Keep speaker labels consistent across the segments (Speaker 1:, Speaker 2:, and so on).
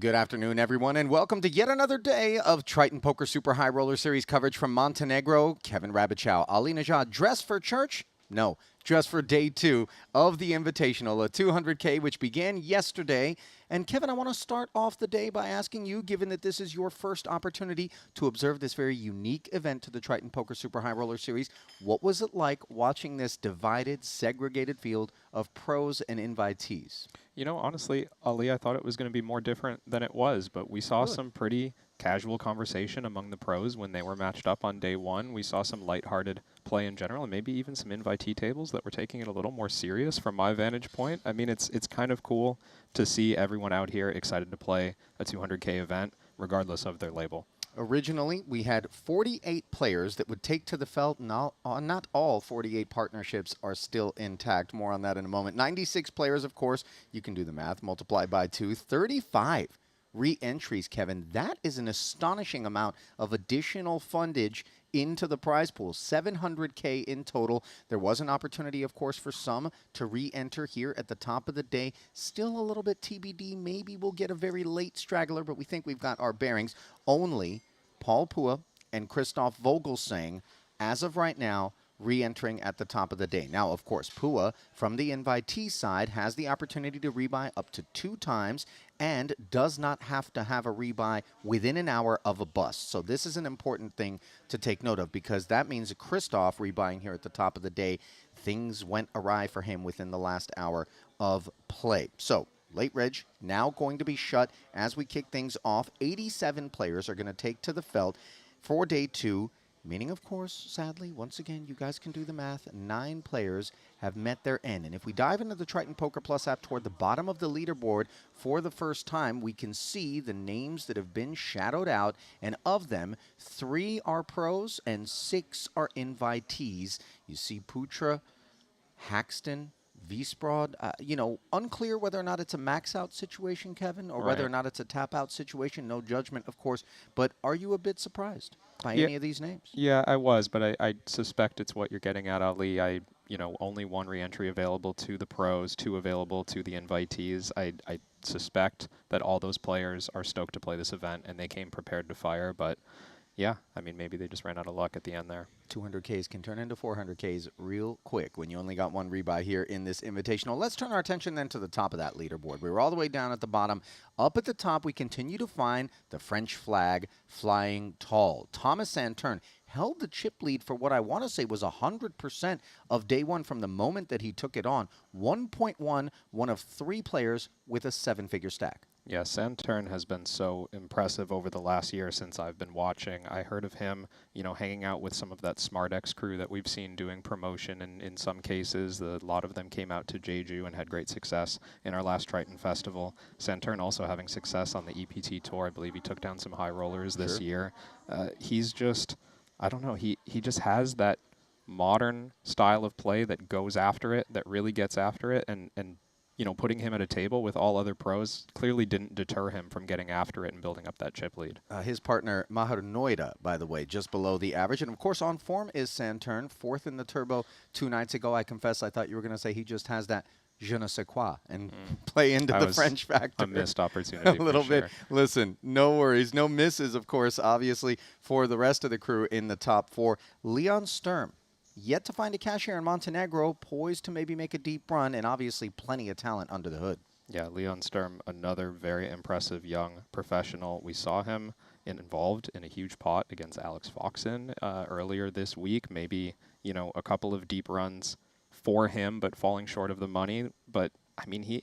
Speaker 1: Good afternoon, everyone, and welcome to yet another day of Triton Poker Super High Roller Series coverage from Montenegro. Kevin Rabichow, Ali Najad, dressed for church? No, dressed for day 2 of the Invitational, a 200K, which began yesterday. And Kevin, I want to start off the day by asking you, given that this is your first opportunity to observe this very unique event to the Triton Poker Super High Roller Series, what was it like watching this divided, segregated field of pros and invitees?
Speaker 2: You know, honestly, Ali, I thought it was going to be more different than it was, but we saw some pretty casual conversation among the pros when they were matched up on day 1. We saw some lighthearted play in general, and maybe even some invitee tables that were taking it a little more serious from my vantage point. I mean, it's kind of cool to see everyone out here excited to play a 200K event, regardless of their label.
Speaker 1: Originally, we had 48 players that would take to the felt. Not all 48 partnerships are still intact. More on that in a moment. 96 players, of course. You can do the math. Multiply by 2. 35 re-entries, Kevin. That is an astonishing amount of additional fundage into the prize pool. 700K in total. There was an opportunity, of course, for some to re-enter here at the top of the day. Still a little bit TBD. Maybe we'll get a very late straggler, but we think we've got our bearings. Only Paul Pua and Christoph Vogelsang, as of right now, re-entering at the top of the day. Now, of course, Pua, from the invitee side, has the opportunity to rebuy up to 2 times and does not have to have a rebuy within an hour of a bust. So this is an important thing to take note of, because that means Christoph rebuying here at the top of the day, things went awry for him within the last hour of play. So late reg now going to be shut as we kick things off. 87 players are going to take to the felt for day 2. Meaning, of course, sadly, once again, you guys can do the math, 9 players have met their end. And if we dive into the Triton Poker Plus app toward the bottom of the leaderboard for the first time, we can see the names that have been shadowed out. And of them, 3 are pros and 6 are invitees. You see Putra, Haxton, Viesbrod, unclear whether or not it's a max-out situation, Kevin, or whether or not it's a tap-out situation. No judgment, of course. But are you a bit surprised by any of these names?
Speaker 2: Yeah, I was, but I suspect it's what you're getting at, Ali. Only 1 re-entry available to the pros, 2 available to the invitees. I suspect that all those players are stoked to play this event, and they came prepared to fire, but yeah, I mean, maybe they just ran out of luck at the end there.
Speaker 1: 200Ks can turn into 400Ks real quick when you only got 1 rebuy here in this Invitational. Let's turn our attention then to the top of that leaderboard. We were all the way down at the bottom. Up at the top, we continue to find the French flag flying tall. Thomas Santern held the chip lead for what I want to say was 100% of day 1 from the moment that he took it on. 1.1, one of 3 players with a 7-figure stack.
Speaker 2: Yeah, Santern has been so impressive over the last year since I've been watching. I heard of him, hanging out with some of that SmartX crew that we've seen doing promotion, and in some cases, a lot of them came out to Jeju and had great success in our last Triton Festival. Santern also having success on the EPT Tour. I believe he took down some high rollers this year. He's just, I don't know, he just has that modern style of play that goes after it, that really gets after it, and putting him at a table with all other pros clearly didn't deter him from getting after it and building up that chip lead.
Speaker 1: His partner, Mahar Noida, by the way, just below the average. And, of course, on form is Santern, 4th in the Turbo 2 nights ago. I confess I thought you were going to say he just has that je ne sais quoi and play into the French factor.
Speaker 2: A missed opportunity.
Speaker 1: A little bit. Listen, no worries. No misses, of course, obviously, for the rest of the crew in the top 4. Leon Sturm, yet to find a cashier in Montenegro, poised to maybe make a deep run, and obviously plenty of talent under the hood.
Speaker 2: Yeah, Leon Sturm, another very impressive young professional. We saw him involved in a huge pot against Alex Foxen earlier this week. Maybe, a couple of deep runs for him, but falling short of the money. But, I mean,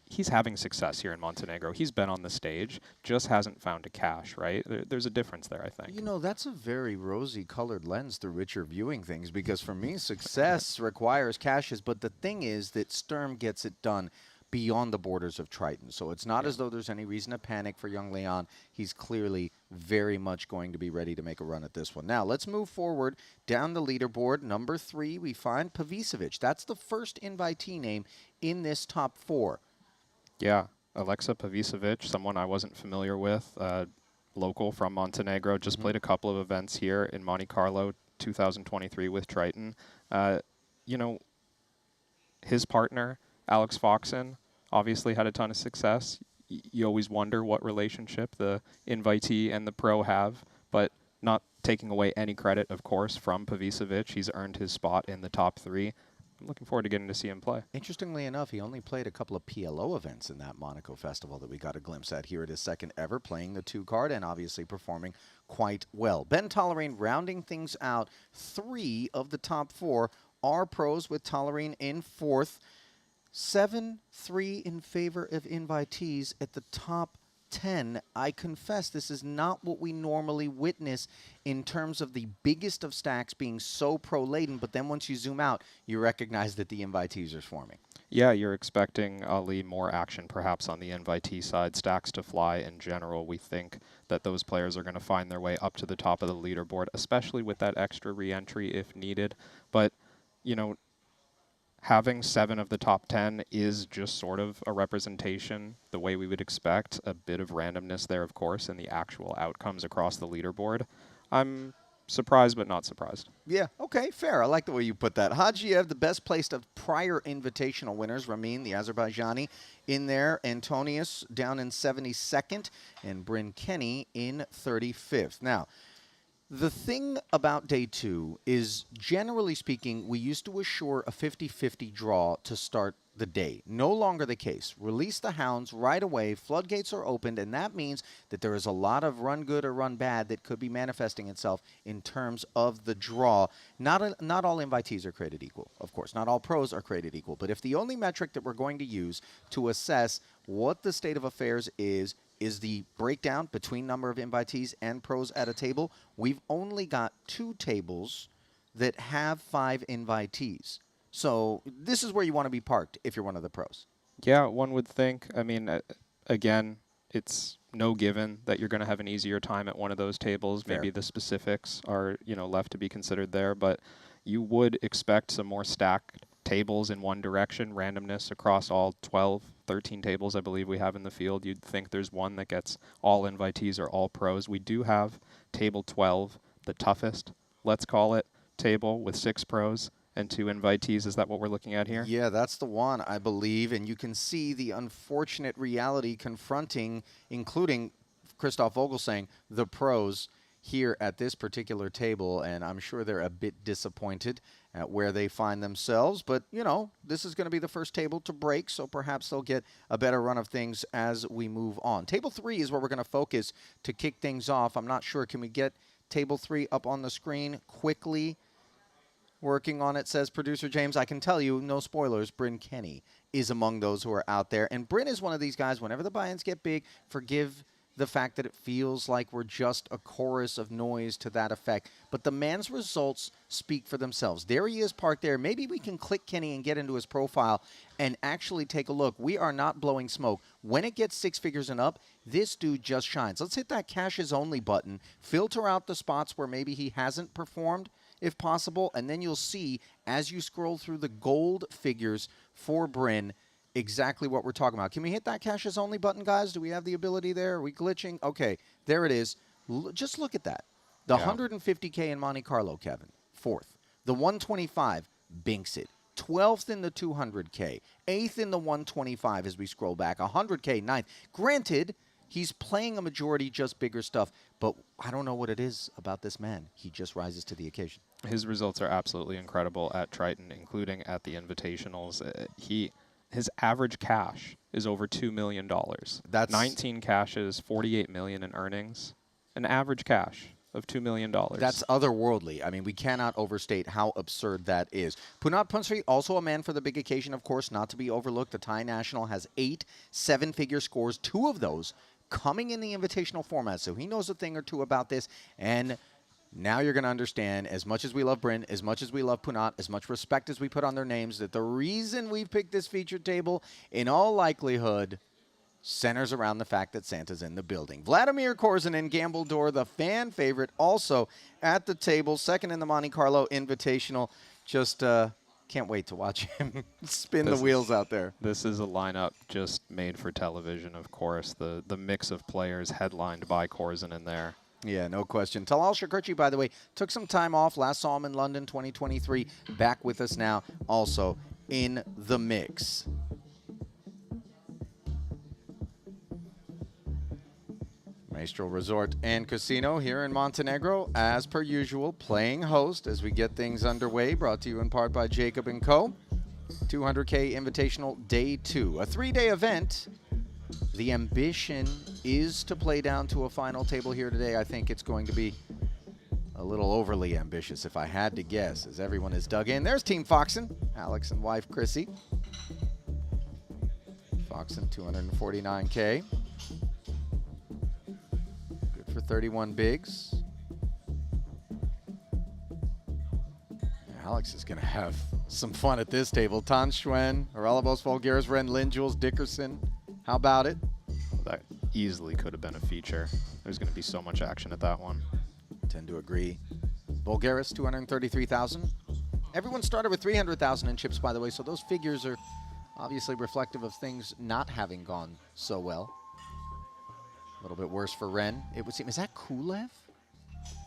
Speaker 2: he's having success here in Montenegro. He's been on the stage, just hasn't found a cash, right? There's a difference there, I think.
Speaker 1: That's a very rosy-colored lens through which you're viewing things, because for me, success requires cashes. But the thing is that Sturm gets it done beyond the borders of Triton. So it's not as though there's any reason to panic for young Leon. He's clearly very much going to be ready to make a run at this one. Now, let's move forward down the leaderboard. Number 3, we find Pavicevic. That's the first invitee name in this top 4.
Speaker 2: Yeah, Alexa Pavicevic, someone I wasn't familiar with, local from Montenegro, just played a couple of events here in Monte Carlo 2023 with Triton. His partner, Alex Foxen, obviously had a ton of success. you always wonder what relationship the invitee and the pro have, but not taking away any credit, of course, from Pavicevic. He's earned his spot in the top 3. I'm looking forward to getting to see him play.
Speaker 1: Interestingly enough, he only played a couple of PLO events in that Monaco festival that we got a glimpse at here at his second ever, playing the 2 card and obviously performing quite well. Ben Tollerene rounding things out. 3 of the top 4 are pros, with Tollerene in 4th. 7-3 in favor of invitees at the top 10. I confess this is not what we normally witness in terms of the biggest of stacks being so pro-laden, but then once you zoom out, you recognize that the invitees are swarming.
Speaker 2: Yeah, you're expecting, Ali, more action perhaps on the invitee side. Stacks to fly in general. We think that those players are going to find their way up to the top of the leaderboard, especially with that extra re-entry if needed. But, you know, having 7 of the top 10 is just sort of a representation the way we would expect. A bit of randomness there, of course, in the actual outcomes across the leaderboard. I'm surprised, but not surprised.
Speaker 1: Yeah, okay, fair. I like the way you put that. Hajiev, the best placed of prior invitational winners. Ramin, the Azerbaijani, in there. Antonius down in 72nd. And Bryn Kenny in 35th. Now, the thing about day 2 is, generally speaking, we used to assure a 50-50 draw to start the day. No longer the case. Release the hounds right away. Floodgates are opened, and that means that there is a lot of run good or run bad that could be manifesting itself in terms of the draw. Not all invitees are created equal, of course. Not all pros are created equal. But if the only metric that we're going to use to assess what the state of affairs is the breakdown between number of invitees and pros at a table, we've only got 2 tables that have 5 invitees. So this is where you want to be parked if you're one of the pros.
Speaker 2: Yeah, one would think. I mean, again, it's no given that you're going to have an easier time at one of those tables.
Speaker 1: Fair.
Speaker 2: Maybe the specifics are, left to be considered there, but you would expect some more stacked tables in one direction, randomness across all 12, 13 tables I believe we have in the field. You'd think there's one that gets all invitees or all pros. We do have table 12, the toughest, let's call it, table with 6 pros and 2 invitees. Is that what we're looking at here?
Speaker 1: Yeah, that's the one, I believe. And you can see the unfortunate reality confronting, including Christoph Vogel saying, the pros here at this particular table. And I'm sure they're a bit disappointed at where they find themselves. But, this is going to be the first table to break, so perhaps they'll get a better run of things as we move on. Table 3 is where we're going to focus to kick things off. I'm not sure. Can we get table 3 up on the screen quickly? Working on it, says producer James. I can tell you, no spoilers, Bryn Kenny is among those who are out there. And Bryn is one of these guys, whenever the buy-ins get big, forgive the fact that it feels like we're just a chorus of noise to that effect. But the man's results speak for themselves. There he is parked there. Maybe we can click Kenny and get into his profile and actually take a look. We are not blowing smoke. When it gets 6 figures and up, this dude just shines. Let's hit that caches only button, filter out the spots where maybe he hasn't performed, if possible, and then you'll see, as you scroll through the gold figures for Bryn, exactly what we're talking about. Can we hit that caches only button, guys? Do we have the ability there? Are we glitching? Okay, there it is. Just look at that. The 150K in Monte Carlo, Kevin, 4th. The 125, binks it. 12th in the 200K. 8th in the 125 as we scroll back. 100K, 9th. Granted, he's playing a majority just bigger stuff, but I don't know what it is about this man. He just rises to the occasion.
Speaker 2: His results are absolutely incredible at Triton, including at the Invitationals. His average cash is over $2 million. That's 19 caches, 48 million in earnings. An average cash of $2 million.
Speaker 1: That's otherworldly. I mean, we cannot overstate how absurd that is. Punat Punsri, also a man for the big occasion, of course, not to be overlooked. The Thai national has 8 7-figure scores, 2 of those coming in the invitational format. So he knows a thing or two about this. And now you're going to understand, as much as we love Bryn, as much as we love Punat, as much respect as we put on their names, that the reason we've picked this featured table, in all likelihood, centers around the fact that Santa's in the building. Vladimir Korzinin, Gambledor, the fan favorite, also at the table, second in the Monte Carlo Invitational. Just can't wait to watch him spin the wheels out there.
Speaker 2: This is a lineup just made for television, of course. The mix of players headlined by Korzinin there.
Speaker 1: Yeah, no question. Talal Shakurchi, by the way, took some time off. Last saw him in London 2023. Back with us now, also in the mix. Maestral Resort and Casino here in Montenegro, as per usual, playing host as we get things underway, brought to you in part by Jacob & Co. 200K Invitational Day 2, a 3-day event. The ambition is to play down to a final table here today. I think it's going to be a little overly ambitious, if I had to guess, as everyone is dug in. There's Team Foxen, Alex and wife Chrissy. Foxen, 249K. Good for 31 bigs. Alex is going to have some fun at this table. Tan Schwen, Aralabos, Vulgaris, Ren, Lin, Jules, Dickerson. How about it?
Speaker 2: That easily could have been a feature. There's going to be so much action at that one.
Speaker 1: Tend to agree. Vulgaris, 233,000. Everyone started with 300,000 in chips, by the way, so those figures are obviously reflective of things not having gone so well. A little bit worse for Ren. It would seem, is that Kulev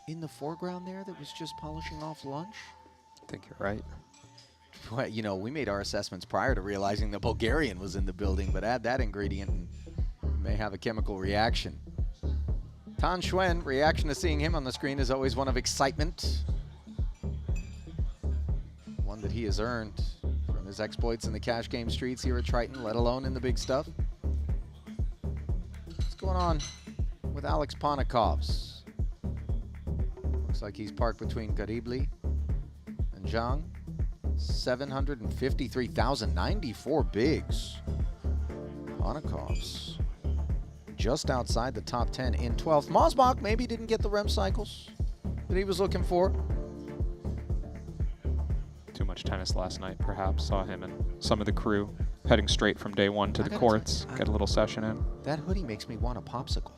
Speaker 1: in the foreground there that was just polishing off lunch?
Speaker 2: I think you're right.
Speaker 1: Well, you know, we made our assessments prior to realizing the Bulgarian was in the building, but add that ingredient and you may have a chemical reaction. Tan Schwen, reaction to seeing him on the screen is always one of excitement. One that he has earned from his exploits in the cash game streets here at Triton, let alone in the big stuff. What's going on with Alex Ponikovs? Looks like he's parked between Garibli and Zhang. 753,000, 94 bigs. Ponikovs just outside the top 10 in 12th. Mosbach maybe didn't get the REM cycles that he was looking for.
Speaker 2: Too much tennis last night, perhaps. Saw him and some of the crew heading straight from day one to the courts. Get a little session in.
Speaker 1: That hoodie makes me want a popsicle.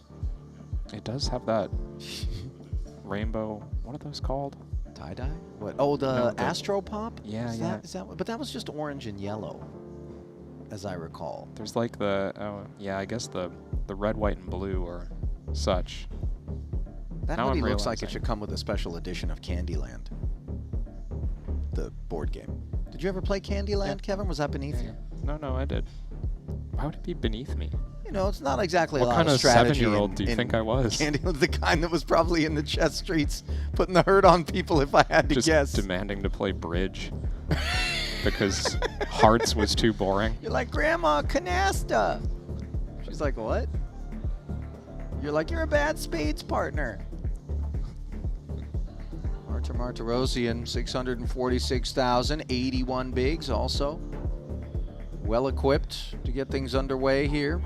Speaker 2: It does have that rainbow, what are those called?
Speaker 1: Tie-dye? What? Oh, the Astro Pop?
Speaker 2: Yeah,
Speaker 1: Is that, but that was just orange and yellow, as I recall.
Speaker 2: There's like the, I guess the red, white, and blue or such.
Speaker 1: That hoodie looks like it should come with a special edition of Candyland, the board game. Did you ever play Candyland, Kevin? Was that beneath you?
Speaker 2: No, I did. Why would it be beneath me?
Speaker 1: You know, it's not exactly a lot
Speaker 2: What kind
Speaker 1: of
Speaker 2: of
Speaker 1: strategy.
Speaker 2: 7-year-old do you think I was?
Speaker 1: Candyland, the kind that was probably in the chess streets, putting the hurt on people, if I had to
Speaker 2: Just
Speaker 1: guess.
Speaker 2: demanding to play bridge because Hearts was too boring.
Speaker 1: You're like, Grandma, canasta. She's like, what? You're like, you're a bad spades partner. Martirosian, 646,000, 81 bigs also. Well equipped to get things underway here.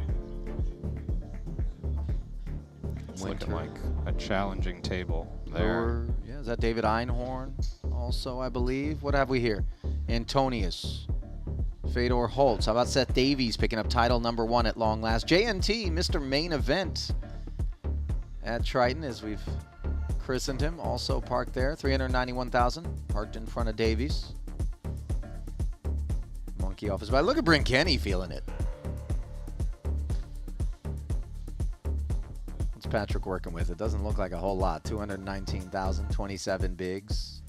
Speaker 2: It's looking like a challenging table there.
Speaker 1: Yeah, is that David Einhorn also, I believe? What have we here? Antonius. Fedor Holtz. How about Seth Davies picking up title number 1 at long last? JNT, Mr. Main Event at Triton, as we've christened him. Also parked there. 391,000. Parked in front of Davies. Monkey off his back. Look at Bryn Kenny feeling it. What's Patrick working with? It doesn't look like a whole lot. 219,000, 27 bigs.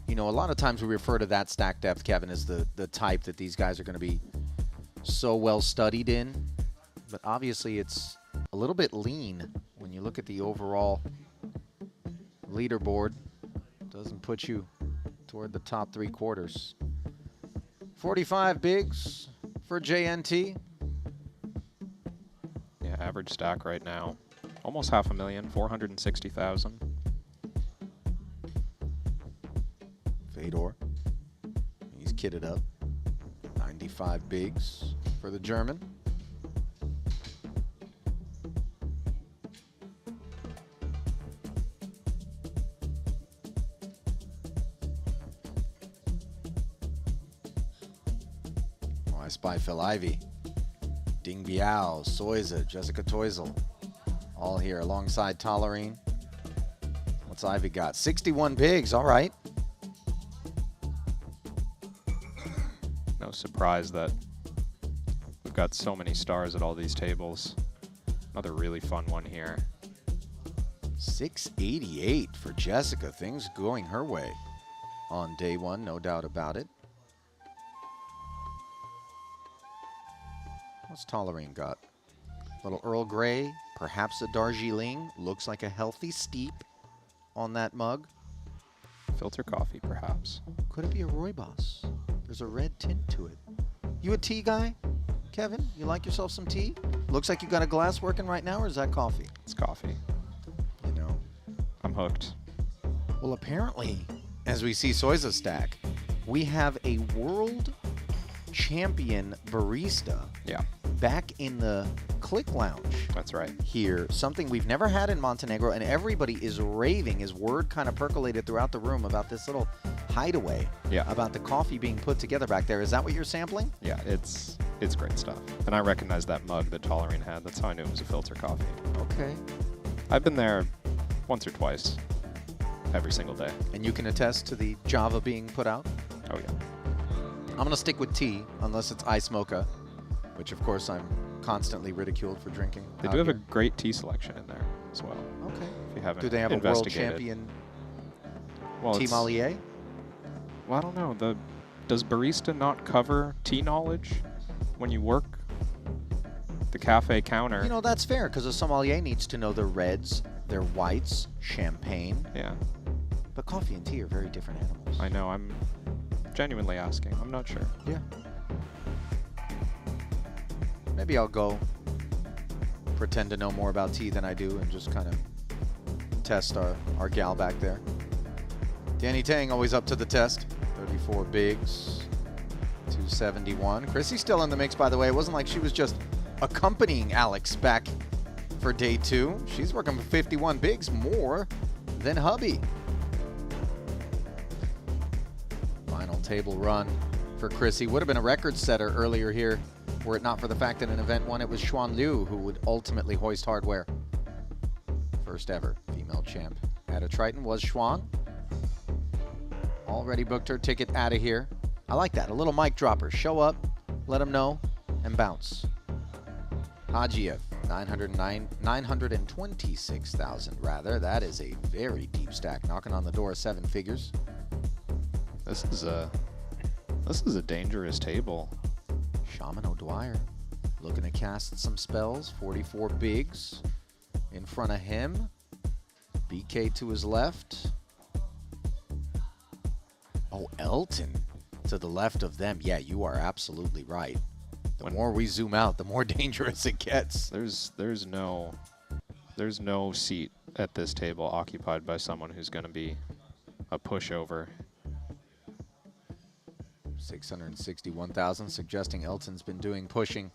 Speaker 1: You know, a lot of times we refer to that stack depth, Kevin, as the type that these guys are going to be so well studied in. But obviously it's a little bit lean when you look at the overall leaderboard. Doesn't put you toward the top 3 quarters. 45 bigs for JNT.
Speaker 2: Yeah, average stack right now. Almost 500,000, 460,000.
Speaker 1: Fedor. He's kitted up. 95 bigs for the German. Oh, I spy Phil Ivey. Ding Biao, Soiza, Jessica Teusel. All here alongside Tollerine. What's Ivy got? 61 bigs, all right.
Speaker 2: No surprise that we've got so many stars at all these tables. Another really fun one here.
Speaker 1: 688 for Jessica. Things going her way on day 1, no doubt about it. What's Tolerine got? Little Earl Grey, perhaps a Darjeeling. Looks like a healthy steep on that mug.
Speaker 2: Filter coffee, perhaps.
Speaker 1: Could it be a Rooibos? There's a red tint to it. You a tea guy, Kevin? You like yourself some tea? Looks like you got a glass working right now, or is that coffee?
Speaker 2: It's coffee.
Speaker 1: You know.
Speaker 2: I'm hooked.
Speaker 1: Well, apparently, as we see Soiza stack, we have a world champion barista
Speaker 2: Yeah,
Speaker 1: back in the Click Lounge
Speaker 2: that's right.
Speaker 1: here. Something we've never had in Montenegro, and everybody is raving. His word kind of percolated throughout the room about this little hideaway,
Speaker 2: Yeah.
Speaker 1: about the coffee being put together back there. Is that what you're sampling?
Speaker 2: Yeah, it's great stuff. And I recognize that mug that Tolerine had. That's how I knew it was a filter coffee.
Speaker 1: Okay.
Speaker 2: I've been there once or twice every single day.
Speaker 1: And you can attest to the Java being put out?
Speaker 2: Oh, yeah.
Speaker 1: I'm going to stick with tea, unless it's ice mocha, which, of course, I'm constantly ridiculed for drinking.
Speaker 2: They do have a great tea selection in there as well.
Speaker 1: Okay.
Speaker 2: If you haven't
Speaker 1: Do they have a world
Speaker 2: investigated.
Speaker 1: champion
Speaker 2: Well,
Speaker 1: tea
Speaker 2: it's-
Speaker 1: Malier?
Speaker 2: Well, I don't know. Does barista not cover tea knowledge when you work the cafe counter?
Speaker 1: You know, that's fair, because a sommelier needs to know their reds, their whites, champagne.
Speaker 2: Yeah,
Speaker 1: But coffee and tea are very different animals.
Speaker 2: I know. I'm genuinely asking. I'm not sure.
Speaker 1: Yeah. Maybe I'll go pretend to know more about tea than I do and just kind of test our gal back there. Danny Tang always up to the test. 34 bigs, 271. Chrissy's still in the mix, by the way. It wasn't like she was just accompanying Alex back for day 2. She's working for 51 bigs, more than hubby. Final table run for Chrissy. Would have been a record setter earlier here were it not for the fact that in event 1 it was Xuan Liu who would ultimately hoist hardware. First ever female champ at a Triton was Xuan. Already booked her ticket out of here. I like that. A little mic dropper. Show up, let them know, and bounce. Hajiev, 926,000 rather. That is a very deep stack, knocking on the door of 7 figures.
Speaker 2: This is a dangerous table.
Speaker 1: Shaman O'Dwyer looking to cast some spells. 44 bigs in front of him. BK to his left. Oh, Elton to the left of them. Yeah, you are absolutely right. The more we zoom out, the more dangerous it gets.
Speaker 2: There's no seat at this table occupied by someone who's going to be a pushover.
Speaker 1: 661,000, suggesting Elton's been doing pushing.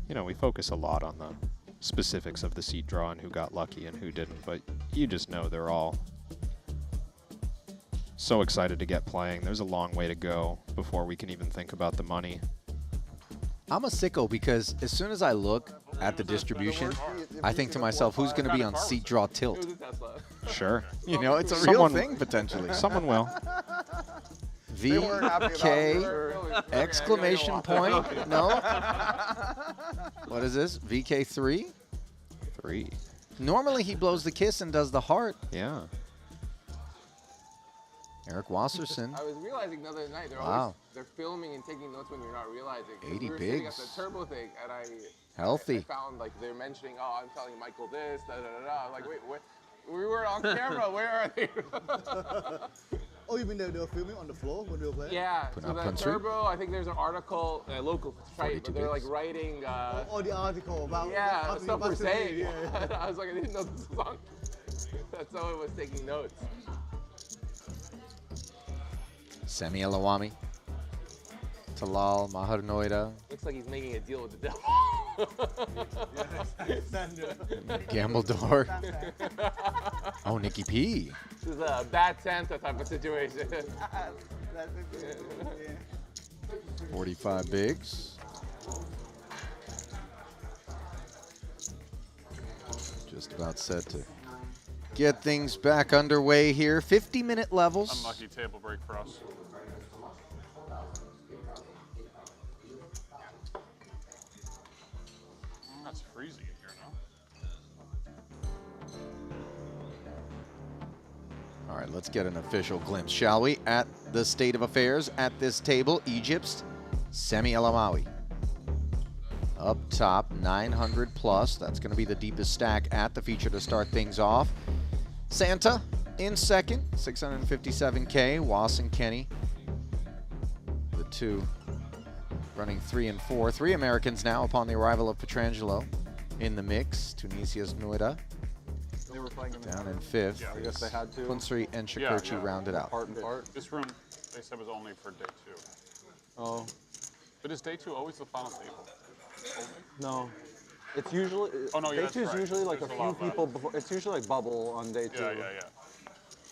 Speaker 2: You know, we focus a lot on the specifics of the seat draw and who got lucky and who didn't, but you just know they're all so excited to get playing. There's a long way to go before we can even think about the money.
Speaker 1: I'm a sicko because as soon as I look at the distribution, I think to myself, who's going to be on seat draw tilt?
Speaker 2: Sure.
Speaker 1: You know, it's a real
Speaker 2: Someone-
Speaker 1: thing potentially.
Speaker 2: Someone will.
Speaker 1: VK exclamation point? No? What is this? VK3?
Speaker 2: 3.
Speaker 1: Normally he blows the kiss and does the heart.
Speaker 2: Yeah.
Speaker 1: Eric Wasserson.
Speaker 3: I was realizing the other night they're filming and taking notes when you're not realizing.
Speaker 1: 80
Speaker 3: we were sitting
Speaker 1: bigs.
Speaker 3: at the turbo thing, and I
Speaker 1: Healthy.
Speaker 3: found like they're mentioning, oh, I'm telling Michael this, da da da da. I'm like, wait, what? We were on camera. Where are they?
Speaker 4: Oh, you mean they were filming on the floor when they were playing?
Speaker 3: Yeah.
Speaker 1: Put
Speaker 3: So
Speaker 1: up
Speaker 3: the
Speaker 1: country.
Speaker 3: turbo, I think there's an article, local Triton,
Speaker 1: 42
Speaker 3: but they're like
Speaker 1: bigs.
Speaker 3: writing.
Speaker 4: Oh, the article about
Speaker 3: Yeah, stuff we're saying.
Speaker 4: Yeah.
Speaker 3: I was like, I didn't know this was on. That's how it was taking notes.
Speaker 1: Semi Elawami. Talal Maharnoida.
Speaker 3: Looks like he's making a deal with the devil.
Speaker 1: Gambledor. Oh, Nikki P.
Speaker 3: This is a bad Santa type of situation.
Speaker 1: 45 bigs. Just about set to get things back underway here. 50-minute levels.
Speaker 5: Unlucky table break for us. That's freezing in here now.
Speaker 1: All right, let's get an official glimpse, shall we, at the state of affairs at this table. Egypt's Semi El Amawi. Up top, 900 plus. That's going to be the deepest stack at the feature to start things off. Santa in second, 657K. Was and Kenny, the two running 3 and 4. 3 Americans now upon the arrival of Pietrangelo in the mix. Tunisia's Nuida
Speaker 5: They were playing
Speaker 1: down in 5th.
Speaker 5: I guess they had to.
Speaker 1: Kunsri and Shakurchi rounded out.
Speaker 5: Part and part.
Speaker 6: This room, they said, was only for day 2.
Speaker 5: Oh,
Speaker 6: But is day 2 always the final table?
Speaker 5: no. It's usually,
Speaker 6: Oh, no, yeah,
Speaker 5: day
Speaker 6: that's
Speaker 5: 2 is
Speaker 6: right.
Speaker 5: usually like
Speaker 6: There's
Speaker 5: a
Speaker 6: a
Speaker 5: few
Speaker 6: lot left.
Speaker 5: people before. It's usually like bubble on day 2.
Speaker 6: Yeah.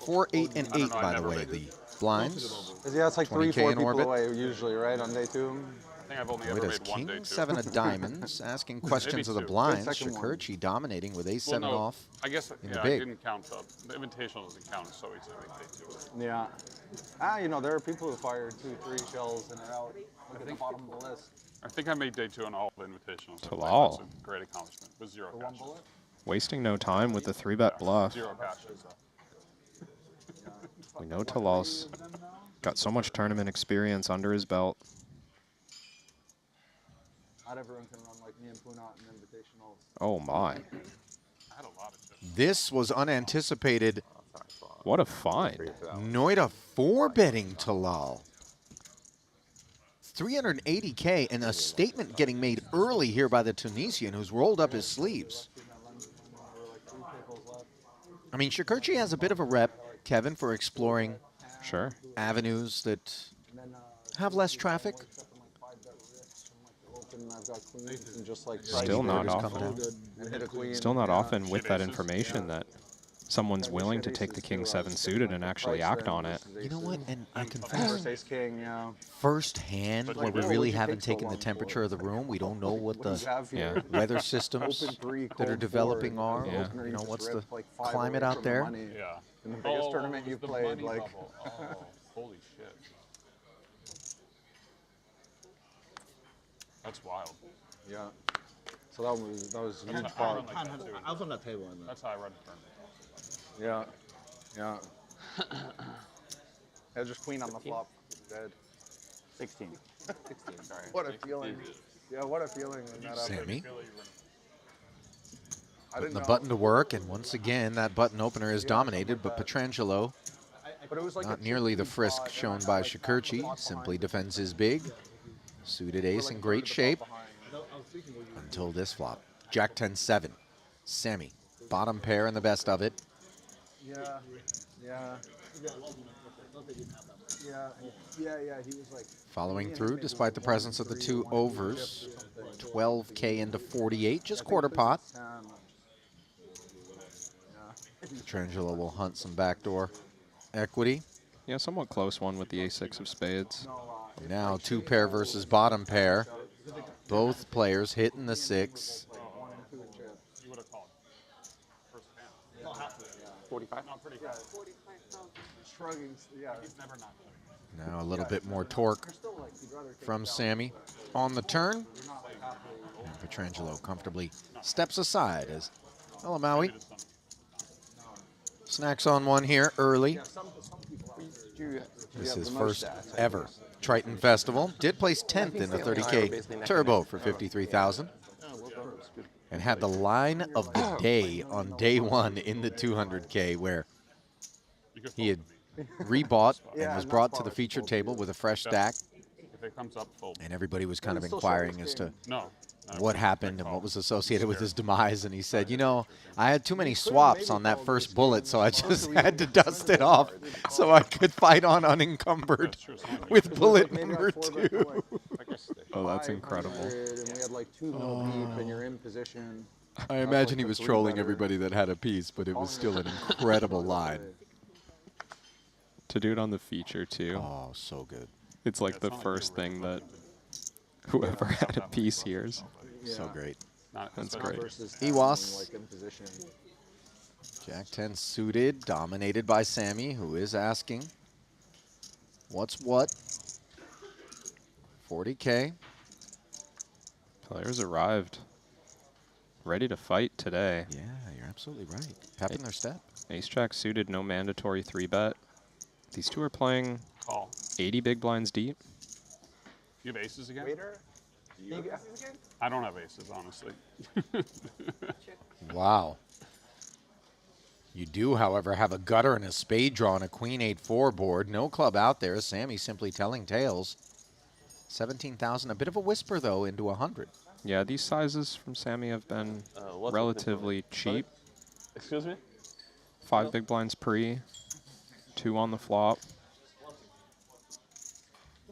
Speaker 1: 4, 8, and
Speaker 6: I don't
Speaker 1: 8,
Speaker 6: know, I
Speaker 1: by the
Speaker 6: never
Speaker 1: way,
Speaker 6: made
Speaker 1: the blinds.
Speaker 5: Yeah, it's like 3,
Speaker 1: 20K
Speaker 5: 4
Speaker 1: in
Speaker 5: people
Speaker 1: orbit.
Speaker 5: away usually, right, on day 2.
Speaker 6: I think I've only ever
Speaker 1: Nuida's
Speaker 6: made one day
Speaker 1: king,
Speaker 6: 2.
Speaker 1: 7 of diamonds, asking questions of the
Speaker 6: two.
Speaker 1: blinds.
Speaker 5: Second one.
Speaker 1: Shakurchi dominating with ace 7
Speaker 6: Well, no,
Speaker 1: off.
Speaker 6: I guess,
Speaker 1: in the
Speaker 6: I
Speaker 1: big.
Speaker 6: didn't count the invitational doesn't count, so easy to make day 2.
Speaker 5: Yeah. You know, there are people who fire 2, 3 shells and are out. Look at the bottom of the list.
Speaker 6: I think I made day 2 on all the invitationals. I think
Speaker 2: Talal.
Speaker 6: That's a great accomplishment with 0
Speaker 5: For one
Speaker 6: caches.
Speaker 5: bullet.
Speaker 2: Wasting no time with the 3-bet bluff.
Speaker 6: 0 caches.
Speaker 2: We know Talal's got so much tournament experience under his belt.
Speaker 5: Not everyone can run like me and Punat in invitationals.
Speaker 2: Oh my.
Speaker 6: I had a lot of chips.
Speaker 1: This was unanticipated.
Speaker 2: What a find.
Speaker 1: Nuida 4-betting Talal. 380K and a statement getting made early here by the Tunisian who's rolled up his sleeves. I mean, Shakurchi has a bit of a rep, Kevin, for exploring
Speaker 2: Sure.
Speaker 1: avenues that have less traffic.
Speaker 2: Still not
Speaker 1: Is
Speaker 2: often.
Speaker 1: coming out.
Speaker 2: Still not often with that information that someone's willing to take the king 7 suited and actually act on it.
Speaker 1: You know what? And I confess,
Speaker 5: First ace king, yeah.
Speaker 1: first hand, where we really haven't taken the temperature of the room, we don't know what the
Speaker 2: Yeah.
Speaker 1: weather systems
Speaker 5: Open 3,
Speaker 1: that are
Speaker 5: cold
Speaker 1: developing
Speaker 5: 4,
Speaker 1: are.
Speaker 2: Yeah.
Speaker 5: opener,
Speaker 1: You know,
Speaker 5: just
Speaker 1: what's the
Speaker 5: ripped, like, 5
Speaker 1: climate
Speaker 5: away
Speaker 1: out
Speaker 5: from the
Speaker 1: there?
Speaker 5: money.
Speaker 6: Yeah.
Speaker 5: In the biggest tournament
Speaker 6: it
Speaker 5: you
Speaker 6: was the
Speaker 5: played,
Speaker 6: money
Speaker 5: like.
Speaker 6: bubble. Oh, holy shit. That's wild.
Speaker 5: Yeah. So that was a huge
Speaker 6: That's how I
Speaker 5: part.
Speaker 6: run like that too.
Speaker 4: I was on that table. And
Speaker 6: That's how I run the tournament.
Speaker 5: Yeah. Yeah, just queen on the flop. Dead.
Speaker 3: 16. 16, sorry.
Speaker 5: What a feeling. Yeah, what a feeling when that happened.
Speaker 1: Sammy
Speaker 5: I
Speaker 1: putting
Speaker 5: didn't
Speaker 1: the
Speaker 5: know.
Speaker 1: button to work, and once again, that button opener is dominated, but Pietrangelo,
Speaker 5: But it was like
Speaker 1: not
Speaker 5: a
Speaker 1: nearly the
Speaker 5: chippy
Speaker 1: frisk
Speaker 5: spot,
Speaker 1: shown
Speaker 5: and I
Speaker 1: by
Speaker 5: like tapped the
Speaker 1: Shakurchi,
Speaker 5: flop
Speaker 1: simply
Speaker 5: behind.
Speaker 1: defends his big. Suited ace in great shape
Speaker 5: Behind.
Speaker 1: until this flop. Jack 10-7. Sammy, bottom pair and the best of it.
Speaker 5: Yeah. He was like.
Speaker 1: Following through, despite the presence of the 2 overs. 12K into 48, just quarter pot. Pietrangelo will hunt some backdoor equity.
Speaker 2: Yeah, somewhat close one with the ace-6 of spades.
Speaker 1: Now 2 pair versus bottom pair. Both players hitting the 6.
Speaker 6: You would have called. First hand.
Speaker 3: 45?
Speaker 6: Not pretty high.
Speaker 5: Shrugging. Yeah.
Speaker 6: He's never not.
Speaker 1: Now a little bit more torque from Sammy on the turn. And Pietrangelo comfortably steps aside as El Amawi snacks on one here early. This is first ever Triton Festival. Did place 10th in the 30K Turbo for 53,000. And had the line of the day on day 1 in the 200K where he had rebought and was brought to the feature table with a fresh stack.
Speaker 6: If it comes up, fold.
Speaker 1: And everybody was kind of inquiring as to
Speaker 6: No.
Speaker 1: what happened and what was associated with his demise. And he said, you know, I had too many swaps on that first bullet, so I just had to dust it off so I could fight on unencumbered with bullet number 2.
Speaker 2: Oh, that's incredible.
Speaker 5: And we had like 2 mil deep, and you're in position.
Speaker 1: I imagine he was trolling everybody that had a piece, but it was still an incredible line.
Speaker 2: To do it on the feature, too.
Speaker 1: Oh, so good.
Speaker 2: It's like the first thing that whoever had a piece hears.
Speaker 1: So great.
Speaker 2: That's great.
Speaker 5: Versus
Speaker 1: Iwas.
Speaker 5: like in position.
Speaker 1: Jack 10 suited, dominated by Sammy, who is asking, what's what? 40K.
Speaker 2: Players arrived. Ready to fight today.
Speaker 1: Yeah, you're absolutely right. Tapping their step.
Speaker 2: Ace-jack suited, no mandatory 3-bet. These two are playing
Speaker 6: Call.
Speaker 2: 80 big blinds deep.
Speaker 6: You have aces again?
Speaker 5: Waiter?
Speaker 6: I don't have aces, honestly.
Speaker 1: Wow. You do, however, have a gutter and a spade draw on a queen 8-4 board. No club out there. Sammy simply telling tales. 17,000, a bit of a whisper, though, into 100.
Speaker 2: Yeah, these sizes from Sammy have been
Speaker 3: what's
Speaker 2: relatively cheap.
Speaker 3: Excuse me?
Speaker 2: 5 big blinds pre, 2 on the flop.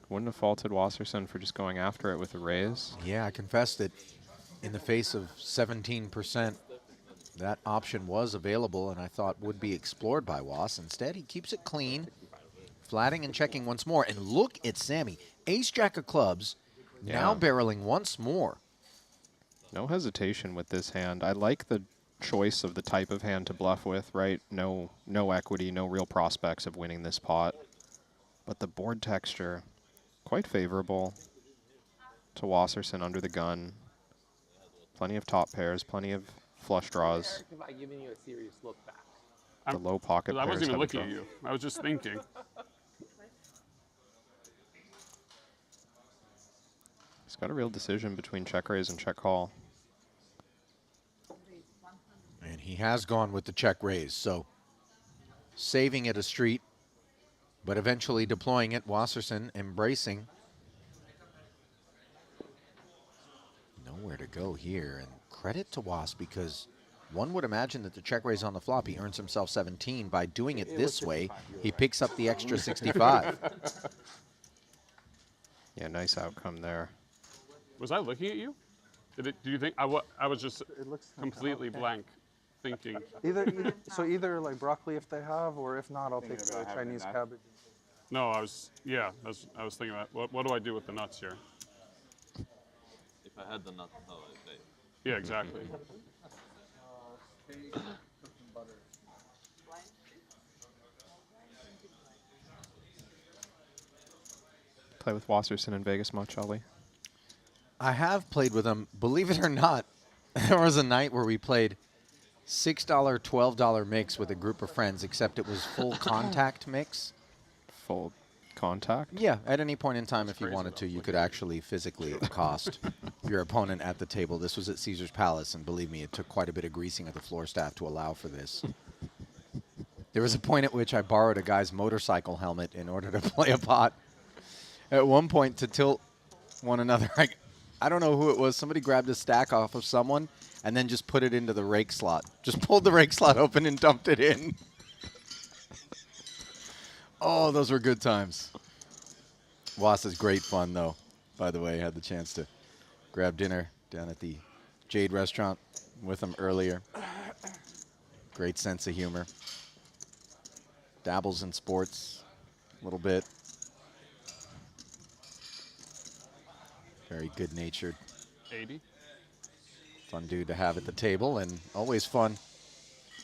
Speaker 2: Wouldn't have faulted Wasserson for just going after it with a raise.
Speaker 1: Yeah, I confess that in the face of 17%, that option was available and I thought would be explored by Was. Instead, he keeps it clean, flatting and checking once more. And look at Sammy. Ace-jack of clubs, now barreling once more.
Speaker 2: No hesitation with this hand. I like the choice of the type of hand to bluff with, right? No equity, no real prospects of winning this pot. But the board texture, quite favorable to Wasserson under the gun. Plenty of top pairs, plenty of flush draws.
Speaker 3: By giving you a serious look back.
Speaker 2: The low pocket
Speaker 6: I
Speaker 2: pairs
Speaker 6: wasn't even
Speaker 2: have a
Speaker 6: looking
Speaker 2: draw.
Speaker 6: at you. I was just thinking.
Speaker 2: He's got a real decision between check raise and check call.
Speaker 1: And he has gone with the check raise, so saving it a street, but eventually deploying it. Wasserson embracing. Nowhere to go here, and credit to Was because one would imagine that the check raise on the flop, he earns himself 17. By doing it this way, he picks up the extra 65.
Speaker 2: Yeah, nice outcome there.
Speaker 6: Was I looking at you? Do you think I was just completely blank, thinking?
Speaker 5: Either like broccoli if they have, or if not, I'll take the Chinese cabbage.
Speaker 6: No, I was thinking about what do I do with the nuts here?
Speaker 7: If I had the nuts, how I say.
Speaker 6: Yeah, exactly.
Speaker 2: Play with Wasserson in Vegas much, Ollie?
Speaker 1: I have played with him. Believe it or not, there was a night where we played $6, $12 mix with a group of friends, except it was full contact mix.
Speaker 2: Full contact?
Speaker 1: Yeah, at any point in time, if you wanted to, you could actually physically accost your opponent at the table. This was at Caesar's Palace, and believe me, it took quite a bit of greasing of the floor staff to allow for this. There was a point at which I borrowed a guy's motorcycle helmet in order to play a pot. At one point, to tilt one another, I don't know who it was. Somebody grabbed a stack off of someone and then just put it into the rake slot. Just pulled the rake slot open and dumped it in. Oh, those were good times. Was is great fun, though. By the way, I had the chance to grab dinner down at the Jade restaurant with him earlier. Great sense of humor. Dabbles in sports a little bit. Very good-natured.
Speaker 6: 80.
Speaker 1: Fun dude to have at the table, and always fun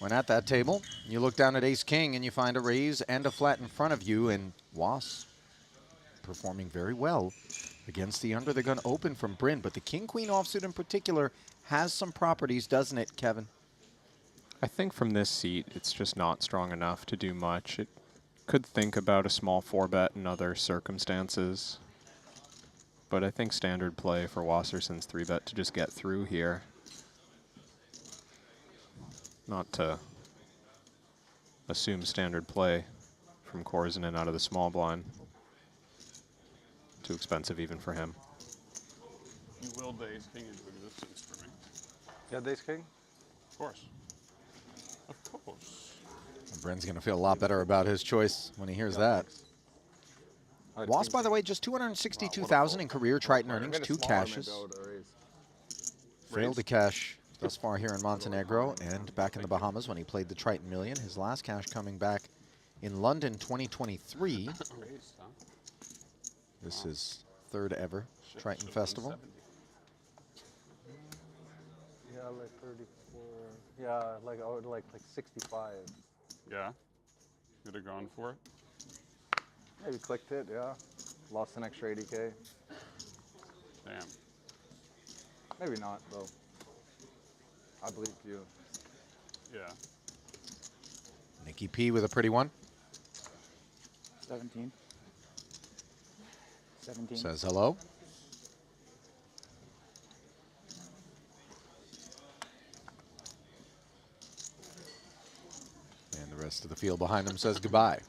Speaker 1: when at that table. You look down at ace-king, and you find a raise and a flat in front of you, and Was performing very well against the under-the-gun open from Bryn. But the king-queen offsuit in particular has some properties, doesn't it, Kevin?
Speaker 2: I think from this seat, it's just not strong enough to do much. It could think about a small 4-bet in other circumstances. But I think standard play for Wasserson's 3-bet to just get through here. Not to assume standard play from Korzinen out of the small blind. Too expensive even for him.
Speaker 6: You willed the ace king into existence for me.
Speaker 5: Yeah, ace king?
Speaker 6: Of course. Of course.
Speaker 1: And Bryn's going to feel a lot better about his choice when he hears that. Was, by the way, just $262,000 in career Triton earnings, 2 cashes. Failed to cash thus far here in Montenegro and back in the Bahamas when he played the Triton Million. His last cash coming back in London 2023. This is third ever Triton Festival.
Speaker 5: Yeah, like 34. Yeah, like 65.
Speaker 6: Yeah. You'd have gone for it.
Speaker 5: Maybe clicked it, yeah. Lost an extra 80K.
Speaker 6: Damn.
Speaker 5: Maybe not, though. I believe you.
Speaker 6: Yeah.
Speaker 1: Nikki P with a pretty one.
Speaker 8: 17. 17.
Speaker 1: Says hello. And the rest of the field behind him says goodbye.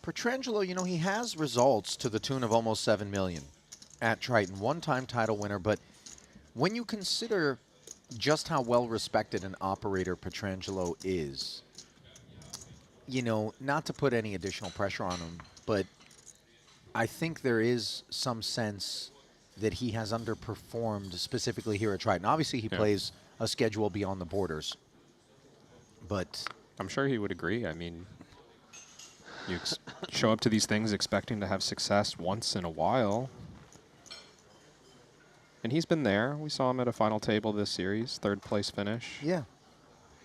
Speaker 1: Petrangelo, you know, he has results to the tune of almost 7 million at Triton. One-time title winner, but when you consider just how well respected an operator Petrangelo is, you know, not to put any additional pressure on him, but I think there is some sense that he has underperformed specifically here at Triton. Obviously, he plays a schedule beyond the borders, but
Speaker 2: I'm sure he would agree. I mean, you show up to these things expecting to have success once in a while. And he's been there. We saw him at a final table this series, third place finish.
Speaker 1: yeah.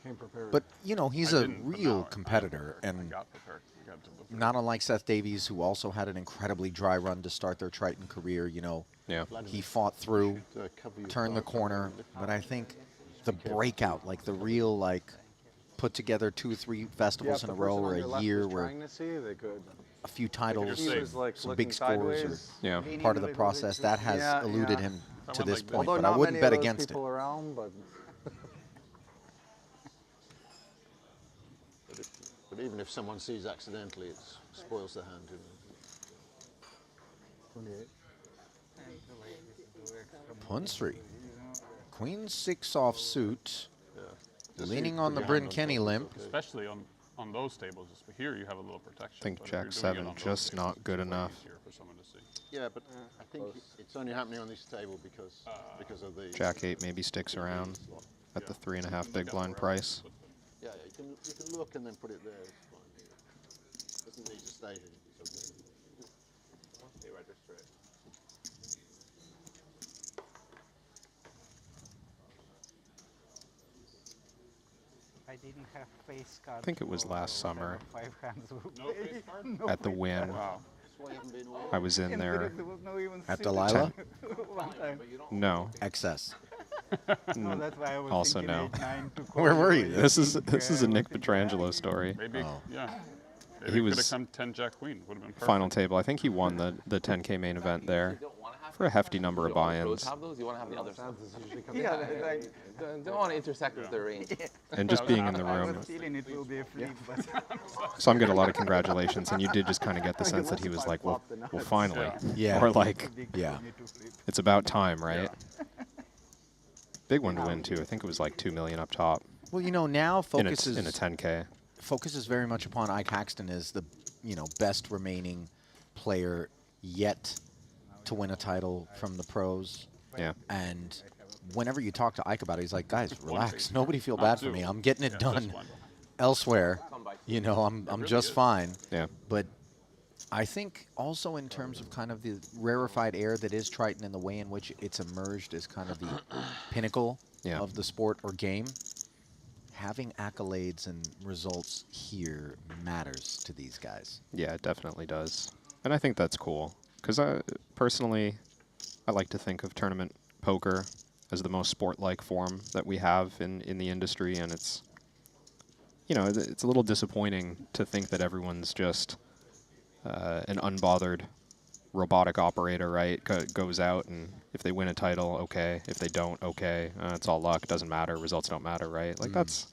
Speaker 5: Came prepared.
Speaker 1: But, you know, he's
Speaker 6: I
Speaker 1: a
Speaker 6: didn't, but
Speaker 1: real
Speaker 6: now I
Speaker 1: competitor,
Speaker 6: I
Speaker 1: and
Speaker 6: got prepared. I got to the third.
Speaker 1: not unlike Seth Davies, who also had an incredibly dry run to start their Triton career. You know,
Speaker 2: Yeah.
Speaker 1: he fought through, turned the corner, but I think the breakout, like the real, like, put together 2 or 3 festivals in a row or a year where
Speaker 5: trying to see, they could.
Speaker 1: a few titles,
Speaker 6: He was,
Speaker 5: like,
Speaker 1: some
Speaker 5: looking
Speaker 1: big scores,
Speaker 5: sideways.
Speaker 2: Yeah.
Speaker 1: or part of the process, that has
Speaker 5: Yeah,
Speaker 1: eluded
Speaker 5: yeah.
Speaker 1: him
Speaker 6: I
Speaker 1: to
Speaker 6: went
Speaker 1: this
Speaker 6: like this.
Speaker 1: point.
Speaker 5: Although
Speaker 1: But I
Speaker 5: not
Speaker 1: wouldn't
Speaker 5: many
Speaker 1: bet
Speaker 5: of those
Speaker 1: against it.
Speaker 5: people around, but
Speaker 9: But even if someone sees accidentally, it spoils the hand. You know.
Speaker 4: 28.
Speaker 1: Punsri. Queen 6 off suit,
Speaker 9: Just
Speaker 1: leaning
Speaker 9: you
Speaker 1: on the
Speaker 9: put your
Speaker 1: Bryn
Speaker 9: hand on
Speaker 1: Kenny
Speaker 9: top, it's
Speaker 1: limp.
Speaker 9: okay.
Speaker 6: Especially on those tables. But here you have a little protection.
Speaker 2: I think
Speaker 6: but if
Speaker 2: Jack
Speaker 6: you're doing it
Speaker 2: 7
Speaker 6: on those
Speaker 2: just
Speaker 6: tables,
Speaker 2: not good
Speaker 6: it's way
Speaker 2: enough.
Speaker 6: easier for someone to see.
Speaker 9: Yeah, but I think it's only happening on this table because of the
Speaker 2: Jack 8 maybe sticks around at the 3.5 big blind price.
Speaker 9: Yeah, you can look and then put it there. It's fine. Doesn't need to stay here. It's okay.
Speaker 8: I didn't have face cards.
Speaker 2: I think it was last summer
Speaker 8: 5 hands will
Speaker 6: No face card?
Speaker 8: no
Speaker 2: at the
Speaker 8: face
Speaker 2: Win.
Speaker 6: Wow.
Speaker 9: That's why you haven't been all.
Speaker 2: I was in there.
Speaker 8: There was no even
Speaker 1: At
Speaker 8: suit.
Speaker 1: Delilah?
Speaker 8: One time.
Speaker 2: No.
Speaker 1: XS.
Speaker 8: No, that's why I was
Speaker 2: Also
Speaker 8: thinking
Speaker 2: no.
Speaker 8: 8-9 to call
Speaker 1: Where were you?
Speaker 2: This is a
Speaker 8: Yeah,
Speaker 2: Nick
Speaker 8: I think
Speaker 2: Petrangelo story.
Speaker 6: Maybe,
Speaker 1: Oh.
Speaker 6: yeah. Maybe
Speaker 2: He
Speaker 6: could have
Speaker 2: was
Speaker 6: come 10 Jack Queen. Would have been perfect.
Speaker 2: final table. I think he won the 10K main event there for a hefty number of buy-ins.
Speaker 10: Have those? You want to have the other side.
Speaker 5: Sands is usually coming.
Speaker 8: Yeah, like,
Speaker 10: Don't want to intersect with the range.
Speaker 2: And just being in the
Speaker 8: I
Speaker 2: room.
Speaker 8: was feeling it will be a fleet, but
Speaker 2: So I'm getting a lot of congratulations, and you did just kind of get the sense that he was like, well finally.
Speaker 1: Yeah.
Speaker 2: Or like,
Speaker 8: big
Speaker 1: Yeah.
Speaker 8: for me to flip.
Speaker 2: it's about time, right? Big one to win, too. I think it was like 2 million up top
Speaker 1: Well, you know, now
Speaker 2: in a,
Speaker 1: focus is
Speaker 2: in a 10K.
Speaker 1: focus is very much upon Ike Haxton as the, you know, best remaining player yet to win a title from the pros.
Speaker 2: Yeah.
Speaker 1: And whenever you talk to Ike about it, he's like, guys, relax.
Speaker 6: face.
Speaker 1: Nobody feel
Speaker 6: Not
Speaker 1: bad for
Speaker 6: two.
Speaker 1: me. I'm getting it
Speaker 6: Yeah,
Speaker 1: done
Speaker 6: just one.
Speaker 1: elsewhere. You know, I'm
Speaker 6: really
Speaker 1: just
Speaker 6: is.
Speaker 1: fine.
Speaker 2: Yeah.
Speaker 1: But I think also in terms of kind of the rarefied air that is Triton and the way in which it's emerged as kind of the pinnacle
Speaker 2: Yeah.
Speaker 1: of the sport or game, having accolades and results here matters to these guys.
Speaker 2: Yeah, it definitely does. And I think that's cool. Because I personally, I like to think of tournament poker as the most sport-like form that we have in the industry. And it's, you know, it's a little disappointing to think that everyone's just an unbothered robotic operator, right? Goes out, and if they win a title, okay. If they don't, okay. It's all luck. Doesn't matter. Results don't matter, right? Like that's,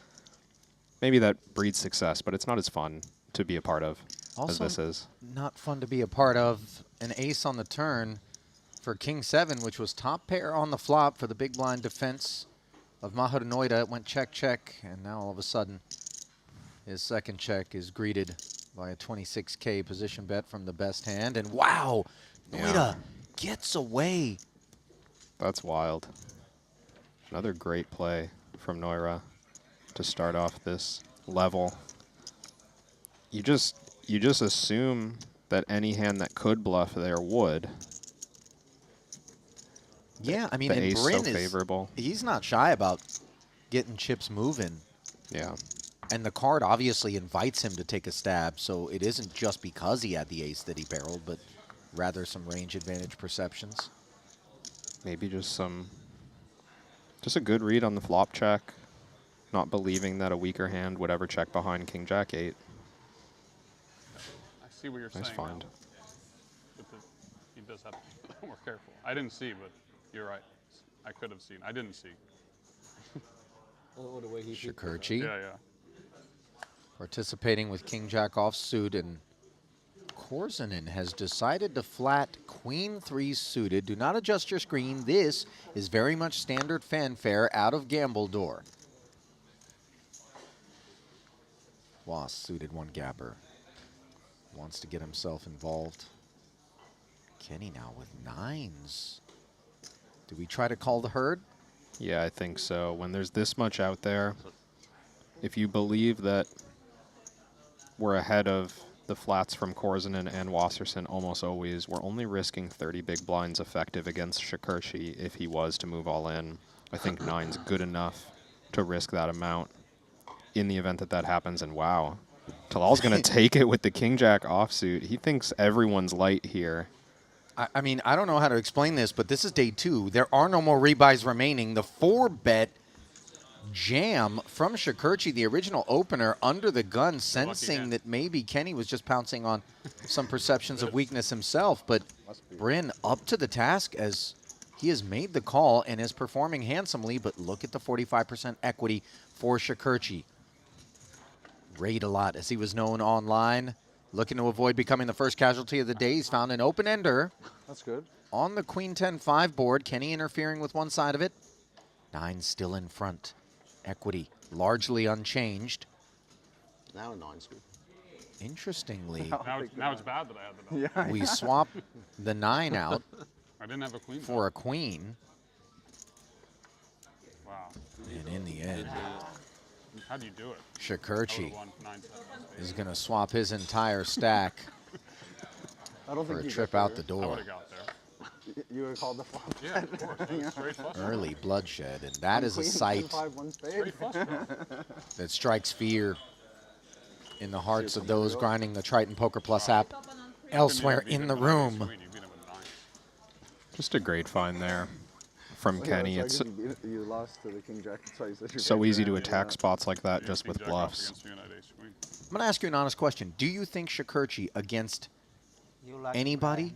Speaker 2: maybe that breeds success, but it's not as fun to be a part of as
Speaker 1: Also,
Speaker 2: this is.
Speaker 1: not fun to be a part of. An ace on the turn for King 7, which was top pair on the flop for the big blind defense of Mahanoida. It went check, check, and now all of a sudden his second check is greeted by a 26K position bet from the best hand. And wow, Noida
Speaker 2: Yeah.
Speaker 1: gets away.
Speaker 2: That's wild. Another great play from Noira to start off this level. You just assume that any hand that could bluff there would.
Speaker 1: Yeah, I mean,
Speaker 2: The
Speaker 1: and
Speaker 2: ace so
Speaker 1: Bryn is,
Speaker 2: favorable.
Speaker 1: he's not shy about getting chips moving.
Speaker 2: Yeah.
Speaker 1: And the card obviously invites him to take a stab, so it isn't just because he had the ace that he barreled, but rather some range advantage perceptions.
Speaker 2: Maybe just a good read on the flop check. Not believing that a weaker hand would ever check behind King Jack 8.
Speaker 6: I see what you're
Speaker 2: Nice
Speaker 6: saying.
Speaker 2: find.
Speaker 6: Now. But he does have to be more careful. I didn't see, but you're right. I could have seen. I didn't see.
Speaker 9: Oh, the way he
Speaker 1: Shakurchi
Speaker 6: Yeah, yeah.
Speaker 1: participating with King Jack offsuit, and Korsunen has decided to flat Queen 3 suited. Do not adjust your screen. This is very much standard fanfare out of Gambledore. Was suited one gapper. Wants to get himself involved. Kenny now with 9s. Do we try to call the herd?
Speaker 2: Yeah, I think so. When there's this much out there, if you believe that we're ahead of the flats from Korsunen and Wasserson almost always, we're only risking 30 big blinds effective against Shakurchi if he was to move all in. I think 9's good enough to risk that amount in the event that that happens. And wow, Talal's going to take it with the King Jack offsuit. He thinks everyone's light here.
Speaker 1: I mean, I don't know how to explain this, but this is day 2. There are no more rebuys remaining. The 4-bet jam from Shakurchi, the original opener, under the gun, sensing that maybe Kenny was just pouncing on some perceptions of weakness himself. But Bryn up to the task as he has made the call and is performing handsomely. But look at the 45% equity for Shakurchi. Raid a lot, as he was known online. Looking to avoid becoming the first casualty of the day. He's found an open-ender.
Speaker 5: That's good.
Speaker 1: On the Queen 10-5 board. Kenny interfering with one side of it. 9 still in front. Equity largely unchanged.
Speaker 9: Now a 9's good.
Speaker 1: Interestingly,
Speaker 6: Now it's bad that I had the 9.
Speaker 1: we swap the 9 out
Speaker 6: I didn't have a queen.
Speaker 1: for a queen.
Speaker 6: Wow.
Speaker 1: And in the end,
Speaker 6: How do you do it?
Speaker 1: Shakurchi
Speaker 6: I would've won 9-7.
Speaker 1: is going to swap his entire stack
Speaker 5: I don't
Speaker 1: for
Speaker 5: think
Speaker 1: a
Speaker 5: you
Speaker 1: trip
Speaker 5: got
Speaker 1: out the
Speaker 6: I
Speaker 1: door.
Speaker 6: would have got there.
Speaker 5: You would have called the flop.
Speaker 6: Yeah, of course. That was straight flush.
Speaker 1: Early bloodshed, and that is a
Speaker 5: Queen,
Speaker 1: sight
Speaker 5: 10-5, 1 spade.
Speaker 6: Straight flush draw.
Speaker 1: that strikes fear in the hearts of those grinding the Triton Poker Plus app elsewhere in the room.
Speaker 6: You beat him with 9.
Speaker 2: Just a great find there from Kenny.
Speaker 5: Yeah,
Speaker 2: It's
Speaker 5: you lost to the King Jack. So,
Speaker 2: so easy to attack spots like that just
Speaker 6: King
Speaker 2: with
Speaker 6: Jack off
Speaker 2: bluffs.
Speaker 6: against you and I'd ace queen.
Speaker 1: I'm going to ask you an honest question. Do you think Shakurchi against anybody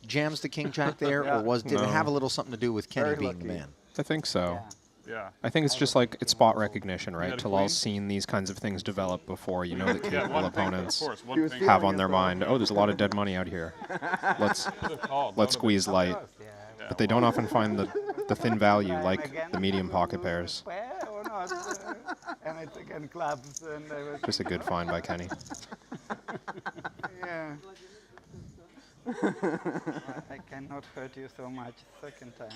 Speaker 1: jams the King Jack there, or did it have a little something to do with Kenny
Speaker 5: Very
Speaker 1: being the
Speaker 5: lucky.
Speaker 1: man?
Speaker 2: I think so.
Speaker 6: Yeah.
Speaker 2: I think it's just like it's spot recognition, right?
Speaker 6: had a
Speaker 2: Talal's
Speaker 6: queen?
Speaker 2: seen these kinds of things develop before. You know that capable
Speaker 6: one thing,
Speaker 2: opponents
Speaker 6: of course, one thing.
Speaker 2: have on their mind, oh, there's a lot of dead money out here. Let's
Speaker 6: Could've called.
Speaker 2: let's
Speaker 6: That would've
Speaker 2: squeeze light. But they don't often find the thin value like the medium pocket pairs.
Speaker 8: Or not. And I took in clubs and I was,
Speaker 2: Just a good find by Kenny.
Speaker 8: yeah. I cannot hurt you so much second time.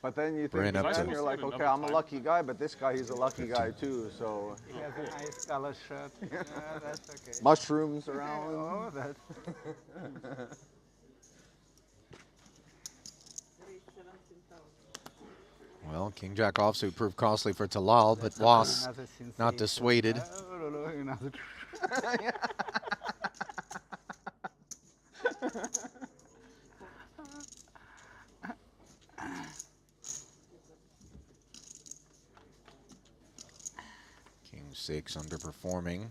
Speaker 5: But then you
Speaker 1: Bring
Speaker 5: think,
Speaker 1: it up to-
Speaker 5: and you're like, okay, I'm a lucky guy, but this guy, he's a lucky guy too. So
Speaker 8: He has a nice color shirt. Yeah, that's okay.
Speaker 5: mushrooms around.
Speaker 8: Oh, that's
Speaker 1: Well, King Jack offsuit proved costly for Talal, but Was
Speaker 8: another
Speaker 1: not
Speaker 8: sensation.
Speaker 1: dissuaded.
Speaker 8: Oh, no, another-
Speaker 1: King 6 underperforming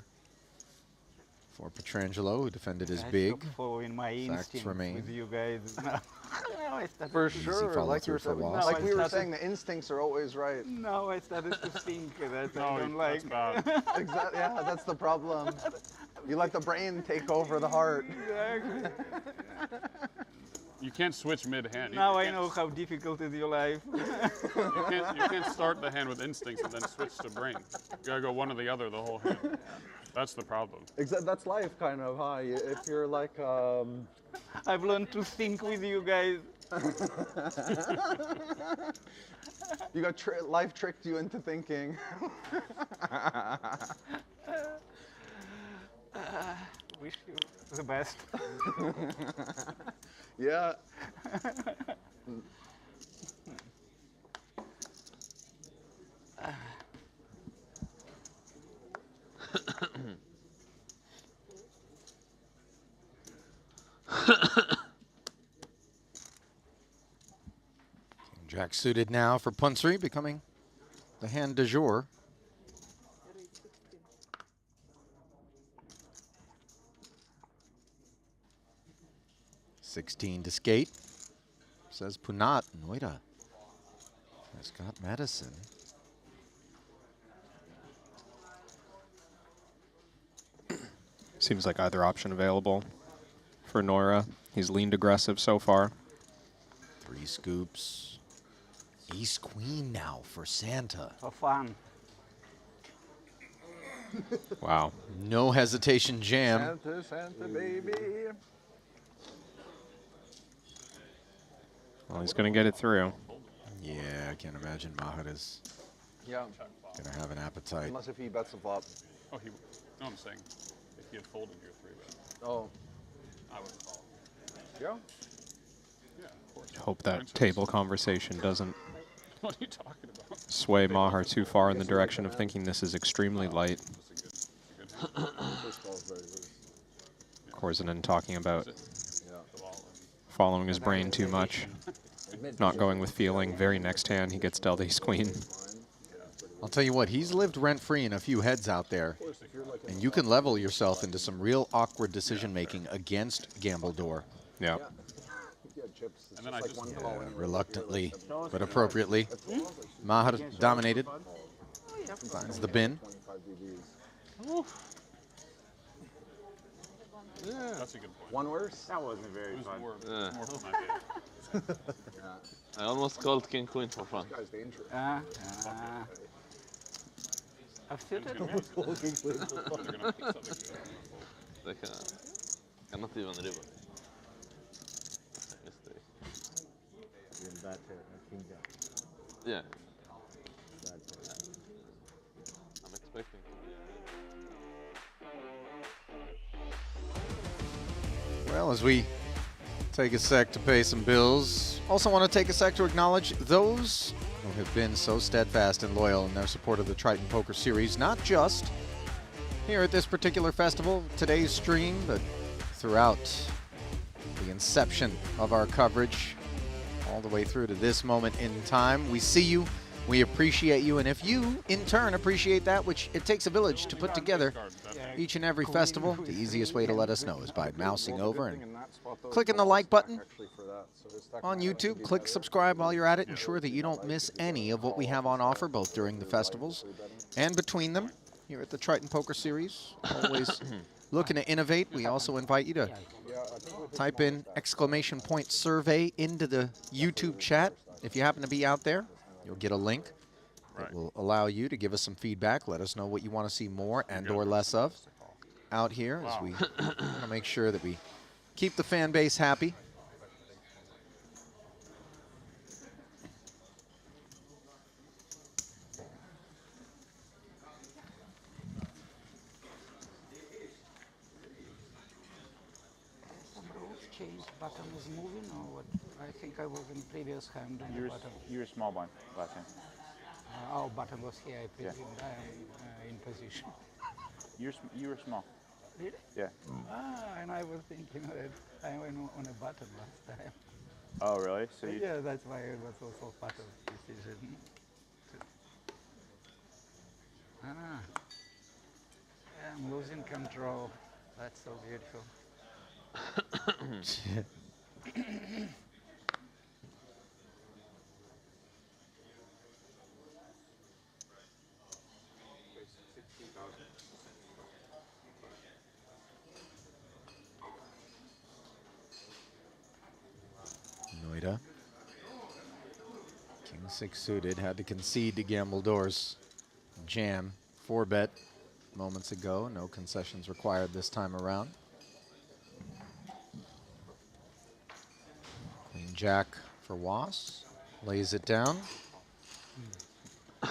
Speaker 1: for Petrangelo, who defended his
Speaker 8: I
Speaker 1: big.
Speaker 8: stopped following my
Speaker 1: Facts
Speaker 8: instinct
Speaker 1: remain.
Speaker 8: with you guys. Now I started
Speaker 5: For
Speaker 1: Easy
Speaker 5: sure,
Speaker 1: follow
Speaker 5: like,
Speaker 1: through for
Speaker 5: you're,
Speaker 1: Was.
Speaker 5: like we were
Speaker 8: Started-
Speaker 5: saying, the instincts are always right.
Speaker 8: Now I started to think that
Speaker 6: No,
Speaker 8: I don't like.
Speaker 6: that's bad.
Speaker 5: Exactly. Yeah, that's the problem. You let the brain take over the heart.
Speaker 8: Exactly.
Speaker 6: You can't switch mid-hand. You
Speaker 8: Now I
Speaker 6: can't-
Speaker 8: know how difficult is your life.
Speaker 6: You can't start the hand with instincts and then switch to brain. You gotta go one or the other the whole hand. That's the problem.
Speaker 5: That's life, kind of, huh? If you're like,
Speaker 8: I've learned to think with you guys.
Speaker 5: you got life tricked you into thinking.
Speaker 8: Wish you the best.
Speaker 5: Yeah.
Speaker 1: Jack suited now for Punsri, becoming the hand du jour. $16 to skate, says Punat. Noida has got medicine.
Speaker 2: Seems like either option available for Noira. He's leaned aggressive so far.
Speaker 1: 3 scoops. Ace Queen now for Santa.
Speaker 8: For fun.
Speaker 2: Wow.
Speaker 1: No hesitation jam.
Speaker 3: Santa, Santa, baby.
Speaker 2: Well, he's going to get it through.
Speaker 1: Yeah, I can't imagine Mahad is
Speaker 5: Yeah.
Speaker 1: going to have an appetite.
Speaker 5: Unless if he bets the flop.
Speaker 6: Oh, he. No, I'm saying if he had folded your 3-bet,
Speaker 5: Oh.
Speaker 6: I would have called.
Speaker 5: Yeah.
Speaker 6: Yeah, of course.
Speaker 2: Hope that
Speaker 6: Princess.
Speaker 2: table conversation doesn't
Speaker 6: What are you talking about?
Speaker 2: sway Maher too far in the direction of thinking this is extremely light.
Speaker 6: That's a good
Speaker 5: First call is very loose.
Speaker 2: Korzinen talking about
Speaker 5: Yeah.
Speaker 2: following his brain too much, not going with feeling. Very next hand, he gets dealt ace queen.
Speaker 1: I'll tell you what, he's lived rent-free in a few heads out there, and you can level yourself into some real awkward decision-making against Gambledore.
Speaker 2: Yeah.
Speaker 5: If you had chips, it's
Speaker 6: And then
Speaker 5: just
Speaker 6: I
Speaker 5: like
Speaker 6: just-
Speaker 5: one call anyway.
Speaker 1: Reluctantly, but appropriately. Maher dominated. Finds the bin.
Speaker 5: 25 dBs.
Speaker 6: That's a good point.
Speaker 5: One worse?
Speaker 8: That wasn't very
Speaker 6: It was
Speaker 8: fun.
Speaker 6: more,
Speaker 7: Yeah.
Speaker 6: more for my game.
Speaker 5: Yeah.
Speaker 7: I almost called King Queen for fun.
Speaker 5: This guy's dangerous.
Speaker 8: I've suited.
Speaker 6: They're gonna pick something good.
Speaker 7: Like, cannot even river. Mistake. Yeah. I'm expecting.
Speaker 1: Well, as we take a sec to pay some bills, also want to take a sec to acknowledge those who have been so steadfast and loyal in their support of the Triton Poker Series, not just here at this particular festival, today's stream, but throughout the inception of our coverage, all the way through to this moment in time. We see you, we appreciate you, and if you, in turn, appreciate that, which it takes a village to put together each and every festival, the easiest way to let us know is by mousing over and clicking the like button on YouTube. Click subscribe while you're at it. Ensure that you don't miss any of what we have on offer, both during the festivals and between them here at the Triton Poker Series. Always looking to innovate. We also invite you to type in !survey into the YouTube chat. If you happen to be out there, you'll get a link that will allow you to give us some feedback. Let us know what you want to see more and or less of out here as we want to make sure that we keep the fan base happy.
Speaker 8: Changed button was moving or what? I think I was in previous hand on the button.
Speaker 11: You were small blind last time.
Speaker 8: Our button was here, I presume. I am in position.
Speaker 11: You were small.
Speaker 8: Really?
Speaker 11: Yeah.
Speaker 8: And I was thinking that I went on a button last time.
Speaker 11: Oh, really? So you,
Speaker 8: Yeah, that's why it was also part of the decision. Yeah, I'm losing control. That's so beautiful.
Speaker 1: Noida. King 6 suited, had to concede to Gambledore's jam 4-bet moments ago. No concessions required this time around. Queen Jack for Was. Lays it down. Now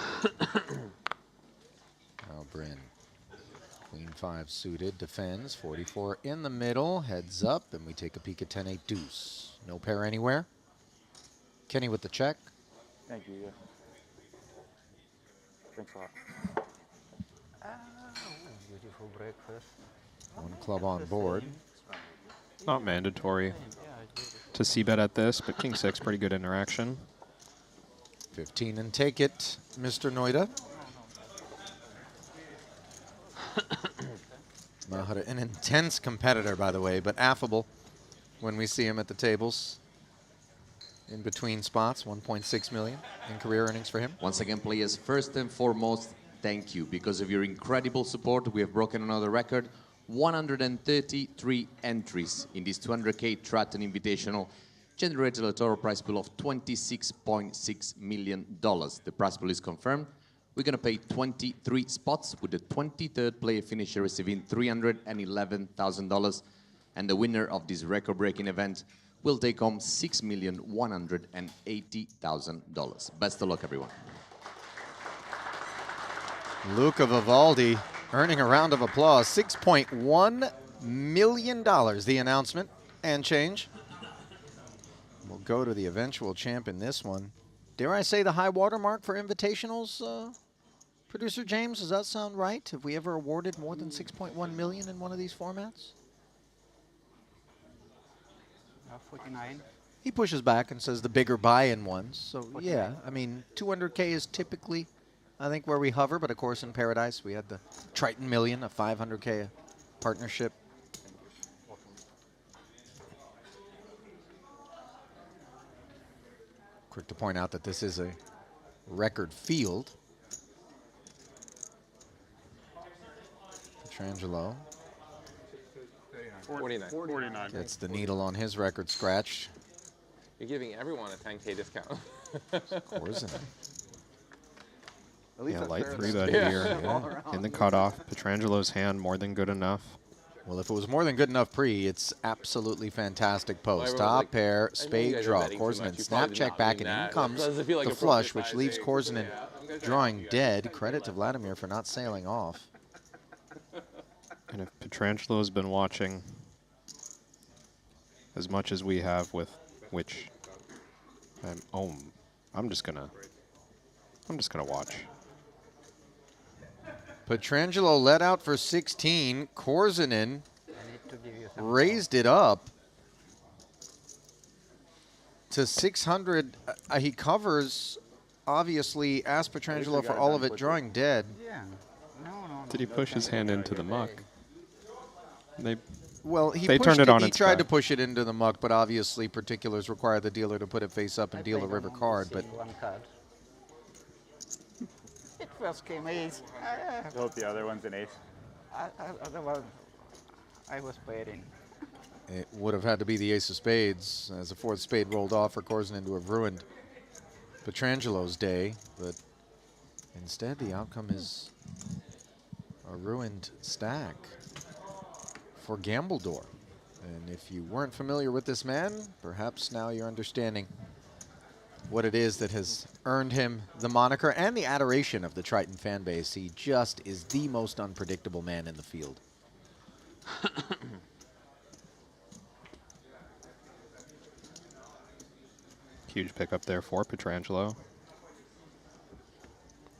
Speaker 1: Bryn. Queen 5 suited, defends. 44 in the middle, heads up, and we take a peek at 10-8 deuce. No pair anywhere. Kenny with the check.
Speaker 11: thank you. Yeah. Thanks a lot.
Speaker 8: Beautiful breakfast.
Speaker 1: One club on board.
Speaker 2: Not mandatory to c-bet at this, but King 6, pretty good interaction.
Speaker 1: 15 and take it, Mr. Noida. An intense competitor, by the way, but affable when we see him at the tables. In between spots, 1.6 million in career earnings for him.
Speaker 12: Once again, players, first and foremost, thank you. Because of your incredible support, we have broken another record. 133 entries in this 200K Triton Invitational generated a total prize pool of $26.6 million. The prize pool is confirmed. We're going to pay 23 spots, with the 23rd player finisher receiving $311,000. And the winner of this record-breaking event will take home $6,180,000. Best of luck, everyone.
Speaker 1: Luca Vivaldi earning a round of applause. $6.1 million, the announcement, and change. We'll go to the eventual champ in this one. Dare I say the high watermark for invitationals, Producer James? Does that sound right? Have we ever awarded more than $6.1 million in one of these formats?
Speaker 8: 49.
Speaker 1: He pushes back and says the bigger buy-in ones. So, yeah, I mean, 200K is typically, I think, where we hover. But, of course, in Paradise, we had the Triton Million, a 500K partnership. Quick to point out that this is a record field. Petrangelo
Speaker 3: 49.
Speaker 6: 49.
Speaker 1: gets the needle on his record scratch.
Speaker 3: You're giving everyone a 10K discount.
Speaker 1: Korzen.
Speaker 2: Yeah, light 3-bet here. Yeah. In the cutoff. Petrangelo's hand more than good enough.
Speaker 1: Well, if it was more than good enough pre, it's absolutely fantastic post. Top
Speaker 3: like,
Speaker 1: pair, spade draw. Korzen snap check back, and in comes the flush, which leaves Korzen drawing dead. Credit to Vladimir for not sailing off.
Speaker 2: And if Petrangelo has been watching as much as we have, with which I'm just gonna watch.
Speaker 1: Petrangelo let out for 16. Korzen raised it up to 600. He covers, obviously, asked Petrangelo for all of it, drawing dead.
Speaker 8: Yeah. No.
Speaker 2: Did he push his hand into the muck?
Speaker 1: Well, he
Speaker 2: turned it on
Speaker 1: He
Speaker 2: its
Speaker 1: tried
Speaker 2: back.
Speaker 1: to push it into the muck, but obviously particulars require the dealer to put it face up and deal a river card. But
Speaker 8: one card. It first came ace.
Speaker 11: I hope the other one's an ace.
Speaker 8: I was waiting.
Speaker 1: it would have had to be the ace of spades, as the fourth spade rolled off for Korzen to have ruined Petrangelo's day. But instead, the outcome is a ruined stack for Gambledore. And if you weren't familiar with this man, perhaps now you're understanding what it is that has earned him the moniker and the adoration of the Triton fan base. He just is the most unpredictable man in the field.
Speaker 2: Huge pickup there for Petrangelo.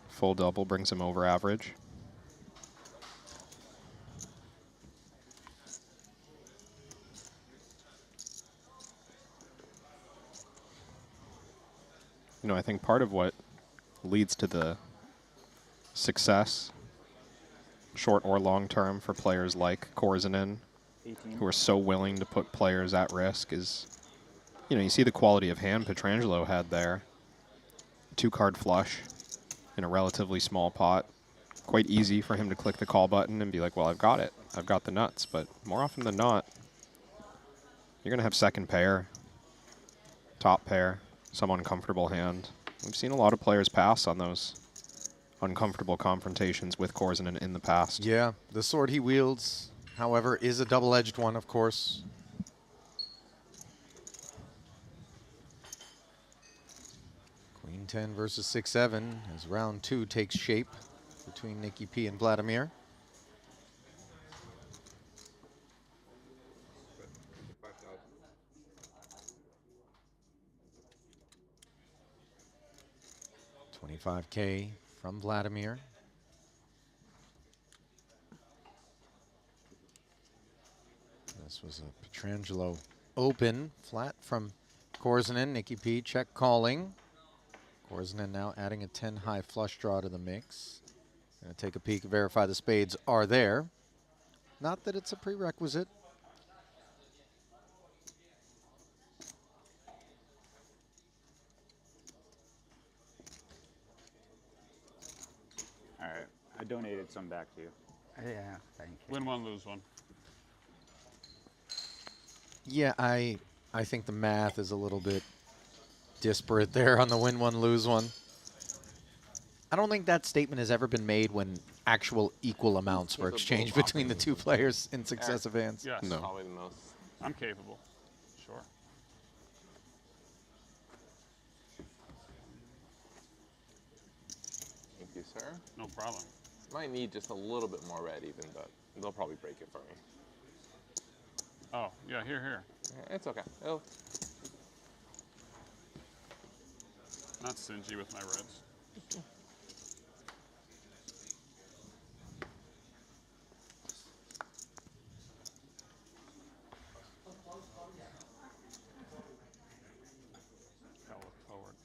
Speaker 2: Full double brings him over average. You know, I think part of what leads to the success, short or long term, for players like Korzen, who are so willing to put players at risk, is, you know, you see the quality of hand Petrangelo had there. 2-card flush in a relatively small pot. Quite easy for him to click the call button and be like, well, I've got it. I've got the nuts. But more often than not, you're going to have second pair, top pair, some uncomfortable hand. We've seen a lot of players pass on those uncomfortable confrontations with Korzen in the past.
Speaker 1: Yeah, the sword he wields, however, is a double-edged one, of course. Queen 10 versus 6-7 as round 2 takes shape between Nikki P and Vladimir. $25K from Vladimir. This was a Petrangelo open, flat from Korzen. Nikki P check calling. Korsinen now adding a 10 high flush draw to the mix. Gonna take a peek, verify the spades are there. Not that it's a prerequisite.
Speaker 11: All right, I donated some back to you.
Speaker 8: Yeah, thank you.
Speaker 6: Win one, lose one.
Speaker 1: Yeah, I think the math is a little bit disparate there on the win one, lose one. I don't think that statement has ever been made when actual equal amounts were exchanged between the two players in successive hands.
Speaker 6: Yes.
Speaker 2: No.
Speaker 10: Probably the most.
Speaker 6: I'm capable. Sure.
Speaker 10: Thank you, sir.
Speaker 6: No problem.
Speaker 10: Might need just a little bit more red even, but they'll probably break it for me.
Speaker 6: Oh, yeah, here.
Speaker 10: It's okay. It'll...
Speaker 6: Not stingy with my reds. Gotta look forward.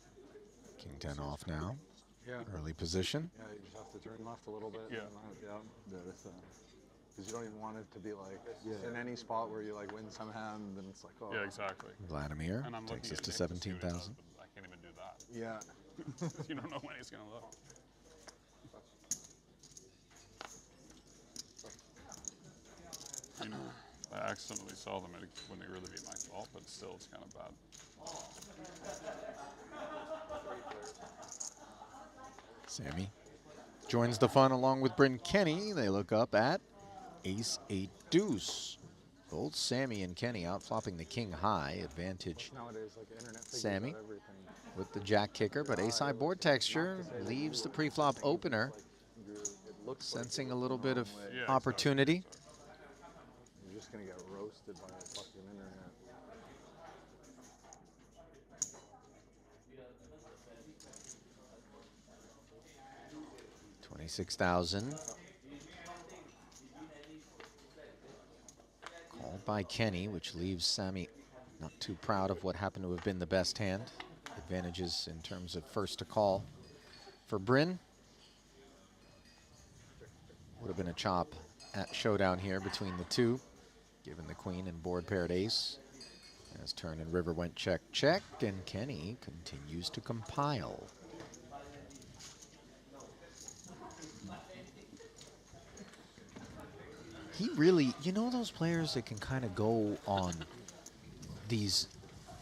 Speaker 1: King 10 off now.
Speaker 5: Yeah.
Speaker 1: Early position.
Speaker 5: Yeah, you just have to turn left a little bit.
Speaker 6: Yeah.
Speaker 5: Because you don't even want it to be like in any spot where you like win some hand, and it's like, oh.
Speaker 6: Yeah, exactly.
Speaker 1: Vladimir
Speaker 6: And I'm
Speaker 1: takes
Speaker 6: looking
Speaker 1: us
Speaker 6: at
Speaker 1: to
Speaker 6: him see what he does,
Speaker 1: 17,000.
Speaker 6: but I can't even do that.
Speaker 5: Yeah.
Speaker 6: You don't know when he's gonna look. You know, I accidentally saw them. It wouldn't really be my fault, but still, it's kind of bad.
Speaker 1: Sammy joins the fun along with Bryn Kenny. They look up at ace 8 deuce. Both Sammy and Kenny out flopping the king high. Advantage
Speaker 5: Nowadays, like the internet figures
Speaker 1: Sammy
Speaker 5: out everything.
Speaker 1: with the jack kicker, but ace high board texture leaves the pre-flop opener, sensing a little bit of opportunity.
Speaker 5: You're just gonna get roasted by the fucking internet.
Speaker 1: $26,000. Called by Kenny, which leaves Sammy not too proud of what happened to have been the best hand. Advantages in terms of first to call for Bryn. Would have been a chop at showdown here between the two, given the queen and board paired ace. As turn and river went check, check, and Kenny continues to compile. He really, you know those players that can kind of go on these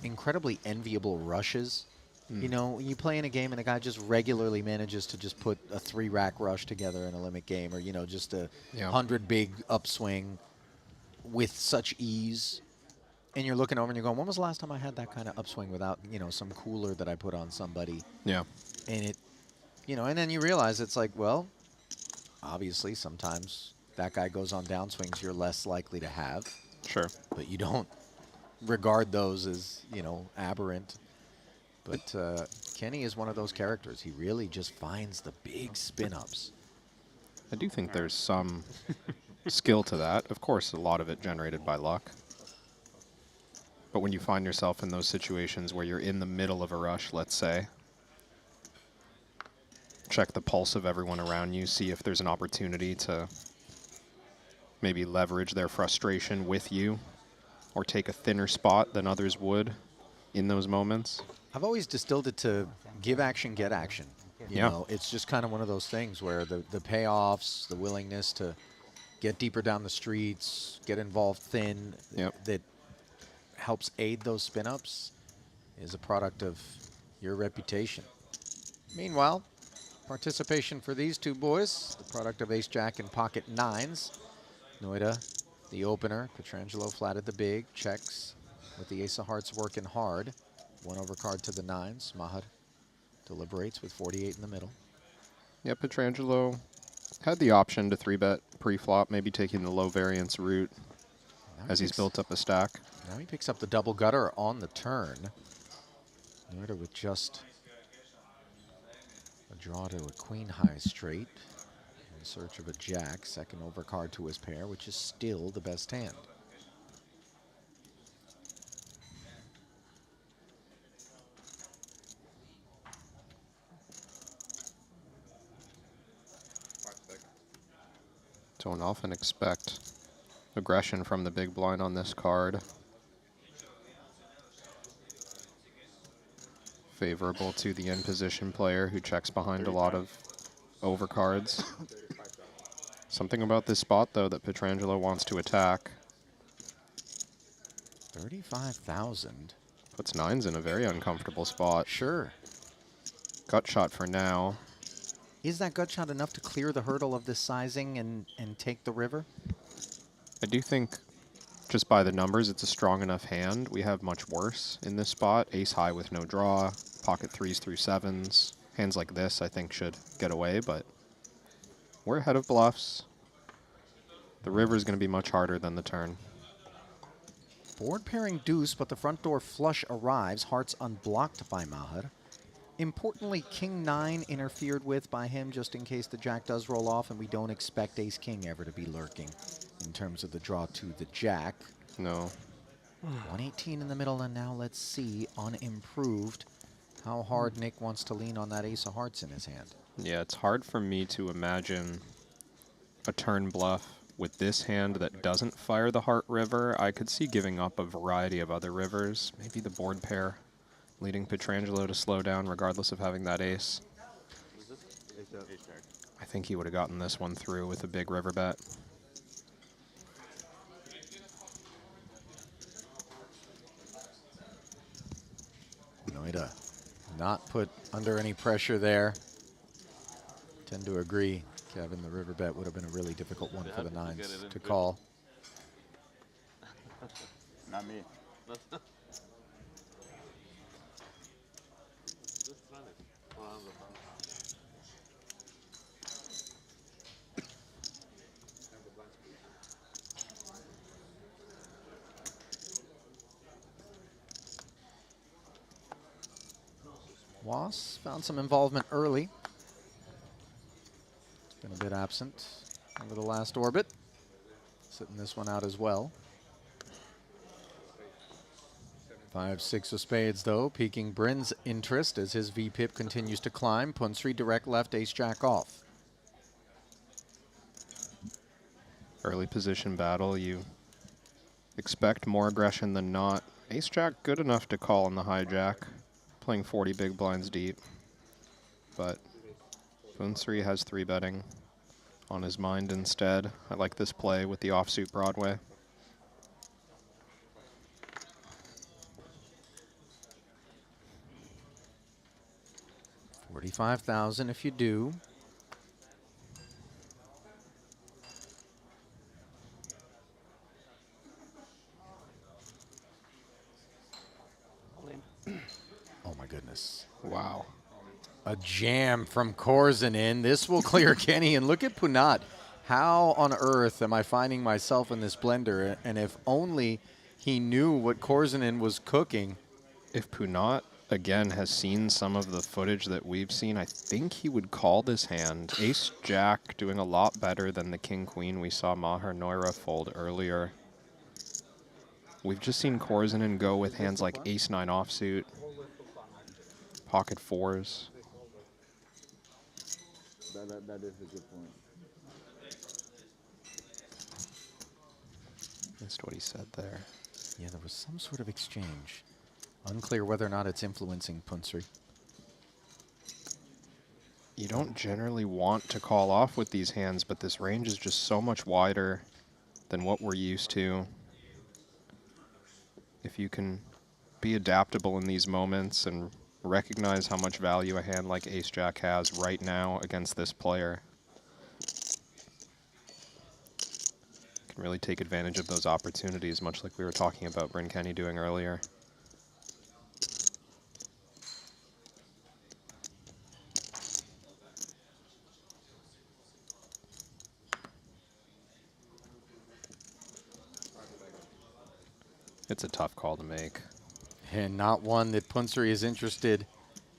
Speaker 1: incredibly enviable rushes? You know, when you play in a game and a guy just regularly manages to just put a 3-rack rush together in a limit game, or, you know, just a 100 big upswing with such ease. And you're looking over and you're going, when was the last time I had that kind of upswing without, you know, some cooler that I put on somebody?
Speaker 2: Yeah.
Speaker 1: And it, you know, and then you realize it's like, well, obviously sometimes that guy goes on downswings you're less likely to have.
Speaker 2: Sure.
Speaker 1: But you don't regard those as, you know, aberrant. But Kenny is one of those characters. He really just finds the big spin-ups.
Speaker 2: I do think there's some skill to that. Of course, a lot of it generated by luck. But when you find yourself in those situations where you're in the middle of a rush, let's say, check the pulse of everyone around you, see if there's an opportunity to maybe leverage their frustration with you or take a thinner spot than others would in those moments.
Speaker 1: I've always distilled it to give action, get action. You know, it's just kind of one of those things where the payoffs, the willingness to get deeper down the streets, get involved thin, that helps aid those spin-ups is a product of your reputation. Meanwhile, participation for these two boys, the product of ace-jack and pocket nines. Noida, the opener. Petrangelo flatted the big, checks with the ace of hearts working hard. One overcard to the nines. Mahar deliberates with 48 in the middle.
Speaker 2: Yeah, Petrangelo had the option to 3-bet pre-flop, maybe taking the low variance route as he's built up a stack.
Speaker 1: Now he picks up the double gutter on the turn. Noida with just a draw to a queen high straight. In search of a jack, second overcard to his pair, which is still the best hand.
Speaker 2: Don't often expect aggression from the big blind on this card. Favorable to the in position player who checks behind a lot of overcards. Something about this spot, though, that Pietrangelo wants to attack.
Speaker 1: 35,000.
Speaker 2: Puts nines in a very uncomfortable spot.
Speaker 1: Sure.
Speaker 2: Gut shot for now.
Speaker 1: Is that gut shot enough to clear the hurdle of this sizing and take the river?
Speaker 2: I do think, just by the numbers, it's a strong enough hand. We have much worse in this spot. Ace high with no draw, pocket threes through sevens. Hands like this, I think, should get away, but we're ahead of bluffs. The river is going to be much harder than the turn.
Speaker 1: Board pairing deuce, but the front door flush arrives. Hearts unblocked by Maher. Importantly, King 9 interfered with by him just in case the jack does roll off, and we don't expect Ace King ever to be lurking in terms of the draw to the jack.
Speaker 2: No.
Speaker 1: 118 in the middle, and now let's see, unimproved, how hard Nick wants to lean on that ace of hearts in his hand.
Speaker 2: Yeah, it's hard for me to imagine a turn bluff with this hand that doesn't fire the heart river. I could see giving up a variety of other rivers, maybe the board pair, leading Pietrangelo to slow down regardless of having that ace. I think he would have gotten this one through with a big river bet.
Speaker 1: Noida not put under any pressure there. Tend to agree, Kevin, the river bet would have been a really difficult one for the nines to call.
Speaker 11: Not me.
Speaker 1: Was found some involvement early. It's been a bit absent over the last orbit. Sitting this one out as well. 5-6 of spades, though, piquing Bryn's interest as his VPIP continues to climb. Punsri direct left, ace-jack off.
Speaker 2: Early position battle, you expect more aggression than not. Ace-jack good enough to call in the hijack. Playing 40 big blinds deep, but Punsri has 3-betting on his mind instead. I like this play with the offsuit Broadway.
Speaker 1: $45,000 if you do. Oh my goodness.
Speaker 2: Wow.
Speaker 1: A jam from Korzanin. This will clear Kenny. And look at Punat. How on earth am I finding myself in this blender? And if only he knew what Korzanin was cooking.
Speaker 2: If Punat, again, has seen some of the footage that we've seen, I think he would call this hand. Ace-jack doing a lot better than the king-queen we saw Maher Noira fold earlier. We've just seen Korzanin go with hands like ace-9 offsuit, pocket fours.
Speaker 11: That is a good point.
Speaker 2: Missed what he said there.
Speaker 1: Yeah, there was some sort of exchange. Unclear whether or not it's influencing Punsri.
Speaker 2: You don't generally want to call off with these hands, but this range is just so much wider than what we're used to. If you can be adaptable in these moments and recognize how much value a hand like ace-jack has right now against this player, can really take advantage of those opportunities, much like we were talking about Bryn Kenny doing earlier. It's a tough call to make.
Speaker 1: And not one that Punsri is interested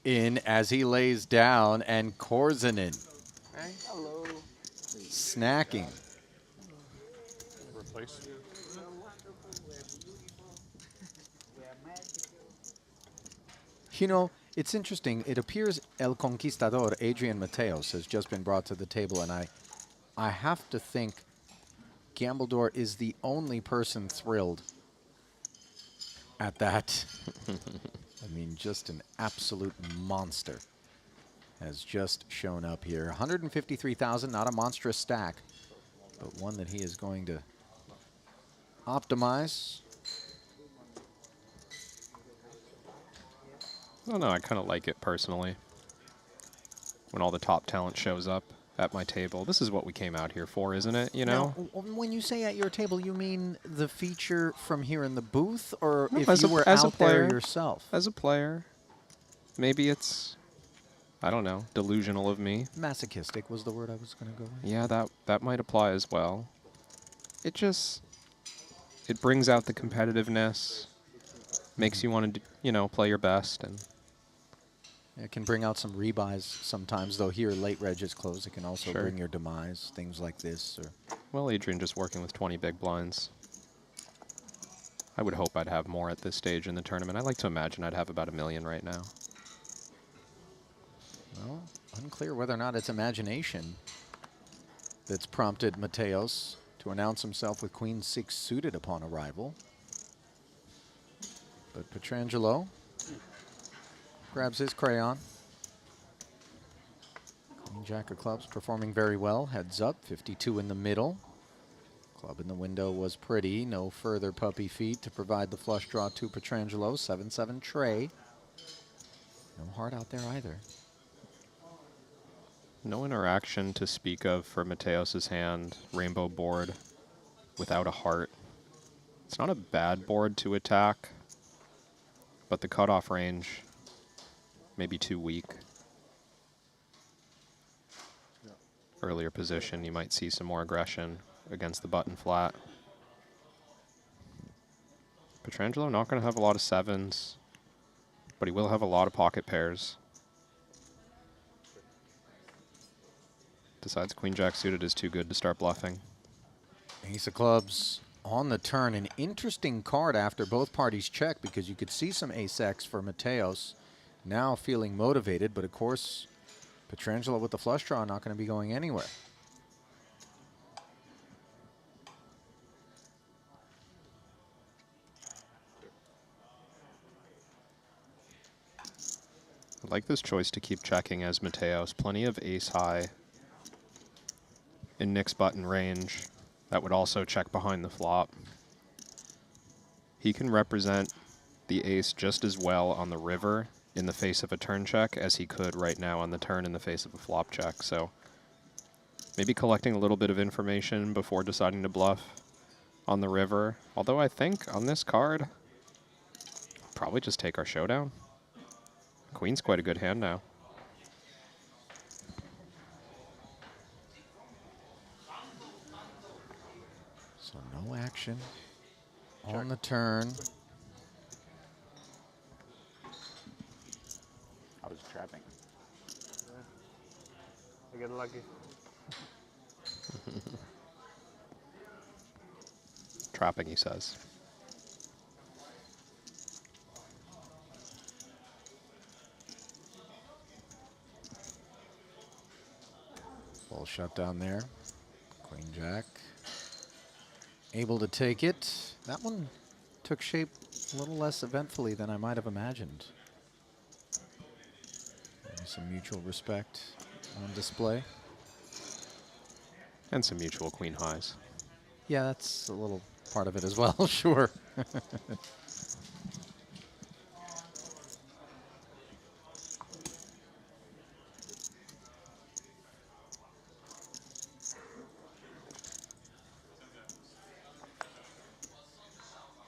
Speaker 1: in as he lays down, and Korzanin snacking.
Speaker 6: Replace.
Speaker 1: You know, it's interesting. It appears El Conquistador, Adrian Mateos, has just been brought to the table, and I have to think Gambledor is the only person thrilled at that. I mean, just an absolute monster has just shown up here. 153,000, not a monstrous stack, but one that he is going to optimize.
Speaker 2: I don't know, I kind of like it personally. When all the top talent shows up at my table. This is what we came out here for, isn't it? You know?
Speaker 1: Now, when you say at your table, you mean the feature from here in the booth, or
Speaker 2: No,
Speaker 1: if
Speaker 2: as
Speaker 1: you
Speaker 2: a-
Speaker 1: were
Speaker 2: as a
Speaker 1: out there
Speaker 2: player.
Speaker 1: yourself?
Speaker 2: As a player. Maybe it's, I don't know, delusional of me.
Speaker 1: Masochistic was the word I was going to go with.
Speaker 2: Yeah, that might apply as well. It just, it brings out the competitiveness, makes you want to, you know, play your best. And
Speaker 1: It can bring out some rebuys sometimes, though here late reg is closed. It can also
Speaker 2: Sure.
Speaker 1: bring your demise, things like this. Or
Speaker 2: well, Adrian just working with 20 big blinds. I would hope I'd have more at this stage in the tournament. I like to imagine I'd have about $1 million right now.
Speaker 1: Well, unclear whether or not it's imagination that's prompted Mateos to announce himself with Queen 6 suited upon arrival. But Petrangelo grabs his crayon. Queen Jack of clubs performing very well. Heads up, 52 in the middle. Club in the window was pretty. No further puppy feet to provide the flush draw to Petrangelo. 7-7 tray. No heart out there either.
Speaker 2: No interaction to speak of for Mateos' hand. Rainbow board without a heart. It's not a bad board to attack, but the cutoff range maybe too weak. Earlier position, you might see some more aggression against the button flat. Petrangelo not going to have a lot of sevens, but he will have a lot of pocket pairs. Decides Queen Jack suited is too good to start bluffing.
Speaker 1: Ace of clubs on the turn. An interesting card after both parties check, because you could see some ace-x for Mateos. Now feeling motivated, but of course, Petrangelo with the flush draw not going to be going anywhere.
Speaker 2: I like this choice to keep checking as Mateos. Plenty of ace-high in Nick's button range. That would also check behind the flop. He can represent the ace just as well on the river in the face of a turn check as he could right now on the turn in the face of a flop check. So maybe collecting a little bit of information before deciding to bluff on the river. Although I think on this card, probably just take our showdown. Queen's quite a good hand now.
Speaker 1: So no action on the turn.
Speaker 11: I was trapping.
Speaker 3: I get lucky.
Speaker 2: Trapping, he says.
Speaker 1: Full shutdown there. Queen Jack. Able to take it. That one took shape a little less eventfully than I might have imagined. Some mutual respect on display.
Speaker 2: And some mutual queen highs.
Speaker 1: Yeah, that's a little part of it as well, sure.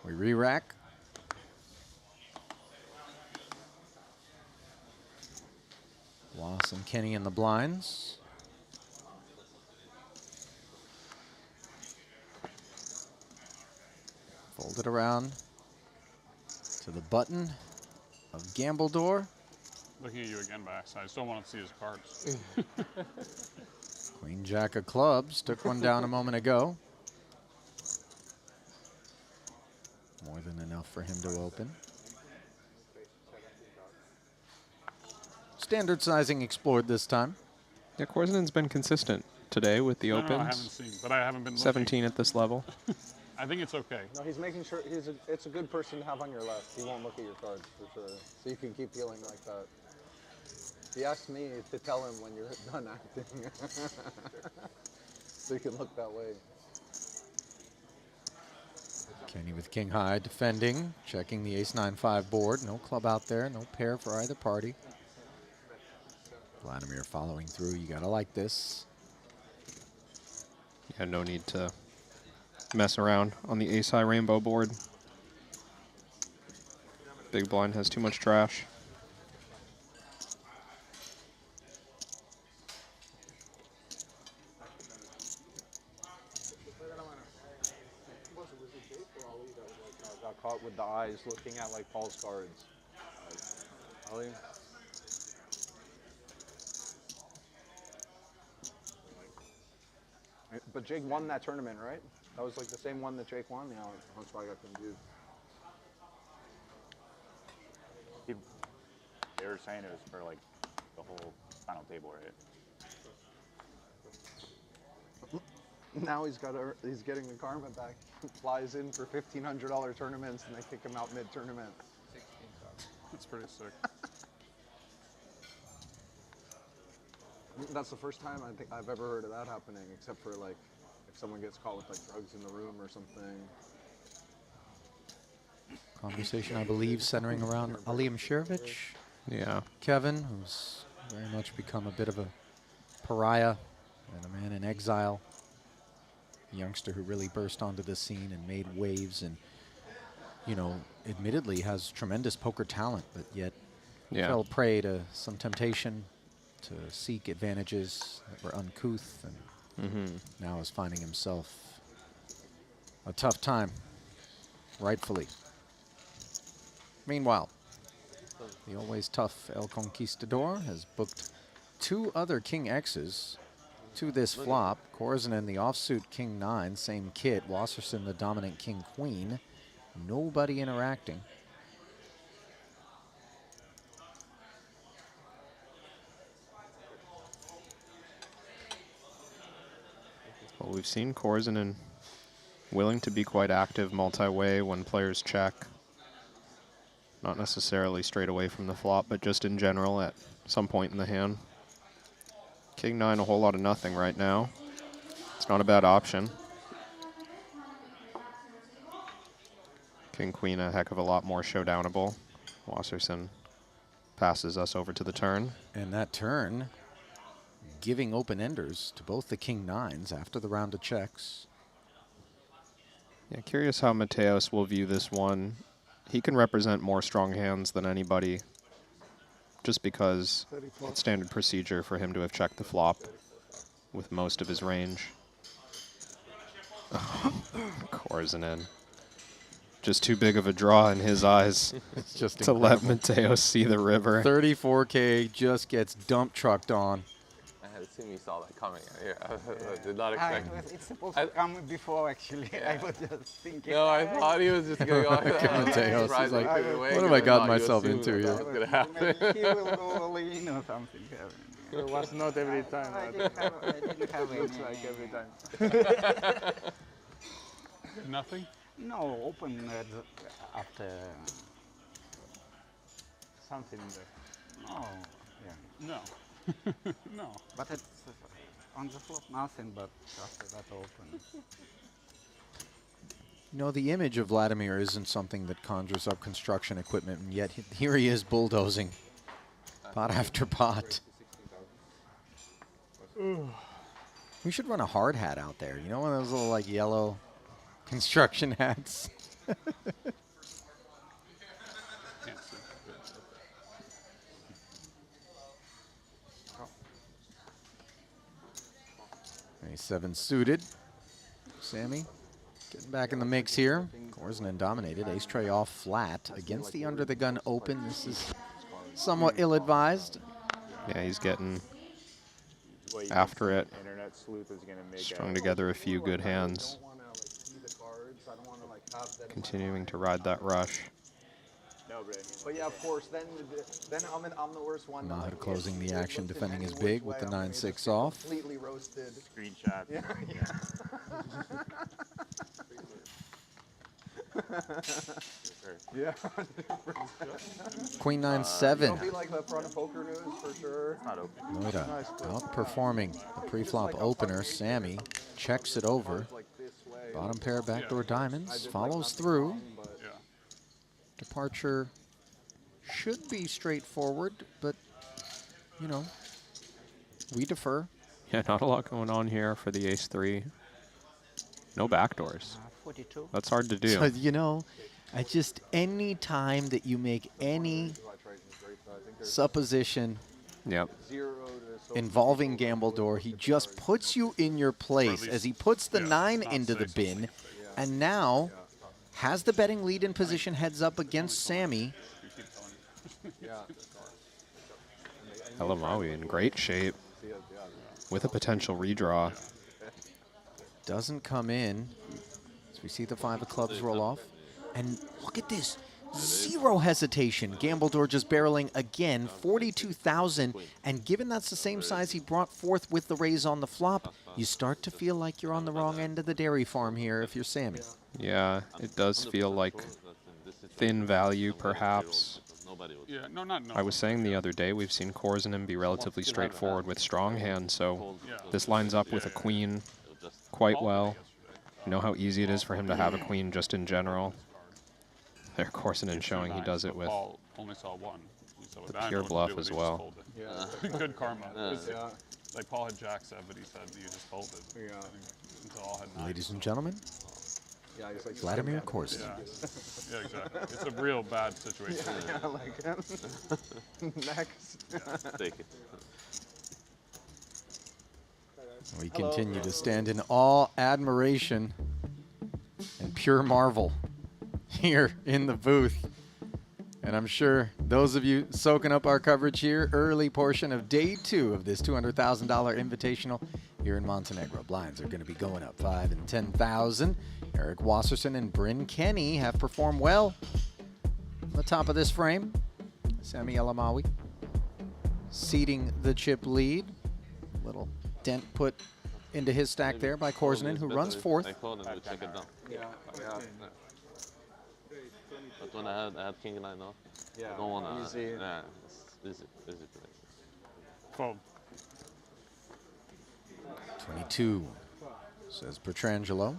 Speaker 1: We re-rack. Loss and Kenny in the blinds. Fold it around to the button of Gambledor.
Speaker 6: Looking at you again by accident. I still want to see his cards.
Speaker 1: Queen Jack of clubs. Took one down a moment ago. More than enough for him to open. Standard sizing explored this time.
Speaker 2: Yeah, Korzinen's been consistent today with the
Speaker 6: No,
Speaker 2: opens.
Speaker 6: I haven't seen, but I haven't been looking.
Speaker 2: 17 at this level.
Speaker 6: I think it's okay.
Speaker 5: No, he's making sure it's a good person to have on your list. He won't look at your cards for sure. So you can keep feeling like that. He asked me to tell him when you're done acting. So you can look that way.
Speaker 1: Kenny with king high defending, checking the ace-9-5 board. No club out there, no pair for either party. Vladimir following through. You gotta like this.
Speaker 2: Yeah, no need to mess around on the ace-high rainbow board. Big blind has too much trash.
Speaker 5: Got caught with the eyes looking at like Paul's cards. Ali? But Jake won that tournament, right? That was like the same one that Jake won? Yeah, that's why I got confused.
Speaker 11: They were saying it was for like the whole final table, right?
Speaker 5: Now he's getting the karma back. Flies in for $1,500 tournaments and they kick him out mid-tournament.
Speaker 6: That's pretty sick.
Speaker 5: That's the first time I think I've ever heard of that happening, except for like if someone gets caught with like drugs in the room or something.
Speaker 1: Conversation, I believe, centering around Ali Mshirovich.
Speaker 2: Yeah.
Speaker 1: Kevin, who's very much become a bit of a pariah and a man in exile. A youngster who really burst onto the scene and made waves and, you know, admittedly has tremendous poker talent, but yet fell prey to some temptation to seek advantages that were uncouth, and now is finding himself a tough time, rightfully. Meanwhile, the always tough El Conquistador has booked 2 other King X's to this flop. Korzinen, the offsuit King 9, same kit. Wasserson, the dominant King Queen. Nobody interacting.
Speaker 2: Well, we've seen Korzinen willing to be quite active multi-way when players check. Not necessarily straight away from the flop, but just in general at some point in the hand. King 9, a whole lot of nothing right now. It's not a bad option. King Queen, a heck of a lot more showdownable. Wasserson passes us over to the turn.
Speaker 1: And that turn giving open-enders to both the King 9s after the round of checks.
Speaker 2: Yeah, curious how Mateos will view this one. He can represent more strong hands than anybody, just because it's standard procedure for him to have checked the flop with most of his range. Korzinen. Just too big of a draw in his eyes
Speaker 1: It's just
Speaker 2: to let Mateos see the river.
Speaker 1: 34K just gets dump trucked on.
Speaker 10: I had assumed you saw that coming. Yeah, I did not expect it.
Speaker 8: It's supposed to come before, actually. I was just thinking.
Speaker 10: No, I thought he was just going to go like that.
Speaker 1: Mateos, he's like, what have I gotten myself into here?
Speaker 10: That was going to happen.
Speaker 8: He will go all in or something.
Speaker 11: It was not every time.
Speaker 8: I didn't have
Speaker 11: Looks like every time.
Speaker 6: Nothing?
Speaker 8: No, open after
Speaker 11: Something there.
Speaker 8: no, yeah.
Speaker 6: No. No.
Speaker 8: But it's on the flop nothing, but after that open.
Speaker 1: You know, the image of Vladimir isn't something that conjures up construction equipment, and yet here he is bulldozing pot after pot. We should run a hard hat out there. You know, one of those little like yellow construction hats.
Speaker 6: Can't see.
Speaker 1: 7 suited. Sammy getting back in the mix here. Korzinen dominated. Ace tray off flat against the under the gun open. This is somewhat ill-advised.
Speaker 2: Yeah, he's getting after it.
Speaker 11: Internet sleuth is gonna make
Speaker 2: Strung together a few good hands. Continuing to ride that rush.
Speaker 5: But yeah, of course, then I'm the worst one.
Speaker 1: Maher closing the action, defending his big with the 9-6 off.
Speaker 5: Completely roasted.
Speaker 11: Screenshot.
Speaker 5: Yeah. Yeah.
Speaker 1: Queen 9-7.
Speaker 5: It'll be like the front of poker news for sure.
Speaker 11: Not open.
Speaker 1: Noida outperforming the pre-flop opener. Sammy checks it over. Bottom pair backdoor diamonds. Follows through. Departure should be straightforward, but, you know, we defer.
Speaker 2: Yeah, not a lot going on here for the ace-3. No backdoors.
Speaker 8: 42.
Speaker 2: That's hard to do.
Speaker 1: So, you know, any time that you make any supposition involving Gambledore, he just puts you in your place as he puts the 9 into the bin, and now has the betting lead in position heads up against Sammy.
Speaker 2: Elamawi in great shape with a potential redraw.
Speaker 1: Doesn't come in. So we see the 5 of clubs roll off. And look at this. Zero hesitation. Gambledore just barreling again, 42,000. And given that's the same size he brought forth with the raise on the flop, you start to feel like you're on the wrong end of the dairy farm here if you're Sammy.
Speaker 2: Yeah, it does feel like thin value, perhaps.
Speaker 6: Yeah, no, not no.
Speaker 2: I was saying the other day, we've seen Korzanen be relatively straightforward with strong hands, so this lines up with a queen quite well. You know how easy it is for him to have a queen just in general. There, Korzanen showing he does it with
Speaker 6: Paul only saw one. So
Speaker 2: the pure bluff as well.
Speaker 6: Yeah. Good karma. Like Paul had Jack 7, but he said you just folded. Yeah. Until all had 9.
Speaker 1: Ladies and gentlemen, Vladimir Korzanen.
Speaker 6: Yeah, exactly. It's a real bad situation.
Speaker 5: Yeah, like him. Next.
Speaker 10: Take it.
Speaker 1: We continue to stand in awe, admiration, and pure marvel here in the booth. And I'm sure those of you soaking up our coverage here, early portion of day 2 of this $200,000 Invitational here in Montenegro. Blinds are going to be going up 5 and 10,000. Eric Wasserson and Bryn Kenny have performed well on the top of this frame. Sammy Elamawi ceding the chip lead. Little dent put into his stack there by Korzanen, who runs fourth.
Speaker 10: I called and we check it down.
Speaker 5: Yeah.
Speaker 10: But when I had king 9 off, I don't want to.
Speaker 5: Easy.
Speaker 10: Yeah, it's easy.
Speaker 6: 12.
Speaker 1: 22, says Petrangelo.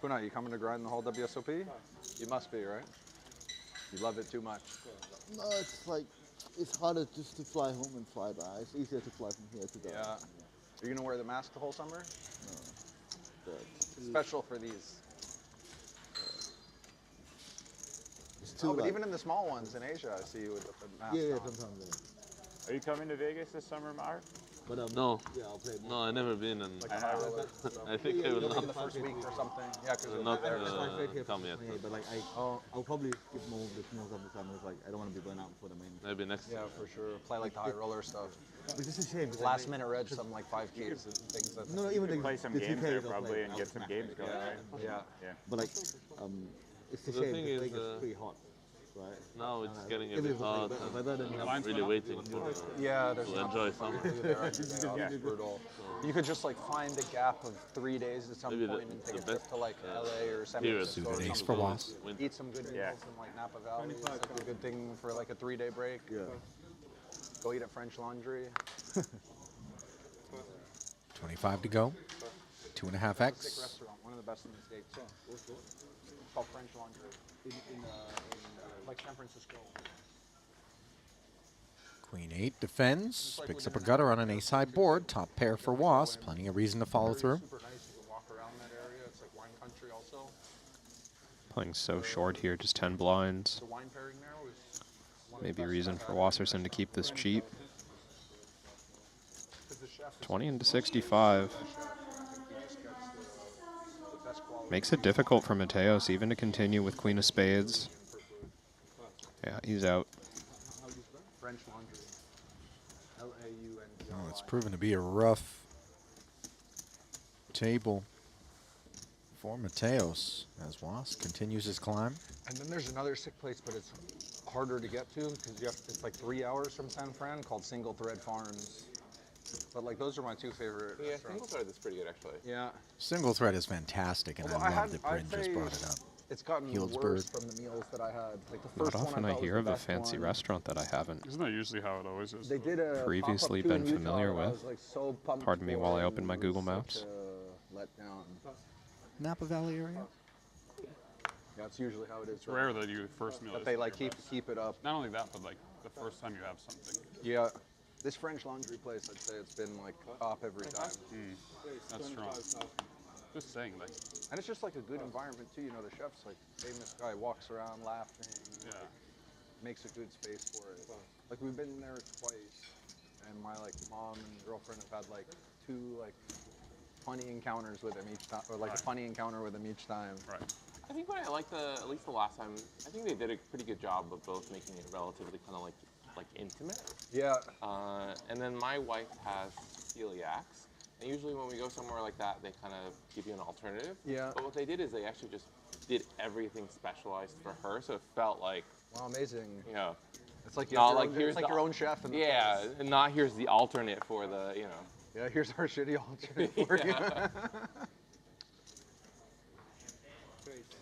Speaker 5: Kuna, you coming to grind the whole WSOP? You must be, right? You love it too much.
Speaker 4: No, it's like, it's harder just to fly home and fly back. It's easier to fly from here to there.
Speaker 5: Yeah. Are you going to wear the mask the whole summer?
Speaker 4: No.
Speaker 5: Special for these.
Speaker 4: It's too
Speaker 5: But
Speaker 4: like,
Speaker 5: even in the small ones in Asia, I see you with the mask
Speaker 4: yeah,
Speaker 5: on.
Speaker 4: sometimes.
Speaker 11: Are you coming to Vegas this summer, Maher?
Speaker 4: But
Speaker 10: No.
Speaker 4: Yeah, I'll play
Speaker 10: No, I've never been, and
Speaker 5: Like a high roller.
Speaker 10: I think I will
Speaker 5: Maybe in the
Speaker 10: not.
Speaker 5: first week or something. Yeah, because
Speaker 10: Will not
Speaker 4: here
Speaker 10: come yet.
Speaker 4: But like, I'll probably skip more of the time. It's like, I don't want to be burnt out for the main.
Speaker 10: Maybe next.
Speaker 5: yeah, for sure. Play like the high roller stuff.
Speaker 4: Which is a shame.
Speaker 5: Last minute reg, something like 5 keys and things that.
Speaker 4: No, even the
Speaker 11: Play some
Speaker 4: the
Speaker 11: games
Speaker 4: 2Ks
Speaker 11: there
Speaker 4: I'll
Speaker 11: probably
Speaker 4: play.
Speaker 11: and get some games going, right?
Speaker 5: Yeah.
Speaker 4: But like, it's a
Speaker 10: The
Speaker 4: shame
Speaker 10: thing
Speaker 4: because
Speaker 10: is,
Speaker 4: it's pretty hot, right?
Speaker 10: Now it's getting a
Speaker 4: If
Speaker 10: bit
Speaker 4: it was
Speaker 10: hot.
Speaker 4: like better than
Speaker 10: I'm really waiting for
Speaker 5: Yeah, there's
Speaker 10: to enjoy summer.
Speaker 5: It's brutal. You could just like find a gap of 3 days at some
Speaker 10: Maybe
Speaker 5: point and take a
Speaker 10: the
Speaker 5: trip
Speaker 10: best
Speaker 5: to like LA or San
Speaker 10: period.
Speaker 5: Francisco or
Speaker 1: Suited ace
Speaker 5: something.
Speaker 1: for Was.
Speaker 5: Eat some good meals in like Napa Valley. It's like a good thing for like a 3-day break.
Speaker 4: Yeah.
Speaker 5: Go eat at French Laundry.
Speaker 1: 25 to go. 2.5x.
Speaker 5: Restaurant, one of the best in the States. It's called French Laundry. In like San Francisco.
Speaker 1: Queen 8 defends, picks up a gutter on an ace-high board. Top pair for Was. Plenty of reason to follow through.
Speaker 5: Super nice. You can walk around that area. It's like wine country also.
Speaker 2: Playing so short here, just 10 blinds.
Speaker 5: The wine pairing there was one of the
Speaker 2: Maybe
Speaker 5: best
Speaker 2: reason
Speaker 5: I've
Speaker 2: for
Speaker 5: had.
Speaker 2: Wasserson to keep this cheap.
Speaker 5: 'Cause the chef is
Speaker 2: 20 into 65. Makes it difficult for Mateos even to continue with Queen of Spades. Yeah, he's out.
Speaker 5: French Laundry. Laundry.
Speaker 1: Oh, it's proven to be a rough table for Mateos as Was continues his climb.
Speaker 5: And then there's another sick place, but it's harder to get to because it's like 3 hours from San Fran, called Single Thread Farms. But like those are my two favorite.
Speaker 10: Yeah,
Speaker 5: restaurants.
Speaker 10: Single Thread is pretty good actually.
Speaker 5: Yeah.
Speaker 1: Single Thread is fantastic, and
Speaker 5: Although
Speaker 1: I love that Bryn
Speaker 5: I'd
Speaker 1: just
Speaker 5: say
Speaker 1: brought it up.
Speaker 5: It's gotten
Speaker 1: Healdsburg.
Speaker 5: worse from the meals that I had. Like the first
Speaker 2: Not
Speaker 5: one
Speaker 2: often
Speaker 5: I
Speaker 2: I
Speaker 5: thought
Speaker 2: hear
Speaker 5: was
Speaker 2: of
Speaker 5: the
Speaker 2: a
Speaker 5: best
Speaker 2: fancy
Speaker 5: one.
Speaker 2: restaurant that I haven't
Speaker 6: Isn't that usually how it always is?
Speaker 5: They did a
Speaker 2: previously
Speaker 5: pop-up
Speaker 2: been
Speaker 5: too in Utah
Speaker 2: familiar
Speaker 5: that I
Speaker 2: with.
Speaker 5: was, like, so pumped
Speaker 2: Pardon me
Speaker 5: for,
Speaker 2: while I
Speaker 5: and
Speaker 2: open my
Speaker 5: it was
Speaker 2: Google
Speaker 5: such
Speaker 2: Maps.
Speaker 5: a letdown.
Speaker 1: Napa Valley area?
Speaker 5: Yeah, it's usually how it is.
Speaker 6: It's rare that you first meal.
Speaker 5: That
Speaker 6: is
Speaker 5: they
Speaker 6: your
Speaker 5: like
Speaker 6: best.
Speaker 5: keep it up.
Speaker 6: Not only that, but like the first time you have something.
Speaker 5: Yeah, this French Laundry place, I'd say it's been like top every time.
Speaker 6: That's strong. Just saying, like.
Speaker 5: And it's just like a good environment too. You know, the chef's like famous guy, walks around laughing.
Speaker 6: Yeah.
Speaker 5: Makes a good space for it. Like we've been there twice, and my like mom and girlfriend have had like 2 like funny encounters with him each time, or like a funny encounter with him each time.
Speaker 6: Right.
Speaker 10: I think what I like at least the last time, I think they did a pretty good job of both making it relatively kind of like intimate.
Speaker 5: Yeah.
Speaker 10: And then my wife has celiacs, and usually when we go somewhere like that, they kind of give you an alternative.
Speaker 5: Yeah.
Speaker 10: But what they did is they actually just did everything specialized for her, so it felt like.
Speaker 5: Wow, amazing.
Speaker 10: You know.
Speaker 5: It's like,
Speaker 10: not like
Speaker 5: here's like your own chef. In the place.
Speaker 10: And not here's the alternate for the, you know.
Speaker 5: Yeah, here's our shitty alternate for you.
Speaker 10: Yeah.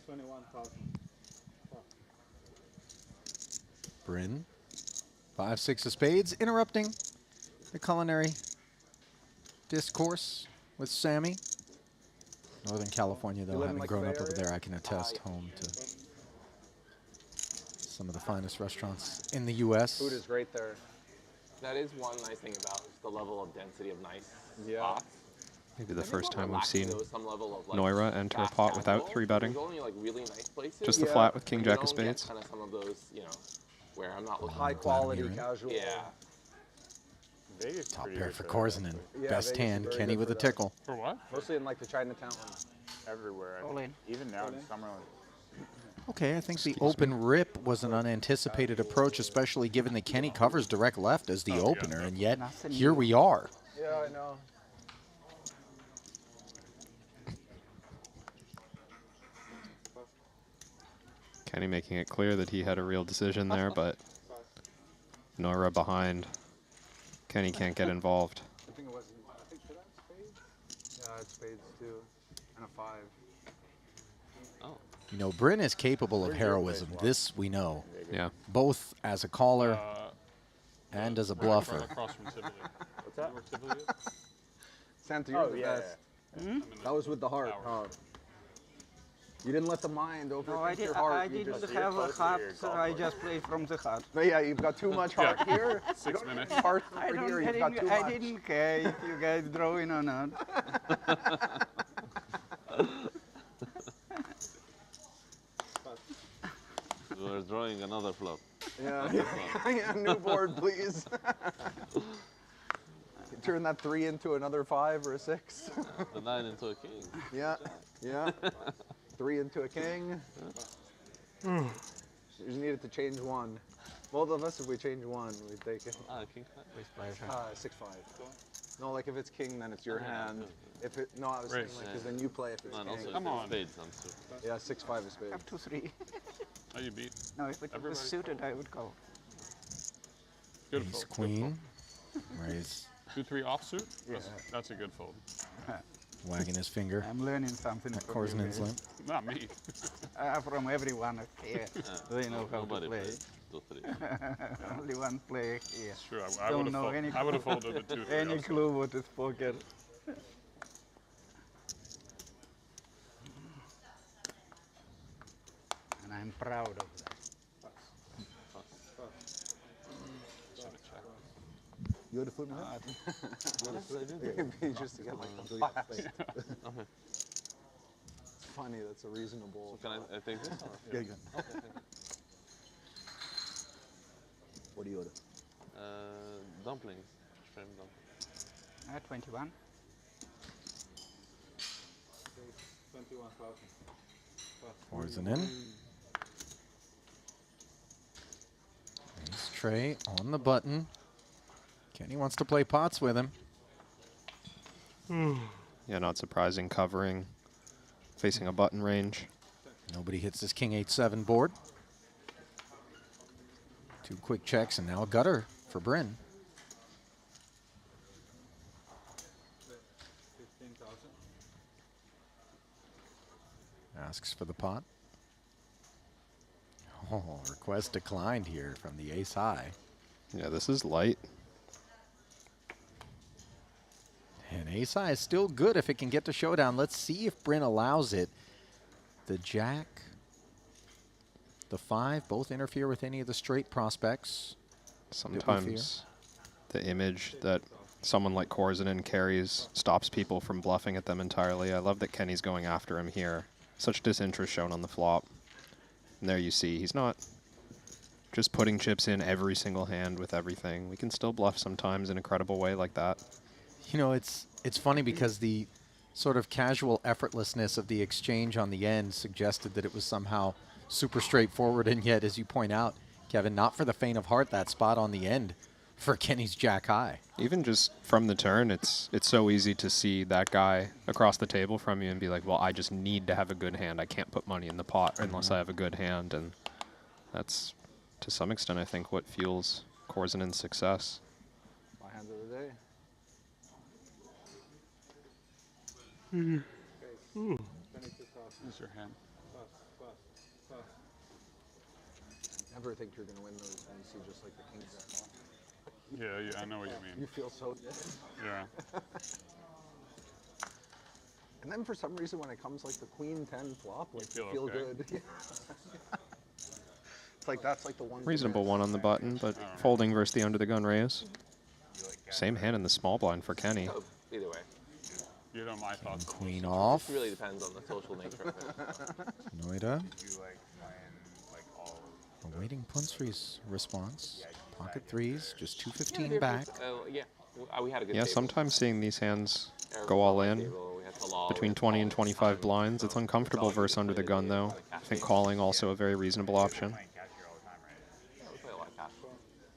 Speaker 5: 21,000.
Speaker 1: Bryn, 5-6 of spades, interrupting the culinary discourse with Sammy. Northern California, though,
Speaker 5: live in,
Speaker 1: having
Speaker 5: like,
Speaker 1: grown
Speaker 5: the
Speaker 1: up
Speaker 5: Bay
Speaker 1: over
Speaker 5: Area?
Speaker 1: there, I can attest home to some of the finest restaurants in the U.S.
Speaker 5: Food is great there.
Speaker 10: That is one nice thing about just the level of density of nice
Speaker 5: Yeah.
Speaker 10: spots.
Speaker 2: Maybe the
Speaker 10: I think
Speaker 2: first
Speaker 10: what
Speaker 2: time we've
Speaker 10: relaxed
Speaker 2: seen
Speaker 10: me, though, is some level of, like,
Speaker 2: Noira enter a
Speaker 10: fast
Speaker 2: pot without
Speaker 10: casual.
Speaker 2: 3-betting.
Speaker 10: There's only like really nice places.
Speaker 2: Just the flat with king
Speaker 10: You
Speaker 2: jack of
Speaker 10: don't get
Speaker 2: spades.
Speaker 10: kind of some of those, you know, where I'm not looking
Speaker 5: High
Speaker 10: for
Speaker 5: quality
Speaker 1: Vladimir.
Speaker 5: casual.
Speaker 10: Yeah.
Speaker 11: Vegas
Speaker 1: Top
Speaker 11: pretty
Speaker 1: pair
Speaker 11: good
Speaker 1: for
Speaker 11: that,
Speaker 1: Korzanen.
Speaker 5: Yeah,
Speaker 1: Best
Speaker 5: Vegas is
Speaker 1: hand,
Speaker 5: very
Speaker 1: Kenny
Speaker 5: good
Speaker 1: with
Speaker 5: for
Speaker 1: a
Speaker 5: that.
Speaker 1: tickle.
Speaker 6: For what?
Speaker 5: Mostly in like the Chinatown.
Speaker 11: everywhere.
Speaker 8: All in.
Speaker 11: Even now in Summerlin.
Speaker 1: Okay, I think the open rip was an unanticipated approach, especially given that Kenny covers direct left as the
Speaker 6: yeah,
Speaker 1: opener, and yet
Speaker 8: Nothing
Speaker 1: here
Speaker 8: new.
Speaker 1: we are.
Speaker 5: Yeah, I know.
Speaker 2: Kenny making it clear that he had a real decision there, but Noira behind. Kenny can't get involved.
Speaker 5: I think it was. I think did I have spades? Yeah, I had spades too, and a 5.
Speaker 1: You know, Bryn is capable of heroism. This we know.
Speaker 2: Yeah.
Speaker 1: Both as a caller and as a
Speaker 6: Right
Speaker 1: bluffer.
Speaker 6: across from Tivoli.
Speaker 11: What's that?
Speaker 6: Where Tivoli is?
Speaker 5: Santa, you're
Speaker 11: Oh,
Speaker 5: the
Speaker 11: yeah,
Speaker 5: best.
Speaker 6: I'm in
Speaker 5: That was with the heart.
Speaker 6: tower.
Speaker 5: You didn't let the mind overthink
Speaker 8: No, I,
Speaker 5: your heart.
Speaker 8: I
Speaker 5: you
Speaker 8: didn't
Speaker 5: just,
Speaker 8: have a
Speaker 11: close to
Speaker 8: heart,
Speaker 11: your
Speaker 8: so
Speaker 11: golf
Speaker 8: I
Speaker 11: course.
Speaker 8: just played from the heart.
Speaker 5: No, yeah, you've got too much heart here.
Speaker 6: 6 minutes.
Speaker 5: Heart
Speaker 8: I
Speaker 5: over
Speaker 8: don't
Speaker 5: here, you've got too
Speaker 8: I
Speaker 5: much.
Speaker 8: didn't care if you guys drawing or not.
Speaker 7: We're drawing another flop.
Speaker 5: Yeah, yeah, new board, please. Turn that 3 into another 5 or a 6.
Speaker 7: The 9 into a king.
Speaker 5: Yeah, yeah. 3 into a king. You just needed to change 1. Both of us, if we change 1, we take it.
Speaker 7: King
Speaker 5: 6-5. No, like if it's king, then it's your hand. If it, no, I was saying like, because then you play if it's
Speaker 7: And
Speaker 5: king.
Speaker 7: also
Speaker 6: Come on.
Speaker 7: spades answer.
Speaker 5: Yeah, 6-5 is spades.
Speaker 8: Up to 3.
Speaker 6: Oh, you beat.
Speaker 8: No, if it
Speaker 6: Everybody.
Speaker 8: was suited, I would go.
Speaker 6: Good
Speaker 1: Ace,
Speaker 6: fold. Good
Speaker 1: queen, raise,
Speaker 6: fold. 2-3 offsuit. That's a good fold.
Speaker 1: wagging his finger
Speaker 8: I'm learning something
Speaker 1: at
Speaker 8: from you
Speaker 1: Korznen's
Speaker 8: guys.
Speaker 1: limp.
Speaker 6: Not me.
Speaker 8: From everyone here. They know how to
Speaker 7: Nobody
Speaker 8: play.
Speaker 7: plays 2-3.
Speaker 8: Only one player here.
Speaker 6: It's true. I
Speaker 8: Don't
Speaker 6: would
Speaker 8: know
Speaker 6: have
Speaker 8: any
Speaker 6: I would have folded the 2-3
Speaker 8: Any
Speaker 6: offsuit.
Speaker 8: clue what is poker? And I'm proud of that.
Speaker 4: You're the footman?
Speaker 5: Maybe just to get like the class. It's funny, that's a reasonable.
Speaker 7: Can I take this?
Speaker 4: Yeah, you can. What do you order?
Speaker 7: Dumplings. Shrimp dumplings.
Speaker 8: 21.
Speaker 1: Korzanen. Ace tray on the button. Kenny wants to play pots with him.
Speaker 2: Yeah, not surprising. Covering facing a button range.
Speaker 1: Nobody hits this king 8-7 board. 2 quick checks and now a gutter for Bryn. Asks for the pot. Oh, request declined here from the ace high.
Speaker 2: Yeah, this is light.
Speaker 1: And ace high is still good if it can get to showdown. Let's see if Bryn allows it. The jack, the 5, both interfere with any of the straight prospects.
Speaker 2: Sometimes the image that someone like Korzinen carries stops people from bluffing at them entirely. I love that Kenny's going after him here. Such disinterest shown on the flop. And there you see, he's not just putting chips in every single hand with everything. We can still bluff sometimes in a credible way like that.
Speaker 1: You know, it's funny because the sort of casual effortlessness of the exchange on the end suggested that it was somehow super straightforward, and yet, as you point out, Kevin, not for the faint of heart, that spot on the end for Kenny's jack high.
Speaker 2: Even just from the turn, it's so easy to see that guy across the table from you and be like, well, I just need to have a good hand. I can't put money in the pot unless I have a good hand, and that's, to some extent, I think, what fuels Korzinen's success.
Speaker 5: My hand of the day.
Speaker 6: Here's your hand.
Speaker 5: Never think you're going to win those when you see just like the kings that off.
Speaker 6: Yeah, I know what you mean.
Speaker 5: You feel so good.
Speaker 6: Yeah.
Speaker 5: And then for some reason when it comes like the queen 10 flop, like you feel
Speaker 6: okay.
Speaker 5: good. It's like that's like the one.
Speaker 2: Reasonable one on the button, but folding versus the under the gun raise. Same hand in the small blind for Kenny.
Speaker 10: Oh, either way.
Speaker 6: You know my thoughts.
Speaker 1: Queen off.
Speaker 10: It really depends on the social nature of it.
Speaker 1: Noida.
Speaker 11: You like playing like all
Speaker 1: Awaiting Punsri's response. Pocket threes, just 215
Speaker 10: Yeah,
Speaker 1: back.
Speaker 10: Yeah, we had a good
Speaker 2: Yeah,
Speaker 10: table.
Speaker 2: sometimes seeing these hands go all in between 20 and 25 blinds, it's uncomfortable versus under the gun though. I think calling also a very reasonable option.
Speaker 10: Yeah, we play a lot of cash.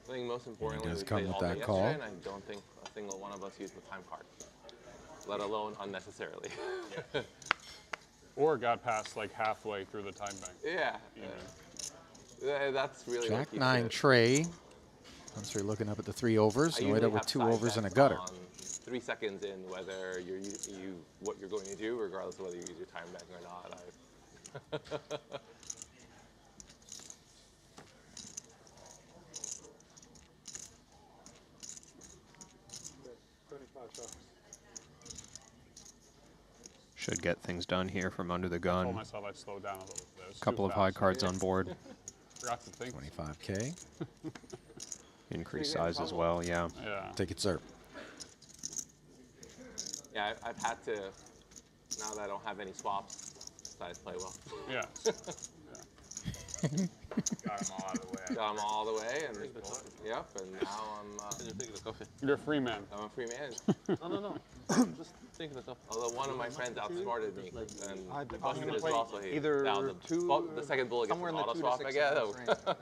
Speaker 10: I think most importantly,
Speaker 1: does
Speaker 10: we
Speaker 1: come
Speaker 10: played
Speaker 1: with
Speaker 10: all
Speaker 1: that
Speaker 10: day
Speaker 1: call.
Speaker 10: yesterday, and I don't think a single one of us used the time card, let alone unnecessarily.
Speaker 6: Or got past like halfway through the time bank.
Speaker 10: Yeah. That's really what
Speaker 1: Jack
Speaker 10: keeps
Speaker 1: 9
Speaker 10: it.
Speaker 1: tray. Punsri looking up at the 3 overs.
Speaker 10: I
Speaker 1: Noida
Speaker 10: usually
Speaker 1: with
Speaker 10: have
Speaker 1: 2
Speaker 10: side
Speaker 1: overs and a
Speaker 10: bets
Speaker 1: gutter.
Speaker 10: on 3 seconds in whether what you're going to do, regardless of whether you use your time bank or not.
Speaker 2: Should get things done here from under the
Speaker 6: I told
Speaker 2: gun.
Speaker 6: myself I'd slow down a little bit.
Speaker 2: Couple of high cards on board.
Speaker 6: Forgot to think.
Speaker 1: 25K.
Speaker 2: Increased size as well, yeah.
Speaker 6: Yeah.
Speaker 1: Take it, sir.
Speaker 10: Yeah, I've had to, now that I don't have any swaps, decide to play well.
Speaker 6: Yeah.
Speaker 11: got them all out of the way.
Speaker 10: Got them all the way, and yep, and now I'm
Speaker 6: You're a free man.
Speaker 10: I'm a free man.
Speaker 7: No. Just thinking of stuff.
Speaker 10: Although one of my friends outsmarted me, and I busted
Speaker 5: gonna
Speaker 10: as
Speaker 5: play
Speaker 10: well, so he
Speaker 5: either
Speaker 10: down the second bullet gets
Speaker 5: somewhere
Speaker 10: an
Speaker 5: in the
Speaker 10: auto
Speaker 5: 2 to
Speaker 10: swap.
Speaker 5: 6
Speaker 10: I guess.
Speaker 5: range, I think.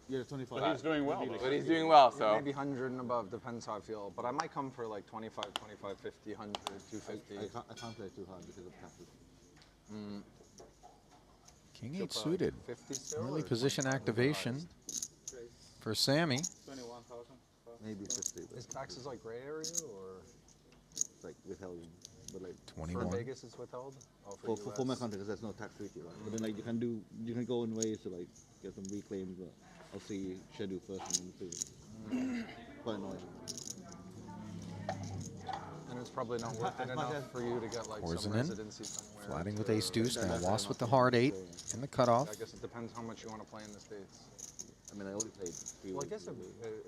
Speaker 4: Yeah, 25.
Speaker 6: But he's doing well.
Speaker 10: But he's doing well, so.
Speaker 5: Maybe 100 and above, depends how I feel. But I might come for like 25, 25, 50, 100, 250.
Speaker 4: I can't play too hard because of taxes.
Speaker 1: King 8 suited.
Speaker 5: 50 still,
Speaker 1: Early
Speaker 5: or
Speaker 1: position
Speaker 5: 20
Speaker 1: activation for Sammy.
Speaker 11: 21,000.
Speaker 4: Maybe 50.
Speaker 5: Is taxes like gray area or
Speaker 4: Like withheld. But like
Speaker 1: 21.
Speaker 5: for Vegas it's withheld? Oh,
Speaker 4: for my country, because there's no tax treaty, right? But then like you can go in ways to like get some reclaims, but I'll see schedule first and then see. Quite annoying.
Speaker 5: And it's probably not worth it enough for you to get like some
Speaker 1: Korzinen.
Speaker 5: residency somewhere.
Speaker 1: Flatting with
Speaker 5: to-
Speaker 1: ace deuce. Now
Speaker 5: That's
Speaker 1: lost
Speaker 5: enough
Speaker 1: with the
Speaker 5: to-
Speaker 1: hard 8 in the cutoff.
Speaker 5: I guess it depends how much you want to play in the States.
Speaker 4: I mean, I only played 3
Speaker 5: Well, I
Speaker 4: weeks.
Speaker 5: guess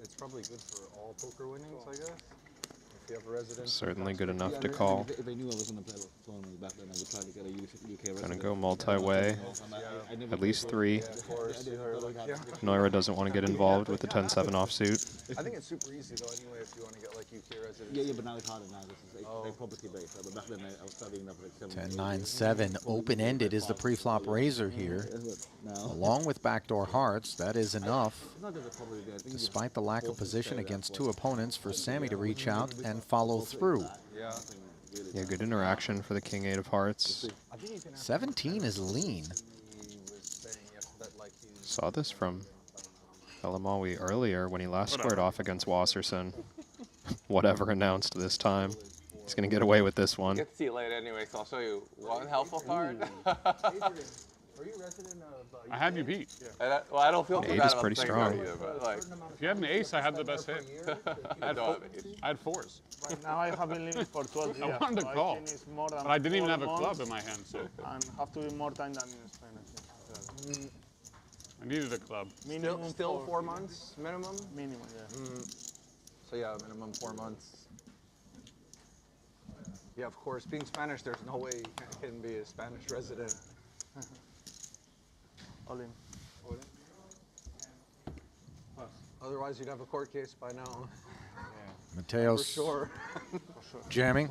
Speaker 5: it's probably good for all poker winnings, I guess. If you have a residency.
Speaker 2: Certainly good enough
Speaker 4: Yeah,
Speaker 2: to
Speaker 4: and
Speaker 2: call.
Speaker 4: If I knew I was going to play a tournament back then, I would try to get a UK resident.
Speaker 2: Gonna go multi-way.
Speaker 4: I never
Speaker 2: At least 3.
Speaker 5: Of course, either like, yeah.
Speaker 2: Noira doesn't want to get involved with the 10-7 offsuit.
Speaker 5: I think it's super easy though anyway if you want to get like UK residency.
Speaker 4: Yeah, but now it's harder now. This is like property based. But back then I was studying up like 7.
Speaker 1: 10-9-7. Open-ended is the pre-flop razor here. Along with backdoor hearts, that is enough. Despite the lack of position against 2 opponents for Sammy to reach out and follow through.
Speaker 5: Yeah.
Speaker 2: Yeah, good interaction for the King 8 of Hearts.
Speaker 1: 17 is lean.
Speaker 2: Saw this from Elamawi earlier when he last squared off against Wasserson. Whatever announced this time. He's going to get away with this one.
Speaker 10: Get to see it later anyway, so I'll show you one helpful card.
Speaker 5: Are you resident of?
Speaker 6: I had you beat.
Speaker 10: Well, I don't feel too
Speaker 2: Eight
Speaker 10: bad
Speaker 2: is
Speaker 10: about
Speaker 2: pretty
Speaker 10: the second
Speaker 2: strong.
Speaker 10: card either, but like,
Speaker 6: If you had an ace, I had the best hit.
Speaker 10: I don't have it.
Speaker 6: I had fours.
Speaker 13: Right now I have been living for 12 years.
Speaker 6: I wanted to
Speaker 13: so
Speaker 6: call,
Speaker 13: I think it's more than
Speaker 6: but I didn't even
Speaker 13: 4
Speaker 6: have a club
Speaker 13: months
Speaker 6: in my hand, so
Speaker 13: and have to be more time than in Spain, I think.
Speaker 6: I needed a club.
Speaker 13: Minimum
Speaker 5: Still 4 months minimum.
Speaker 13: Minimum, yeah.
Speaker 5: So yeah, minimum 4 months. Yeah, of course. Being Spanish, there's no way I can be a Spanish resident.
Speaker 13: All in.
Speaker 5: Otherwise, you'd have a court case by now.
Speaker 1: Mateos
Speaker 5: For sure.
Speaker 1: jamming.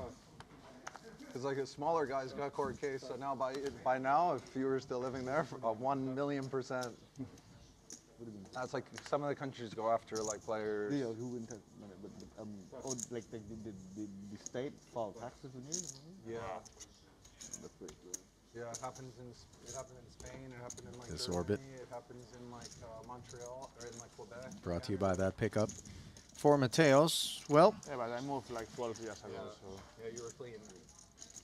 Speaker 5: Because like a smaller guy's got a court case, so now by now, if you were still living there, 1,000,000%. That's like some of the countries go after like players.
Speaker 4: Yeah, who wouldn't have, oh, like the state file taxes on you?
Speaker 5: Yeah.
Speaker 4: That's great.
Speaker 5: Yeah, it happens in Spain. It happened in like
Speaker 1: This
Speaker 5: Germany.
Speaker 1: orbit.
Speaker 5: It happens in like Montreal or in like Quebec.
Speaker 1: Brought to you by that pickup. For Mateos, well,
Speaker 13: Yeah, but I moved like 12 years ago, so.
Speaker 5: Yeah, you were clean.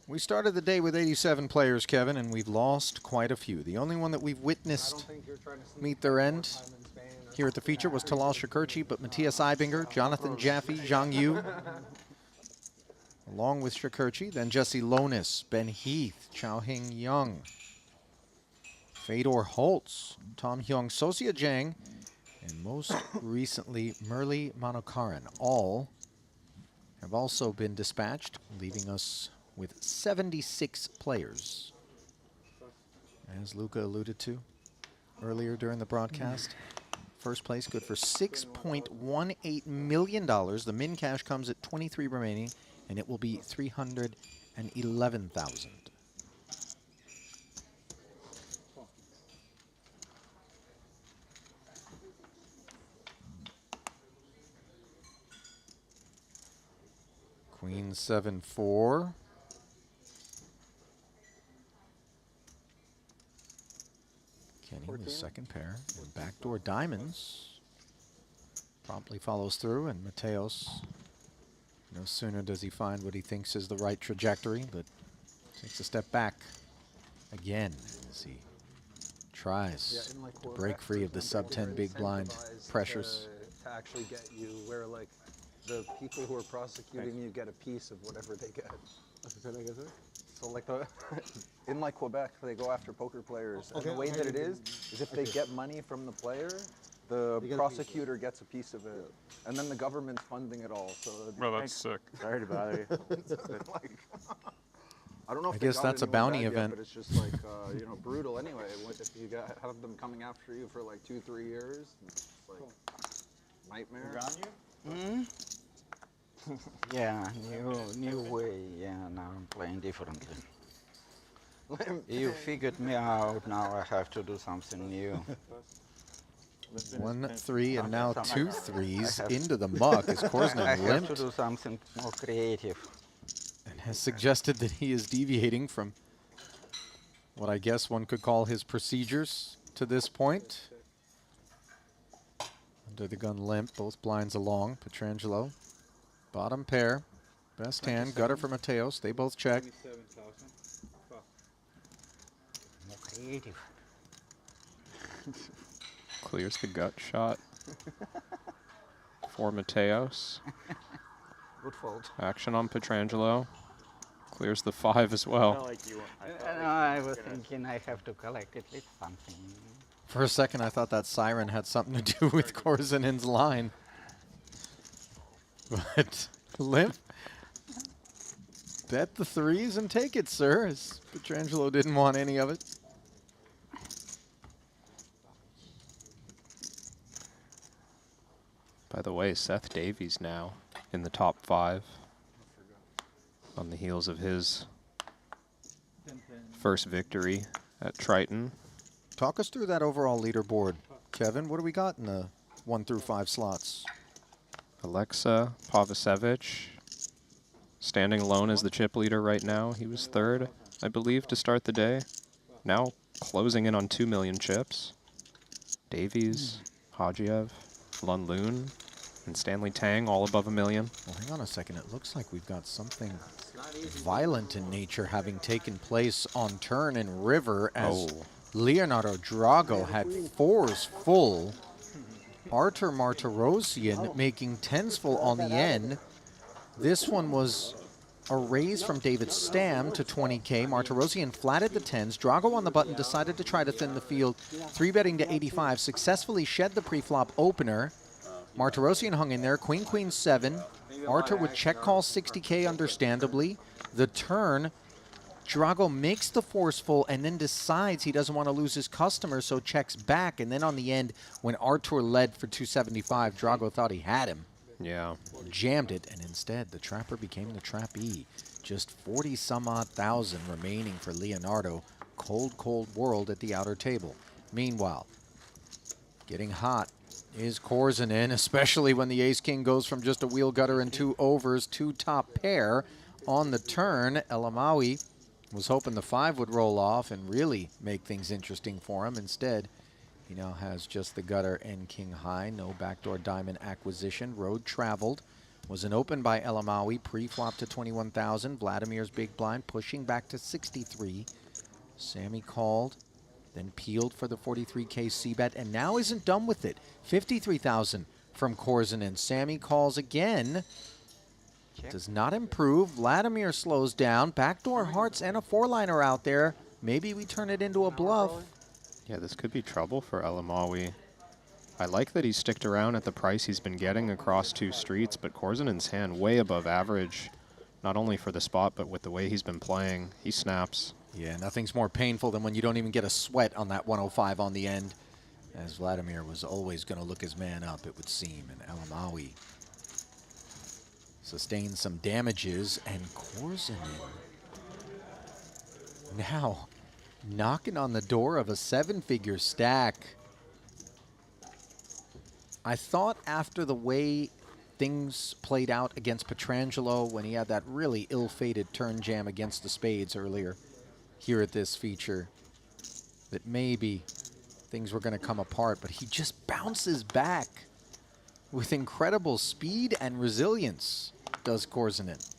Speaker 1: we started the day with 87 players, Kevin, and we've lost quite a few. The only one that we've
Speaker 5: I don't
Speaker 1: witnessed
Speaker 5: think you're trying to sneak
Speaker 1: meet their end
Speaker 5: time in Spain or
Speaker 1: here at the feature was Talal Shakurchi, but Matthias Eibinger, Jonathan Jaffe, Zhang Yu, along with Shakurchi, then Jesse Lonis, Ben Heath, Chao Hing Young, Fedor Holtz, Tom Hyung, Sosia Jang, and most recently Murli Manokaran. All have also been dispatched, leaving us with 76 players. As Luca alluded to earlier during the broadcast, first place good for $6.18 million. The min cash comes at 23 remaining, and it will be 311,000. Queen 7-4. Kenny with the second pair. And backdoor diamonds. Promptly follows through, and Mateos, no sooner does he find what he thinks is the right trajectory, but takes a step back again as he tries
Speaker 5: in, like,
Speaker 1: to
Speaker 5: Quebec,
Speaker 1: break free of the
Speaker 5: for example,
Speaker 1: sub-10 big blind
Speaker 5: incentivized
Speaker 1: pressures.
Speaker 5: to actually get you where like the people who are prosecuting you get a piece of whatever they get. So like in like Quebec, they go after poker players, and the way that it is if they get money from the player, the prosecutor gets a piece of it, and then the government's funding it all. So
Speaker 6: Bro, that's sick.
Speaker 13: Sorry to bother you.
Speaker 5: like, I don't know if
Speaker 1: I
Speaker 5: they
Speaker 1: guess
Speaker 5: got
Speaker 1: that's a
Speaker 5: anyone
Speaker 1: bounty
Speaker 5: bad yet,
Speaker 1: event.
Speaker 5: but it's just like you know, brutal anyway. If you have them coming after you for like 2-3 years, it's like nightmare.
Speaker 8: Yeah, new way. Yeah, now I'm playing differently. You figured me out. Now I have to do something new.
Speaker 1: 1-3 and now 2 threes
Speaker 8: I have-
Speaker 1: into the muck as
Speaker 8: I
Speaker 1: Korsnan
Speaker 8: have to
Speaker 1: limped
Speaker 8: do something more creative.
Speaker 1: and has suggested that he is deviating from what I guess one could call his procedures to this point. Under the gun limp, both blinds along. Petrangelo, bottom pair, best hand, gutter for Mateos. They both check.
Speaker 8: More creative.
Speaker 2: Clears the gut shot for Mateos.
Speaker 5: Good fault.
Speaker 2: Action on Petrangelo. Clears the 5 as well.
Speaker 8: I was thinking I have to collect at least something.
Speaker 1: For a second, I thought that siren had something to do with Korzinen's line. But limp, bet the threes and take it, sir, as Petrangelo didn't want any of it.
Speaker 2: By the way, Seth Davies now in the top 5 on the heels of his first victory at Triton.
Speaker 1: Talk us through that overall leaderboard, Kevin. What do we got in the 1 through 5 slots?
Speaker 2: Alexa Pavasevich standing alone as the chip leader right now. He was third, I believe, to start the day. Now closing in on 2 million chips. Davies, Hajiev, Lunloon, and Stanley Tang all above 1 million.
Speaker 1: Well, hang on a second. It looks like we've got something violent in nature having taken place on turn and river as Leonardo Drago had 4s full. Artur Martirosyan making 10s full on the end. This one was a raise from David Stam to 20K. Martirosyan flatted the 10s. Drago on the button decided to try to thin the field. 3-betting to 85, successfully shed the pre-flop opener. Martirosyan hung in there, queen, queen, 7. Artur would check call 60K understandably. The turn, Drago makes the forceful and then decides he doesn't want to lose his customer, so checks back. And then on the end, when Artur led for 275, Drago thought he had him.
Speaker 2: Yeah.
Speaker 1: Jammed it, and instead the trapper became the trappee. Just 40-some-odd thousand remaining for Leonardo. Cold, cold world at the outer table. Meanwhile, getting hot is Korzinen, especially when the ace-king goes from just a wheel gutter and 2 overs to top pair. On the turn, Elamawi was hoping the 5 would roll off and really make things interesting for him. Instead, he now has just the gutter and king high. No backdoor diamond acquisition. Road traveled. Was an open by Elamawi. Pre-flop to 21,000. Vladimir's big blind pushing back to 63. Sammy called, then peeled for the 43K c-bet, and now isn't done with it. 53,000 from Korzinen. Sammy calls again. Does not improve. Vladimir slows down. Backdoor hearts and a 4-liner out there. Maybe we turn it into a bluff.
Speaker 2: Yeah, this could be trouble for Elamawi. I like that he sticked around at the price he's been getting across 2 streets, but Korzinen's hand way above average, not only for the spot, but with the way he's been playing. He snaps.
Speaker 1: Yeah, nothing's more painful than when you don't even get a sweat on that 105 on the end, as Vladimir was always going to look his man up, it would seem, and Elamawi sustained some damages, and Korzinen now knocking on the door of a 7-figure stack. I thought after the way things played out against Pietrangelo when he had that really ill-fated turn jam against the spades earlier here at this feature, that maybe things were going to come apart, but he just bounces back with incredible speed and resilience, does Korzinen.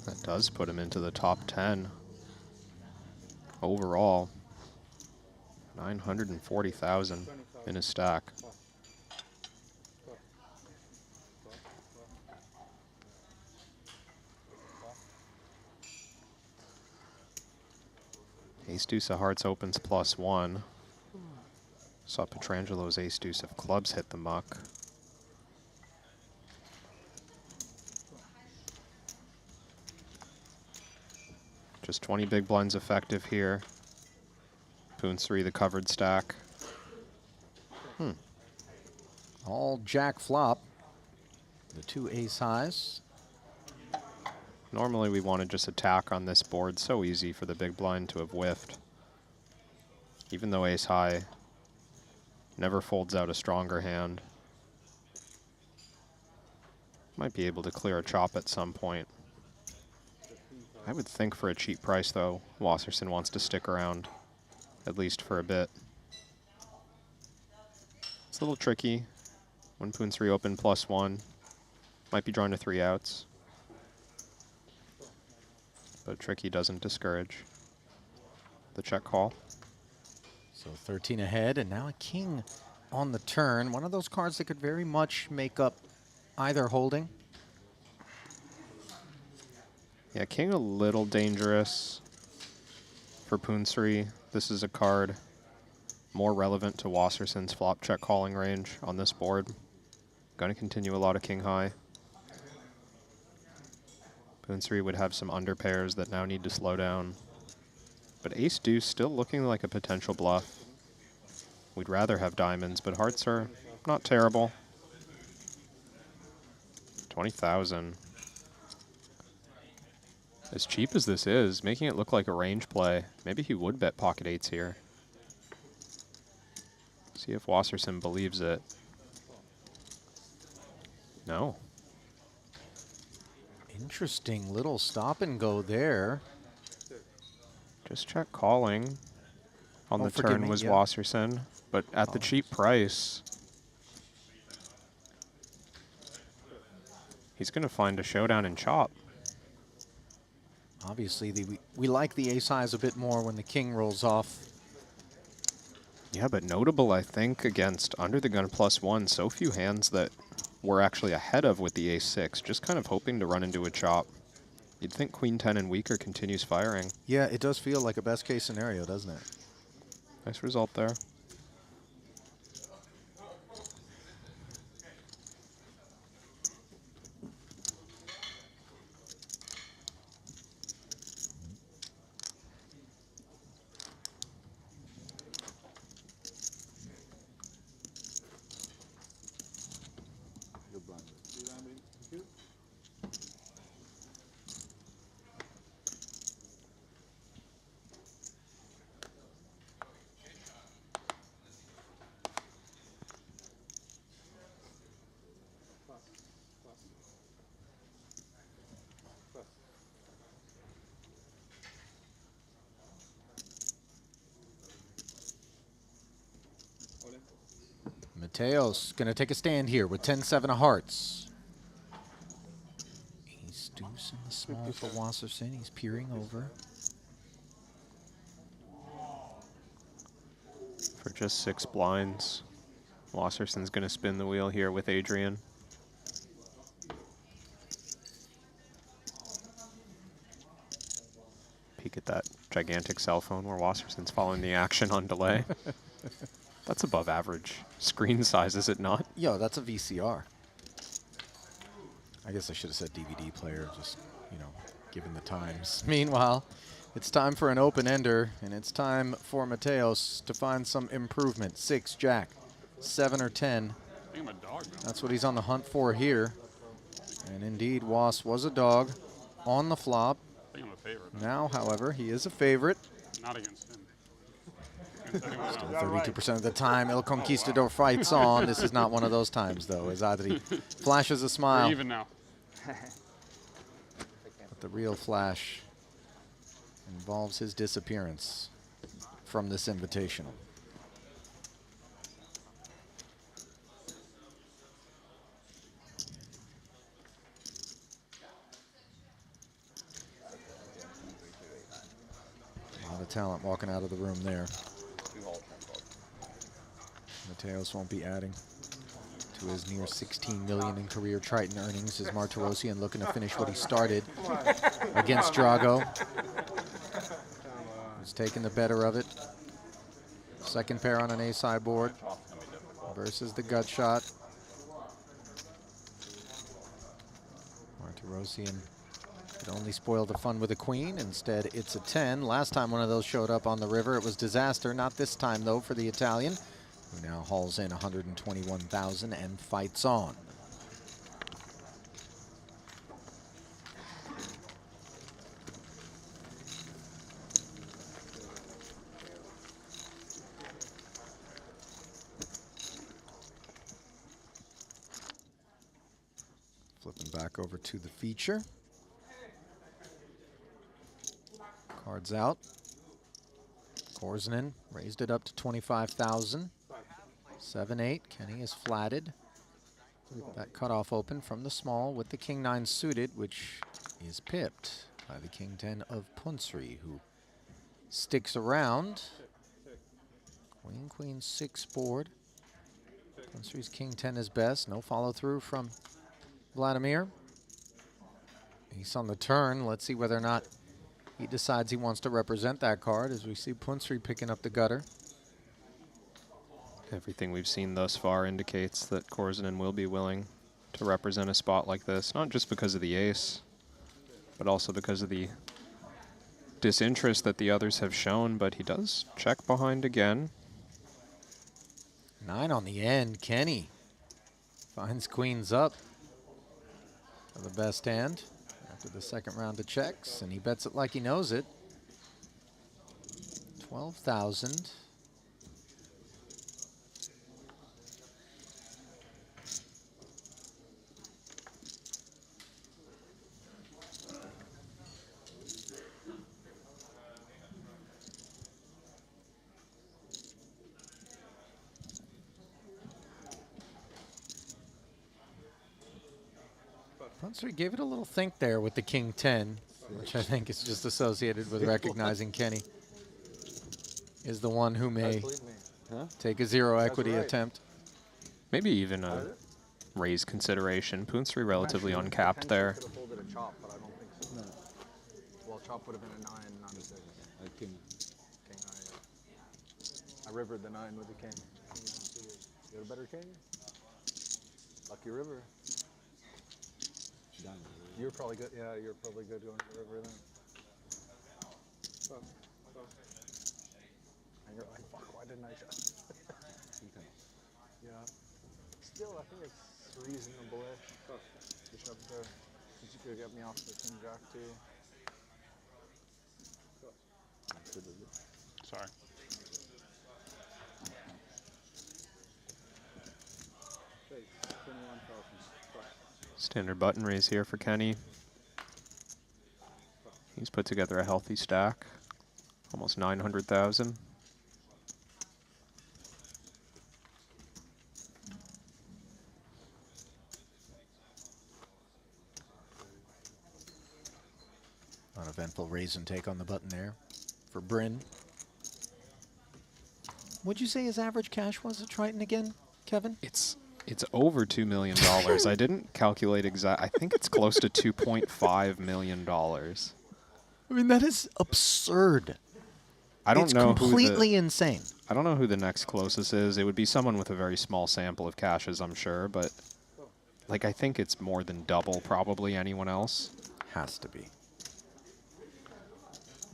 Speaker 2: That does put him into the top 10 overall. 940,000 in his stack. Ace-deuce of hearts opens +1. Saw Pietrangelo's ace-deuce of clubs hit the muck. Just 20 big blinds effective here. Poons 3, the covered stack.
Speaker 1: All jack flop. The 2 ace highs.
Speaker 2: Normally we want to just attack on this board. So easy for the big blind to have whiffed. Even though ace high never folds out a stronger hand. Might be able to clear a chop at some point. I would think for a cheap price though, Wasserson wants to stick around, at least for a bit. It's a little tricky. When Poons 3 open +1, might be drawn to 3 outs. But tricky doesn't discourage. The check call.
Speaker 1: So 13 ahead, and now a king on the turn. One of those cards that could very much make up either holding.
Speaker 2: Yeah, king a little dangerous for Poons 3. This is a card more relevant to Wasserson's flop check calling range on this board. Going to continue a lot of king high. Poons 3 would have some under pairs that now need to slow down. But ace deuce still looking like a potential bluff. We'd rather have diamonds, but hearts are not terrible. 20,000. As cheap as this is, making it look like a range play, maybe he would bet pocket eights here. See if Wasserson believes it. No.
Speaker 1: Interesting little stop and go there.
Speaker 2: Just check calling. On the
Speaker 1: forgive
Speaker 2: turn
Speaker 1: me,
Speaker 2: was
Speaker 1: yeah.
Speaker 2: Wasserson, but at the cheap price, he's going to find a showdown and chop.
Speaker 1: Obviously, we like the ace highs a bit more when the king rolls off.
Speaker 2: Yeah, but notable, I think, against under the gun +1, so few hands that we're actually ahead of with the ace-6, just kind of hoping to run into a chop. You'd think queen 10 and weaker continues firing.
Speaker 1: Yeah, it does feel like a best case scenario, doesn't it?
Speaker 2: Nice result there.
Speaker 1: Mateos going to take a stand here with 10-7 of hearts. Ace deuce in the small for Wasserson. He's peering over.
Speaker 2: For just 6 blinds, Wasserson's going to spin the wheel here with Adrian. Peek at that gigantic cell phone where Wasserson's following the action on delay. That's above average screen size, is it not?
Speaker 1: Yo, that's a VCR. I guess I should have said DVD player, just, you know, given the times. Meanwhile, it's time for an open-ender, and it's time for Mateos to find some improvement. 6, jack, 7 or 10.
Speaker 6: I think I'm a dog, man.
Speaker 1: That's what he's on the hunt for here. And indeed, Was was a dog on the flop.
Speaker 6: I think I'm a favorite. Man.
Speaker 1: Now, however, he is a favorite.
Speaker 6: Not against him. Against anyone else.
Speaker 1: 32% of the time, El Conquistador fights on. This is not one of those times, though, as Adri flashes a smile.
Speaker 6: We're even now.
Speaker 1: But the real flash involves his disappearance from this invitational. A lot of talent walking out of the room there. Mateos won't be adding to his near 16 million in career Triton earnings as Martirosyan looking to finish what he started against Drago. He's taking the better of it. Second pair on an ace-high board versus the gut shot. Martirosyan could only spoil the fun with a queen. Instead, it's a 10. Last time one of those showed up on the river, it was disaster. Not this time, though, for the Italian, who now hauls in 121,000 and fights on. Flipping back over to the feature. Cards out. Korznanen raised it up to 25,000. 7-8. Kenny is flatted. That cutoff open from the small with the King 9 suited, which is pipped by the King 10 of Punsri, who sticks around. Queen, Queen 6 board. Punsri's King 10 is best. No follow through from Vladimir. Ace on the turn. Let's see whether or not he decides he wants to represent that card, as we see Punsri picking up the gutter.
Speaker 2: Everything we've seen thus far indicates that Korznanen will be willing to represent a spot like this, not just because of the ace, but also because of the disinterest that the others have shown, but he does check behind again.
Speaker 1: 9 on the end. Kenny finds queens up for the best hand after the second round of checks, and he bets it like he knows it. 12,000. Punsry gave it a little think there with the King 10, which I think is just associated with recognizing Kenny is the one who may take a zero equity attempt.
Speaker 2: Maybe even a raise consideration. Punsry relatively uncapped there.
Speaker 5: Could have folded a chop, but I don't think so. No. Well, chop would have been a 9, not a 6.
Speaker 4: King.
Speaker 5: King, I rivered the 9 with the king. You got a better king? Lucky river.
Speaker 4: Done.
Speaker 5: You're probably good. Yeah, you're probably good going to the river then. And you're like, fuck, why didn't I just? Yeah. Still, I think it's reasonable-ish. Just up there. You could get me off the king jack too.
Speaker 6: Sorry.
Speaker 2: Standard button raise here for Kenny. He's put together a healthy stack, almost 900,000.
Speaker 1: Uneventful raise and take on the button there for Bryn. What'd you say his average cash was at Triton again, Kevin?
Speaker 2: It's over $2 million. I didn't calculate exact. I think it's close to $2.5 million.
Speaker 1: I mean, that is absurd.
Speaker 2: I don't know.
Speaker 1: It's completely insane.
Speaker 2: I don't know who the next closest is. It would be someone with a very small sample of caches, I'm sure, but like I think it's more than double probably anyone else.
Speaker 1: Has to be.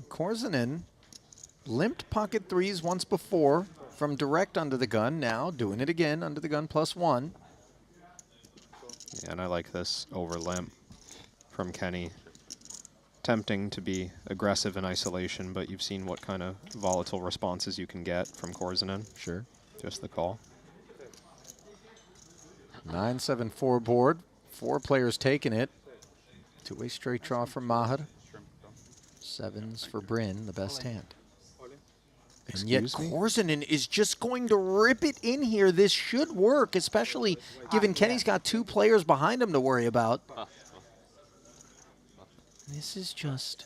Speaker 1: Korzinen limped pocket threes once before from direct under the gun. Now doing it again under the gun +1.
Speaker 2: Yeah, and I like this over limp from Kenny. Tempting to be aggressive in isolation, but you've seen what kind of volatile responses you can get from Korzinen.
Speaker 1: Sure.
Speaker 2: Just the call.
Speaker 1: 9-7-4 board. 4 players taking it. Two-way straight draw for Maher. 7s for Bryn, the best hand. And yet Korzinen is just going to rip it in here. This should work, especially given Kenny's got 2 players behind him to worry about. This is just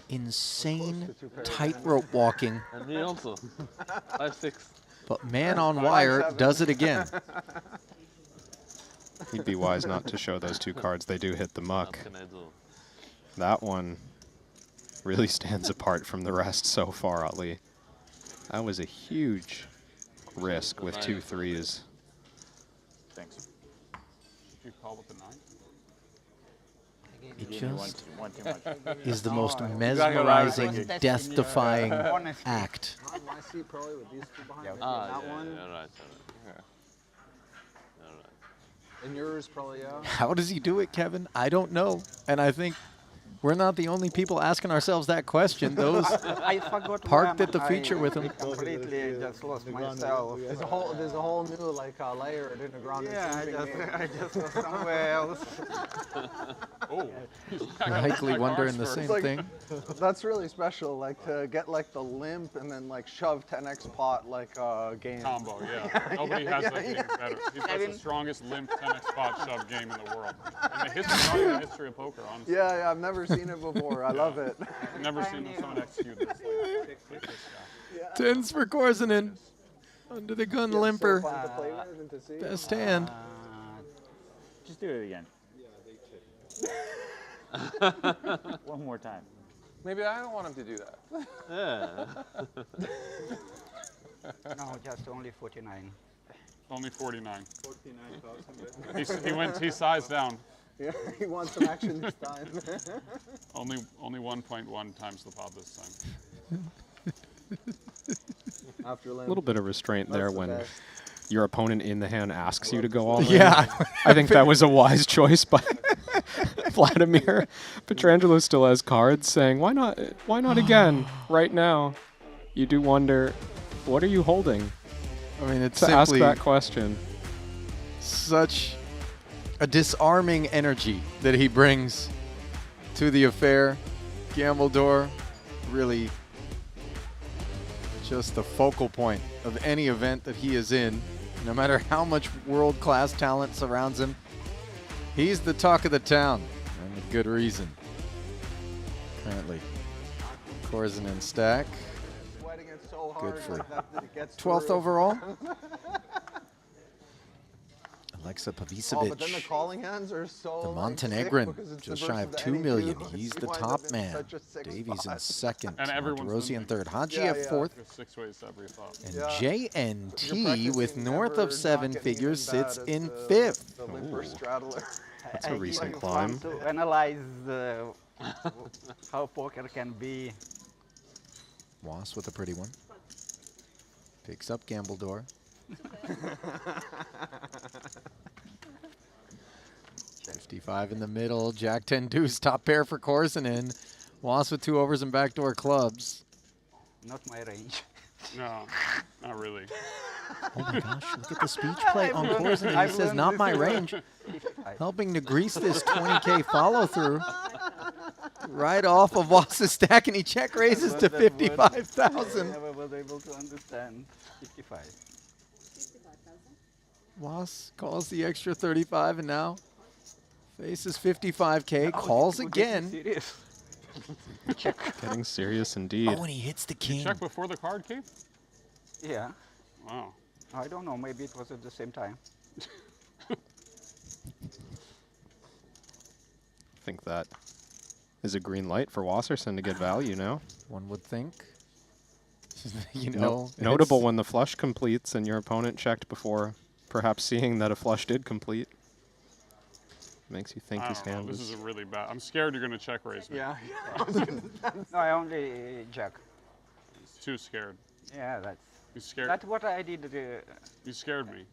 Speaker 1: insane tightrope walking.
Speaker 7: And me also. 5-6.
Speaker 1: But man on wire does it again.
Speaker 2: He'd be wise not to show those 2 cards. They do hit the muck.
Speaker 7: What can I do?
Speaker 2: That one really stands apart from the rest so far, Ali. That was a huge risk with 2 3s.
Speaker 6: Thanks. Did you call with the 9?
Speaker 1: It just
Speaker 11: One too much.
Speaker 1: is the most mesmerizing, death-defying act.
Speaker 5: On my seat probably with these 2 behind me.
Speaker 7: Ah,
Speaker 5: That one.
Speaker 7: yeah, right.
Speaker 5: And yours probably, yeah.
Speaker 1: How does he do it, Kevin? I don't know. And I think we're not the only people asking ourselves that question. Those
Speaker 8: I forgot
Speaker 1: parked at the feature with him.
Speaker 8: I completely just lost myself.
Speaker 5: There's a whole new like layer in the ground.
Speaker 8: Yeah, I just was somewhere else.
Speaker 6: Oh,
Speaker 1: Likely wondering the same thing.
Speaker 5: That's really special, like to get like the limp and then like shove 10x pot like game.
Speaker 6: Combo, yeah. Nobody has anything better. He's got the strongest limp 10x pot shove game in the world. In the history, not even the history of poker, honestly.
Speaker 5: Yeah, I've never seen it before. I love it.
Speaker 6: I've never seen someone execute this like this guy.
Speaker 1: 10s for Korzinen. Under the gun limper. Best hand.
Speaker 11: Just do it again. One more time.
Speaker 10: Maybe I don't want him to do that.
Speaker 7: Yeah.
Speaker 8: No, just only 49.
Speaker 6: Only 49.
Speaker 5: 49,000.
Speaker 6: He sized down.
Speaker 5: Yeah, he wants some action this time.
Speaker 6: Only 1.1 times the pot this time.
Speaker 5: After
Speaker 2: A little bit of restraint there when your opponent in the hand asks you to go all in.
Speaker 1: Yeah.
Speaker 2: I think that was a wise choice by Vladimir. Petrangelo still has cards saying, why not again, right now? You do wonder, what are you holding?
Speaker 1: I mean, it's
Speaker 2: to ask
Speaker 1: simply
Speaker 2: that question.
Speaker 1: such a disarming energy that he brings to the affair. Gambledore really just the focal point of any event that he is in. No matter how much world-class talent surrounds him, He's the talk of the town, and with good reason. Currently, Korzanen stack.
Speaker 5: Sweating it so
Speaker 1: Good
Speaker 5: hard
Speaker 1: for
Speaker 5: that it gets
Speaker 1: 12th
Speaker 5: through.
Speaker 1: overall. Alexa
Speaker 5: Oh, but then the
Speaker 1: Pavicevic,
Speaker 5: calling hands are so
Speaker 1: the
Speaker 5: like, sick
Speaker 1: Montenegrin,
Speaker 5: because it's
Speaker 1: just
Speaker 5: the
Speaker 1: shy of
Speaker 5: versus
Speaker 1: 2
Speaker 5: the
Speaker 1: million.
Speaker 5: NEQ.
Speaker 1: He's
Speaker 5: You
Speaker 1: the
Speaker 5: wind
Speaker 1: top
Speaker 5: up in
Speaker 1: man.
Speaker 5: such a sick
Speaker 1: Davies in
Speaker 5: spot.
Speaker 1: second.
Speaker 6: And everyone's
Speaker 1: Monterosi in
Speaker 6: losing.
Speaker 1: third. Haji
Speaker 5: Yeah,
Speaker 1: at
Speaker 5: yeah.
Speaker 1: fourth.
Speaker 6: There's 6 ways to every thought.
Speaker 1: And
Speaker 5: Yeah.
Speaker 1: JNT with
Speaker 5: You're
Speaker 1: north
Speaker 5: practicing
Speaker 1: of 7
Speaker 5: never not
Speaker 1: figures
Speaker 5: getting
Speaker 1: sits
Speaker 5: bad
Speaker 1: in
Speaker 5: as
Speaker 1: fifth.
Speaker 5: The limper straddler.
Speaker 2: That's a recent
Speaker 8: It's
Speaker 2: climb.
Speaker 8: fun to analyze how poker can be.
Speaker 1: Was with a pretty one. Picks up Gambledore. 55 in the middle. Jack 10 deuce. Top pair for Korzanen. Was with 2 overs and backdoor clubs.
Speaker 8: Not my range.
Speaker 6: No, not really.
Speaker 1: Oh my gosh, look at the speech play on
Speaker 8: I've
Speaker 1: Korzanen. He
Speaker 8: learned
Speaker 1: says, not
Speaker 8: this
Speaker 1: my
Speaker 8: word.
Speaker 1: range. Helping to grease this 20K follow through. Right off of Was's stack, and he check raises to 55,000.
Speaker 8: Never was able to understand 55.
Speaker 1: Was calls the extra 35, and now faces 55K, calls again.
Speaker 8: Serious.
Speaker 2: Getting serious indeed.
Speaker 1: Oh, and he hits the king.
Speaker 6: Check before the card came?
Speaker 8: Yeah.
Speaker 6: Wow.
Speaker 8: I don't know. Maybe it was at the same time.
Speaker 2: I think that is a green light for Wasserson to get value now.
Speaker 1: One would think. You know,
Speaker 2: Notable when the flush completes and your opponent checked before, perhaps seeing that a flush did complete. Makes you think
Speaker 6: I
Speaker 2: his
Speaker 6: don't know.
Speaker 2: hand
Speaker 6: This
Speaker 2: was...
Speaker 6: is a really bad. I'm scared you're going to check raise me.
Speaker 5: Yeah.
Speaker 8: No, I only jack.
Speaker 6: He's too scared.
Speaker 8: Yeah, that's.
Speaker 6: He's scared.
Speaker 8: That's what I did.
Speaker 6: You scared me.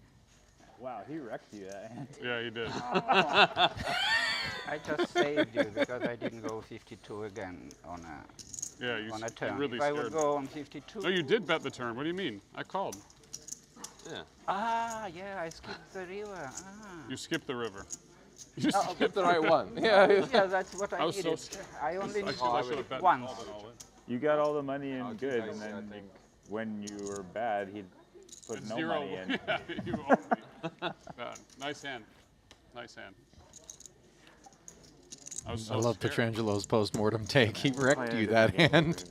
Speaker 11: Wow, he wrecked you that hand.
Speaker 6: Yeah, he did.
Speaker 8: I just saved you because I didn't go 52 again on a
Speaker 6: Yeah, you,
Speaker 8: on a
Speaker 6: you
Speaker 8: turn.
Speaker 6: really
Speaker 8: If I
Speaker 6: scared
Speaker 8: would
Speaker 6: me.
Speaker 8: go on 52.
Speaker 6: No, you did bet the turn. What do you mean? I called.
Speaker 10: Yeah.
Speaker 8: Ah, yeah, I skipped the river. Ah.
Speaker 6: You skipped the river. You
Speaker 10: Oh, get the right one. Yeah.
Speaker 8: Yeah, that's what I
Speaker 6: I was so
Speaker 8: needed.
Speaker 6: scared.
Speaker 8: I only
Speaker 6: I
Speaker 8: needed
Speaker 6: should have bet
Speaker 8: once.
Speaker 6: called and all in.
Speaker 11: You got all the money in
Speaker 10: Oh,
Speaker 11: good,
Speaker 10: nice,
Speaker 11: and
Speaker 10: I
Speaker 11: then
Speaker 10: think.
Speaker 11: when you were bad, he'd put
Speaker 6: It's
Speaker 11: no
Speaker 6: zero.
Speaker 11: money in.
Speaker 6: Yeah, you owe me. Bad. Nice hand. Nice hand. I was so
Speaker 1: I love
Speaker 6: scared.
Speaker 1: Petrangelo's post-mortem take. He wrecked
Speaker 11: yeah,
Speaker 1: you
Speaker 11: yeah,
Speaker 1: that
Speaker 11: yeah.
Speaker 1: hand.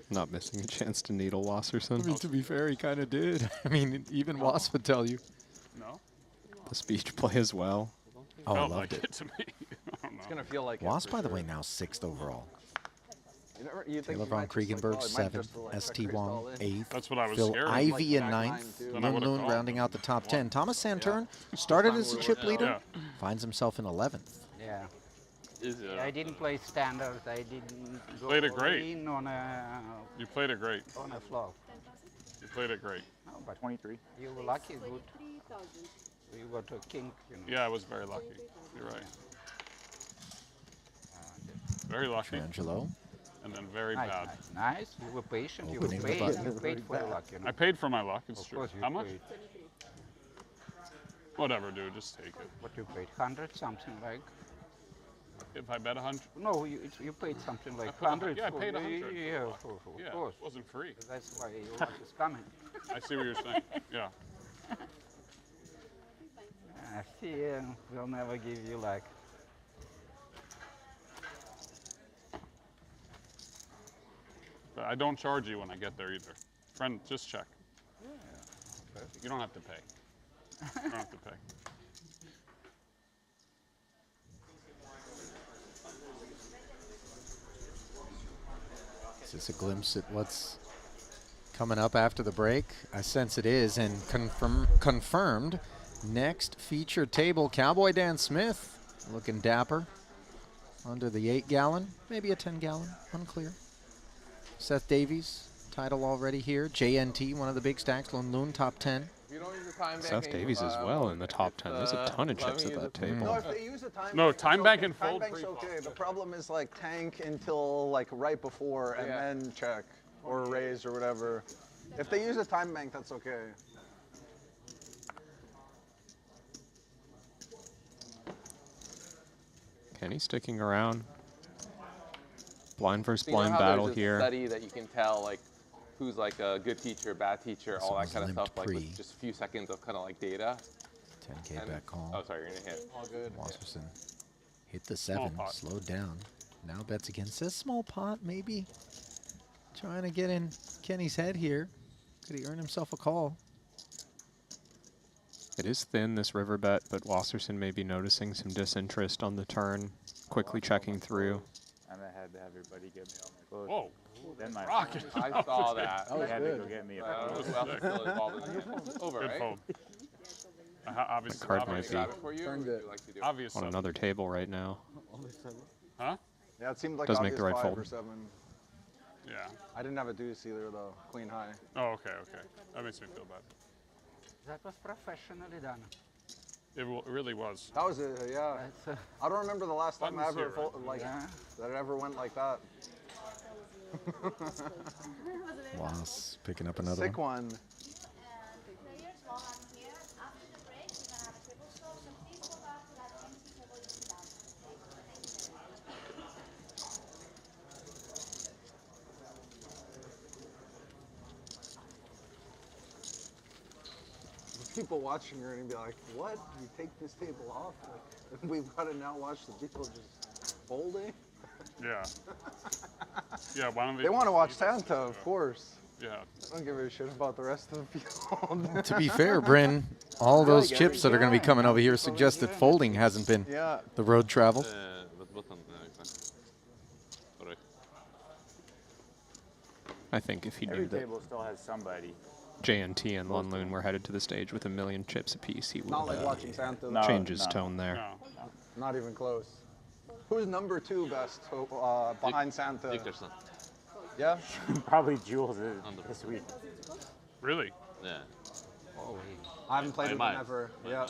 Speaker 2: Not missing a chance to needle Wasserson.
Speaker 1: I mean, to be fair, he kind of did. I mean, even Was would tell you.
Speaker 6: No?
Speaker 2: The speech play as well.
Speaker 1: Oh, I
Speaker 6: Felt
Speaker 1: loved
Speaker 6: like
Speaker 1: it.
Speaker 6: it to me. I don't know.
Speaker 5: It's gonna feel like.
Speaker 1: Was,
Speaker 5: it,
Speaker 1: by the
Speaker 5: for
Speaker 1: way,
Speaker 5: sure.
Speaker 1: now 6th overall.
Speaker 5: You think
Speaker 1: Taylor
Speaker 5: he
Speaker 1: von
Speaker 5: might just, like,
Speaker 1: Kriegenberg,
Speaker 5: oh, he might
Speaker 1: 7th.
Speaker 5: just, like,
Speaker 1: ST
Speaker 5: check raise all
Speaker 1: Wong,
Speaker 5: in.
Speaker 1: 8th.
Speaker 6: That's what I was
Speaker 1: Phil
Speaker 6: scared of.
Speaker 1: Ivy
Speaker 5: Like
Speaker 1: in
Speaker 5: Jack
Speaker 1: 9th.
Speaker 5: nine, too.
Speaker 6: Then I
Speaker 1: Loon
Speaker 6: would've
Speaker 1: Loon
Speaker 6: called
Speaker 1: rounding
Speaker 6: them.
Speaker 1: out the top
Speaker 6: Won.
Speaker 1: 10. Thomas Santern started as a chip leader,
Speaker 6: Yeah.
Speaker 1: finds himself in 11th.
Speaker 8: Yeah.
Speaker 10: Is
Speaker 8: I didn't play standard. I didn't go
Speaker 6: Played it great.
Speaker 8: in on a
Speaker 6: You played it great.
Speaker 8: flop.
Speaker 6: You played it great.
Speaker 8: No, but
Speaker 11: 23.
Speaker 8: you were lucky. Good. You got a king. You know.
Speaker 6: Yeah, I was very lucky. You're right. Very lucky.
Speaker 1: Angelo.
Speaker 6: And then very
Speaker 8: Nice,
Speaker 6: bad.
Speaker 8: nice, nice. You were patient. You
Speaker 1: Opening the
Speaker 8: paid.
Speaker 1: button.
Speaker 8: You paid for your luck. You know.
Speaker 6: I paid for my luck, it's
Speaker 8: Of
Speaker 6: true.
Speaker 8: course you
Speaker 6: How much?
Speaker 8: paid.
Speaker 6: Whatever, dude, just take it.
Speaker 8: What you paid? 100 something like.
Speaker 6: If I bet 100?
Speaker 8: No, you paid something like
Speaker 6: put a
Speaker 8: 100.
Speaker 6: yeah, I
Speaker 8: for-
Speaker 6: paid 100.
Speaker 8: Yeah, of
Speaker 6: Yeah,
Speaker 8: course.
Speaker 6: it wasn't free.
Speaker 8: That's why your luck is coming.
Speaker 6: I see what you're saying. Yeah.
Speaker 8: Fear will never give you luck.
Speaker 6: But I don't charge you when I get there either. Friend, just check. You don't have to pay. You don't have to pay.
Speaker 1: Is this a glimpse at what's coming up after the break? I sense it is, and confirmed. Next feature table, Cowboy Dan Smith, looking dapper, under the 8-gallon, maybe a 10-gallon, unclear. Seth Davies, title already here. JNT, one of the big stacks, Lone Loon, top 10.
Speaker 10: You don't use the time
Speaker 2: Seth
Speaker 10: banking,
Speaker 2: Davies as well in the top 10. There's a ton of
Speaker 10: let
Speaker 2: chips
Speaker 10: me
Speaker 2: at
Speaker 10: use
Speaker 2: that
Speaker 10: it.
Speaker 2: table.
Speaker 5: No, if they use a time
Speaker 6: No,
Speaker 5: bank, it's
Speaker 6: time bank
Speaker 5: okay.
Speaker 6: and
Speaker 5: Time
Speaker 6: fold
Speaker 5: bank's
Speaker 6: pre-flop.
Speaker 5: okay. The problem is like tank until like right before and
Speaker 10: Yeah.
Speaker 5: then check or raise or whatever. If they use a time bank, that's okay.
Speaker 2: Kenny sticking around. Blind versus
Speaker 10: So you know
Speaker 2: blind
Speaker 10: how
Speaker 2: battle
Speaker 10: there's this
Speaker 2: here.
Speaker 10: study that you can tell like who's like a good teacher, bad teacher, all that
Speaker 1: Someone's
Speaker 10: kind of
Speaker 1: limped
Speaker 10: stuff, like
Speaker 1: pre.
Speaker 10: with just a few seconds of kind of like data.
Speaker 1: 10K back call.
Speaker 10: Oh, sorry, you're gonna hit.
Speaker 5: All good.
Speaker 1: Wasserson hit the
Speaker 6: Small
Speaker 1: 7,
Speaker 6: pot.
Speaker 1: slowed down. Now bets again. Says small pot, maybe. Trying to get in Kenny's head here. Could he earn himself a call?
Speaker 2: It is thin, this river bet, but Wasserson may be noticing some disinterest on the turn, quickly checking through.
Speaker 11: I'm gonna have to have everybody give me all my clothes.
Speaker 6: Whoa.
Speaker 11: Then my
Speaker 6: Rocket.
Speaker 10: I saw that.
Speaker 11: They had to go get me a
Speaker 10: Who else is still involved in this? Over,
Speaker 6: Good
Speaker 10: right?
Speaker 6: fold. Obviously,
Speaker 2: The card might
Speaker 6: obviously,
Speaker 2: be
Speaker 10: Grab it for you, or would you like to do it?
Speaker 6: obvious
Speaker 2: on
Speaker 6: seven.
Speaker 2: another table right now.
Speaker 6: Huh?
Speaker 5: Yeah, it seemed like
Speaker 2: Doesn't make the
Speaker 5: obvious
Speaker 2: right
Speaker 5: 5
Speaker 2: fold.
Speaker 5: or 7.
Speaker 6: Yeah.
Speaker 5: I didn't have a deuce either though. Queen high.
Speaker 6: Oh, okay, okay. That makes me feel bad.
Speaker 8: That was professionally done.
Speaker 6: It really was.
Speaker 5: That was it. Yeah. I don't remember the last time I
Speaker 6: Buttons
Speaker 5: ever
Speaker 6: here, right?
Speaker 5: like that it ever went like that.
Speaker 1: Was picking up another
Speaker 5: Sick
Speaker 1: one.
Speaker 5: one. People watching are gonna be like, "What? You take this table off? Like, we've got to now watch the people just folding."
Speaker 6: Yeah. Yeah, why don't
Speaker 5: They want to watch
Speaker 6: leave us?
Speaker 5: Santa, of course.
Speaker 6: Yeah.
Speaker 5: I don't give a shit about the rest of the people.
Speaker 1: To be fair, Bryn, all those chips that are going to be coming over here suggest that folding hasn't been
Speaker 5: Yeah.
Speaker 1: the road travel.
Speaker 2: I think if he
Speaker 11: Every
Speaker 2: knew that
Speaker 11: table still has somebody.
Speaker 2: JNT and Lunloon were headed to the stage with 1,000,000 chips apiece, he would
Speaker 5: Not like watching Santa.
Speaker 11: No.
Speaker 2: change his tone there.
Speaker 6: No.
Speaker 5: Not even close. Who's number 2 best behind Santa?
Speaker 7: Dickerson.
Speaker 5: Yeah.
Speaker 11: Probably Jules this week.
Speaker 6: Really?
Speaker 7: Yeah.
Speaker 5: I haven't played with him ever. Yeah.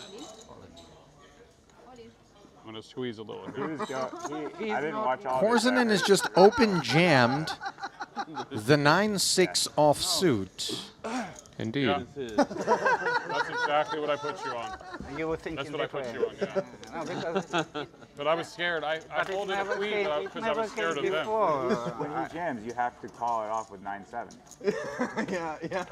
Speaker 6: I'm gonna squeeze a little.
Speaker 11: He was I didn't watch all
Speaker 1: Korzinen is just open jammed the 9-6 offsuit.
Speaker 2: Indeed.
Speaker 6: Yeah. That's exactly what I put you on.
Speaker 8: You were thinking
Speaker 6: That's what I put you on, yeah.
Speaker 8: No, because
Speaker 6: But I was scared. I folded a queen because I was scared of them.
Speaker 11: When he jams, you have to call it off with 9-7.
Speaker 5: Yeah, yeah.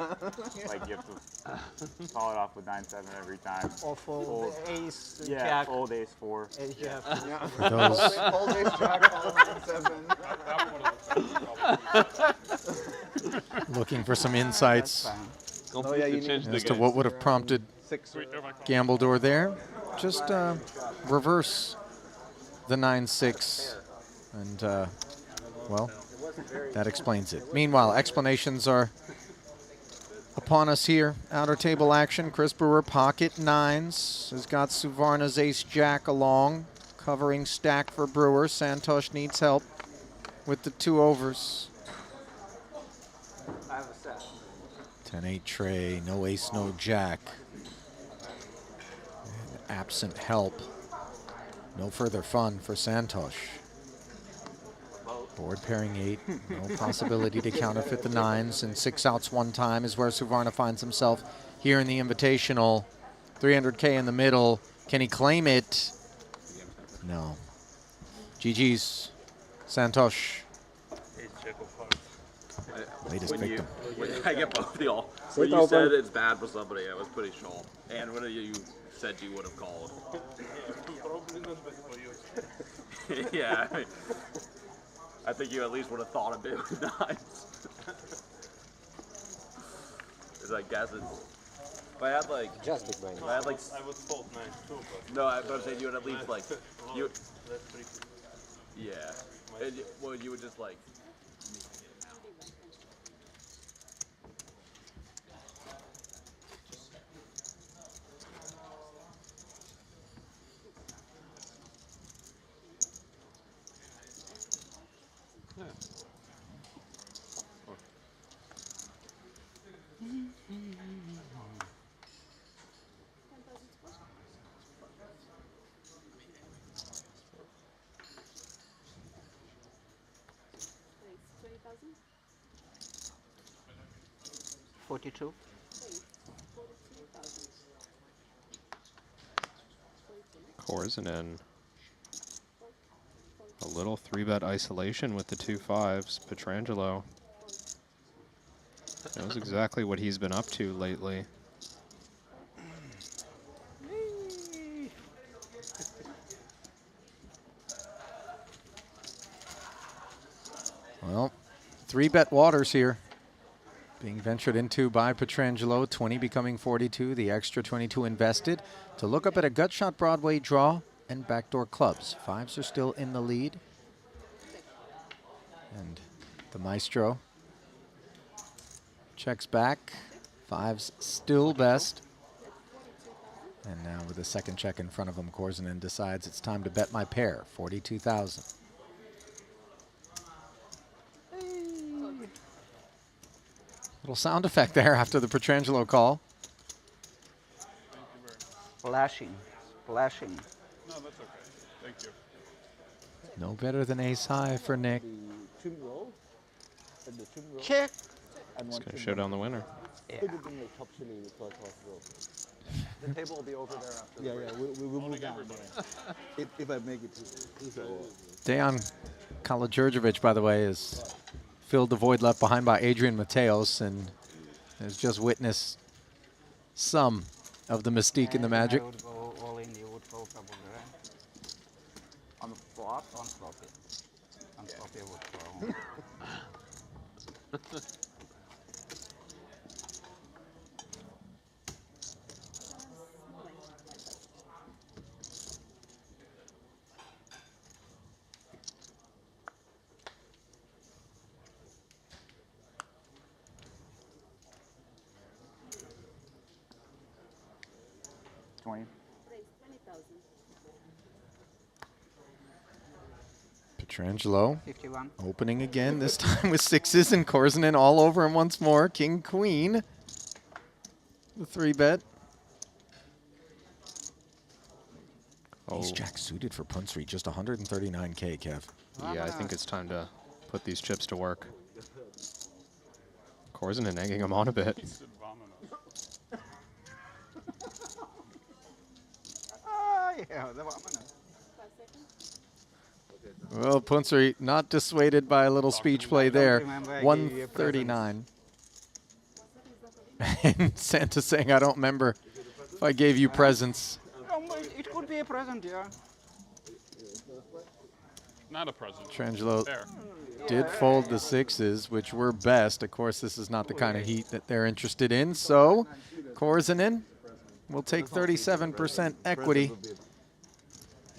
Speaker 11: Like you have to call it off with 9-7 every time.
Speaker 8: or fold ace,
Speaker 11: Yeah,
Speaker 8: jack,
Speaker 11: fold ace 4.
Speaker 8: ace jack.
Speaker 5: Yeah.
Speaker 1: Those-
Speaker 5: Fold ace jack, all 7.
Speaker 1: Looking for some insights
Speaker 5: Oh, yeah, you need
Speaker 1: as to what would have prompted
Speaker 5: 6.
Speaker 1: Gambledor there. Just reverse the 9-6, and well, that explains it. Meanwhile, explanations are upon us here. Outer table action. Chris Brewer, pocket nines, has got Suvarna's ace-jack along, covering stack for Brewer. Santosh needs help with the 2 overs. 10-8 tray, no ace, no jack. And absent help. No further fun for Santosh. Board pairing 8, no possibility to counterfeit the 9s, and 6 outs one time is where Suvarna finds himself here in the Invitational. 300K in the middle. Can he claim it? No. GG's. Santosh. Latest victim.
Speaker 7: I get both y'all. When you said it's bad for somebody, I was pretty sure. And when you said you would have called. Yeah, I think you at least would have thought a bit with 9s. Because I guess it's. If I had like.
Speaker 9: Just big brain.
Speaker 7: If I had like.
Speaker 9: I would fold 9s too, but.
Speaker 7: No, I'm saying you would at least like. You. Yeah. And well, you would just like.
Speaker 8: $42.
Speaker 2: Korzinen. A little 3-bet isolation with the 2 5s. Petrangelo knows exactly what he's been up to lately.
Speaker 1: Well, 3-bet waters here. Being ventured into by Pietrangelo, 20 becoming 42, the extra 22 invested. To look up at a gut shot Broadway draw and backdoor clubs. 5s are still in the lead. And the Maestro checks back. 5s still best. And now with a second check in front of him, Korsinen decides it's time to bet my pair, 42,000. Little sound effect there after the Pietrangelo call.
Speaker 8: Splashing, splashing.
Speaker 6: No, that's okay. Thank you.
Speaker 1: No better than ace high for Nick.
Speaker 8: Check.
Speaker 2: It's going to show down the winner.
Speaker 8: Yeah.
Speaker 5: The table will be over there after.
Speaker 4: Yeah, yeah, we'll move down. If I make it to.
Speaker 1: Dejan Kalogjurjevic, by the way, has filled the void left behind by Adrian Mateos and has just witnessed some of the mystique in the Magic.
Speaker 8: I would go all in, you would go probably, right? On the flop? On flop, yeah. On flop, you would go.
Speaker 11: 20.
Speaker 1: Pietrangelo
Speaker 8: 51.
Speaker 1: opening again, this time with 6s and Korsinen all over him once more. King, queen, the 3-bet. Ace jack suited for Punsri, just 139K, Kev.
Speaker 2: Yeah, I think it's time to put these chips to work. Korsinen egging him on a bit.
Speaker 8: Yeah, the woman.
Speaker 1: Well, Punsri not dissuaded by a little speech play there. 139. And Santa saying, I don't remember if I gave you presents.
Speaker 8: It could be a present, yeah.
Speaker 6: Not a present.
Speaker 1: Pietrangelo
Speaker 6: There.
Speaker 1: did fold the 6s, which were best. Of course, this is not the kind of heat that they're interested in. So, Korsinen will take 37% equity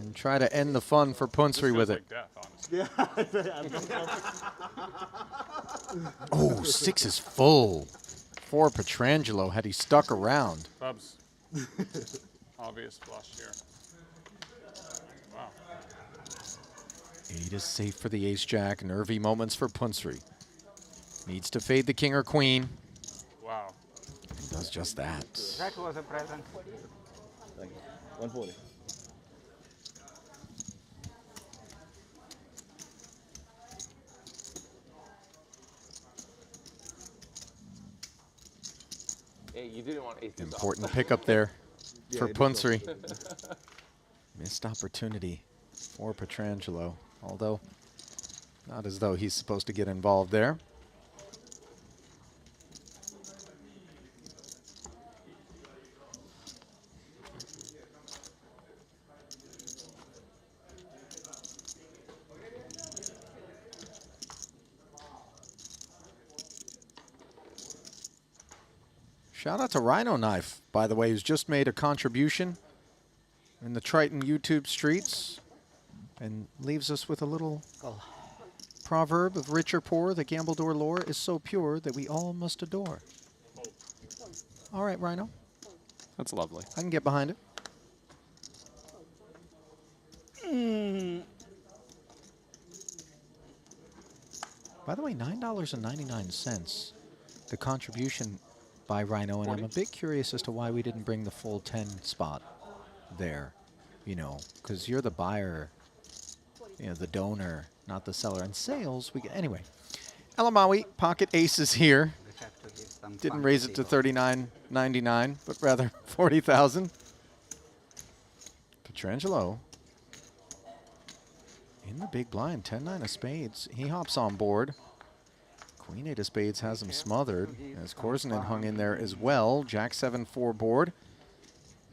Speaker 1: and try to end the fun for Punsri with it. Oh, 6 is full for Pietrangelo had he stuck around.
Speaker 6: Bubs. Obvious flush here. Wow.
Speaker 1: 8 is safe for the ace-jack. Nervy moments for Punsri. Needs to fade the king or queen.
Speaker 6: Wow.
Speaker 1: And does just that.
Speaker 8: That was a present.
Speaker 4: Thank you. 140.
Speaker 10: Hey, you didn't want ace deuce off.
Speaker 1: Important pickup there
Speaker 4: Yeah,
Speaker 1: for
Speaker 4: it is
Speaker 1: Punsri. Missed opportunity for Pietrangelo, although not as though he's supposed to get involved there. Shout out to Rhino Knife, by the way, who's just made a contribution in the Triton YouTube streets and leaves us with a little proverb of rich or poor. The Gambledore lore is so pure that we all must adore. All right, Rhino.
Speaker 2: That's lovely.
Speaker 1: I can get behind it. By the way, $9.99, the contribution by Rhino, and I'm a bit curious as to why we didn't bring the full 10 spot there, you know, because you're the buyer, you know, the donor, not the seller. And sales, we get, anyway. Elamawi, pocket aces here. Didn't raise it to $39.99, but rather 40,000. Pietrangelo in the big blind, 10-9 of spades. He hops on board. Queen 8 of spades has him smothered as Korsinen hung in there as well. Jack 7-4 board.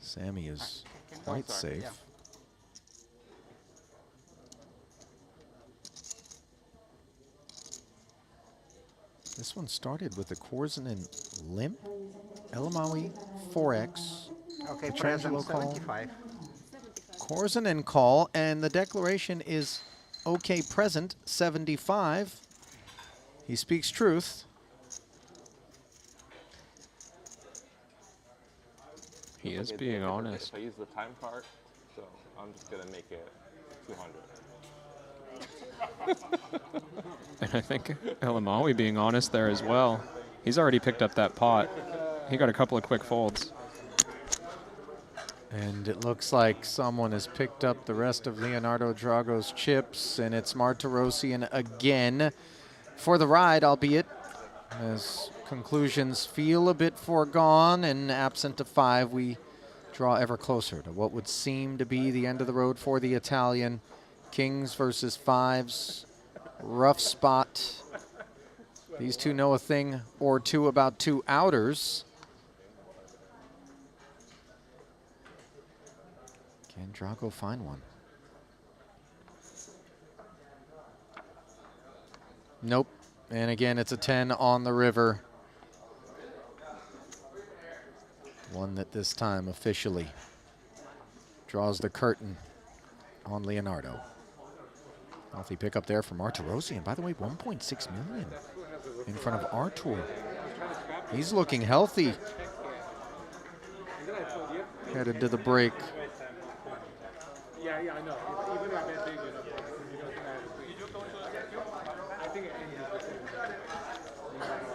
Speaker 1: Sammy is quite safe. This one started with the Korsunen limp, Elamawi 4X,
Speaker 8: Okay,
Speaker 1: Petrangelo
Speaker 8: present
Speaker 1: call,
Speaker 8: 75.
Speaker 1: Korsunen call, and the declaration is okay present 75. He speaks truth.
Speaker 2: He is being honest.
Speaker 10: I use the time part, so I'm just gonna make it 200.
Speaker 2: And I think Elamawi being honest there as well. He's already picked up that pot. He got a couple of quick folds.
Speaker 1: And it looks like someone has picked up the rest of Leonardo Drago's chips, and it's Martirosyan again for the ride, albeit as conclusions feel a bit foregone, and absent of 5, we draw ever closer to what would seem to be the end of the road for the Italian. Kings versus 5s, rough spot. These two know a thing or two about 2 outers. Can Drago find one? Nope. And again, it's a 10 on the river. One that this time officially draws the curtain on Leonardo. Healthy pickup there for Martirosyan. By the way, 1.6 million in front of Artur. He's looking healthy. Headed to the break.
Speaker 14: Yeah, I know. Even I bet big,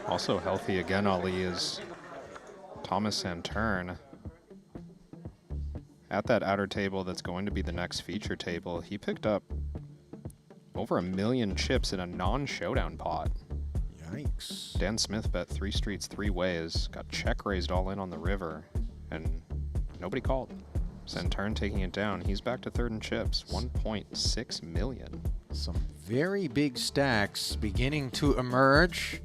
Speaker 2: Also healthy again, Ali, is Thomas Santern. At that outer table that's going to be the next feature table, he picked up over 1 million chips in a non-showdown pot.
Speaker 1: Yikes.
Speaker 2: Dan Smith bet 3 streets 3 ways, got check raised all in on the river, and nobody called. Santern taking it down. He's back to 3rd in chips, 1.6 million.
Speaker 1: Some very big stacks beginning to emerge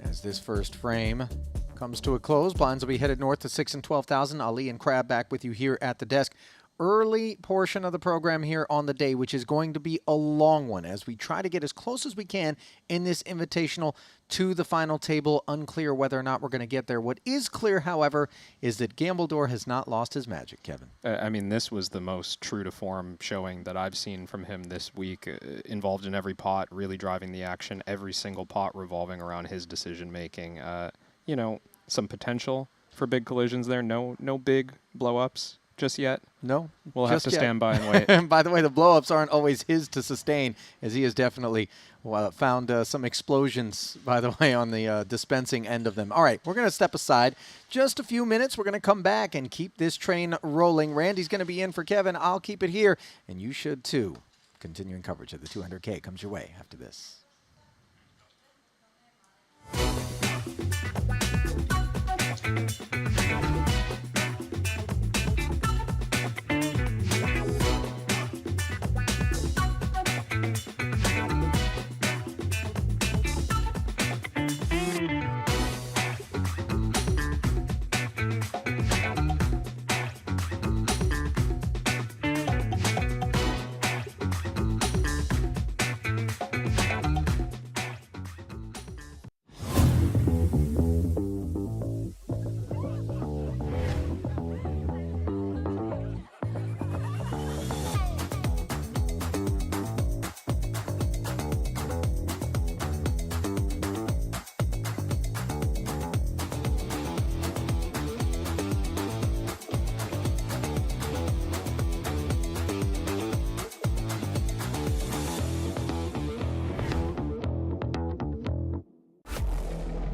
Speaker 1: as this first frame comes to a close. Blinds will be headed north to 6 and 12,000. Ali and Crab back with you here at the desk. Early portion of the program here on the day, which is going to be a long one as we try to get as close as we can in this invitational to the final table. Unclear whether or not we're going to get there. What is clear, however, is that Gambledore has not lost his magic, Kevin.
Speaker 2: I mean, this was the most true to form showing that I've seen from him this week. Involved in every pot, really driving the action, every single pot revolving around his decision making. You know, some potential for big collisions there. No big blow-ups just yet.
Speaker 1: No.
Speaker 2: We'll have to stand by and wait.
Speaker 1: And by the way, the blow-ups aren't always his to sustain, as he has definitely found some explosions, by the way, on the dispensing end of them. All right, we're going to step aside just a few minutes. We're going to come back and keep this train rolling. Randy's going to be in for Kevin. I'll keep it here, and you should too. Continuing coverage of the 200K comes your way after this.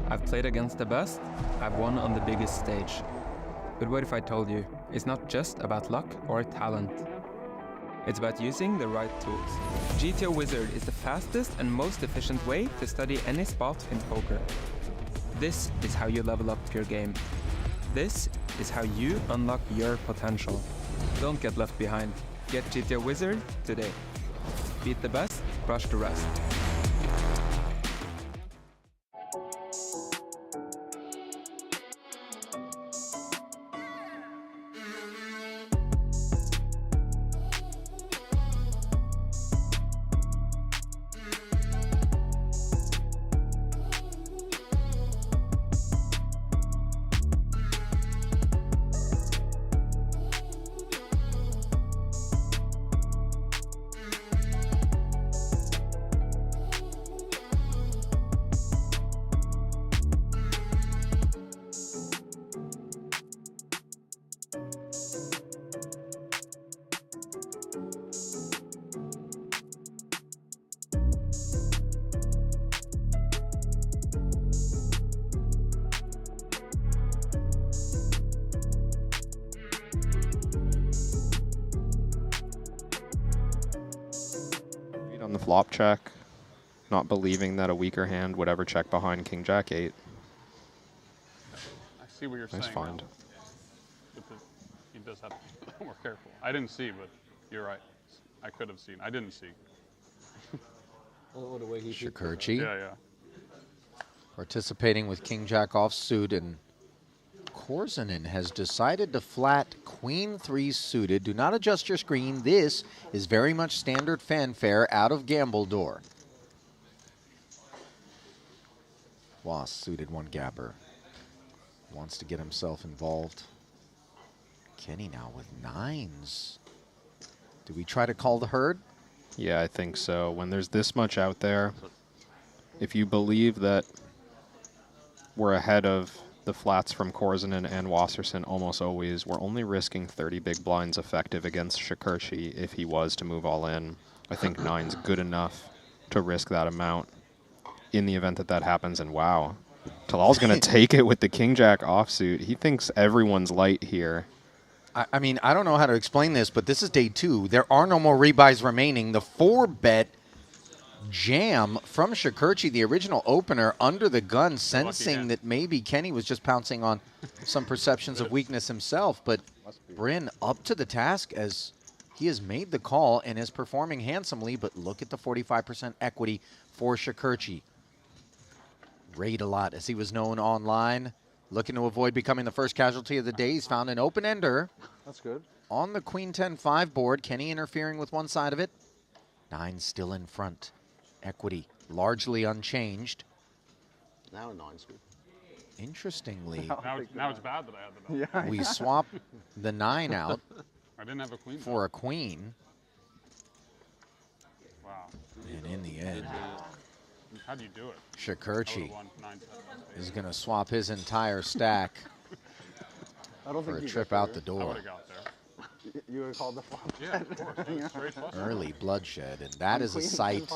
Speaker 15: I've played against the best, I've won on the biggest stage. But what if I told you, it's not just about luck or talent. It's about using the right tools. GTO Wizard is the fastest and most efficient way to study any spot in poker. This is how you level up your game. This is how you unlock your potential. Don't get left behind. Get GTO Wizard today. Beat the best, crush the rest.
Speaker 2: on the flop check, not believing that a weaker hand would ever check behind King Jack 8.
Speaker 6: I see what you're saying.
Speaker 2: Nice find.
Speaker 6: He does have to be more careful. I didn't see, but you're right. I could have seen. I didn't see.
Speaker 4: Oh, the way he
Speaker 1: Shakurchi.
Speaker 6: Yeah, yeah.
Speaker 1: Participating with King Jack offsuit, and Korzinen has decided to flat Queen 3 suited. Do not adjust your screen. This is very much standard fanfare out of Gambledore. Was suited one gapper. Wants to get himself involved. Kenny now with 9s. Do we try to call the herd?
Speaker 2: Yeah, I think so. When there's this much out there, if you believe that we're ahead of the flats from Korzinen and Wasserson almost always, we're only risking 30 big blinds effective against Shakurchi if he was to move all in. I think 9's good enough to risk that amount in the event that that happens. And wow, Talal's going to take it with the King Jack offsuit. He thinks everyone's light here.
Speaker 1: I mean, I don't know how to explain this, but this is day 2. There are no more rebuys remaining. The 4-bet jam from Shakurchi, the original opener, under the gun, sensing that maybe Kenny was just pouncing on some perceptions of weakness himself. But Bryn up to the task as he has made the call and is performing handsomely. But look at the 45% equity for Shakurchi. Raid a lot, as he was known online. Looking to avoid becoming the first casualty of the day. He's found an open-ender.
Speaker 5: That's good.
Speaker 1: On the Queen 10-5 board. Kenny interfering with one side of it. 9 still in front. Equity largely unchanged.
Speaker 9: Now 9's good.
Speaker 1: Interestingly,
Speaker 6: now it's bad that I had the 9.
Speaker 1: we swap the 9 out
Speaker 6: I didn't have a queen
Speaker 1: for a queen.
Speaker 6: Wow.
Speaker 1: And in the end,
Speaker 6: How'd you do it?
Speaker 1: Shakurchi is going to swap his entire stack for a trip out the door.
Speaker 6: I would have got there.
Speaker 5: You would have called the flop.
Speaker 6: Yeah, of course. Straight flush.
Speaker 1: Early bloodshed, and that is a sight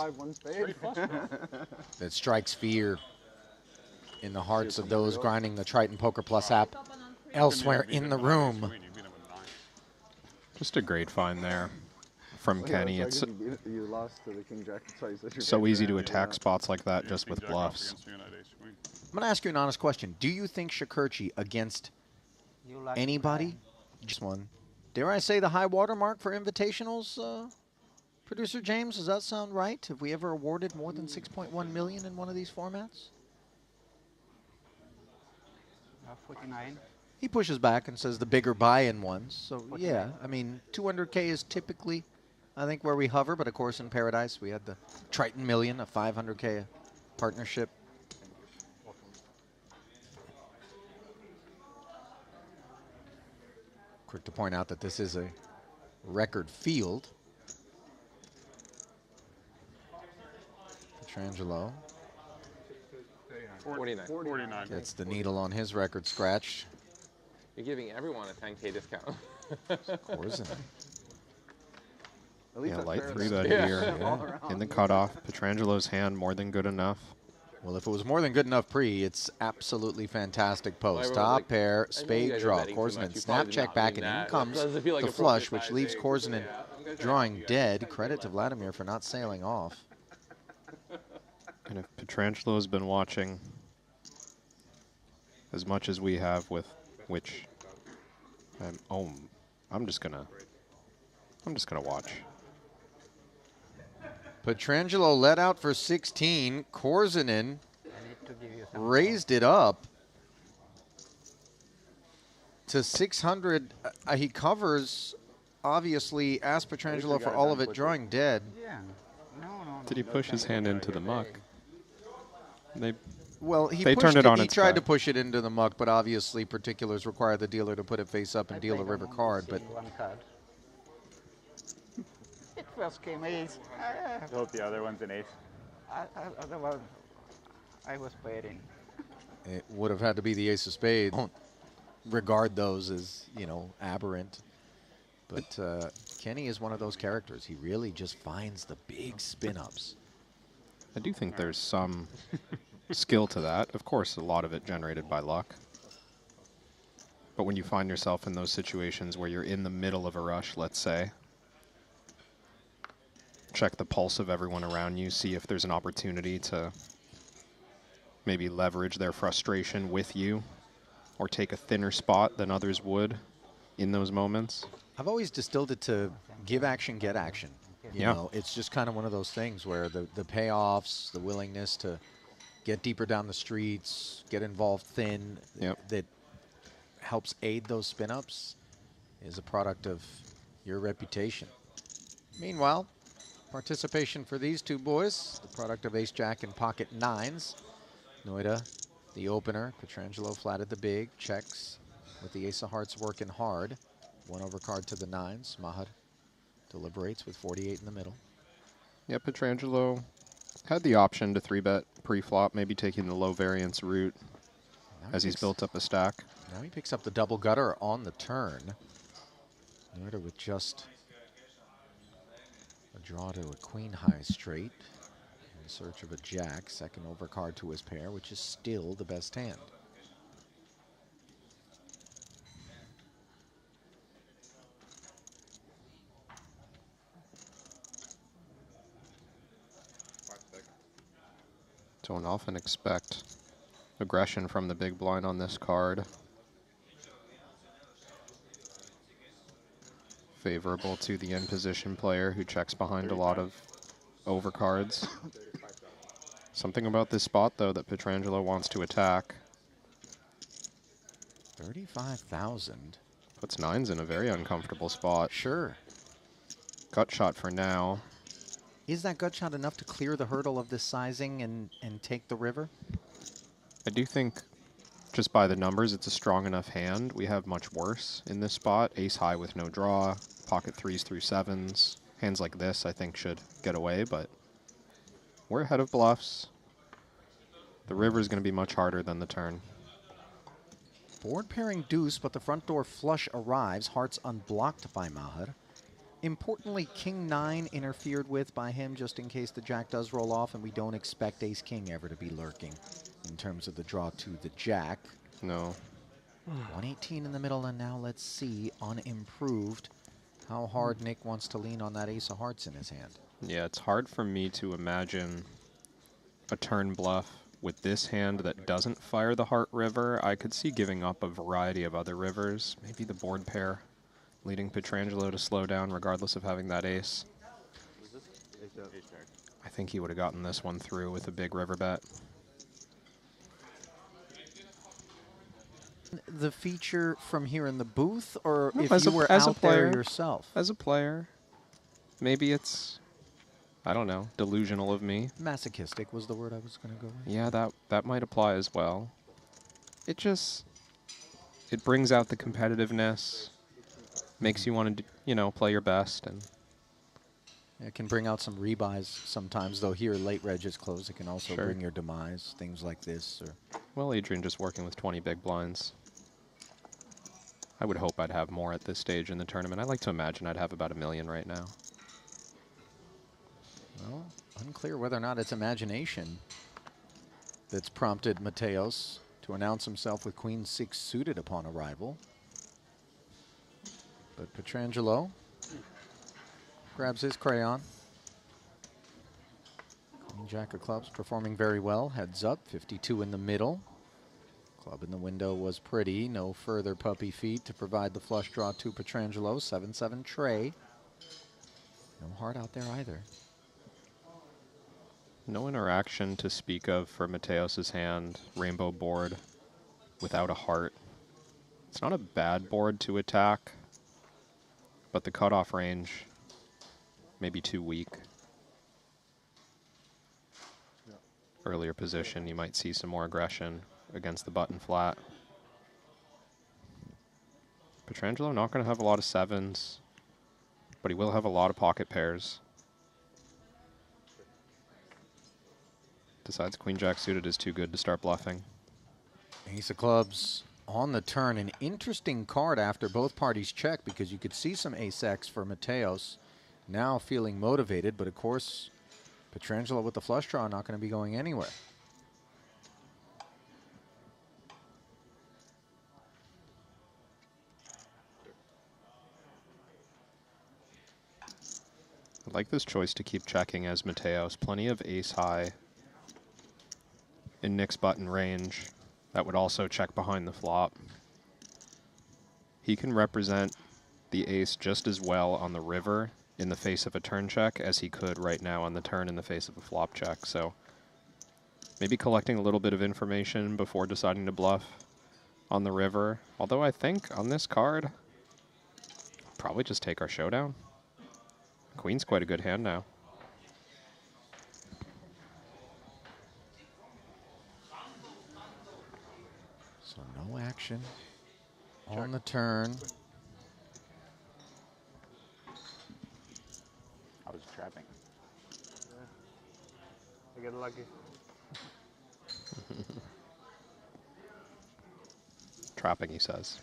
Speaker 1: that strikes fear in the hearts of those grinding the Triton Poker Plus app elsewhere in the room.
Speaker 2: Just a great find there from Kenny. It's
Speaker 5: you lost to the King Jack twice.
Speaker 2: so easy to attack spots like that just with bluffs.
Speaker 1: I'm going to ask you an honest question. Do you think Shakurchi against anybody, just one, dare I say the high water mark for invitationals, Producer James, does that sound right? Have we ever awarded more than 6.1 million in one of these formats?
Speaker 8: 49.
Speaker 1: He pushes back and says the bigger buy-in ones. So, yeah, I mean, 200K is typically, I think, where we hover. But, of course, in Paradise, we had the Triton Million, a 500K partnership. Quick to point out that this is a record field. Petrangelo
Speaker 10: 49.
Speaker 1: gets the needle on his record scratched.
Speaker 10: You're giving everyone a 10K discount.
Speaker 1: Korzinen.
Speaker 2: Yeah, light 3-bet here. Yeah. In the cutoff. Petrangelo's hand more than good enough.
Speaker 1: Well, if it was more than good enough pre, it's absolutely fantastic post.
Speaker 10: Well,
Speaker 1: Top
Speaker 10: like,
Speaker 1: pair, spade draw. Korzinen snap check back, and in comes
Speaker 10: like
Speaker 1: the flush, which leaves Korzinen drawing dead. Credit to Vladimir for not sailing off.
Speaker 2: And if Petrangelo's been watching as much as we have, with which I'm just gonna watch.
Speaker 1: Petrangelo let out for 16. Korzinen raised it up to 600. He covers, obviously, asked Petrangelo for all of it, drawing dead.
Speaker 8: Yeah.
Speaker 2: Did he push his hand into the muck?
Speaker 1: Well, he
Speaker 2: turned it on.
Speaker 1: He tried to push it into the muck, but obviously particulars require the dealer to put it face up and deal a river card. But
Speaker 8: It first came ace.
Speaker 11: I hope the other one's an ace.
Speaker 8: Otherwise, I was waiting.
Speaker 1: it would have had to be the ace of spades. Don't regard those as, you know, aberrant. But Kenny is one of those characters. He really just finds the big spin-ups.
Speaker 2: I do think there's some skill to that. Of course, a lot of it generated by luck. But when you find yourself in those situations where you're in the middle of a rush, let's say, check the pulse of everyone around you, see if there's an opportunity to maybe leverage their frustration with you or take a thinner spot than others would in those moments.
Speaker 1: I've always distilled it to give action, get action. You know, it's just kind of one of those things where the payoffs, the willingness to get deeper down the streets, get involved thin, that helps aid those spin-ups is a product of your reputation. Meanwhile, participation for these two boys, the product of ace-jack and pocket nines. Noida, the opener. Pietrangelo flatted the big, checks with the ace of hearts working hard. One overcard to the nines. Maher deliberates with 48 in the middle.
Speaker 2: Yeah, Pietrangelo had the option to 3-bet pre-flop, maybe taking the low variance route as he's built up a stack.
Speaker 1: Now he picks up the double gutter on the turn. Noida with just a draw to a queen high straight. In search of a jack, second overcard to his pair, which is still the best hand.
Speaker 2: Don't often expect aggression from the big blind on this card. Favorable to the in-position player who checks behind a lot of overcards. Something about this spot, though, that Pietrangelo wants to attack.
Speaker 1: 35,000.
Speaker 2: Puts nines in a very uncomfortable spot.
Speaker 1: Sure.
Speaker 2: Gut shot for now.
Speaker 1: Is that gut shot enough to clear the hurdle of this sizing and take the river?
Speaker 2: I do think, just by the numbers, it's a strong enough hand. We have much worse in this spot. Ace high with no draw, pocket threes through sevens. Hands like this, I think, should get away, but we're ahead of bluffs. The river is going to be much harder than the turn.
Speaker 1: Board pairing deuce, but the front door flush arrives. Hearts unblocked by Maher. Importantly, king nine interfered with by him just in case the jack does roll off, and we don't expect ace king ever to be lurking in terms of the draw to the jack.
Speaker 2: No.
Speaker 1: 118 in the middle, and now let's see, unimproved, how hard Nick wants to lean on that ace of hearts in his hand.
Speaker 2: Yeah, it's hard for me to imagine a turn bluff with this hand that doesn't fire the heart river. I could see giving up a variety of other rivers, maybe the board pair, leading Pietrangelo to slow down regardless of having that ace. I think he would have gotten this one through with a big river bet.
Speaker 1: The feature from here in the booth, or
Speaker 2: No,
Speaker 1: if you were out there yourself?
Speaker 2: As a player. Maybe it's, I don't know, delusional of me.
Speaker 1: Masochistic was the word I was going to go with.
Speaker 2: Yeah, that might apply as well. It brings out the competitiveness, makes you want to, you know, play your best. And
Speaker 1: it can bring out some rebuys sometimes, though here late reg is closed. It can also bring your demise, things like this. Or
Speaker 2: well, Adrian just working with 20 big blinds. I would hope I'd have more at this stage in the tournament. I like to imagine I'd have about $1 million right now.
Speaker 1: Well, unclear whether or not it's imagination that's prompted Mateos to announce himself with queen six suited upon arrival. But Pietrangelo grabs his crayon. Queen jack of clubs performing very well. Heads up, 52 in the middle. Club in the window was pretty. No further puppy feet to provide the flush draw to Pietrangelo. 7-7 tray. No heart out there either.
Speaker 2: No interaction to speak of for Mateos's hand. Rainbow board without a heart. It's not a bad board to attack, but the cutoff range may be too weak. Earlier position, you might see some more aggression against the button flat. Pietrangelo not going to have a lot of sevens, but he will have a lot of pocket pairs. Decides queen jack suited is too good to start bluffing.
Speaker 1: Ace of clubs on the turn. An interesting card after both parties check, because you could see some ace X for Mateos now feeling motivated, but of course Pietrangelo with the flush draw not going to be going anywhere.
Speaker 2: I like this choice to keep checking as Mateos. Plenty of ace high in Nick's button range. That would also check behind the flop. He can represent the ace just as well on the river in the face of a turn check as he could right now on the turn in the face of a flop check. So maybe collecting a little bit of information before deciding to bluff on the river. Although I think on this card, probably just take our showdown. Queen's quite a good hand now.
Speaker 1: So no action on the turn.
Speaker 11: I was trapping.
Speaker 13: I get lucky.
Speaker 2: Trapping, he says.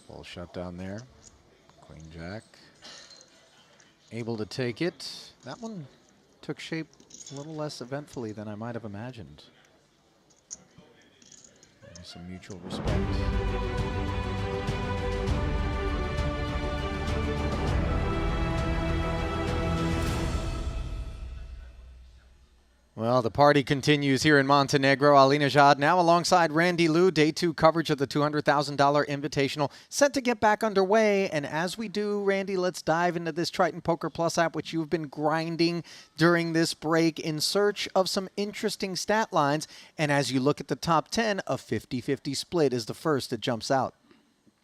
Speaker 1: Full shutdown there. Queen Jack. Able to take it. That one took shape a little less eventfully than I might have imagined. Maybe some mutual respect. Well, the party continues here in Montenegro. Alinejad now alongside Randy Liu. Day 2 coverage of the $200,000 Invitational set to get back underway. And as we do, Randy, let's dive into this Triton Poker Plus app, which you've been grinding during this break in search of some interesting stat lines. And as you look at the top 10, a 50-50 split is the first that jumps out.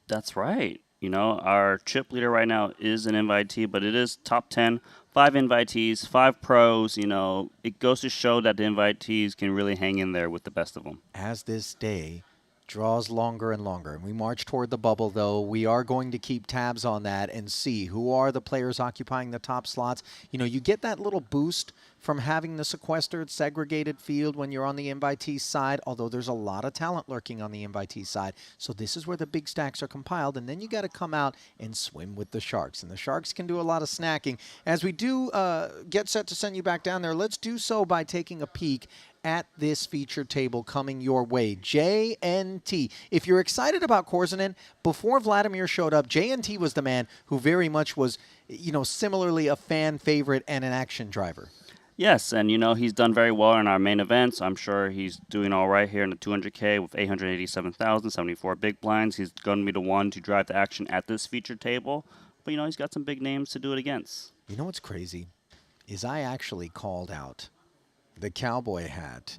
Speaker 16: That's right. You know, our chip leader right now is an invitee, but it is top 10. 5 invitees, 5 pros. You know, it goes to show that the invitees can really hang in there with the best of them.
Speaker 1: As this day draws longer and longer, and we march toward the bubble, though, we are going to keep tabs on that and see who are the players occupying the top slots. You know, you get that little boost from having the sequestered, segregated field when you're on the invitee side, although there's a lot of talent lurking on the invitee side. So this is where the big stacks are compiled, and then you got to come out and swim with the Sharks. And the Sharks can do a lot of snacking. As we do get set to send you back down there, let's do so by taking a peek at this feature table coming your way. JNT. If you're excited about Korzanen, before Vladimir showed up, JNT was the man who very much was, you know, similarly a fan favorite and an action driver.
Speaker 16: Yes, and you know, he's done very well in our main events. I'm sure he's doing all right here in the 200K with 887,000, 74 big blinds. He's going to be the one to drive the action at this feature table. But, you know, he's got some big names to do it against.
Speaker 1: You know what's crazy is I actually called out the cowboy hat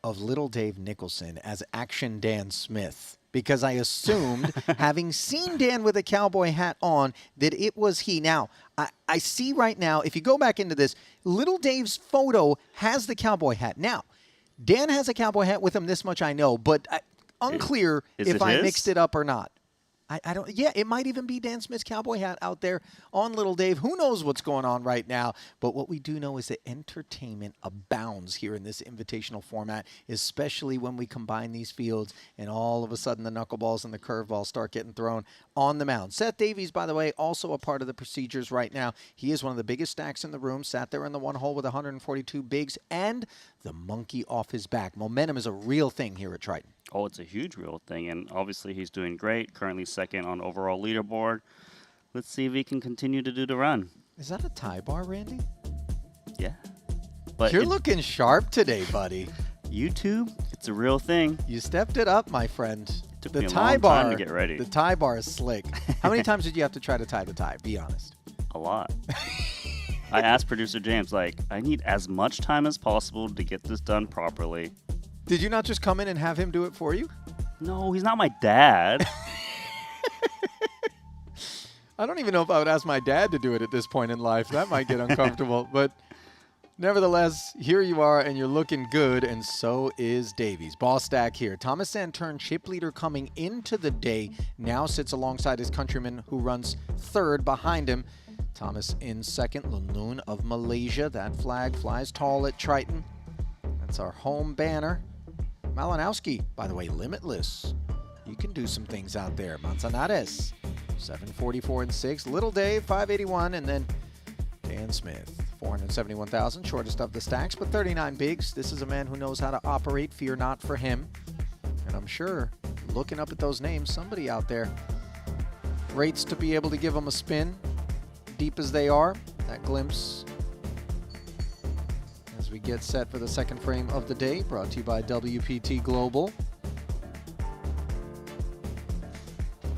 Speaker 1: of Little Dave Nicholson as Action Dan Smith because I assumed, having seen Dan with a cowboy hat on, that it was he. Now, I see right now, if you go back into this, Little Dave's photo has the cowboy hat. Now, Dan has a cowboy hat with him, this much I know, but unclear if I mixed it up or not. I don't. Yeah, it might even be Dan Smith's cowboy hat out there on Little Dave. Who knows what's going on right now? But what we do know is that entertainment abounds here in this invitational format, especially when we combine these fields and all of a sudden the knuckleballs and the curveballs start getting thrown on the mound. Seth Davies, by the way, also a part of the procedures right now. He is one of the biggest stacks in the room, sat there in the one hole with 142 bigs and the monkey off his back. Momentum is a real thing here at Triton.
Speaker 16: Oh, it's a huge real thing, and obviously he's doing great. Currently second on overall leaderboard. Let's see if he can continue to do the run.
Speaker 1: Is that a tie bar, Randy?
Speaker 16: Yeah. But
Speaker 1: you're looking sharp today, buddy.
Speaker 16: YouTube, it's a real thing.
Speaker 1: You stepped it up, my friend.
Speaker 16: Took me a long time to get ready.
Speaker 1: The tie bar is slick. How many times did you have to try to tie the tie? Be honest.
Speaker 16: A lot. I asked producer James, like, I need as much time as possible to get this done properly.
Speaker 1: Did you not just come in and have him do it for you?
Speaker 16: No, he's not my dad.
Speaker 1: I don't even know if I would ask my dad to do it at this point in life. That might get uncomfortable. But nevertheless, here you are, and you're looking good, and so is Davies. Ball stack here. Thomas Santern, chip leader coming into the day, now sits alongside his countryman who runs third behind him. Thomas in second, Lunlun of Malaysia. That flag flies tall at Triton. That's our home banner. Malinowski, by the way, limitless. You can do some things out there. Manzanares, 744 and 6. Little Dave, 581. And then Dan Smith, 471,000. Shortest of the stacks, but 39 bigs. This is a man who knows how to operate. Fear not for him. And I'm sure, looking up at those names, somebody out there rates to be able to give them a spin, deep as they are. That glimpse as we get set for the second frame of the day, brought to you by WPT Global.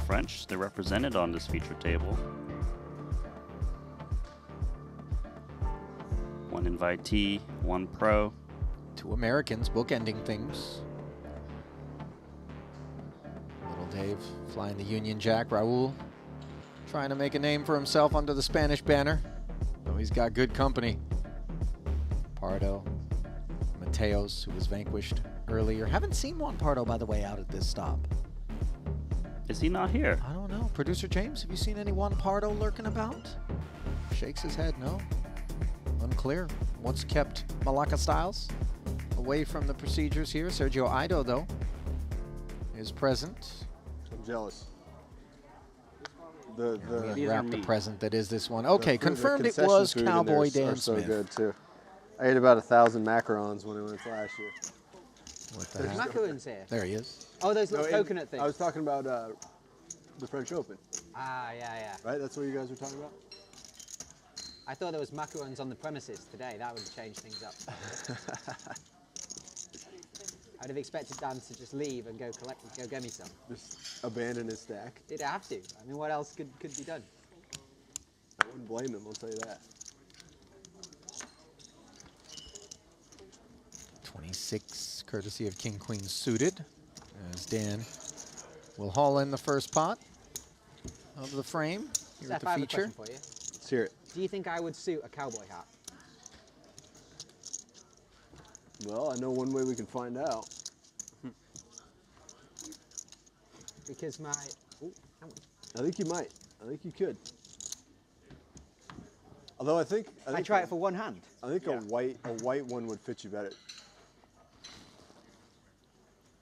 Speaker 16: French, they're represented on this feature table. One invitee, one pro.
Speaker 1: 2 Americans bookending things. Little Dave flying the Union Jack. Raul trying to make a name for himself under the Spanish banner. Though he's got good company. Pardo, Mateos, who was vanquished earlier. Haven't seen Juan Pardo, by the way, out at this stop.
Speaker 16: Is he not here?
Speaker 1: I don't know. Producer James, have you seen any Juan Pardo lurking about? Shakes his head, no. Unclear. What's kept Malacca Styles away from the procedures here? Sergio Aido, though, is present.
Speaker 17: I'm jealous.
Speaker 1: We unwrapped the present that is this one. Okay, confirmed it was Cowboy Dan
Speaker 17: so
Speaker 1: Smith.
Speaker 17: good too. I ate about 1,000 macarons when I went last year.
Speaker 1: What the
Speaker 18: There's
Speaker 1: heck?
Speaker 18: macaroons here.
Speaker 1: There he is.
Speaker 18: Oh, those little
Speaker 17: No,
Speaker 18: coconut things.
Speaker 17: I was talking about the French Open.
Speaker 18: Ah, yeah.
Speaker 17: Right? That's what you guys were talking about?
Speaker 18: I thought there was macarons on the premises today. That would change things up. I'd have expected Dan to just leave and go get me some.
Speaker 17: Just abandon his stack.
Speaker 18: Did I have to? I mean, what else could be done?
Speaker 17: I wouldn't blame him, I'll tell you that.
Speaker 1: 26, courtesy of King Queen suited, as Dan will haul in the first pot of the frame here at
Speaker 18: Seth,
Speaker 1: the
Speaker 18: I have a
Speaker 1: feature.
Speaker 18: question for you.
Speaker 17: Let's hear it.
Speaker 18: Do you think I would suit a cowboy hat?
Speaker 17: Well, I know one way we can find out.
Speaker 18: Because my... Ooh,
Speaker 17: I think you might. I think you could. Although I think
Speaker 18: try it for one hand.
Speaker 17: I think a white one would fit you better.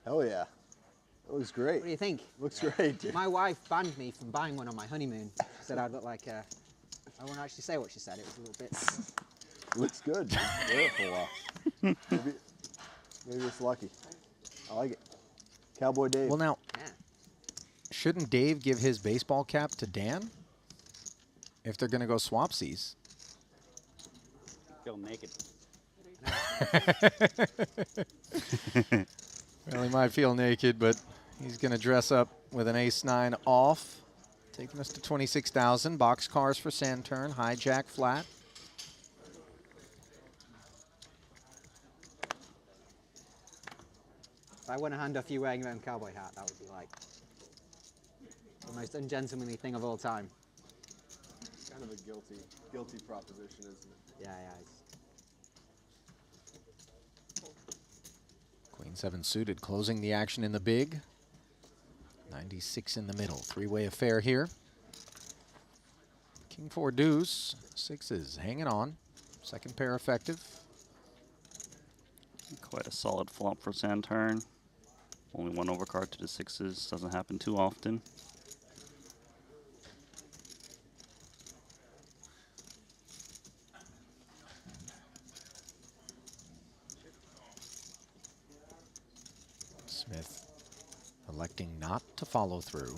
Speaker 17: Hell yeah. That looks great.
Speaker 18: What do you think?
Speaker 17: Looks great, dude.
Speaker 18: My wife banned me from buying one on my honeymoon. She said I'd look like a... I won't actually say what she said. It was a little bit...
Speaker 17: Looks good. Dude. Wear it for a while. Maybe it's lucky. I like it. Cowboy Dave.
Speaker 1: Well, now, shouldn't Dave give his baseball cap to Dan if they're going to go swapsies?
Speaker 11: Feel naked.
Speaker 1: Well, he might feel naked, but he's going to dress up with an ace-9 off, taking us to 26,000. Box cars for Santurn, hijack flat.
Speaker 18: If I want to hand off you wearing your own cowboy hat, that would be like the most ungentlemanly thing of all time.
Speaker 17: Kind of a guilty proposition, isn't it?
Speaker 18: Yeah.
Speaker 1: Queen 7 suited, closing the action in the big. 96 in the middle. Three-way affair here. King 4 deuce. Sixes hanging on. Second pair effective.
Speaker 16: Quite a solid flop for Santurn. Only one overcard to the sixes. Doesn't happen too often.
Speaker 1: Smith electing not to follow through.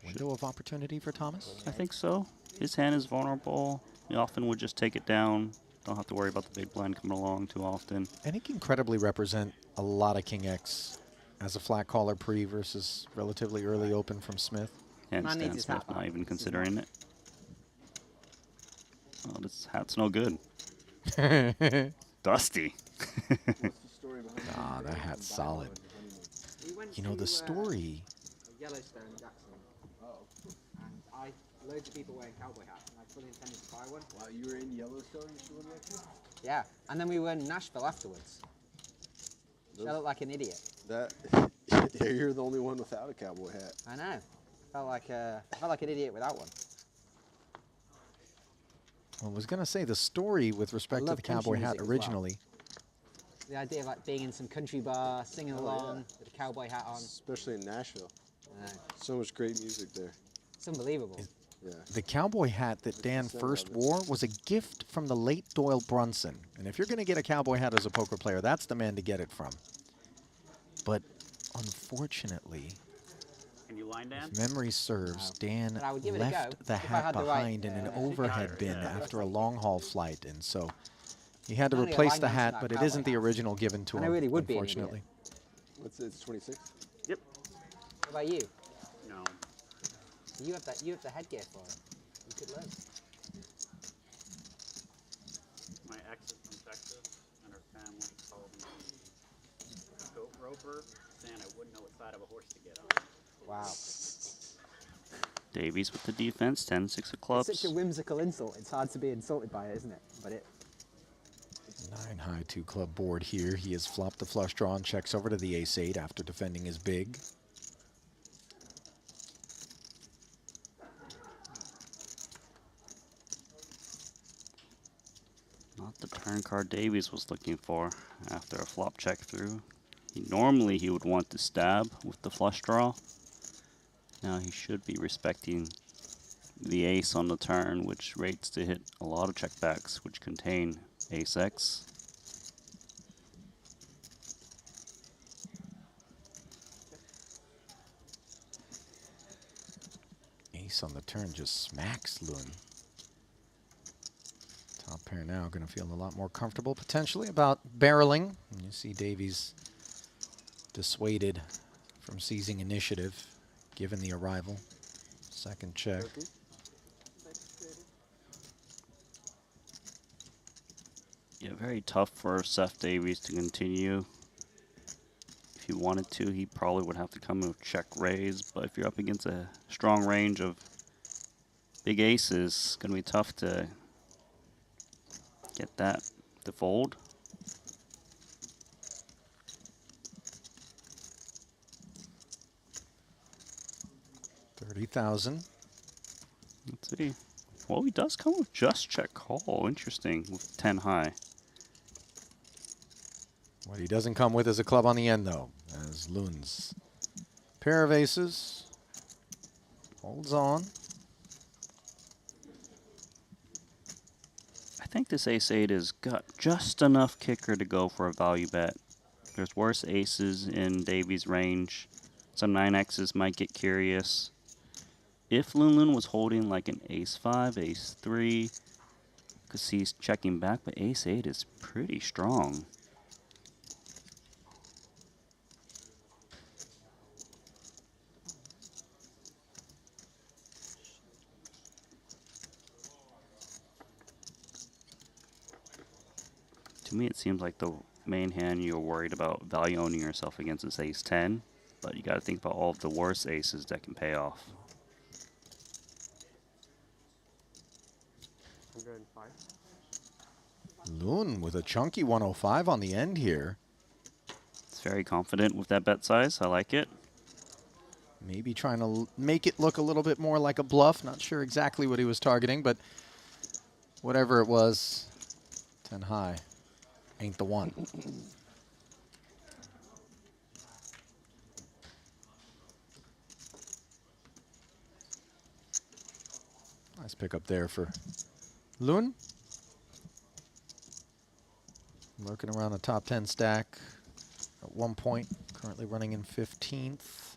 Speaker 1: Window of opportunity for Thomas?
Speaker 16: I think so. His hand is vulnerable. He often would just take it down. Don't have to worry about the big blind coming along too often.
Speaker 1: And he can credibly represent a lot of King X as a flat caller pre versus relatively early open from Smith.
Speaker 16: And Stan Smith not even considering it. Oh, this hat's no good. Dusty.
Speaker 1: Nah, that hat's solid. You know, the story...
Speaker 18: Yellowstone, Jackson. And loads of people wearing cowboy hats, and I fully intended to buy one.
Speaker 17: Wow, you were in Yellowstone?
Speaker 18: Yeah, and then we were in Nashville afterwards. I looked like an idiot.
Speaker 17: Yeah, you're the only one without a cowboy hat.
Speaker 18: I know. Felt like an idiot without one.
Speaker 1: Well, I was going to say the story with respect to the cowboy hat originally.
Speaker 18: The idea of like being in some country bar, singing along with a cowboy hat on.
Speaker 17: Especially in Nashville. So much great music there.
Speaker 18: It's unbelievable.
Speaker 17: Yeah.
Speaker 1: The cowboy hat that Dan first wore was a gift from the late Doyle Brunson. And if you're going to get a cowboy hat as a poker player, that's the man to get it from. but unfortunately,
Speaker 11: Can you line Dan?
Speaker 1: if memory serves, Dan
Speaker 18: But I would give it a
Speaker 1: left
Speaker 18: go
Speaker 1: the
Speaker 18: if I
Speaker 1: hat
Speaker 18: had the right,
Speaker 1: behind in an overhead bin
Speaker 11: yeah.
Speaker 1: after a long haul flight, and so he had to
Speaker 18: Only a
Speaker 1: replace
Speaker 18: line
Speaker 1: the
Speaker 18: down from
Speaker 1: hat,
Speaker 18: that
Speaker 1: but it
Speaker 18: cowboy
Speaker 1: isn't the
Speaker 18: hat.
Speaker 1: original given to
Speaker 18: And I
Speaker 1: him,
Speaker 18: really would be an idiot.
Speaker 1: unfortunately.
Speaker 17: It's 26.
Speaker 11: Yep.
Speaker 18: What about you?
Speaker 11: No.
Speaker 18: You have the headgear for it. You could learn.
Speaker 11: My ex is from Texas, and her family called me goat roper, saying I wouldn't know what side of a horse to get on.
Speaker 18: Wow.
Speaker 16: Davies with the defense, 10-6 of clubs.
Speaker 18: It's such a whimsical insult. It's hard to be insulted by it, isn't it? But it.
Speaker 1: 9 high, 2 club board here. He has flopped the flush draw and checks over to the ace-8 after defending his big.
Speaker 16: Not the turn card Davies was looking for after a flop check through. Normally he would want to stab with the flush draw. Now he should be respecting the ace on the turn, which rates to hit a lot of checkbacks, which contain ace-x.
Speaker 1: Ace on the turn just smacks Loon. Top pair now going to feel a lot more comfortable potentially about barreling. And you see Davies dissuaded from seizing initiative given the arrival. Second check.
Speaker 16: Yeah, very tough for Seth Davies to continue. If he wanted to, he probably would have to come in with check raise, but if you're up against a strong range of big aces, it's going to be tough to get that to fold.
Speaker 1: $30,000.
Speaker 16: Let's see. Well, he does come with just check call. Interesting, with 10 high.
Speaker 1: What he doesn't come with is a club on the end, though, as Loon's pair of aces holds on.
Speaker 16: I think this ace-8 has got just enough kicker to go for a value bet. There's worse aces in Davies' range. Some 9x's might get curious. If Loon was holding like an ace-5, ace-3, could see he's checking back, but ace-8 is pretty strong. To me, it seems like the main hand you're worried about value owning yourself against is ace-10, but you got to think about all of the worst aces that can pay off.
Speaker 13: 105.
Speaker 1: Loon with a chunky 105 on the end here.
Speaker 16: It's very confident with that bet size. I like it.
Speaker 1: Maybe trying to make it look a little bit more like a bluff. Not sure exactly what he was targeting, but whatever it was, 10 high ain't the one. Nice pickup there for Loon. Lurking around the top 10 stack at one point, currently running in 15th.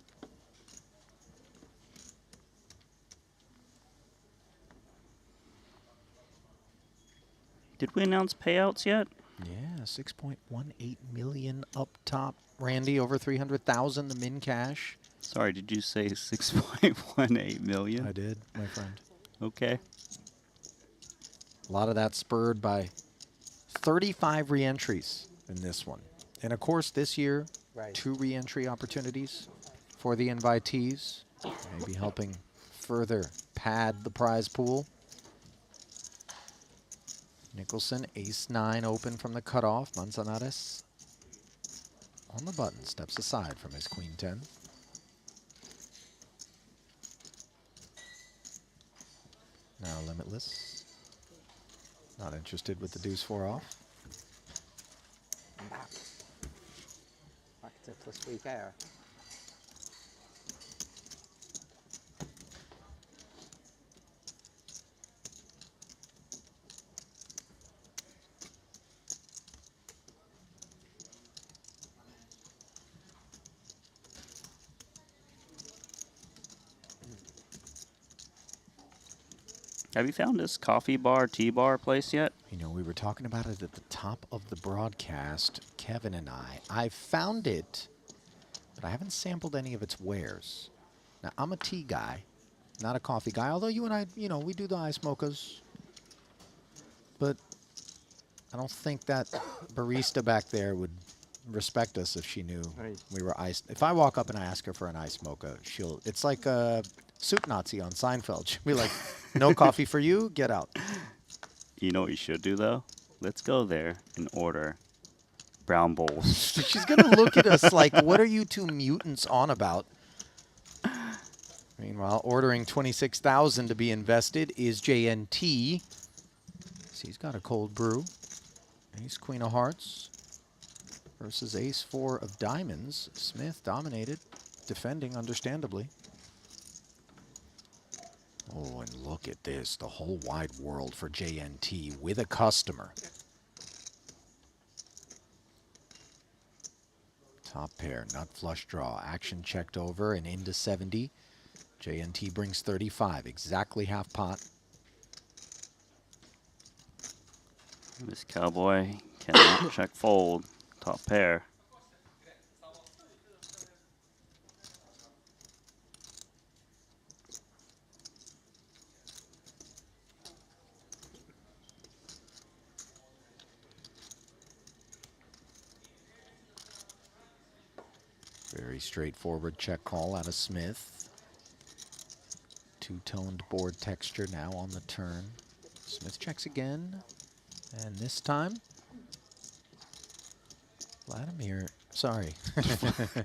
Speaker 16: Did we announce payouts yet?
Speaker 1: Yeah, 6.18 million up top. Randy, over 300,000, the min cash.
Speaker 16: Sorry, did you say 6.18 million?
Speaker 1: I did, my friend.
Speaker 16: Okay.
Speaker 1: A lot of that spurred by 35 re-entries in this one. And of course, this year,
Speaker 18: Right.
Speaker 1: 2 re-entry opportunities for the invitees, maybe helping further pad the prize pool. Nicholson, ace-9 open from the cutoff. Manzanares on the button, steps aside from his queen-10. Now limitless. Not interested with the deuce-4 off.
Speaker 18: I'm back. Back to +3 pair.
Speaker 16: Have you found this coffee bar, tea bar place yet?
Speaker 1: You know, we were talking about it at the top of the broadcast, Kevin and I. I found it, but I haven't sampled any of its wares. Now, I'm a tea guy, not a coffee guy, although you and I, you know, we do the ice mochas. But I don't think that barista back there would respect us if she knew we were iced. If I walk up and I ask her for an ice mocha, it's like a soup Nazi on Seinfeld. She'll be like, no coffee for you, get out.
Speaker 16: You know what you should do, though? Let's go there and order brown bowls.
Speaker 1: She's going to look at us like, what are you two mutants on about? Meanwhile, ordering $26,000 to be invested is JNT. So he's got a cold brew. Ace Queen of Hearts versus Ace 4 of Diamonds. Smith dominated, defending understandably. Oh, and look at this. The whole wide world for JNT with a customer. Top pair, nut flush draw. Action checked over and into 70. JNT brings 35, exactly half pot.
Speaker 16: This cowboy cannot check fold. Top pair.
Speaker 1: Very straightforward check call out of Smith. Two-toned board texture now on the turn. Smith checks again. And this time, Vladimir, sorry.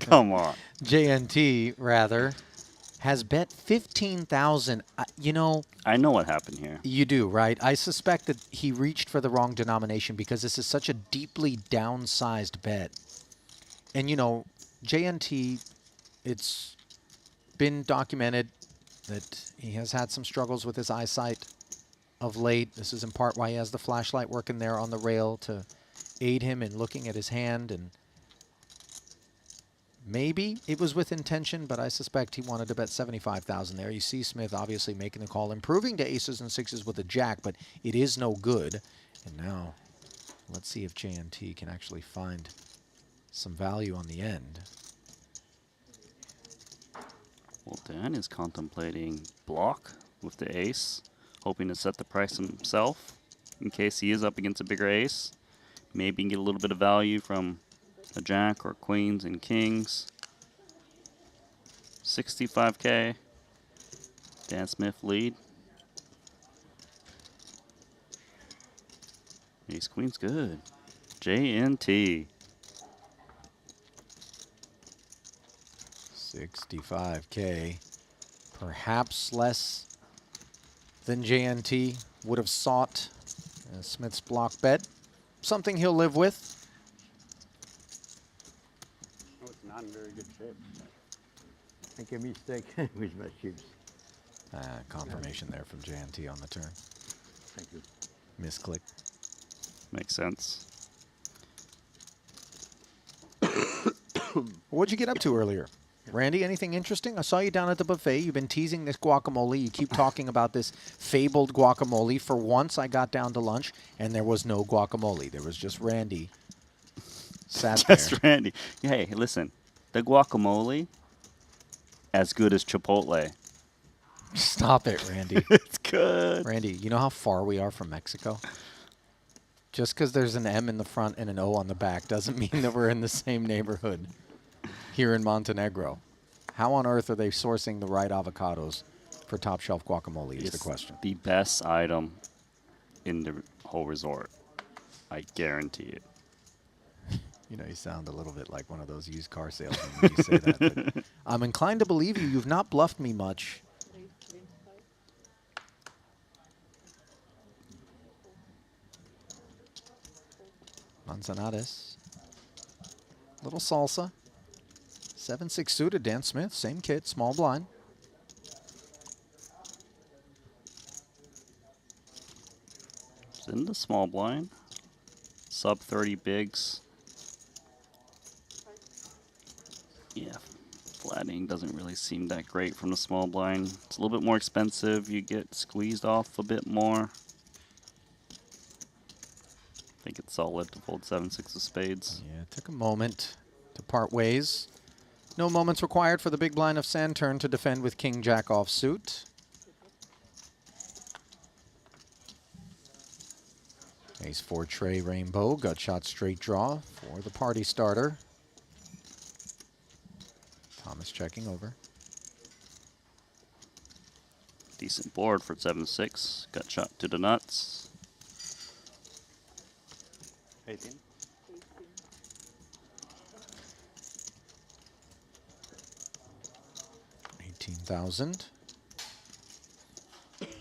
Speaker 16: Come on.
Speaker 1: JNT, rather, has bet 15,000. You know.
Speaker 16: I know what happened here.
Speaker 1: You do, right? I suspect that he reached for the wrong denomination because this is such a deeply downsized bet. And, you know, JNT, it's been documented that he has had some struggles with his eyesight of late. This is in part why he has the flashlight working there on the rail to aid him in looking at his hand. And maybe it was with intention, but I suspect he wanted to bet 75,000 there. You see Smith obviously making the call, improving to aces and sixes with a jack, but it is no good. And now let's see if JNT can actually find some value on the end.
Speaker 16: Well, Dan is contemplating block with the ace, hoping to set the price himself in case he is up against a bigger ace. Maybe get a little bit of value from a jack or queens and kings. 65K. Dan Smith lead. Ace queen's good. JNT.
Speaker 1: 65K, perhaps less than JNT would have sought. Smith's block bet, something he'll live with.
Speaker 9: Oh, it's not in very good shape. Make a mistake with my chips.
Speaker 1: Confirmation there from JNT on the turn.
Speaker 9: Thank you.
Speaker 1: Misclick.
Speaker 16: Makes sense.
Speaker 1: What'd you get up to earlier? Randy, anything interesting? I saw you down at the buffet. You've been teasing this guacamole. You keep talking about this fabled guacamole. For once, I got down to lunch, and there was no guacamole. There was just Randy sat
Speaker 16: Just
Speaker 1: there.
Speaker 16: Randy. Hey, listen. The guacamole, as good as Chipotle.
Speaker 1: Stop it, Randy.
Speaker 16: It's good.
Speaker 1: Randy, you know how far we are from Mexico? Just because there's an M in the front and an O on the back doesn't mean that we're in the same neighborhood here in Montenegro. How on earth are they sourcing the right avocados for top shelf guacamole is the question.
Speaker 16: The best item in the whole resort. I guarantee it.
Speaker 1: You know, you sound a little bit like one of those used car salesmen when you say that. But I'm inclined to believe you. You've not bluffed me much. Manzanares. Little salsa. 7-6 suited, Dan Smith. Same kit, small blind.
Speaker 16: It's in the small blind. Sub 30 bigs. Yeah, flat. Flattening doesn't really seem that great from the small blind. It's a little bit more expensive. You get squeezed off a bit more. I think it's solid to fold 7-6 of spades.
Speaker 1: Yeah, it took a moment to part ways. No moments required for the big blind of Sand turn to defend with King Jack offsuit. Ace 4 tray rainbow, gut shot straight draw for the party starter. Thomas checking over.
Speaker 16: Decent board for 7-6. Gut shot to the nuts.
Speaker 11: 18.
Speaker 1: 18,000.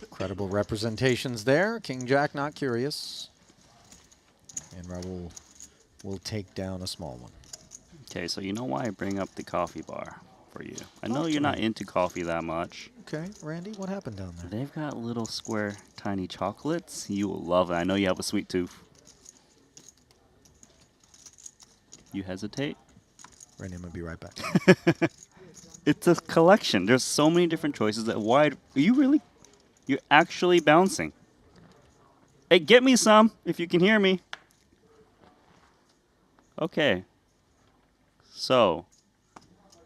Speaker 1: Incredible representations there. King Jack not curious. And Raul will take down a small one.
Speaker 16: Okay, so you know why I bring up the coffee bar for you. I know
Speaker 1: Talk
Speaker 16: you're
Speaker 1: to
Speaker 16: not
Speaker 1: me.
Speaker 16: into coffee that much.
Speaker 1: Okay, Randy, what happened down there?
Speaker 16: They've got little square tiny chocolates. You will love it. I know you have a sweet tooth. You hesitate?
Speaker 1: Randy, I'm going to be right back.
Speaker 16: It's a collection. There's so many different choices that wide. Are you really? You're actually bouncing. Hey, get me some if you can hear me. Okay. So,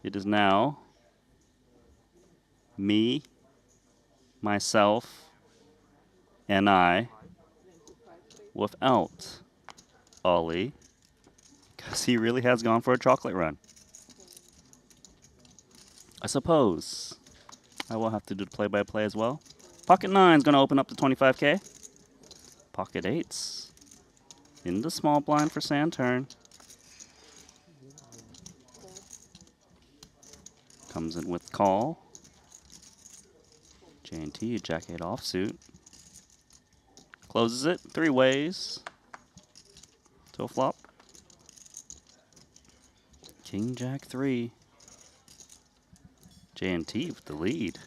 Speaker 16: it is now me, myself, and I without Ollie, because he really has gone for a chocolate run. I suppose I will have to do the play-by-play as well. Pocket 9 is going to open up to 25K. Pocket 8s in the small blind for Sand turn. Comes in with call. J&T, Jack 8 offsuit. Closes it 3 ways to a flop. King Jack 3. J&T with the lead.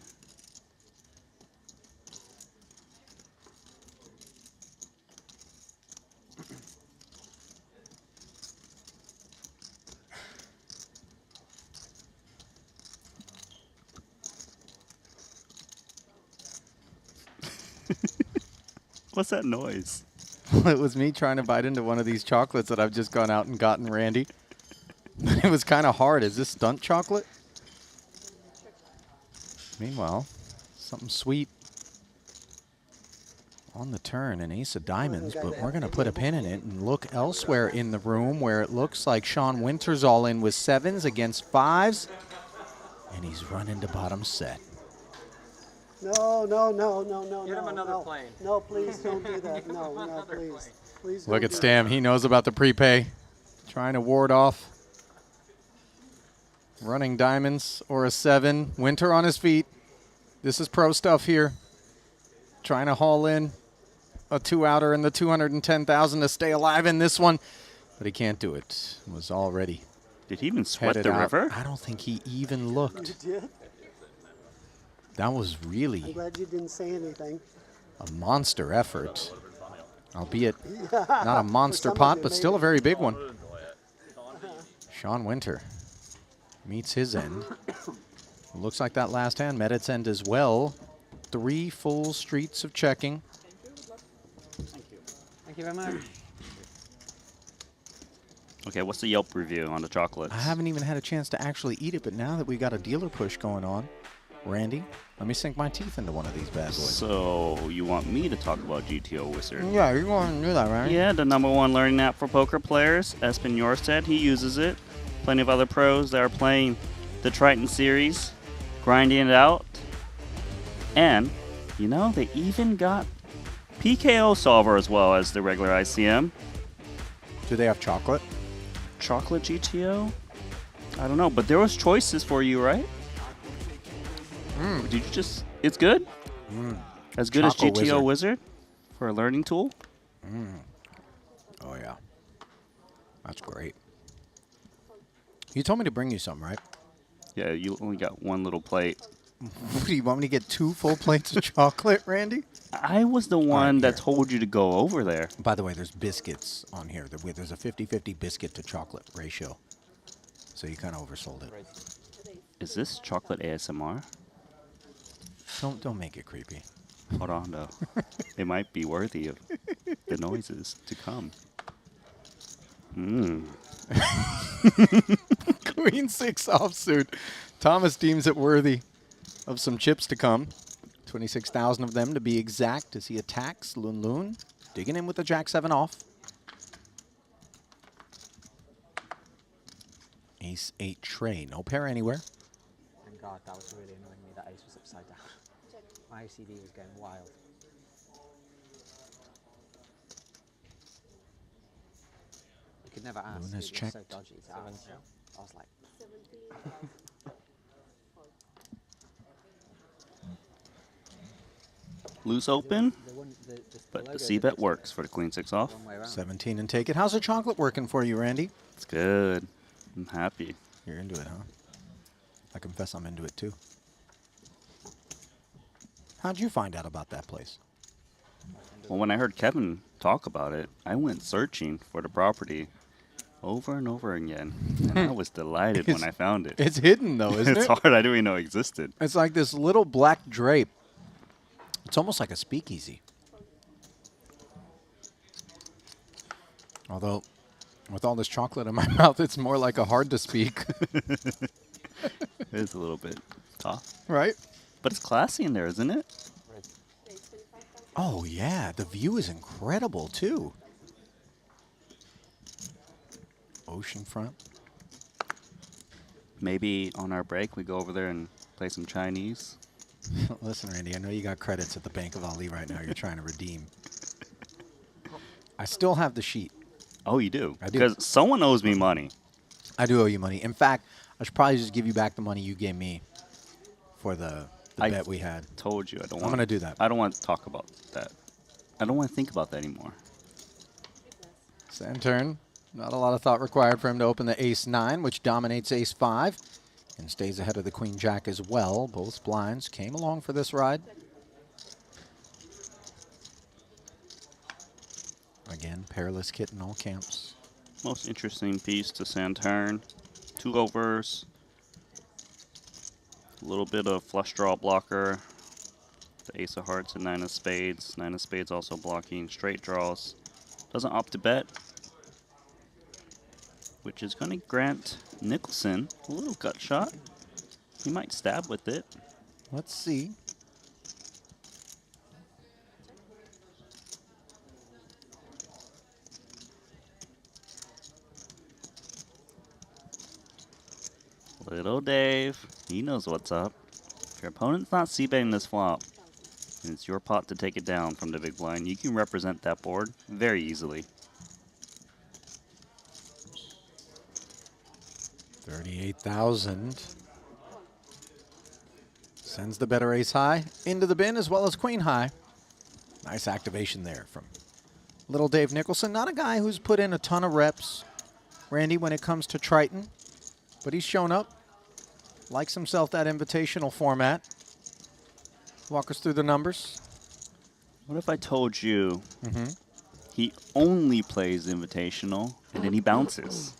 Speaker 16: What's that noise?
Speaker 1: It was me trying to bite into one of these chocolates that I've just gone out and gotten, Randy. It was kind of hard. Is this stunt chocolate? Meanwhile, something sweet on the turn, an ace of diamonds, but we're going to put a pin in it and look elsewhere in the room where it looks like Sean Winter's all in with 7s against 5s, and he's running to bottom set.
Speaker 9: No, no, no, no, no,
Speaker 18: Get him
Speaker 9: no,
Speaker 18: another
Speaker 9: no.
Speaker 18: plane.
Speaker 9: No, please don't do that. No, no, please. Please
Speaker 1: Look
Speaker 9: don't
Speaker 1: at
Speaker 9: do
Speaker 1: Stam.
Speaker 9: that.
Speaker 1: He knows about the prepay. Trying to ward off running diamonds or a 7. Winter on his feet. This is pro stuff here. Trying to haul in a 2-outer in the 210,000 to stay alive in this one. But he can't do it. It was already.
Speaker 16: Did he even sweat
Speaker 1: headed
Speaker 16: the
Speaker 1: out.
Speaker 16: river?
Speaker 1: I don't think he even looked.
Speaker 9: You did?
Speaker 1: That was
Speaker 9: I'm
Speaker 1: really
Speaker 9: glad you didn't say anything.
Speaker 1: a monster effort. Albeit
Speaker 9: Yeah.
Speaker 1: not a
Speaker 9: For
Speaker 1: monster
Speaker 9: some of
Speaker 1: pot,
Speaker 9: you,
Speaker 1: but still a
Speaker 9: maybe.
Speaker 1: very big one. Sean Winter meets his end. Looks like that last hand met its end as well. 3 full streets of checking.
Speaker 18: Thank you very much.
Speaker 16: Okay, what's the Yelp review on the chocolates?
Speaker 1: I haven't even had a chance to actually eat it, but now that we got a dealer push going on, Randy, let me sink my teeth into one of these bad boys.
Speaker 16: So, you want me to talk about GTO Wizard?
Speaker 1: Yeah, you're going to do that, right?
Speaker 16: Yeah, the #1 learning app for poker players. Espen Jorstad, he uses it. Plenty of other pros that are playing the Triton series, grinding it out. And, you know, they even got PKO solver as well as the regular ICM.
Speaker 1: Do they have chocolate?
Speaker 16: Chocolate GTO? I don't know, but there was choices for you, right? Did you just... It's good? As good
Speaker 1: Choco
Speaker 16: as GTO
Speaker 1: Wizard.
Speaker 16: Wizard for a learning tool?
Speaker 1: Oh, yeah. That's great. You told me to bring you some, right?
Speaker 16: Yeah, you only got one little plate.
Speaker 1: Do you want me to get 2 full plates of chocolate, Randy?
Speaker 16: I was the one that told you to go over there.
Speaker 1: By the way, there's biscuits on here. There's a 50-50 biscuit to chocolate ratio. So you kind of oversold it.
Speaker 16: Is this chocolate ASMR?
Speaker 1: Don't make it creepy.
Speaker 16: Hold on, though. It might be worthy of the noises to come. Mmm.
Speaker 1: Queen 6 offsuit. Thomas deems it worthy of some chips to come. 26,000 of them to be exact as he attacks Lun Lun. Digging in with the Jack 7 off. Ace 8 tray. No pair anywhere.
Speaker 18: Thank God, that was really annoying me. That ace was upside down. My OCD was going wild. You could never ask.
Speaker 1: Lun
Speaker 18: It
Speaker 1: has
Speaker 18: was
Speaker 1: checked.
Speaker 18: so dodgy to ask. I was like,
Speaker 16: Loose open,
Speaker 18: the
Speaker 16: but the
Speaker 18: logo
Speaker 16: C-bet works for the Queen 6 off.
Speaker 1: 17 and take it. How's the chocolate working for you, Randy?
Speaker 16: It's good. I'm happy.
Speaker 1: You're into it, huh? I confess I'm into it, too. How'd you find out about that place?
Speaker 16: Well, when I heard Kevin talk about it, I went searching for the property over and over again. And I was delighted when I found it.
Speaker 1: It's hidden, though, isn't it?
Speaker 16: It's hard. I didn't even know it existed.
Speaker 1: It's like this little black drape. It's almost like a speakeasy. Although, with all this chocolate in my mouth, it's more like a hard to speak.
Speaker 16: It's a little bit tough.
Speaker 1: Right?
Speaker 16: But it's classy in there, isn't it?
Speaker 1: Oh, yeah. The view is incredible, too. Oceanfront.
Speaker 16: Maybe on our break we go over there and play some Chinese.
Speaker 1: Listen, Randy, I know you got credits at the Bank of Ali right now you're trying to redeem. I still have the sheet.
Speaker 16: Oh, you do?
Speaker 1: I do.
Speaker 16: Because someone owes me money.
Speaker 1: I do owe you money. In fact, I should probably just give you back the money you gave me for the bet we had.
Speaker 16: Told you I don't want.
Speaker 1: I'm going to do that.
Speaker 16: I don't want to talk about that. I don't want to think about that anymore.
Speaker 1: Sand turn. Not a lot of thought required for him to open the ace-9, which dominates ace-5 and stays ahead of the queen-jack as well. Both blinds came along for this ride. Again, pairless kit in all camps.
Speaker 16: Most interesting piece to sand turn. 2 overs. A little bit of flush draw blocker. The ace of hearts and 9 of spades. 9 of spades also blocking straight draws. Doesn't opt to bet, which is going to grant Nicholson a little gut shot. He might stab with it.
Speaker 1: Let's see.
Speaker 16: Little Dave, he knows what's up. If your opponent's not c-betting this flop, and it's your pot to take it down from the big blind, you can represent that board very easily.
Speaker 1: 38,000. Sends the better ace high into the bin as well as queen high. Nice activation there from little Dave Nicholson. Not a guy who's put in a ton of reps, Randy, when it comes to Triton, but he's shown up. Likes himself that invitational format. Walk us through the numbers.
Speaker 16: What if I told you he only plays invitational and then he bounces?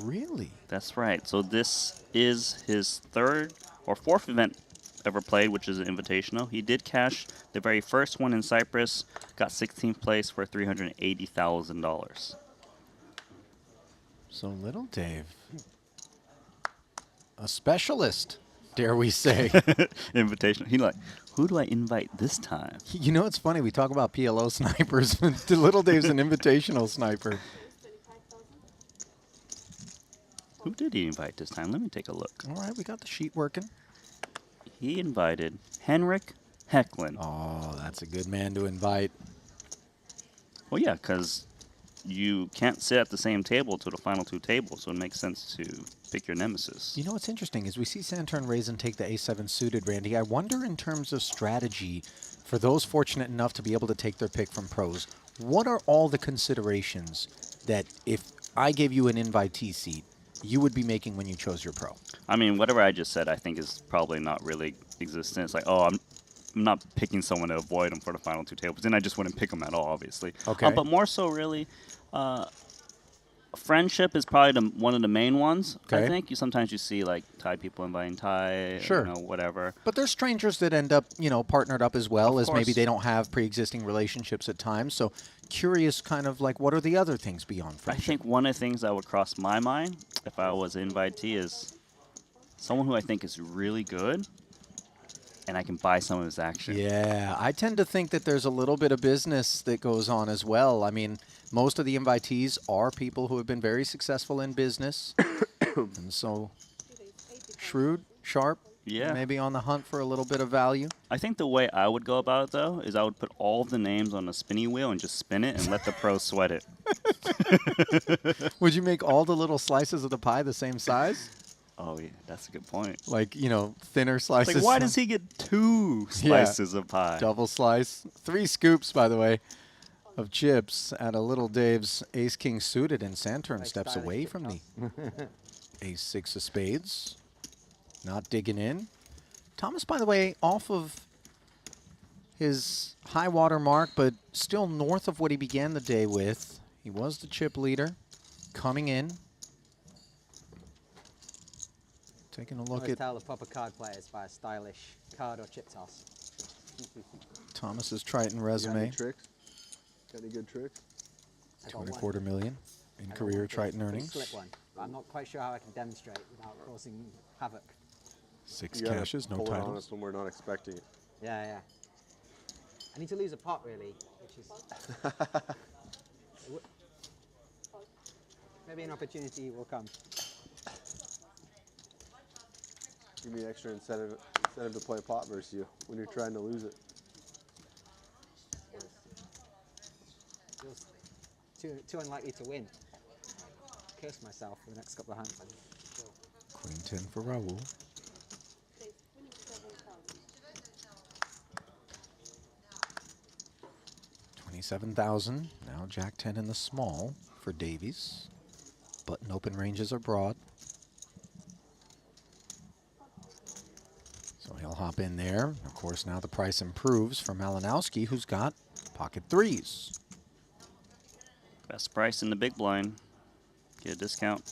Speaker 1: Really?
Speaker 16: That's right. So this is his 3rd or 4th event ever played, which is an invitational. He did cash the very first one in Cyprus, got 16th place for $380,000.
Speaker 1: So little Dave, a specialist, dare we say.
Speaker 16: Invitational. He like, who do I invite this time?
Speaker 1: You know, it's funny. We talk about PLO snipers, but little Dave's an invitational sniper.
Speaker 16: Who did he invite this time? Let me take a look.
Speaker 1: All right, we got the sheet working.
Speaker 16: He invited Henrik Hecklin.
Speaker 1: Oh, that's a good man to invite.
Speaker 16: Well, yeah, because you can't sit at the same table to the final 2 tables, so it makes sense to pick your nemesis.
Speaker 1: You know what's interesting is we see Santurn raise and take the a7 suited, Randy. I wonder in terms of strategy, for those fortunate enough to be able to take their pick from pros, what are all the considerations that if I gave you an invitee seat, you would be making when you chose your pro?
Speaker 16: I mean, whatever I just said, I think is probably not really existent. It's like, oh, I'm not picking someone to avoid them for the final 2 tables. Then I just wouldn't pick them at all, obviously.
Speaker 1: Okay.
Speaker 16: But more so, really, Friendship is probably one of the main ones.
Speaker 1: Okay.
Speaker 16: I think sometimes you see like Thai people inviting Thai,
Speaker 1: Sure.
Speaker 16: whatever.
Speaker 1: But there's strangers that end up, partnered up as well,
Speaker 16: Of
Speaker 1: as maybe
Speaker 16: course.
Speaker 1: they don't have pre-existing relationships at times. So curious kind of like, what are the other things beyond
Speaker 16: I
Speaker 1: friendship?
Speaker 16: think one of the things that would cross my mind if I was an invitee is someone who I think is really good, and I can buy some of his action.
Speaker 1: Yeah, I tend to think that there's a little bit of business that goes on as well. I mean, most of the invitees are people who have been very successful in business. And so shrewd, sharp,
Speaker 16: Yeah.
Speaker 1: maybe on the hunt for a little bit of value.
Speaker 16: I think the way I would go about it, though, is I would put all of the names on a spinny wheel and just spin it and let the pros sweat it.
Speaker 1: Would you make all the little slices of the pie the same size?
Speaker 16: Oh, yeah, that's a good point.
Speaker 1: Like, thinner slices.
Speaker 16: Like, why does he get 2 slices of pie?
Speaker 1: Double slice. 3 scoops, by the way, of chips at a little Dave's ace-king suited, and Santurn steps away from the ace-6 of spades. Not digging in. Thomas, by the way, off of his high water mark, but still north of what he began the day with. He was the chip leader, coming in. Taking a look
Speaker 18: Always
Speaker 1: at
Speaker 18: tell the proper card players by a stylish card or chip toss.
Speaker 1: Thomas's Triton
Speaker 17: Got
Speaker 1: resume.
Speaker 17: any tricks? Got any good tricks?
Speaker 1: 2.25 million in career Triton earnings.
Speaker 18: Slip one, but I'm not quite sure how I can demonstrate without causing havoc.
Speaker 1: 6
Speaker 17: You gotta
Speaker 1: cashes, no
Speaker 17: pull it on
Speaker 1: titles.
Speaker 17: us when we're not expecting it.
Speaker 18: Yeah, yeah. I need to lose a pot really, which is maybe an opportunity will come.
Speaker 17: Give me extra incentive to play pot versus you when you're trying to lose it.
Speaker 18: Feels too unlikely to win. Curse myself for the next couple of hands.
Speaker 1: Queen 10 for Raul. $27,000. Now Jack 10 in the small for Davies. Button open ranges are broad. So he'll hop in there. Of course, now the price improves for Malinowski, who's got pocket 3s.
Speaker 16: Best price in the big blind. Get a discount.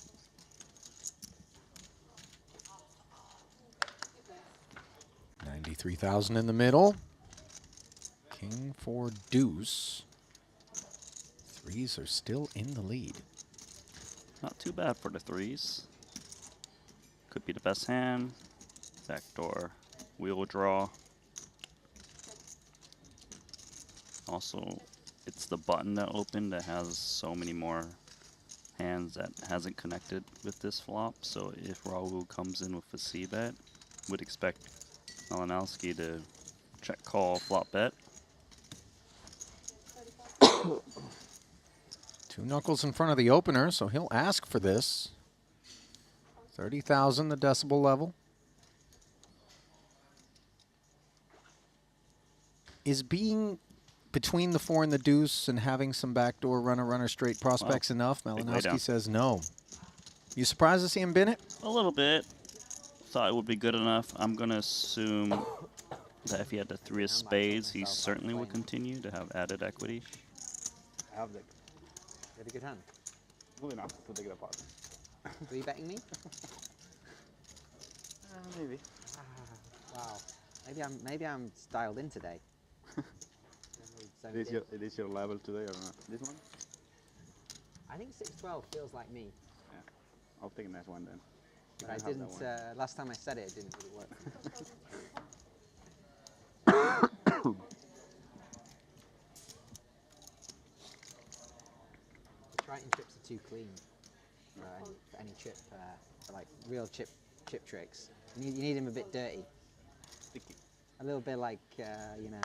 Speaker 1: $93,000 in the middle. King 4 deuce. 3s are still in the lead.
Speaker 16: Not too bad for the 3s. Could be the best hand. Backdoor wheel draw. Also, it's the button that opened that has so many more hands that hasn't connected with this flop. So if Raul comes in with a C bet, would expect Malinowski to check call flop bet.
Speaker 1: 2 knuckles in front of the opener, so he'll ask for this. 30,000 the decibel level. Is being between the 4 and the deuce and having some backdoor runner straight prospects enough?
Speaker 16: big
Speaker 1: Malinowski
Speaker 16: laydown.
Speaker 1: says no. You surprised to see him bin it?
Speaker 16: A little bit. Thought it would be good enough. I'm going to assume that if he had the 3 of spades, he certainly would continue to have added equity.
Speaker 5: I have the
Speaker 18: You have a good hand.
Speaker 5: good enough to take the pot.
Speaker 18: Were you betting me?
Speaker 5: Maybe.
Speaker 18: Wow. Maybe I'm dialed in today.
Speaker 5: It is your level today or not? This one?
Speaker 18: I think 6-12 feels like me.
Speaker 5: Yeah. I'll take a nice one then.
Speaker 18: But I didn't, last time I said it, it didn't really work. The Triton chips are too clean for any chip, for like real chip tricks. You need them a bit dirty.
Speaker 5: Sticky.
Speaker 18: A little bit like, you know.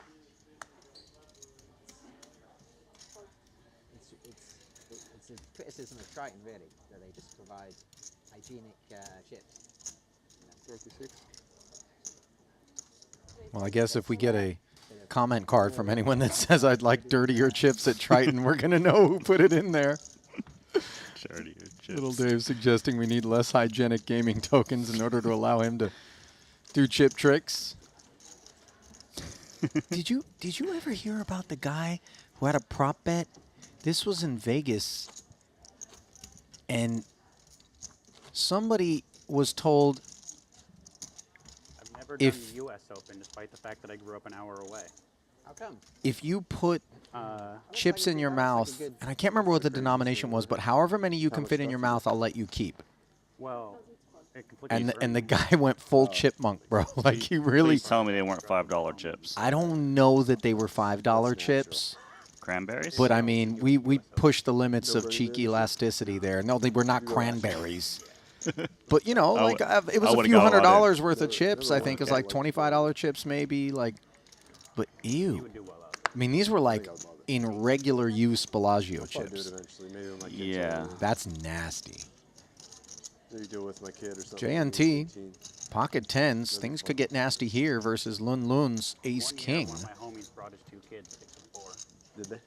Speaker 18: It's a criticism of Triton, really, that they just provide hygienic chips.
Speaker 5: 36.
Speaker 1: Well, I guess if we get a comment card from anyone that says I'd like dirtier chips at Triton, we're going to know who put it in there.
Speaker 16: Dirtier chips.
Speaker 1: Little Dave suggesting we need less hygienic gaming tokens in order to allow him to do chip tricks. Did you ever hear about the guy who had a prop bet? This was in Vegas. And somebody was told
Speaker 11: I've never
Speaker 1: if
Speaker 11: done the U.S. Open, despite the fact that I grew up an hour away.
Speaker 18: How come?
Speaker 1: if you put chips in your mouth, and I can't remember what the denomination was, but however many you can fit in your mouth, I'll let you keep.
Speaker 11: Well, it completely
Speaker 1: And the guy went full chipmunk, bro. Like he really.
Speaker 16: Please tell me they weren't $5 chips.
Speaker 1: I don't know that they were $5 chips.
Speaker 16: Cranberries?
Speaker 1: But I mean, we pushed the limits of cheeky elasticity there. No, they were not cranberries. But you know, like it was a few $100s worth of chips. I think it was like $25 chips, maybe. Like, but ew. I mean, these were like in regular use Bellagio chips.
Speaker 16: Yeah.
Speaker 1: That's nasty.
Speaker 17: Maybe go with my kid or something.
Speaker 1: JNT, pocket tens. Things could get nasty here versus Lun Lun's Ace King.
Speaker 11: One of my homies brought his 2 kids, 6 and 4.
Speaker 17: Did they?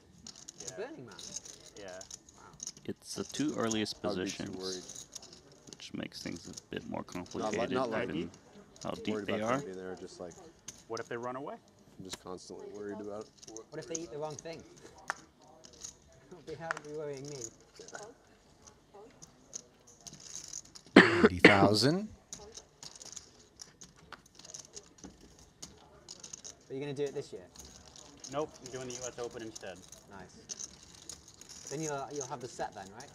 Speaker 11: Yeah.
Speaker 18: Burning Man.
Speaker 11: Yeah.
Speaker 16: It's the 2 earliest positions, which makes things a bit more complicated
Speaker 17: Not like
Speaker 16: given how deep
Speaker 17: worried
Speaker 16: they
Speaker 17: about
Speaker 16: are.
Speaker 17: them being there, just like
Speaker 11: What if they run away?
Speaker 17: I'm just constantly worried about it.
Speaker 18: What if they eat the wrong thing? How would be worrying me?
Speaker 1: 80,000.
Speaker 18: Are you going to do it this year?
Speaker 11: Nope, I'm doing the U.S. Open instead.
Speaker 18: Nice. Then you'll have the set then, right?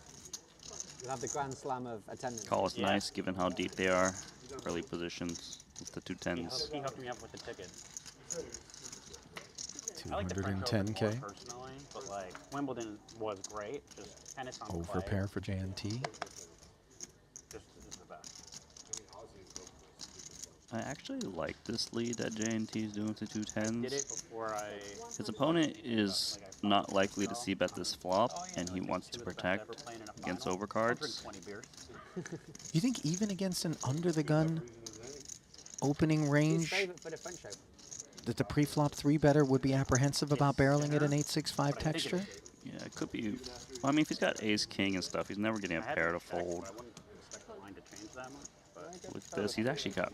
Speaker 18: You'll have the Grand Slam of attendance.
Speaker 16: Call is nice given how deep they are. Early positions with the 2 10s.
Speaker 11: He hooked me up with the ticket. I like the French Open
Speaker 1: 210K.
Speaker 11: more personally, but like Wimbledon was great. Just tennis on
Speaker 1: Over
Speaker 11: clay.
Speaker 1: pair for JNT.
Speaker 11: Just the best.
Speaker 16: I actually like this lead that JNT is doing with the 2 10s.
Speaker 11: Did it before I.
Speaker 16: His opponent is not likely to see bet this flop, and he wants to protect against overcards.
Speaker 1: You think even against an under-the-gun opening range,
Speaker 18: Favorite for the French Open.
Speaker 1: that the pre-flop 3-better would be apprehensive about barreling at an 8-6-5 texture?
Speaker 16: Yeah, it could be. Well, I mean, if he's got ace king and stuff, he's never getting a pair to fold. With this, he's actually got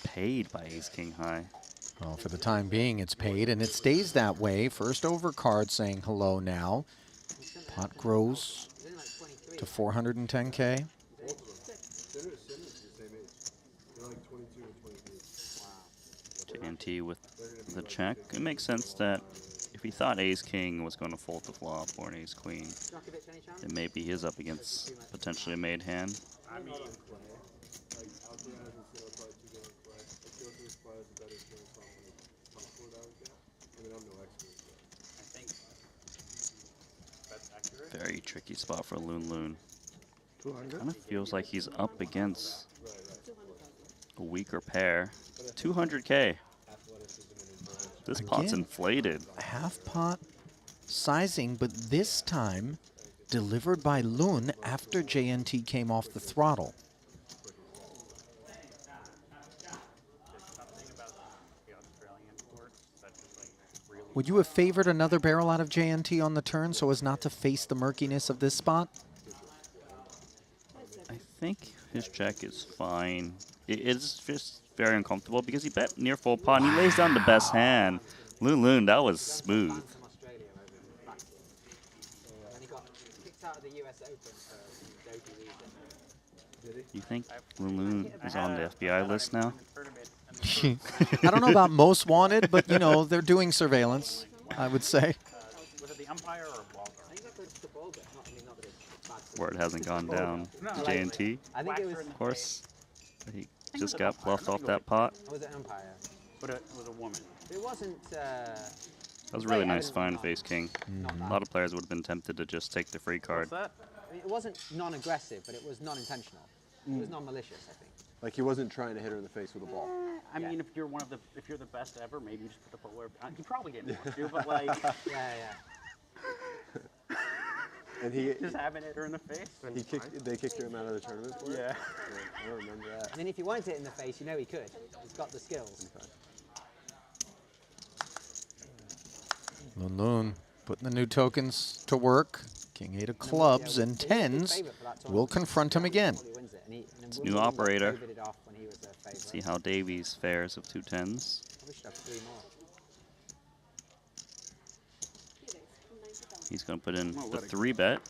Speaker 16: paid by ace king high.
Speaker 1: Well, for the time being, it's paid, and it stays that way. First overcard saying hello now. Pot grows to 410K.
Speaker 16: JNT with the check. It makes sense that if he thought ace king was going to fold the flop or an ace queen, then maybe he is up against potentially a made hand.
Speaker 11: I mean,
Speaker 16: Very tricky spot for Loon Loon.
Speaker 17: 200?
Speaker 16: Kind of feels like he's up against a weaker pair. 200K. This pot's
Speaker 1: Again,
Speaker 16: inflated.
Speaker 1: Half pot sizing, but this time delivered by Loon after JNT came off the throttle. Would you have favored another barrel out of JNT on the turn so as not to face the murkiness of this spot?
Speaker 16: I think his check is fine. It's just very uncomfortable because he bet near full pot and he lays down the best hand. Loon Loon, that was smooth. You think Loon Loon is on the FBI list now?
Speaker 1: I don't know about most wanted, but, you know, they're doing surveillance, I would say.
Speaker 11: Was it the umpire or Walter?
Speaker 16: Word hasn't gone down. JNT,
Speaker 18: I think it was.
Speaker 16: of course. He just got bluffed off that pot.
Speaker 18: Or was it an umpire?
Speaker 11: But it was a woman.
Speaker 18: It wasn't.
Speaker 16: That was a really nice find, face king. A lot of players would have been tempted to just take the free card.
Speaker 18: I mean, it wasn't non-aggressive, but it was non-intentional. It was non-malicious, I think.
Speaker 17: Like he wasn't trying to hit her in the face with a ball.
Speaker 11: I mean, if you're the best ever, maybe you just put the footwear. You probably didn't want to, but like.
Speaker 18: Yeah.
Speaker 17: And he
Speaker 11: just having hit her in the face.
Speaker 17: They kicked him out of the tournament for it?
Speaker 11: Yeah.
Speaker 17: I don't remember that.
Speaker 18: And then if he wanted it in the face, you know he could. He's got the skills.
Speaker 1: Loon Loon putting the new tokens to work. King 8 of clubs and 10s will confront him again.
Speaker 16: It's new operator. Let's see how Davies fares of 2 10s. He's going to put in the 3-bet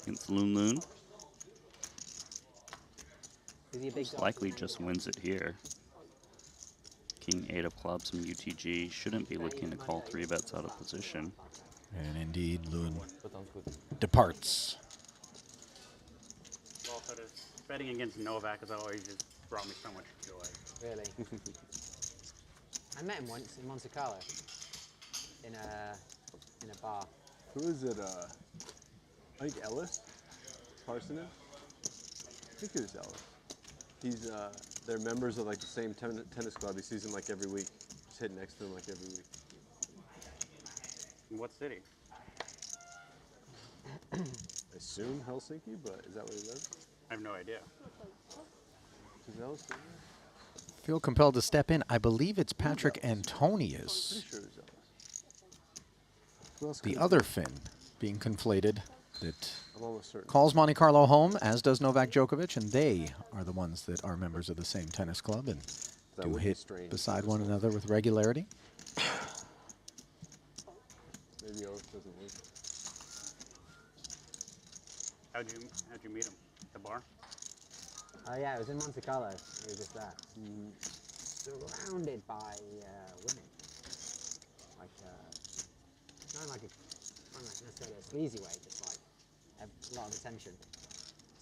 Speaker 16: against Loon Loon.
Speaker 18: your big
Speaker 16: Most likely just wins it here. King 8 of clubs, some UTG. Shouldn't be looking to call 3 bets out of position.
Speaker 1: And indeed, Loon departs.
Speaker 11: Well, sort of betting against Novak has always just brought me so much joy.
Speaker 18: Really? I met him once in Monte Carlo in a bar.
Speaker 17: Who is it? I think Ellis Parsonage. I think it was Ellis. He's they're members of like the same tennis club. He sees them like every week. Just hitting next to him like every week.
Speaker 11: In what city?
Speaker 17: I assume Helsinki, but is that what he does?
Speaker 11: I have no idea.
Speaker 17: Is Ellis?
Speaker 1: Feel compelled to step in. I believe it's Patrick Antonius.
Speaker 17: Pretty sure it was Ellis.
Speaker 1: The other Finn being conflated that
Speaker 17: I'm almost certain.
Speaker 1: calls Monte Carlo home, as does Novak Djokovic, and they are the ones that are members of the same tennis club and
Speaker 17: That
Speaker 1: do
Speaker 17: would be
Speaker 1: hit
Speaker 17: strange.
Speaker 1: beside one another with regularity.
Speaker 17: Maybe Ellis doesn't live.
Speaker 11: How'd you meet him? At the bar?
Speaker 18: Oh yeah, it was in Monte Carlo. We were just there. Surrounded by women. Like, not like necessarily a sleazy way, just like a lot of attention.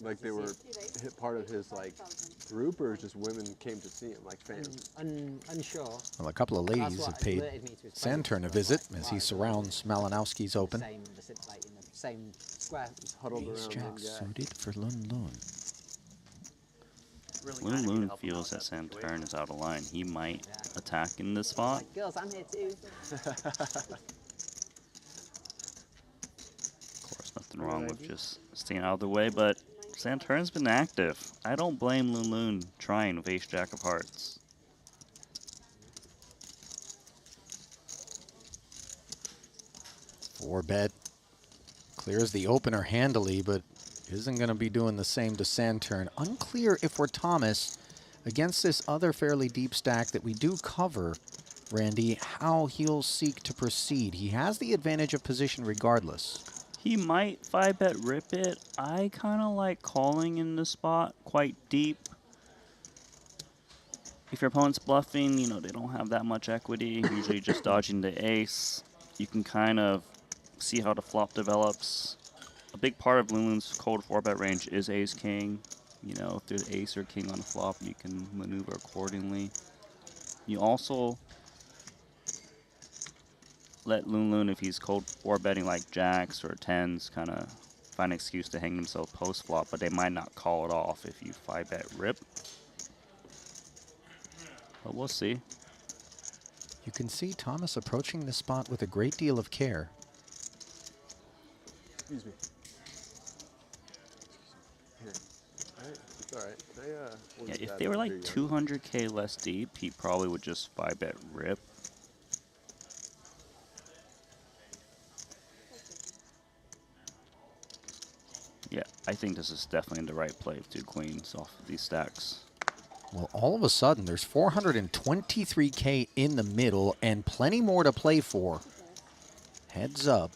Speaker 17: Like they were part of his like group, or just women came to see him, like fans?
Speaker 18: Unsure.
Speaker 1: Well, a couple of ladies have paid Sandturn a visit as he surrounds Malinowski's Open.
Speaker 18: Like in the same square.
Speaker 17: Huddled
Speaker 1: Ace
Speaker 17: around
Speaker 1: Jack
Speaker 17: him, yeah.
Speaker 1: suited for Lun Lun.
Speaker 16: Lun Lun feels that Sandturn is out of line. He might attack in this spot.
Speaker 18: Like, girls, I'm here too.
Speaker 16: Of course, nothing wrong with just staying out of the way, but Sandturn's been active. I don't blame Lun Lun trying with Ace Jack of Hearts.
Speaker 1: Four bet. Clears the opener handily, but isn't going to be doing the same to Sandturn. Unclear if we're Thomas against this other fairly deep stack that we do cover, Randy, how he'll seek to proceed. He has the advantage of position regardless.
Speaker 16: He might 5-bet rip it. I kind of like calling in this spot quite deep. If your opponent's bluffing, you know, they don't have that much equity, usually just dodging the ace. You can kind of see how the flop develops. A big part of Lun Lun's cold 4-bet range is ace-king. You know, if there's ace or king on the flop, you can maneuver accordingly. You also let Lun Lun, if he's cold 4-betting like jacks or 10s, kind of find an excuse to hang himself post-flop, but they might not call it off if you 5-bet rip. But we'll see.
Speaker 1: You can see Thomas approaching the spot with a great deal of care.
Speaker 17: Excuse me. Here. It's all right.
Speaker 16: Yeah, if they were like 200K less deep, he probably would just 5-bet rip. Yeah, I think this is definitely in the right play of 2 queens off of these stacks.
Speaker 1: Well, all of a sudden, there's 423K in the middle and plenty more to play for. Heads up.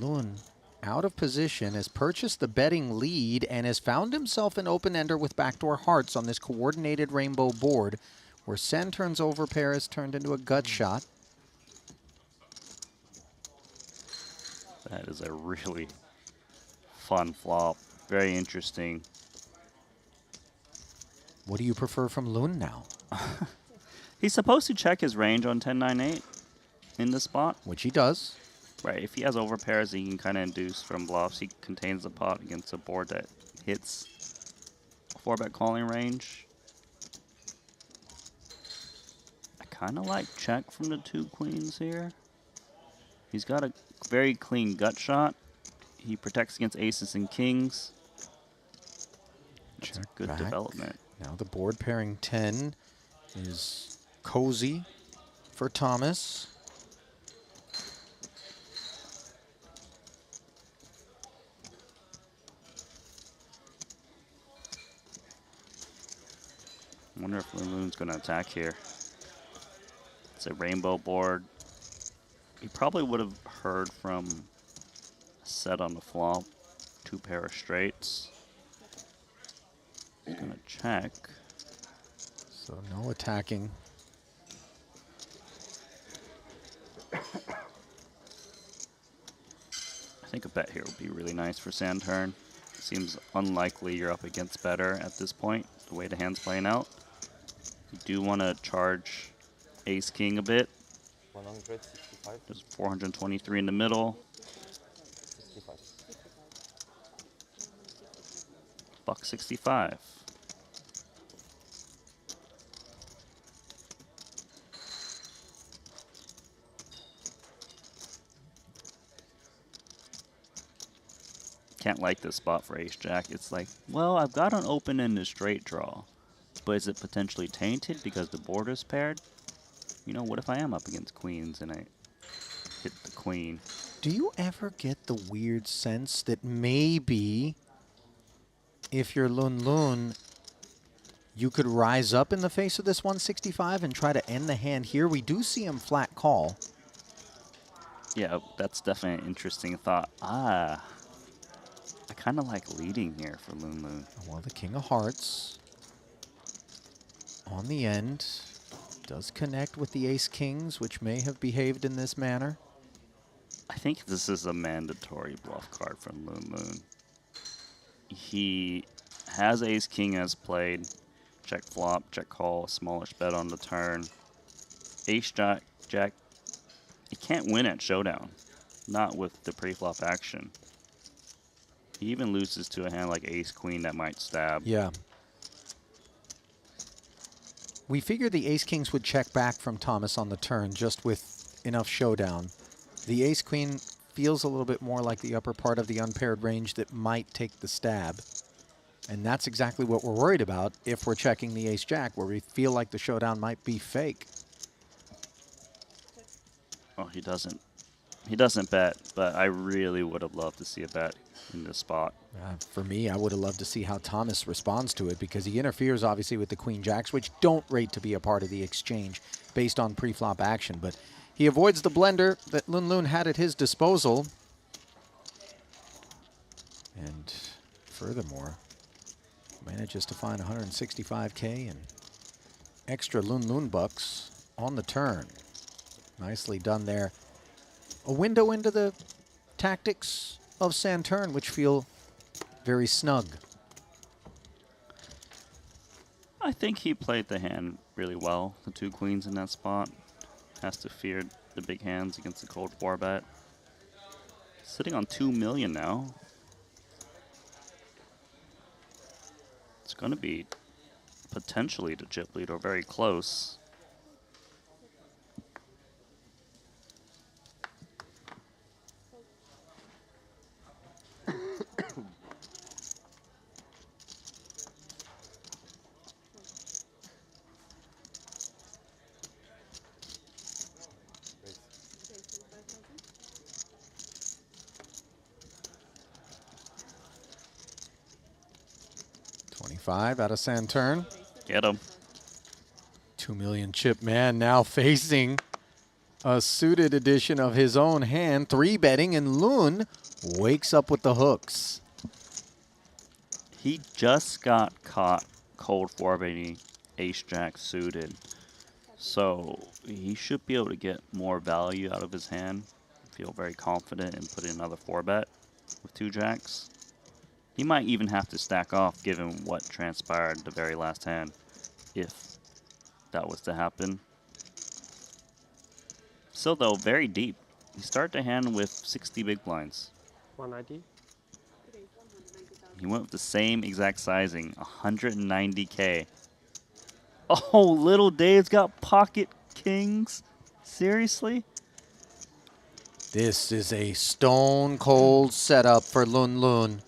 Speaker 1: Lun, out of position, has purchased the betting lead and has found himself an open-ender with backdoor hearts on this coordinated rainbow board, where Sandturn's overpair has turned into a gut shot.
Speaker 16: That is a really fun flop. Very interesting.
Speaker 1: What do you prefer from Lun now?
Speaker 16: He's supposed to check his range on 10-9-8 in this spot.
Speaker 1: Which he does.
Speaker 16: Right, if he has overpairs, he can kind of induce from bluffs. He contains the pot against a board that hits a 4-bet calling range. I kind of like check from the 2 queens here. He's got a very clean gut shot. He protects against aces and kings. That's a good
Speaker 1: back.
Speaker 16: development.
Speaker 1: Now the board pairing 10 is cozy for Thomas.
Speaker 16: I wonder if Lun Lun's going to attack here. It's a rainbow board. He probably would have heard from a set on the flop, 2 pair of straights. Gonna check.
Speaker 1: So no attacking.
Speaker 16: I think a bet here would be really nice for sand turn. Seems unlikely you're up against better at this point, the way the hand's playing out. You do want to charge ace king a bit.
Speaker 10: 165.
Speaker 16: There's 423 in the middle.
Speaker 10: 65.
Speaker 16: Buck 65. Can't like this spot for ace jack. It's like, well, I've got an open in the straight draw, but is it potentially tainted because the board is paired? You know, what if I am up against queens and I hit the queen?
Speaker 1: Do you ever get the weird sense that maybe if you're Lun Lun, you could rise up in the face of this 165 and try to end the hand here? We do see him flat call.
Speaker 16: Yeah, that's definitely an interesting thought. I kind of like leading here for Lun Lun.
Speaker 1: Well, the king of hearts on the end does connect with the ace kings, which may have behaved in this manner.
Speaker 16: I think this is a mandatory bluff card from Lun Lun. He has ace king as played. Check flop, check call, smallish bet on the turn. Ace jack, he can't win at showdown. Not with the pre-flop action. He even loses to a hand like ace queen that might stab.
Speaker 1: Yeah. We figured the ace kings would check back from Thomas on the turn just with enough showdown. The ace queen feels a little bit more like the upper part of the unpaired range that might take the stab. And that's exactly what we're worried about if we're checking the ace jack, where we feel like the showdown might be fake.
Speaker 16: Oh, he doesn't. He doesn't bet, but I really would have loved to see a bet in this spot.
Speaker 1: For me, I would have loved to see how Thomas responds to it, because he interferes obviously with the queen jacks, which don't rate to be a part of the exchange based on pre-flop action. But he avoids the blender that Lun Lun had at his disposal. And furthermore, manages to find 165K and extra Lun Lun bucks on the turn. Nicely done there. A window into the tactics of Santurn, which feel very snug.
Speaker 16: I think he played the hand really well. The two queens in that spot. Has to fear the big hands against the cold 4-bet. Sitting on 2 million now. It's going to be potentially the chip lead or very close.
Speaker 1: Out of Santurn.
Speaker 16: Get him.
Speaker 1: 2 million chip man now facing a suited edition of his own hand. 3-betting, and Lun wakes up with the hooks.
Speaker 16: He just got caught cold 4-betting ace jack suited. So he should be able to get more value out of his hand. Feel very confident in putting another 4-bet with 2 jacks. He might even have to stack off given what transpired the very last hand, if that was to happen. Still though, very deep. He started the hand with 60 big blinds.
Speaker 13: 190.
Speaker 16: He went with the same exact sizing, 190K. Oh, little Dave's got pocket kings? Seriously?
Speaker 1: This is a stone cold setup for Lun Lun,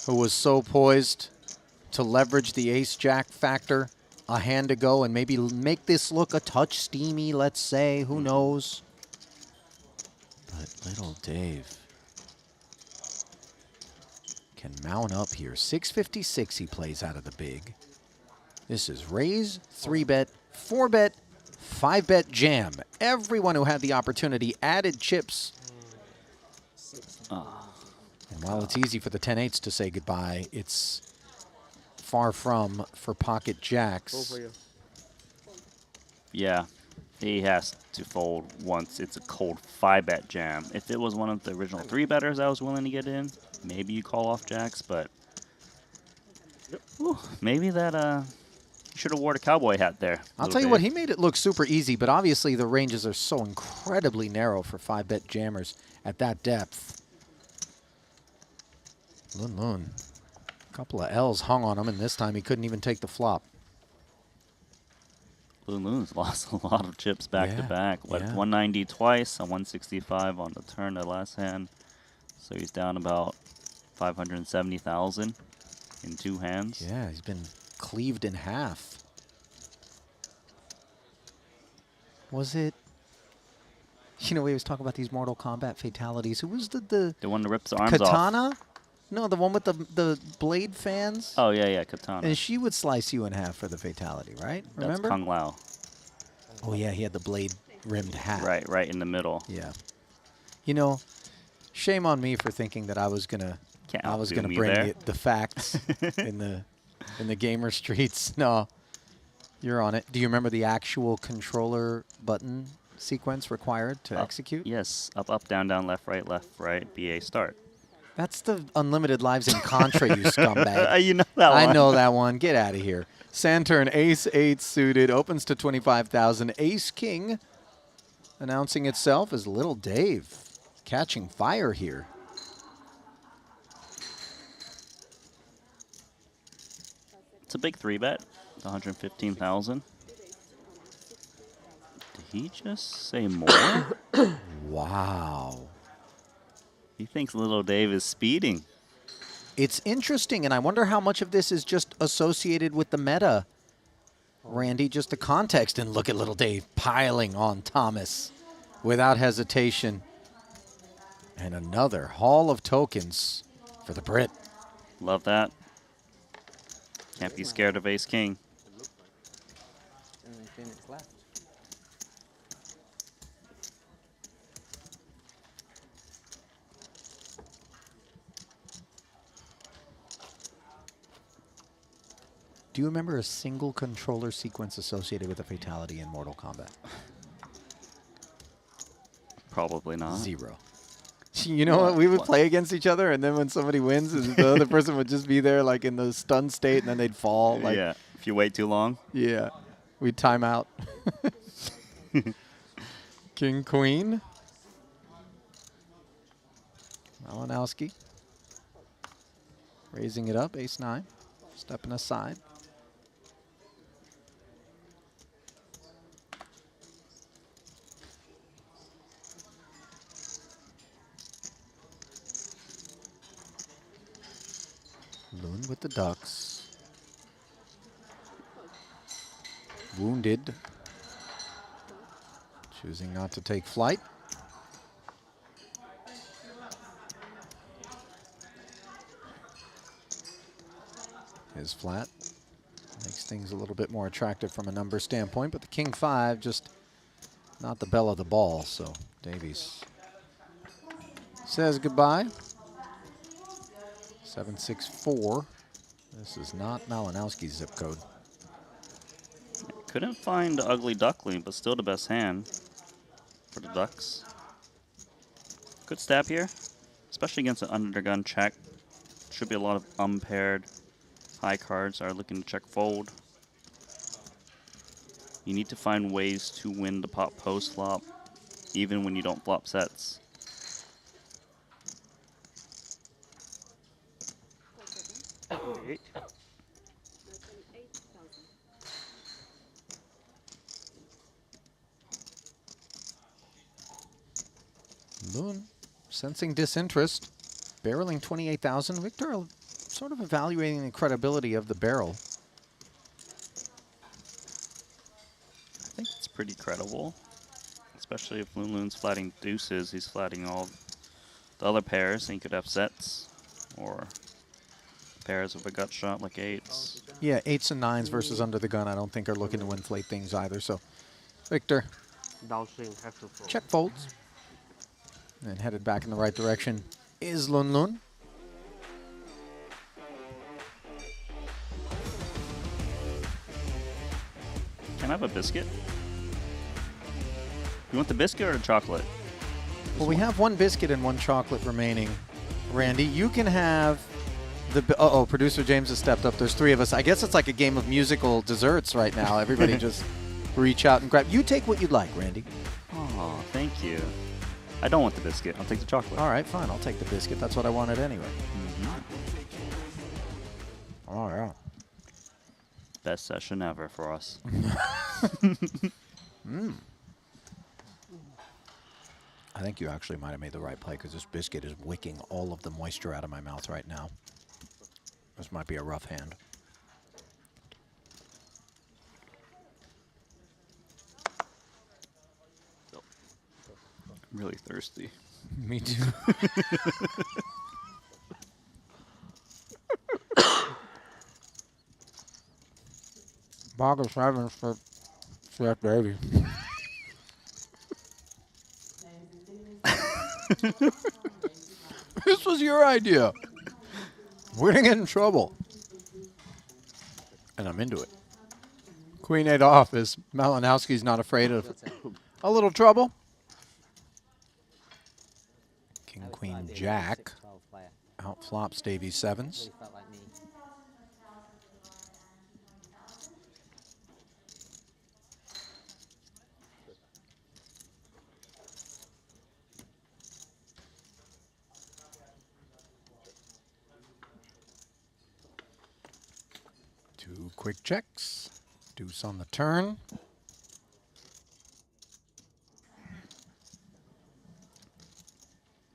Speaker 1: who was so poised to leverage the ace-jack factor a hand ago and maybe make this look a touch steamy, let's say. Who knows? But little Dave can mount up here. 656 he plays out of the big. This is raise, 3-bet, 4-bet, 5-bet jam. Everyone who had the opportunity added chips. And while it's easy for the 10-8s to say goodbye, it's far from for pocket jacks.
Speaker 16: Yeah, he has to fold once it's a cold 5-bet jam. If it was one of the original 3-betters I was willing to get in, maybe you call off jacks, but whew, maybe that you should have worn a cowboy hat there.
Speaker 1: I'll tell you what, he made it look super easy, but obviously the ranges are so incredibly narrow for 5-bet jammers at that depth. Lun Lun, a couple of L's hung on him, and this time he couldn't even take the flop.
Speaker 16: Lun Lun's lost a lot of chips back to back. What, 190 twice, a 165 on the turn the last hand. So he's down about 570,000 in 2 hands.
Speaker 1: Yeah, he's been cleaved in half. Was it? You know, we always talk about these Mortal Kombat fatalities. Who was the
Speaker 16: one that rips the arms off?
Speaker 1: Katana? No, the one with the blade fans.
Speaker 16: Oh yeah, yeah, Katana.
Speaker 1: And she would slice you in half for the fatality, right? Remember?
Speaker 16: That's Kung Lao.
Speaker 1: Oh yeah, he had the blade rimmed hat.
Speaker 16: Right in the middle.
Speaker 1: Yeah. You know, shame on me for thinking that I was gonna bring the facts in the gamer streets. No, you're on it. Do you remember the actual controller button sequence required to execute?
Speaker 16: Yes, up, down, left, right, BA, start.
Speaker 1: That's the unlimited lives in Contra, you scumbag.
Speaker 16: You know that one.
Speaker 1: I know that one. Get out of here. Sand turn, ace-8 suited, opens to 25,000. Ace-king announcing itself as Little Dave, catching fire here.
Speaker 16: It's a big 3-bet, 115,000. Did he just say more?
Speaker 1: Wow.
Speaker 16: He thinks Little Dave is speeding.
Speaker 1: It's interesting, and I wonder how much of this is just associated with the meta. Randy, just the context, and look at Little Dave piling on Thomas without hesitation. And another haul of tokens for the Brit.
Speaker 16: Love that. Can't be scared of Ace-King.
Speaker 1: Do you remember a single controller sequence associated with a fatality in Mortal Kombat?
Speaker 16: Probably not.
Speaker 1: 0. You know what? We would play against each other, and then when somebody wins, the other person would just be there like in the stunned state, and then they'd fall. Like,
Speaker 16: yeah, if you wait too long.
Speaker 1: Yeah, we'd time out. King, Queen. Malinowski. Raising it up, ace-9. Stepping aside. Loon with the ducks. Wounded. Choosing not to take flight. His flat makes things a little bit more attractive from a number standpoint, but the King 5 just not the belle of the ball, so Davies says goodbye. 764. This is not Malinowski's zip code.
Speaker 16: Couldn't find the ugly duckling, but still the best hand for the ducks. Good stab here, especially against an undergun check. Should be a lot of unpaired high cards are looking to check fold. You need to find ways to win the pot post flop, even when you don't flop sets.
Speaker 1: Loon sensing disinterest, barreling 28,000. Victor sort of evaluating the credibility of the barrel.
Speaker 16: I think it's pretty credible, especially if Loon's flatting deuces. He's flatting all the other pairs, and he could have sets or pairs of a gut shot like 8s.
Speaker 1: Yeah, 8s and 9s versus under the gun I don't think are looking to inflate things either. So, Victor, check folds. And headed back in the right direction is Lun Lun.
Speaker 16: Can I have a biscuit? You want the biscuit or the chocolate?
Speaker 1: Well, we have one biscuit and one chocolate remaining. Randy, you can have the... Uh-oh, producer James has stepped up. There's 3 of us. I guess it's like a game of musical desserts right now. Everybody just reach out and grab. You take what you'd like, Randy.
Speaker 16: Oh, thank you. I don't want the biscuit. I'll take the chocolate.
Speaker 1: All right, fine. I'll take the biscuit. That's what I wanted anyway. Oh, yeah.
Speaker 16: Best session ever for us.
Speaker 1: I think you actually might have made the right play because this biscuit is wicking all of the moisture out of my mouth right now. This might be a rough hand.
Speaker 16: I'm really thirsty.
Speaker 1: Me too. Bog of Sevens for Chef Davey. This was your idea. We're gonna get in trouble. And I'm into it. Queen 8 off is Malinowski's not afraid of a little trouble. King, Queen, Jack. Out flops Davies 7s. Two quick checks. Deuce on the turn.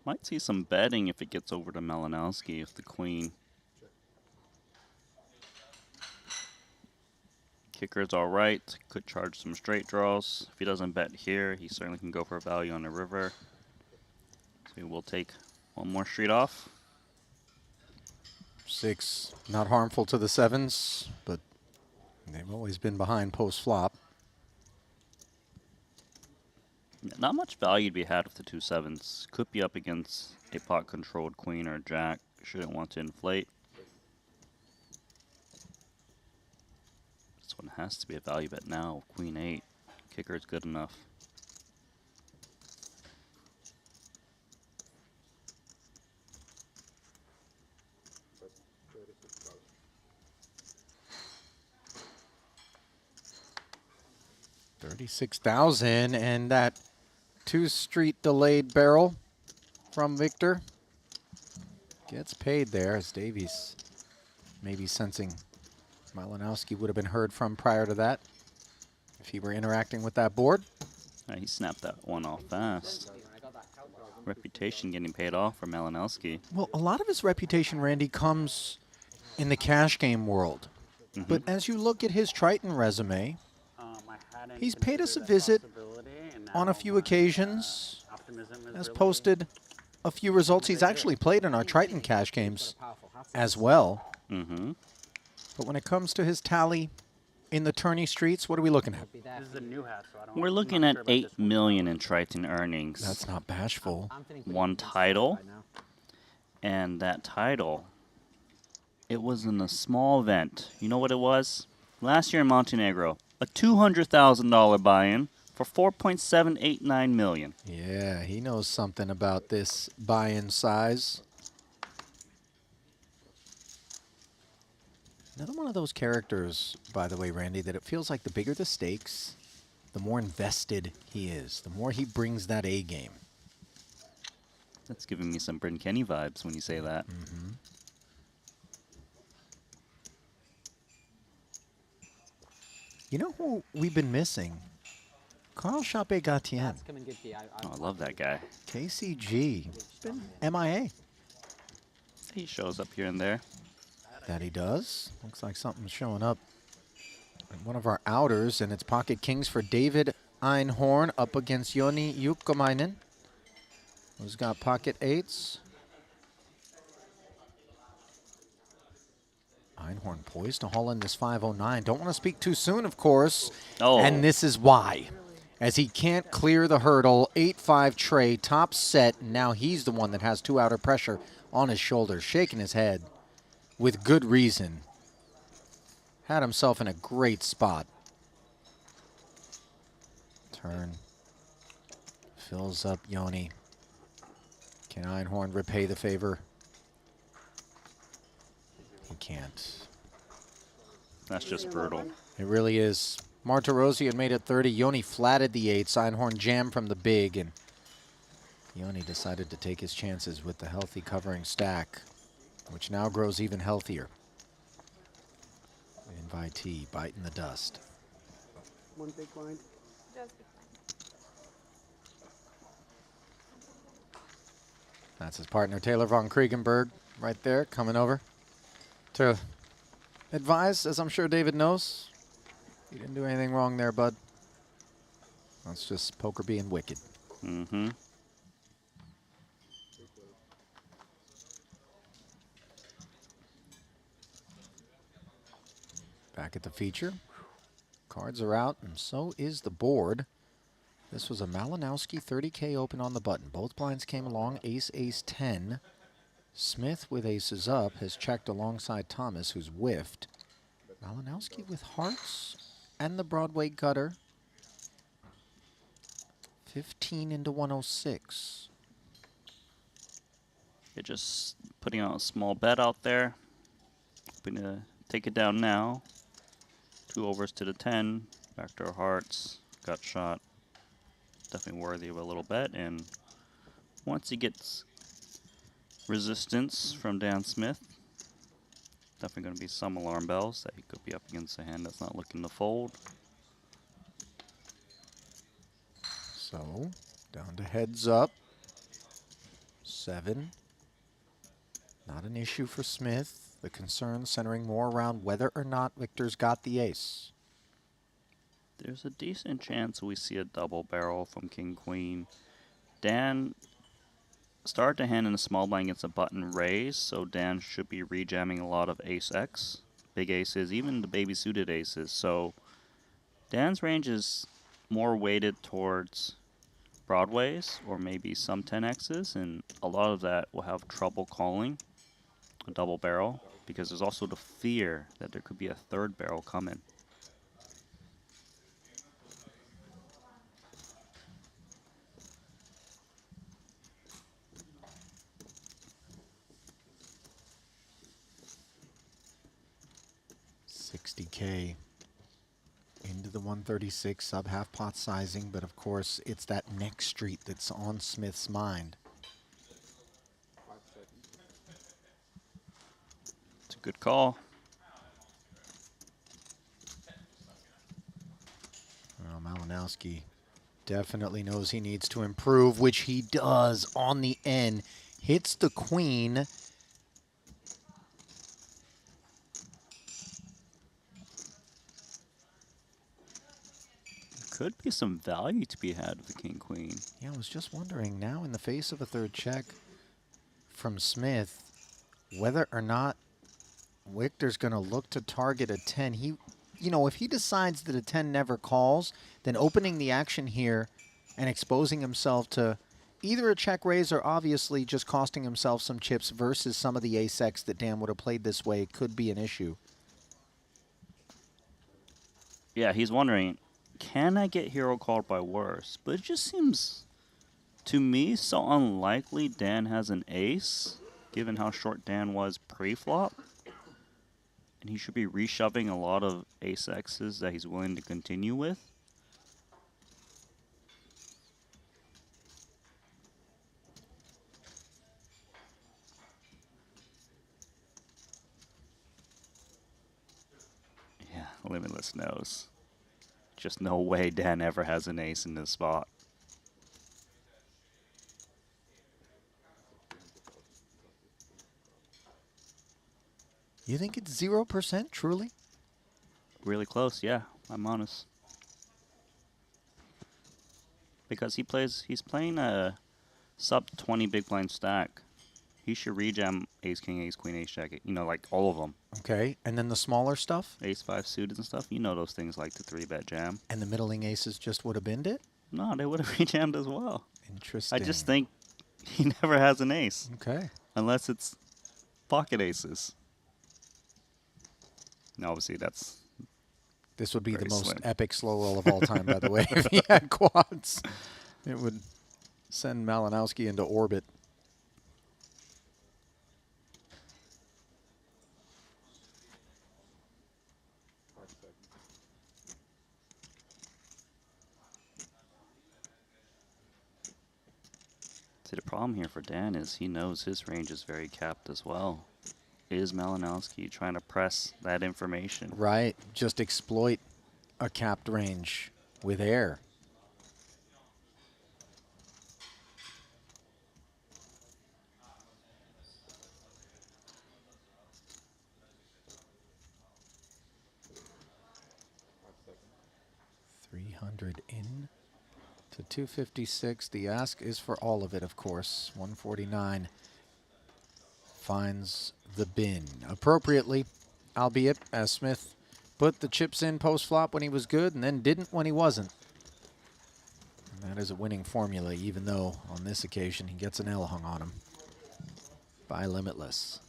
Speaker 16: Might see some betting if it gets over to Malinowski if the queen. Kicker's all right. Could charge some straight draws. If he doesn't bet here, he certainly can go for a value on the river. So we'll take one more street off.
Speaker 1: 6, not harmful to the 7s, but they've always been behind post flop.
Speaker 16: Not much value to be had with the 2 7s. Could be up against a pot-controlled queen or jack. Shouldn't want to inflate. This one has to be a value bet now. Queen 8. Kicker is good enough.
Speaker 1: $36,000, and that 2-street delayed barrel from Victor gets paid there as Davies maybe sensing Malinowski would have been heard from prior to that if he were interacting with that board.
Speaker 16: He snapped that one off fast. Reputation getting paid off for Malinowski.
Speaker 1: Well, a lot of his reputation, Randy, comes in the cash game world. But as you look at his Triton resume, he's paid us a visit on a few occasions, has posted a few results. He's actually played in our Triton cash games as well. But when it comes to his tally in the tourney streets, what are we looking at?
Speaker 11: This is a new hat, so I don't.
Speaker 16: We're looking at $8 million in Triton earnings.
Speaker 1: That's not bashful.
Speaker 16: One title, and that title, it was in a small event. You know what it was? Last year in Montenegro, a $200,000 buy-in for $4.789 million.
Speaker 1: Yeah, he knows something about this buy-in size. Another one of those characters, by the way, Randy, that it feels like the bigger the stakes, the more invested he is, the more he brings that A game.
Speaker 16: That's giving me some Bryn Kenny vibes when you say that.
Speaker 1: You know who we've been missing? Carl Chappé-Gatien.
Speaker 16: Oh, I love that guy.
Speaker 1: KCG. Been MIA.
Speaker 16: He shows up here and there.
Speaker 1: That he does. Looks like something's showing up in one of our outers, and it's pocket kings for David Einhorn up against Joni Jukkomainen, who's got pocket 8s. Einhorn poised to haul in this 509. Don't want to speak too soon, of course.
Speaker 16: Oh.
Speaker 1: And this is why. As he can't clear the hurdle, 8-5 tray, top set. Now he's the one that has 2 outer pressure on his shoulders, shaking his head with good reason. Had himself in a great spot. Turn. Fills up Yoni. Can Einhorn repay the favor? He can't.
Speaker 16: That's just brutal.
Speaker 1: It really is. Martirossi had made it 30. Yoni flatted the 8s. Einhorn jammed from the big, and Yoni decided to take his chances with the healthy covering stack, which now grows even healthier. Invitee biting the dust.
Speaker 14: One big blind.
Speaker 1: That's his partner, Taylor von Kriegenberg, right there, coming over to advise, as I'm sure David knows. You didn't do anything wrong there, bud. That's just poker being wicked.
Speaker 16: Mm-hmm.
Speaker 1: Back at the feature. Cards are out, and so is the board. This was a Malinowski 30K open on the button. Both blinds came along, ace, ace, 10. Smith with aces up has checked alongside Thomas, who's whiffed. Malinowski with hearts and the Broadway gutter. 15 into 106.
Speaker 16: You're just putting out a small bet out there. Hoping to take it down now. 2 overs to the 10. Backdoor hearts. Gut shot. Definitely worthy of a little bet. And once he gets resistance from Dan Smith, definitely going to be some alarm bells that he could be up against a hand that's not looking to fold.
Speaker 1: So, down to heads up. 7. Not an issue for Smith. The concern centering more around whether or not Victor's got the ace.
Speaker 16: There's a decent chance we see a double barrel from King Queen. Dan started to hand in a small blind against a button raise, so Dan should be rejamming a lot of ace X, big aces, even the baby suited aces. So Dan's range is more weighted towards Broadways or maybe some 10Xs, and a lot of that will have trouble calling a double barrel because there's also the fear that there could be a third barrel coming.
Speaker 1: $60K into the 136, sub half pot sizing, but of course it's that next street that's on Smith's mind.
Speaker 16: It's a good call.
Speaker 1: Well, Malinowski definitely knows he needs to improve, which he does on the end. Hits the queen.
Speaker 16: Could be some value to be had with the King Queen.
Speaker 1: Yeah, I was just wondering now in the face of a third check from Smith, whether or not Victor's going to look to target a 10. He, you know, if he decides that a 10 never calls, then opening the action here and exposing himself to either a check raise or obviously just costing himself some chips versus some of the ace X that Dan would have played this way could be an issue.
Speaker 16: Yeah, he's wondering, can I get hero called by worse? But it just seems, to me, so unlikely Dan has an ace, given how short Dan was pre-flop. And he should be reshoving a lot of ace X's that he's willing to continue with. Yeah, limitless knows. Just no way Dan ever has an ace in this spot.
Speaker 1: You think it's 0% truly?
Speaker 16: Really close, yeah, I'm honest. Because he's playing a sub 20 big blind stack. He should rejam ace king, ace queen, ace jack, you know, like all of them.
Speaker 1: Okay, and then the smaller stuff?
Speaker 16: Ace 5 suited and stuff, you know those things like the 3-bet jam.
Speaker 1: And the middling aces just would have binned it?
Speaker 16: No, they would have rejammed as well.
Speaker 1: Interesting.
Speaker 16: I just think he never has an ace.
Speaker 1: Okay.
Speaker 16: Unless it's pocket aces. Now, obviously, that's
Speaker 1: This would be
Speaker 16: Very
Speaker 1: the most
Speaker 16: slim.
Speaker 1: epic slow roll of all time, by the way, if he had quads. It would send Malinowski into orbit.
Speaker 16: See, the problem here for Dan is he knows his range is very capped as well. Is Malinowski trying to press that information?
Speaker 1: Right. Just exploit a capped range with air. $300 in to 256. The ask is for all of it, of course. 149 finds the bin appropriately, albeit as Smith put the chips in post-flop when he was good and then didn't when he wasn't. And that is a winning formula, even though on this occasion he gets an L hung on him by Limitless.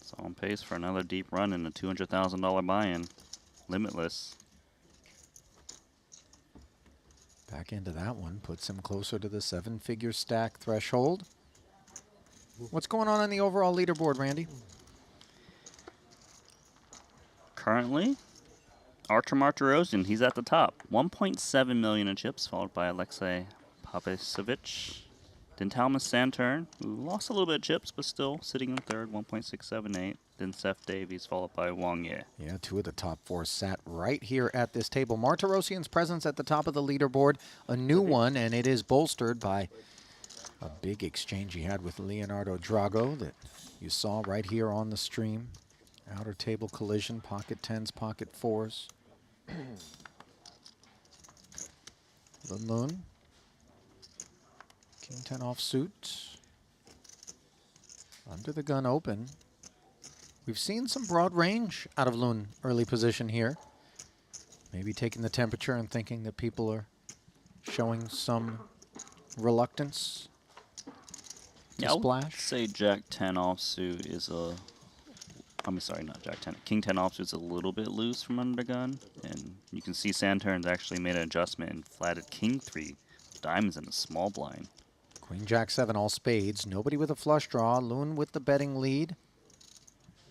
Speaker 16: So on pace for another deep run in a $200,000 buy-in. Limitless.
Speaker 1: Back into that one puts him closer to the 7-figure stack threshold. What's going on in the overall leaderboard, Randy?
Speaker 16: Currently, Artur Martirosyan, he's at the top. 1.7 million in chips, followed by Alexei Pavisevic. Dintalmas Santurn, who lost a little bit of chips, but still sitting in third, 1.678. Then Seth Davies, followed by Wang Ye.
Speaker 1: Yeah, 2 of the top 4 sat right here at this table. Martirosyan's presence at the top of the leaderboard, a new one, and it is bolstered by a big exchange he had with Leonardo Drago that you saw right here on the stream. Outer table collision, pocket 10s, pocket 4s. Loon. King 10 offsuit. Under the gun open. We've seen some broad range out of Loon early position here. Maybe taking the temperature and thinking that people are showing some reluctance to
Speaker 16: Yeah, I would
Speaker 1: splash.
Speaker 16: say Jack 10 offsuit is a... I'm sorry, not Jack 10. King 10 offsuit is a little bit loose from under the gun. And you can see Santurn's actually made an adjustment and flatted King 3 diamonds in a small blind.
Speaker 1: Queen Jack 7 all spades. Nobody with a flush draw. Loon with the betting lead.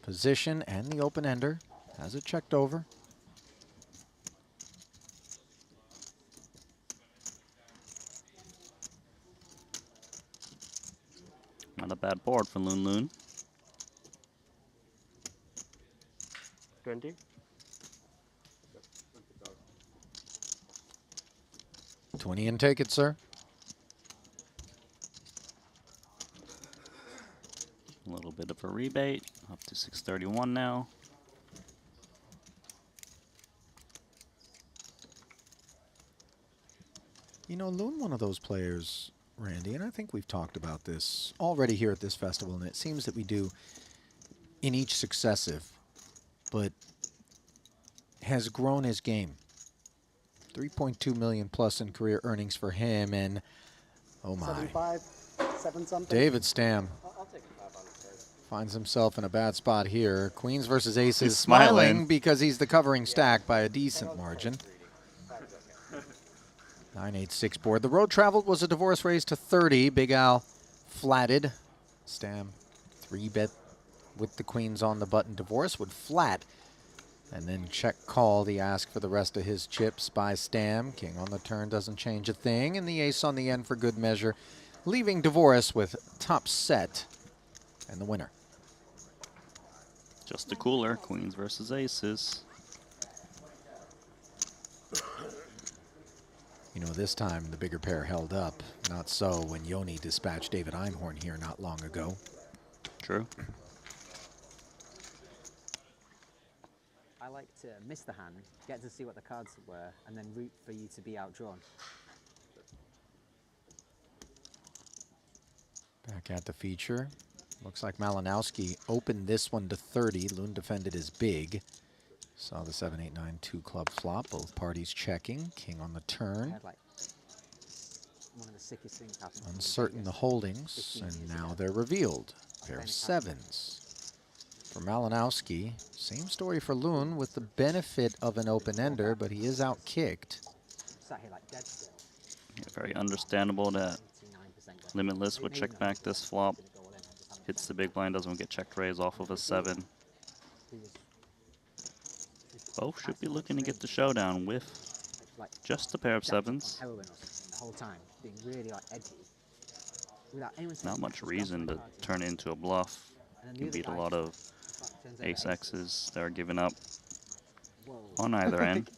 Speaker 1: Position and the open ender. Has it checked over.
Speaker 16: Not a bad board for Loon Loon.
Speaker 13: 20.
Speaker 1: $20 and take it, sir.
Speaker 16: A little bit of a rebate, up to 631 now.
Speaker 1: You know, Loon, one of those players, Randy, and I think we've talked about this already here at this festival, and it seems that we do in each successive, but has grown his game. 3.2 million plus in career earnings for him, and oh my.
Speaker 14: 75, 7 something.
Speaker 1: David Stam
Speaker 14: I'll take 500.
Speaker 1: finds himself in a bad spot here. Queens versus aces,
Speaker 16: He's
Speaker 1: smiling
Speaker 16: smiling.
Speaker 1: because he's the covering stack by a decent margin. 9-8-6 board. The road traveled was a divorce raise to 30. Big Al flatted. Stam 3-bet with the queens on the button. Divorce would flat. And then check call the ask for the rest of his chips by Stam. King on the turn doesn't change a thing. And the ace on the end for good measure. Leaving Divorce with top set and the winner.
Speaker 16: Just a cooler, queens versus aces.
Speaker 1: You know, this time the bigger pair held up. Not so when Yoni dispatched David Einhorn here not long ago.
Speaker 16: True.
Speaker 18: I like to miss the hand, get to see what the cards were, and then root for you to be outdrawn.
Speaker 1: Back at the feature. Looks like Malinowski opened this one to 30. Loon defended his big. Saw the 7-8-9-2 club flop. Both parties checking. King on the
Speaker 18: I
Speaker 1: turn.
Speaker 18: had like one of the sickest things happen. to me in
Speaker 1: Uncertain the
Speaker 18: Vegas
Speaker 1: holdings,
Speaker 18: 15
Speaker 1: and
Speaker 18: years
Speaker 1: now
Speaker 18: ago.
Speaker 1: they're revealed.
Speaker 18: I was
Speaker 1: Pair of
Speaker 18: playing a cabinet.
Speaker 1: sevens. For Malinowski, same story for Loon with the benefit of an open-ender, but he is out-kicked.
Speaker 18: Sat here like dead still.
Speaker 16: Yeah, very understandable that Limitless would check back this flop. Hits the big blind, doesn't get checked raise off of a 7. Both should be looking to get the showdown with just a pair of 7s.
Speaker 18: Heroin or something the whole time, being really like edgy. Without anyone saying
Speaker 16: Not much reason to turn it into a bluff. You can beat a lot of ace X's that are giving up on either end.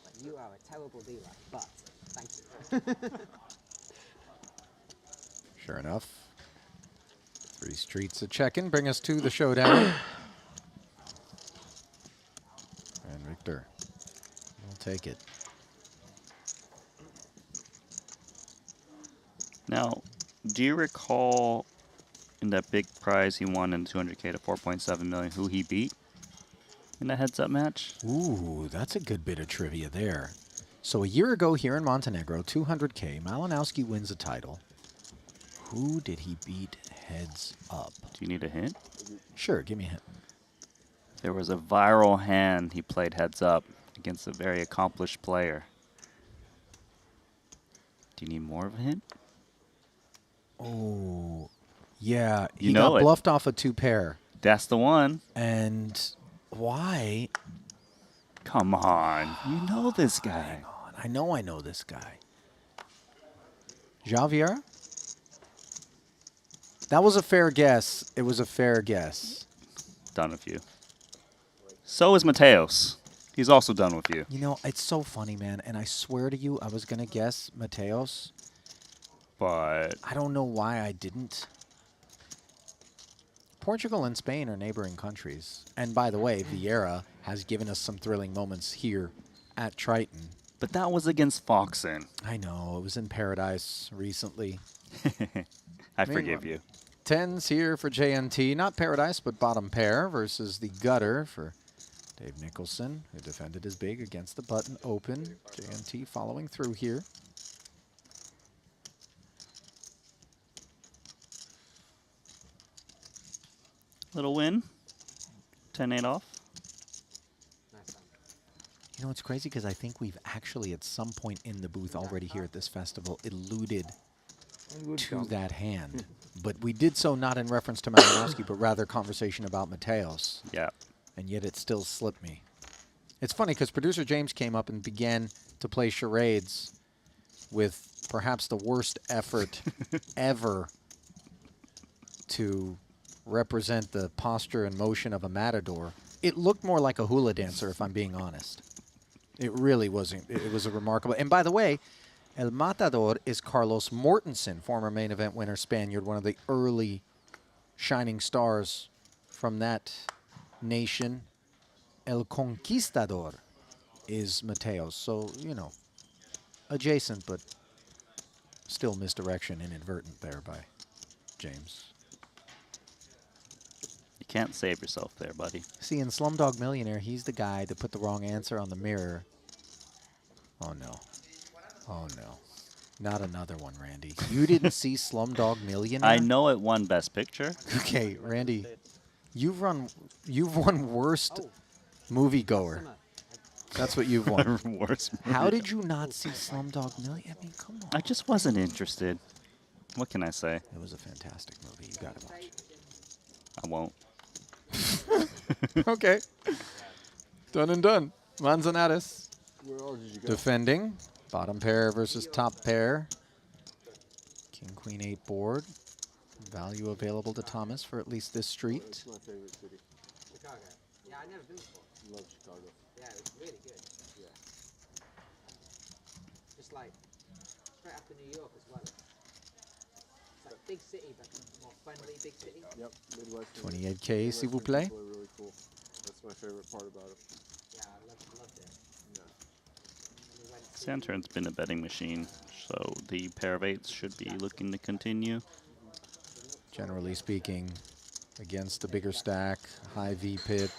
Speaker 18: Like, you are a terrible dealer, but thank you.
Speaker 1: Sure enough. 3 streets of check-in bring us to the showdown. And Victor will take it.
Speaker 16: Now, do you recall in that big prize he won in 200K to 4.7 million, who he beat in the heads-up match?
Speaker 1: Ooh, that's a good bit of trivia there. So a year ago here in Montenegro, 200K, Malinowski wins a title. Who did he beat heads up?
Speaker 16: Do you need a hint?
Speaker 1: Sure, give me a hint.
Speaker 16: There was a viral hand he played heads up against a very accomplished player. Do you need more of a hint?
Speaker 1: Oh, yeah.
Speaker 16: You
Speaker 1: He
Speaker 16: know
Speaker 1: got
Speaker 16: it.
Speaker 1: bluffed off a 2-pair.
Speaker 16: That's the one.
Speaker 1: And why?
Speaker 16: Come on. You know this guy.
Speaker 1: I know this guy. Javier? That was a fair guess. It was a fair guess.
Speaker 16: Done with you. So is Mateos. He's also done with you.
Speaker 1: You know, it's so funny, man. And I swear to you, I was going to guess Mateos.
Speaker 16: But
Speaker 1: I don't know why I didn't. Portugal and Spain are neighboring countries. And by the way, Vieira has given us some thrilling moments here at Triton.
Speaker 16: But that was against Foxen.
Speaker 1: I know. It was in Paradise recently.
Speaker 16: I forgive you.
Speaker 1: 10s here for JNT. Not Paradise, but bottom pair versus the gutter for Dave Nicholson, who defended his big against the button open. JNT following through here.
Speaker 16: Little win. 10-8 off.
Speaker 1: You know, it's crazy because I think we've actually at some point in the booth already here at this festival alluded to that hand. But we did so not in reference to Malinowski, but rather conversation about Mateos.
Speaker 16: Yeah.
Speaker 1: And yet it still slipped me. It's funny because producer James came up and began to play charades with perhaps the worst effort ever to represent the posture and motion of a matador. It looked more like a hula dancer, if I'm being honest. It really wasn't. It was a remarkable. And by the way, El Matador is Carlos Mortensen, former main event winner Spaniard, one of the early shining stars from that nation. El Conquistador is Mateos. So, you know, adjacent, but still misdirection inadvertent there by James.
Speaker 16: You can't save yourself there, buddy.
Speaker 1: See, in Slumdog Millionaire, he's the guy that put the wrong answer on the mirror. Oh, no. Oh, no. Not another one, Randy. You didn't see Slumdog Millionaire?
Speaker 16: I know it won Best Picture.
Speaker 1: Okay, Randy, you've won worst moviegoer. That's what you've won.
Speaker 16: Worst
Speaker 1: How did you not see Slumdog Millionaire? I mean, come on.
Speaker 16: I just wasn't interested. What can I say?
Speaker 1: It was a fantastic movie. You got to watch it.
Speaker 16: I won't.
Speaker 1: Okay. Done and done. Manzanares
Speaker 17: Where all did you go?
Speaker 1: defending. Bottom pair versus top pair. King, Queen, 8 board. Value available to Thomas for at least this street.
Speaker 17: It's my favorite city.
Speaker 18: Chicago. Yeah, I've never been before.
Speaker 17: Love Chicago.
Speaker 18: Yeah, it's really good.
Speaker 17: Yeah.
Speaker 18: Just like straight after New York as well. It's like big city, but more friendly big city.
Speaker 17: Yep, Midwest.
Speaker 1: 28K, s'il vous plaît.
Speaker 17: People are really cool. That's my favorite part about it.
Speaker 18: Yeah, I loved it.
Speaker 17: Yeah.
Speaker 16: Santurn's been a betting machine, so the pair of 8s should be looking to continue.
Speaker 1: Generally speaking, against the bigger stack, high V-pit,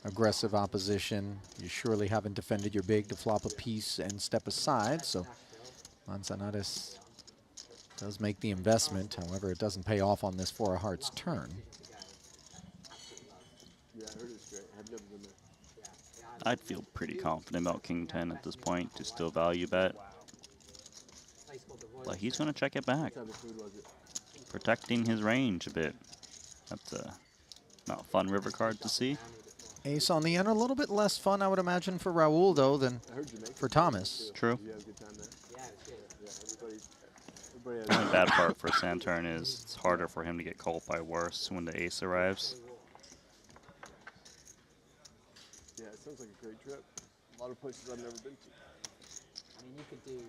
Speaker 1: aggressive opposition. You surely haven't defended your big to flop a piece and step aside, so Manzanares does make the investment. However, it doesn't pay off on this 4 of hearts turn.
Speaker 17: never been there.
Speaker 16: I'd feel pretty confident about King 10 at this point to still value bet. But he's going to check it back,
Speaker 17: What type of food was it?
Speaker 16: protecting his range a bit. That's not a fun river card to see.
Speaker 1: Ace on the end, a little bit less fun, I would imagine, for Raul, though, than for Thomas.
Speaker 16: True.
Speaker 17: Did you have a good time there? Yeah, it was good. Yeah, everybody
Speaker 16: The only bad part for Santurn is it's harder for him to get called by worse when the ace arrives.
Speaker 17: Yeah, it sounds like a great trip. A lot of places I've never been to.
Speaker 18: I mean, you could do.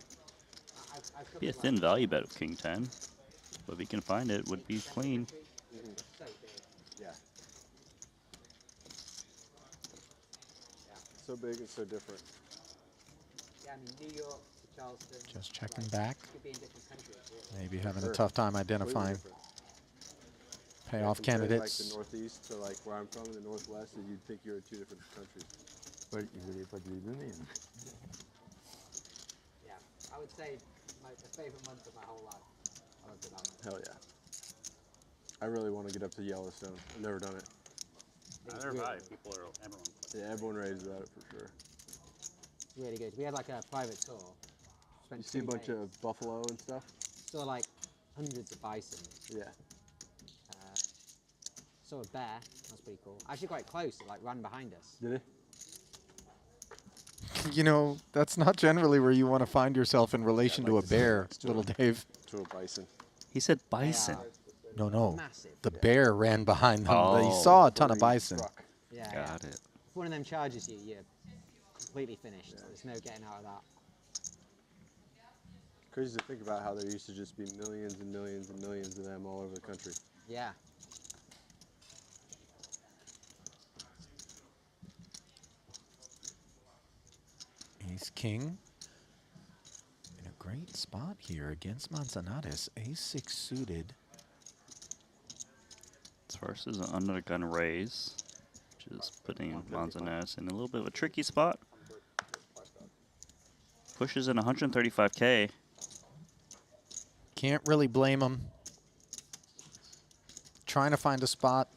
Speaker 16: Be a thin value bet with King 10, but if he can find it, would be clean.
Speaker 17: Yeah. So big and so different.
Speaker 18: Yeah, I mean, New York to Charleston.
Speaker 1: Just checking back.
Speaker 18: Could be in different countries. Really.
Speaker 1: Maybe having a tough time identifying payoff
Speaker 17: Compared,
Speaker 1: candidates.
Speaker 17: Like the Northeast to like where I'm from in the Northwest, and you'd think you're in two different countries.
Speaker 18: Yeah, I would say my favorite month of my whole life. I loved it that much.
Speaker 17: Hell yeah. I really want to get up to Yellowstone. I've never done it.
Speaker 11: Neither have I. People are, everyone.
Speaker 17: Yeah, everyone raves about it for sure.
Speaker 18: It's really good. We had like a private tour.
Speaker 17: You see a bunch of buffalo and stuff?
Speaker 18: Saw like hundreds of bison.
Speaker 17: Yeah.
Speaker 18: Saw a bear. That's pretty cool. Actually quite close. It like ran behind us.
Speaker 17: Did it?
Speaker 1: You know, that's not generally where you want to find yourself in relation to a bear, little Dave.
Speaker 17: To a bison.
Speaker 16: He said bison.
Speaker 1: No.
Speaker 18: Massive.
Speaker 1: The bear ran behind them.
Speaker 16: Oh.
Speaker 1: He saw a ton of bison.
Speaker 18: Yeah.
Speaker 16: Got it.
Speaker 18: If one of them charges you, you're completely finished. There's no getting out of that.
Speaker 17: Crazy to think about how there used to just be millions and millions and millions of them all over the country.
Speaker 18: Yeah.
Speaker 1: Ace King in a great spot here against Manzanares. Ace-6 suited.
Speaker 16: This first is an under the gun raise, which is putting Manzanares in a little bit of a tricky spot. Pushes in 135K.
Speaker 1: Can't really blame him. Trying to find a spot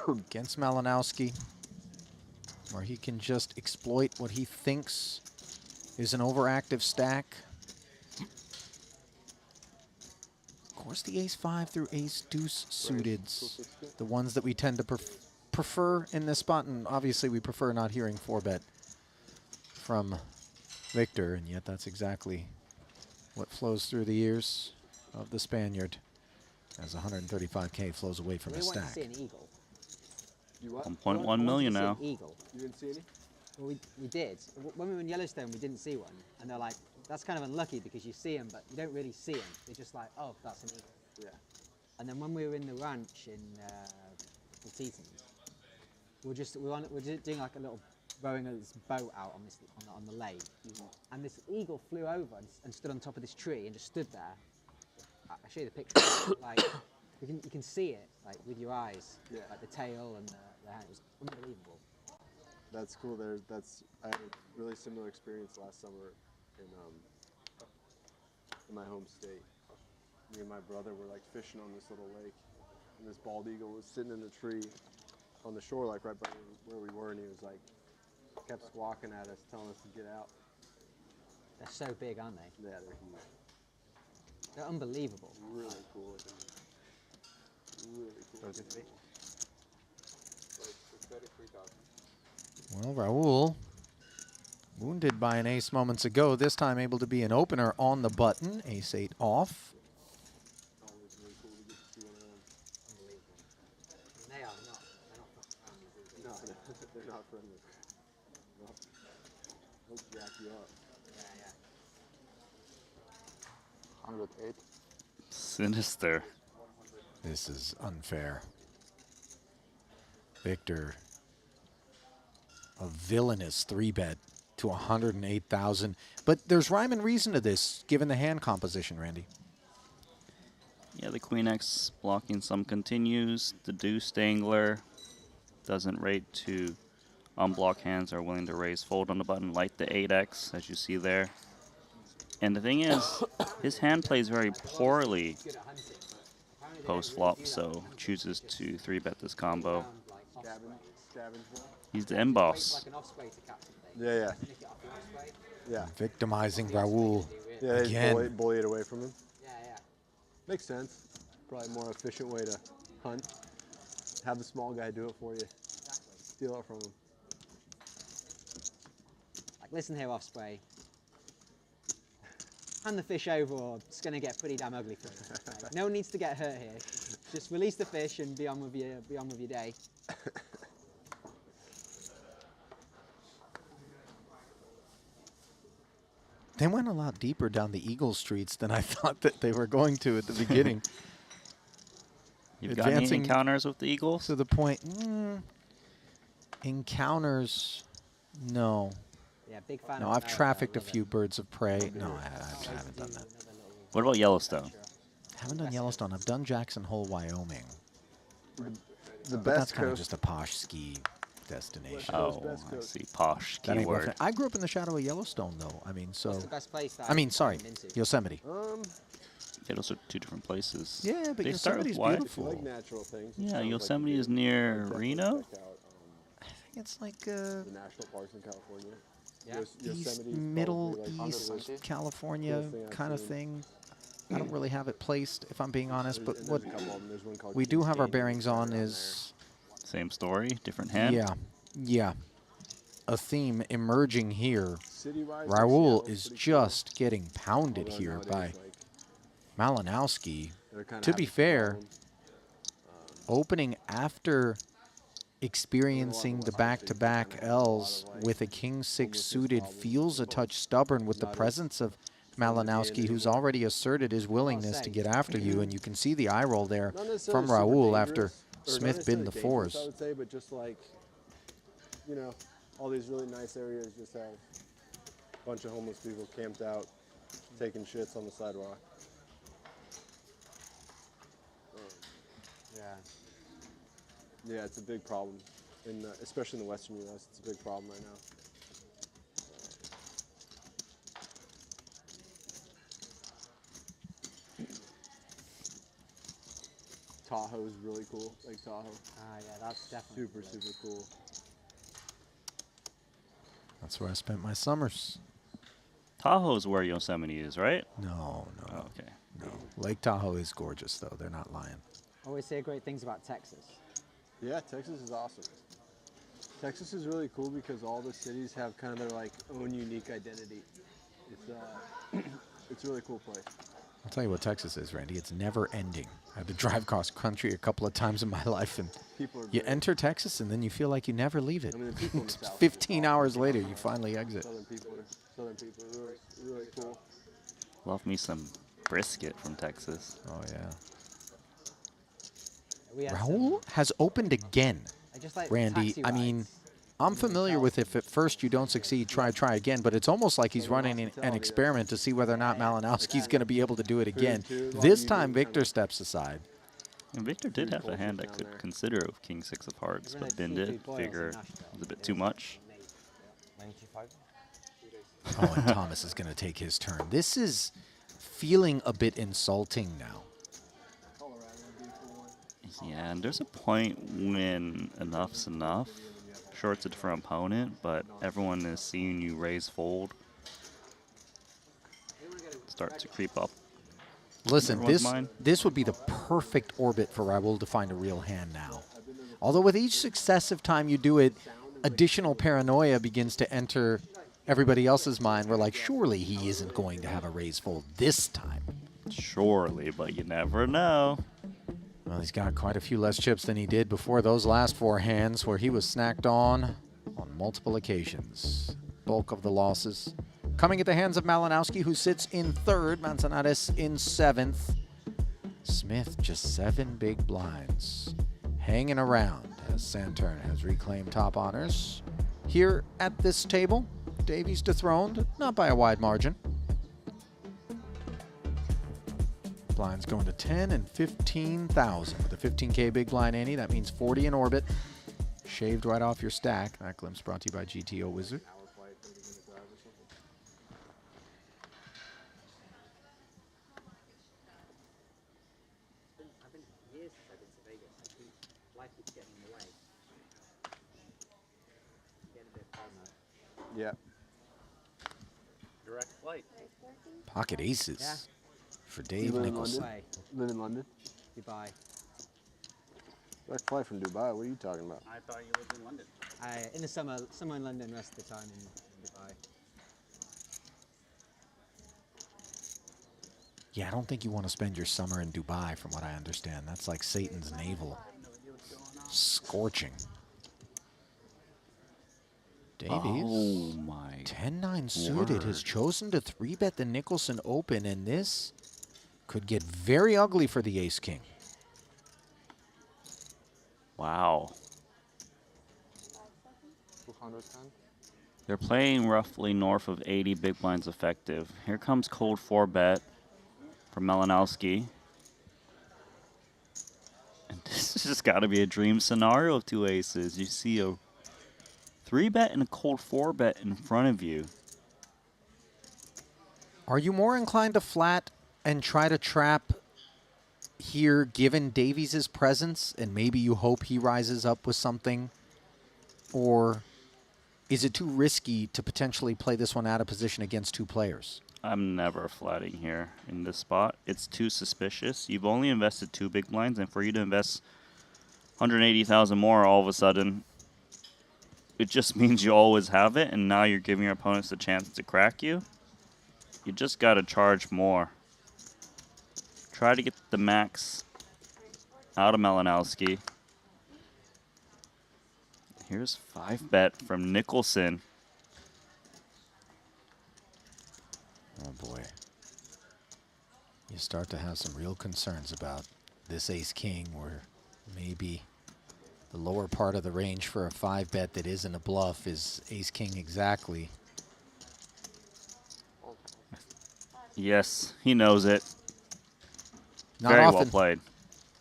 Speaker 1: against Malinowski where he can just exploit what he thinks is an overactive stack. Of course, the ace-5 through ace-deuce suiteds, the ones that we tend to prefer in this spot, and obviously we prefer not hearing 4-bet from Victor, and yet that's exactly what flows through the ears of the Spaniard as 135K flows away from his stack.
Speaker 18: See an eagle.
Speaker 17: You what?
Speaker 16: 1.1 million now.
Speaker 18: Eagle.
Speaker 17: You didn't see any?
Speaker 18: Well, we did. When we were in Yellowstone, we didn't see one, and they're like, that's kind of unlucky because you see them, but you don't really see them. They're just like, oh, that's an eagle.
Speaker 17: Yeah.
Speaker 18: And then when we were in the ranch in the Tetons, we're doing like a little rowing this boat out on the lake, and this eagle flew over and stood on top of this tree and just stood there. I'll show you the picture. Like you can see it like with your eyes, like the tail and the hand. It was unbelievable.
Speaker 17: That's cool. I had a really similar experience last summer in my home state. Me and my brother were like fishing on this little lake, and this bald eagle was sitting in a tree on the shore, like right by where we were, and he was like kept squawking at us, telling us to get out.
Speaker 18: They're so big, aren't they?
Speaker 17: Yeah, they're huge.
Speaker 18: They're unbelievable.
Speaker 17: Really cool. Really cool.
Speaker 1: Well, Raul, wounded by an ace moments ago, this time able to be an opener on the button. Ace-8 off.
Speaker 17: Always really cool to get to see one of them.
Speaker 18: Unbelievable. And they are not. They're not friendly.
Speaker 17: No, they're not friendly. They'll jack you up.
Speaker 18: Yeah.
Speaker 5: 108.
Speaker 16: Sinister.
Speaker 1: This is unfair. Victor, a villainous 3-bet to 108,000. But there's rhyme and reason to this, given the hand composition, Randy.
Speaker 16: Yeah, the Queen X blocking some continues. The Deuce Dangler doesn't rate to unblock hands are willing to raise fold on the button like the 8X, as you see there. And the thing is, his hand plays very poorly post-flop, so chooses to 3-bet this combo.
Speaker 17: Scavenge ball.
Speaker 16: He's the end boss.
Speaker 18: Like an osprey to captain thing.
Speaker 17: Yeah, yeah.
Speaker 18: Nick it off the osprey.
Speaker 17: Yeah.
Speaker 1: Victimizing Raul
Speaker 17: Yeah, they
Speaker 1: again.
Speaker 17: bully it away from him.
Speaker 18: Yeah, yeah.
Speaker 17: Makes sense. Probably a more efficient way to hunt. Have the small guy do it for you.
Speaker 18: Exactly.
Speaker 17: Steal it from him.
Speaker 18: Like, listen here, osprey. Hand the fish over or it's going to get pretty damn ugly for you. Right? No one needs to get hurt here. Just release the fish and be on with your day.
Speaker 1: They went a lot deeper down the Eagle streets than I thought that they were going to at the beginning.
Speaker 16: You've got any encounters with the Eagles?
Speaker 1: To the point, encounters, no.
Speaker 18: Yeah, big fan
Speaker 1: No,
Speaker 18: of
Speaker 1: I've trafficked a few birds of prey. No, I haven't done that.
Speaker 16: What about Yellowstone?
Speaker 1: Haven't done Yellowstone. I've done Jackson Hole, Wyoming.
Speaker 17: The
Speaker 1: But
Speaker 17: best
Speaker 1: that's kind of
Speaker 17: coast.
Speaker 1: just a posh ski destination.
Speaker 16: Oh, I see. Posh
Speaker 1: That ain't
Speaker 16: keyword.
Speaker 1: worth it. I grew up in the shadow of Yellowstone, though. I mean, so.
Speaker 18: What's the best place that
Speaker 1: I mean,
Speaker 18: you've
Speaker 1: sorry,
Speaker 18: been to?
Speaker 1: Yosemite.
Speaker 16: Yeah, those are two different places.
Speaker 1: Yeah, but
Speaker 16: they start with
Speaker 1: Yosemite's
Speaker 16: what?
Speaker 1: beautiful.
Speaker 17: Like natural things.
Speaker 16: Yeah, Yosemite is near Reno.
Speaker 1: I think it's like
Speaker 17: The national parks in California.
Speaker 18: Yeah.
Speaker 1: East, Middle East California kind of thing. I don't really have it placed, if I'm being honest, but what we do have our bearings on is...
Speaker 16: Same story, different hand.
Speaker 1: Yeah. A theme emerging here.
Speaker 17: City-wise,
Speaker 1: Raul is just getting pounded here by Malinowski. To be fair, opening after experiencing the back-to-back L's with a King 6 suited feels a touch stubborn with the presence of Malinowski, who's already asserted his willingness to get after you, and you can see the eye roll there from Raul after Smith binned the fours.
Speaker 17: I would say, but just like, you know, all these really nice areas just have a bunch of homeless people camped out, taking shits on the sidewalk.
Speaker 18: Yeah.
Speaker 17: Yeah, it's a big problem, especially in the Western U.S. It's a big problem right now. Tahoe is really cool, Lake Tahoe.
Speaker 18: Ah, yeah, that's definitely
Speaker 17: super cool.
Speaker 1: That's where I spent my summers.
Speaker 16: Tahoe's where Yosemite is, right?
Speaker 1: No.
Speaker 16: Oh, okay.
Speaker 1: No. Lake Tahoe is gorgeous, though. They're not lying.
Speaker 18: Always hear great things about Texas.
Speaker 17: Yeah, Texas is awesome. Texas is really cool because all the cities have kind of their like own unique identity. It's it's a really cool place.
Speaker 1: I'll tell you what Texas is, Randy. It's never ending. I had to drive cross country a couple of times in my life, and you enter Texas, and then you feel like you never leave it.
Speaker 17: I mean, the people in the South
Speaker 1: 15 hours later, you finally exit.
Speaker 17: Southern people are really cool.
Speaker 16: Love me some brisket from Texas.
Speaker 1: Oh, yeah.
Speaker 18: We had
Speaker 1: Raul has opened again,
Speaker 18: I just like
Speaker 1: Randy.
Speaker 18: taxi
Speaker 1: I mean,
Speaker 18: rides.
Speaker 1: I'm familiar with if at first you don't succeed, try again, but it's almost like he's running an experiment to see whether or not Malinowski's going to be able to do it again. This time, Victor steps aside.
Speaker 16: And Victor did have a hand I could consider of King 6 of Hearts, but Ben did figure it was a bit too much.
Speaker 8: 95.
Speaker 1: Oh, and Thomas is going to take his turn. This is feeling a bit insulting now.
Speaker 16: Yeah, and there's a point when enough's enough. Sure, it's a different opponent, but everyone is seeing you raise fold. Start to creep up.
Speaker 1: Listen,
Speaker 16: everyone's mind.
Speaker 1: this would be the perfect orbit for Raul to find a real hand now. Although with each successive time you do it, additional paranoia begins to enter everybody else's mind. We're like, surely he isn't going to have a raise fold this time.
Speaker 16: Surely, but you never know.
Speaker 1: Well, he's got quite a few less chips than he did before those last four hands where he was snacked on multiple occasions. Bulk of the losses coming at the hands of Malinowski, who sits in third, Manzanares in seventh. Smith just 7 big blinds hanging around as Santern has reclaimed top honors. Here at this table, Davies dethroned, not by a wide margin. Blinds going to 10 and 15,000 with a 15K big blind ante. That means 40 in orbit. Shaved right off your stack. That glimpse brought to you by GTO Wizard.
Speaker 11: I've been years since I've been to Vegas. Life keeps getting in the way.
Speaker 17: Yeah.
Speaker 11: Direct flight.
Speaker 1: Pocket aces
Speaker 18: Yeah.
Speaker 1: for
Speaker 17: You
Speaker 1: Dave
Speaker 17: live in
Speaker 1: Nicholson.
Speaker 17: London? Live in London?
Speaker 18: Dubai.
Speaker 17: Direct flight from Dubai. What are you talking about?
Speaker 11: I thought you lived in London.
Speaker 18: In the summer in London, rest of the time in Dubai.
Speaker 1: Yeah, I don't think you want to spend your summer in Dubai, from what I understand. That's like Satan's navel. Scorching. Davies.
Speaker 16: Oh my
Speaker 1: 10-9 suited
Speaker 16: word.
Speaker 1: has chosen to 3-bet the Nicholson Open, and this could get very ugly for the ace-king.
Speaker 16: Wow.
Speaker 3: 210.
Speaker 16: They're playing roughly north of 80 big blinds effective. Here comes cold 4-bet from Malinowski. And this has just got to be a dream scenario of two aces. You see a 3-bet and a cold 4-bet in front of you.
Speaker 1: Are you more inclined to flat and try to trap here, given Davies' presence, and maybe you hope he rises up with something? Or is it too risky to potentially play this one out of position against two players?
Speaker 16: I'm never flatting here in this spot. It's too suspicious. You've only invested 2 big blinds, and for you to invest 180,000 more all of a sudden, it just means you always have it, and now you're giving your opponents the chance to crack you. You just got to charge more. Try to get the max out of Malinowski. Here's 5-bet from Nicholson.
Speaker 1: Oh boy. You start to have some real concerns about this ace-king, where maybe the lower part of the range for a 5-bet that isn't a bluff is ace-king exactly.
Speaker 16: Yes, he knows it.
Speaker 1: Not
Speaker 16: Very
Speaker 1: often
Speaker 16: well played.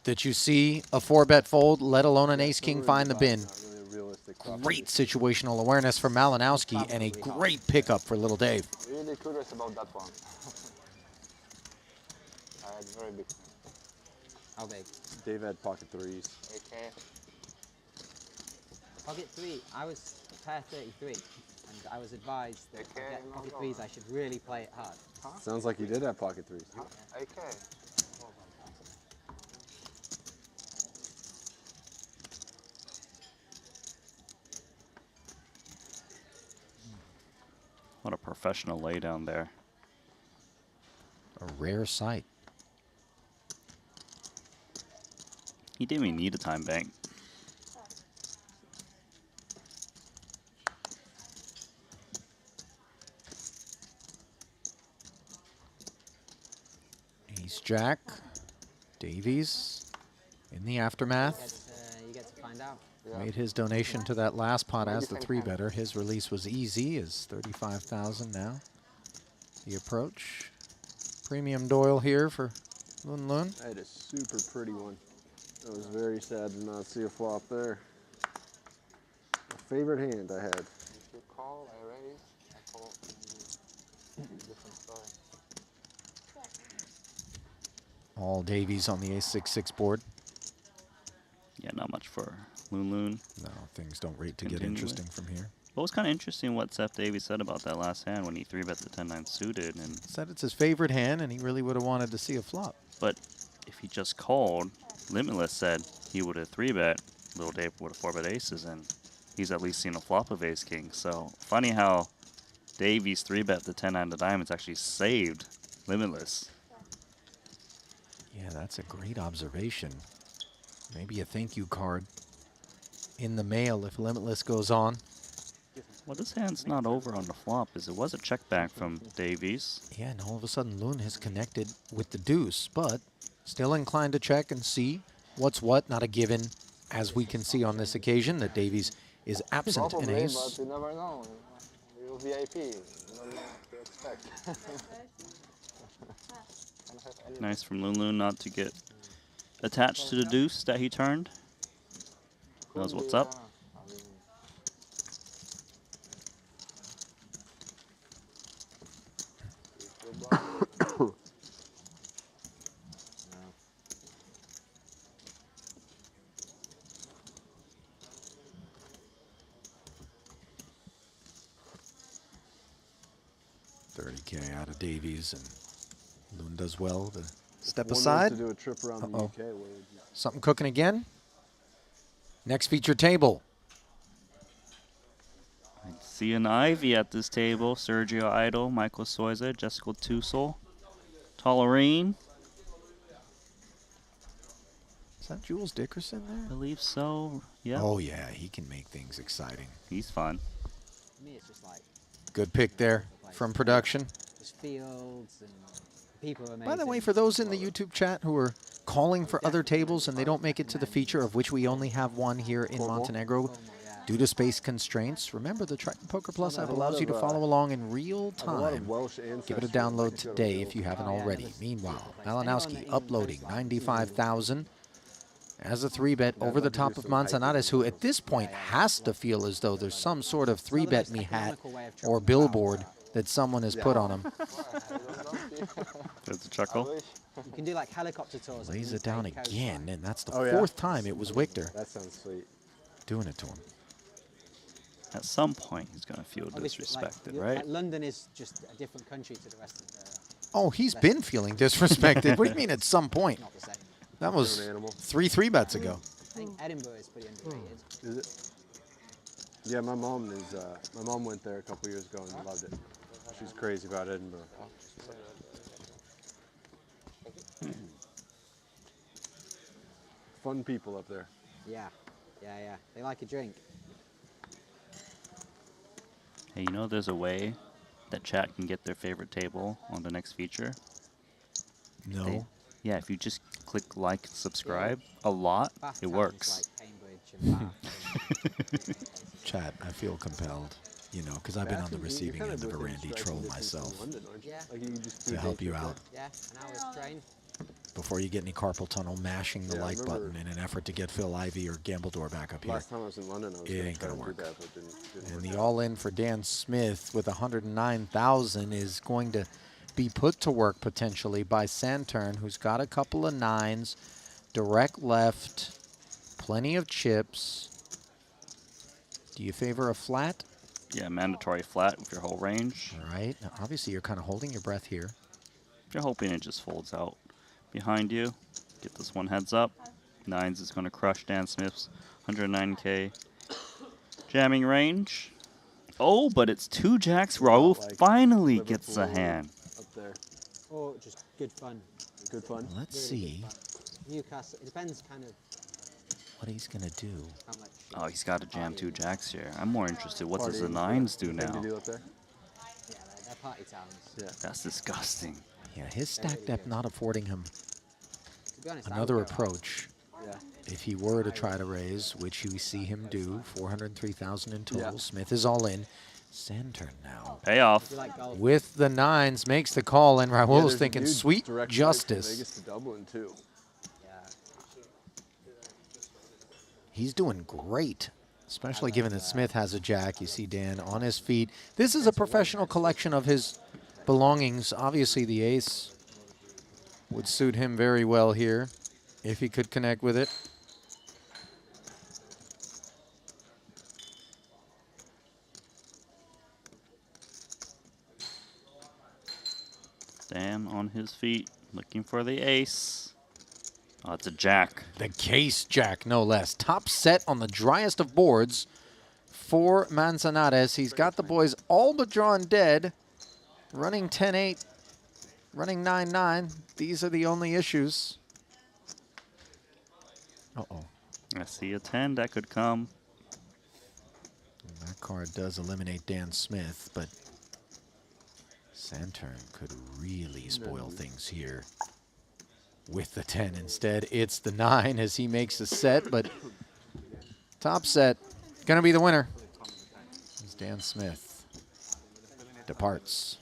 Speaker 1: that you see a 4-bet fold, let alone an ace-king find the bin. Great situational awareness from Malinowski, and a great pickup for little Dave.
Speaker 3: Really curious about that one. I had very big.
Speaker 18: How big?
Speaker 17: Dave had pocket threes.
Speaker 3: Okay.
Speaker 18: Pocket 3, I was pair 33, and I was advised that to get pocket 3s I should really play it hard.
Speaker 17: Sounds like you did have pocket threes.
Speaker 3: Okay.
Speaker 16: What a professional laydown there.
Speaker 1: A rare sight.
Speaker 16: He didn't even need a time bank.
Speaker 1: Ace-jack. Davies in the aftermath.
Speaker 18: You get to find out.
Speaker 1: Made his donation to that last pot as the 3-better. His release was easy, is 35,000 now. The approach. Premium Doyle here for Lun Lun.
Speaker 17: I had a super pretty one. I was very sad to not see a flop there. My favorite hand I had.
Speaker 3: If you call, I raise. I call. Different story.
Speaker 1: All Davies on the ace-6-6 board.
Speaker 16: Yeah, not much for Lun.
Speaker 1: No, things don't rate to get
Speaker 16: Continuing.
Speaker 1: interesting from here.
Speaker 16: What was kind of interesting what Seth Davies said about that last hand when he 3-bet the 10-9 suited. And
Speaker 1: Said it's his favorite hand, and he really would have wanted to see a flop.
Speaker 16: But if he just called, Limitless said he would have 3-bet. Little Dave would have 4-bet aces, and he's at least seen a flop of ace-king. So funny how Davies 3-bet the 10-9 to diamonds actually saved Limitless.
Speaker 1: Yeah, that's a great observation. Maybe a thank you card in the mail if Limitless goes on.
Speaker 16: Well, this hand's not over on the flop, as it was a check back from Davies.
Speaker 1: Yeah, and all of a sudden Lun has connected with the deuce, but still inclined to check and see what's what. Not a given, as we can see on this occasion, that Davies is absent in
Speaker 3: Probably,
Speaker 1: ace.
Speaker 3: but you never know. You're VIP. You don't know what to expect.
Speaker 16: Nice from Lun not to get attached to the deuce that he turned. Knows what's up.
Speaker 1: gravies, and Loon does well to step
Speaker 17: One
Speaker 1: aside.
Speaker 17: wants to do a trip around the UK. Where would you?
Speaker 1: Something cooking again. Next feature table.
Speaker 16: I see an Ivy at this table. Sergio Idol, Michael Soiza, Jessica Tussel, Tollerine.
Speaker 1: Is that Jules Dickerson there?
Speaker 16: I believe so. Yeah.
Speaker 1: Oh, yeah, he can make things exciting.
Speaker 16: He's fun.
Speaker 18: For me, it's just like
Speaker 1: Good pick there from production.
Speaker 18: just fields and people are amazing.
Speaker 1: By the way, for those in the YouTube chat who are calling for other tables and they don't make it to the feature, of which we only have one here in Montenegro, due to space constraints, remember the Triton Poker Plus app allows you to follow along in real time. Give it a download today if you haven't already. Meanwhile, Malinowski uploading 95,000 as a 3-bet over the top of Manzanares, who at this point has to feel as though there's some sort of 3-bet me hat or billboard that someone has put on him.
Speaker 16: There's a chuckle.
Speaker 18: You can do like helicopter tours.
Speaker 1: Lays it down again, and that's the
Speaker 17: Oh, yeah?
Speaker 1: fourth time it was Victor
Speaker 17: That sounds sweet.
Speaker 1: doing it to him.
Speaker 16: At some point, he's going to feel
Speaker 18: Obviously,
Speaker 16: disrespected,
Speaker 18: like,
Speaker 16: right?
Speaker 18: London is just a different country to the rest of the.
Speaker 1: Oh, he's been feeling disrespected. What do you mean at some point?
Speaker 18: Not the same.
Speaker 1: That was 3-3-bets ago.
Speaker 18: I think Edinburgh is pretty underrated.
Speaker 17: Is it? Yeah, my mom went there a couple years ago and loved it. She's crazy about Edinburgh. Fun people up there.
Speaker 18: Yeah, yeah. They like a drink.
Speaker 16: Hey, you know there's a way that chat can get their favorite table on the next feature?
Speaker 1: No.
Speaker 16: Yeah, if you just click like and subscribe a lot,
Speaker 18: Bath
Speaker 16: it
Speaker 18: towns
Speaker 16: works.
Speaker 18: like Cambridge and Bath.
Speaker 1: Chat, I feel compelled, you know, because I've been on the receiving end of a Randy troll myself.
Speaker 18: Yeah.
Speaker 17: Like you just
Speaker 1: To help you out.
Speaker 18: Yeah, an hour's train.
Speaker 1: Before you get any carpal tunnel, mashing the
Speaker 17: Yeah, I
Speaker 1: like
Speaker 17: remember-
Speaker 1: button in an effort to get Phil Ivey or Gambledore back up here.
Speaker 17: Last time I was in London, I was
Speaker 1: It ain't
Speaker 17: try
Speaker 1: gonna
Speaker 17: to
Speaker 1: work.
Speaker 17: do that, but didn't
Speaker 1: And
Speaker 17: work
Speaker 1: the
Speaker 17: out.
Speaker 1: all-in for Dan Smith with 109,000 is going to be put to work potentially by Santern, who's got a couple of 9s, direct left, plenty of chips. Do you favor a flat?
Speaker 16: Yeah, mandatory flat with your whole range.
Speaker 1: All right. Now, obviously, you're kind of holding your breath here.
Speaker 16: You're hoping it just folds out behind you. Get this one heads up. 9s is going to crush Dan Smith's 109K jamming range. Oh, but it's 2 jacks. Raul finally gets a hand.
Speaker 17: Up there.
Speaker 18: Or just good fun.
Speaker 17: Good fun.
Speaker 1: Let's
Speaker 18: Really
Speaker 1: see
Speaker 18: good fun. Newcastle, it depends kind of
Speaker 1: what he's going to do.
Speaker 18: how much.
Speaker 16: Oh, he's got to jam 2 jacks here. I'm more interested. What does the
Speaker 17: Party,
Speaker 16: 9s do
Speaker 17: thing
Speaker 16: now?
Speaker 17: to do up there?
Speaker 18: Yeah, they're party towns.
Speaker 17: Yeah.
Speaker 16: That's disgusting.
Speaker 1: Yeah, his stack depth not affording him
Speaker 18: To be honest, I
Speaker 1: another
Speaker 18: would go out.
Speaker 1: approach.
Speaker 17: Yeah.
Speaker 1: If he were to try to raise, which we see him do, 403,000 in total.
Speaker 17: Yeah.
Speaker 1: Smith is all in. Santern now.
Speaker 16: Payoff.
Speaker 18: You like golf?
Speaker 1: With the 9s, makes the call, and
Speaker 17: Yeah,
Speaker 1: Raul's
Speaker 17: there's a
Speaker 1: thinking
Speaker 17: dude
Speaker 1: sweet
Speaker 17: direct flight from
Speaker 1: justice.
Speaker 17: Vegas to Dublin too.
Speaker 18: Yeah.
Speaker 1: He's doing great, especially given that Smith has a jack. You see Dan on his feet. This is a professional collection of his belongings. Obviously, the ace would suit him very well here if he could connect with it.
Speaker 16: Dan on his feet, looking for the ace. Oh, it's a jack.
Speaker 1: The case jack, no less. Top set on the driest of boards for Manzanares. He's got the boys all but drawn dead. Running 10-8, running 9-9. These are the only issues. Uh-oh.
Speaker 16: I see a 10 that could come.
Speaker 1: That card does eliminate Dan Smith, but Santern could really spoil things here. With the 10 instead, it's the 9 as he makes a set, but top set, gonna be the winner. As Dan Smith departs.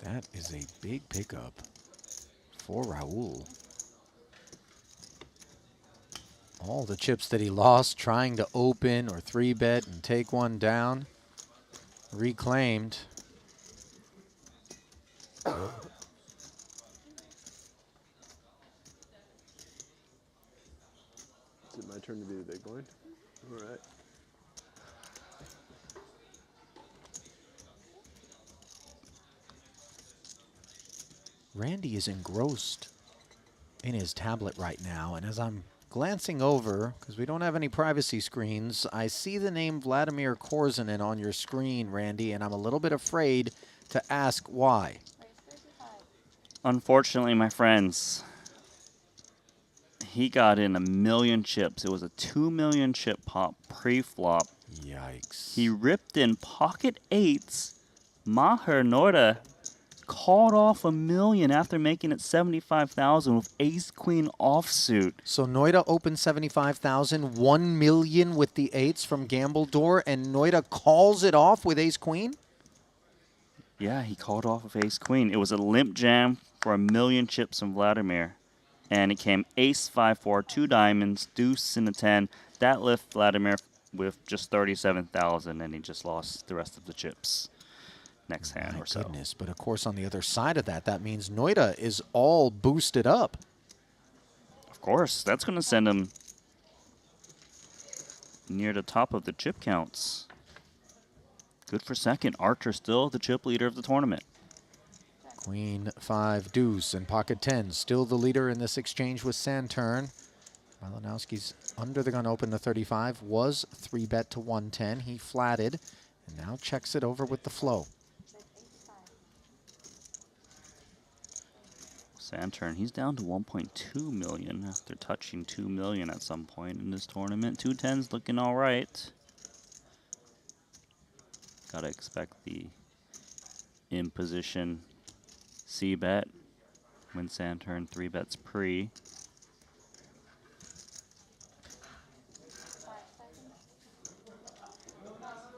Speaker 1: That is a big pickup for Raul. All the chips that he lost trying to open or 3-bet and take one down. Reclaimed.
Speaker 17: Is it my turn to be the big blind? All right.
Speaker 1: Randy is engrossed in his tablet right now, and as I'm glancing over, because we don't have any privacy screens, I see the name Vladimir Korzinin on your screen, Randy, and I'm a little bit afraid to ask why.
Speaker 16: Unfortunately, my friends, he got in 1 million chips. It was a 2 million chip pop pre-flop.
Speaker 1: Yikes.
Speaker 16: He ripped in pocket 8s. Maher Norda called off 1 million after making it 75,000 with ace-queen offsuit.
Speaker 1: So Noida opened 75,000, 1 million with the 8s from Gambledore, and Noida calls it off with ace-queen?
Speaker 16: Yeah, he called off with ace-queen. It was a limp jam for 1 million chips from Vladimir. And it came ace, 5-4, 2 diamonds, deuce, and a 10. That left Vladimir with just 37,000, and he just lost the rest of the chips next hand or so.
Speaker 1: Goodness, but of course on the other side of that, that means Noida is all boosted up.
Speaker 16: Of course, that's going to send him near the top of the chip counts. Good for second. Archer still the chip leader of the tournament.
Speaker 1: Queen, 5, deuce, and pocket 10. Still the leader in this exchange with Saturn. Malinowski's under the gun open to 35. Was 3-bet to 110. He flatted and now checks it over with the flow.
Speaker 16: Saturn, he's down to 1.2 million after touching 2 million at some point in this tournament. 210's looking all right. Gotta expect the in position C-bet when Saturn 3-bets pre.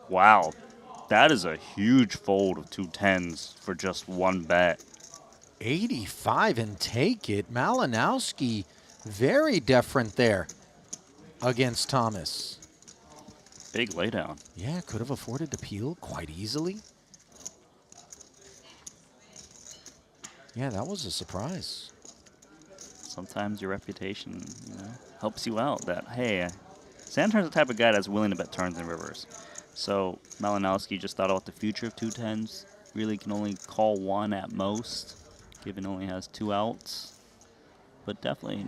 Speaker 16: Wow, that is a huge fold of 210s for just 1 bet.
Speaker 1: 85 and take it. Malinowski, very different there against Thomas.
Speaker 16: Big laydown.
Speaker 1: Yeah, could have afforded to peel quite easily. Yeah, that was a surprise.
Speaker 16: Sometimes your reputation, helps you out. That, hey, Santurn's the type of guy that's willing to bet turns and rivers. So Malinowski just thought about the future of 210s. Really can only call 1 at most, given only has 2 outs. But definitely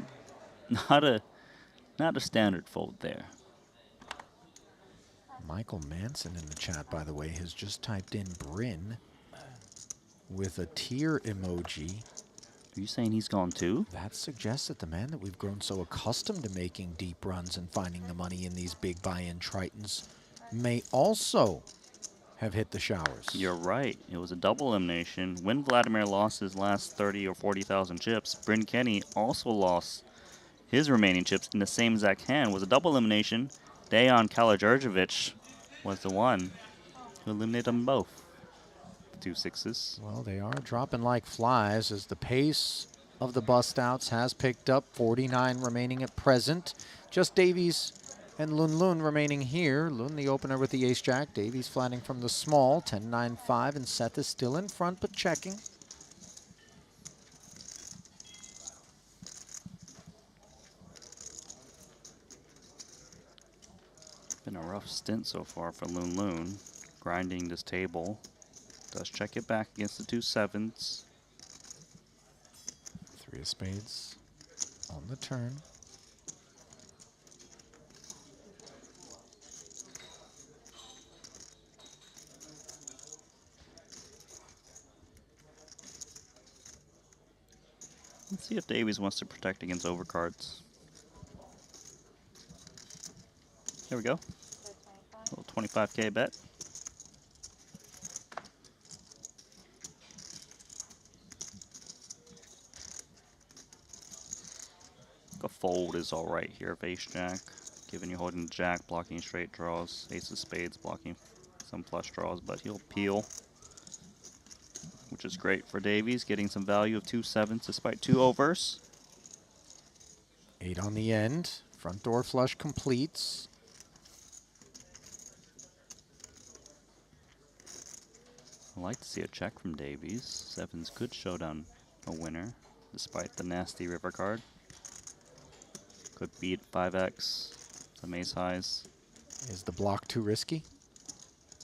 Speaker 16: not a standard fold there.
Speaker 1: Michael Manson in the chat, by the way, has just typed in Bryn with a tear emoji.
Speaker 16: Are you saying he's gone too?
Speaker 1: That suggests that the man that we've grown so accustomed to making deep runs and finding the money in these big buy-in Tritons may also have hit the showers.
Speaker 16: You're right. It was a double elimination. When Vladimir lost his last 30 or 40,000 chips, Bryn Kenny also lost his remaining chips in the same exact hand. It was a double elimination. Dejan Kalodzerjevic was the one who eliminated them both. 2 6s.
Speaker 1: Well, they are dropping like flies as the pace of the bust outs has picked up. 49 remaining at present. Just Davies and Lun Lun remaining here. Lun the opener with the ace-jack. Davies flatting from the small. 10-9-5, and Seth is still in front but checking.
Speaker 16: Been a rough stint so far for Lun Lun. Grinding this table. Does check it back against the 2 7s.
Speaker 1: 3 of spades on the turn.
Speaker 16: Let's see if Davies wants to protect against overcards. There we go. A little 25K bet. A fold is all right here of ace-jack, given you're holding the jack, blocking straight draws, ace of spades, blocking some flush draws, but he'll peel, which is great for Davies, getting some value of 2 7s despite 2 overs.
Speaker 1: 8 on the end Front door flush completes.
Speaker 16: I'd like to see a check from Davies. Sevens could show down a winner, despite the nasty river card. Could beat 5x, some ace highs.
Speaker 1: Is the block too risky?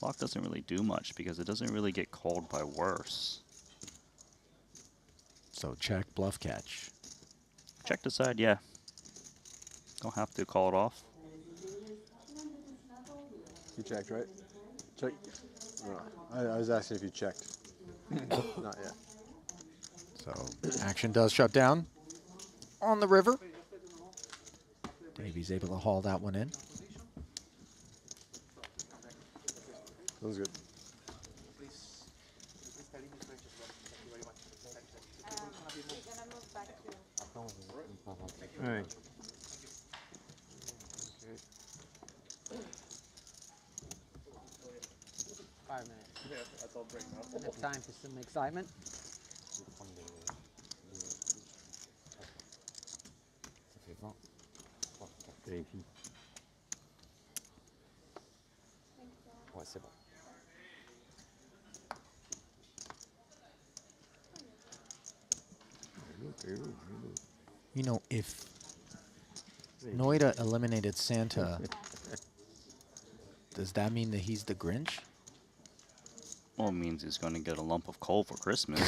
Speaker 16: Block doesn't really do much because it doesn't really get called by worse.
Speaker 1: So check, bluff catch.
Speaker 16: Check the side, yeah. Don't have to call it off.
Speaker 17: You checked, right? Check. No, I was asking if you checked. Not yet.
Speaker 1: So action does shut down on the river. Davies able to haul that one in.
Speaker 17: That was good. All right.
Speaker 18: Five minutes. Yeah, that's all breaking up. Enough time for some excitement.
Speaker 15: Ouais, c'est bon.
Speaker 1: You know, if Noida eliminated Santa, does that mean that he's the Grinch?
Speaker 16: Well, it means he's going to get a lump of coal for Christmas.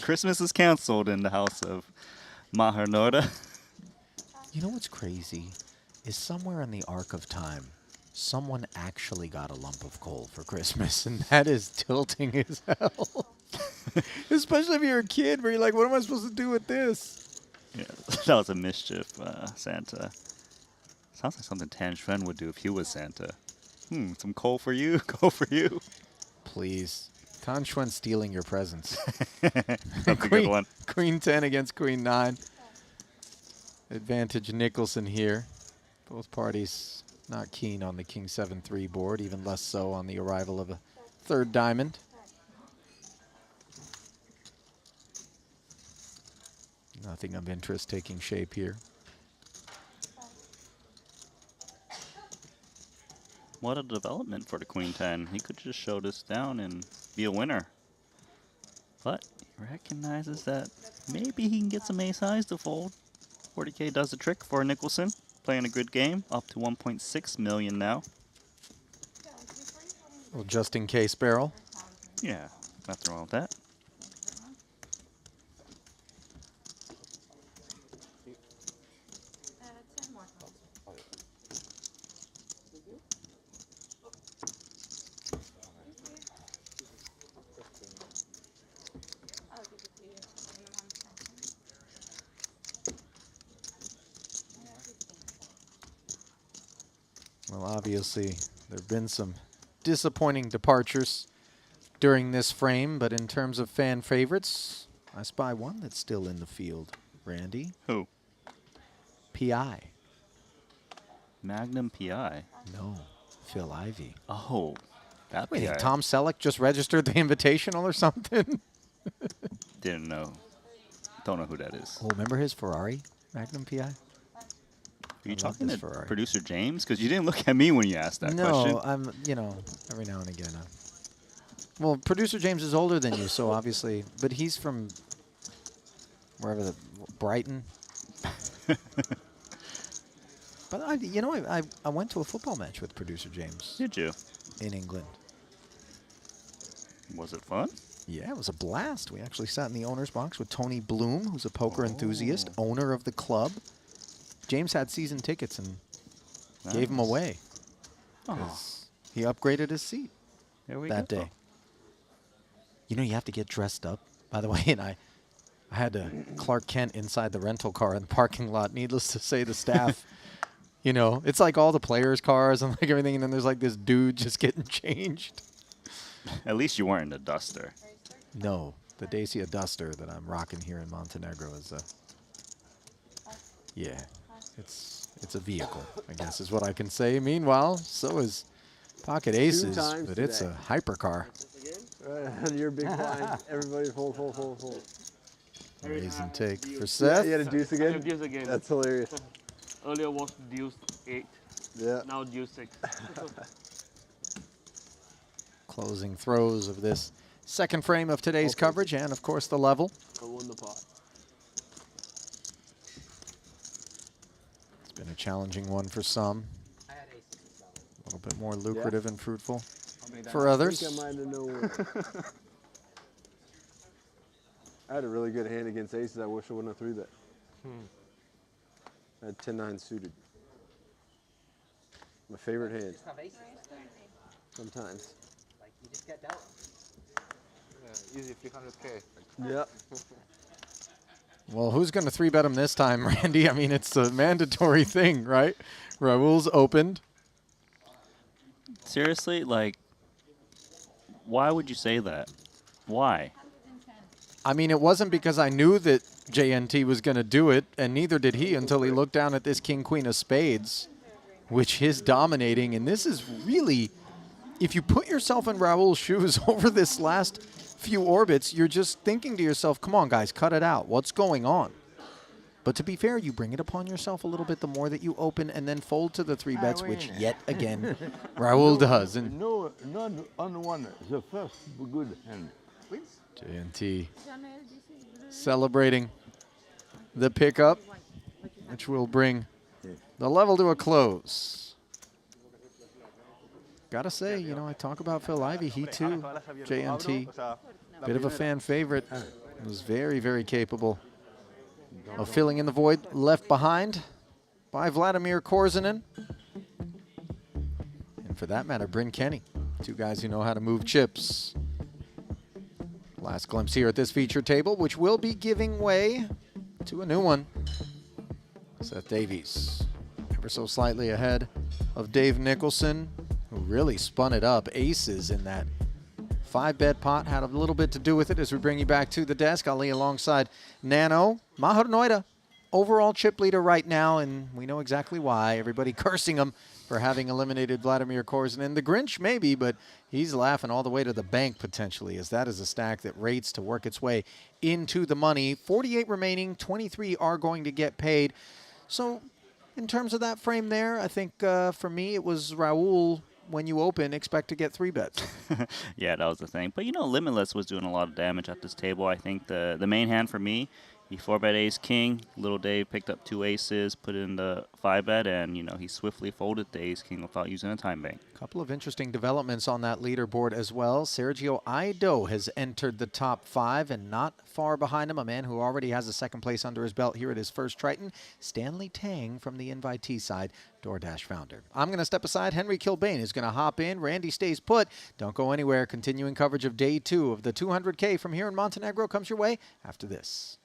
Speaker 16: Christmas is canceled in the house of Maher Noida.
Speaker 1: You know what's crazy? Is somewhere in the arc of time, someone actually got a lump of coal for Christmas, and that is tilting as hell. Especially if you're a kid, where you're like, what am I supposed to do with this?
Speaker 16: Yeah, that was a mischief, Santa. Sounds like something Tan Xuan would do if he was Santa. Some coal for you, coal for you.
Speaker 1: Please. Tan Xuan stealing your presents.
Speaker 16: That's a good one.
Speaker 1: Queen 10 against Queen 9. Advantage Nicholson here. Both parties not keen on the King 7-3 board, even less so on the arrival of a third diamond. Nothing of interest taking shape here.
Speaker 16: What a development for the Queen 10. He could just show this down and be a winner. But he recognizes that maybe he can get some ace highs to fold. 40K does the trick for Nicholson. Playing a good game, up to 1.6 million now.
Speaker 1: Well, just in case barrel.
Speaker 16: Yeah, nothing wrong with that.
Speaker 1: Well, obviously, there have been some disappointing departures during this frame, but in terms of fan favorites, I spy one that's still in the field. Randy?
Speaker 16: Who?
Speaker 1: PI.
Speaker 16: Magnum PI?
Speaker 1: No, Phil Ivey.
Speaker 16: Oh, that
Speaker 1: Wait,
Speaker 16: PI.
Speaker 1: Tom Selleck just registered the Invitational or something?
Speaker 16: Didn't know. Don't know who that is.
Speaker 1: Oh, remember his Ferrari Magnum PI?
Speaker 16: Are you
Speaker 1: I love
Speaker 16: talking
Speaker 1: this
Speaker 16: to
Speaker 1: Ferrari.
Speaker 16: producer James? Because you didn't look at me when you asked that question.
Speaker 1: No, I'm, you know, every now and again. Well, producer James is older than you, so obviously, but he's from wherever Brighton. But you know, I went to a football match with producer James.
Speaker 16: Did you?
Speaker 1: In England.
Speaker 16: Was it fun?
Speaker 1: Yeah, it was a blast. We actually sat in the owner's box with Tony Bloom, who's a poker enthusiast, owner of the club. James had season tickets and gave them away. 'Cause he upgraded his seat that day. You know, you have to get dressed up, by the way, and I had to Clark Kent inside the rental car in the parking lot. Needless to say, the staff, you know, it's like all the players' cars and like everything, and then there's like this dude just getting changed.
Speaker 16: At least you weren't in a Duster.
Speaker 1: No, the Dacia Duster that I'm rocking here in Montenegro is yeah, it's a vehicle, I guess is what I can say. Meanwhile, so is Pocket Aces, but it's a hypercar.
Speaker 17: You're big blind. Everybody hold.
Speaker 1: Raise and take for Seth.
Speaker 17: You had a deuce again?
Speaker 13: Deuce again.
Speaker 17: That's hilarious.
Speaker 13: Earlier was deuce 8.
Speaker 17: Yeah.
Speaker 13: Now deuce 6.
Speaker 1: Closing throws of this second frame of today's coverage, and of course the level.
Speaker 13: I won the pot.
Speaker 1: It's been a challenging one for some. A little bit more lucrative and fruitful for others.
Speaker 17: I think I might have known. I had a really good hand against aces. I wish I wouldn't have 3-bet. I had 10-9 suited. My favorite hand. Sometimes.
Speaker 18: Like you just get dealt.
Speaker 5: Yeah, easy 300K.
Speaker 17: Yep.
Speaker 1: Well, who's going to 3-bet him this time, Randy? I mean, it's a mandatory thing, right? Raul's opened.
Speaker 16: Seriously, like, why would you say that? Why?
Speaker 1: I mean, it wasn't because I knew that JNT was going to do it, and neither did he until he looked down at this king-queen of spades, which is dominating. And this is really, if you put yourself in Raul's shoes over this last few orbits, you're just thinking to yourself, come on, guys, cut it out. What's going on? But to be fair, you bring it upon yourself a little bit the more that you open and then fold to the 3-bets, which yet again Raul does. And
Speaker 19: no, not on one, the first good hand.
Speaker 1: JNT celebrating the pickup, which will bring the level to a close. Gotta say, you know, I talk about Phil Ivey. He too, JNT, bit of a fan favorite. Was very, very capable of filling in the void left behind by Vladimir Korzinen. And for that matter, Bryn Kenny. Two guys who know how to move chips. Last glimpse here at this feature table, which will be giving way to a new one. Seth Davies, ever so slightly ahead of Dave Nicholson, who really spun it up. Aces in that 5-bet pot had a little bit to do with it as we bring you back to the desk. Ali alongside Nano. Mahar Noida, overall chip leader right now, and we know exactly why. Everybody cursing him for having eliminated Vladimir Korzinen. The Grinch, maybe, but he's laughing all the way to the bank, potentially, as that is a stack that rates to work its way into the money. 48 remaining, 23 are going to get paid. So in terms of that frame there, I think for me it was Raul, when you open, expect to get 3-bets.
Speaker 16: Yeah, that was the thing. But, you know, Limitless was doing a lot of damage at this table. I think the main hand for me, he 4-bet ace-king. Little Dave picked up 2 aces, put in the 5-bet, and, you know, he swiftly folded the ace-king without using a time bank.
Speaker 1: A couple of interesting developments on that leaderboard as well. Sergio Aido has entered the top 5, and not far behind him, a man who already has a second place under his belt here at his first Triton, Stanley Tang from the invitee side, DoorDash founder. I'm going to step aside. Henry Kilbane is going to hop in. Randy stays put. Don't go anywhere. Continuing coverage of day 2 of the 200K from here in Montenegro comes your way after this.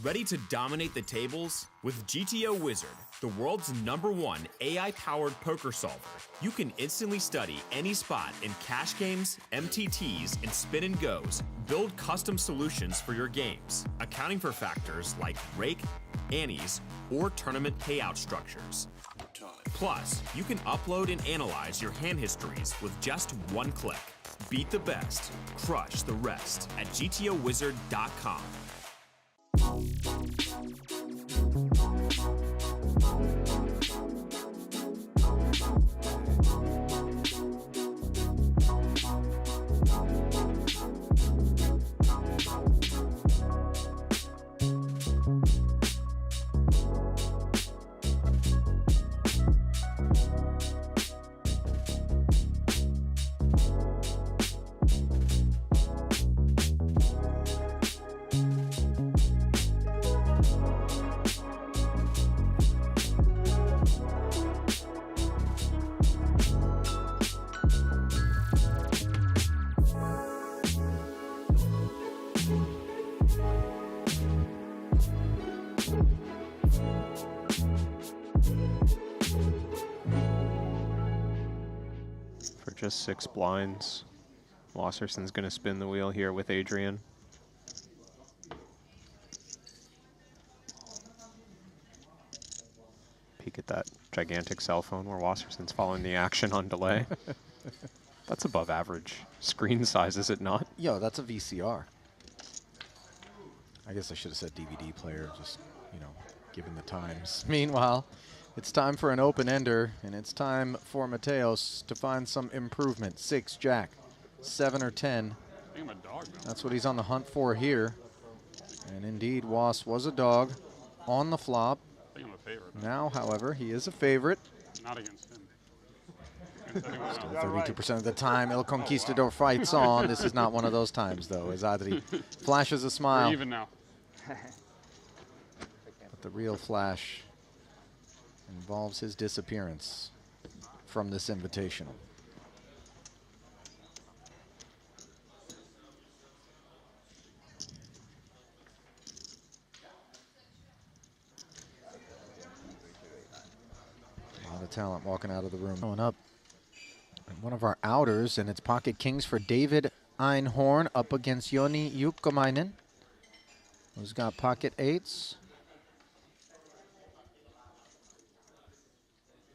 Speaker 20: Ready to dominate the tables? With GTO Wizard, the world's #1 AI-powered poker solver, you can instantly study any spot in cash games, MTTs, and spin and goes. Build custom solutions for your games, accounting for factors like rake, annies, or tournament payout structures. Plus, you can upload and analyze your hand histories with just one click. Beat the best, crush the rest at GTOWizard.com.
Speaker 2: For just 6 blinds, Wasserson's going to spin the wheel here with Adrian. Peek at that gigantic cell phone where Wasserson's following the action on delay. That's above average screen size, is it not?
Speaker 1: Yo, that's a VCR. I guess I should have said DVD player, just, you know, given the times. Meanwhile, it's time for an open-ender, and it's time for Mateos to find some improvement. 6 jack, 7 or 10.
Speaker 6: I think I'm a dog, though.
Speaker 1: That's what he's on the hunt for here. And indeed, Was was a dog on the flop.
Speaker 6: I think I'm a favorite.
Speaker 1: Now, however, he is a favorite.
Speaker 6: Not against him. Against anyone else.
Speaker 1: Still 32% of the time, El Conquistador fights on. This is not one of those times, though, as Adri flashes a smile.
Speaker 6: We're even now.
Speaker 1: But the real flash involves his disappearance from this invitational. A lot of talent walking out of the room. Going up, one of our outers, and it's pocket kings for David Einhorn up against Joni Jukkomainen, who's got pocket 8s.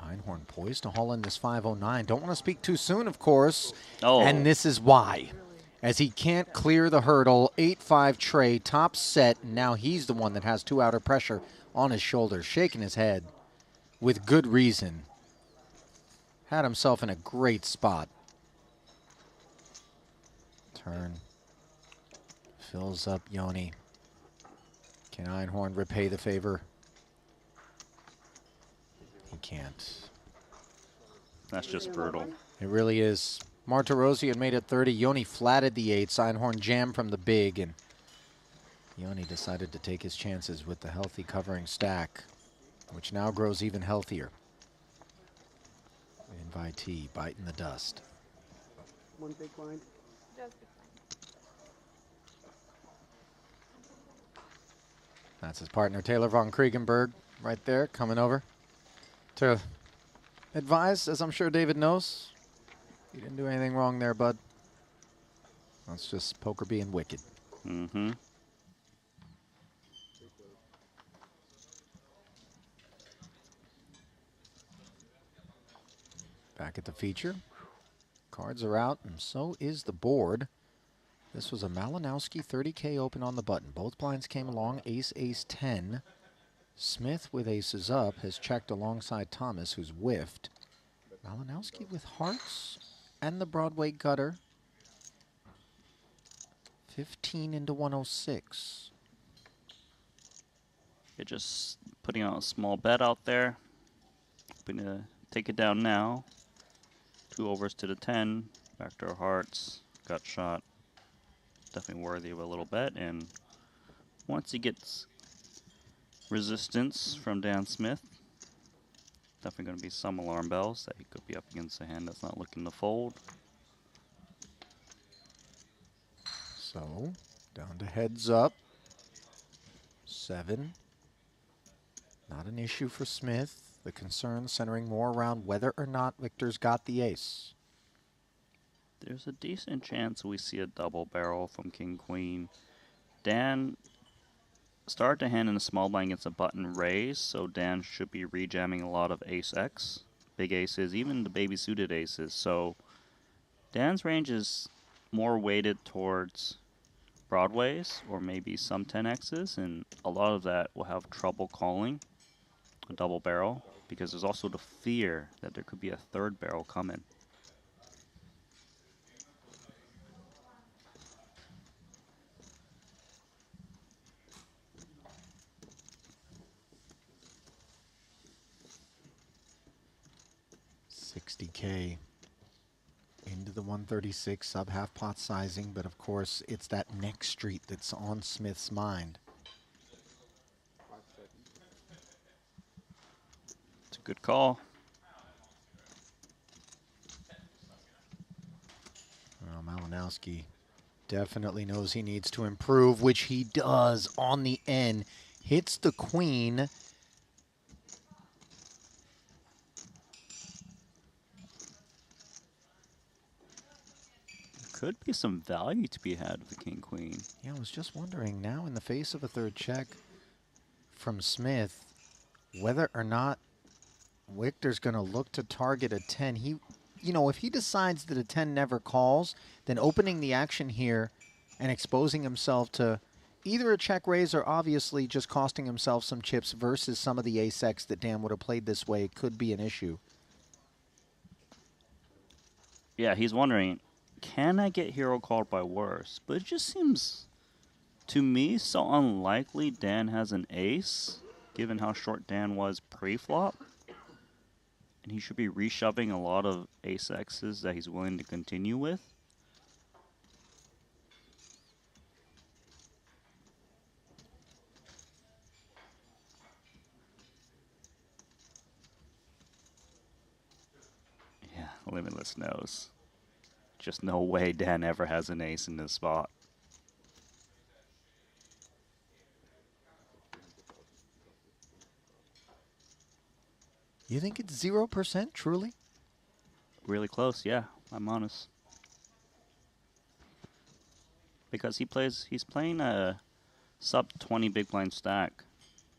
Speaker 1: Einhorn poised to haul in this 509. Don't want to speak too soon, of course.
Speaker 16: Oh.
Speaker 1: And this is why. As he can't clear the hurdle, 8-5 tray, top set. Now he's the one that has 2 outer pressure on his shoulders, shaking his head with good reason. Had himself in a great spot. Turn. Fills up Joni. Can Einhorn repay the favor? He can't.
Speaker 16: That's just brutal.
Speaker 1: It really is. Martirossi had made it 30. Joni flatted the 8s. Einhorn jammed from the big, and Joni decided to take his chances with the healthy covering stack, which now grows even healthier. Invitee biting the dust.
Speaker 14: One big blind.
Speaker 1: That's his partner, Taylor von Kriegenberg, right there, coming over to advise, as I'm sure David knows. You didn't do anything wrong there, bud. That's just poker being wicked.
Speaker 16: Mm-hmm.
Speaker 1: Back at the feature. Cards are out, and so is the board. This was a Malinowski 30K open on the button. Both blinds came along, ace, ace, 10. Smith with aces up has checked alongside Thomas, who's whiffed. Malinowski with hearts and the Broadway gutter. 15 into 106.
Speaker 16: You're just putting out a small bet out there. Hoping to take it down now. 2 overs to the 10. Backdoor hearts. Gut shot. Definitely worthy of a little bet. And once he gets resistance from Dan Smith, definitely going to be some alarm bells that he could be up against a hand that's not looking to fold.
Speaker 1: So, down to heads up. 7. Not an issue for Smith. The concern centering more around whether or not Victor's got the ace.
Speaker 16: There's a decent chance we see a double barrel from King Queen. Dan started to hand in a small blind against a button raise, so Dan should be rejamming a lot of ace X, big aces, even the baby suited aces. So Dan's range is more weighted towards Broadways or maybe some 10Xs, and a lot of that will have trouble calling a double barrel because there's also the fear that there could be a third barrel coming.
Speaker 1: $60K into the 136, sub half pot sizing, but of course it's that next street that's on Smith's mind.
Speaker 16: It's a good call.
Speaker 1: Well, Malinowski definitely knows he needs to improve, which he does on the end. Hits the queen.
Speaker 16: could be some value to be had with the king queen.
Speaker 1: Yeah, I was just wondering now in the face of a third check from Smith whether or not Victor's going to look to target a 10. He, you know, if he decides that a 10 never calls, then opening the action here and exposing himself to either a check raise or obviously just costing himself some chips versus some of the ace-X that Dan would have played this way could be an issue.
Speaker 16: Yeah, he's wondering, can I get hero called by worse? But it just seems, to me, so unlikely Dan has an ace, given how short Dan was pre-flop. And he should be reshoving a lot of ace-X's that he's willing to continue with. Yeah, limitless knows. Just no way Dan ever has an ace in this spot.
Speaker 1: You think it's 0%, truly?
Speaker 16: Really close, yeah, I'm honest. Because he's playing a sub 20 big blind stack.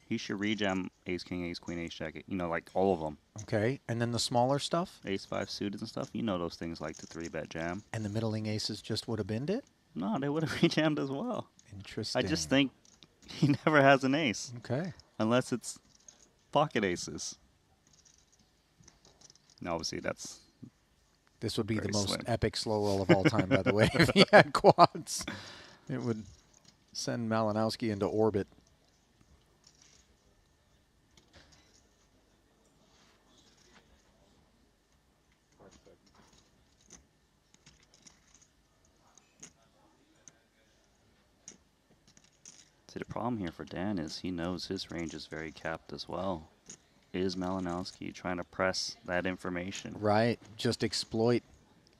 Speaker 16: He should rejam ace king, ace queen, ace jack, you know, like all of them.
Speaker 1: Okay, and then the smaller stuff?
Speaker 16: Ace 5 suited and stuff, you know those things like the 3-bet jam.
Speaker 1: And the middling aces just would have binned it?
Speaker 16: No, they would have rejammed as well.
Speaker 1: Interesting.
Speaker 16: I just think he never has an ace.
Speaker 1: Okay.
Speaker 16: Unless it's pocket aces. And obviously that's
Speaker 1: This would be the most
Speaker 16: slim.
Speaker 1: epic slow roll of all time, by the way. If he had quads, it would send Malinowski into orbit.
Speaker 16: See, the problem here for Dan is he knows his range is very capped as well. Is Malinowski trying to press that information?
Speaker 1: Right, just exploit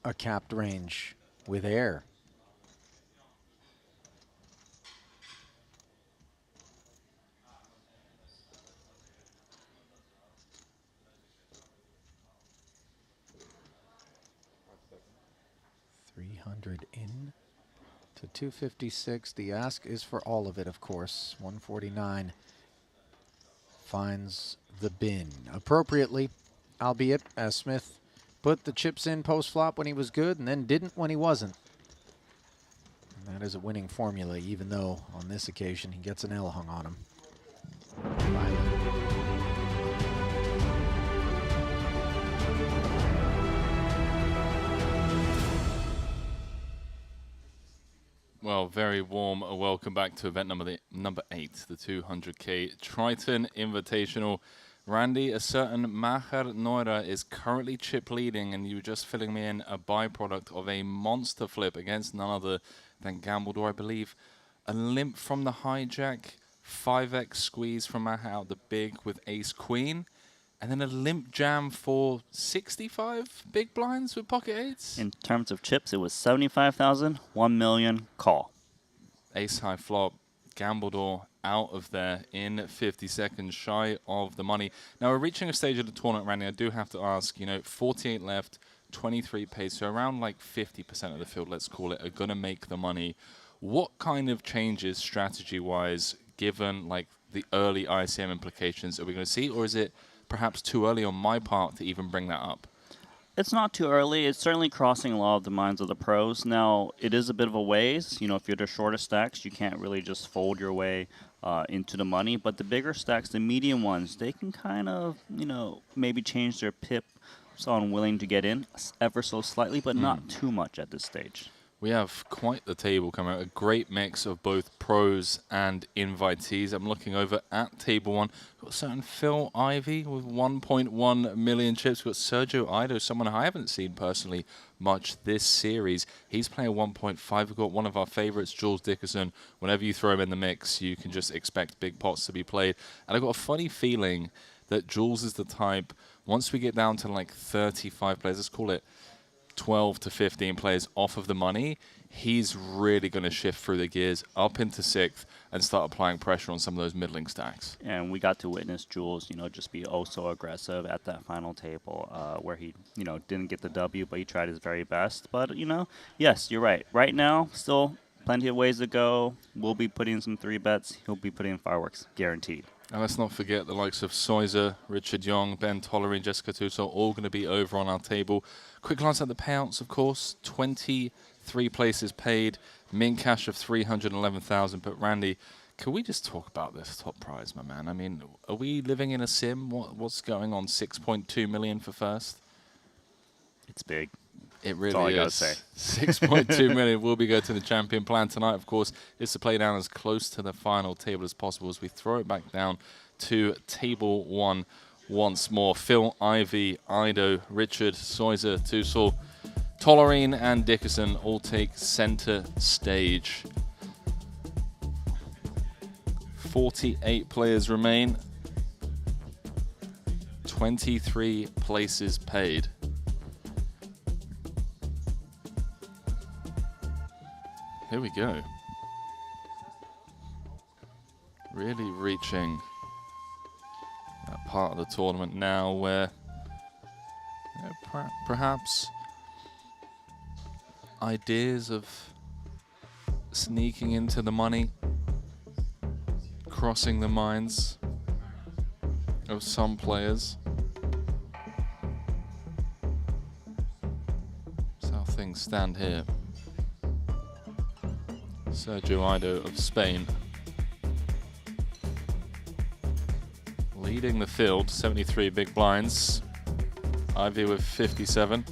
Speaker 1: a capped range with air. $300 in to 256. The ask is for all of it, of course. 149 finds the bin appropriately, albeit as Smith put the chips in post-flop when he was good and then didn't when he wasn't. And that is a winning formula, even though on this occasion he gets an L hung on him.
Speaker 21: Well, very warm welcome back to event number 8, the 200K Triton Invitational. Randy, a certain Maher Noira is currently chip leading, and you were just filling me in a byproduct of a monster flip against none other than Gambledore, I believe. A limp from the hijack, 5x squeeze from Maher out the big with ace queen, and then a limp jam for 65 big blinds with pocket eights.
Speaker 16: In terms of chips, it was 75,000, 1 million, call.
Speaker 21: Ace high flop, Gambledore out of there in 50 seconds, shy of the money. Now we're reaching a stage of the tournament, Randy. I do have to ask, you know, 48 left, 23 paid, so around like 50% of the field, let's call it, are going to make the money. What kind of changes strategy-wise, given like the early ICM implications, are we going to see, or is it perhaps too early on my part to even bring that up?
Speaker 16: It's not too early. It's certainly crossing a lot of the minds of the pros. Now, it is a bit of a ways. You know, if you're the shortest stacks, you can't really just fold your way into the money. But the bigger stacks, the medium ones, they can kind of, you know, maybe change their pip on willing to get in ever so slightly, but not too much at this stage.
Speaker 21: We have quite the table coming out, a great mix of both pros and invitees. I'm looking over at table 1. We've got certain Phil Ivey with 1.1 million chips. We've got Sergio Ido, someone I haven't seen personally much this series. He's playing 1.5. We've got one of our favorites, Jules Dickerson. Whenever you throw him in the mix, you can just expect big pots to be played. And I've got a funny feeling that Jules is the type, once we get down to like 35 players, let's call it 12 to 15 players off of the money, he's really going to shift through the gears up into 6th and start applying pressure on some of those middling stacks.
Speaker 16: And we got to witness Jules, just be oh so aggressive at that final table where he, didn't get the W, but he tried his very best. But, yes, you're right. Right now, still plenty of ways to go. We'll be putting some 3-bets. He'll be putting in fireworks, guaranteed.
Speaker 21: And let's not forget the likes of Soiser, Richard Young, Ben Tollery, Jessica Tuso, all going to be over on our table. Quick glance at the payouts, of course. 23 places paid, min cash of 311,000. But Randy, can we just talk about this top prize, my man? I mean, are we living in a sim? What's going on? 6.2 million for first?
Speaker 16: It's big.
Speaker 21: It really
Speaker 16: That's all I
Speaker 21: is.
Speaker 16: gotta say.
Speaker 21: 6.2 million will be going to the champion. Plan tonight, of course, is to play down as close to the final table as possible as we throw it back down to table 1 once more. Phil, Ivy, Ido, Richard, Soiser, Tusel, Tollerine, and Dickerson all take center stage. 48 players remain. 23 places paid. Here we go. Really reaching that part of the tournament now where perhaps ideas of sneaking into the money, crossing the minds of some players. That's how things stand here. Sergio Ido of Spain leading the field, 73 big blinds. Ivy with 57.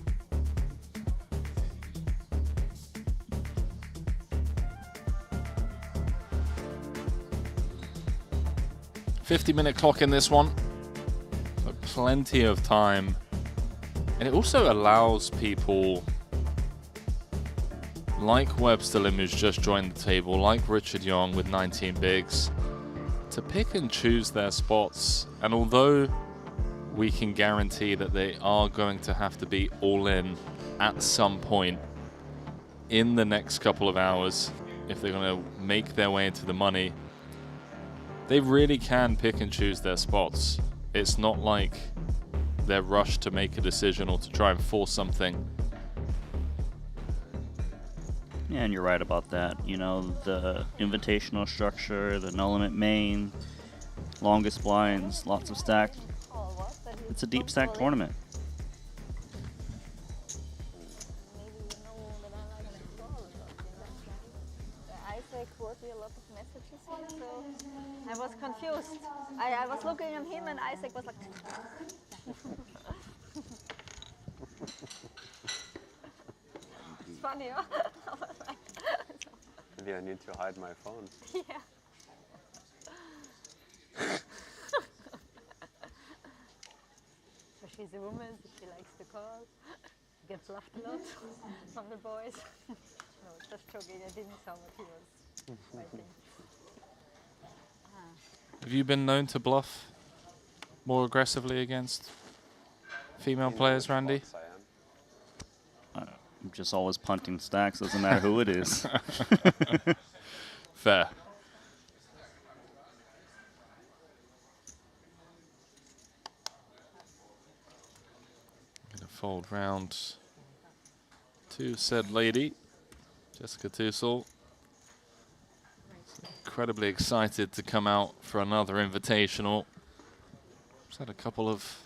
Speaker 21: "50-minute clock in this one, so plenty of time, and it also allows people like Webster Lim, who's just joined the table, like Richard Young with 19 bigs, to pick and choose their spots. And although we can guarantee that they are going to have to be all in at some point in the next couple of hours if they're going to make their way into the money, they really can pick and choose their spots. It's not like they're rushed to make a decision or to try and force something.
Speaker 16: Yeah, and you're right about that. The invitational structure, the no limit main, longest blinds, lots of stack. It's a deep stack tournament.
Speaker 12: Isaac wrote me a lot of messages here, so I was confused. I was looking at him and Isaac was like... It's funny, huh?
Speaker 17: Maybe I need to hide my phone.
Speaker 12: Yeah. So she's a woman, so she likes to call. She gets laughed a lot from the boys. No, just joking, I didn't sound what he was writing.
Speaker 21: Have you been known to bluff more aggressively against female players, Randy?
Speaker 16: I'm just always punting stacks, doesn't matter who it is.
Speaker 21: Fair. I'm going to fold round to said lady, Jessica Tusel. Incredibly excited to come out for another invitational. Just had a couple of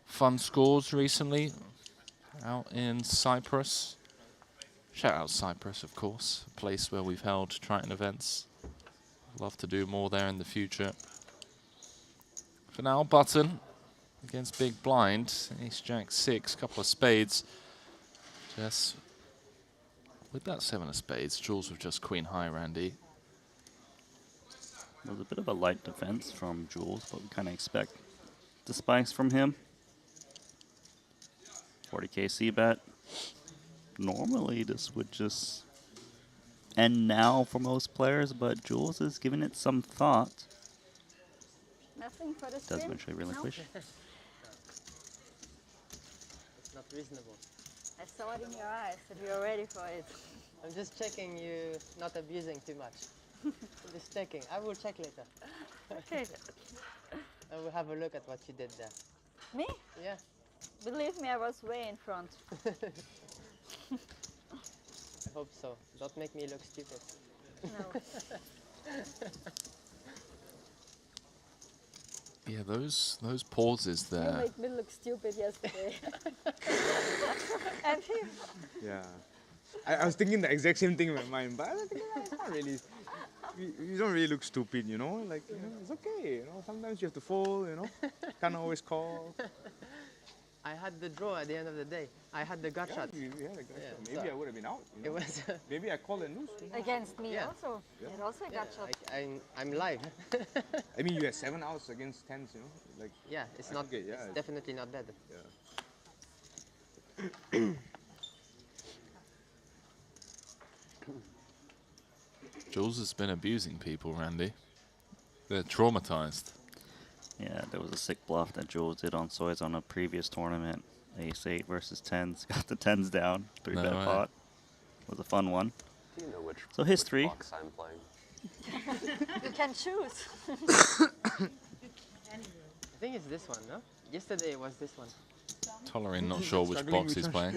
Speaker 21: fun scores recently out in Cyprus. Shout out Cyprus, of course, a place where we've held Triton events. Love to do more there in the future. For now, button against big blind, ace jack 6, couple of spades. Jess with that 7 of spades. Jules with just queen high, Randy.
Speaker 16: It was a bit of a light defense from Jules, but we kind of expect the spikes from him. 40K C-bet. Normally this would just end now for most players, but Jules is giving it some thought.
Speaker 12: Nothing for the
Speaker 16: Does
Speaker 12: stream?
Speaker 16: eventually relinquish.
Speaker 18: It's not reasonable.
Speaker 12: I saw it in your eyes that you were ready for it.
Speaker 7: I'm just checking you not abusing too much. I'm just checking. I will check later.
Speaker 12: Okay.
Speaker 7: I will have a look at what you did there.
Speaker 12: Me?
Speaker 7: Yeah.
Speaker 12: Believe me, I was way in front.
Speaker 7: I hope so. Don't make me look stupid.
Speaker 12: No.
Speaker 21: Yeah, those pauses
Speaker 12: You
Speaker 21: there.
Speaker 12: made me look stupid yesterday. And him.
Speaker 22: Yeah. I was thinking the exact same thing in my mind, but I was thinking, it's not really. You don't really look stupid, you know? Like, you know, it's okay, you know? Sometimes you have to fold, you know? Can't always call.
Speaker 7: I had the draw at the end of the day. I had the gut shot.
Speaker 22: You had a gut
Speaker 7: Yeah,
Speaker 22: shot. Maybe
Speaker 7: so
Speaker 22: I would have been out. You know?
Speaker 7: it was.
Speaker 22: Maybe I called and lose.
Speaker 12: Against me
Speaker 7: Yeah.
Speaker 12: also.
Speaker 22: Yeah.
Speaker 12: It also got shot.
Speaker 7: I'm live.
Speaker 22: I mean, you had 7 outs against 10s, you know? Like,
Speaker 7: Yeah, it's
Speaker 22: I
Speaker 7: not.
Speaker 22: forget, yeah,
Speaker 7: It's
Speaker 22: it's-
Speaker 7: definitely not bad.
Speaker 22: Yeah.
Speaker 21: Jules has been abusing people, Randy. They're traumatized.
Speaker 16: Yeah, there was a sick bluff that Jules did on Soys on a previous tournament. Ace-8 versus 10s. Got the 10s down. 3-bet
Speaker 21: No way.
Speaker 16: pot. Was a fun one.
Speaker 23: Do you know which,
Speaker 16: So history.
Speaker 23: which box I'm playing?
Speaker 12: You can choose.
Speaker 7: I think it's this one, no? Yesterday it was this one.
Speaker 21: Tolerant, not sure which box he's playing.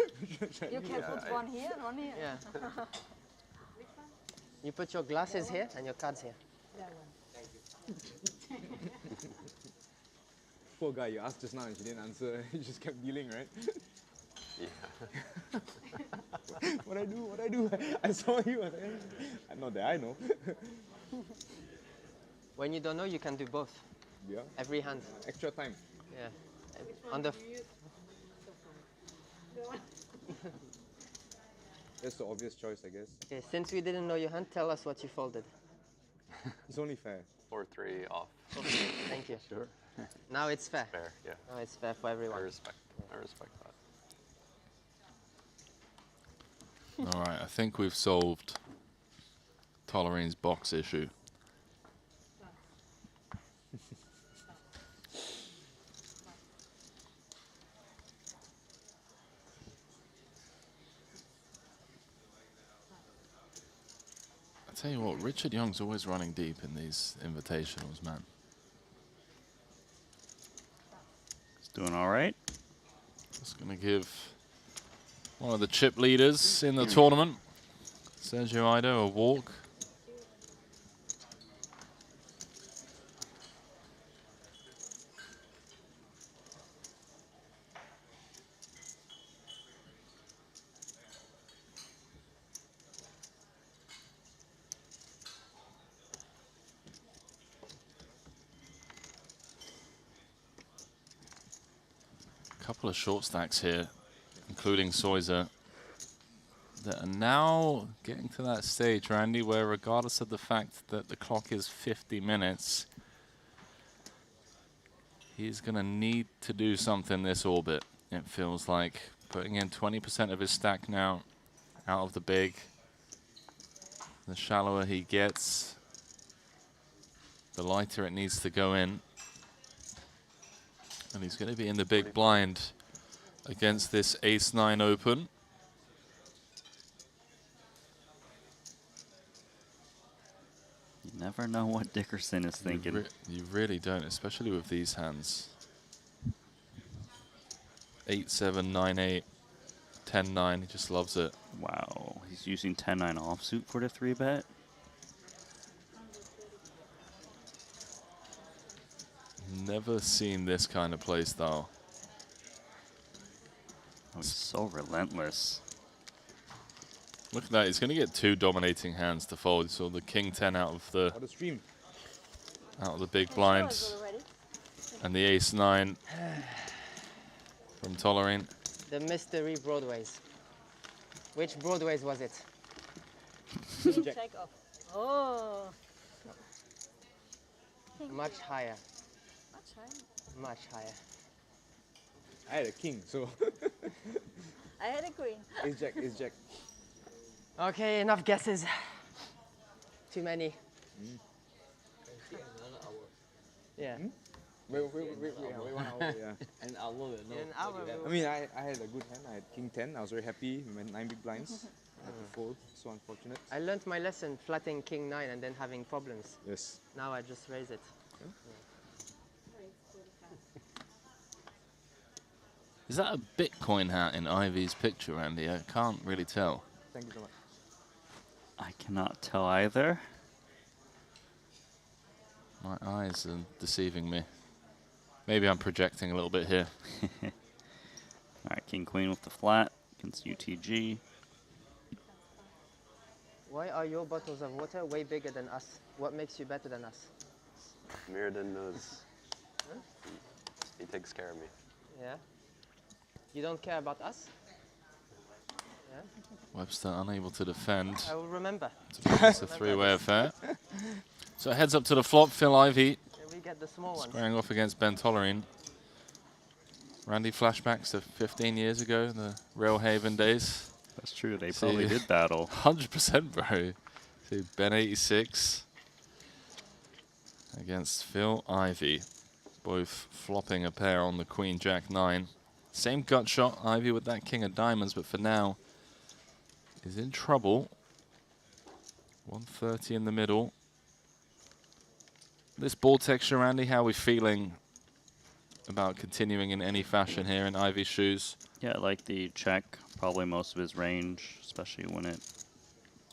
Speaker 12: You can put one here and one here.
Speaker 7: Yeah. You put your glasses here and your cards here.
Speaker 22: Poor guy, you asked just now and she didn't answer. You just kept dealing, right?
Speaker 23: Yeah.
Speaker 22: What I do? I saw you. Not that I know.
Speaker 7: When you don't know, you can do both.
Speaker 22: Yeah.
Speaker 7: Every hand.
Speaker 22: Extra time.
Speaker 7: Yeah. On the.
Speaker 22: That's the obvious choice, I guess.
Speaker 7: Okay, since we didn't know your hand, tell us what you folded.
Speaker 22: It's only fair.
Speaker 23: 4-3 off.
Speaker 7: Okay, thank you.
Speaker 23: Sure.
Speaker 7: Now it's fair.
Speaker 23: Fair, yeah.
Speaker 7: Now it's fair for everyone.
Speaker 23: I respect that.
Speaker 21: All right, I think we've solved Tolerine's box issue. I tell you what, Richard Young's always running deep in these invitationals, man.
Speaker 16: He's doing all right.
Speaker 21: Just going to give one of the chip leaders in the tournament, Sergio Ido, a walk. Couple of short stacks here, including Soiser, that are now getting to that stage, Randy, where regardless of the fact that the clock is 50 minutes, he's going to need to do something this orbit. It feels like putting in 20% of his stack now out of the big. The shallower he gets, the lighter it needs to go in. And he's going to be in the big blind against this ace-9 open.
Speaker 16: You never know what Dickerson is thinking.
Speaker 21: You really don't, especially with these hands. 8-7, 9-8, 10-9, he just loves it.
Speaker 16: Wow, he's using 10-9 offsuit for the 3-bet.
Speaker 21: Never seen this kind of play style.
Speaker 16: Oh, he's so relentless.
Speaker 21: Look at that, he's going to get 2 dominating hands to fold. So the king 10 out of the big blind, and the ace 9 from Tolerine.
Speaker 7: The mystery broadways. Which broadways was it?
Speaker 12: Check off. Oh.
Speaker 7: Much higher.
Speaker 12: Much higher.
Speaker 7: Much higher.
Speaker 22: I had a king, so.
Speaker 12: I had a queen.
Speaker 22: Ace jack, ace jack.
Speaker 7: Okay, enough guesses. Too many. Yeah.
Speaker 22: We won over, yeah.
Speaker 5: And I love it. No,
Speaker 7: In our
Speaker 22: I mean, I had a good hand. I had king 10. I was very happy. We went 9 big blinds. I had to fold. So unfortunate.
Speaker 7: I learned my lesson flatting king 9 and then having problems.
Speaker 22: Yes.
Speaker 7: Now I just raise it.
Speaker 21: Is that a Bitcoin hat in Ivy's picture, Randy? I can't really tell.
Speaker 22: Thank you so much.
Speaker 16: I cannot tell either.
Speaker 21: My eyes are deceiving me. Maybe I'm projecting a little bit here.
Speaker 16: Alright, king queen with the flat against UTG.
Speaker 7: Why are your bottles of water way bigger than us? What makes you better than us?
Speaker 23: Mirrodin knows.
Speaker 7: Huh?
Speaker 23: He takes care of me.
Speaker 7: Yeah. You don't care about us? Yeah.
Speaker 21: Webster unable to defend.
Speaker 7: I will remember.
Speaker 21: It's a three-way affair. So heads up to the flop, Phil Ivey.
Speaker 7: We get the small ones.
Speaker 21: Squaring off against Ben Tollerine. Randy, flashbacks to 15 years ago, the Real Haven days.
Speaker 16: That's true, they probably did battle.
Speaker 21: 100%, bro. See Ben 86 against Phil Ivey. Both flopping a pair on the Queen Jack 9. Same gut shot, Ivey with that King of Diamonds, but for now is in trouble. 130 in the middle. This board texture, Randy, how are we feeling about continuing in any fashion here in Ivey's shoes?
Speaker 16: Yeah, I like the check, probably most of his range, especially when it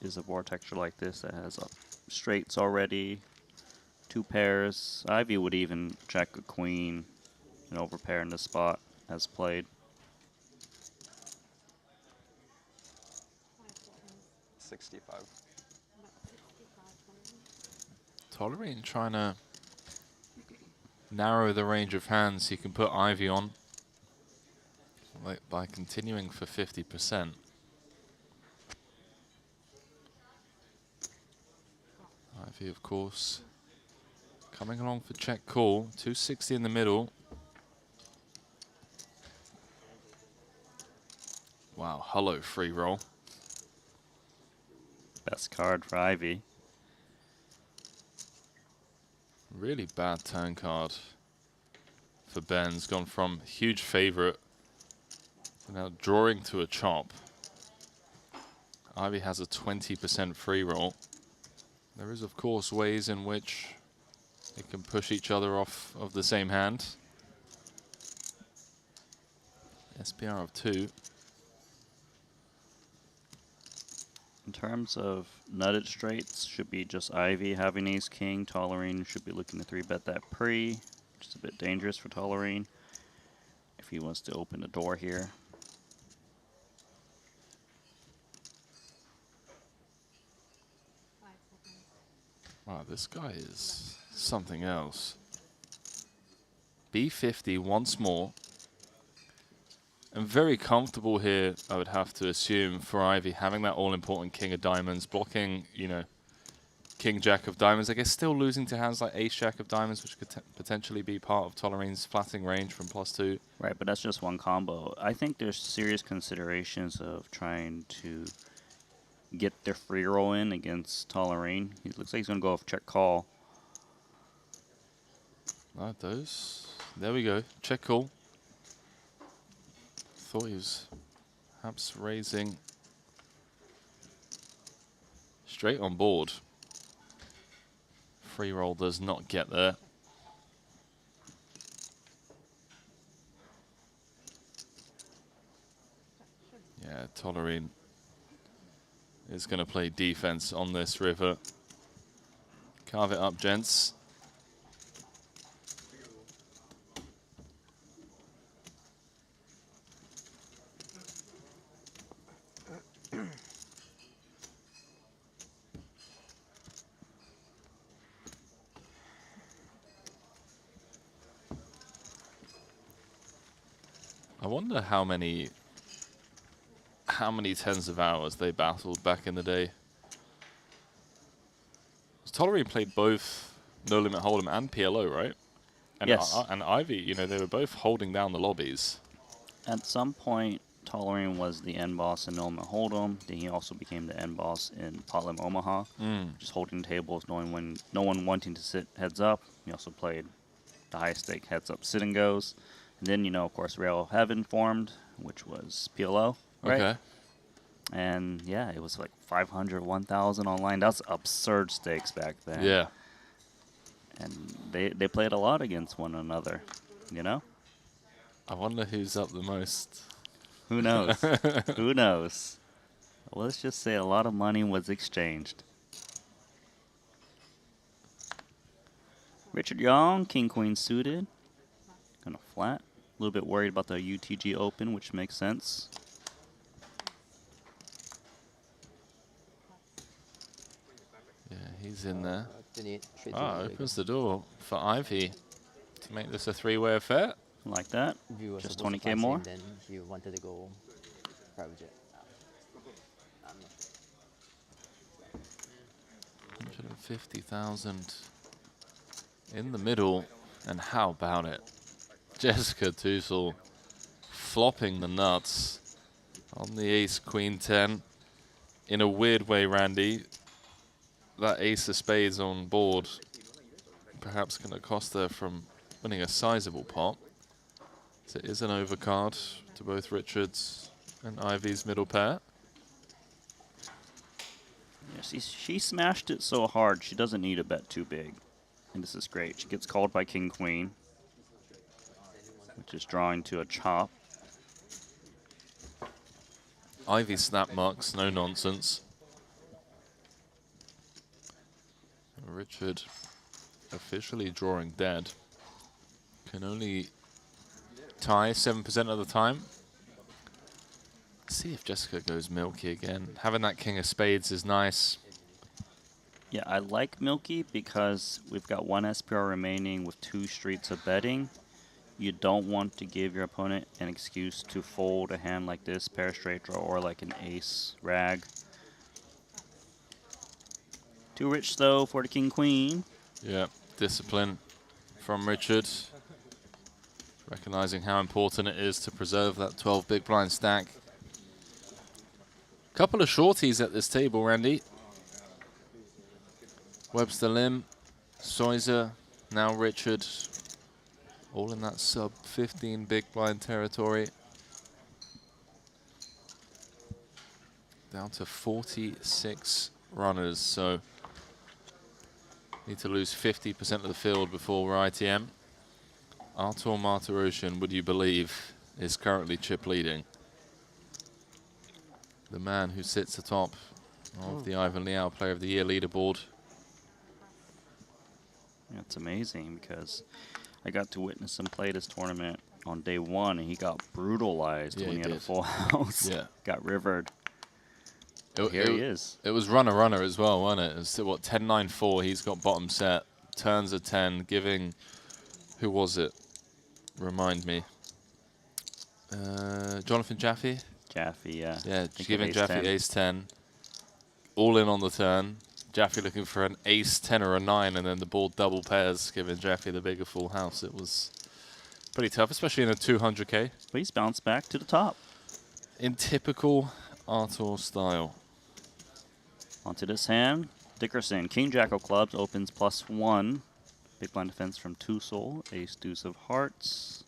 Speaker 16: is a board texture like this that has straights already, 2 pairs. Ivey would even check a queen and overpair in the spot as played.
Speaker 23: 65.
Speaker 21: Tollerine trying to narrow the range of hands he can put Ivey on by continuing for 50%. Ivey, of course, coming along for check call. 260 in the middle. Wow, hello, free roll.
Speaker 16: Best card for Ivey.
Speaker 21: Really bad turn card for Ben's. Gone from huge favorite to now drawing to a chop. Ivey has a 20% free roll. There is, of course, ways in which they can push each other off of the same hand. SPR of 2.
Speaker 16: In terms of nutted straights, should be just Ivey having ace king. Tollerine should be looking to 3-bet that pre, which is a bit dangerous for Tollerine if he wants to open the door here.
Speaker 21: Wow, this guy is something else. B50 once more. And very comfortable here, I would have to assume, for Ivey, having that all-important King of Diamonds, blocking, you know, King Jack of Diamonds. I guess still losing to hands like Ace Jack of Diamonds, which could potentially be part of Tollerine's flatting range from +2.
Speaker 16: Right, but that's just one combo. I think there's serious considerations of trying to get their free roll in against Tollerine. He looks like he's going to go off check call.
Speaker 21: That does. There we go. Check call. Thought he was perhaps raising straight on board. Free roll does not get there. Yeah, Tollerine is going to play defense on this river. Carve it up, gents. I wonder how many tens of hours they battled back in the day. Tollerine played both No Limit Hold'em and PLO, right? And
Speaker 16: yes.
Speaker 21: And Ivey, you know, they were both holding down the lobbies.
Speaker 16: At some point, Tollerine was the end boss in No Limit Hold'em. Then he also became the end boss in Potlim Omaha, just holding tables, no one wanting to sit heads up. He also played the high stake heads up sit and goes. And then, you know, of course, Rail of Heaven formed, which was PLO, right?
Speaker 21: Okay.
Speaker 16: And yeah, it was like 500, 1,000 online. That's absurd stakes back then.
Speaker 21: Yeah.
Speaker 16: And they played a lot against one another, you know?
Speaker 21: I wonder who's up the most.
Speaker 16: Who knows? Who knows? Well, let's just say a lot of money was exchanged. Richard Young, King Queen suited. Kind of flat. A little bit worried about the UTG Open, which makes sense.
Speaker 21: Yeah, he's in there.
Speaker 7: Straight to
Speaker 21: Ah,
Speaker 7: the
Speaker 21: opens the door for Ivy to make this a three-way affair.
Speaker 16: Like that.
Speaker 7: If you were
Speaker 16: Just
Speaker 7: supposed to
Speaker 16: 20K
Speaker 7: pass
Speaker 16: more.
Speaker 7: him, then you wanted to go private jet.
Speaker 21: 150,000 in the middle, and how about it? Jessica Tussle flopping the nuts on the ace queen 10. In a weird way, Randy, that ace of spades on board perhaps going to cost her from winning a sizable pot. So it is an overcard to both Richards and Ivy's middle pair.
Speaker 16: Yeah, she smashed it so hard, she doesn't need a bet too big. And this is great. She gets called by King Queen, which is drawing to a chop.
Speaker 21: Ivy snap mucks, no nonsense. Richard officially drawing dead. Can only tie 7% of the time. See if Jessica goes Milky again. Having that king of spades is nice.
Speaker 16: Yeah, I like Milky because we've got one SPR remaining with 2 streets of betting. You don't want to give your opponent an excuse to fold a hand like this, pair straight draw, or like an ace rag. Too rich though for the king queen.
Speaker 21: Yeah, discipline from Richard. Recognizing how important it is to preserve that 12 big blind stack. Couple of shorties at this table, Randy. Webster Lim, Soiser, now Richard. All in that sub 15 big blind territory. Down to 46 runners, so need to lose 50% of the field before we're ITM. Artur Martirosyan, would you believe, is currently chip leading. The man who sits atop of the Ivan Liao Player of the Year leaderboard.
Speaker 16: That's amazing because I got to witness him play this tournament on day 1 and he got brutalized when he had a full house.
Speaker 21: Yeah.
Speaker 16: Got rivered. Here he is.
Speaker 21: It was runner as well, wasn't it? It was what, 10-9-4, he's got bottom set, turns a 10, giving, who was it? Remind me. Jonathan Jaffe?
Speaker 16: Jaffe, yeah.
Speaker 21: Yeah, giving Jaffe ace 10. All in on the turn. Jaffe looking for an ace 10 or a 9, and then the board double pairs, giving Jaffe the bigger full house. It was pretty tough, especially in a 200K.
Speaker 16: But he's bounced back to the top.
Speaker 21: In typical Artur style.
Speaker 16: Onto this hand. Dickerson, King Jack of clubs, opens +1. Big blind defense from Tussle. Ace deuce of hearts.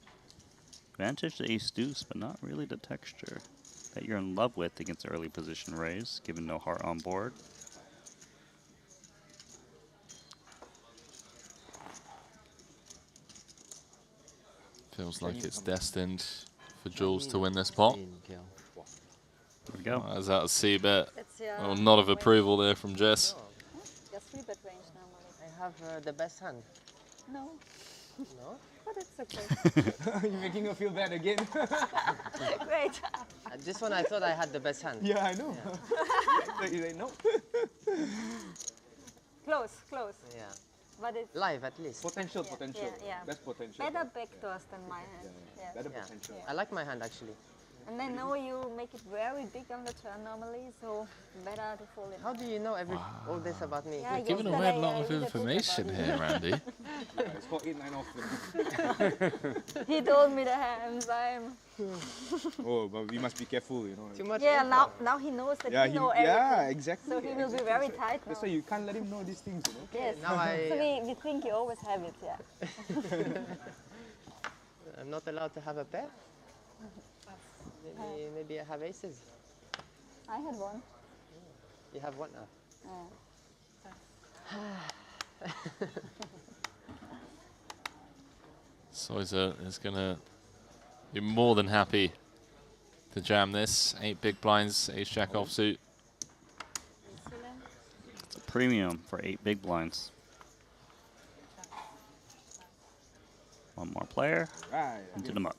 Speaker 16: Advantage to ace deuce, but not really the texture that you're in love with against early position raise, given no heart on board.
Speaker 21: Feels like it's destined for Jules to win this pot.
Speaker 16: There we go.
Speaker 21: As that a C bet.
Speaker 12: That's your
Speaker 21: Well, nod of approval there from Jess.
Speaker 12: Your 3-bet range normally.
Speaker 7: I have the best hand.
Speaker 12: No.
Speaker 7: No?
Speaker 12: But it's okay.
Speaker 22: You're making her feel bad again.
Speaker 12: Great.
Speaker 7: This one I thought I had the best hand.
Speaker 22: Yeah, I know. Like, you say no.
Speaker 12: Close.
Speaker 7: Yeah.
Speaker 12: But it's
Speaker 7: Live at least.
Speaker 22: Potential.
Speaker 12: yeah.
Speaker 22: Best potential.
Speaker 12: better backdoors than my hand. Yes.
Speaker 22: Better
Speaker 7: Yeah.
Speaker 22: potential.
Speaker 7: I like my hand actually.
Speaker 12: And I know you make it very big on the turn normally, so better to fall in.
Speaker 7: How do you know all this about me?
Speaker 12: Yeah,
Speaker 21: You're giving away a lot of information here, Randy.
Speaker 22: It's called 8-9 off.
Speaker 12: He told me the hands.
Speaker 22: Oh, but we must be careful, you know.
Speaker 7: Too much.
Speaker 12: Yeah, now he knows that
Speaker 22: Yeah,
Speaker 12: he knows everything.
Speaker 22: yeah, exactly.
Speaker 12: So he will be very tight now.
Speaker 22: That's why you can't let him know these things, you know.
Speaker 12: Yes.
Speaker 7: Now
Speaker 12: So we think you always have it, yeah.
Speaker 7: I'm not allowed to have a pair. Maybe I have aces.
Speaker 12: I had one.
Speaker 7: You have one now.
Speaker 21: Soiser is going to be more than happy to jam this. 8 big blinds, ace-jack offsuit.
Speaker 16: It's a premium for 8 big blinds. One more player into the mud.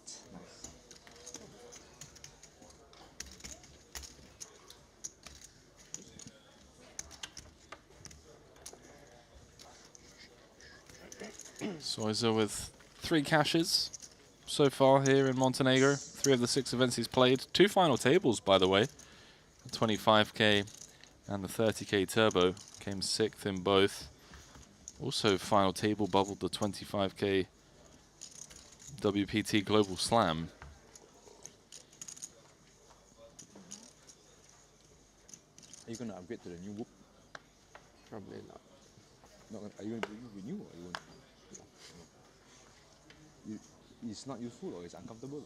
Speaker 21: Soiser with 3 cashes so far here in Montenegro. 3 of the 6 events he's played. 2 final tables, by the way. The 25K and the 30K Turbo. Came 6th in both. Also final table bubbled the 25K WPT Global Slam.
Speaker 22: Are you going to upgrade to the new whoop?
Speaker 7: Probably not.
Speaker 22: Are you going to do the new or are you going to... It's not useful or it's uncomfortable?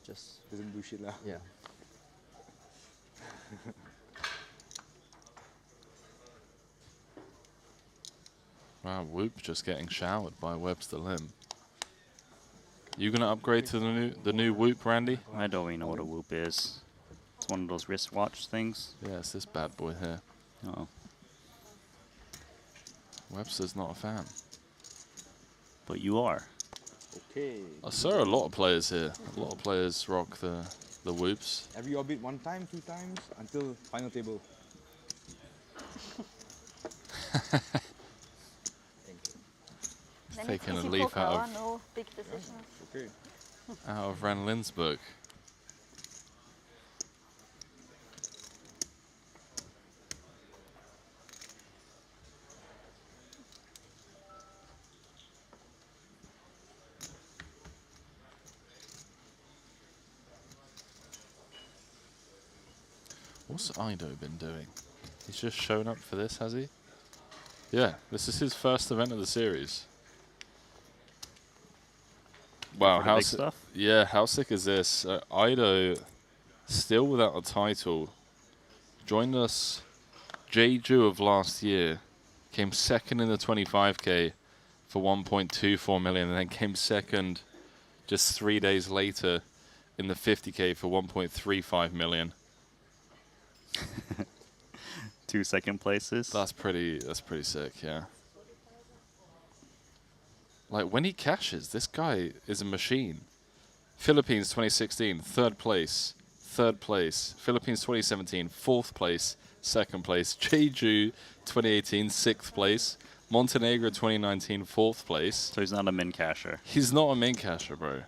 Speaker 7: Just
Speaker 22: doesn't do shit lah.
Speaker 7: Yeah.
Speaker 21: Wow, Whoop just getting showered by Webster Lim. You gonna upgrade to the new Whoop, Randy?
Speaker 16: I don't even know what a Whoop is. It's one of those wristwatch things.
Speaker 21: Yeah, it's this bad boy here.
Speaker 16: Oh.
Speaker 21: Webster's not a fan.
Speaker 16: But you are.
Speaker 22: Okay.
Speaker 21: I saw a lot of players here. A lot of players rock the Whoops.
Speaker 22: Every orbit 1 time, 2 times until final table.
Speaker 21: Taking a leaf out of
Speaker 12: no big decisions.
Speaker 22: Okay.
Speaker 21: out of Ran Lin's book. What's Ido been doing? He's just shown up for this, has he? Yeah, this is his first event of the series. Wow, how
Speaker 16: stuff?
Speaker 21: Yeah, how sick is this? Ido, still without a title, joined us Jeju of last year, came second in the 25K for 1.24 million, and then came second just 3 days later in the 50K for 1.35 million.
Speaker 16: 2 second places.
Speaker 21: That's pretty sick, yeah. Like, when he cashes, this guy is a machine. Philippines 2016, 3rd place. 3rd place. Philippines 2017, 4th place. 2nd place. Jeju 2018, 6th place. Montenegro 2019, 4th place.
Speaker 16: So he's not a min casher.
Speaker 21: He's not a min casher, bro.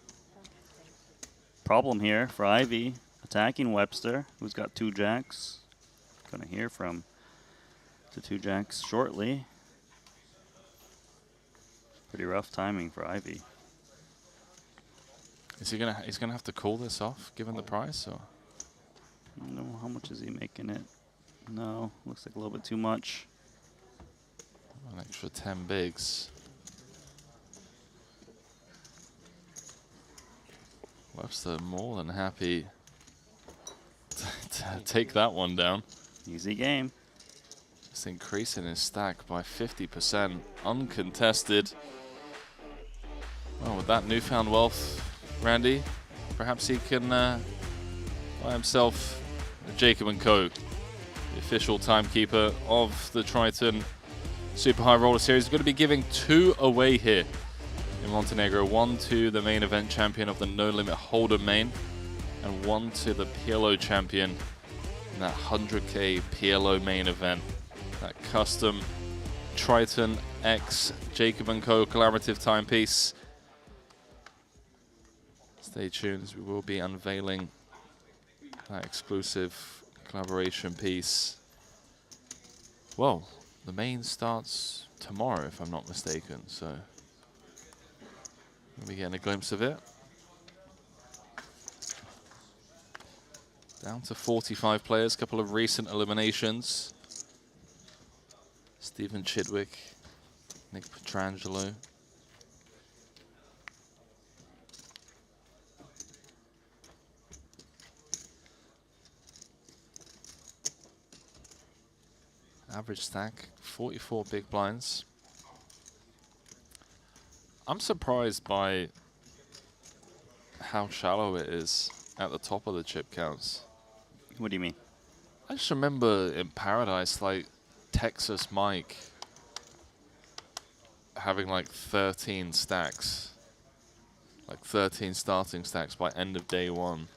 Speaker 16: Problem here for Ivy. Attacking Webster, who's got 2 jacks. Gonna hear from the 2 jacks shortly. Pretty rough timing for Ivy.
Speaker 21: Is he gonna? He's gonna have to call this off, given the price, or?
Speaker 16: I don't know, how much is he making it? No, looks like a little bit too much.
Speaker 21: An extra 10 bigs. Webster more than happy to take that one down.
Speaker 16: Easy game.
Speaker 21: Just increasing his stack by 50%, uncontested. Well, with that newfound wealth, Randy, perhaps he can buy himself a Jacob & Co., the official timekeeper of the Triton Super High Roller Series. He's going to be giving 2 away here in Montenegro. 1 to the main event champion of the No Limit Hold'em main, and 1 to the PLO champion in that 100K PLO main event. That custom Triton X Jacob & Co. collaborative timepiece. Stay tuned as we will be unveiling that exclusive collaboration piece. Well, the main starts tomorrow, if I'm not mistaken, so we'll be getting a glimpse of it. Down to 45 players, couple of recent eliminations. Stephen Chidwick, Nick Petrangelo. Average stack, 44 big blinds. I'm surprised by how shallow it is at the top of the chip counts.
Speaker 16: What do you mean?
Speaker 21: I just remember in Paradise, like Texas Mike having like 13 stacks, like 13 starting stacks by end of day one.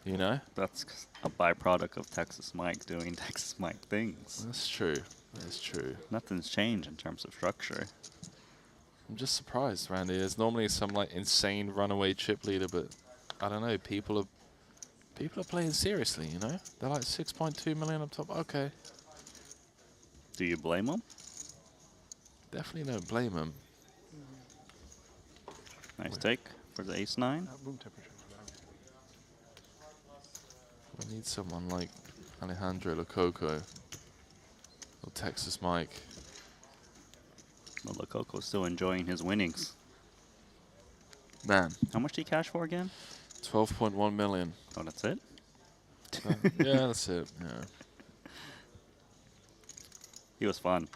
Speaker 21: You know?
Speaker 16: That's a byproduct of Texas Mike doing Texas Mike things.
Speaker 21: That's true. That's true.
Speaker 16: Nothing's changed in terms of structure.
Speaker 21: I'm just surprised, Randy. There's normally some like insane runaway chip leader, but I don't know. People are playing seriously. You know, they're like 6.2 million up top. Okay.
Speaker 16: Do you blame them?
Speaker 21: Definitely don't blame them.
Speaker 16: Nice take for the ace-9.
Speaker 3: Room temperature.
Speaker 21: We need someone like Alejandro Lococo or Texas Mike.
Speaker 16: Well, Lococo's still enjoying his winnings.
Speaker 21: Man.
Speaker 16: How much did he cash for again?
Speaker 21: 12.1 million.
Speaker 16: Oh, that's it?
Speaker 21: Yeah, that's it. Yeah.
Speaker 16: He was fun.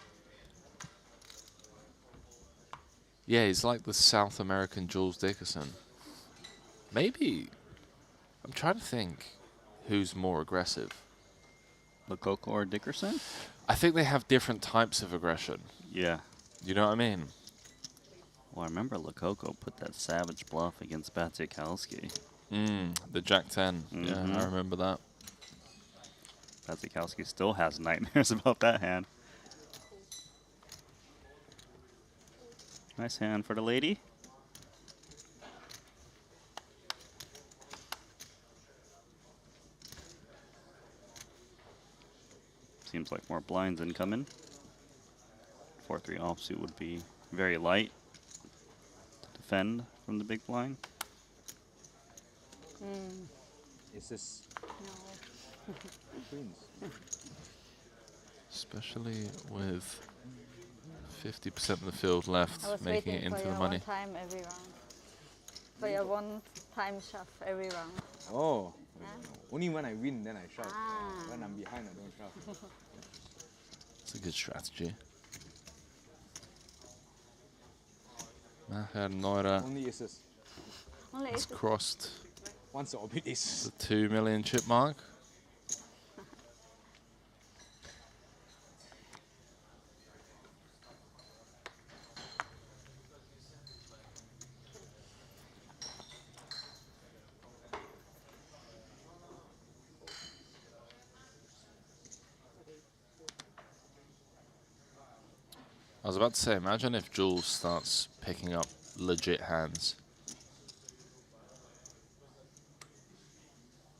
Speaker 21: Yeah, he's like the South American Jules Dickerson. Maybe. I'm trying to think who's more aggressive.
Speaker 16: Lococo or Dickerson?
Speaker 21: I think they have different types of aggression.
Speaker 16: Yeah.
Speaker 21: You know what I mean?
Speaker 16: Well, I remember Lococo put that savage bluff against Batsiakowski.
Speaker 21: The Jack-10. Yeah, I remember that.
Speaker 16: Batsiakowski still has nightmares about that hand. Nice hand for the lady. Seems like more blinds incoming. 4-3 offsuit would be very light to defend from the big blind.
Speaker 5: Is this queens?
Speaker 21: Especially with 50% of the field left,
Speaker 12: I was
Speaker 21: making it
Speaker 12: waiting
Speaker 21: into
Speaker 12: for
Speaker 21: the
Speaker 12: your
Speaker 21: money.
Speaker 12: one time every round. For your one time shove every round.
Speaker 22: Oh,
Speaker 12: Yeah?
Speaker 22: only when I win then I shove. When I'm behind I don't shove.
Speaker 21: It's a good strategy. Maher Neura
Speaker 22: Only aces.
Speaker 12: Only
Speaker 21: has
Speaker 12: aces.
Speaker 21: crossed
Speaker 22: Once the orbit is.
Speaker 21: the 2 million chip mark. I was about to say, imagine if Jules starts picking up legit hands.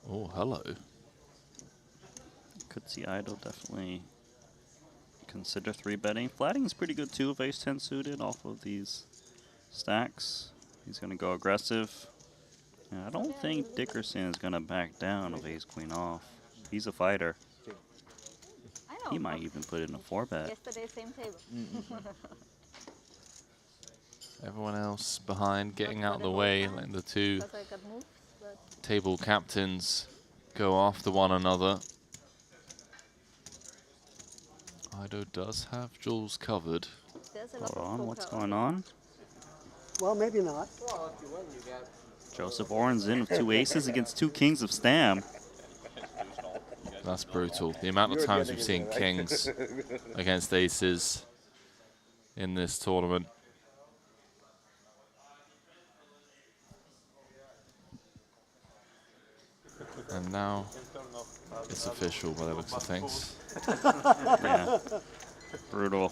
Speaker 21: Oh, hello.
Speaker 16: Could see Idol definitely consider 3-betting. Flatting is pretty good too if ace-10 suited off of these stacks. He's going to go aggressive. Yeah, I don't think Dickerson is going to back down of ace-queen off. He's a fighter.
Speaker 12: I know.
Speaker 16: He might even put in a 4-bet.
Speaker 12: Yesterday, same table.
Speaker 21: Everyone else behind, getting out of the way, letting the two
Speaker 12: Because I got moved, but
Speaker 21: table captains go after one another. Ido does have Jules covered.
Speaker 12: there's a lot
Speaker 16: Hold
Speaker 12: of
Speaker 16: on, what's
Speaker 12: poker.
Speaker 16: going on?
Speaker 14: Well, maybe not.
Speaker 3: Well, if you win, you get.
Speaker 16: Joseph Oren's in with 2 aces against 2 kings of Stam.
Speaker 21: That's brutal. The amount of times we've seen kings against aces in this tournament. And now it's official by the looks of things.
Speaker 16: Yeah. Brutal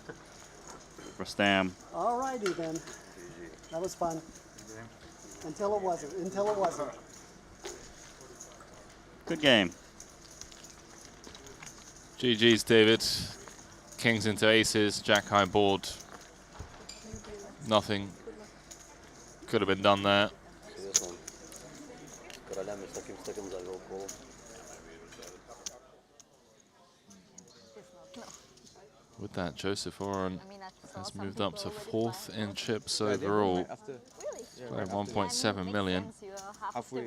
Speaker 16: for Stam.
Speaker 14: All righty then. That was fun. Until it wasn't. Until it wasn't.
Speaker 16: Good game.
Speaker 21: GG's, David. Kings into aces, jack high board. Nothing could have been done there. With that, Joseph Oren has moved up to 4th in chips overall. Really? 1.7 million.
Speaker 7: Where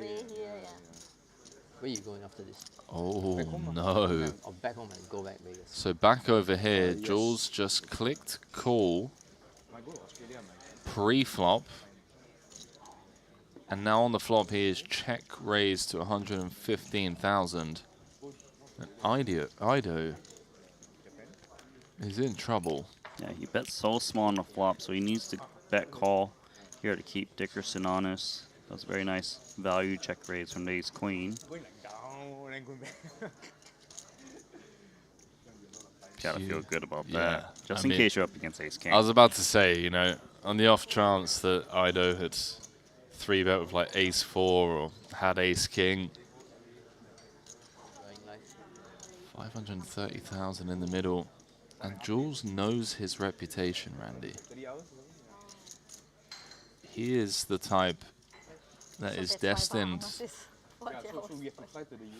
Speaker 7: are you going after this?
Speaker 21: Oh no.
Speaker 7: Or back home and go back Vegas.
Speaker 21: So back over here, Jules just clicked call pre-flop. And now on the flop he is check raised to 115,000. And Ido is in trouble.
Speaker 16: Yeah, he bet so small on the flop, so he needs to bet call here to keep Dickerson honest. That's a very nice value check raise from the ace queen. Gotta feel good about that. Just in case you're up against ace king.
Speaker 21: I was about to say, you know, on the off chance that Ido had 3-bet with like ace 4 or had ace king. 530,000 in the middle. And Jules knows his reputation, Randy. He is the type that is destined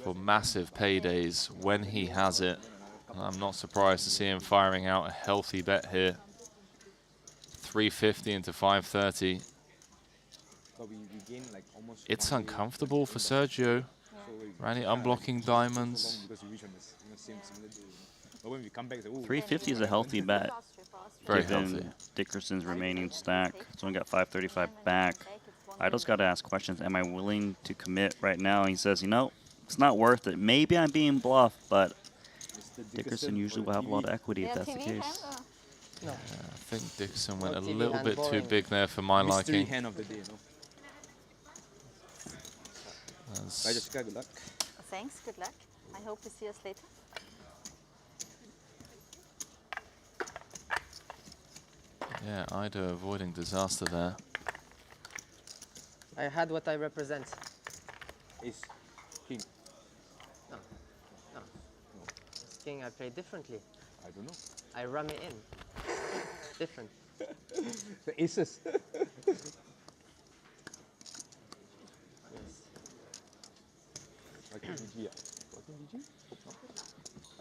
Speaker 21: for massive paydays when he has it. And I'm not surprised to see him firing out a healthy bet here. 350 into 530. It's uncomfortable for Sergio. Randy unblocking diamonds.
Speaker 16: 350 is a healthy bet.
Speaker 21: Very
Speaker 16: given
Speaker 21: healthy.
Speaker 16: Dickerson's remaining stack. It's only got 535 back. Ido's got to ask questions. Am I willing to commit right now? And he says, you know, it's not worth it. Maybe I'm being bluffed, but Dickerson usually will have a lot of equity if that's the case.
Speaker 21: I think Dickerson went a little bit too big there for my liking.
Speaker 22: Hand of the day, no? Good luck.
Speaker 12: Thanks, good luck. I hope to see us later.
Speaker 21: Yeah, Ido avoiding disaster there.
Speaker 7: I had what I represent.
Speaker 22: Ace, king.
Speaker 7: No. Ace king I play differently.
Speaker 22: I don't know.
Speaker 7: I ram it in. Different.
Speaker 22: The aces.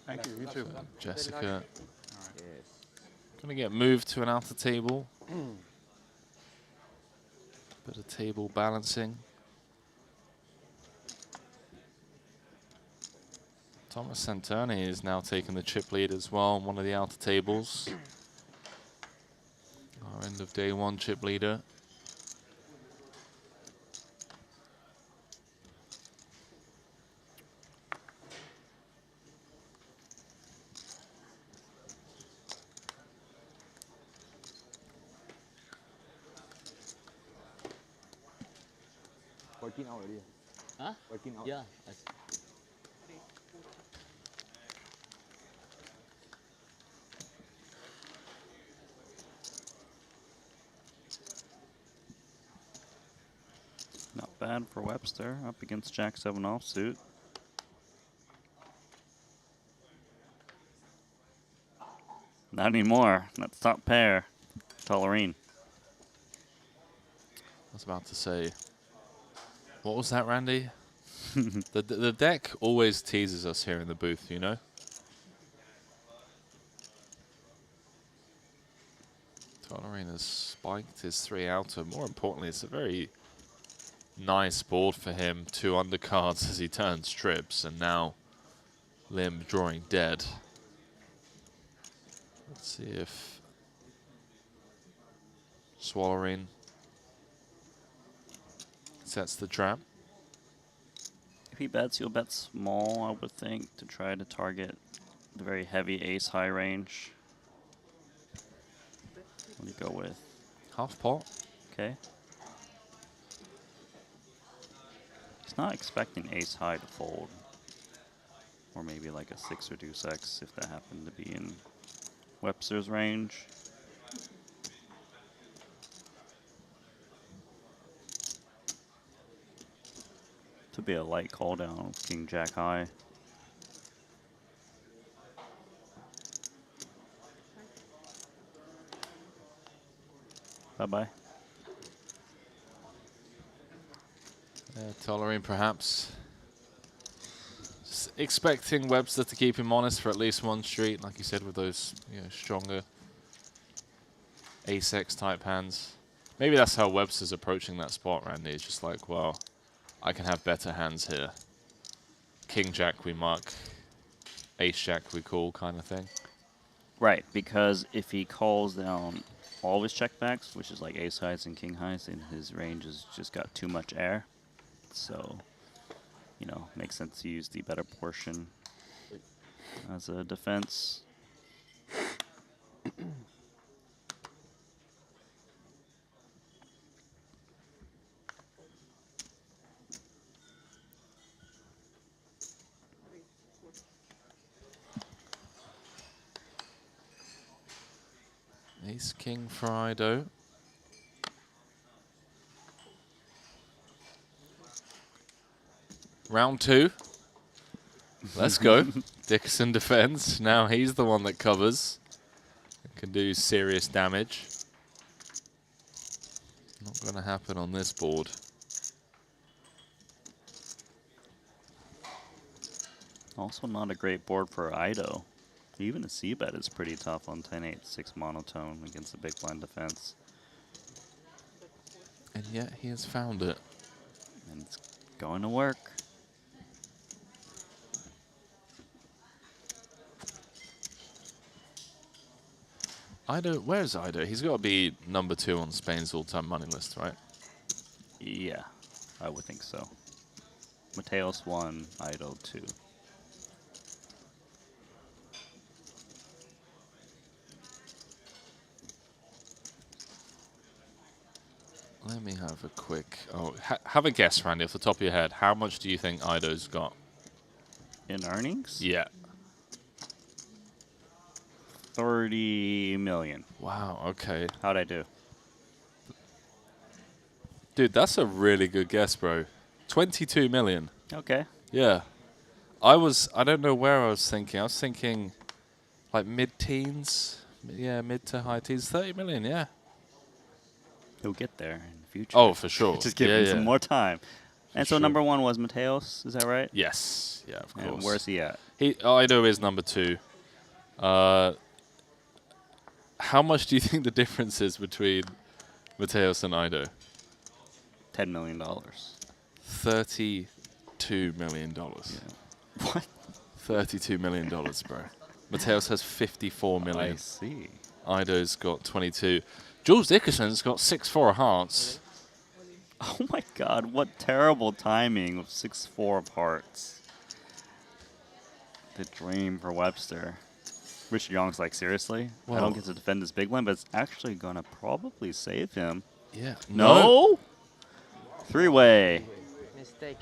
Speaker 6: Thank you, you too.
Speaker 21: Jessica gonna get moved to an outer table. Bit of table balancing. Thomas Santoni is now taking the chip lead as well on one of the outer tables. Our end of day one chip leader.
Speaker 22: Working out already.
Speaker 7: Huh?
Speaker 22: Working out.
Speaker 7: Yeah.
Speaker 16: Not bad for Webster up against Jack 7 offsuit. Not anymore. That's top pair. Tolerine.
Speaker 21: I was about to say, what was that, Randy? the deck always teases us here in the booth, you know? Tolerine has spiked his 3 outer. More importantly, it's a very nice board for him. 2 undercards as he turns trips, and now Limb drawing dead. Let's see if Swallowing sets the trap.
Speaker 16: If he bets, he'll bet small, I would think, to try to target the very heavy ace-high range. What do you go with?
Speaker 21: Half pot.
Speaker 16: Okay. He's not expecting ace-high to fold. Or maybe like a 6 or deuce X if that happened to be in Webster's range. Could be a light call down, King Jack high. Bye-bye.
Speaker 21: Tolerine perhaps. Just expecting Webster to keep him honest for at least one street, like you said, with those stronger ace-X type hands. Maybe that's how Webster's approaching that spot, Randy. It's just like, well, I can have better hands here. King Jack we muck, Ace Jack we call, kind of thing.
Speaker 16: Right, because if he calls down all of his checkbacks, which is like ace highs and king highs, and his range has just got too much air. So, makes sense to use the better portion as a defense.
Speaker 21: Ace King for Ido. Round 2. Let's go. Dickerson defends. Now he's the one that covers. Can do serious damage. Not going to happen on this board.
Speaker 16: Also not a great board for Ido. Even a C-bet is pretty tough on 10-8, 6 monotone against the big blind defense.
Speaker 21: And yet he has found it.
Speaker 16: And it's going to work.
Speaker 21: Ido, where's Ido? He's got to be number 2 on Spain's all-time money list, right?
Speaker 16: Yeah, I would think so. Mateos 1, Ido 2.
Speaker 21: Let me have a quick... Oh, have a guess, Randy, off the top of your head. How much do you think Ido's got?
Speaker 16: In earnings?
Speaker 21: Yeah.
Speaker 16: 30 million.
Speaker 21: Wow, okay.
Speaker 16: How'd I do?
Speaker 21: Dude, that's a really good guess, bro. 22 million.
Speaker 16: Okay.
Speaker 21: Yeah. I don't know where I was thinking. I was thinking like mid-teens. Yeah, mid to high teens. 30 million, yeah.
Speaker 16: He'll get there in the future.
Speaker 21: Oh, for sure.
Speaker 16: Just give him some more time. And so number 1 was Mateos, is that right?
Speaker 21: Yes. Yeah, of course.
Speaker 16: And where's he at?
Speaker 21: Ido is number 2. How much do you think the difference is between Mateos and Ido?
Speaker 16: $10 million.
Speaker 21: $32 million.
Speaker 16: Yeah. What?
Speaker 21: $32 million, bro. Mateos has 54 million.
Speaker 16: I see.
Speaker 21: Ido's got 22. Jules Dickerson's got 6-4 hearts.
Speaker 16: Oh my god, what terrible timing with 6-4 of hearts. The dream for Webster. Richard Young's like, seriously?
Speaker 21: Well,
Speaker 16: I don't get to defend this big one, but it's actually going to probably save him.
Speaker 21: Yeah.
Speaker 16: No? 3-way.
Speaker 7: Mistake.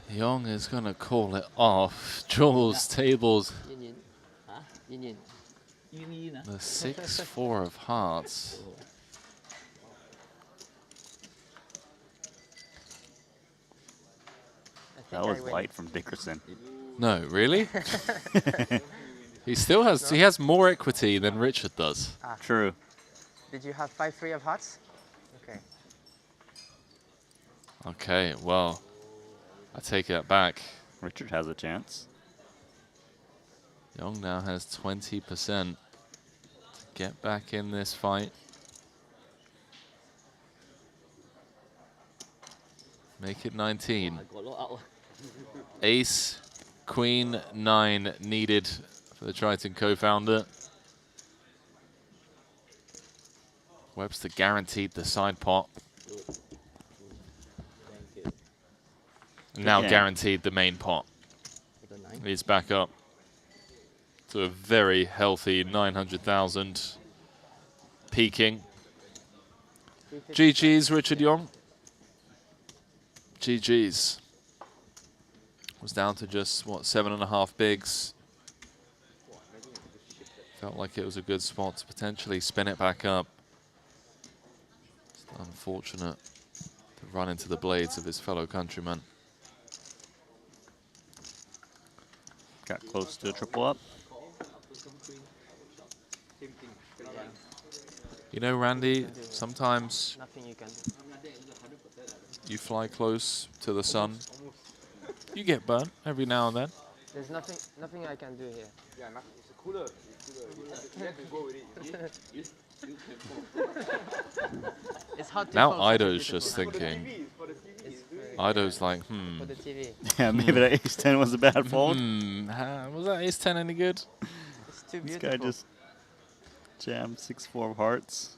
Speaker 21: Young is going to call it off. Jules tables the 6-4 of hearts.
Speaker 16: That was light from Dickerson.
Speaker 21: No, really? He still has. He has more equity than Richard does.
Speaker 7: Ah.
Speaker 16: True.
Speaker 7: Did you have 5-3 of hearts? Okay.
Speaker 21: Okay, well, I take that back.
Speaker 16: Richard has a chance.
Speaker 21: Young now has 20% to get back in this fight. Make it 19. Ace, Queen, 9 needed for the Triton co-founder. Webster guaranteed the side pot. Now guaranteed the main pot. He's back up to a very healthy 900,000 peaking. GG's, Richard Young. GG's. Was down to just, what, 7.5 bigs. Felt like it was a good spot to potentially spin it back up. Just unfortunate to run into the blades of his fellow countrymen.
Speaker 16: Got close to a triple up.
Speaker 21: You know, Randy, sometimes
Speaker 7: Nothing you can do.
Speaker 21: you fly close to the sun. You get burnt every now and then.
Speaker 7: There's nothing I can do here.
Speaker 22: Yeah, it's cooler. You have to go with it.
Speaker 7: It's hard to
Speaker 21: Now
Speaker 7: fall such a
Speaker 21: Ido's
Speaker 7: beautiful
Speaker 21: just
Speaker 7: hand.
Speaker 21: thinking. Ido's like,
Speaker 7: For the TV.
Speaker 16: Yeah, maybe that ace 10 was a bad fold.
Speaker 21: Was that ace 10 any good?
Speaker 7: It's too
Speaker 16: This
Speaker 7: beautiful.
Speaker 16: guy just jammed 6-4 of hearts.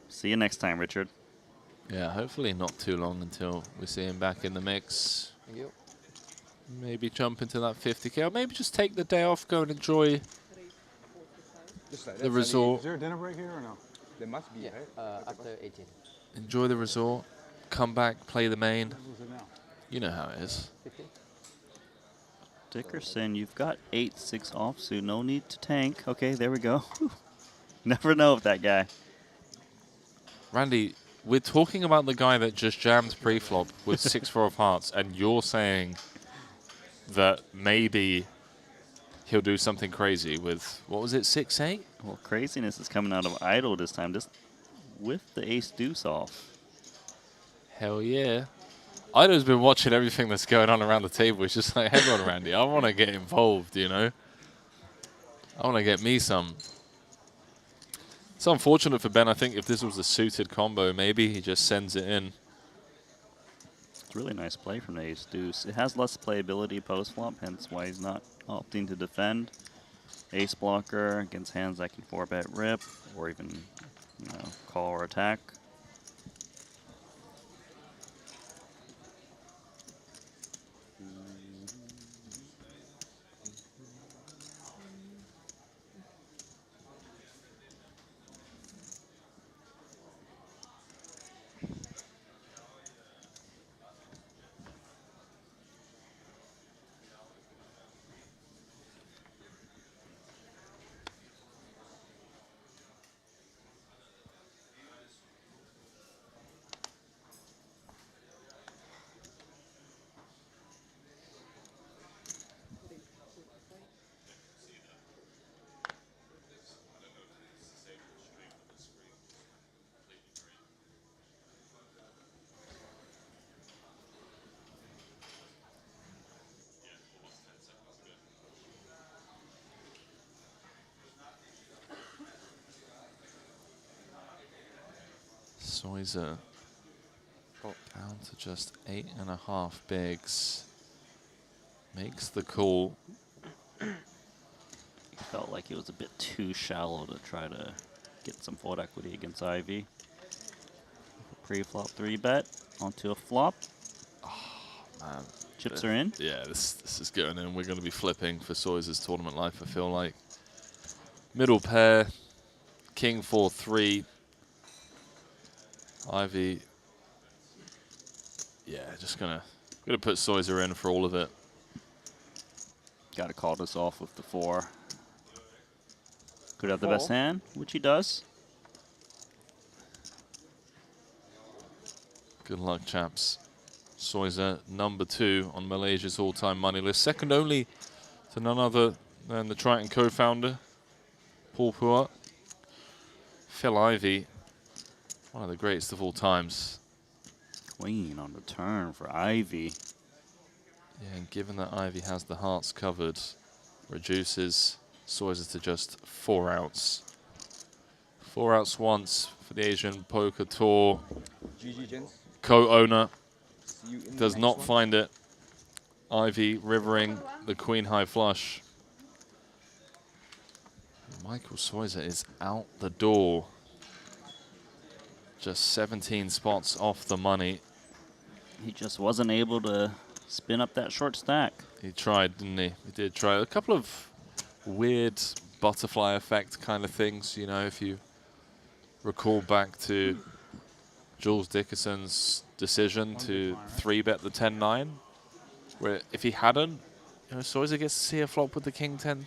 Speaker 16: See you next time, Richard.
Speaker 21: Yeah, hopefully not too long until we see him back in the mix.
Speaker 7: Thank you.
Speaker 21: Maybe jump into that 50K, or maybe just take the day off, go and enjoy the resort.
Speaker 22: Is there a dinner break here or no? There must be, right?
Speaker 7: After 18.
Speaker 21: Enjoy the resort, come back, play the main. You know how it is.
Speaker 16: Dickerson, you've got 8-6 offsuit. No need to tank. Okay, there we go. Never know with that guy.
Speaker 21: Randy, we're talking about the guy that just jammed pre-flop with 6-4 of hearts, and you're saying that maybe he'll do something crazy with, what was it, 6-8?
Speaker 16: Well, craziness is coming out of idle this time, just with the ace deuce off.
Speaker 21: Hell yeah. Ido's been watching everything that's going on around the table. He's just like, hang on, Randy, I want to get involved, you know? I want to get me some. It's unfortunate for Ben. I think if this was a suited combo, maybe he just sends it in.
Speaker 16: It's a really nice play from the ace deuce. It has less playability post-flop, hence why he's not opting to defend. Ace blocker against hands that can 4-bet rip, or even, you know, call or attack.
Speaker 21: Soiser down to just 8.5 bigs. Makes the call.
Speaker 16: Felt like it was a bit too shallow to try to get some fold equity against Ivy. Pre-flop 3-bet onto a flop.
Speaker 21: Oh, man.
Speaker 16: Chips are in.
Speaker 21: Yeah, this is going in. We're going to be flipping for Soiser's tournament life, I feel like. Middle pair. King 4-3. Ivy. Yeah, just gonna put Soiser in for all of it.
Speaker 16: Got to call this off with the 4. Could have the best hand, which he does.
Speaker 21: Good luck, chaps. Soiser, number 2 on Malaysia's all-time money list. Second only to none other than the Triton co-founder, Paul Puat. Phil Ivey, one of the greatest of all times.
Speaker 16: Queen on the turn for Ivy.
Speaker 21: Yeah, and given that Ivy has the hearts covered, reduces Soiser to just 4 outs. 4 outs once for the Asian Poker Tour.
Speaker 22: GG, gents.
Speaker 21: Co-owner
Speaker 22: See you in
Speaker 21: does
Speaker 22: the
Speaker 21: not
Speaker 22: next one.
Speaker 21: find it. Ivy rivering the queen high flush. Michael Soiser is out the door. Just 17 spots off the money.
Speaker 16: He just wasn't able to spin up that short stack.
Speaker 21: He tried, didn't he? He did try. A couple of weird butterfly effect kind of things, you know, if you recall back to Jules Dickerson's decision to 3-bet the 10-9, where if he hadn't, You know, so as he gets to see a flop with the king 10,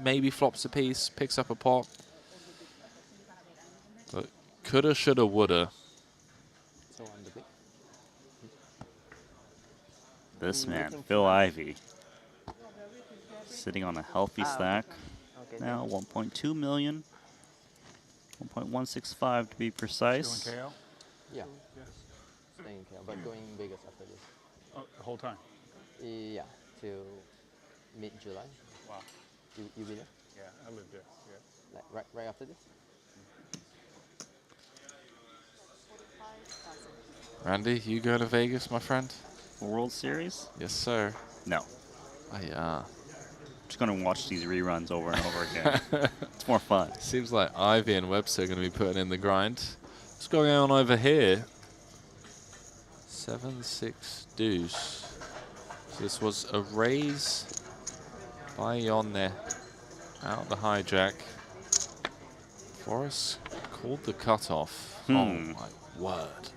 Speaker 21: maybe flops a piece, picks up a pot. But coulda, shoulda, woulda.
Speaker 5: So on the big.
Speaker 16: This man, Phil Ivey, sitting on a healthy stack.
Speaker 7: Okay,
Speaker 16: Now 1.2 million, 1.165 to be precise.
Speaker 6: Still in KO?
Speaker 5: Yeah. Staying KO, but going biggest after this.
Speaker 6: Oh, the whole time?
Speaker 5: Yeah, till mid-July.
Speaker 6: Wow.
Speaker 5: You be there?
Speaker 6: Yeah, I live there. Yeah.
Speaker 5: Like right after this?
Speaker 21: Randy, you going to Vegas, my friend?
Speaker 16: World Series?
Speaker 21: Yes, sir.
Speaker 16: No. Just going to watch these reruns over and over again. It's more fun.
Speaker 21: Seems like Ivy and Webster are going to be putting in the grind. What's going on over here? 7-6 deuce. So this was a raise by Yonne out the hijack. Forrest called the cutoff. Oh my word.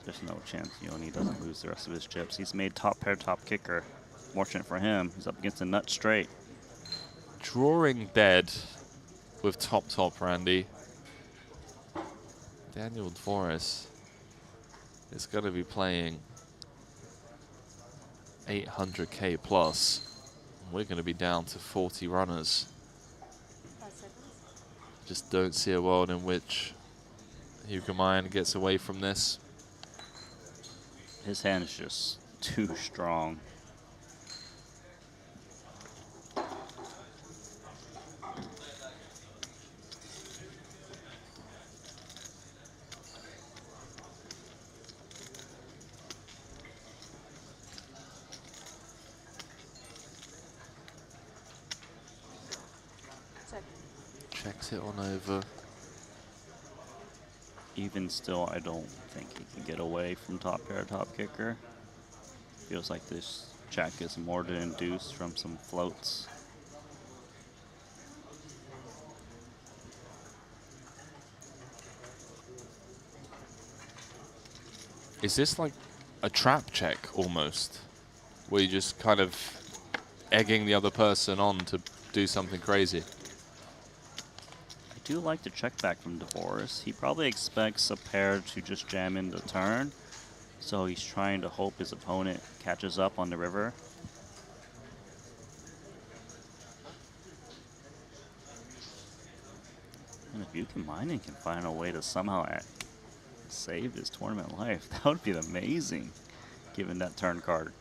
Speaker 16: There's no chance Yoni doesn't lose the rest of his chips. He's made top pair, top kicker. Fortunate for him, he's up against a nut straight.
Speaker 21: Drawing dead with top, Randy. Daniel Forrest is going to be playing 800K plus. We're going to be down to 40 runners. Just don't see a world in which Hugo Mayan gets away from this.
Speaker 16: His hand is just too strong.
Speaker 21: Checks it on over.
Speaker 16: Even still, I don't think he can get away from top pair, top kicker. Feels like this check is more to induce from some floats.
Speaker 21: Is this like a trap check almost? Where you're just kind of egging the other person on to do something crazy?
Speaker 16: I do like the check back from DeVoris. He probably expects a pair to just jam in the turn, so he's trying to hope his opponent catches up on the river. And if Yuki Mining can find a way to somehow save his tournament life, that would be amazing, given that turn card.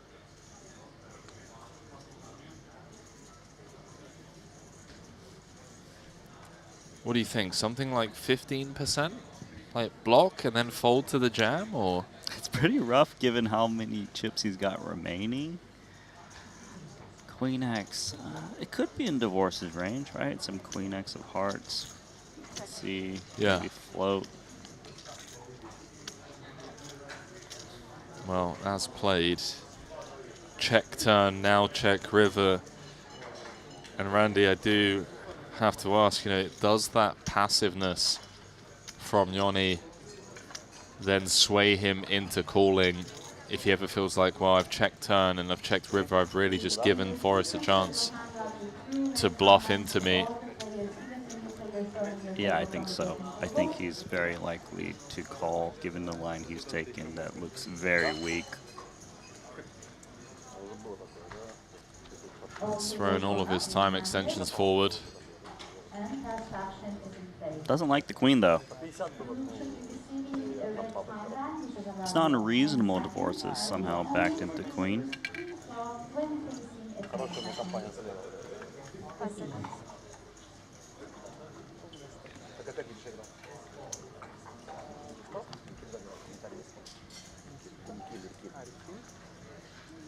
Speaker 21: What do you think? Something like 15%? Like block and then fold to the jam, or?
Speaker 16: It's pretty rough given how many chips he's got remaining. Queen X. It could be in Divorce's range, right? Some Queen X of hearts. Let's see.
Speaker 21: Yeah.
Speaker 16: Maybe float.
Speaker 21: Well, as played, check turn, now check river. And Randy, I do have to ask, you know, does that passiveness from Yoni then sway him into calling if he ever feels like, well, I've checked turn and I've checked river, I've really just given Forrest a chance to bluff into me?
Speaker 16: Yeah, I think so. I think he's very likely to call, given the line he's taken that looks very weak.
Speaker 21: He's thrown all of his time extensions forward.
Speaker 16: Doesn't like the queen, though. It's not unreasonable Divorces somehow backed into queen.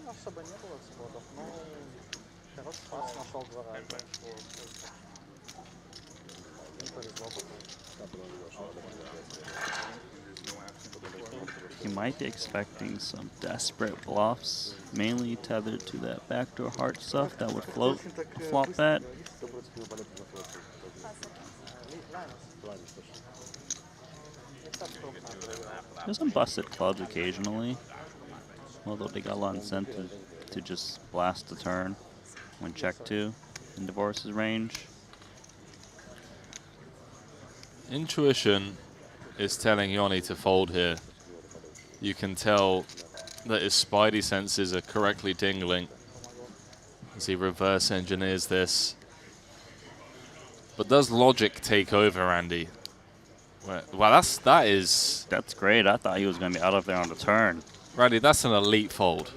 Speaker 5: Особо не было всходов, но хороший пас нашел два раза. Не повезло.
Speaker 16: He might be expecting some desperate bluffs, mainly tethered to that backdoor heart stuff that would float a flop bet. There's some busted clubs occasionally, although they got a lot of incentive to just blast the turn when check 2 in Divorce's range.
Speaker 21: Intuition is telling Yoni to fold here. You can tell that his spidey senses are correctly tingling as he reverse engineers this. But does logic take over, Randy? Well, that's
Speaker 16: great. I thought he was going to be out of there on the turn.
Speaker 21: Randy, that's an elite fold.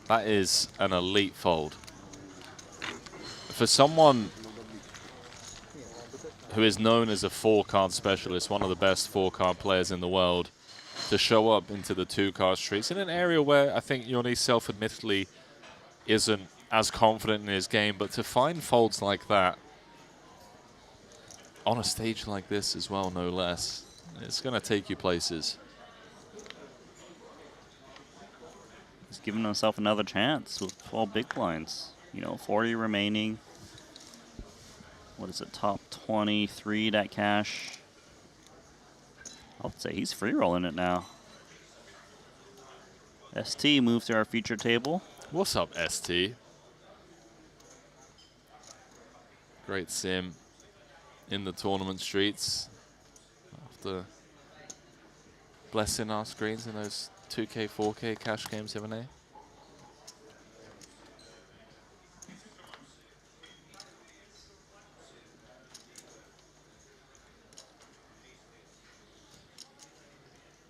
Speaker 21: That is an elite fold. For someone who is known as a 4-card specialist, one of the best 4-card players in the world, to show up into the 2-card streets in an area where I think Yoni self-admittedly isn't as confident in his game, but to find folds like that on a stage like this as well, no less, it's going to take you places.
Speaker 16: He's giving himself another chance with 12 big blinds. You know, 40 remaining. What is it, top 23 that cash? I would say he's free rolling it now. ST moves to our feature table.
Speaker 21: What's up, ST? Great sim in the tournament streets after blessing our screens in those 2K, 4K cash games the other day.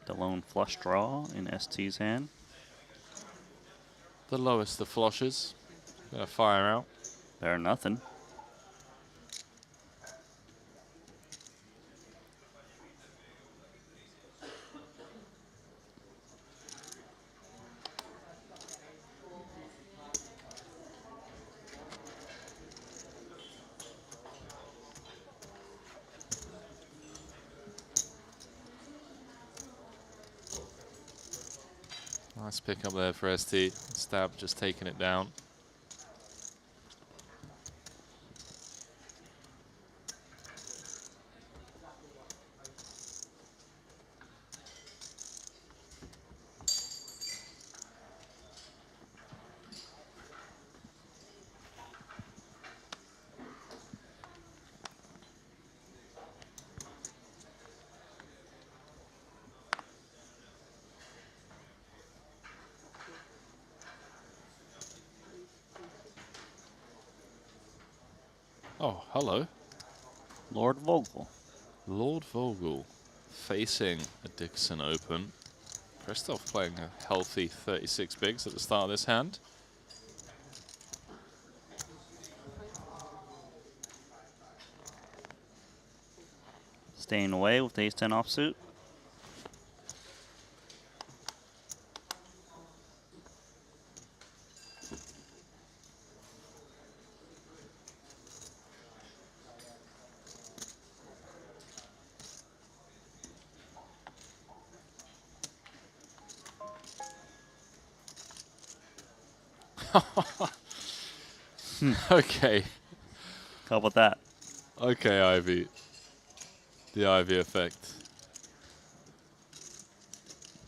Speaker 16: The lone flush draw in ST's hand.
Speaker 21: The lowest of flushes. Gonna fire out.
Speaker 16: Better than nothing.
Speaker 21: Nice pick up there for ST. Stab just taking it down. Oh, hello.
Speaker 16: Lord Vogel.
Speaker 21: Lord Vogel facing a Dixon Open. Christoph playing a healthy 36 bigs at the start of this hand.
Speaker 16: Staying away with the ace-10 offsuit.
Speaker 21: Okay.
Speaker 16: How about that?
Speaker 21: Okay, Ivy. The Ivy effect.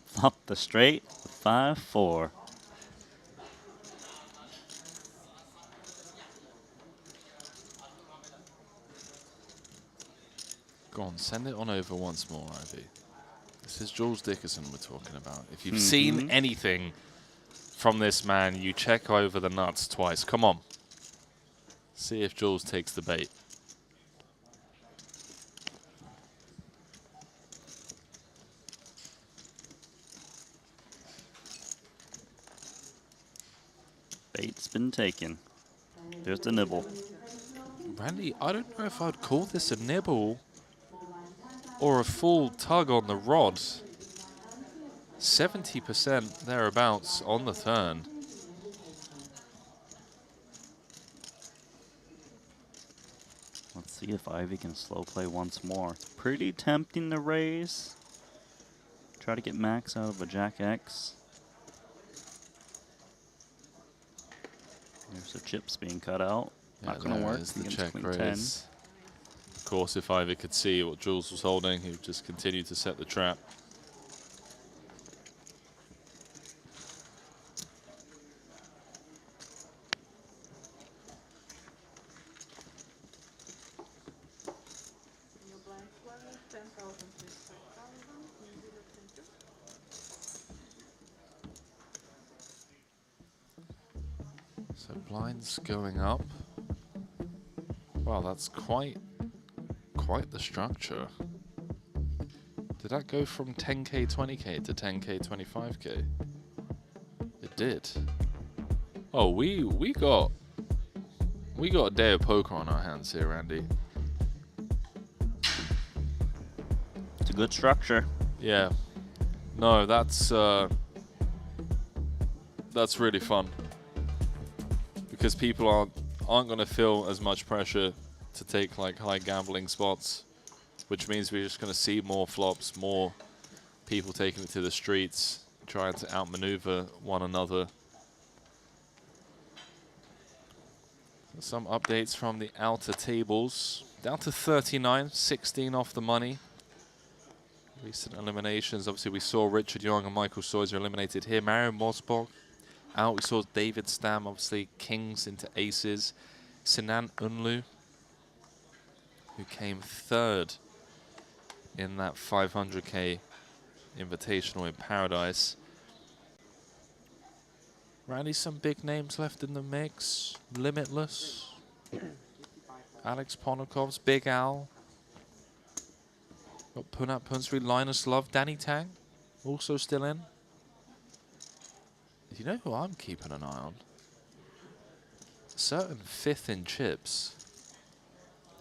Speaker 16: Flop the straight, 5-4.
Speaker 21: Go on, send it on over once more, Ivy. This is Jules Dickerson we're talking about. If you've seen anything from this man, you check over the nuts twice. Come on. See if Jules takes the bait.
Speaker 16: Bait's been taken. There's the nibble.
Speaker 21: Randy, I don't know if I'd call this a nibble or a full tug on the rod. 70% thereabouts on the turn.
Speaker 16: Let's see if Ivy can slow play once more. It's pretty tempting to raise. Try to get max out of a Jack X. There's the chips being cut out.
Speaker 21: Yeah,
Speaker 16: not going to work
Speaker 21: the
Speaker 16: against
Speaker 21: check
Speaker 16: Queen
Speaker 21: raise.
Speaker 16: 10.
Speaker 21: Of course, if Ivy could see what Jules was holding, he would just continue to set the trap. So blinds going up. Wow, that's quite the structure. Did that go from 10k, 20k to 10k, 25k? It did. Oh, we got a day of poker on our hands here, Randy.
Speaker 16: It's a good structure.
Speaker 21: Yeah. No, that's really fun. Because people aren't going to feel as much pressure to take like high gambling spots, which means we're just going to see more flops, more people taking it to the streets, trying to outmaneuver one another. Some updates from the outer tables. Down to 39, 16 off the money. Recent eliminations. Obviously, we saw Richard Young and Michael Soyser eliminated here. Mario Mosbog out. We saw David Stam, obviously, kings into aces. Sinan Unlu, who came third in that 500k Invitational in Paradise. Randy, some big names left in the mix. Limitless. Alex Ponakov's Big Al. Got Punat Punsri, Linus Love, Danny Tang, also still in. Do you know who I'm keeping an eye on? A certain fifth in chips.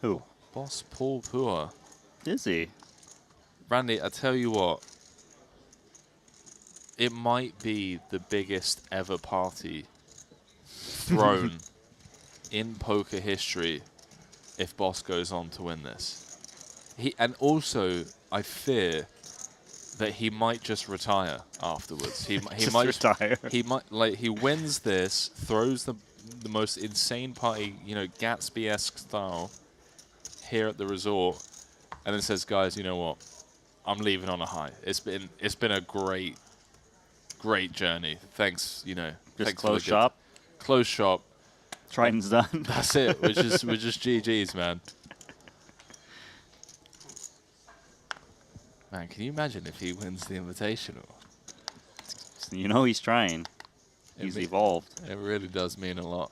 Speaker 16: Who?
Speaker 21: Boss Paul Pua.
Speaker 16: Is he?
Speaker 21: Randy, I tell you what. It might be the biggest ever party thrown in poker history if Boss goes on to win this. And also, I fear that he might just retire afterwards. He
Speaker 16: Just
Speaker 21: might
Speaker 16: retire.
Speaker 21: He wins this, throws the most insane party, you know, Gatsby-esque style here at the resort, and then says, "Guys, you know what? I'm leaving on a high. It's been a great journey. Thanks, you know.
Speaker 16: Just
Speaker 21: thanks
Speaker 16: close
Speaker 21: for the
Speaker 16: shop.
Speaker 21: Close shop.
Speaker 16: Triton's done.
Speaker 21: That's it. We're just GGs, man." Man, can you imagine if he wins the Invitational?
Speaker 16: You know he's trying. He's evolved.
Speaker 21: It really does mean a lot.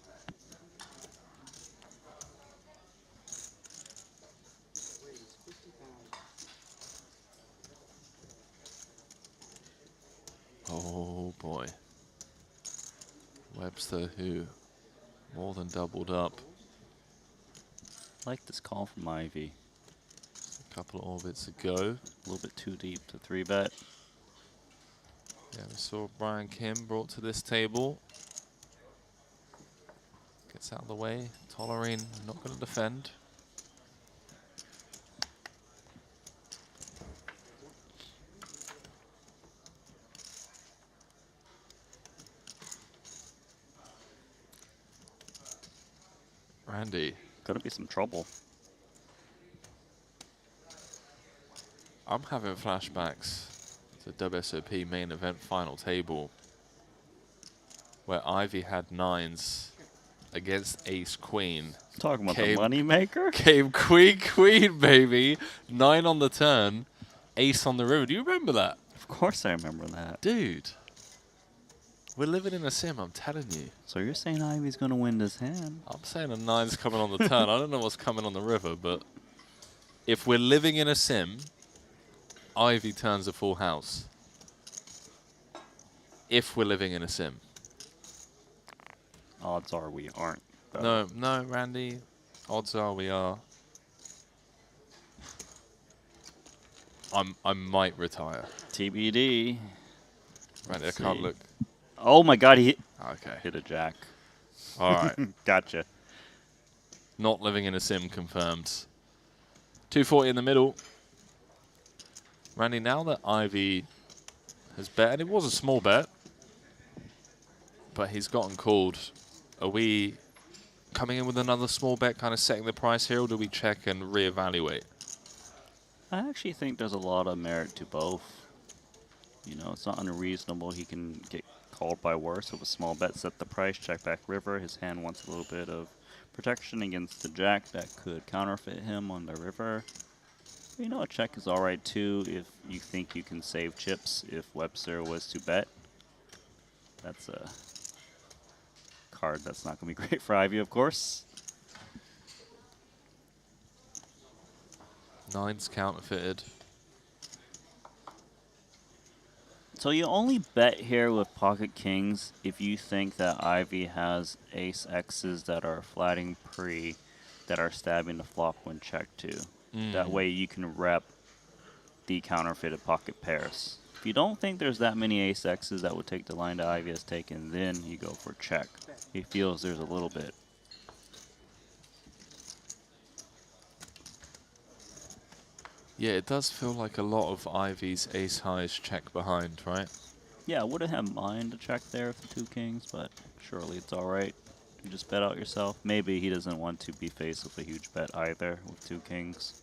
Speaker 21: Oh boy. Webster, who more than doubled up.
Speaker 16: I like this call from Ivy.
Speaker 21: A couple of orbits ago.
Speaker 16: A little bit too deep to 3-bet.
Speaker 21: Yeah, we saw Brian Kim brought to this table. Gets out of the way. Tolerine not going to defend. Randy.
Speaker 16: Gonna be some trouble.
Speaker 21: I'm having flashbacks to WSOP main event final table where Ivy had 9s against Ace Queen.
Speaker 16: Talking about the money maker?
Speaker 21: Came Queen, baby. 9 on the turn, Ace on the river. Do you remember that?
Speaker 16: Of course I remember that.
Speaker 21: Dude. We're living in a sim, I'm telling you.
Speaker 16: So you're saying Ivy's gonna win this hand?
Speaker 21: I'm saying a 9's coming on the turn. I don't know what's coming on the river, but if we're living in a sim, Ivy turns a full house. If we're living in a sim.
Speaker 16: Odds are we aren't, though.
Speaker 21: No, Randy. Odds are we are. I might retire.
Speaker 16: TBD.
Speaker 21: Randy, I can't look.
Speaker 16: Oh my god, he hit a jack.
Speaker 21: All right.
Speaker 16: Gotcha.
Speaker 21: Not living in a sim confirmed. 240 in the middle. Randy, now that Ivy has bet, and it was a small bet, but he's gotten called, are we coming in with another small bet, kind of setting the price here, or do we check and reevaluate?
Speaker 16: I actually think there's a lot of merit to both. You know, it's not unreasonable. He can get called by worse with a small bet, set the price, check back river. His hand wants a little bit of protection against the jack that could counterfeit him on the river. You know, a check is all right too if you think you can save chips if Webster was to bet. That's a card that's not going to be great for Ivy, of course.
Speaker 21: Nine's counterfeited.
Speaker 16: So you only bet here with pocket kings if you think that Ivy has ace X's that are flatting pre that are stabbing the flop when checked too. That way you can rep the counterfeited pocket pairs. If you don't think there's that many ace X's that would take the line that Ivy has taken, then you go for check. He feels there's a little bit.
Speaker 21: Yeah, it does feel like a lot of Ivy's ace highs check behind, right?
Speaker 16: Yeah, I wouldn't have mind to check there with the two kings, but surely it's alright. You just bet out yourself. Maybe he doesn't want to be faced with a huge bet either with two kings.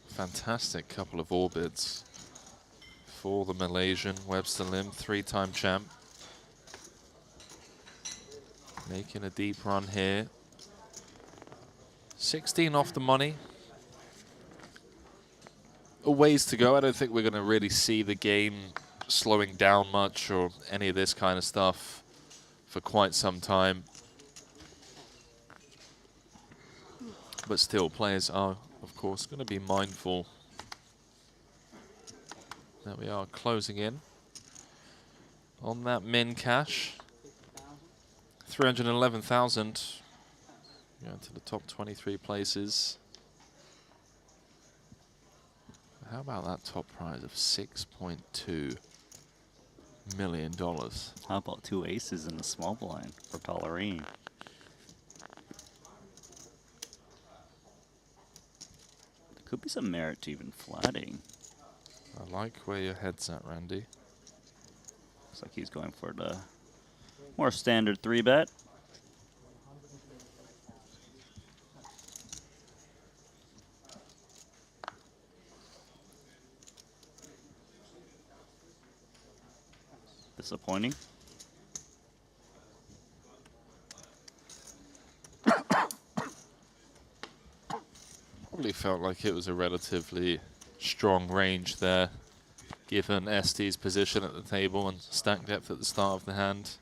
Speaker 21: Fantastic couple of orbits for the Malaysian Webster Lim, 3-time champ. Making a deep run here. 16 off the money. A ways to go. I don't think we're going to really see the game slowing down much or any of this kind of stuff for quite some time. But still, players are, of course, going to be mindful that we are closing in on that min cash. 311,000. Going to the top 23 places. How about that top prize of $6.2 million?
Speaker 16: How about two aces in the small blind for Pellerin? There could be some merit to even flatting.
Speaker 21: I like where your head's at, Randy.
Speaker 16: Looks like he's going for the more standard 3-bet. Disappointing.
Speaker 21: Probably felt like it was a relatively strong range there, given ST's position at the table and stack depth at the start of the hand.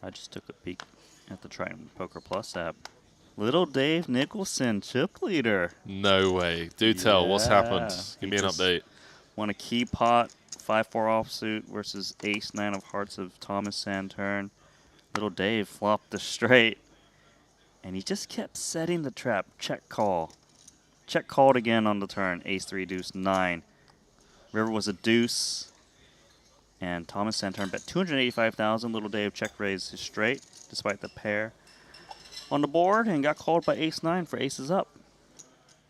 Speaker 16: I just took a peek at the Triton Poker Plus app. Little Dave Nicholson, chip leader.
Speaker 21: No way. Do tell, what's happened? Give me an update.
Speaker 16: Won a key pot, 5-4 offsuit versus ace-9 of hearts of Thomas Santern. Little Dave flopped the straight, and he just kept setting the trap. Check call. Check called again on the turn. Ace-3, deuce-9. River was a deuce. And Thomas Santern bet 285,000. Little Dave check raised his straight, despite the pair on the board, and got called by ace-9 for aces up.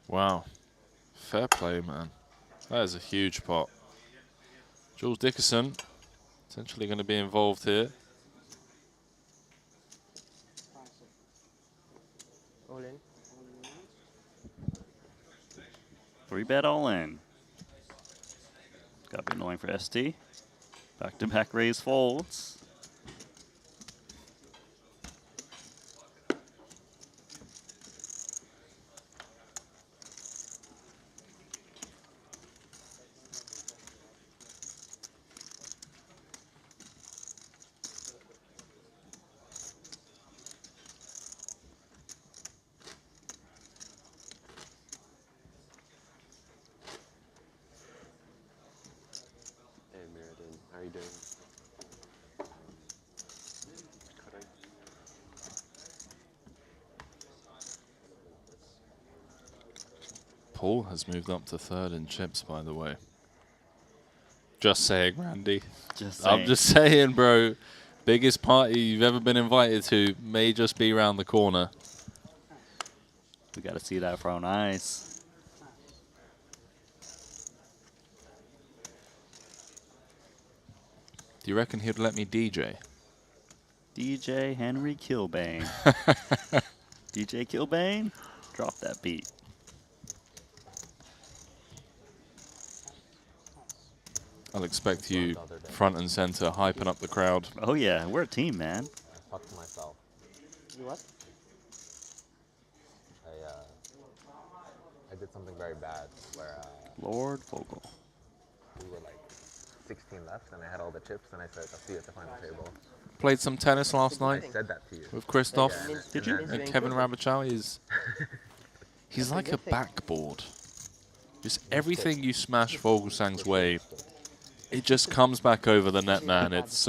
Speaker 21: Wow. Fair play, man. That is a huge pot. Jules Dickerson potentially going to be involved here.
Speaker 7: All in.
Speaker 16: 3-bet all in. Gotta be annoying for ST. Back-to-back raise folds.
Speaker 23: Hey, Meriden, how are you doing? Cutting.
Speaker 21: Paul has moved up to 3rd in chips, by the way. Just saying, Randy.
Speaker 16: Just saying.
Speaker 21: I'm just saying, bro. Biggest party you've ever been invited to may just be around the corner.
Speaker 16: We got to see that with our own eyes.
Speaker 21: Do you reckon he'd let me DJ?
Speaker 16: DJ Henry Kilbane. DJ Kilbane, drop that beat.
Speaker 21: I'll expect you front and center, hyping up the crowd.
Speaker 16: Oh yeah, we're a team, man.
Speaker 4: I fucked myself.
Speaker 7: You what?
Speaker 4: I did something very bad where
Speaker 16: Lord Vogel.
Speaker 4: we were like 16 left and I had all the chips and I said, I'll see you at the final table.
Speaker 21: Played some tennis last night
Speaker 4: I said that to you.
Speaker 21: with Christoph.
Speaker 4: Yeah.
Speaker 16: Did you?
Speaker 21: And Kevin Rabichow is... He's like a backboard. Just everything you smash Vogelsang's way, it just comes back over the net, man. It's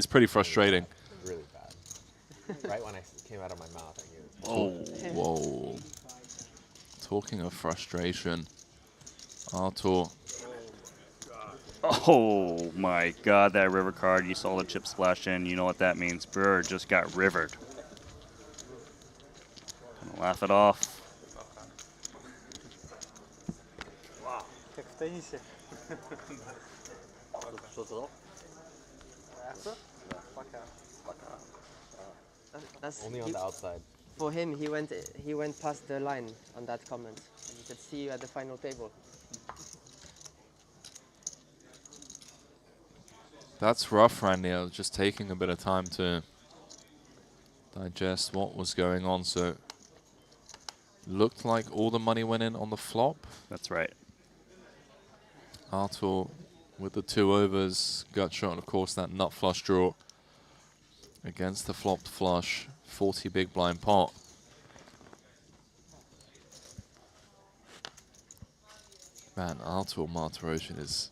Speaker 21: pretty frustrating.
Speaker 4: Really bad. Right when I came out of my mouth, I knew it.
Speaker 21: Oh, whoa. Talking of frustration, Artur.
Speaker 16: Oh my god, that river card. You saw the chip splash in. You know what that means. Brewer just got rivered. Gonna laugh it off.
Speaker 13: Wow. Tekstenisie.
Speaker 7: That's
Speaker 4: Only on the outside.
Speaker 7: For him, he went past the line on that comment. And he said, "See you at the final table."
Speaker 21: That's rough, Randy. I was just taking a bit of time to digest what was going on. So, looked like all the money went in on the flop.
Speaker 16: That's right.
Speaker 21: Artur with the 2 overs, gut shot, and of course that nut flush draw against the flopped flush, 40 big blind pot. Man, Artur Martirosyan is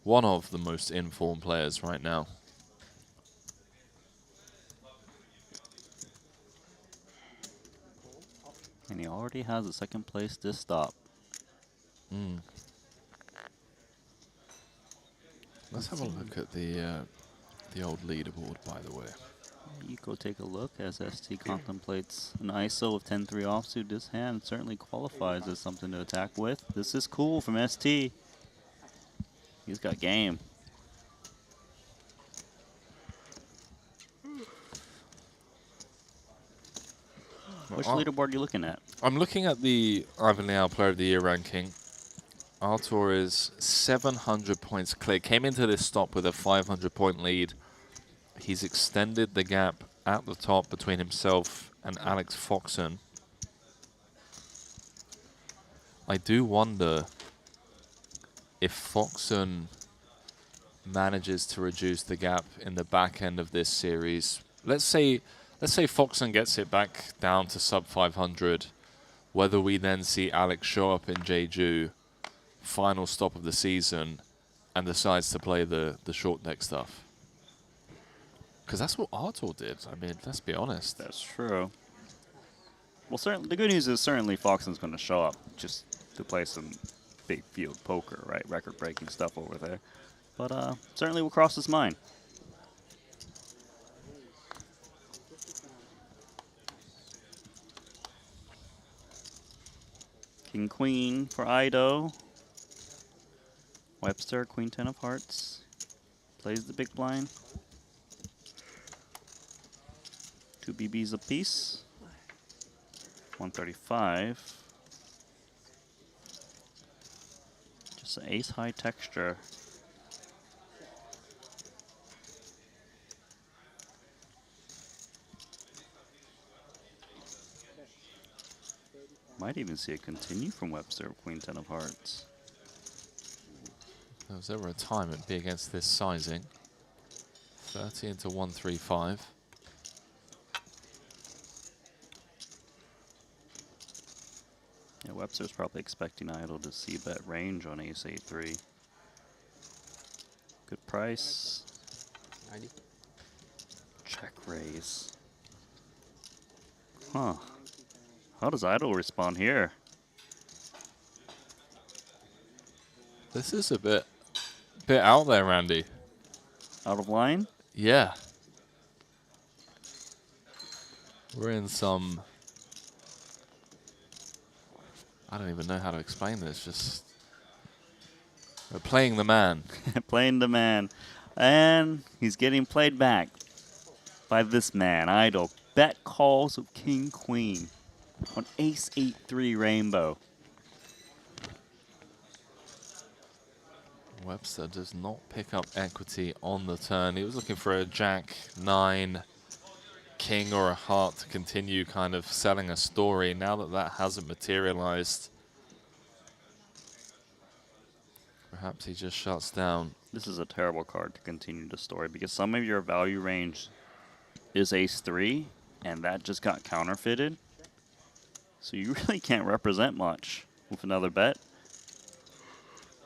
Speaker 21: one of the most informed players right now.
Speaker 16: And he already has a second place this stop.
Speaker 21: Let's have a look at the old leaderboard, by the way.
Speaker 16: You go take a look as ST contemplates an ISO of 10-3 offsuit. This hand certainly qualifies as something to attack with. This is cool from ST. He's got game. Which leaderboard are you looking at?
Speaker 21: I'm looking at the Ivan Liao Player of the Year ranking. Artur is 700 points clear. Came into this stop with a 500-point lead. He's extended the gap at the top between himself and Alex Foxen. I do wonder if Foxen manages to reduce the gap in the back end of this series. Let's say Foxen gets it back down to sub 500. Whether we then see Alex show up in Jeju, final stop of the season, and decides to play the short deck stuff. Because that's what Artur did. I mean, let's be honest.
Speaker 16: That's true. Well, certainly the good news is certainly Foxen's going to show up just to play some big field poker, right? Record-breaking stuff over there. But certainly will cross his mind. King Queen for Ido. Webster, Queen 10 of Hearts. Plays the big blind. 2 BBs apiece. 135. Just an ace high texture. Might even see it continue from Webster, Queen 10 of Hearts.
Speaker 21: If there was ever a time it'd be against this sizing. 30 into 135.
Speaker 16: Yeah, Webster's probably expecting Idol to see bet range on ace 8-3. Good price.
Speaker 4: 90.
Speaker 16: Check raise. Huh. How does Idol respond here?
Speaker 21: This is a bit out there, Randy.
Speaker 16: Out of line?
Speaker 21: Yeah. We're in some... I don't even know how to explain this. Just We're playing the man.
Speaker 16: Playing the man. And he's getting played back by this man, Idol. Bet calls with King Queen on Ace 8-3 Rainbow.
Speaker 21: Webster does not pick up equity on the turn. He was looking for a Jack 9, King, or a heart to continue kind of selling a story. Now that that hasn't materialized, perhaps he just shuts down.
Speaker 16: This is a terrible card to continue the story because some of your value range is Ace 3, and that just got counterfeited. So you really can't represent much with another bet.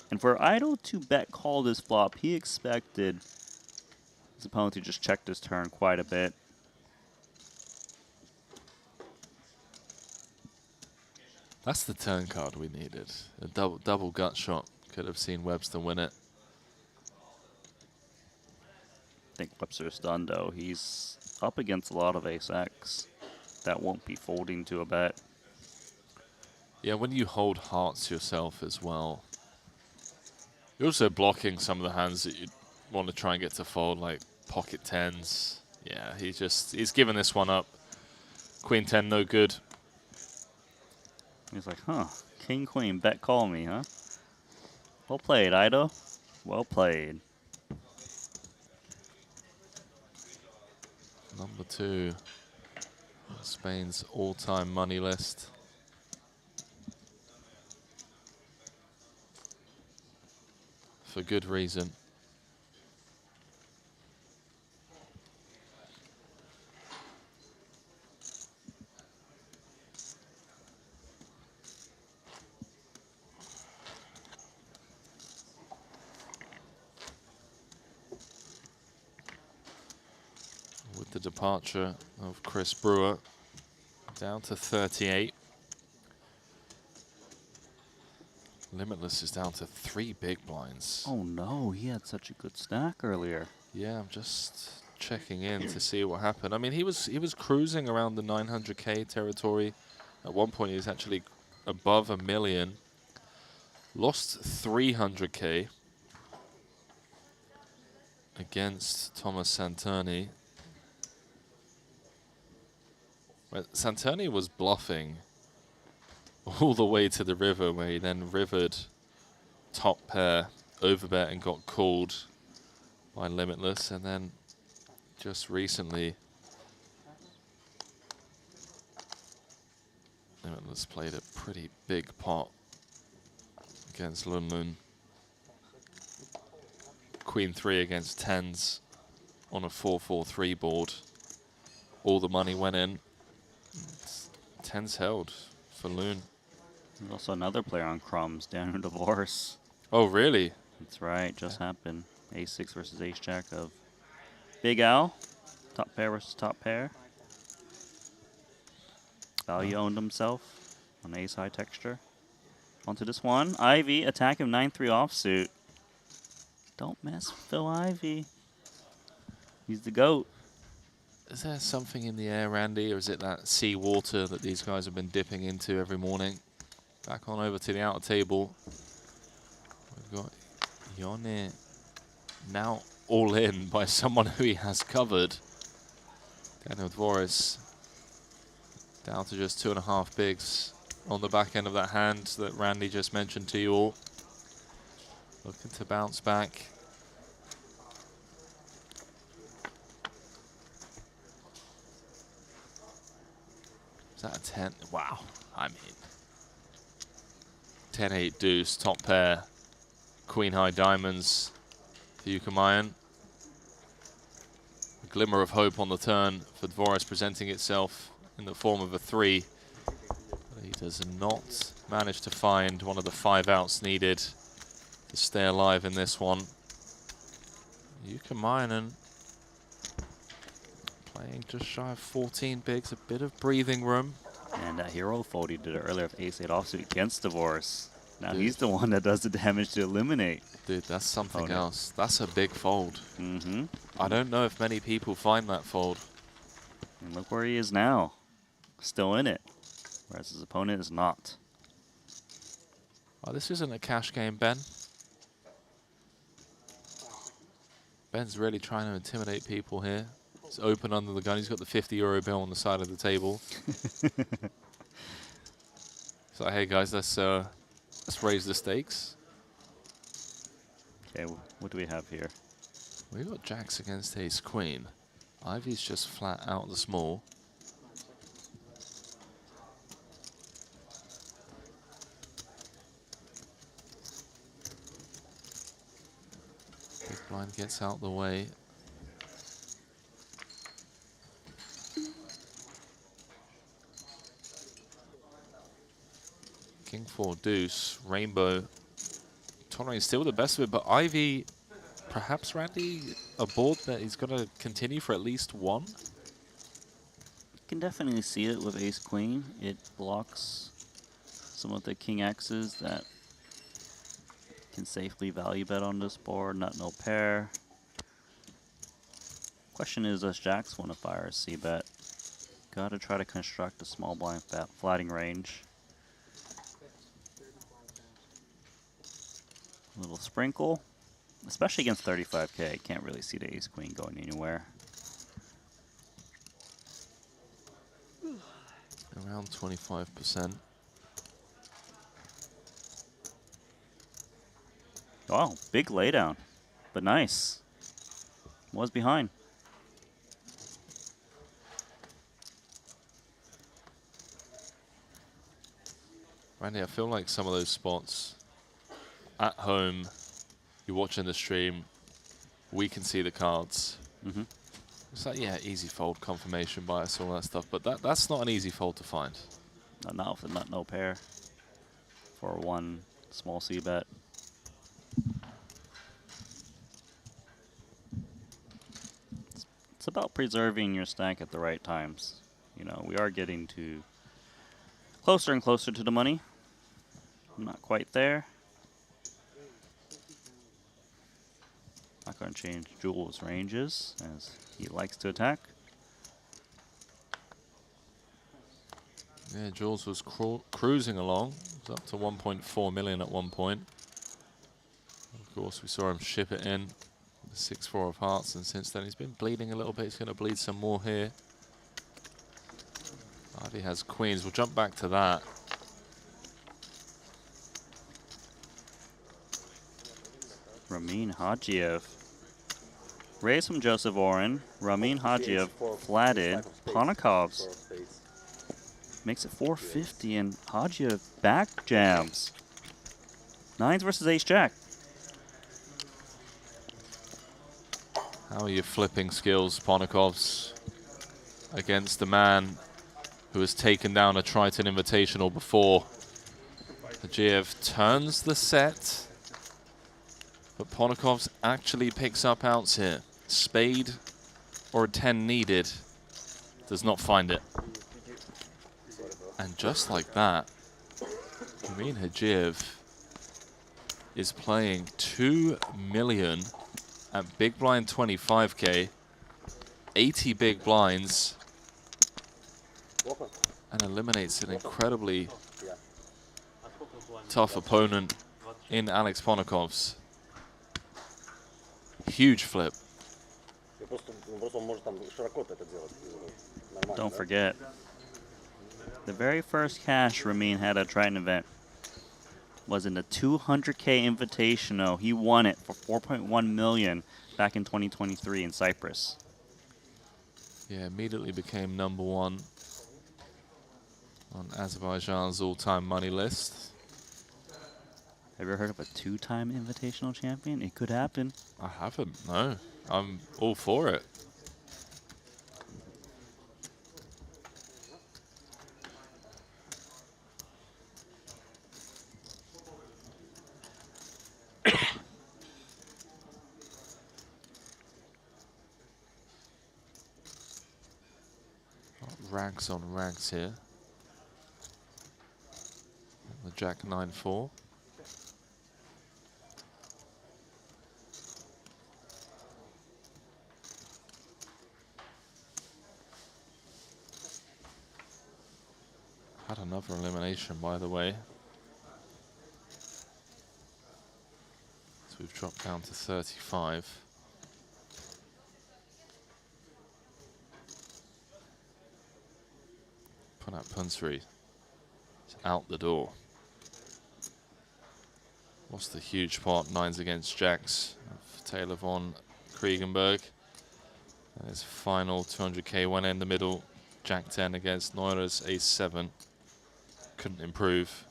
Speaker 16: And for Idol to bet call this flop, he expected his opponent to just check this turn quite a bit.
Speaker 21: That's the turn card we needed. A double gut shot. Could have seen Webster win it.
Speaker 16: I think Webster's done, though. He's up against a lot of Ace-X. That won't be folding to a bet.
Speaker 21: Yeah, when you hold hearts yourself as well, you're also blocking some of the hands that you want to try and get to fold, like pocket tens. Yeah, he's given this one up. Queen 10, no good.
Speaker 16: He's like, huh, King Queen, bet call me, huh? Well played, Ido. Well played.
Speaker 21: Number 2, Spain's all-time money list. For good reason. With the departure of Chris Brewer, down to 38. Limitless is down to 3 big blinds.
Speaker 16: Oh no, he had such a good stack earlier.
Speaker 21: Yeah, I'm just checking in to see what happened. I mean, he was cruising around the 900K territory. At one point, he was actually above $1 million. Lost 300K against Thomas Santerni. Well, Santerni was bluffing all the way to the river, where he then rivered top pair, overbet, and got called by Limitless. And then just recently, Limitless played a pretty big pot against Lun Lun. Queen 3 against tens on a 4-4-3 board. All the money went in. Tens held for Lun.
Speaker 16: There's also another player on crumbs, Daniel Divorce.
Speaker 21: Oh, really?
Speaker 16: That's right, just happened. Ace-6 versus Ace-Jack of Big Al. Top pair versus top pair. Value owned himself on Ace High Texture. Onto this one. Ivy, attack him 9-3 offsuit. Don't mess with Phil Ivy. He's the GOAT.
Speaker 21: Is there something in the air, Randy, or is it that sea water that these guys have been dipping into every morning? Back on over to the outer table. We've got Yone now all in by someone who he has covered. Daniel Dvoris down to just 2.5 bigs on the back end of that hand that Randy just mentioned to you all. Looking to bounce back. Is that a 10? Wow. I mean, 10-8 deuce, top pair, queen high diamonds for Ukamayan. A glimmer of hope on the turn for Dvoris presenting itself in the form of a 3. But he does not manage to find one of the 5 outs needed to stay alive in this one. Ukamayan playing just shy of 14 bigs, a bit of breathing room.
Speaker 16: And that hero fold he did earlier with Ace-8 offsuit against Divorce. Now he's the one that does the damage to eliminate.
Speaker 21: Dude, that's something else. That's a big fold.
Speaker 16: Mm-hmm.
Speaker 21: I don't know if many people find that fold.
Speaker 16: And look where he is now. Still in it. Whereas his opponent is not.
Speaker 21: Well, this isn't a cash game, Ben. Ben's really trying to intimidate people here. It's open under the gun. He's got the 50 euro bill on the side of the table. It's like, hey guys, let's raise the stakes.
Speaker 16: Okay, what do we have here?
Speaker 21: We've got jacks against ace queen. Ivy's just flat out the small. Big blind gets out the way. King 4 deuce, rainbow. Tolerating still the best of it, but Ivy, perhaps Randy, a board that he's going to continue for at least one.
Speaker 16: You can definitely see it with ace queen. It blocks some of the king X's that can safely value bet on this board. Nut no pair. Question is, does jacks want to fire a c bet? Gotta try to construct a small blind flatting range. A little sprinkle, especially against 35K. Can't really see the ace queen going anywhere.
Speaker 21: Around 25%.
Speaker 16: Wow, big laydown, but nice. Was behind.
Speaker 21: Randy, I feel like some of those spots at home, you're watching the stream, we can see the cards.
Speaker 16: Mm-hmm.
Speaker 21: It's like, yeah, easy fold, confirmation bias, all that stuff, but that's not an easy fold to find.
Speaker 16: Not with a nut no pair for one small c bet. It's about preserving your stack at the right times. You know, we are getting to closer and closer to the money. I'm not quite there. Not going to change Jules' ranges as he likes to attack.
Speaker 21: Yeah, Jules was cruising along. It was up to 1.4 million at one point. Of course, we saw him ship it in. The 6-4 of hearts, and since then he's been bleeding a little bit. He's going to bleed some more here. Ivy has queens. We'll jump back to that.
Speaker 16: Ramin Hajiev. Raised from Joseph Oren. Ramin Hajiev flatted. Ponikov's makes it 450, and Hajiev back jams. Nines versus ace jack.
Speaker 21: How are your flipping skills, Ponikov's, against the man who has taken down a Triton Invitational before? Hajiev turns the set, but Ponikov's actually picks up outs here. Spade or a 10 needed, does not find it. And just like that, Ramin Hajiev is playing 2 million at big blind 25K, 80 big blinds, and eliminates an incredibly tough opponent in Alex Ponikov's. Huge flip.
Speaker 16: Don't forget, the very first cash Ramin had at Triton event was in the 200K Invitational. He won it for 4.1 million back in 2023 in Cyprus.
Speaker 21: Yeah, immediately became #1 on Azerbaijan's all-time money list.
Speaker 16: Have you ever heard of a 2-time Invitational champion? It could happen.
Speaker 21: I haven't, no. I'm all for it. Rags on rags here. The Jack 9-4. Had another elimination, by the way. So we've dropped down to 35. And that punchery is out the door. Lost the huge pot, 9s against jacks of Taylor von Kriegenberg. And his final 200k went in the middle. Jack 10 against Neura's ace 7. Couldn't improve.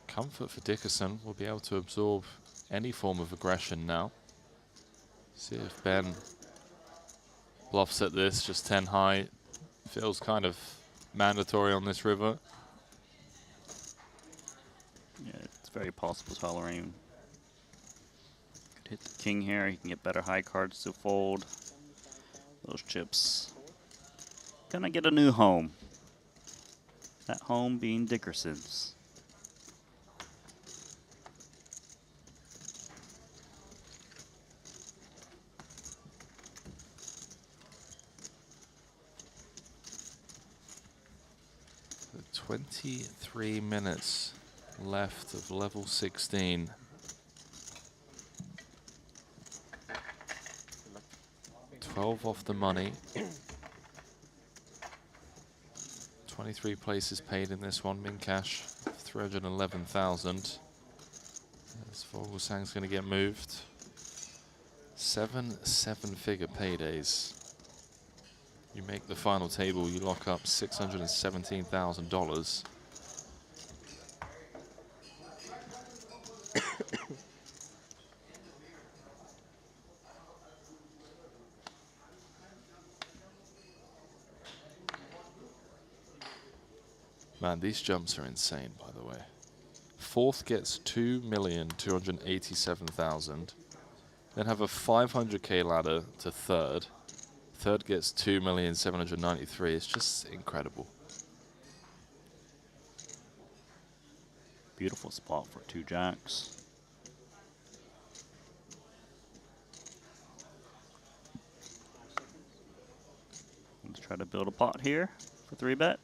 Speaker 21: Comfort for Dickerson. Will be able to absorb any form of aggression now. See if Ben bluffs at this, just 10 high. Feels kind of mandatory on this river.
Speaker 16: Yeah, it's very possible Tolerain could hit the king here. He can get better high cards to fold. Those chips gonna get a new home. That home being Dickerson's.
Speaker 21: So 23 minutes left of level 16. $12 off the money. 23 places paid in this one. Min cash 311,000. As Vogelsang's going to get moved. 7 seven-figure paydays. You make the final table, you lock up $617,000. Man, these jumps are insane, by the way. Fourth gets 2,287,000. Then have a 500k ladder to third. Third gets 2,793,000. It's just incredible.
Speaker 16: Beautiful spot for 2 jacks. Let's try to build a pot here for 3-bet.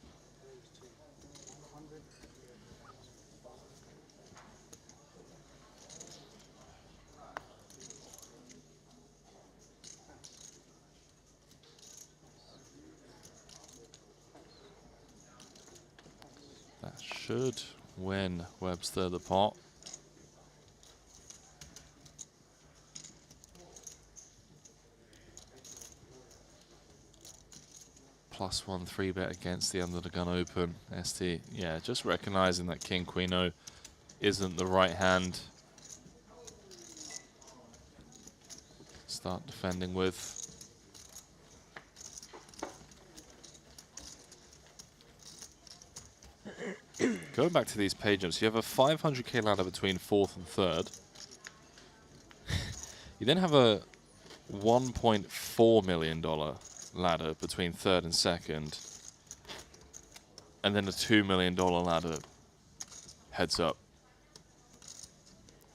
Speaker 21: That should win Webster the pot. +1 3-bet against the under the gun open. ST, yeah, just recognizing that King Queen O isn't the right hand. Start defending with. Going back to these page ups, you have a 500k ladder between fourth and third. You then have a $1.4 million ladder between third and second. And then a $2 million ladder heads up.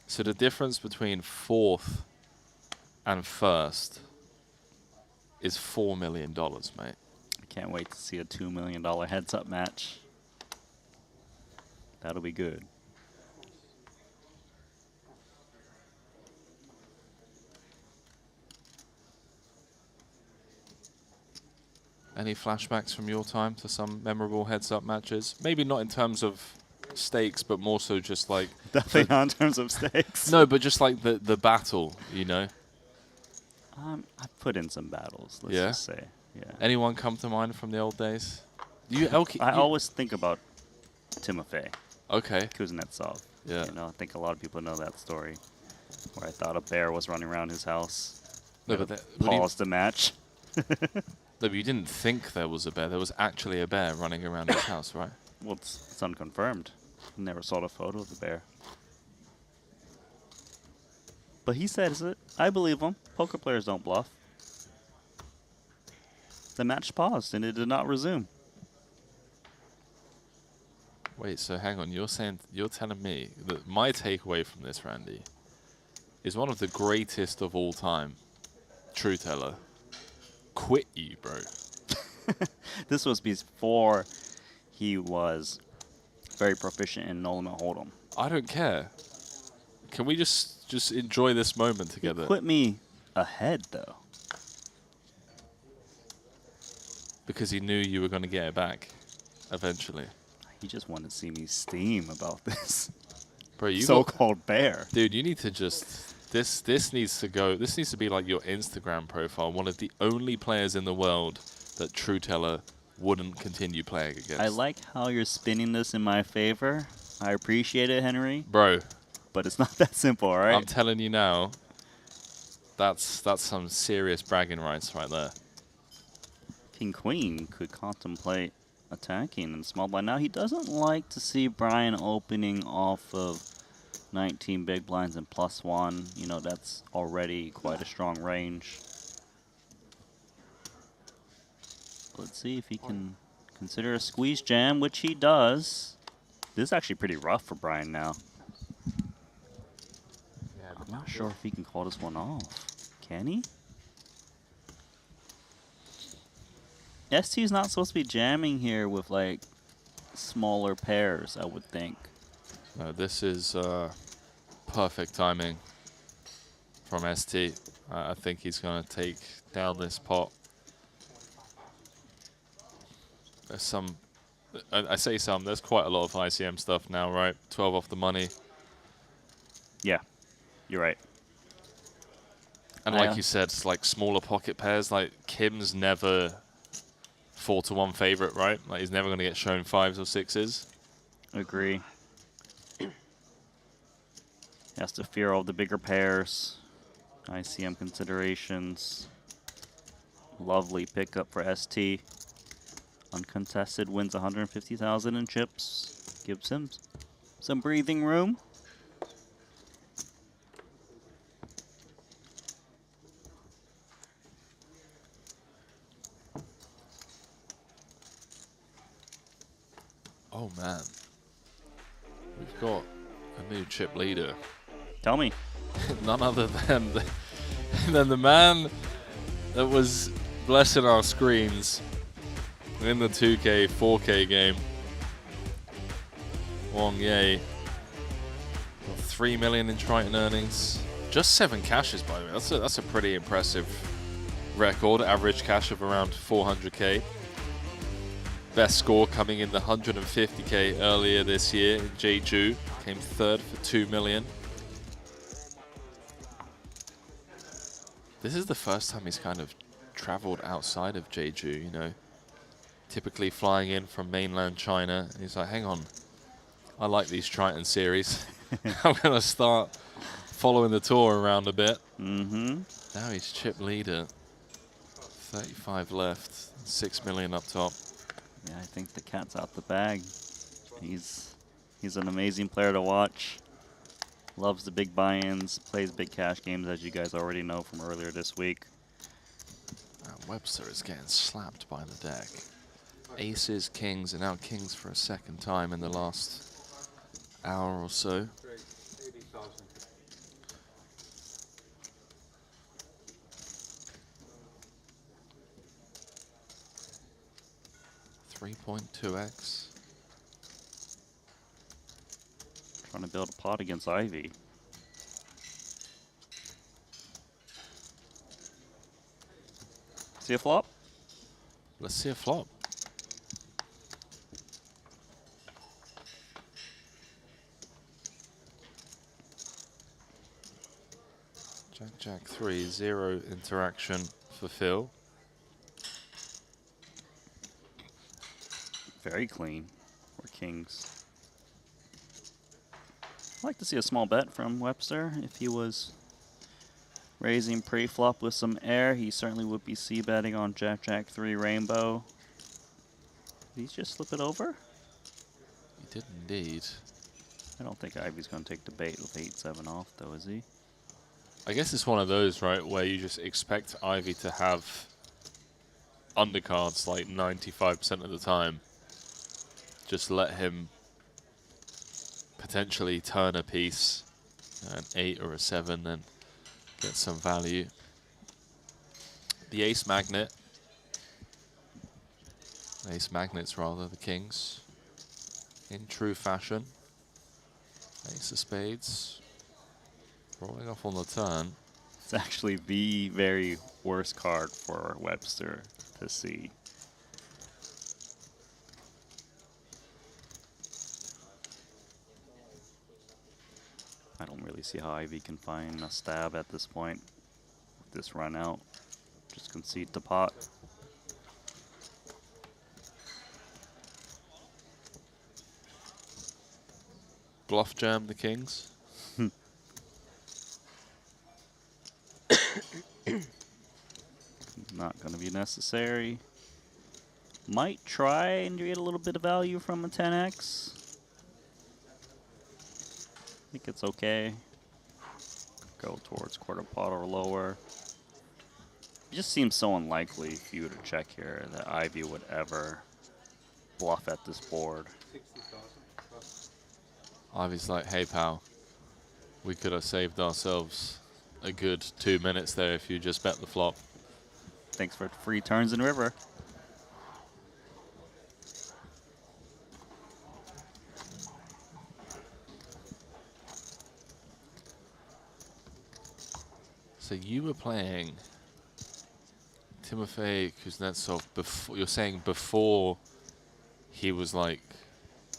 Speaker 21: So the difference between fourth and first is $4 million, mate.
Speaker 16: I can't wait to see a $2 million heads up match. That'll be good.
Speaker 21: Any flashbacks from your time to some memorable heads-up matches? Maybe not in terms of stakes, but more so just like...
Speaker 16: Definitely not in terms of stakes.
Speaker 21: No, but just like the battle, you know?
Speaker 16: I've put in some battles, let's
Speaker 21: Yeah?
Speaker 16: just say. Yeah.
Speaker 21: Anyone come to mind from the old days?
Speaker 16: I always think about Timofey.
Speaker 21: Okay.
Speaker 16: Kuznetsov.
Speaker 21: Yeah.
Speaker 16: You know, I think a lot of people know that story, where I thought a bear was running around his house.
Speaker 21: No, but
Speaker 16: paused the match.
Speaker 21: No, but you didn't think there was a bear. There was actually a bear running around his house, right?
Speaker 16: Well, it's unconfirmed. Never saw a photo of the bear. But he says it. I believe him. Poker players don't bluff. The match paused and it did not resume.
Speaker 21: Wait, so hang on. You're telling me that my takeaway from this, Randy, is one of the greatest of all time, True Teller, quit you, bro.
Speaker 16: This was before he was very proficient in No Limit Hold'em.
Speaker 21: I don't care. Can we just enjoy this moment together?
Speaker 16: Put me ahead, though.
Speaker 21: Because he knew you were going to get it back eventually.
Speaker 16: He just wanted to see me steam about this.
Speaker 21: Bro, you
Speaker 16: so-called bear.
Speaker 21: Dude, you need to just this needs to go. This needs to be like your Instagram profile. One of the only players in the world that Truteller wouldn't continue playing against.
Speaker 16: I like how you're spinning this in my favor. I appreciate it, Henry.
Speaker 21: Bro.
Speaker 16: But it's not that simple, all right?
Speaker 21: I'm telling you now, that's some serious bragging rights right there.
Speaker 16: King-Queen could contemplate attacking in small blind. Now, he doesn't like to see Brian opening off of 19 big blinds and +1. You know, that's already quite a strong range. Let's see if he can consider a squeeze jam, which he does. This is actually pretty rough for Brian now. I'm not sure if he can call this one off. Can he? ST is not supposed to be jamming here with, like, smaller pairs, I would think.
Speaker 21: No, this is perfect timing from ST. I think he's going to take down this pot. There's some, I say some, there's quite a lot of ICM stuff now, right? 12 off the money.
Speaker 16: Yeah, you're right.
Speaker 21: And like you said, it's like smaller pocket pairs. Like Kim's never 4-1 favorite, right? Like he's never going to get shown 5s or 6s.
Speaker 16: Agree. He has to fear all the bigger pairs. ICM considerations. Lovely pickup for ST. Uncontested, wins 150,000 in chips. Gives him some breathing room.
Speaker 21: Oh man, we've got a new chip leader.
Speaker 16: Tell me.
Speaker 21: None other than the man that was blessing our screens in the 2K, 4K game. Wong Ye. 3 million in Triton earnings. Just 7 cashes, by the way. That's a pretty impressive record. Average cash of around 400K. Best score coming in the 150K earlier this year. Jeju came 3rd for 2 million. This is the first time he's kind of traveled outside of Jeju, you know. Typically flying in from mainland China. He's like, hang on, I like these Triton series. I'm going to start following the tour around a bit.
Speaker 16: Mm-hmm.
Speaker 21: Now he's chip leader. 35 left, 6 million up top.
Speaker 16: Yeah, I think the cat's out the bag. He's an amazing player to watch. Loves the big buy-ins, plays big cash games, as you guys already know from earlier this week.
Speaker 21: Webster is getting slapped by the deck. Aces, kings, and now kings for a second time in the last hour or so. 3.2x.
Speaker 16: Trying to build a pot against Ivy. See a flop?
Speaker 21: Let's see a flop. Jack, Jack 3, 0 interaction for Phil.
Speaker 16: Very clean. Or kings. I'd like to see a small bet from Webster. If he was raising pre-flop with some air, he certainly would be c-betting on Jack, Jack 3 rainbow. Did he just slip it over?
Speaker 21: He did indeed.
Speaker 16: I don't think Ivy's going to take the bait with 8-7 off, though, is he?
Speaker 21: I guess it's one of those, right, where you just expect Ivy to have undercards like 95% of the time. Just let him potentially turn a piece, an 8 or a 7, then get some value. The ace magnet. Ace magnets, rather, the kings. In true fashion. Ace of spades. Rolling off on the turn.
Speaker 16: It's actually the very worst card for Webster to see. I don't really see how Ivy can find a stab at this point. With this run out, just concede the pot.
Speaker 21: Bluff jam the kings.
Speaker 16: Not going to be necessary. Might try and get a little bit of value from a 10x. I think it's okay. Go towards quarter pot or lower. It just seems so unlikely if you were to check here that Ivy would ever bluff at this board.
Speaker 21: Ivy's like, hey pal, we could have saved ourselves a good 2 minutes there if you just bet the flop.
Speaker 16: Thanks for free turns in river.
Speaker 21: So you were playing Timofey Kuznetsov before, you're saying before he was like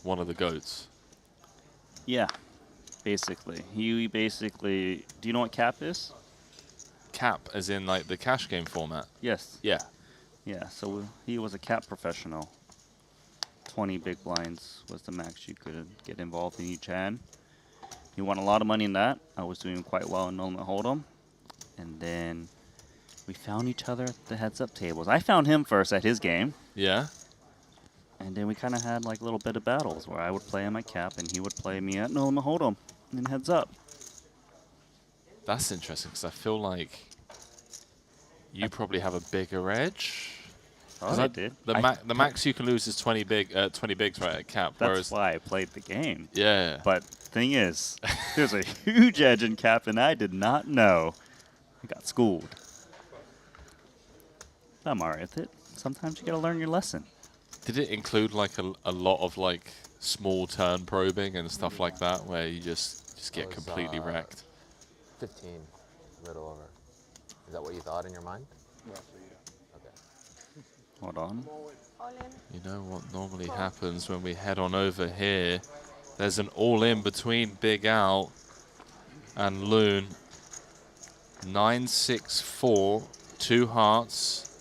Speaker 21: one of the GOATs?
Speaker 16: Yeah, basically. He basically, do you know what cap is?
Speaker 21: Cap, as in like the cash game format?
Speaker 16: Yes.
Speaker 21: Yeah.
Speaker 16: Yeah, so he was a cap professional. 20 big blinds was the max you could get involved in each hand. He won a lot of money in that. I was doing quite well in No Limit Hold'em. And then we found each other at the heads-up tables. I found him first at his game.
Speaker 21: Yeah.
Speaker 16: And then we kind of had like little bit of battles where I would play him at cap and he would play me at No Limit Hold'em in heads-up.
Speaker 21: That's interesting because I feel like you probably have a bigger edge.
Speaker 16: Oh, I did.
Speaker 21: The max you can lose is 20 bigs right at cap.
Speaker 16: That's why I played the game.
Speaker 21: Yeah.
Speaker 16: But thing is, there's a huge edge in cap and I did not know. I got schooled. I'm alright with it. Sometimes you gotta learn your lesson.
Speaker 21: Did it include like a lot of like small turn probing and stuff like that where you just get completely wrecked?
Speaker 4: 15, a little over. Is that what you thought in your mind?
Speaker 5: Roughly, yeah.
Speaker 4: Okay.
Speaker 16: Hold on.
Speaker 21: You know what normally happens when we head on over here? There's an all-in between Big Al and Loon. 9-6-4, 2 hearts.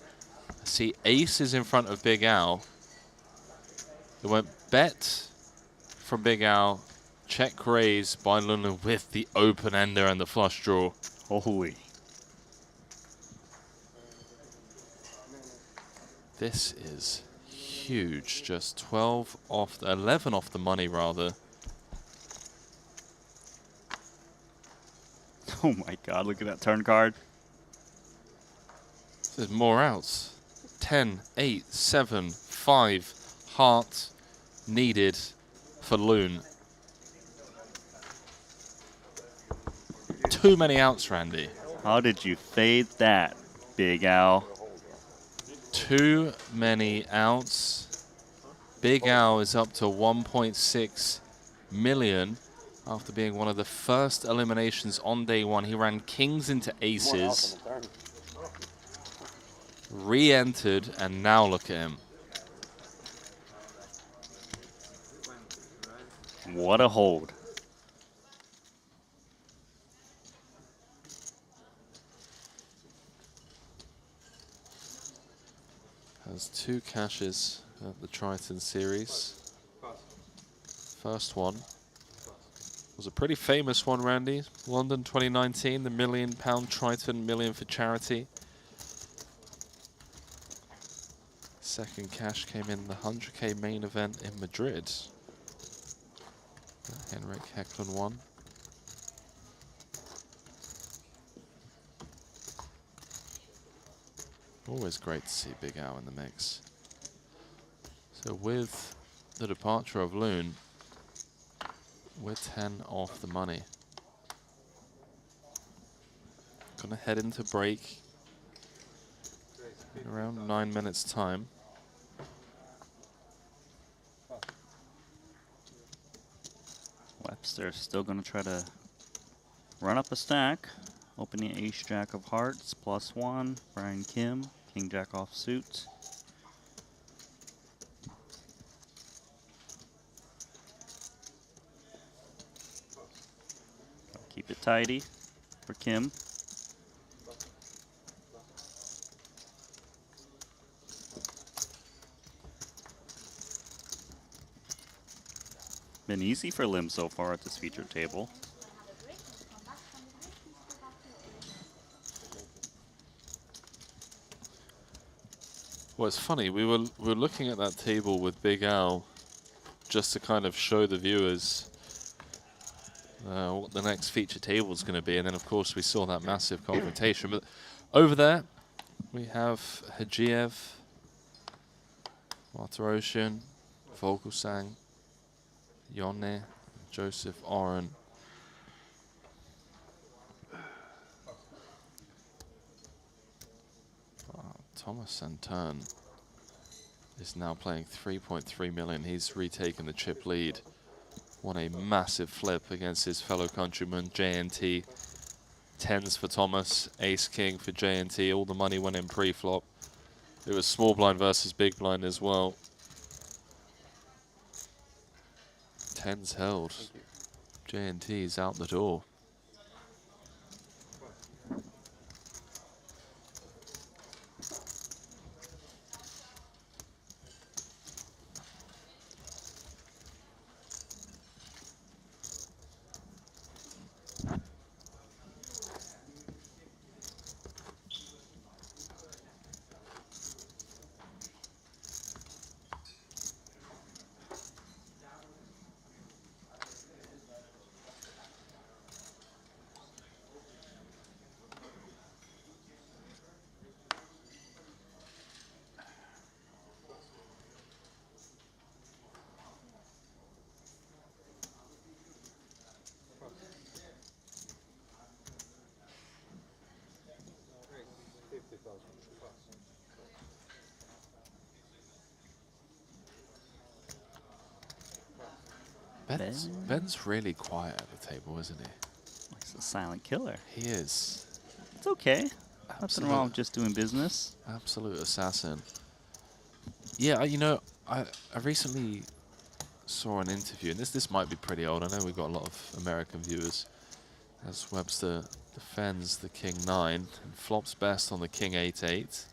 Speaker 21: I see aces in front of Big Al. It went bet from Big Al, check raise by Loon with the open ender and the flush draw.
Speaker 16: Holy.
Speaker 21: This is huge. Just 12 off, 11 off the money rather.
Speaker 16: Oh my god, look at that turn card.
Speaker 21: There's more outs. 10, 8, 7, 5. Heart needed for Loon. Too many outs, Randy.
Speaker 16: How did you fade that, Big Al?
Speaker 21: Too many outs. Big Al is up to 1.6 million after being one of the first eliminations on day one. He ran kings into aces, re-entered, and now look at him.
Speaker 16: What a hold.
Speaker 21: Has 2 cashes at the Triton series. First one was a pretty famous one, Randy. London 2019, the £1 million Triton, million for charity. Second cash came in the 100K main event in Madrid. Henrik Hecklund won. Always great to see Big Al in the mix. So with the departure of Loon, we're 10 off the money. Gonna head into break in around 9 minutes time.
Speaker 16: Webster's still gonna try to Run up a stack. Opening ace jack of hearts, +1. Brian Kim, king jack off suit. Keep it tidy for Kim. Been easy for Lim so far at this featured table.
Speaker 21: Well, it's funny. We were looking at that table with Big Al just to kind of show the viewers what the next feature table is going to be, and then of course we saw that massive confrontation. But over there we have Hajiev, Martirosyan, Vogelsang, Yone, Joseph Oren. Thomas Santern is now playing 3.3 million. He's retaken the chip lead. Won a massive flip against his fellow countryman, JNT. Tens for Thomas, ace king for JNT. All the money went in pre-flop. It was small blind versus big blind as well. Tens held. JNT is out the door. Ben's really quiet at the table, isn't he?
Speaker 16: He's a silent killer.
Speaker 21: He is.
Speaker 16: It's okay. Nothing wrong with just doing business.
Speaker 21: Absolute assassin. Yeah, you know, I recently saw an interview, and this might be pretty old. I know we've got a lot of American viewers. As Webster defends the King 9 and flops best on the King 8-8.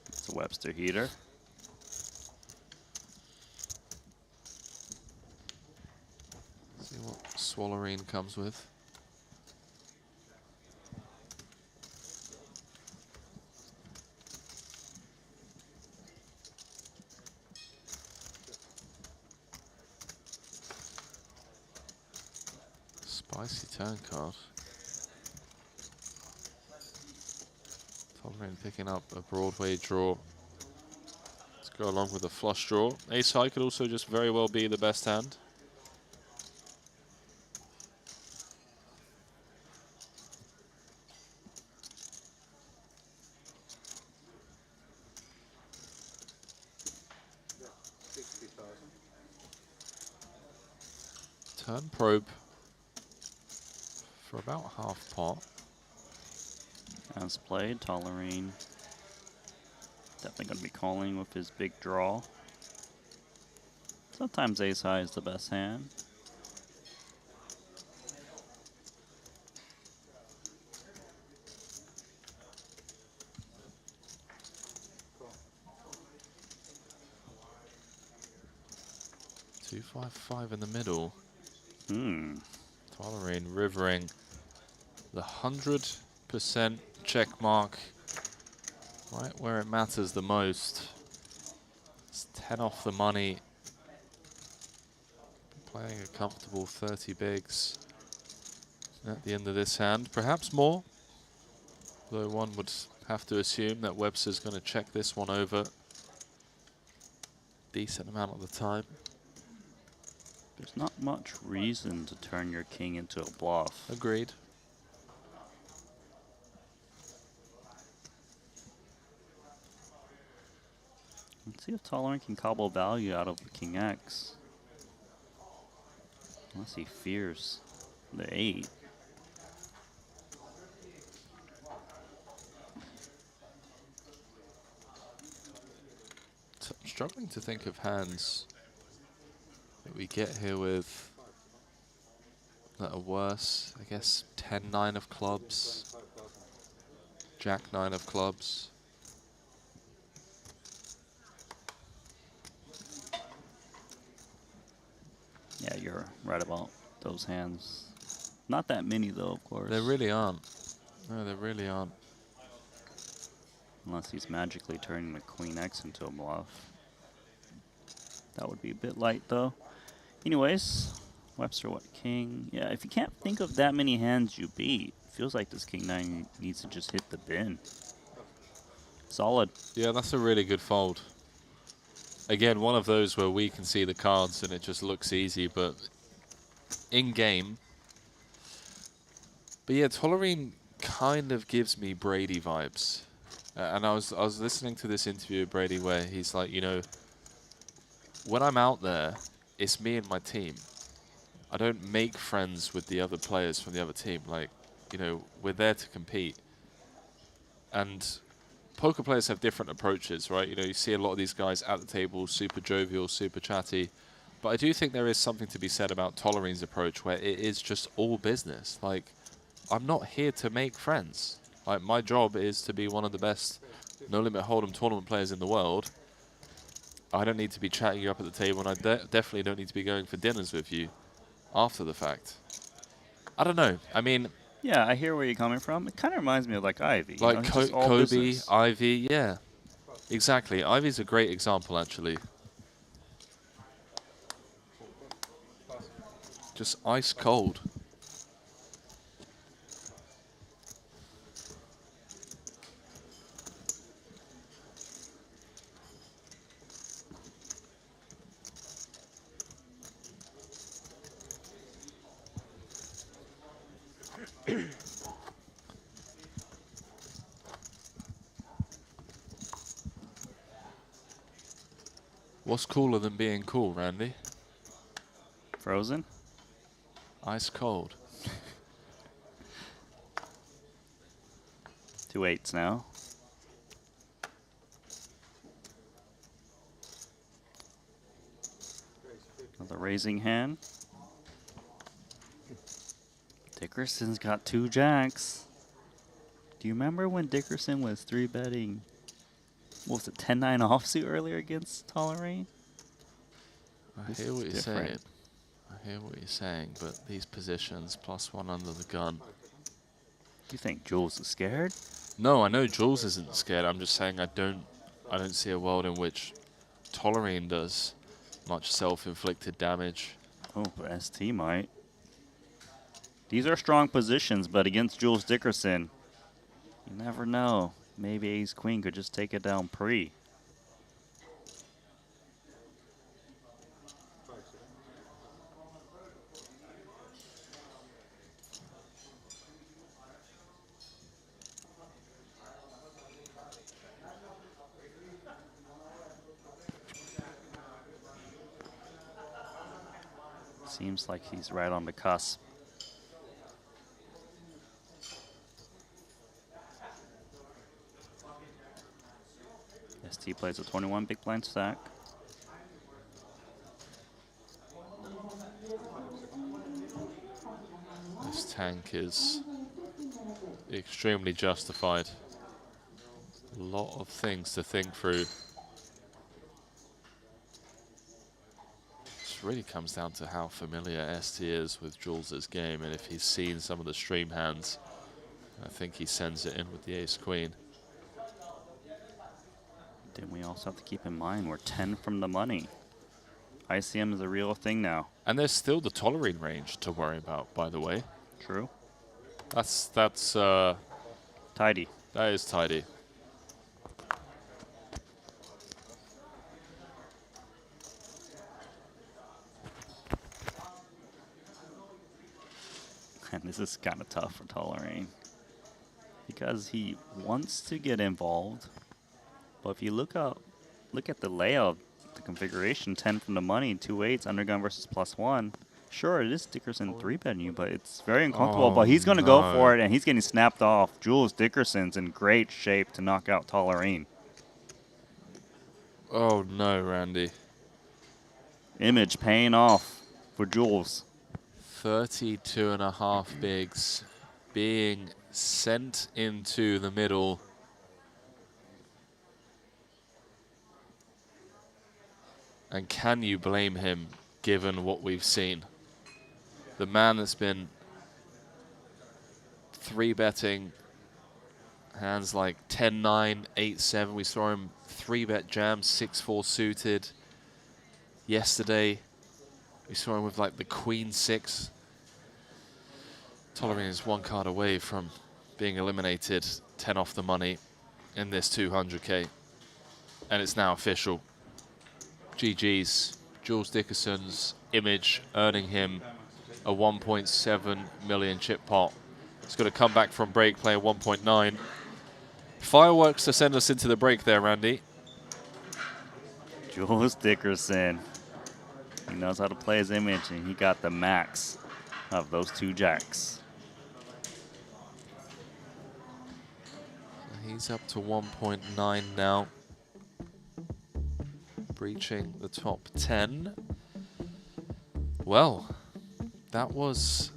Speaker 16: It's a Webster heater.
Speaker 21: See what Swallerine comes with. Spicy turn card. Swallerine picking up a Broadway draw. Let's go along with a flush draw. Ace high could also just very well be the best hand. Turn probe for about half pot.
Speaker 16: As played, Tollerine definitely going to be calling with his big draw. Sometimes ace high is the best hand.
Speaker 21: Two, 5-5 in the middle. Tollerine rivering the 100% check mark right where it matters the most. It's 10 off the money. Playing a comfortable 30 bigs at the end of this hand. Perhaps more, though one would have to assume that Webster's going to check this one over decent amount of the time.
Speaker 16: There's not much reason to turn your king into a bluff.
Speaker 21: Agreed.
Speaker 16: Let's see if Tollerine can cobble value out of the King X. Unless he fears the 8.
Speaker 21: struggling to think of hands that we get here with that are worse. I guess 10-9 of clubs, Jack-9 of clubs.
Speaker 16: Yeah, you're right about those hands. Not that many, though, of course.
Speaker 21: There really aren't. No, there really aren't.
Speaker 16: Unless he's magically turning the Queen X into a bluff. That would be a bit light, though. Anyways, Webster, what, King? Yeah, if you can't think of that many hands you beat, feels like this King 9 needs to just hit the bin. Solid.
Speaker 21: Yeah, that's a really good fold. Again, one of those where we can see the cards and it just looks easy, but in-game... But yeah, Tollerene kind of gives me Brady vibes. And I was listening to this interview with Brady where he's like, you know, when I'm out there, it's me and my team. I don't make friends with the other players from the other team. Like, you know, we're there to compete. And poker players have different approaches, right? You know, you see a lot of these guys at the table, super jovial, super chatty. But I do think there is something to be said about Tollerene's approach where it is just all business. Like, I'm not here to make friends. Like, my job is to be one of the best No Limit Hold'em tournament players in the world. I don't need to be chatting you up at the table, and I definitely don't need to be going for dinners with you after the fact. I don't know. I mean...
Speaker 16: Yeah, I hear where you're coming from. It kind of reminds me of, like, Ivy.
Speaker 21: Like
Speaker 16: you know,
Speaker 21: Kobe,
Speaker 16: business.
Speaker 21: Ivy, yeah. Exactly. Ivy's a great example, actually. Just ice cold. What's cooler than being cool, Randy?
Speaker 16: Frozen?
Speaker 21: Ice cold.
Speaker 16: 2 8s now. Another raising hand. Dickerson's got 2 jacks. Do you remember when Dickerson was 3-betting, what was it, 10-9 offsuit earlier against Tollerene?
Speaker 21: I hear what you're saying. I hear what you're saying, but these positions, +1 under the gun.
Speaker 16: You think Jules is scared?
Speaker 21: No, I know Jules isn't scared. I'm just saying I don't see a world in which Tollerene does much self-inflicted damage.
Speaker 16: Oh, but ST might. These are strong positions, but against Jules Dickerson, you never know. Maybe Ace Queen could just take it down pre. Seems like he's right on the cusp. ST plays a 21 big blind stack.
Speaker 21: This tank is extremely justified. A lot of things to think through. This really comes down to how familiar ST is with Jules's game, and if he's seen some of the stream hands, I think he sends it in with the ace queen.
Speaker 16: Then we also have to keep in mind we're 10 from the money. ICM is a real thing now.
Speaker 21: And there's still the Tollerene range to worry about, by the way.
Speaker 16: True.
Speaker 21: That's
Speaker 16: tidy.
Speaker 21: That is tidy.
Speaker 16: And this is kind of tough for Tollerene because he wants to get involved. But if you look at the layout, the configuration, 10 from the money, 2 8s, undergun versus +1. Sure, it is Dickerson 3-betting you, but it's very uncomfortable.
Speaker 21: Oh,
Speaker 16: but he's going to go
Speaker 21: no.
Speaker 16: for it, and he's getting snapped off. Jules Dickerson's in great shape to knock out Tollerene.
Speaker 21: Oh no, Randy.
Speaker 16: Image paying off for Jules.
Speaker 21: 32.5 bigs being sent into the middle. And can you blame him given what we've seen? The man that's been 3-betting hands like 10-9, 8-7. We saw him 3-bet jam 6-4 suited. Yesterday, we saw him with like the Queen 6. Tollerene is one card away from being eliminated, 10 off the money in this 200K. And it's now official. GG's, Jules Dickerson's image earning him a 1.7 million chip pot. He's got to come back from break, play a 1.9. Fireworks to send us into the break there, Randy.
Speaker 16: Jules Dickerson. He knows how to play his image, and he got the max of those 2 jacks.
Speaker 21: He's up to 1.9 now. Breaching the top 10. Well, that was,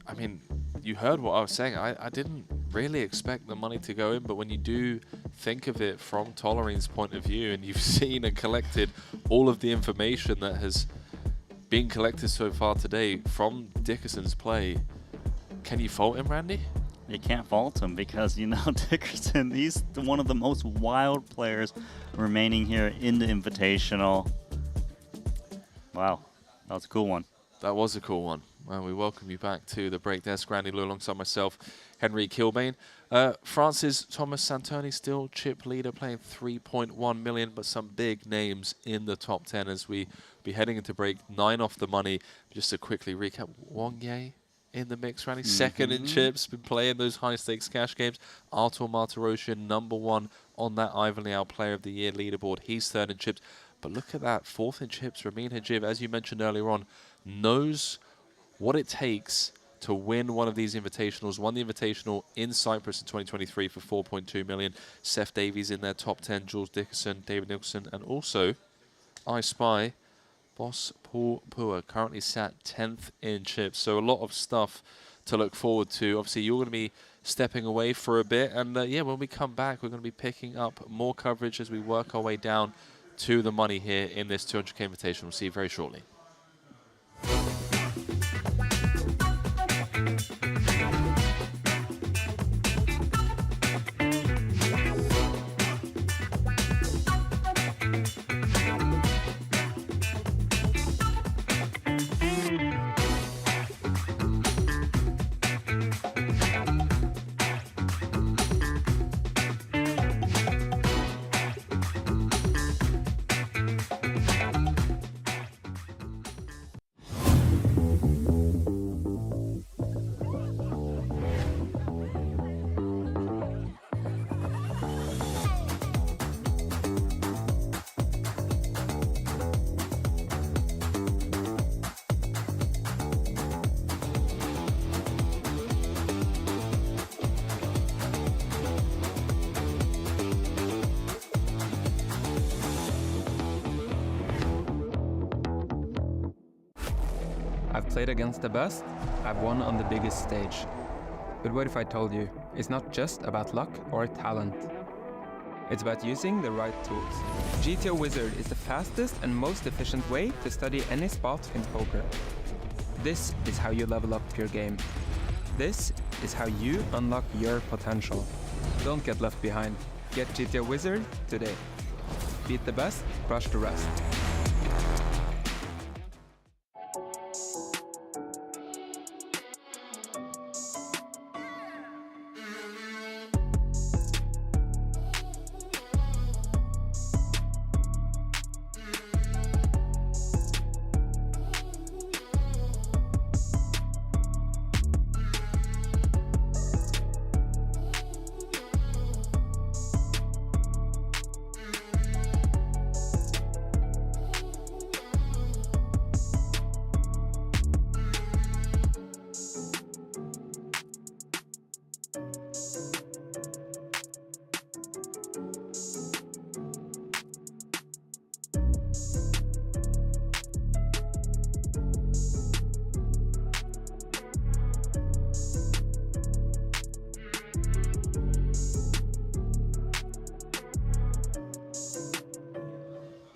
Speaker 21: I mean, you heard what I was saying. I didn't really expect the money to go in, but when you do think of it from Tollerene's point of view, and you've seen and collected all of the information that has been collected so far today from Dickerson's play, can you fault him, Randy?
Speaker 16: You can't fault him because, you know, Dickerson, he's one of the most wild players remaining here in the Invitational. Wow, that was a cool one.
Speaker 21: That was a cool one. Well, we welcome you back to the break desk. Randy Lou alongside myself, Henry Kilbane. France's Thomas Santoni still chip leader, playing 3.1 million, but some big names in the top 10 as we be heading into break. 9 off the money. Just to quickly recap, Wang Ye in the mix, Randy. Second in chips, been playing those high-stakes cash games. Artur Martirosyan, #1 on that Ivan Liao Player of the Year leaderboard. He's third in chips. But look at that, 4th in chips. Ramin Hajiv, as you mentioned earlier on, knows what it takes to win one of these invitationals. Won the invitational in Cyprus in 2023 for 4.2 million. Seth Davies in their top 10, Jules Dickerson, David Nicholson, and also I Spy Boss Paul Pua, currently sat 10th in chips. So a lot of stuff to look forward to. Obviously, you're going to be stepping away for a bit. And yeah, when we come back, we're going to be picking up more coverage as we work our way down to the money here in this 200K Invitational. We'll see you very shortly.
Speaker 15: I've played against the best, I've won on the biggest stage. But what if I told you, it's not just about luck or talent. It's about using the right tools. GTO Wizard is the fastest and most efficient way to study any spot in poker. This is how you level up your game. This is how you unlock your potential. Don't get left behind. Get GTO Wizard today. Beat the best, crush the rest.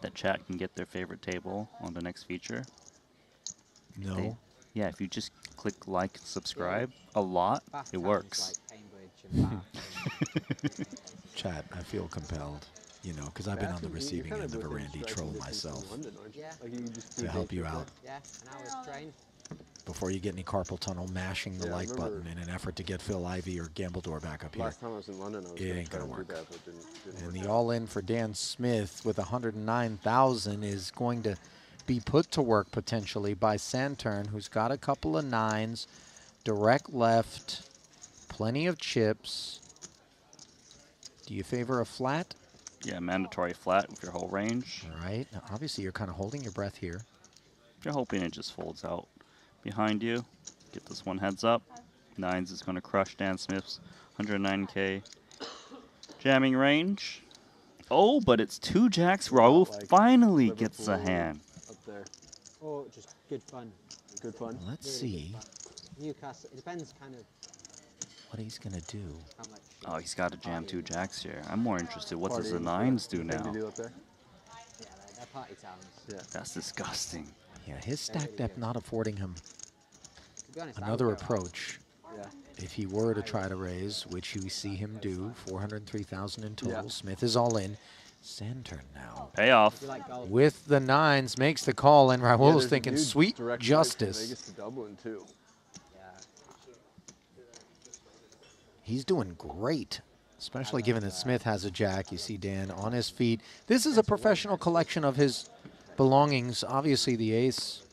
Speaker 16: that chat can get their favorite table on the next feature?
Speaker 8: No.
Speaker 16: Yeah, if you just click like and subscribe a lot,
Speaker 18: Bath
Speaker 16: it
Speaker 18: towns
Speaker 16: works.
Speaker 18: like Cambridge and Bath.
Speaker 8: Chat, I feel compelled, you know, because I've been on the receiving end of a Randy troll myself.
Speaker 18: Yeah.
Speaker 17: Like you just
Speaker 8: To help you out.
Speaker 18: Yeah, an hour's train.
Speaker 8: Before you get any carpal tunnel, mashing the
Speaker 17: Yeah, I
Speaker 8: like
Speaker 17: remember-
Speaker 8: button in an effort to get Phil Ivey or Gambledore back up here.
Speaker 17: Last time I was in London, I was
Speaker 8: It ain't
Speaker 17: try
Speaker 8: gonna
Speaker 17: to do
Speaker 8: work.
Speaker 17: that, but didn't
Speaker 8: And
Speaker 17: work
Speaker 8: the
Speaker 17: out.
Speaker 8: all-in for Dan Smith with 109,000 is going to be put to work potentially by Santurn, who's got a couple of nines, direct left, plenty of chips. Do you favor a flat?
Speaker 16: Yeah, mandatory flat with your whole range.
Speaker 8: All right. Now, obviously, you're kind of holding your breath here.
Speaker 16: You're hoping it just folds out behind you. Get this one heads up. Nines is going to crush Dan Smith's 109K jamming range. Oh, but it's two jacks. Raul finally gets a hand.
Speaker 17: Up there.
Speaker 18: Or just good fun.
Speaker 17: Good fun.
Speaker 8: Let's
Speaker 18: Really
Speaker 8: see
Speaker 18: good fun. Newcastle, it depends kind of
Speaker 8: what he's going to do.
Speaker 18: how much.
Speaker 16: Oh, he's got to jam two jacks here. I'm more interested. What does the
Speaker 17: Partying,
Speaker 16: nines do
Speaker 17: thing
Speaker 16: now?
Speaker 17: to do up there?
Speaker 18: Yeah, they're party towns.
Speaker 17: Yeah.
Speaker 16: That's disgusting.
Speaker 8: Yeah, his stack depth not affording him
Speaker 18: To be honest, I would
Speaker 8: another
Speaker 18: go out.
Speaker 8: approach.
Speaker 17: Yeah.
Speaker 8: If he were to try to raise, which we see him do, 403,000 in total.
Speaker 17: Yeah.
Speaker 8: Smith is all in. Santurn now.
Speaker 16: Payoff.
Speaker 18: You like golf?
Speaker 8: With the nines, makes the call, and
Speaker 17: Yeah,
Speaker 8: Raul's
Speaker 17: there's a
Speaker 8: thinking
Speaker 17: dude
Speaker 8: sweet
Speaker 17: direct flight from
Speaker 8: justice.
Speaker 17: Vegas to Dublin too.
Speaker 18: Yeah.
Speaker 8: He's doing great, especially given that Smith has a jack. You see Dan on his feet. This is a professional collection of his belongings. Obviously, the ace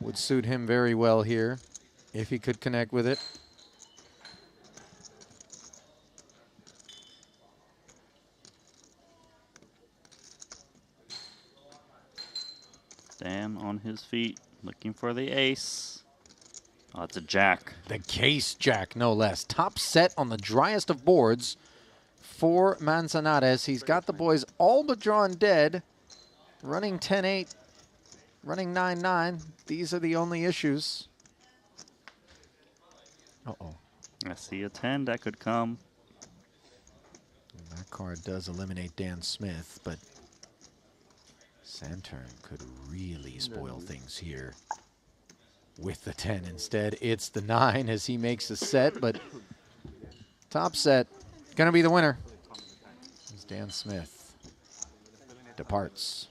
Speaker 8: would suit him very well here if he could connect with it.
Speaker 16: Dan on his feet, looking for the ace. Oh, it's a jack.
Speaker 8: The case jack, no less. Top set on the driest of boards for Manzanares. He's got the boys all but drawn dead. Running 10-8, running 9-9. These are the only issues. Uh-oh.
Speaker 16: I see a 10 that could come.
Speaker 8: And that card does eliminate Dan Smith, but Santurn could really spoil things here. With the 10 instead, it's the 9 as he makes a set, but top set, gonna be the winner. As Dan Smith departs.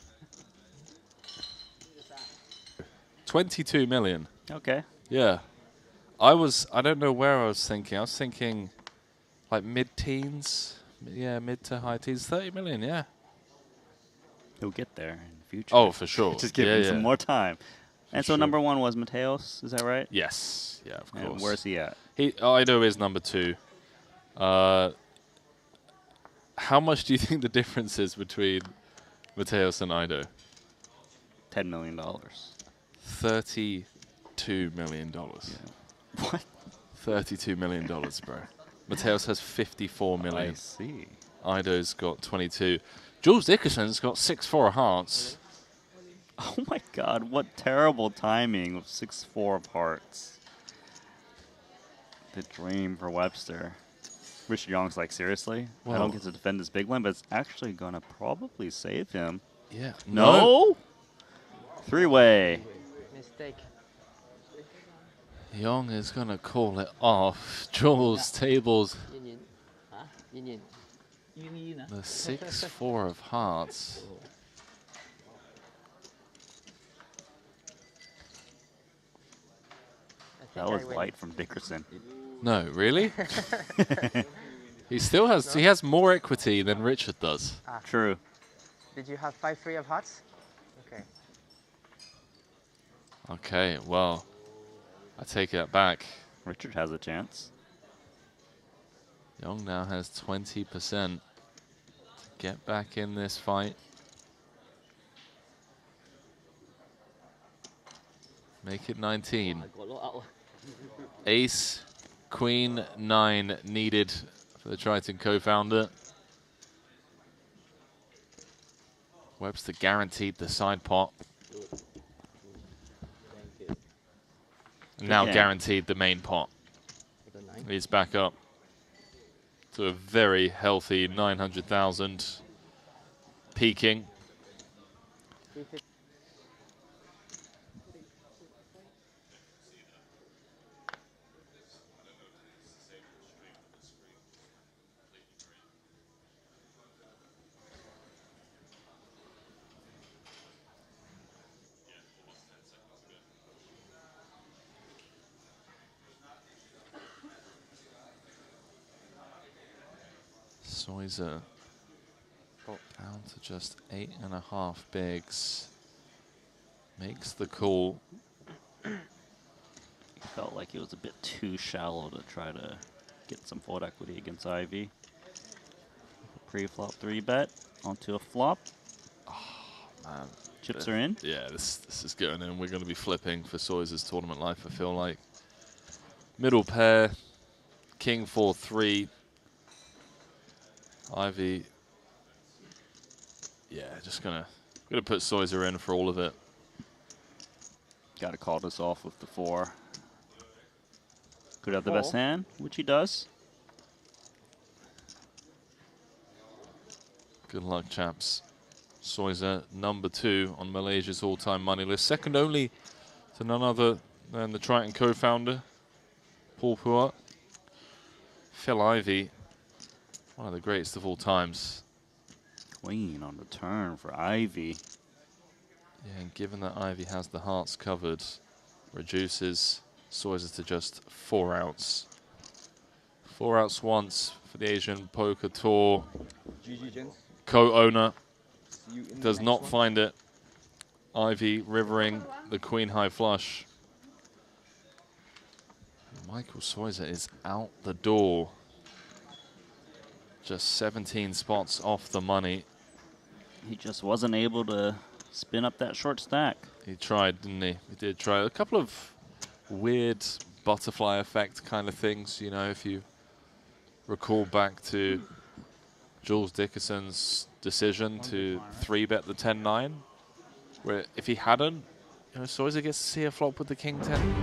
Speaker 21: 22 million.
Speaker 16: Okay.
Speaker 21: Yeah. I don't know where I was thinking. I was thinking like mid-teens. Yeah, mid to high teens. 30 million, yeah.
Speaker 16: He'll get there in the future.
Speaker 21: Oh, for sure.
Speaker 16: Just give him some more time. And so
Speaker 21: sure.
Speaker 16: number 1 was Mateos, is that right?
Speaker 21: Yes. Yeah, of course.
Speaker 16: And where's he at?
Speaker 21: Ido is number 2. How much do you think the difference is between Mateos and Ido?
Speaker 16: $10 million.
Speaker 21: $32 million.
Speaker 16: Yeah. What?
Speaker 21: $32 million, bro. Mateos has 54 million.
Speaker 16: I see.
Speaker 21: Ido's got 22. Jules Dickerson's got 6-4 hearts.
Speaker 16: Oh my God, what terrible timing with 6-4 of hearts. The dream for Webster. Richard Young's like, seriously? I
Speaker 21: Well-
Speaker 16: don't get to defend this big one, but it's actually going to probably save him.
Speaker 21: Yeah.
Speaker 16: No? Three-way.
Speaker 7: Mistake.
Speaker 21: Young is going to call it off. Jules tables
Speaker 7: Union. Huh? Union.
Speaker 21: the 6-4 of hearts.
Speaker 16: That was light from Dickerson.
Speaker 21: No, really? He still has. He has more equity than Richard does.
Speaker 7: Ah.
Speaker 16: True.
Speaker 7: Did you have 5-3 of hearts? Okay.
Speaker 21: Okay, well, I take that back.
Speaker 16: Richard has a chance.
Speaker 21: Young now has 20% to get back in this fight. Make it 19. Ace, Queen, 9 needed for the Triton co-founder. Webster guaranteed the side pot. Now
Speaker 16: Yeah.
Speaker 21: guaranteed the main pot. He's back up to a very healthy 900,000 peaking. Soiser down to just 8.5 bigs. Makes the call.
Speaker 16: Felt like it was a bit too shallow to try to get some fold equity against Ivy. Pre-flop 3-bet onto a flop.
Speaker 21: Man.
Speaker 16: Chips are in.
Speaker 21: Yeah, this is going in. We're going to be flipping for Soiser's tournament life, I feel like. Middle pair, King 4-3. Ivy, yeah, just gonna put Soiser in for all of it.
Speaker 16: Got to call this off with the 4. Could have the best hand, which he does.
Speaker 21: Good luck, chaps. Soiser, number 2 on Malaysia's all-time money list. Second only to none other than the Triton co-founder, Paul Puat. Phil Ivey, one of the greatest of all times.
Speaker 16: Queen on the turn for Ivy.
Speaker 21: Yeah, and given that Ivy has the hearts covered, reduces Soiser to just 4 outs. 4 outs once for the Asian Poker Tour.
Speaker 22: GG, gents.
Speaker 21: Co-owner
Speaker 22: See you in the
Speaker 21: does
Speaker 22: next
Speaker 21: not
Speaker 22: one.
Speaker 21: find it. Ivy rivering the Queen High flush. Michael Soiser is out the door. Just 17 spots off the money.
Speaker 16: He just wasn't able to spin up that short stack.
Speaker 21: He tried, didn't he? He did try. A couple of weird butterfly effect kind of things, you know, if you recall back to Jules Dickerson's decision to 3-bet the 10-9, where if he hadn't, you know, Soiser gets to see a flop with the King 10.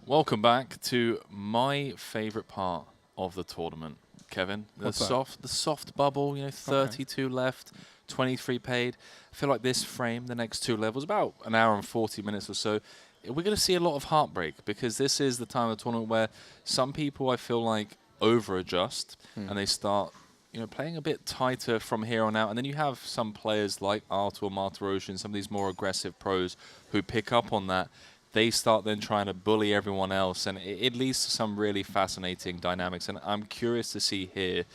Speaker 21: Welcome back to my favorite part of the tournament, Kevin. The soft bubble, you know, 32 left, 23 paid. I feel like this frame, the next 2 levels, about an hour and 40 minutes or so, we're going to see a lot of heartbreak because this is the time of the tournament where some people, I feel like, over-adjust and they start, you know, playing a bit tighter from here on out. And then you have some players like Artur Martirosyan, some of these more aggressive pros who pick up on that. They start then trying to bully everyone else, and it leads to some really fascinating dynamics. And I'm curious to see here,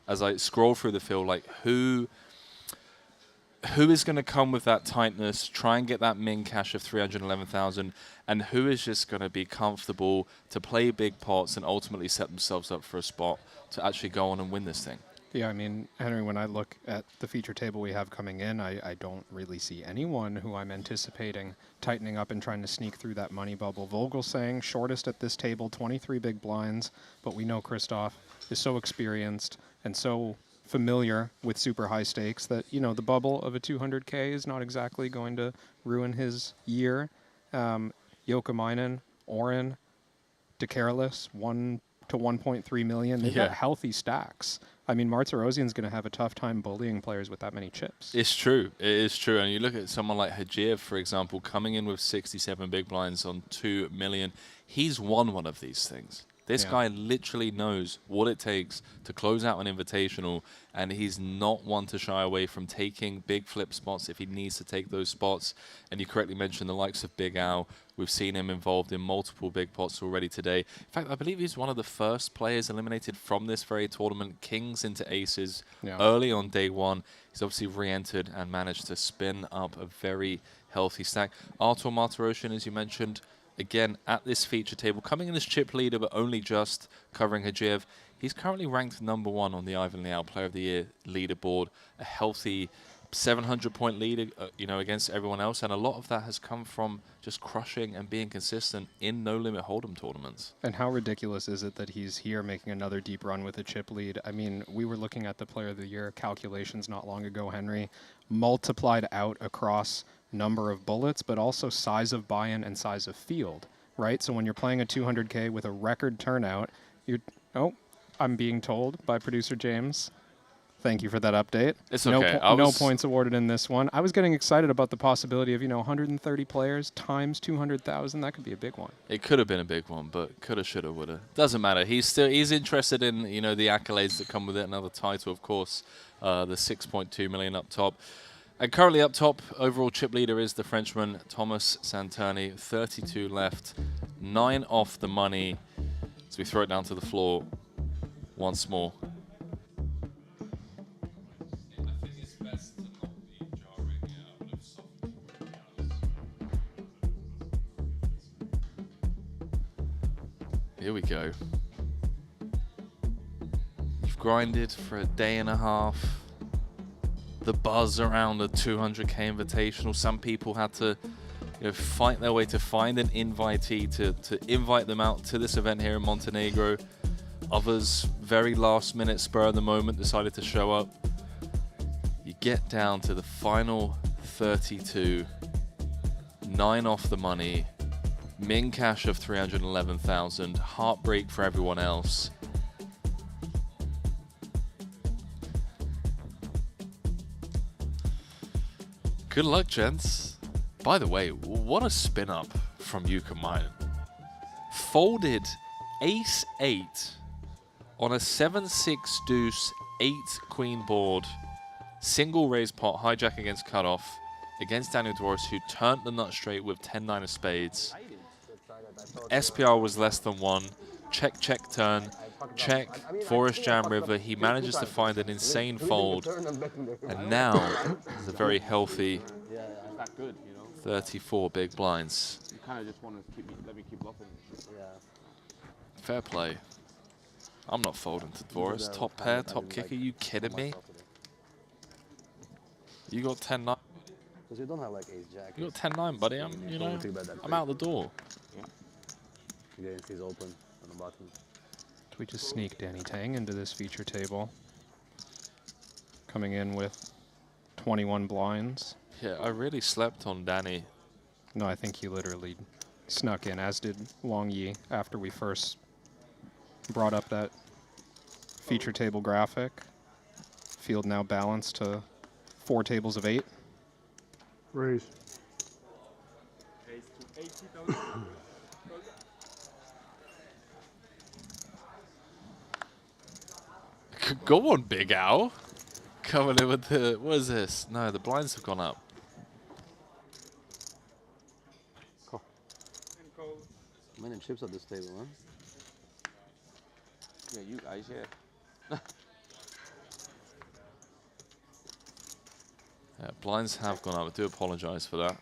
Speaker 21: as I scroll through the field, like who is going to come with that tightness, try and get that min cash of 311,000, and who is just going to be comfortable to play big pots and ultimately set themselves up for a spot to actually go on and win this thing.
Speaker 2: Yeah, I mean, Henry, when I look at the feature table we have coming in, I don't really see anyone who I'm anticipating tightening up and trying to sneak through that money bubble. Vogel saying shortest at this table, 23 big blinds, but we know Christoph is so experienced and so familiar with super high stakes that, you know, the bubble of a 200K is not exactly going to ruin his year. Jokamainen, Oren, DeCarolus, 1 to 1.3 million. They've got healthy stacks. I mean, Martirosyan's going to have a tough time bullying players with that many chips.
Speaker 21: It's true. It is true. And you look at someone like Hajiev, for example, coming in with 67 big blinds on 2 million. He's won one of these things. This guy literally knows what it takes to close out an invitational, and he's not one to shy away from taking big flip spots if he needs to take those spots. And you correctly mentioned the likes of Big Al. We've seen him involved in multiple big pots already today. In fact, I believe he's one of the first players eliminated from this very tournament, kings into aces early on day 1. He's obviously re-entered and managed to spin up a very healthy stack. Artur Martirosyan, as you mentioned, again, at this feature table, coming in as chip leader, but only just covering Hajiev. He's currently ranked number 1 on the Ivan Leal Player of the Year leaderboard. A healthy 700-point lead, you know, against everyone else. And a lot of that has come from just crushing and being consistent in no-limit hold'em tournaments.
Speaker 2: And how ridiculous is it that he's here making another deep run with a chip lead? I mean, we were looking at the Player of the Year calculations not long ago, Henry, multiplied out across number of bullets, but also size of buy-in and size of field. right? So when you're playing a 200K with a record turnout, you're, oh, I'm being told by producer James. Thank you for that update.
Speaker 21: It's
Speaker 2: no
Speaker 21: okay.
Speaker 2: No points awarded in this one. I was getting excited about the possibility of, 130 players times 200,000. That could be a big one.
Speaker 21: It could have been a big one, but coulda, shoulda, woulda. Doesn't matter. He's interested in the accolades that come with it. Another title, of course, the 6.2 million up top. And currently up top, overall chip leader is the Frenchman Thomas Santerni. 32 left, 9 off the money. So we throw it down to the floor once more. Here we go. You've grinded for a day and a half. The buzz around the 200K Invitational. Some people had to fight their way to find an invitee to invite them out to this event here in Montenegro. Others, very last minute, spur of the moment, decided to show up. You get down to the final 32. 9 off the money. Min cash of 311,000. Heartbreak for everyone else. Good luck, gents. By the way, what a spin up from Yuka Mainen. Folded ace-8 on a 7-6 deuce 8-queen board. Single raise pot, hijack against cutoff against Daniel Dvoris, who turned the nut straight with 10-9 of spades. SPR was less than 1. Check, check, turn. Check, Forest Jam River. He manages to find an insane fold. And now is a very healthy 34 big blinds.
Speaker 3: You kind of just want to let me keep bluffing. Yeah.
Speaker 21: Fair play. I'm not folding to Dvoris. Top pair, top kicker. You kidding me? You got 10-9.
Speaker 13: Because you don't have like ace jack.
Speaker 21: You got 10-9, buddy. I'm out the door.
Speaker 13: Against he's open on the bottom.
Speaker 2: We just sneak Danny Tang into this feature table. Coming in with 21 blinds.
Speaker 21: Yeah, I really slept on Danny.
Speaker 2: No, I think he literally snuck in, as did Wang Yi, after we first brought up that feature table graphic. Field now balanced to 4 tables of 8.
Speaker 22: Raise.
Speaker 21: Go on, Big Al. Coming in with the... What is this? No, the blinds have gone up.
Speaker 13: Cool. Many chips at this table, huh?
Speaker 3: Yeah, you guys, yeah.
Speaker 21: Yeah, blinds have gone up. I do apologize for that.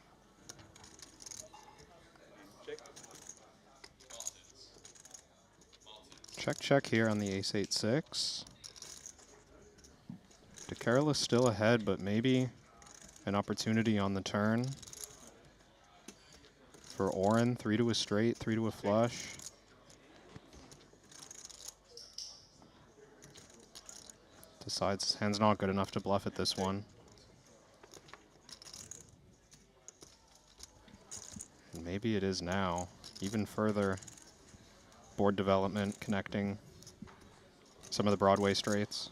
Speaker 2: Check, check here on the ace-8-6. DeCarol is still ahead, but maybe an opportunity on the turn. For Oren, 3 to a straight, 3 to a flush. Decides his hand's not good enough to bluff at this one. And maybe it is now. Even further board development, connecting some of the Broadway straights.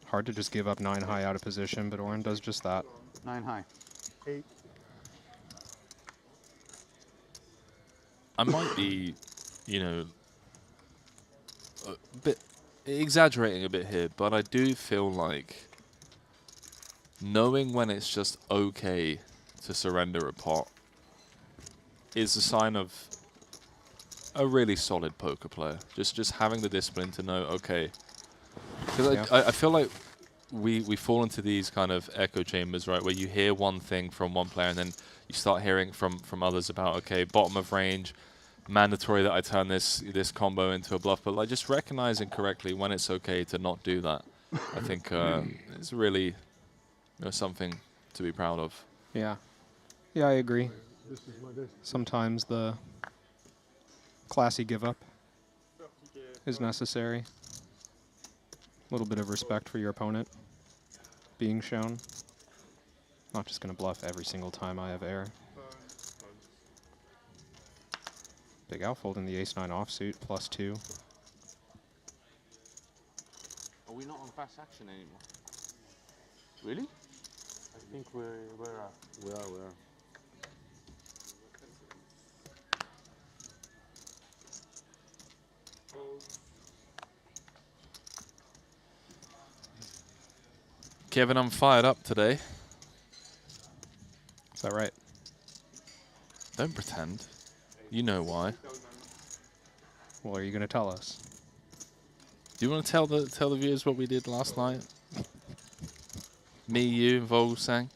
Speaker 2: Hard to just give up 9 high out of position, but Oren does just that.
Speaker 5: 9 high. 8.
Speaker 21: I might be, a bit exaggerating a bit here, but I do feel like knowing when it's just okay to surrender a pot is a sign of a really solid poker player. Just having the discipline to know, okay. Because I feel like we fall into these kind of echo chambers, right, where you hear one thing from one player and then you start hearing from others about, okay, bottom of range, mandatory that I turn this combo into a bluff, but like just recognizing correctly when it's okay to not do that. I think it's really something to be proud of.
Speaker 2: Yeah. Yeah, I agree. Sometimes the classy give up is necessary. A little bit of respect for your opponent being shown. Not just going to bluff every single time I have air. Big Al folding the ace-9 offsuit, +2.
Speaker 3: Are we not on fast action anymore? Really?
Speaker 23: I think we are.
Speaker 17: We are.
Speaker 21: Kevin, I'm fired up today.
Speaker 2: Is that right?
Speaker 21: Don't pretend. You know why.
Speaker 2: Well, are you going to tell us?
Speaker 21: Do you want to tell the viewers what we did last night? Me, you, and Vogelsang.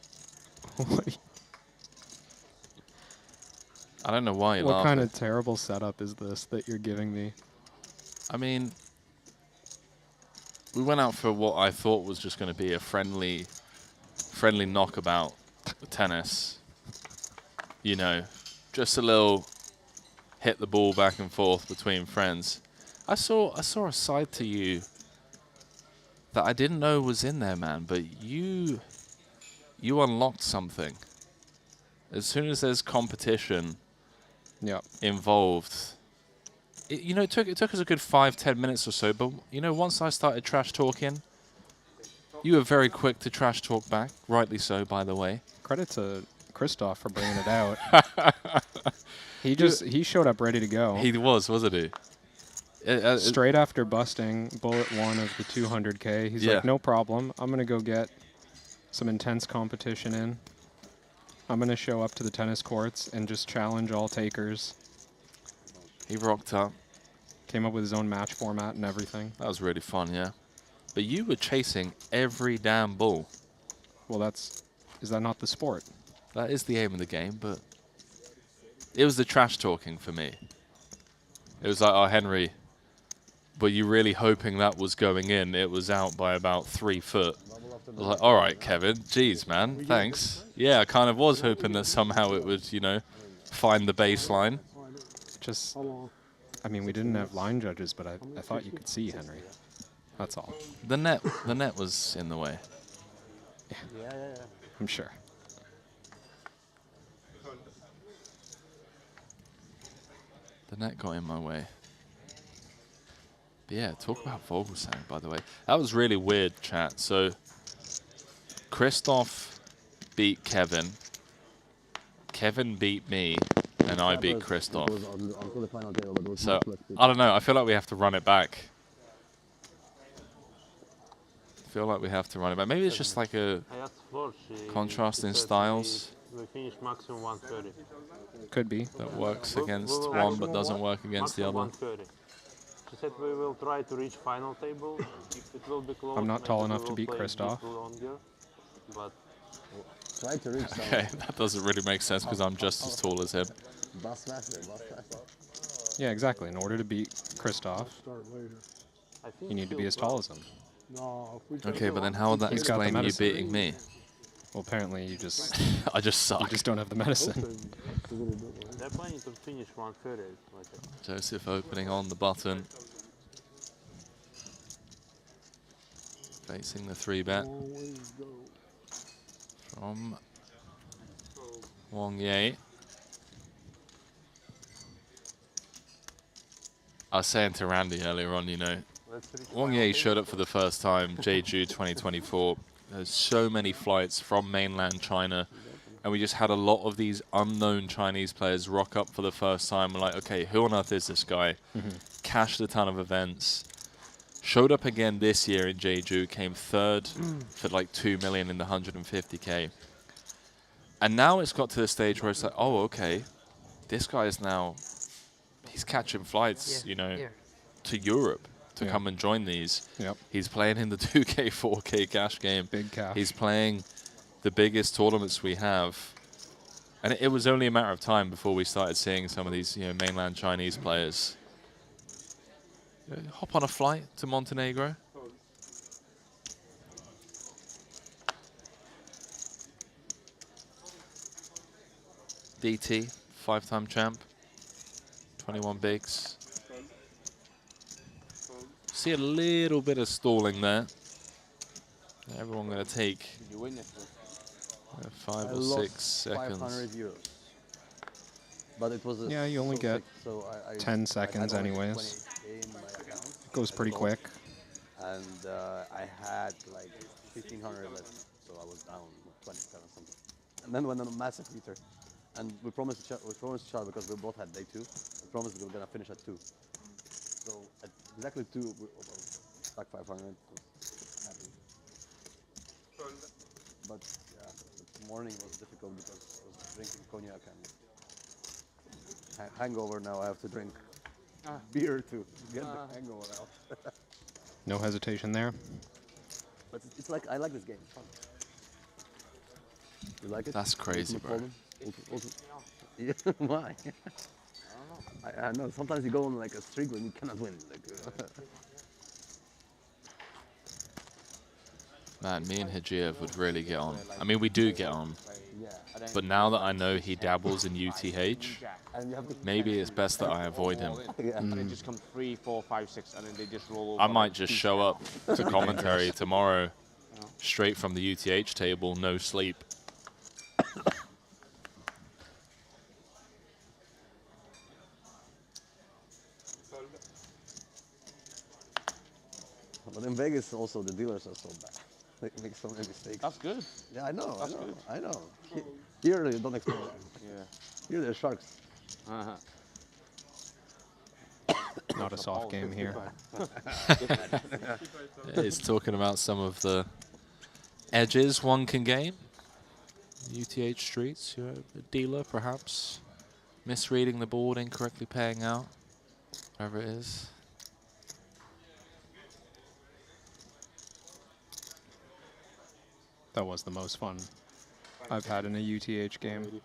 Speaker 21: I don't know why you're
Speaker 2: What
Speaker 21: laughing.
Speaker 2: kind of terrible setup is this that you're giving me?
Speaker 21: I mean, we went out for what I thought was just going to be a friendly knockabout tennis. You know, just a little hit the ball back and forth between friends. I saw a side to you that I didn't know was in there, man. But you unlocked something. As soon as there's competition involved, it took us a good 5-10 minutes or so. But once I started trash talking, you were very quick to trash talk back. Rightly so, by the way.
Speaker 2: Credit to Christoph for bringing it out. He showed up ready to go.
Speaker 21: He wasn't he?
Speaker 2: Straight after busting bullet 1 of the 200K, he's like, no problem. I'm going to go get some intense competition in. I'm going to show up to the tennis courts and just challenge all takers.
Speaker 21: He rocked up.
Speaker 2: Came up with his own match format and everything.
Speaker 21: That was really fun, yeah. But you were chasing every damn ball.
Speaker 2: Well, is that not the sport?
Speaker 21: That is the aim of the game, but it was the trash talking for me. It was like, oh, Henry, were you really hoping that was going in? It was out by about 3 foot. I was like, all right, Kevin, geez, man, thanks. Yeah, I kind of was hoping that somehow it would, find the baseline.
Speaker 2: I mean, we didn't have line judges, but I thought you could see Henry. That's all.
Speaker 21: The net was in the way.
Speaker 2: Yeah. I'm sure.
Speaker 21: The net got in my way. But yeah, talk about Vogelsang, by the way. That was really weird, chat. So, Christoph beat Kevin. Kevin beat me, and I beat Christoph. So, I don't know. I feel like we have to run it back. Maybe it's just like a contrast in styles.
Speaker 23: We finished maximum 130.
Speaker 2: Could be.
Speaker 21: That works against one, but doesn't work against the other.
Speaker 23: 130. She said we will try to reach final table. If it will be close,
Speaker 2: I'm not tall enough to beat Christoph.
Speaker 23: But
Speaker 14: try to reach.
Speaker 21: Okay, that doesn't really make sense because I'm just as tall as him.
Speaker 2: Yeah, exactly. In order to beat Christoph, you need to be as tall as him.
Speaker 21: Okay, but then how would that explain you beating me?
Speaker 2: Well, apparently you just...
Speaker 21: I just suck.
Speaker 2: You just don't have the medicine.
Speaker 23: They're planning to finish 130.
Speaker 21: Joseph opening on the button. Facing the 3-bet. From Wang Ye. I was saying to Randy earlier on, Wang Ye showed up for the first time, Jeju 2024. There's so many flights from mainland China, and we just had a lot of these unknown Chinese players rock up for the first time. We're like, okay, who on earth is this guy? Cashed a ton of events. Showed up again this year in Jeju, came third for like 2 million in the 150K. And now it's got to the stage where it's like, oh, okay, this guy is now, he's catching flights, to Europe. To come and join these. He's playing in the 2K, 4K cash game.
Speaker 2: Big cash.
Speaker 21: He's playing the biggest tournaments we have. And it was only a matter of time before we started seeing some of these mainland Chinese players hop on a flight to Montenegro. DT, 5-time champ, 21 bigs. See a little bit of stalling there. Everyone going to take 5 or 6 seconds.
Speaker 14: But it was
Speaker 2: Yeah, you only
Speaker 14: so
Speaker 2: get
Speaker 14: sick, so I
Speaker 2: 10
Speaker 14: had
Speaker 2: seconds
Speaker 14: already
Speaker 2: anyways.
Speaker 14: 28K in my account.
Speaker 2: It goes pretty
Speaker 14: Gold.
Speaker 2: quick.
Speaker 14: And I had like 1,500 left, so I was down 27 something. And then went on a massive heater. And we promised each other because we both had day 2. We promised we were gonna finish at 2. So at exactly 2, we stuck 500. Happy. But yeah, the morning was difficult because I was drinking cognac and hangover. Now I have to drink beer to get the hangover out.
Speaker 2: No hesitation there.
Speaker 14: But it's like, I like this game. It's fun. You like it?
Speaker 21: That's crazy, bro.
Speaker 14: Yeah, why? I know. Sometimes you go on like a streak when you cannot win. Like,
Speaker 21: Man, me and Hajiev would really get on. I mean, we do get on. But now that I know he dabbles in UTH, maybe it's best that I avoid him.
Speaker 13: They just come 3, 4, 5, 6, and then they just roll over.
Speaker 21: I might just show up to commentary tomorrow, straight from the UTH table, no sleep.
Speaker 14: But in Vegas, also the dealers are so bad. They make so many mistakes.
Speaker 13: That's good.
Speaker 14: Yeah, I know.
Speaker 13: That's
Speaker 14: I know.
Speaker 13: good.
Speaker 14: I know. Here you don't expect that.
Speaker 13: Yeah.
Speaker 14: Here they're sharks.
Speaker 2: Not a soft game here.
Speaker 21: He's talking about some of the edges one can gain. UTH streets, you're a dealer perhaps misreading the board, incorrectly paying out, whatever it is.
Speaker 2: That was the most fun I've had in a UTH game.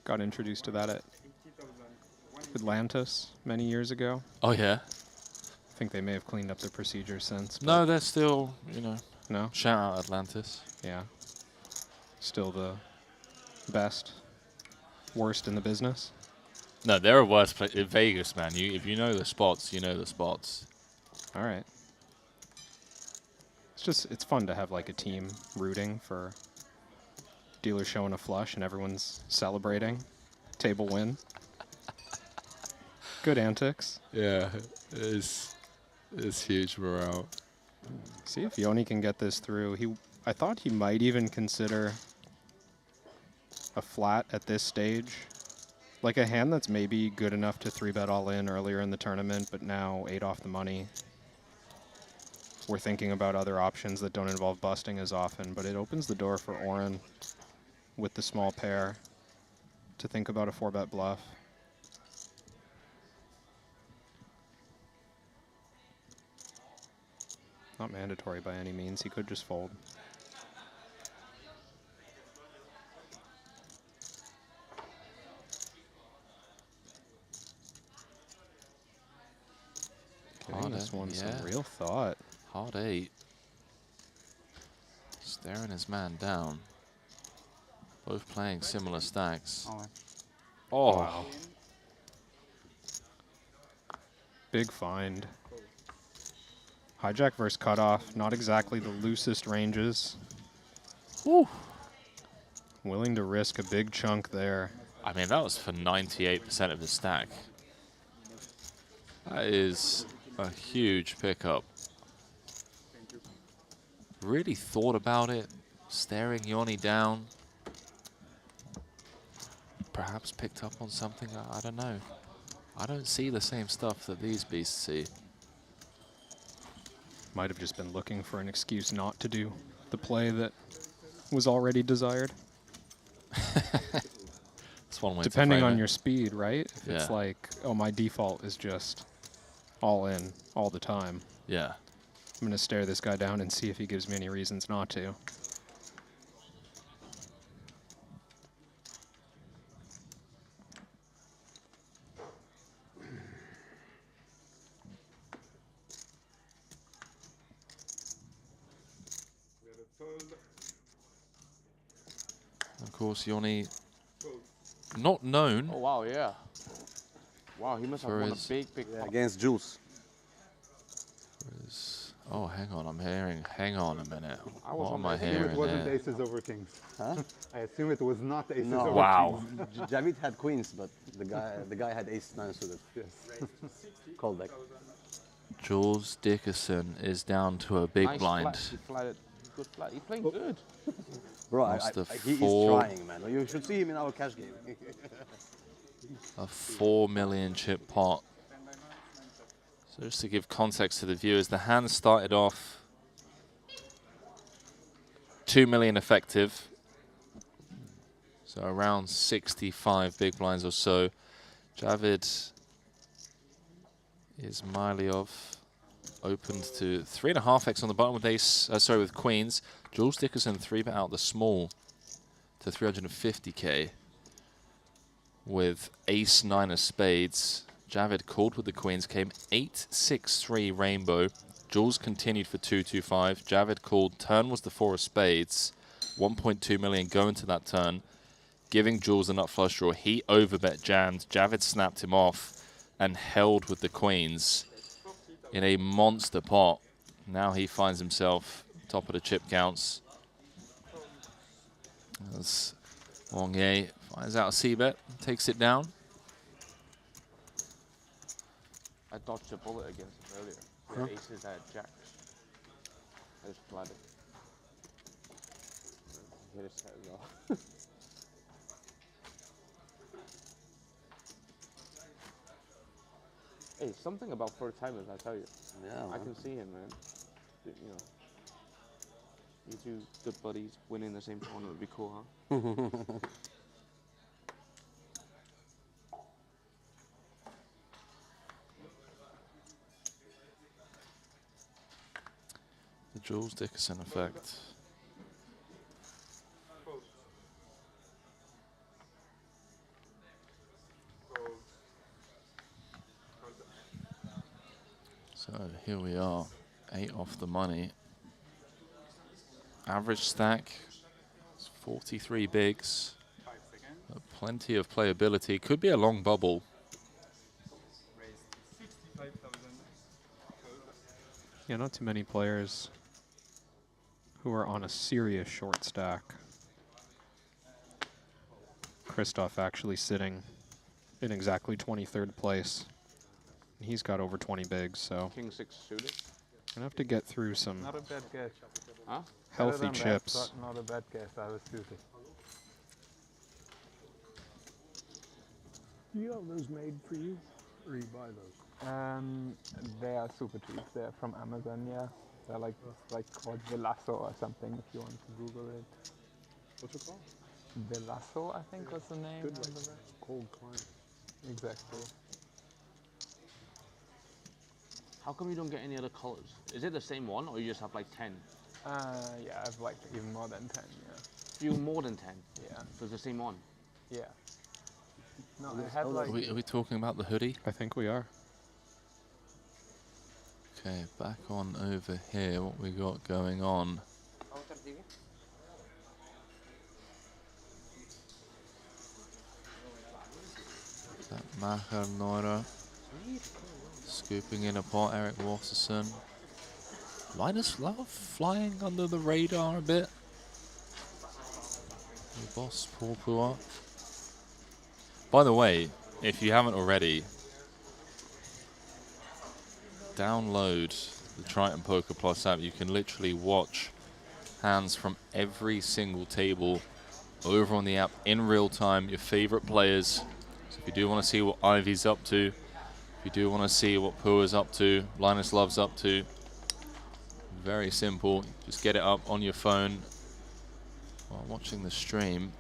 Speaker 2: Got introduced to that at Atlantis many years ago.
Speaker 21: Oh, yeah?
Speaker 2: I think they may have cleaned up the procedures since.
Speaker 21: No, they're still, you know.
Speaker 2: No?
Speaker 21: Shout out Atlantis.
Speaker 2: Yeah. Still the best, worst in the business.
Speaker 21: No, there are worse places. In Vegas, man. If you know the spots, you know the spots.
Speaker 2: All right. It's fun to have like a team rooting for dealer showing a flush and everyone's celebrating. Table win. Good antics.
Speaker 21: Yeah, it's huge morale.
Speaker 2: See if Yoni can get this through. I thought he might even consider a flat at this stage. Like a hand that's maybe good enough to 3-bet all in earlier in the tournament, but now 8 off the money. We're thinking about other options that don't involve busting as often, but it opens the door for Oren with the small pair to think about a 4-bet bluff. Not mandatory by any means. He could just fold. Giving this one some real thought.
Speaker 21: Hard 8. Staring his man down. Both playing similar stacks. Oh.
Speaker 2: Wow. Big find. Hijack versus cutoff. Not exactly the loosest ranges.
Speaker 21: Whew.
Speaker 2: Willing to risk a big chunk there.
Speaker 21: I mean, that was for 98% of his stack. That is a huge pickup. Really thought about it. Staring Yoni down. Perhaps picked up on something. I don't know. I don't see the same stuff that these beasts see.
Speaker 2: Might have just been looking for an excuse not to do the play that was already desired.
Speaker 21: That's one way
Speaker 2: Depending
Speaker 21: to frame
Speaker 2: on
Speaker 21: it.
Speaker 2: your speed, right? If it's
Speaker 21: Yeah.
Speaker 2: like, oh, my default is just all in all the time.
Speaker 21: Yeah.
Speaker 2: I'm going to stare this guy down and see if he gives me any reasons not to.
Speaker 21: Of course, Yoni, not known.
Speaker 13: Oh, wow, yeah. Wow, he must have
Speaker 21: For
Speaker 13: won a
Speaker 21: his-
Speaker 13: big
Speaker 14: Yeah, against Jules.
Speaker 21: Oh, hang on, I'm hearing. Hang on a minute.
Speaker 5: I was
Speaker 21: What
Speaker 5: on
Speaker 21: am
Speaker 5: the-
Speaker 21: I
Speaker 5: I assume
Speaker 21: hearing
Speaker 5: it wasn't
Speaker 21: there?
Speaker 5: aces over kings.
Speaker 14: Huh?
Speaker 5: I assume it was not aces
Speaker 14: No.
Speaker 5: over
Speaker 21: Wow.
Speaker 5: kings.
Speaker 14: Javid had queens, but The guy had ace-9 suited. Yes. Call deck.
Speaker 21: Jules Dickerson is down to a big
Speaker 3: Nice
Speaker 21: blind.
Speaker 3: flat. He flatted. Good flat. He's playing good.
Speaker 14: Bro,
Speaker 21: Lost a
Speaker 14: he's
Speaker 21: four.
Speaker 14: trying, man. You should see him in our cash game.
Speaker 21: A 4 million chip pot. So just to give context to the viewers, the hand started off 2 million effective. So around 65 big blinds or so. Javid Ismailov opened to 3.5x on the bottom with ace, with queens. Jules Dickerson 3-bet out the small to 350k with ace-9 of spades. Javid called with the queens, came 8-6-3 rainbow. Jules continued for 2-2-5. Javid called, turn was the 4 of spades. 1.2 million going to that turn, giving Jules a nut flush draw. He overbet jammed. Javid snapped him off and held with the queens in a monster pot. Now he finds himself top of the chip counts. As Wong-Ye finds out a c-bet, takes it down.
Speaker 3: I dodged a bullet against him earlier.
Speaker 14: Huh?
Speaker 3: The aces had jacks. I just flatted. Hit his head though. Hey, something about first timers, I tell you.
Speaker 14: Yeah,
Speaker 3: I can see him, man. You know, you two good buddies winning the same tournament would be cool, huh?
Speaker 21: The Jules Dickerson effect. So here we are, 8 off the money. Average stack is 43 bigs. Plenty of playability. Could be a long bubble.
Speaker 2: Yeah, not too many players who are on a serious short stack. Christoph actually sitting in exactly 23rd place. He's got over 20 bigs, so
Speaker 3: King 6 suited.
Speaker 2: gonna have to get through some
Speaker 5: Not a bad guess.
Speaker 3: Huh?
Speaker 2: healthy
Speaker 5: Better than
Speaker 2: chips.
Speaker 5: That, but not a bad guess. I was stupid.
Speaker 13: Do you have those made for you, or you buy those?
Speaker 5: They are super cheap. They're from Amazon, yeah. They're like called Velasso or something if you want to Google it.
Speaker 17: What's it called?
Speaker 5: Velasso, I think was the name.
Speaker 17: Good,
Speaker 5: on
Speaker 17: like
Speaker 5: the back.
Speaker 17: cold climate.
Speaker 5: Exactly.
Speaker 3: How come you don't get any other colors? Is it the same one, or you just have like 10?
Speaker 5: Yeah, I have like even more than 10, yeah.
Speaker 3: You more than 10?
Speaker 5: Yeah.
Speaker 3: So it's the same one?
Speaker 5: Yeah. No, I have like...
Speaker 21: Are we talking about the hoodie?
Speaker 2: I think we are.
Speaker 21: Okay, back on over here, what we got going on. That Maher Neura scooping in a pot, Eric Wasserson. Linus Love flying under the radar a bit. The boss Purpura. By the way, if you haven't already, download the Triton Poker Plus app. You can literally watch hands from every single table over on the app in real time, your favorite players. So if you do want to see what Ivy's up to, if you do want to see what Pua's up to, Linus Love's up to, very simple. Just get it up on your phone while watching the stream.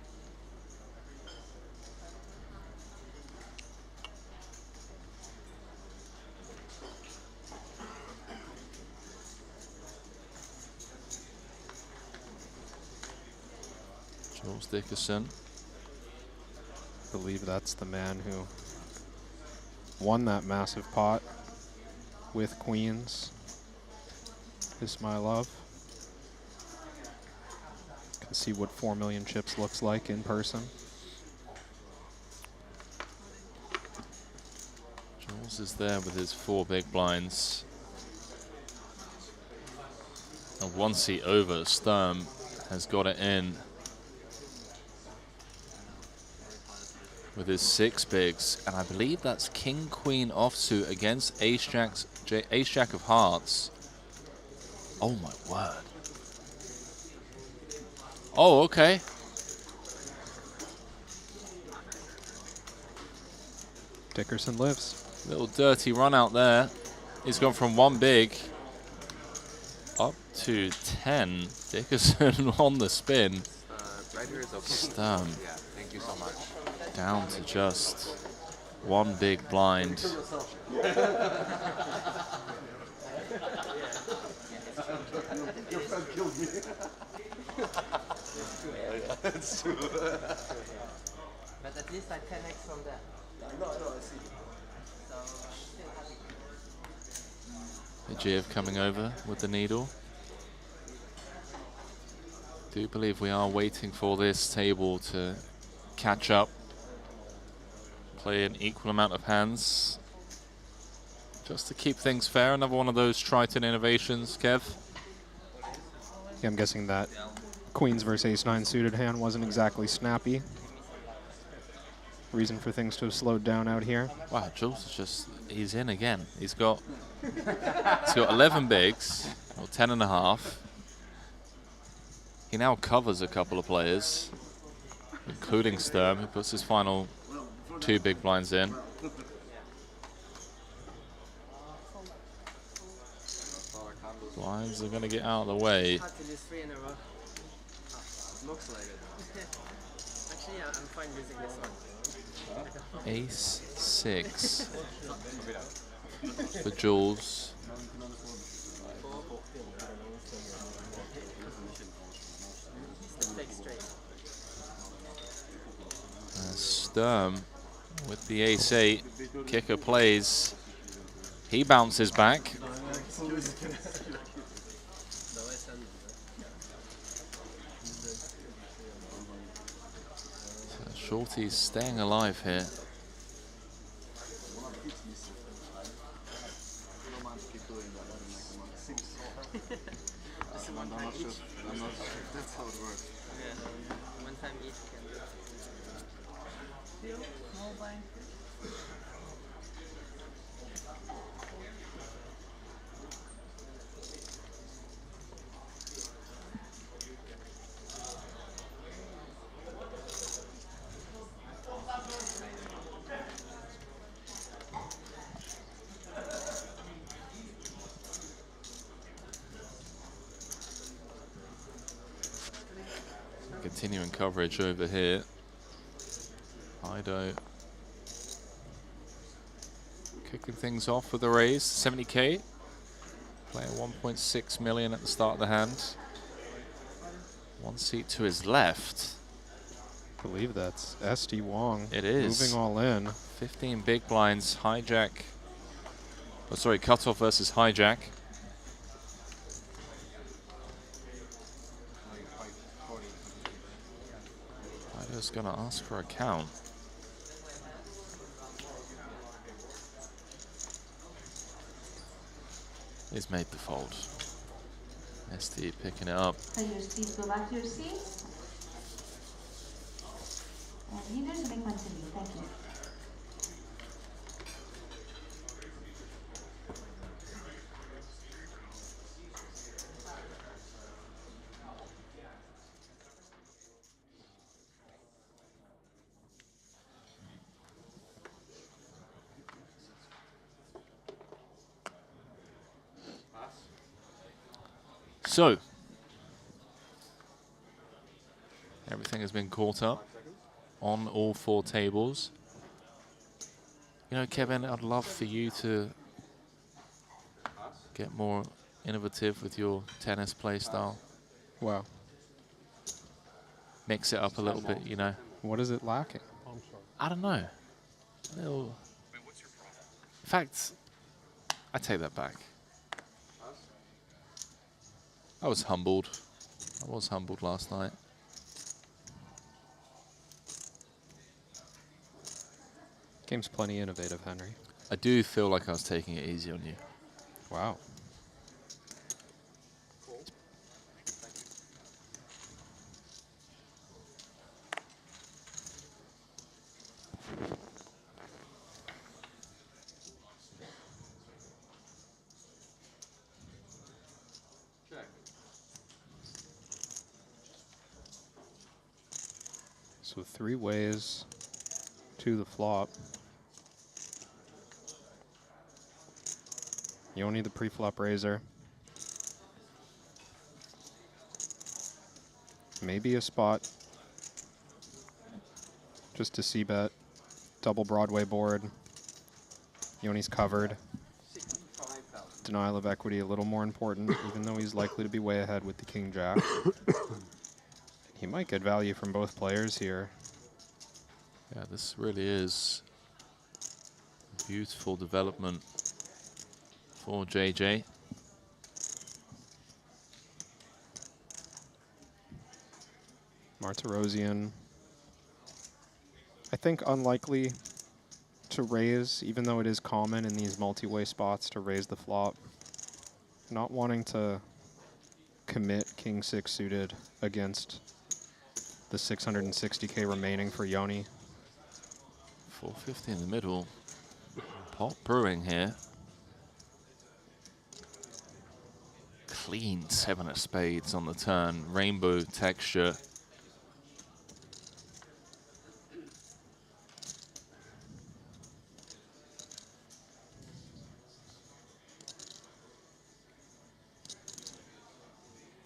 Speaker 21: Jules Dickerson.
Speaker 2: I believe that's the man who won that massive pot with queens. Ismailov. Can see what 4 million chips looks like in person.
Speaker 21: Jules is there with his 4 big blinds. And one seat over, Sturm has got it in. with his 6 bigs, and I believe that's King Queen offsuit against Ace Jack of Hearts. Oh my word. Oh, okay.
Speaker 2: Dickerson lives.
Speaker 21: Little dirty run out there. He's gone from 1 big up to 10. Dickerson on the spin.
Speaker 4: Right here is okay.
Speaker 21: Sturm.
Speaker 4: Yeah, thank you so much.
Speaker 21: Down to just 1 big blind.
Speaker 4: Your friend killed me. That's true.
Speaker 7: But at least I 10x from that.
Speaker 4: I know, I see.
Speaker 7: So still happy.
Speaker 21: Ajeev coming over with the needle. Do believe we are waiting for this table to catch up. Play an equal amount of hands. Just to keep things fair. Another one of those Triton innovations, Kev.
Speaker 2: Yeah, I'm guessing that Queens versus Ace-9 suited hand wasn't exactly snappy. Reason for things to have slowed down out here.
Speaker 21: Wow, Jules is just, he's in again. He's got 11 bigs, or 10 and a half. He now covers a couple of players, including Sturm, who puts his final 2 big blinds in. Blinds are going to get out of the way.
Speaker 7: Hard to lose 3 in a row. Looks like it. Actually, I'm fine losing this one.
Speaker 21: Ace 6 for Jules. Sturm with the Ace 8. Kicker plays. He bounces back. Shorty's staying alive here.
Speaker 4: That's how it works.
Speaker 7: Yeah, one time each can do
Speaker 21: Continuing coverage over here. Ido kicking things off with a raise. 70k. Player 1.6 million at the start of the hand. 1 seat to his left.
Speaker 2: I believe that's SD Wong.
Speaker 21: It is.
Speaker 2: Moving all in.
Speaker 21: 15 big blinds. Hijack. Oh, sorry, cutoff versus hijack. Ido's going to ask for a count. He's made the fold. SD picking it up.
Speaker 9: Players, please go back to your seats. And leaders, big one to me. Thank you.
Speaker 21: So, everything has been caught up on all 4 tables. You know, Kevin, I'd love for you to get more innovative with your tennis play style.
Speaker 2: Wow.
Speaker 21: Mix it up a little bit, you know.
Speaker 2: What is it lacking?
Speaker 21: I don't know. Little. In fact, I take that back. I was humbled. I was humbled last night.
Speaker 2: Game's plenty innovative, Henry.
Speaker 21: I do feel like I was taking it easy on you.
Speaker 2: Wow. So 3 ways to the flop. Yoni the pre-flop raiser. Maybe a spot. Just to c-bet. Double Broadway board. Yoni's covered. Denial of equity a little more important, even though he's likely to be way ahead with the king-jack. He might get value from both players here.
Speaker 21: Yeah, this really is a beautiful development for JJ.
Speaker 2: Martirosian, I think unlikely to raise, even though it is common in these multi-way spots to raise the flop. Not wanting to commit king 6 suited against the 660k remaining for Yoni.
Speaker 21: 450 in the middle. Pot brewing here. Clean 7 of spades on the turn. Rainbow texture.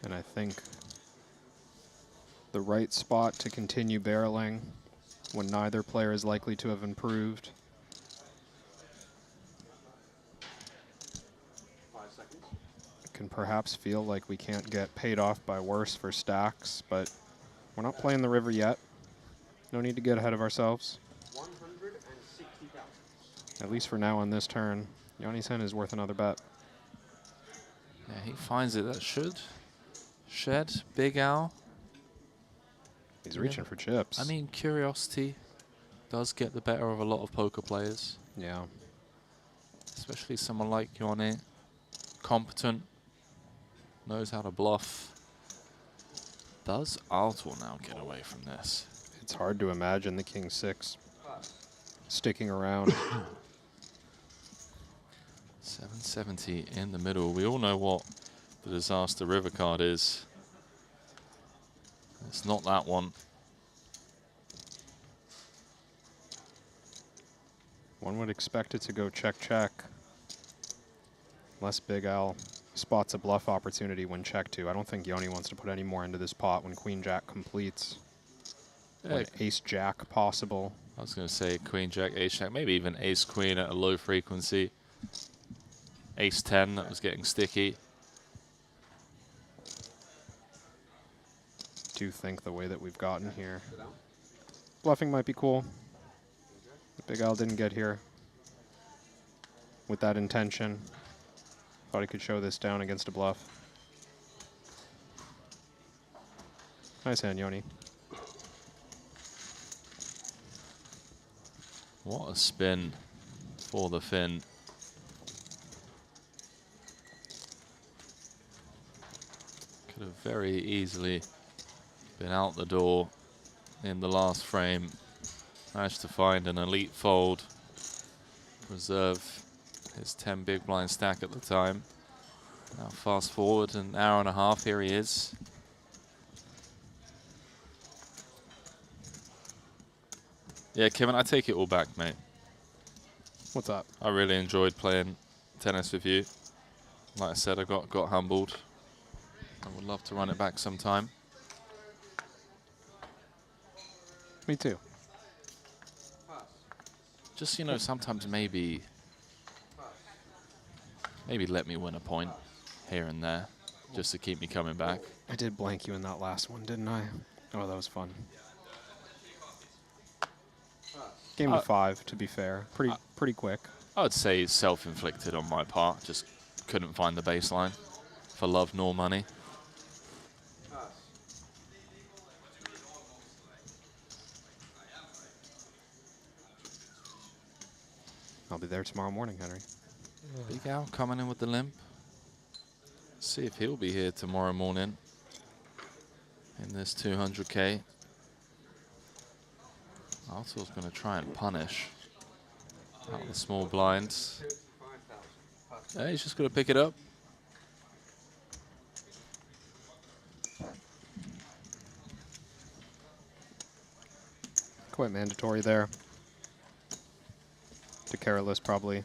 Speaker 2: And I think the right spot to continue barreling when neither player is likely to have improved.
Speaker 17: 5 seconds.
Speaker 2: Can perhaps feel like we can't get paid off by worse for stacks, but we're not playing the river yet. No need to get ahead of ourselves.
Speaker 17: 160,000.
Speaker 2: At least for now on this turn. Yoni's hand is worth another bet.
Speaker 21: Yeah, he finds it. That should shed Big Al.
Speaker 2: He's reaching for chips.
Speaker 21: I mean, curiosity does get the better of a lot of poker players.
Speaker 2: Yeah.
Speaker 21: Especially someone like Yoni. Competent. Knows how to bluff. Does Artur now get away from this?
Speaker 2: It's hard to imagine the king 6 sticking around.
Speaker 21: 770 in the middle. We all know what the disaster river card is. It's not that one.
Speaker 2: One would expect it to go check, check. Unless Big Al spots a bluff opportunity when check 2. I don't think Yoni wants to put any more into this pot when Queen Jack completes.
Speaker 21: Yeah.
Speaker 2: Ace Jack possible.
Speaker 21: I was going to say Queen Jack, Ace Jack, maybe even Ace Queen at a low frequency. Ace 10, that was getting sticky.
Speaker 2: Do think the way that we've gotten here. Bluffing might be cool. But Big Al didn't get here with that intention. Thought he could show this down against a bluff. Nice hand, Yoni.
Speaker 21: What a spin for the Finn. Could have very easily been out the door in the last frame. Managed to find an elite fold. Reserve his 10 big blind stack at the time. Now fast forward an hour and a half, here he is. Yeah, Kevin, I take it all back, mate.
Speaker 2: What's up?
Speaker 21: I really enjoyed playing tennis with you. Like I said, I got humbled. I would love to run it back sometime.
Speaker 2: Me too.
Speaker 21: Just, you know, sometimes maybe let me win a point here and there, just to keep me coming back.
Speaker 2: I did blank you in that last one, didn't I? Oh, that was fun. Game to 5, to be fair. Pretty quick.
Speaker 21: I would say self-inflicted on my part. Just couldn't find the baseline for love nor money.
Speaker 2: I'll be there tomorrow morning, Henry.
Speaker 21: Big Al coming in with the limp. See if he'll be here tomorrow morning in this 200K. Artur's going to try and punish out the small blinds. Yeah, he's just going to pick it up.
Speaker 2: Quite mandatory there. To Careless probably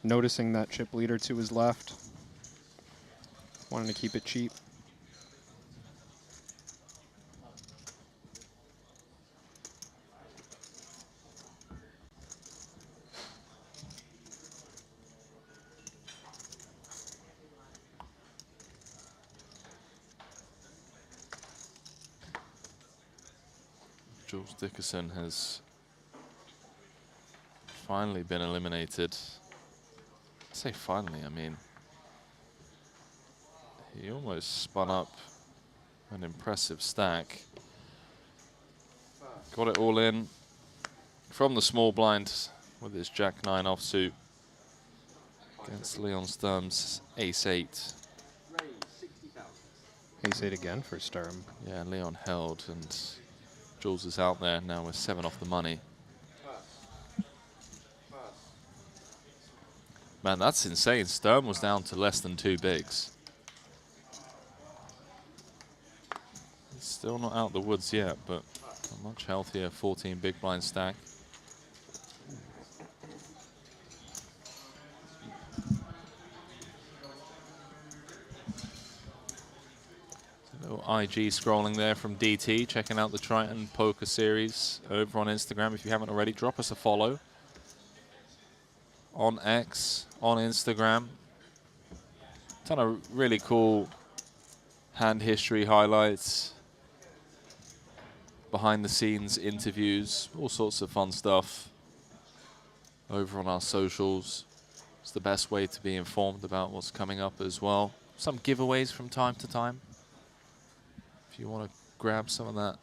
Speaker 2: noticing that chip leader to his left. Wanting to keep it cheap.
Speaker 21: Jules Dickerson has finally been eliminated. I say finally, I mean, he almost spun up an impressive stack. Got it all in from the small blind with his Jack-9 offsuit against Leon Sturm's Ace-8.
Speaker 2: Ace-8 again for Sturm.
Speaker 21: Yeah, Leon held, and Jules is out there now with 7 off the money. Man, that's insane. Sturm was down to less than 2 bigs. He's still not out the woods yet, but a much healthier 14 big blind stack. A little IG scrolling there from DT, checking out the Triton Poker Series over on Instagram. If you haven't already, drop us a follow. On X, on Instagram. Ton of really cool hand history highlights, behind the scenes interviews, all sorts of fun stuff over on our socials. It's the best way to be informed about what's coming up as well. Some giveaways from time to time. If you want to grab some of that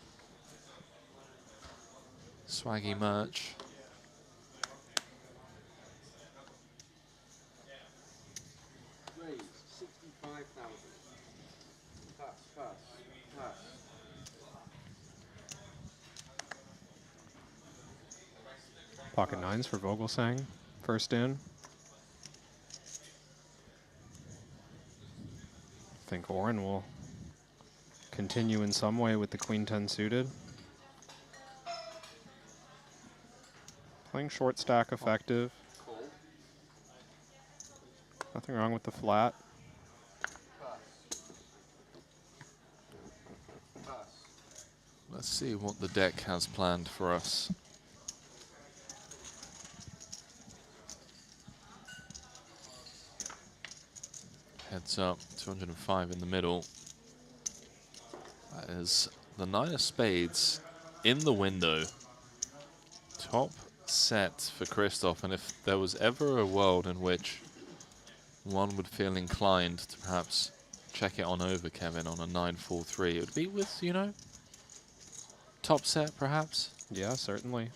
Speaker 21: swaggy merch.
Speaker 2: Pocket 9s for Vogelsang. First in. I think Oren will continue in some way with the Queen 10 suited. Playing short stack effective. Nothing wrong with the flat.
Speaker 21: Let's see what the deck has planned for us. Heads up, 205 in the middle. That is the 9 of spades in the window. Top set for Christoph, and if there was ever a world in which one would feel inclined to perhaps check it on over, Kevin, on a 9-4-3, it would be with, you know, top set perhaps?
Speaker 2: Yeah, certainly.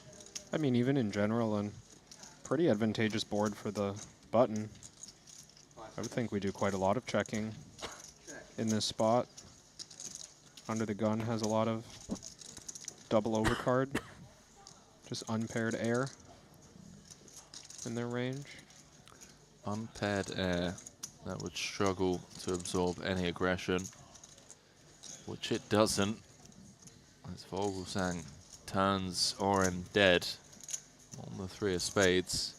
Speaker 2: I mean, even in general, and pretty advantageous board for the button. I would think we do quite a lot of checking in this spot. Under the gun has a lot of double overcard, just unpaired air in their range.
Speaker 21: Unpaired air that would struggle to absorb any aggression, which it doesn't, as Vogelsang turns Oren dead on the 3 of spades.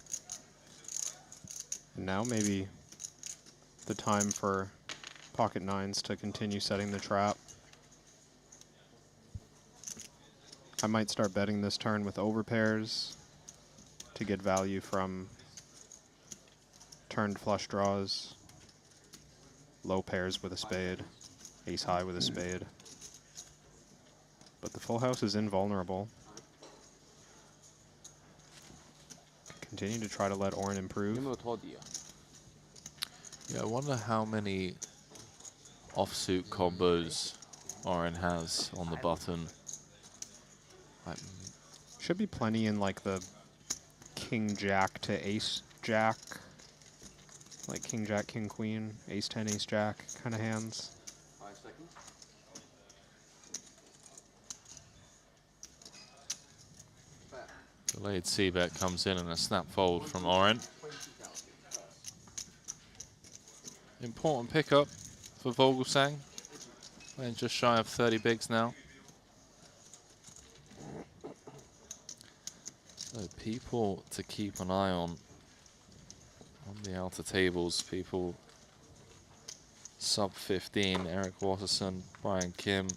Speaker 2: And now maybe the time for Pocket 9s to continue setting the trap. I might start betting this turn with overpairs to get value from turned flush draws, low pairs with a spade, ace high with a spade. But the full house is invulnerable. Continue to try to let Oren improve.
Speaker 21: Yeah, I wonder how many offsuit combos Oren has on the button.
Speaker 2: Should be plenty in like the King Jack to Ace Jack, like King Jack, King Queen, Ace 10, Ace Jack kind of hands.
Speaker 3: 5 seconds.
Speaker 21: Delayed C-bet comes in and a snap fold from Oren. Important pickup for Vogelsang. Playing just shy of 30 bigs now. So people to keep an eye on the outer tables, people sub 15, Eric Watterson, Brian Kim,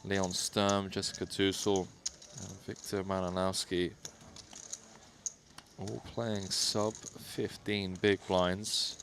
Speaker 21: Leon Sturm, Jessica Tussel, and Victor Malinowski, all playing sub 15 big blinds.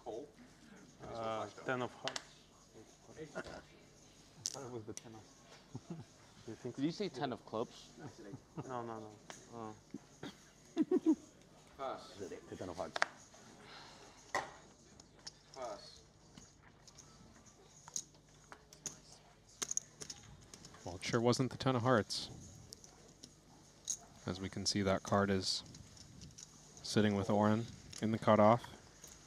Speaker 3: Cole.
Speaker 23: 10 of hearts.
Speaker 5: I thought it was the 10 of.
Speaker 23: You think
Speaker 3: Did you say 10 of clubs?
Speaker 23: No, no, no.
Speaker 3: Pass.
Speaker 14: 10 of hearts.
Speaker 3: Pass.
Speaker 2: Well, it sure wasn't the 10 of hearts. As we can see, that card is sitting with Oren in the cutoff.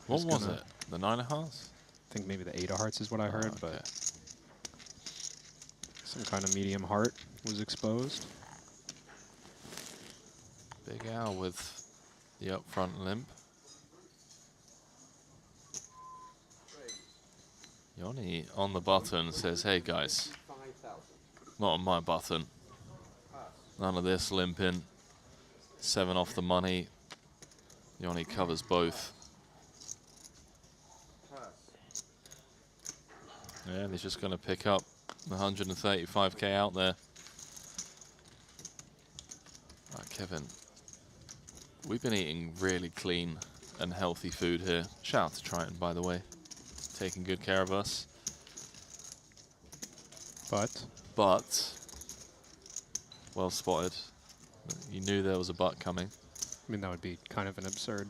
Speaker 21: What
Speaker 2: Just
Speaker 21: was
Speaker 2: gonna-
Speaker 21: it? The 9 of hearts?
Speaker 2: I think maybe the 8 of hearts is what I heard, but some kind of medium heart was exposed.
Speaker 21: Big Al with the up front limp. Yoni on the button says, hey guys, not on my button. None of this limping. 7 off the money. Yoni covers both. Yeah, he's just going to pick up the 135k out there. Right, Kevin, we've been eating really clean and healthy food here. Shout out to Triton, by the way. Taking good care of us.
Speaker 2: But,
Speaker 21: well spotted. You knew there was a but coming.
Speaker 2: I mean, that would be kind of an absurd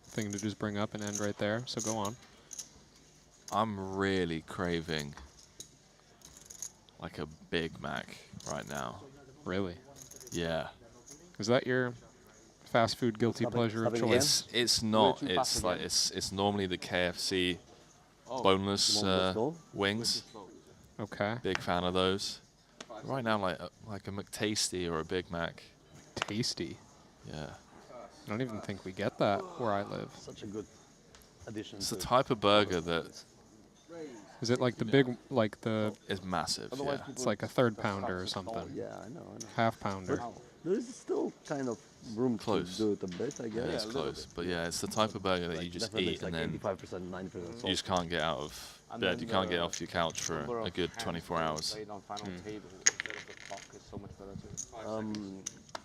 Speaker 2: thing to just bring up and end right there, so go on.
Speaker 21: I'm really craving like a Big Mac right now.
Speaker 2: Really?
Speaker 21: Yeah.
Speaker 2: Is that your fast food guilty pleasure of choice?
Speaker 21: It's not. It's like it's normally the KFC boneless wings.
Speaker 2: Okay.
Speaker 21: Big fan of those. Right now, like a McTasty or a Big Mac.
Speaker 2: Tasty.
Speaker 21: Yeah.
Speaker 2: I don't even think we get that where I live.
Speaker 14: Such a good addition.
Speaker 21: It's the type of burger that.
Speaker 2: Is it like the big, like the?
Speaker 21: It's massive. Yeah.
Speaker 2: It's like a 3rd pounder or something.
Speaker 14: Yeah, I know.
Speaker 2: Half pounder.
Speaker 14: There is still kind of room
Speaker 21: Close.
Speaker 14: to do it a bit, I guess.
Speaker 21: Yeah, it's close. But yeah, it's the type of burger that you just
Speaker 14: Definitely
Speaker 21: eat
Speaker 14: it's
Speaker 21: and
Speaker 14: like
Speaker 21: then
Speaker 14: 85%, 90%
Speaker 21: you just can't get out of bed. You can't get off your couch for a good 24 hours.
Speaker 3: On final table instead of the clock is so much better too.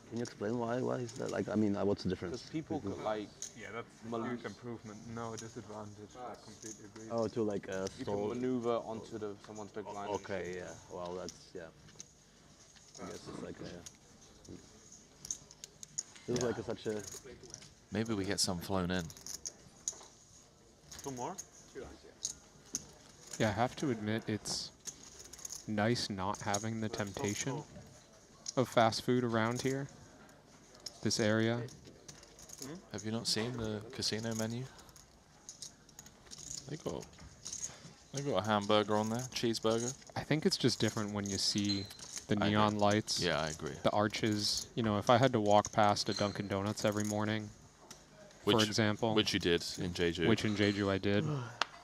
Speaker 14: Can you explain why is that? Like, I mean, what's the difference?
Speaker 3: Because people could like.
Speaker 5: Yeah, that's a huge improvement. No disadvantage. I completely agree.
Speaker 14: Oh, to like
Speaker 3: You can maneuver onto someone's big blind.
Speaker 14: Okay, yeah. Well, that's I guess it's like this is like such a.
Speaker 21: Maybe we get some flown in.
Speaker 23: 2 more?
Speaker 2: Yeah, I have to admit it's nice not having the temptation of fast food around here. This area.
Speaker 21: Have you not seen the casino menu? They got a hamburger on there, cheeseburger.
Speaker 2: I think it's just different when you see the neon lights.
Speaker 21: Yeah, I agree.
Speaker 2: The arches. You know, if I had to walk past a Dunkin' Donuts every morning, for example.
Speaker 21: Which you did in Jeju.
Speaker 2: Which in Jeju I did.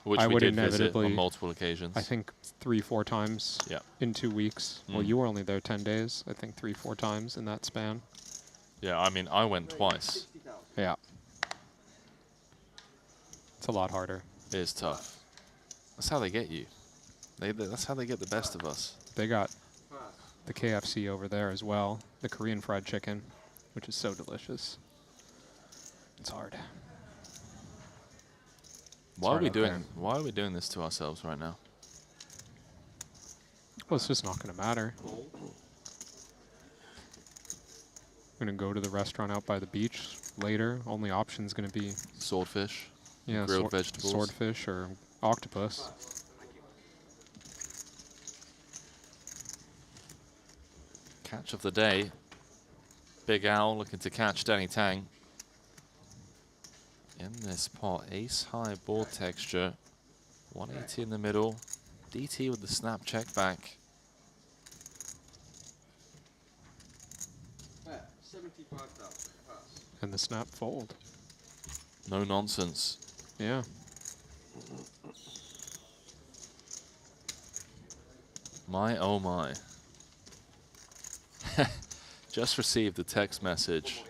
Speaker 21: Which
Speaker 2: I
Speaker 21: we
Speaker 2: would
Speaker 21: did visit
Speaker 2: inevitably,
Speaker 21: on multiple occasions.
Speaker 2: I think 3-4 times in 2 weeks. Well, you were only there 10 days. I think 3-4 times in that span.
Speaker 21: Yeah, I mean, I went twice.
Speaker 2: Yeah. It's a lot harder.
Speaker 21: It is tough. That's how they get you. That's how they get the best of us.
Speaker 2: They got the KFC over there as well. The Korean fried chicken, which is so delicious. It's hard.
Speaker 21: Why are we doing this to ourselves right now?
Speaker 2: Well, it's just not going to matter. We're going to go to the restaurant out by the beach later. Only option's going to be
Speaker 21: swordfish.
Speaker 2: Yeah,
Speaker 21: grilled vegetables.
Speaker 2: Swordfish or octopus.
Speaker 21: Catch of the day. Big Al looking to catch Danny Tang. In this pot, ace high board texture. 180 in the middle. DT with the snap check back.
Speaker 3: 75,000.
Speaker 2: And the snap fold.
Speaker 21: No nonsense.
Speaker 2: Yeah.
Speaker 21: My oh my. Just received a text message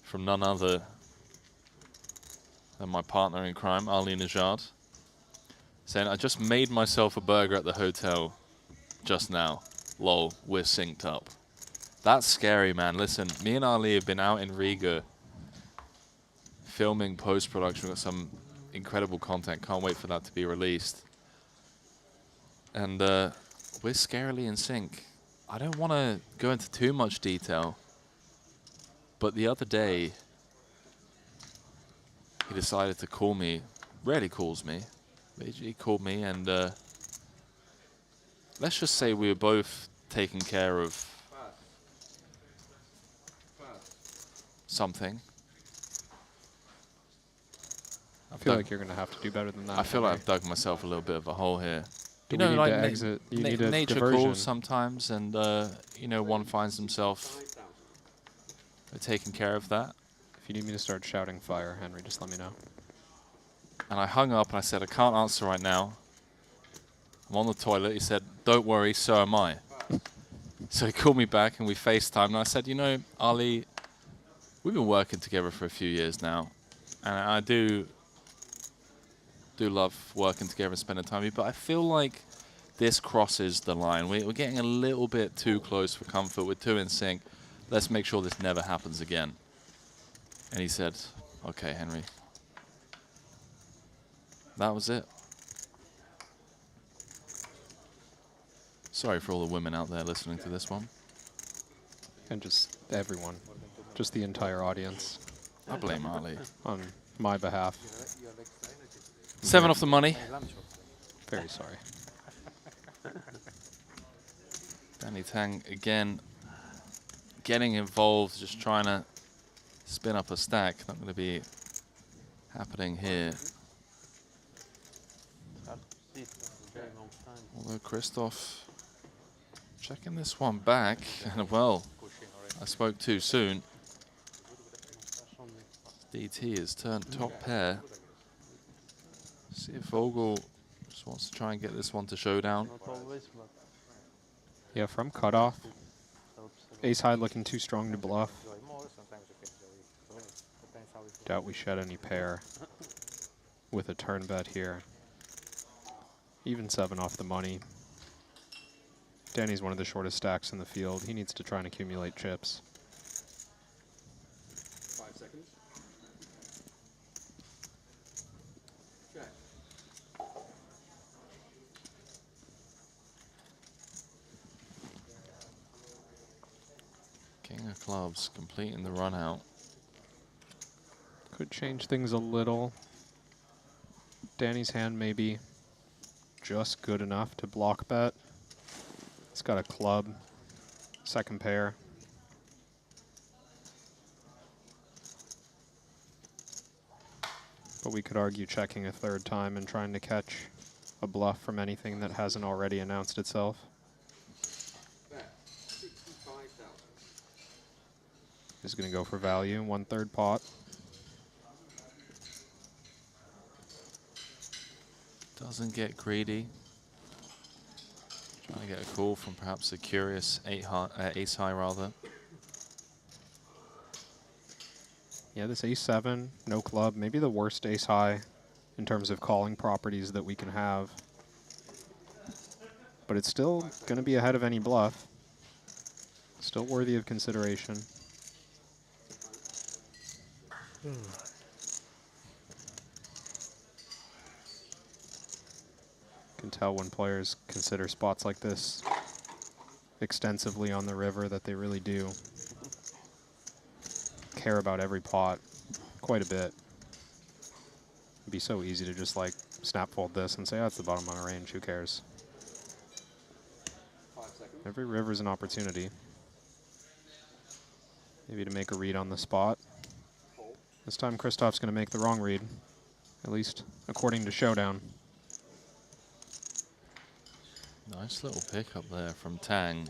Speaker 21: from none other than my partner in crime, Ali Najad, saying, I just made myself a burger at the hotel just now. Lol, we're synced up. That's scary, man. Listen, me and Ali have been out in Riga filming post-production. We've got some incredible content. Can't wait for that to be released. And we're scarily in sync. I don't want to go into too much detail, but the other day, he decided to call me. Rarely calls me. But he called me, and let's just say we were both taking care of something.
Speaker 2: I feel like you're going to have to do better than that.
Speaker 21: I feel like I've dug myself a little bit of a hole here.
Speaker 2: Do we need to exit? You need a
Speaker 21: nature
Speaker 2: diversion.
Speaker 21: calls sometimes, and you know, one finds himself taking care of that.
Speaker 2: If you need me to start shouting fire, Henry, just let me know.
Speaker 21: And I hung up and I said, I can't answer right now. I'm on the toilet. He said, don't worry, so am I. So he called me back and we FaceTimed. And I said, you know, Ali, we've been working together for a few years now. And I do love working together and spending time with you. But I feel like this crosses the line. We're getting a little bit too close for comfort. We're too in sync. Let's make sure this never happens again. And he said, okay, Henry. That was it. Sorry for all the women out there listening to this one.
Speaker 2: And just everyone. Just the entire audience.
Speaker 21: I blame Ali.
Speaker 2: On my behalf.
Speaker 21: 7 off the money.
Speaker 2: Very sorry.
Speaker 21: Danny Tang again getting involved, just trying to spin up a stack. Not going to be happening here. Although Christoph checking this one back, and well, I spoke too soon. DT has turned top pair. See if Vogel just wants to try and get this one to showdown.
Speaker 2: Yeah, from cutoff. Ace high looking too strong to bluff. Doubt we shed any pair with a turn bet here. Even 7 off the money. Danny's one of the shortest stacks in the field. He needs to try and accumulate chips.
Speaker 3: 5 seconds. Okay.
Speaker 21: King of clubs completing the run out.
Speaker 2: Could change things a little. Danny's hand may be just good enough to block bet. It's got a club, second pair. But we could argue checking a third time and trying to catch a bluff from anything that hasn't already announced itself. Is going to go for value, 1/3 pot.
Speaker 21: Doesn't get greedy. Trying to get a call from perhaps a curious ace high rather.
Speaker 2: Yeah, this ace-7, no club, maybe the worst ace high in terms of calling properties that we can have. But it's still going to be ahead of any bluff. Still worthy of consideration. Can tell when players consider spots like this extensively on the river that they really do care about every pot quite a bit. It'd be so easy to just like snap fold this and say, oh, that's the bottom of my range, who cares?
Speaker 3: 5 seconds.
Speaker 2: Every river's an opportunity. Maybe to make a read on the spot. This time Christoph's going to make the wrong read, at least according to Showdown.
Speaker 21: Nice little pickup there from Tang.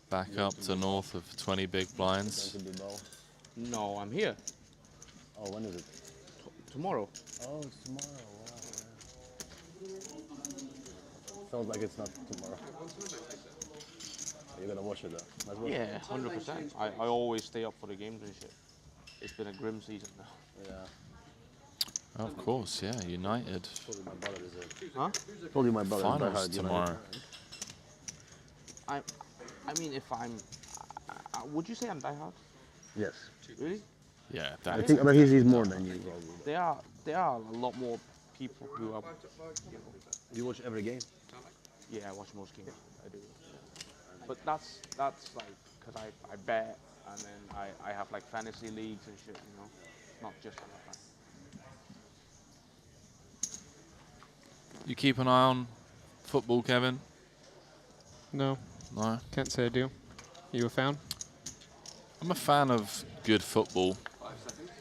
Speaker 21: Back up to north of 20 big blinds.
Speaker 3: No, I'm here.
Speaker 14: Oh, when is it?
Speaker 3: Tomorrow.
Speaker 14: Oh, it's tomorrow. Wow. Sounds like it's not tomorrow. You're gonna watch it though. Might as well.
Speaker 3: Yeah, 100%. I always stay up for the games and shit. It's been a grim season now.
Speaker 14: Yeah.
Speaker 21: Of course, yeah. United.
Speaker 14: Told you my brother is a.
Speaker 3: Huh?
Speaker 14: Told you my brother is
Speaker 21: Finals
Speaker 14: diehard United
Speaker 21: tomorrow.
Speaker 14: fan.
Speaker 3: I mean, if I'm, would you say I'm diehard?
Speaker 14: Yes.
Speaker 3: Really?
Speaker 21: Yeah,
Speaker 14: I think, but he's more than you. Probably.
Speaker 3: There are a lot more people who are, you know.
Speaker 14: You watch every game?
Speaker 3: Yeah, I watch most games. I do. Yeah. But that's like because I bet and then I have like fantasy leagues and shit. You know, not just for that.
Speaker 21: You keep an eye on football, Kevin?
Speaker 2: No.
Speaker 21: No?
Speaker 2: Can't say I do. You a fan?
Speaker 21: I'm a fan of good football.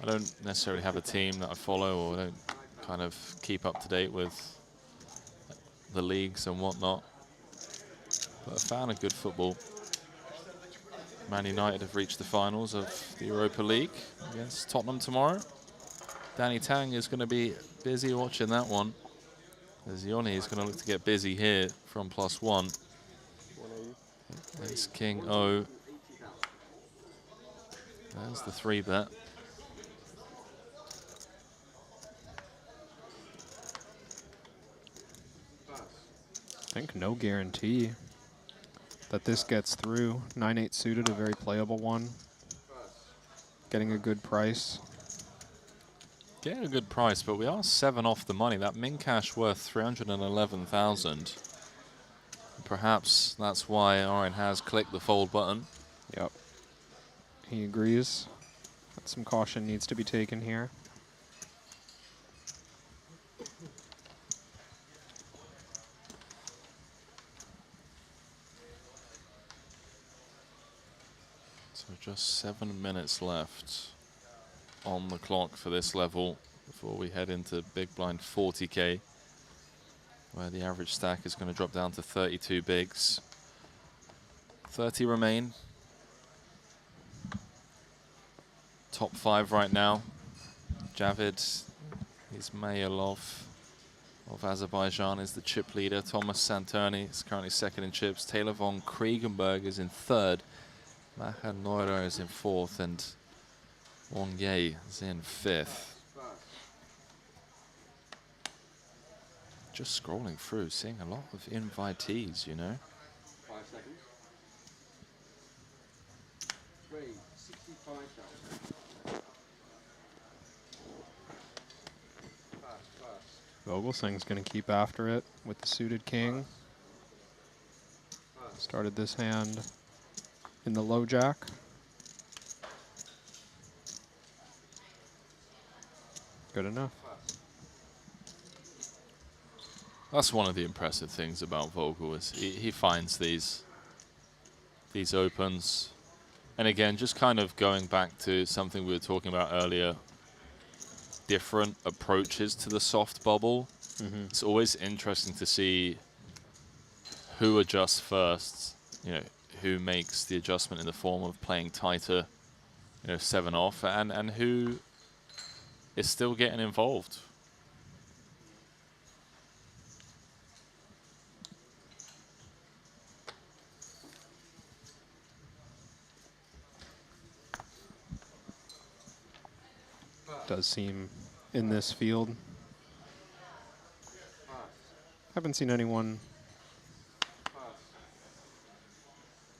Speaker 21: I don't necessarily have a team that I follow or don't kind of keep up to date with the leagues and whatnot. But a fan of good football. Man United have reached the finals of the Europa League against Tottenham tomorrow. Danny Tang is going to be busy watching that one. As Yoni is going to look to get busy here from +1. There's King O. There's the 3-bet.
Speaker 2: I think no guarantee that this gets through. 9-8 suited, a very playable one. Getting a good price.
Speaker 21: Getting a good price, but we are 7 off the money. That min cash worth 311,000. Perhaps that's why Oren has clicked the fold button.
Speaker 2: Yep. He agrees that some caution needs to be taken here.
Speaker 21: So just 7 minutes left on the clock for this level before we head into big blind 40K, where the average stack is going to drop down to 32 bigs. 30 remain. Top 5 right now. Javid Ismailov of Azerbaijan is the chip leader. Thomas Santerni is currently second in chips. Taylor von Kriegenberg is in third. Maher Neurer is in fourth, and Wong Ye is in fifth. Just scrolling through, seeing a lot of invitees, you know.
Speaker 10: 5 seconds. 65,000.
Speaker 2: Vogelsang's going to keep after it with the suited king. Started this hand in the low jack. Good enough.
Speaker 21: That's one of the impressive things about Vogel is he finds these opens. And again, just kind of going back to something we were talking about earlier, different approaches to the soft bubble. It's always interesting to see who adjusts first, you know, who makes the adjustment in the form of playing tighter, you know, 7 off, and who is still getting involved.
Speaker 2: Does seem in this field. Haven't seen anyone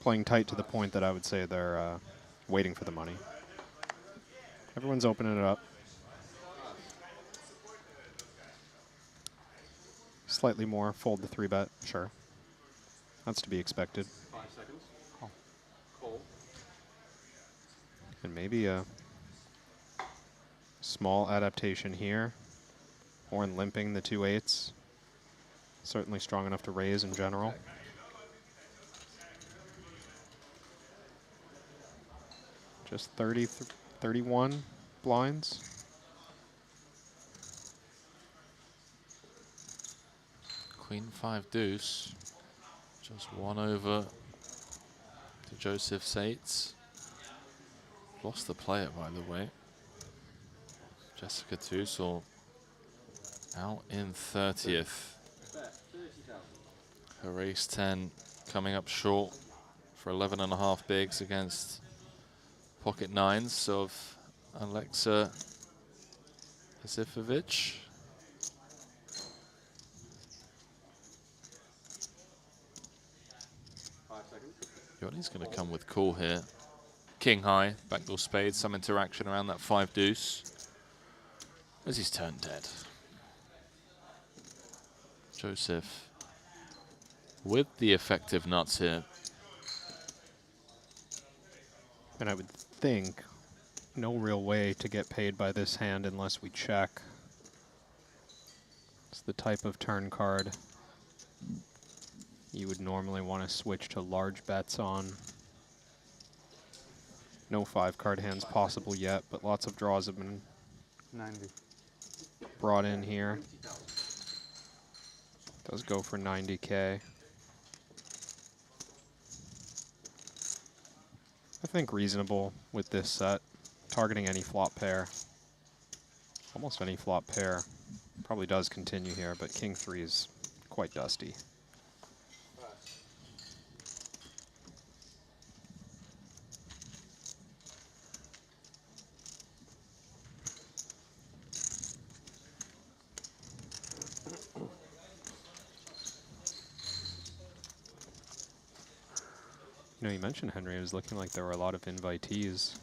Speaker 2: playing tight to the point that I would say they're waiting for the money. Everyone's opening it up. Slightly more, fold the 3-bet, sure. That's to be expected.
Speaker 10: 5 seconds. Call.
Speaker 2: And maybe a small adaptation here. Horn limping the 2/8s. Certainly strong enough to raise in general. Just 31 blinds.
Speaker 21: Queen 5 deuce. Just one over to Joseph Sates. Lost the player, by the way. Jessica Tussle out in 30th. Her ace 10 coming up short for 11.5 bigs against pocket nines of Alexa Pasifovic. Johnny's going to come with cool here. King high, backdoor spade, some interaction around that 5 deuce as he's turned dead. Joseph with the effective nuts here.
Speaker 2: And I would think no real way to get paid by this hand unless we check. It's the type of turn card you would normally want to switch to large bets on. No 5-card hands possible yet, but lots of draws have been
Speaker 5: 90.
Speaker 2: brought in here. Does go for 90K. I think reasonable with this set. Targeting any flop pair. Almost any flop pair. Probably does continue here, but King 3 is quite dusty. You know, you mentioned, Henry, it was looking like there were a lot of invitees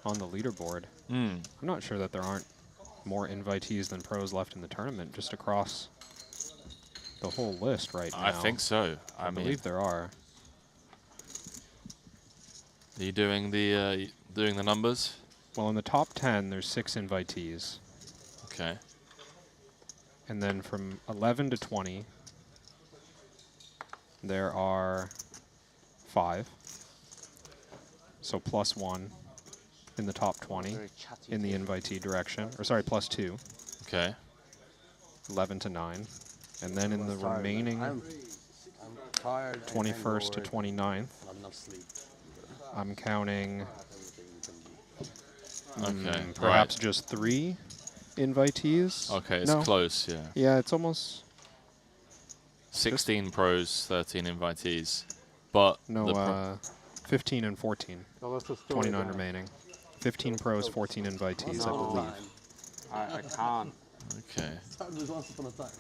Speaker 2: on the leaderboard. I'm not sure that there aren't more invitees than pros left in the tournament, just across the whole list right now.
Speaker 21: I think so.
Speaker 2: I believe there are.
Speaker 21: Are you doing the numbers?
Speaker 2: Well, in the top 10, there's 6 invitees.
Speaker 21: Okay.
Speaker 2: And then from 11 to 20, there are 5. So +1 in the top 20 in the invitee direction. Or sorry, +2.
Speaker 21: Okay.
Speaker 2: 11 to 9. And then in the remaining
Speaker 14: I'm tired.
Speaker 2: 21st to 29th,
Speaker 14: Not enough sleep.
Speaker 2: I'm counting
Speaker 21: right.
Speaker 2: perhaps just 3 invitees.
Speaker 21: Okay, it's close, yeah.
Speaker 2: Yeah, it's almost
Speaker 21: 16 pros, 13 invitees. But
Speaker 2: no, 15 and 14.
Speaker 5: So let's just
Speaker 2: 29 remaining. 15 pros, 14 invitees, I believe.
Speaker 3: I can't.
Speaker 21: Okay.
Speaker 14: Started once upon a time.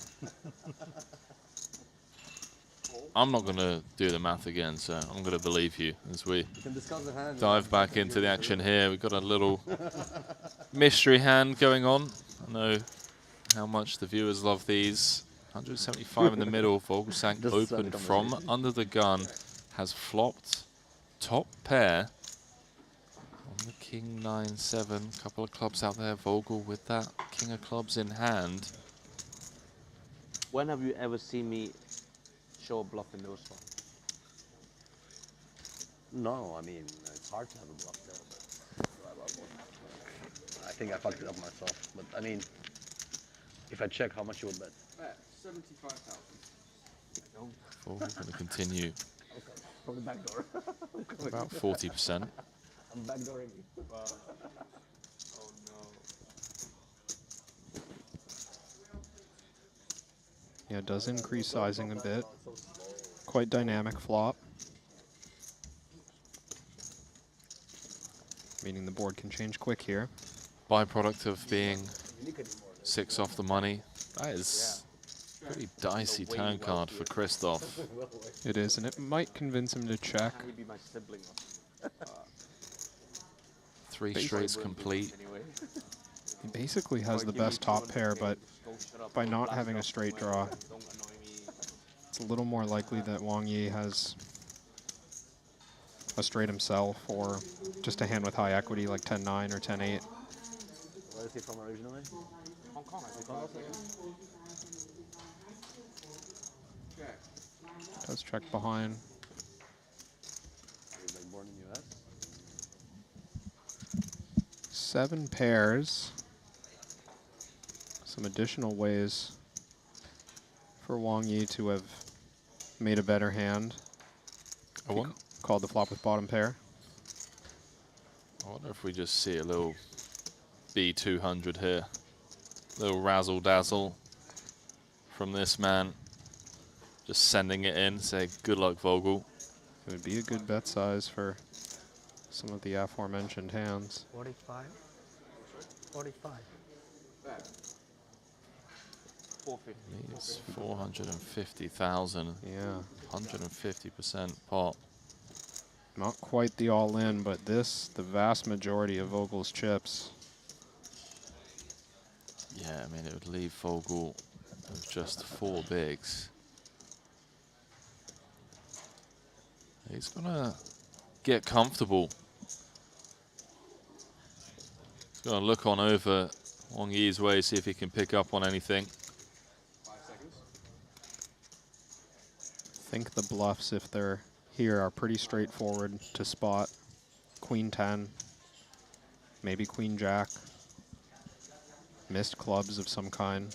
Speaker 21: I'm not going to do the math again, so I'm going to believe you as we
Speaker 14: can discuss the hand.
Speaker 21: dive back into the action here. We've got a little mystery hand going on. I know how much the viewers love these. 175 in the middle. Vogelsang opened from under the gun. Has flopped top pair on the King 9-7. Couple of clubs out there. Vogel with that King of clubs in hand.
Speaker 3: When have you ever seen me show a bluff in those spots?
Speaker 14: No, I mean, it's hard to have a bluff there, but I think I fucked it up myself. But I mean, if I check, how much you would bet?
Speaker 10: 75,000.
Speaker 3: I don't.
Speaker 21: Vogel going to continue.
Speaker 14: From the back door.
Speaker 21: About 40%.
Speaker 14: I'm backdooring you.
Speaker 3: Oh no.
Speaker 2: Yeah, it does increase sizing a bit. Quite dynamic flop. Meaning the board can change quick here.
Speaker 21: Byproduct of being 6 off the money. That is pretty dicey turn card for Christoph.
Speaker 2: It is, and it might convince him to check.
Speaker 21: 3 straights complete.
Speaker 2: He basically has the best top pair, but by not having a straight draw, it's a little more likely that Wang Yi has a straight himself, or just a hand with high equity like 10-9 or 10-8.
Speaker 14: Where is he from originally?
Speaker 3: Hong Kong.
Speaker 2: Does check behind.
Speaker 14: He was like born in US.
Speaker 2: 7 pairs. Some additional ways for Wang Yi to have made a better hand. Called the flop with bottom pair.
Speaker 21: I wonder if we just see a little B200 here. Little razzle dazzle from this man. Just sending it in, say good luck Vogel.
Speaker 2: It would be a good bet size for some of the aforementioned hands.
Speaker 18: 45. 45.
Speaker 3: 450.
Speaker 21: It's 450,000.
Speaker 2: Yeah.
Speaker 21: 150% pot.
Speaker 2: Not quite the all-in, but this, the vast majority of Vogel's chips.
Speaker 21: Yeah, I mean, it would leave Vogel with just 4 bigs. He's gonna get comfortable. He's gonna look on over Wang Yi's way, see if he can pick up on anything.
Speaker 10: 5 seconds.
Speaker 2: I think the bluffs, if they're here, are pretty straightforward to spot. Queen 10, maybe Queen Jack, missed clubs of some kind.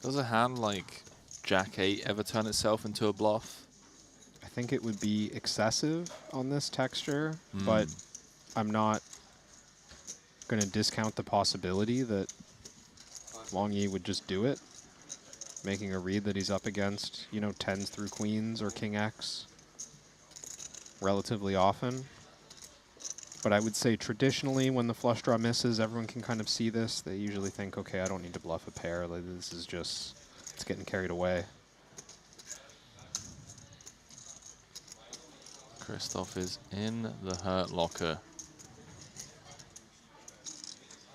Speaker 21: Does a hand like Jack 8 ever turn itself into a bluff?
Speaker 2: I think it would be excessive on this texture, but I'm not going to discount the possibility that Wang Yi would just do it, making a read that he's up against, you know, 10s through queens or king X relatively often. But I would say traditionally when the flush draw misses, everyone can kind of see this. They usually think, okay, I don't need to bluff a pair. Like, this is just, it's getting carried away.
Speaker 21: Christoph is in the hurt locker.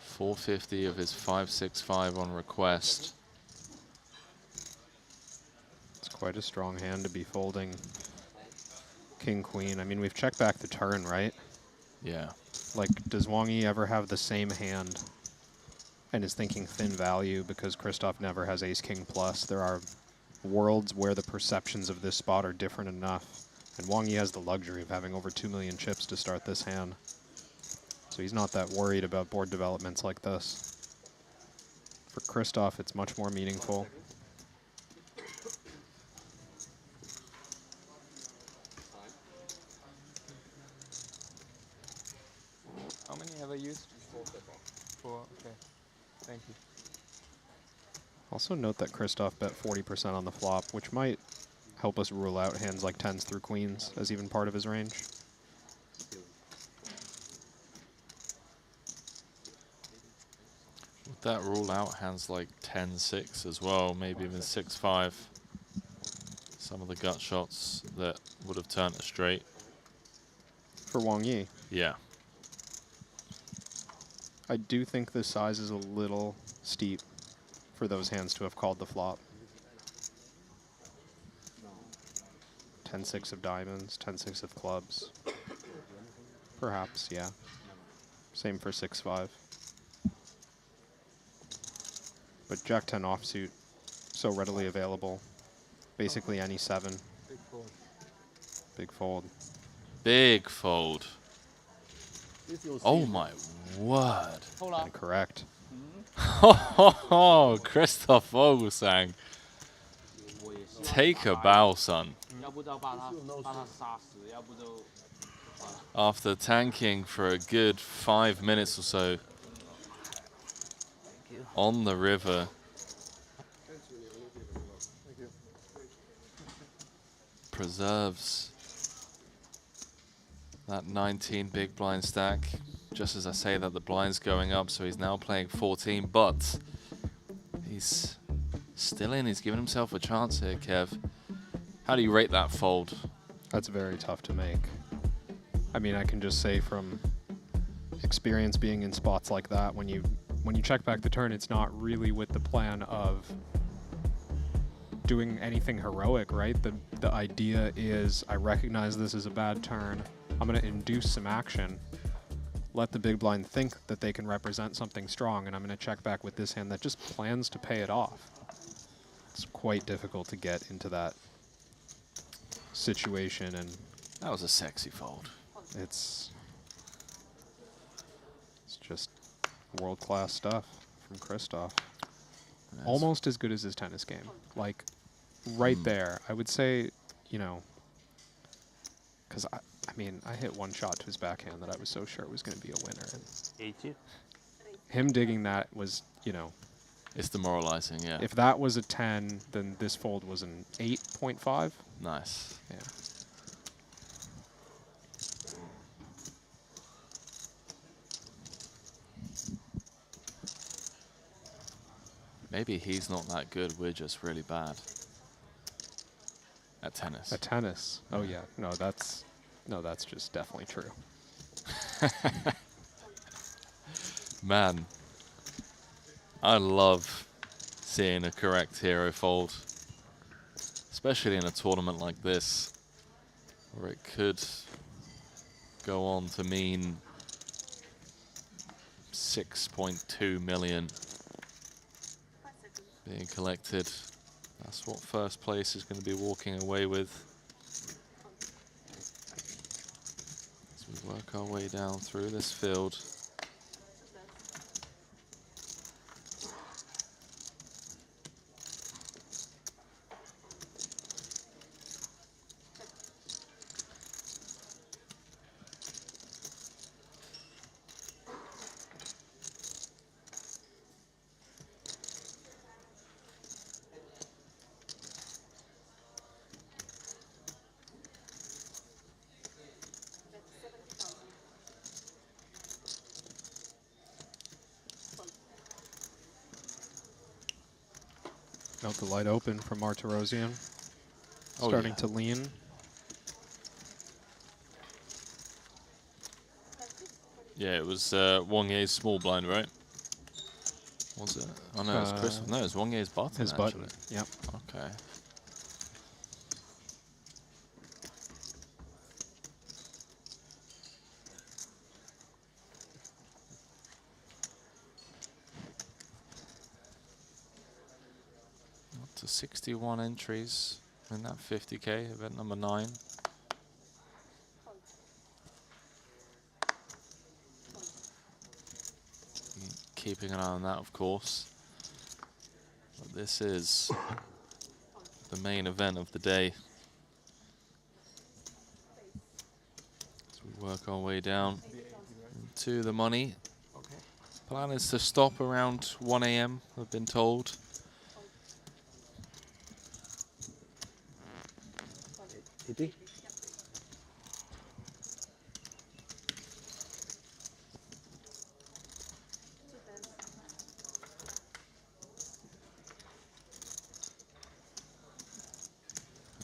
Speaker 21: 450 of his 565 on request.
Speaker 2: It's quite a strong hand to be folding king queen. I mean, we've checked back the turn, right?
Speaker 21: Yeah.
Speaker 2: Like, does Wang Yi ever have the same hand and is thinking thin value because Christoph never has ace king plus? There are worlds where the perceptions of this spot are different enough. And Wang Yi has the luxury of having over 2 million chips to start this hand. So he's not that worried about board developments like this. For Christoph, it's much more meaningful.
Speaker 11: How many have I used? 4, okay. Thank you.
Speaker 2: Also note that Christoph bet 40% on the flop, which might help us rule out hands like 10s through queens as even part of his range.
Speaker 21: Would that rule out hands like 10-6 as well, maybe even 6-5? Some of the gut shots that would have turned it straight.
Speaker 2: For Wang Yi?
Speaker 21: Yeah.
Speaker 2: I do think the size is a little steep for those hands to have called the flop. 10-6 of diamonds, 10-6 of clubs. Perhaps, yeah. Same for 6-5. But Jack 10 offsuit, so readily available. Basically any 7.
Speaker 11: Big fold.
Speaker 2: Big fold.
Speaker 21: Big fold. Oh my word.
Speaker 2: Incorrect.
Speaker 21: Oh, Christoph Vogelsang. Take a bow, son. After tanking for a good 5 minutes or so on the river, preserves that 19 big blind stack. Just as I say that, the blind's going up, so he's now playing 14, but he's still in. He's giving himself a chance here, Kev. How do you rate that fold?
Speaker 2: That's very tough to make. I mean, I can just say from experience being in spots like that, when you check back the turn, it's not really with the plan of doing anything heroic, right? The idea is, I recognize this is a bad turn. I'm going to induce some action. Let the big blind think that they can represent something strong, and I'm going to check back with this hand that just plans to pay it off. It's quite difficult to get into that situation, and
Speaker 21: that was a sexy fold.
Speaker 2: It's just world-class stuff from Christoph. almost as good as his tennis game. Like, right there. I would say, you know, because I mean, I hit one shot to his backhand that I was so sure was going to be a winner. And
Speaker 23: 80.
Speaker 2: him digging that was, you know.
Speaker 21: It's demoralizing, yeah.
Speaker 2: If that was a 10, then this fold was an 8.5.
Speaker 21: Nice.
Speaker 2: Yeah.
Speaker 21: Maybe he's not that good, we're just really bad at tennis.
Speaker 2: At tennis? Oh yeah. No, that's just definitely true.
Speaker 21: Man, I love seeing a correct hero fold, especially in a tournament like this, where it could go on to mean 6.2 million being collected. That's what first place is going to be walking away with. As we work our way down through this field.
Speaker 2: Note the light open from Martirosian.
Speaker 21: Oh,
Speaker 2: Starting
Speaker 21: yeah.
Speaker 2: to lean.
Speaker 21: Yeah, it was Wang Ye's small blind, right? Was it? Oh no, it was Chris. No, it was Wang Ye's button.
Speaker 2: His
Speaker 21: actually.
Speaker 2: button, yep.
Speaker 21: Okay. Up to 61 entries in that 50K, event number 9. Keeping an eye on that, of course. But this is the main event of the day. As we work our way down to the money. Plan is to stop around 1 AM, I've been told.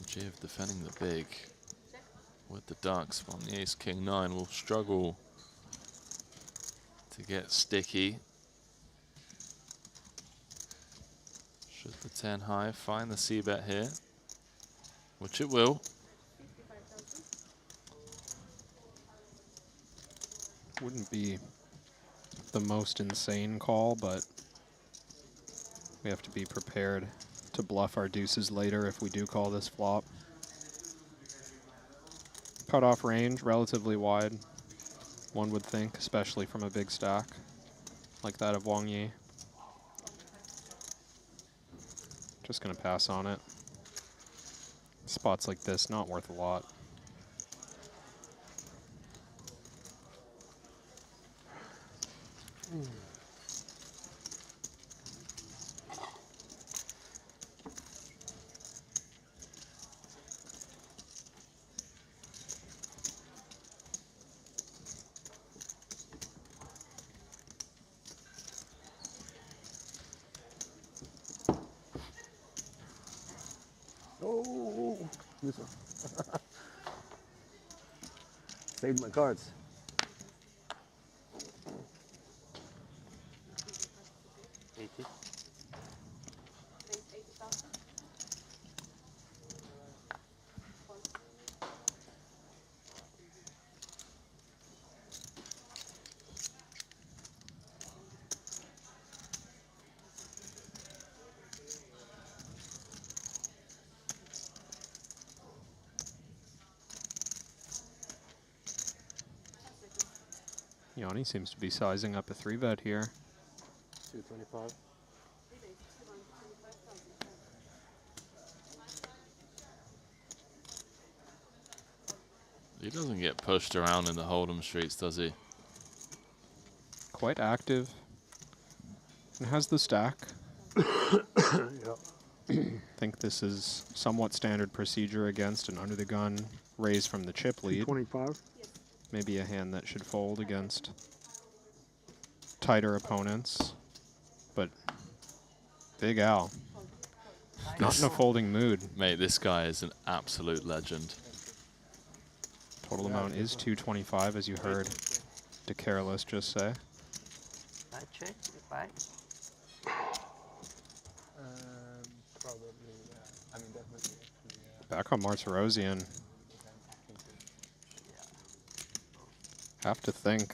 Speaker 21: Jiv defending the big with the ducks, while the ace king 9 will struggle to get sticky. Should the 10 high find the C bet here, which it will.
Speaker 2: Wouldn't be the most insane call, but we have to be prepared to bluff our deuces later if we do call this flop. Cutoff range, relatively wide, one would think, especially from a big stack like that of Wang Yi. Just gonna pass on it. Spots like this, not worth a lot.
Speaker 14: Oh, this one. Saved my cards.
Speaker 2: Yanni seems to be sizing up a 3-bet here.
Speaker 23: 225.
Speaker 21: He doesn't get pushed around in the Hold'em streets, does he?
Speaker 2: Quite active. And has the stack. Think this is somewhat standard procedure against an under the gun raise from the chip lead.
Speaker 23: 25.
Speaker 2: Maybe a hand that should fold against tighter opponents. But Big Al, not in a folding mood.
Speaker 21: Mate, this guy is an absolute legend.
Speaker 2: Total amount is 225, as you heard De Careless just say.
Speaker 5: Probably, yeah. I mean, definitely.
Speaker 2: Back on Martirosian. Have to think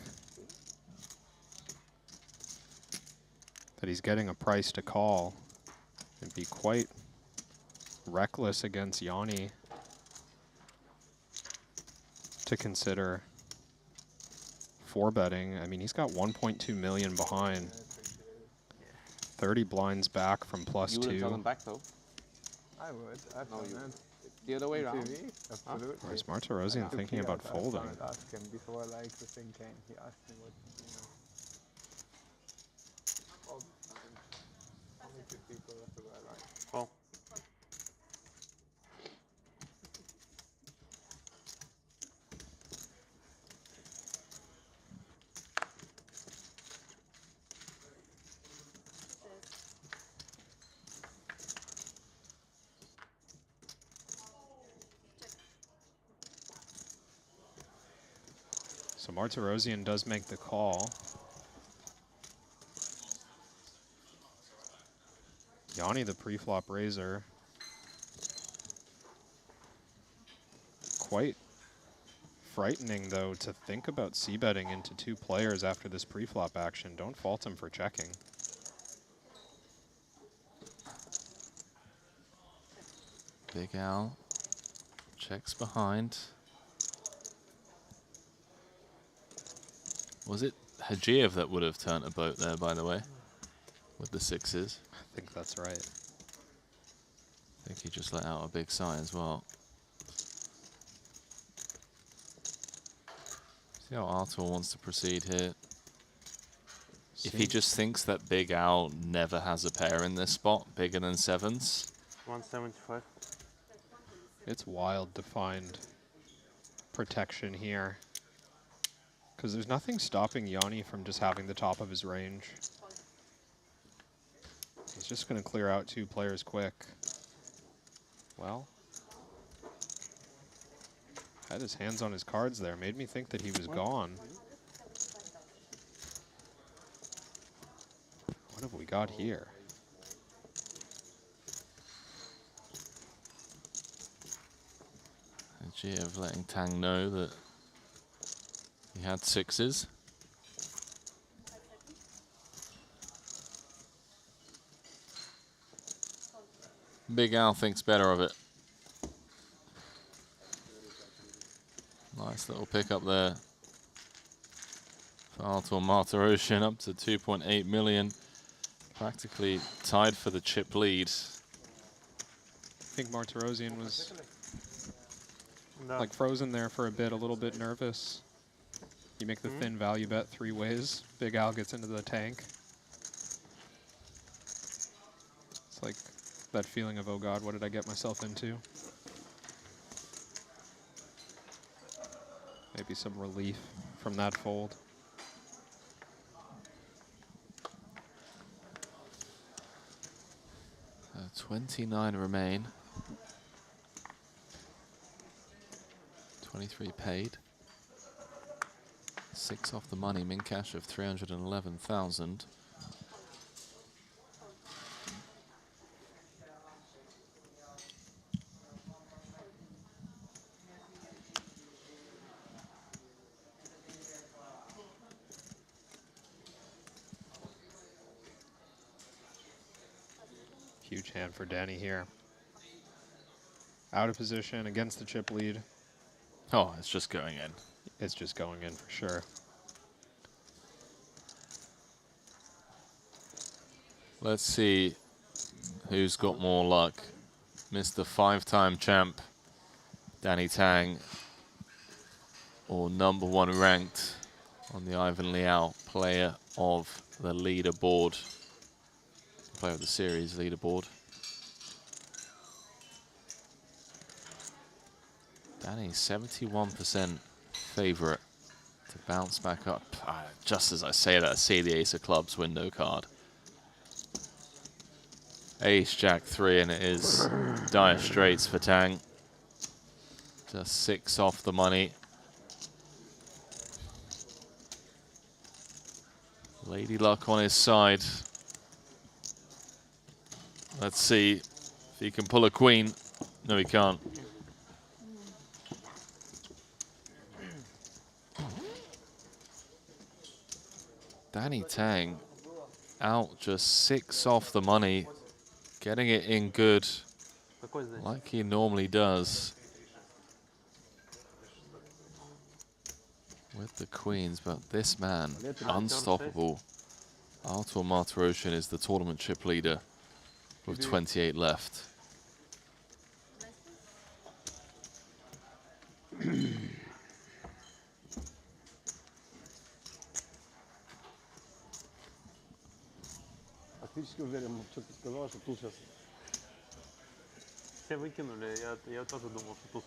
Speaker 2: that he's getting a price to call and be quite reckless against Yanni to consider four betting. I mean, he's got 1.2 million behind. 30 blinds back from plus
Speaker 3: You wouldn't tell
Speaker 2: two.
Speaker 3: him back though.
Speaker 5: I would. I've
Speaker 3: No,
Speaker 5: done
Speaker 3: you
Speaker 5: it.
Speaker 3: the other way around.
Speaker 5: Absolutely.
Speaker 2: Or is Martirosian thinking about folding?
Speaker 5: I would ask him before like the thing came. He asked me what, only two people, that's the way I like.
Speaker 23: Well.
Speaker 2: So Martirosian does make the call. Yanni, the pre-flop raiser. Quite frightening, though, to think about c-betting into two players after this pre-flop action. Don't fault him for checking.
Speaker 21: Big Al checks behind. Was it Hajiev that would have turned a boat there, by the way, with the sixes?
Speaker 2: I think that's right.
Speaker 21: I think he just let out a big sigh as well. See how Artur wants to proceed here. If he just thinks that Big Al never has a pair in this spot, bigger than sevens.
Speaker 23: 175.
Speaker 2: It's wild to find protection here, because there's nothing stopping Yanni from just having the top of his range. He's just going to clear out two players quick. Well, had his hands on his cards there. Made me think that he was gone. What have we got here?
Speaker 21: Hajiev letting Tang know that he had sixes. Big Al thinks better of it. Nice little pickup there for Artur Martirosian, up to 2.8 million. Practically tied for the chip lead.
Speaker 2: I think Martirosian was like frozen there for a bit, a little bit nervous. You make the thin value bet three ways. Big Al gets into the tank. It's like that feeling of, oh God, what did I get myself into? Maybe some relief from that fold.
Speaker 21: 29 remain. 23 paid. 6 off the money, min cash of 311,000.
Speaker 2: Huge hand for Danny here. Out of position against the chip lead.
Speaker 21: Oh, it's just going in.
Speaker 2: It's just going in for sure.
Speaker 21: Let's see who's got more luck. Mr. 5-time champ, Danny Tang, or #1 ranked on the Ivan Liao player of the leaderboard, player of the series leaderboard. Danny, 71% favorite to bounce back up. Just as I say that, I see the Ace of Clubs window card. Ace, Jack 3, and it is dire straits for Tang. Just 6 off the money. Lady Luck on his side. Let's see if he can pull a queen. No, he can't. Danny Tang out just 6 off the money, getting it in good like he normally does with the queens, but this man, unstoppable. Artur Martirosyan is the tournament chip leader with 28 left.
Speaker 23: Фактически уверен, что ты сказал, что тут сейчас все выкинули. Я тоже думал, что тут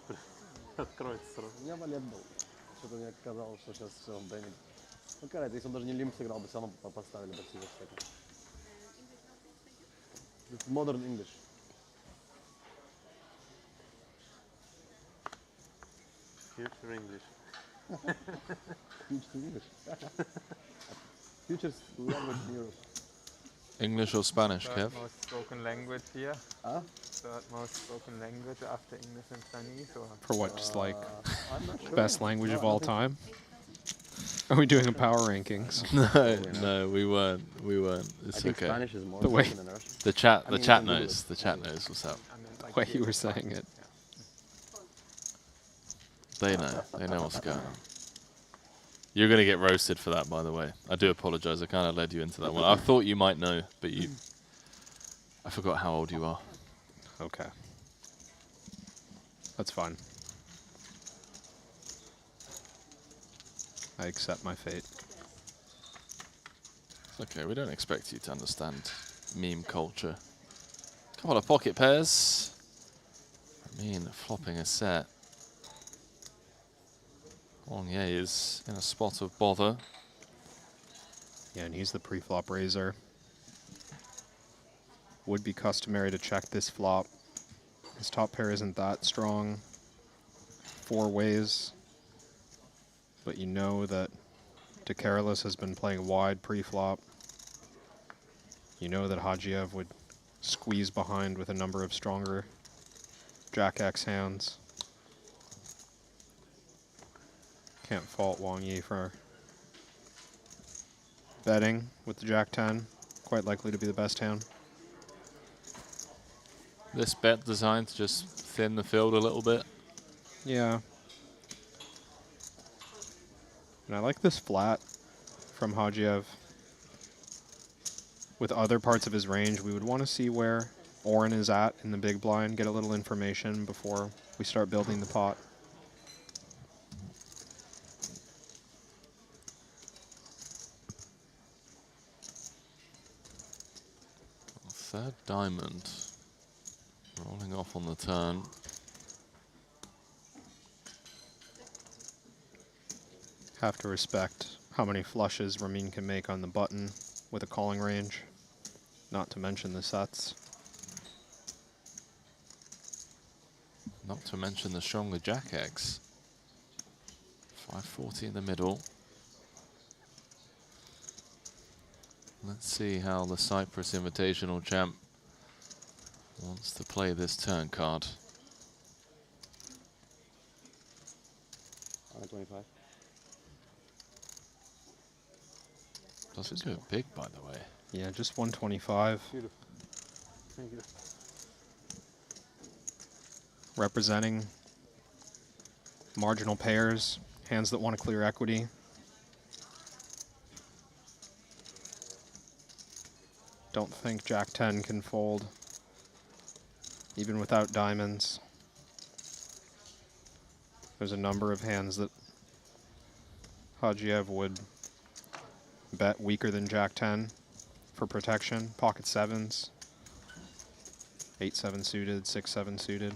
Speaker 23: откроется сразу. У меня валет был. Что-то мне казалось, что сейчас все в Бенни. Ну, короче, если он даже не лимп сыграл, бы все равно поставили бы все всякое. Modern English. Future English. Future English. Future language in Europe.
Speaker 21: English or Spanish, Kev?
Speaker 11: Third most spoken language here.
Speaker 23: Huh?
Speaker 11: Third most spoken language after English and Chinese, or?
Speaker 2: For what, just like
Speaker 23: I'm not sure.
Speaker 2: best language of all time? Are we doing a power rankings?
Speaker 21: No, we weren't. It's
Speaker 14: I think
Speaker 21: okay.
Speaker 14: Spanish is more
Speaker 2: The way
Speaker 14: spoken than Russian.
Speaker 21: The chat
Speaker 14: Google
Speaker 21: knows.
Speaker 14: it.
Speaker 21: The chat knows what's up.
Speaker 2: the way you were saying it.
Speaker 21: They know what's going on. You're going to get roasted for that, by the way. I do apologize. I kind of led you into that one. I thought you might know, but I forgot how old you are.
Speaker 2: Okay. That's fine. I accept my fate.
Speaker 21: It's okay. We don't expect you to understand meme culture. Couple of pocket pairs. I mean, flopping a set. Wang Ye is in a spot of bother.
Speaker 2: Yeah, and he's the pre-flop raiser. Would be customary to check this flop. His top pair isn't that strong. 4 ways. But you know that De Carolis has been playing wide pre-flop. You know that Hajiev would squeeze behind with a number of stronger Jack-X hands. Can't fault Wang Yi for betting with the Jack-10. Quite likely to be the best hand.
Speaker 21: This bet designed to just thin the field a little bit.
Speaker 2: Yeah. And I like this flat from Hajiev. With other parts of his range, we would want to see where Oren is at in the big blind, get a little information before we start building the pot.
Speaker 21: Third diamond. Rolling off on the turn.
Speaker 2: Have to respect how many flushes Ramin can make on the button with a calling range, not to mention the sets.
Speaker 21: Not to mention the stronger Jack-X. 540 in the middle. Let's see how the Cyprus Invitational champ wants to play this turn card.
Speaker 14: 125.
Speaker 21: Doesn't do it big, by the way.
Speaker 2: Yeah, just 125.
Speaker 23: Beautiful. Thank you.
Speaker 2: Representing marginal pairs, hands that want to clear equity. Don't think Jack 10 can fold, even without diamonds. There's a number of hands that Hajiev would bet weaker than Jack 10 for protection. Pocket sevens, 8-7 suited, 6-7 suited.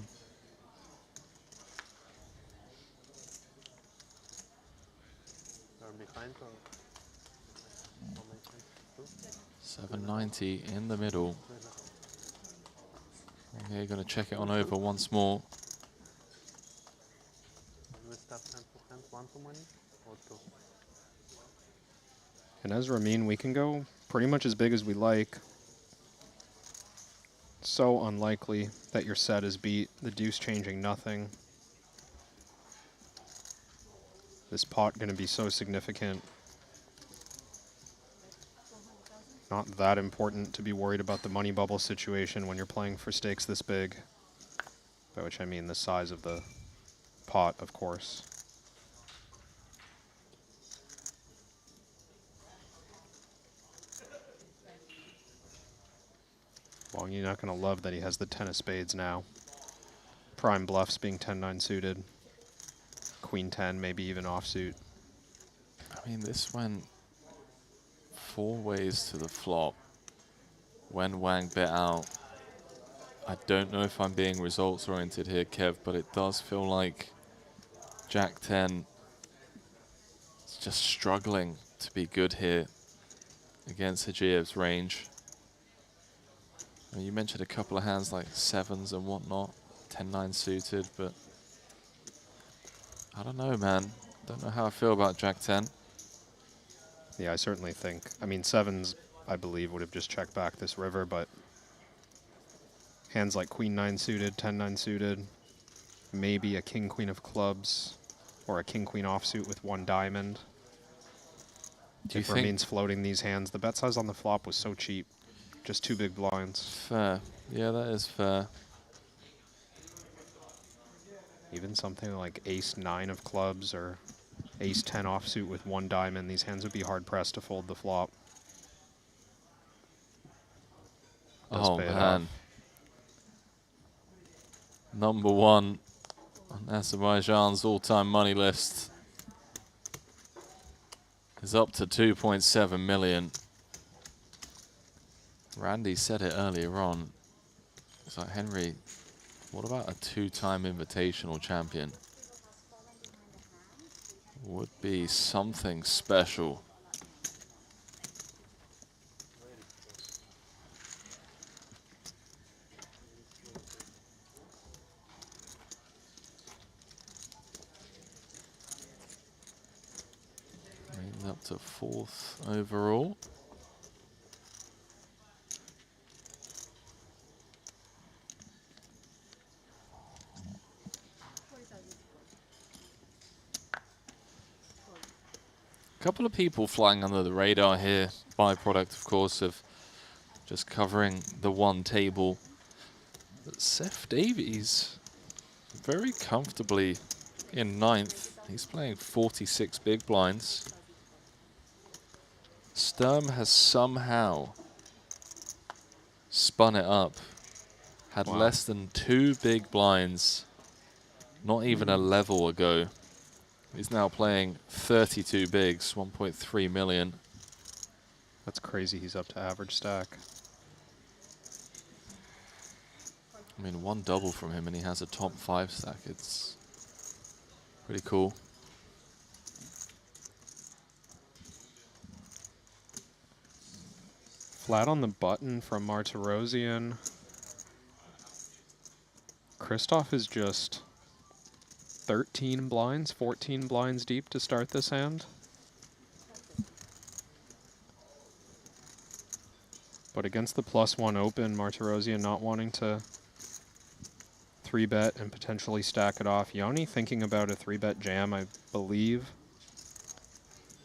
Speaker 23: Are behind or
Speaker 21: 790 in the middle. Okay, going to check it on over once more.
Speaker 23: we start hand for hand, one too many or two?
Speaker 2: And as Ramin, we can go pretty much as big as we like. So unlikely that your set is beat. The deuce changing nothing. This pot going to be so significant. Not that important to be worried about the money bubble situation when you're playing for stakes this big. By which I mean the size of the pot, of course. Well, you're not going to love that he has the 10 of spades now. Prime bluffs being 10-9 suited. Queen 10, maybe even offsuit.
Speaker 21: I mean, this went 4 ways to the flop when Wang bet out. I don't know if I'm being results oriented here, Kev, but it does feel like Jack 10 is just struggling to be good here against Hajiev's range. I mean, you mentioned a couple of hands like sevens and whatnot, 10-9 suited, but I don't know, man. Don't know how I feel about Jack 10.
Speaker 2: Yeah, I certainly think. I mean, sevens, I believe, would have just checked back this river, but hands like Queen 9 suited, 10-9 suited, maybe a King Queen of clubs, or a King Queen offsuit with 1 diamond.
Speaker 21: Do you
Speaker 2: If
Speaker 21: think
Speaker 2: Ramin's floating these hands, the bet size on the flop was so cheap. Just 2 big blinds.
Speaker 21: Fair. Yeah, that is fair.
Speaker 2: Even something like Ace 9 of clubs or Ace 10 offsuit with 1 diamond, these hands would be hard pressed to fold the flop. Does
Speaker 21: Oh
Speaker 2: pay it
Speaker 21: man.
Speaker 2: off.
Speaker 21: Number 1 on Azerbaijan's all-time money list is up to 2.7 million. Randy said it earlier on. It's like, Henry, what about a 2-time invitational champion? Would be something special. Rating up to 4th overall. A couple of people flying under the radar here, byproduct, of course, of just covering the 1 table. But Seth Davies, very comfortably in 9th. He's playing 46 big blinds. Sturm has somehow spun it up. Had less than 2 big blinds, not even a level ago. He's now playing 32 bigs, 1.3 million.
Speaker 2: That's crazy, he's up to average stack.
Speaker 21: I mean, 1 double from him and he has a top 5 stack. It's pretty cool.
Speaker 2: Flat on the button from Martirosian. Christoph is just 13 blinds, 14 blinds deep to start this hand. But against the +1 open, Martirosian not wanting to 3-bet and potentially stack it off. Yanni thinking about a 3-bet jam, I believe.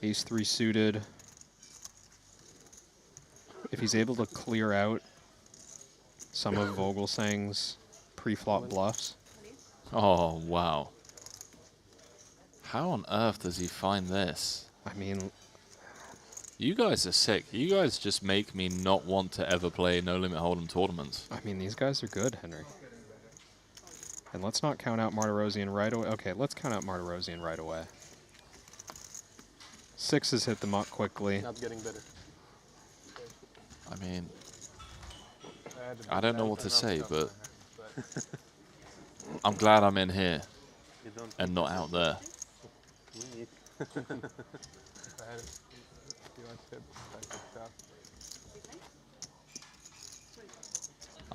Speaker 2: Ace 3 suited. If he's able to clear out some of Vogelsang's pre-flop bluffs.
Speaker 21: Oh, wow. How on earth does he find this?
Speaker 2: I mean,
Speaker 21: You guys are sick. You guys just make me not want to ever play No Limit Hold'em tournaments.
Speaker 2: I mean, these guys are good, Henry. And let's not count out Martirosian right away. Okay, let's count out Martirosian right away. Sixes hit them up quickly.
Speaker 23: Not getting better.
Speaker 21: I mean, I don't know what to say, but I'm glad I'm in here and not out there.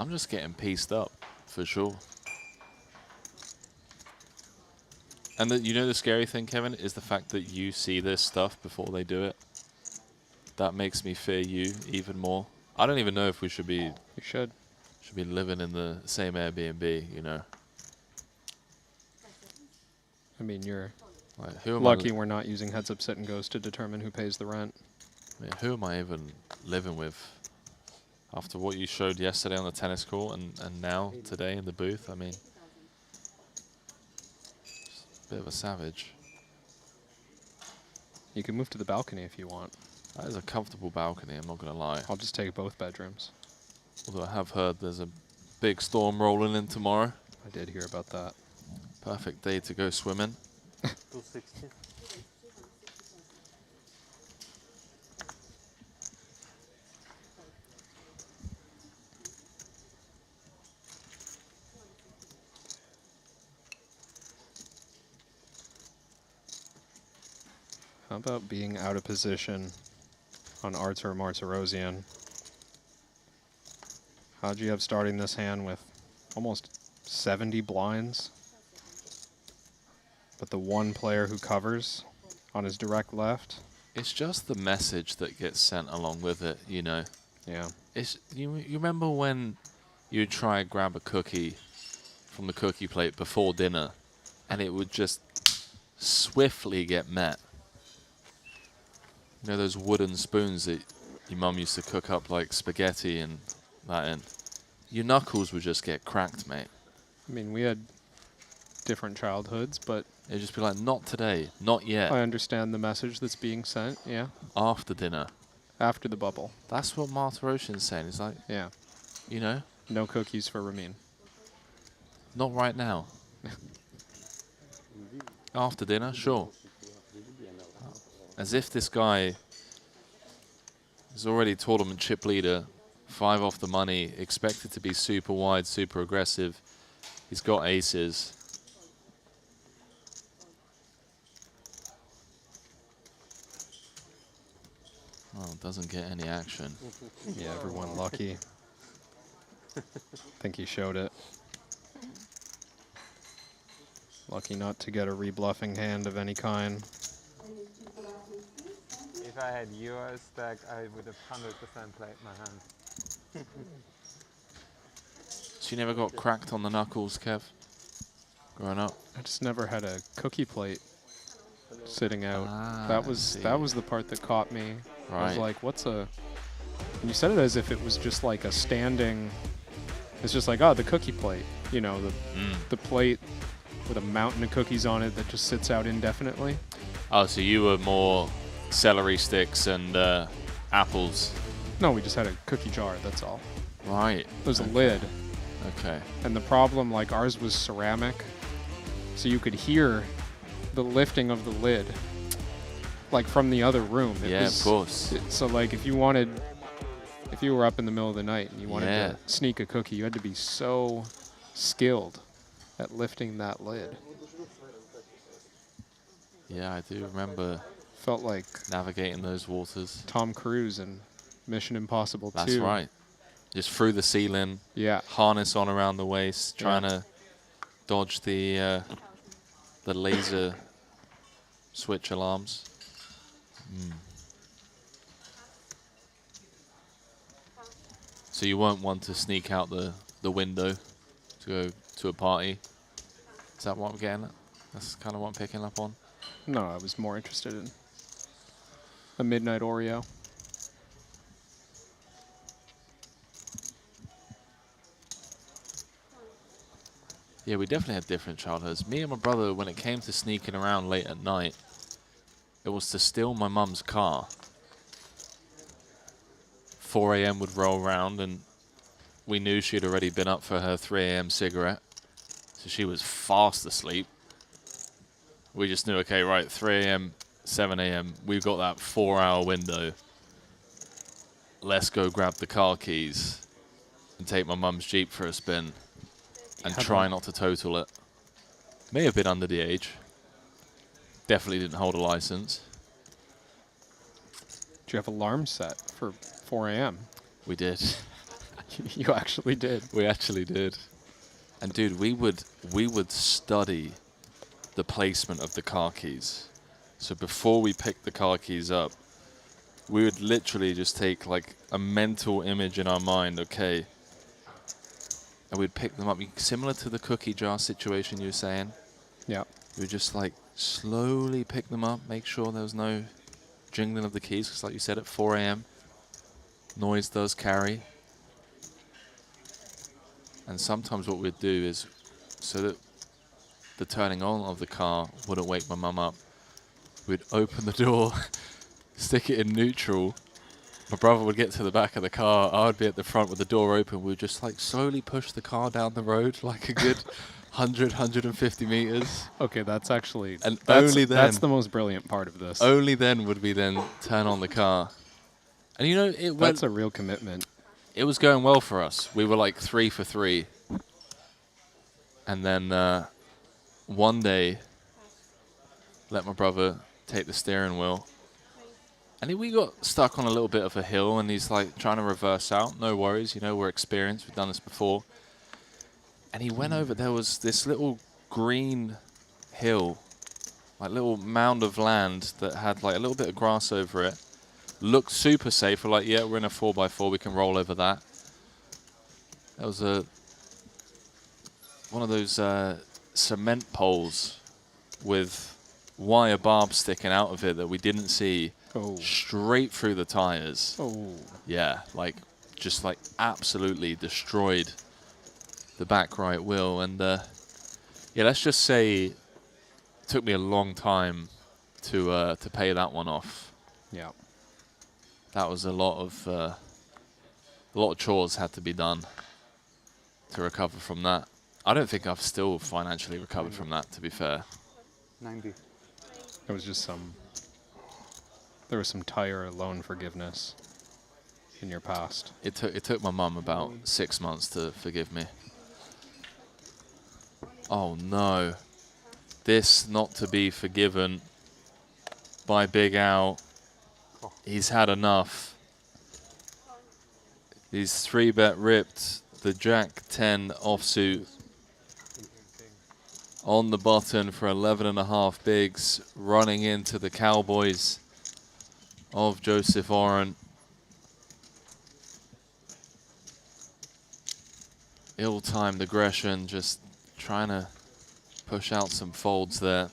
Speaker 21: I'm just getting pieced up, for sure. And you know the scary thing, Kevin, is the fact that you see this stuff before they do it. That makes me fear you even more. I don't even know if we should be...
Speaker 2: You should.
Speaker 21: Should be living in the same Airbnb, you know.
Speaker 2: I mean, you're
Speaker 21: like, who am
Speaker 2: lucky we're not using heads up, sit and goes to determine who pays the rent.
Speaker 21: I mean, who am I even living with? After what you showed yesterday on the tennis court and now, today in the booth, I mean... Bit of a savage.
Speaker 2: You can move to the balcony if you want.
Speaker 21: That is a comfortable balcony, I'm not going to lie.
Speaker 2: I'll just take both bedrooms.
Speaker 21: Although I have heard there's a big storm rolling in tomorrow.
Speaker 2: I did hear about that.
Speaker 21: Perfect day to go swimming.
Speaker 23: 260.
Speaker 2: How about being out of position on Artur Martirosian? How'd you have starting this hand with almost 70 blinds? But the one player who covers on his direct left?
Speaker 21: It's just the message that gets sent along with it, you know.
Speaker 2: Yeah.
Speaker 21: It's you remember when you try and grab a cookie from the cookie plate before dinner and it would just swiftly get met? You know those wooden spoons that your mum used to cook up like spaghetti and that in? Your knuckles would just get cracked, mate.
Speaker 2: I mean, we had different childhoods, but...
Speaker 21: It'd just be like, not today, not yet.
Speaker 2: I understand the message that's being sent, yeah.
Speaker 21: After dinner.
Speaker 2: After the bubble.
Speaker 21: That's what Martirosian's saying. He's like,
Speaker 2: yeah,
Speaker 21: you know?
Speaker 2: No cookies for Ramin.
Speaker 21: Not right now. After dinner, sure. As if this guy is already tournament chip leader, 5 off the money, expected to be super wide, super aggressive. He's got aces. Oh, doesn't get any action.
Speaker 2: Yeah, everyone lucky. Think he showed it. Lucky not to get a rebluffing hand of any kind.
Speaker 11: If I had your stack, I would have 100% played my hand.
Speaker 21: So you never got cracked on the knuckles, Kev? Growing up?
Speaker 2: I just never had a cookie plate sitting out.
Speaker 21: Ah,
Speaker 2: that was the part that caught me. I was
Speaker 21: Right.
Speaker 2: like, what's a... And you said it as if it was just like a standing... It's just like, oh, the cookie plate. You know, the plate with a mountain of cookies on it that just sits out indefinitely.
Speaker 21: Oh, so you were more celery sticks and apples.
Speaker 2: No, we just had a cookie jar, that's all.
Speaker 21: Right.
Speaker 2: There's a lid.
Speaker 21: Okay.
Speaker 2: And the problem, like ours was ceramic, so you could hear the lifting of the lid, like from the other room. It
Speaker 21: Yeah,
Speaker 2: was,
Speaker 21: of course.
Speaker 2: So like if you were up in the middle of the night and you wanted to sneak a cookie, you had to be so skilled at lifting that lid.
Speaker 21: Yeah, I do remember.
Speaker 2: Felt like
Speaker 21: navigating those waters.
Speaker 2: Tom Cruise in Mission Impossible 2.
Speaker 21: That's right. Just through the ceiling.
Speaker 2: Yeah.
Speaker 21: Harness on around the waist, trying to dodge the laser switch alarms. So you weren't one to sneak out the window to go to a party. Is that what I'm getting at? That's kind of what I'm picking up on.
Speaker 2: No, I was more interested in a midnight Oreo.
Speaker 21: Yeah, we definitely had different childhoods. Me and my brother, when it came to sneaking around late at night, it was to steal my mum's car. 4 a.m. would roll around, and we knew she'd already been up for her 3 a.m. cigarette. So she was fast asleep. We just knew, okay, right, 3 a.m., 7 a.m., we've got that 4-hour window. Let's go grab the car keys and take my mum's Jeep for a spin and try not to total it. May have been under the age. Definitely didn't hold a license.
Speaker 2: Do you have alarms set for 4 a.m.?
Speaker 21: We did.
Speaker 2: You actually did.
Speaker 21: We actually did. And dude, we would study the placement of the car keys. So before we picked the car keys up, we would literally just take like a mental image in our mind, okay, and we'd pick them up. Similar to the cookie jar situation you were saying.
Speaker 2: Yeah.
Speaker 21: We would just like slowly pick them up, make sure there was no jingling of the keys, because like you said, at 4 a.m., noise does carry. And sometimes what we'd do is, so that the turning on of the car wouldn't wake my mum up, we'd open the door, stick it in neutral. My brother would get to the back of the car. I would be at the front with the door open. We'd just like slowly push the car down the road like a good 100, 150 meters.
Speaker 2: Okay, that's actually,
Speaker 21: and
Speaker 2: that's,
Speaker 21: only then,
Speaker 2: that's the most brilliant part of this.
Speaker 21: Only then would we then turn on the car. And you know,
Speaker 2: that's a real commitment.
Speaker 21: It was going well for us. We were like 3 for 3. And then one day, let my brother take the steering wheel. And we got stuck on a little bit of a hill, and he's like trying to reverse out. No worries, you know, we're experienced. We've done this before. And he went over, there was this little green hill, like little mound of land that had like a little bit of grass over it. Looked super safe. We're like, yeah, we're in a 4x4, we can roll over that. That was one of those cement poles with wire barbs sticking out of it that we didn't see. Straight through the tires. Yeah, like just like absolutely destroyed the back right wheel. And yeah, let's just say it took me a long time to pay that one off.
Speaker 2: Yeah,
Speaker 21: that was a lot of chores had to be done to recover from that. I don't think I've still financially recovered from that, to be fair.
Speaker 5: 90.
Speaker 2: It was just there was some tire loan forgiveness in your past.
Speaker 21: It took my mum about 6 months to forgive me. Oh no. This not to be forgiven by Big Al. He's had enough. He's 3-bet ripped the Jack 10 offsuit on the button for 11.5 bigs, running into the Cowboys of Joseph Oren. Ill-timed aggression, just trying to push out some folds there.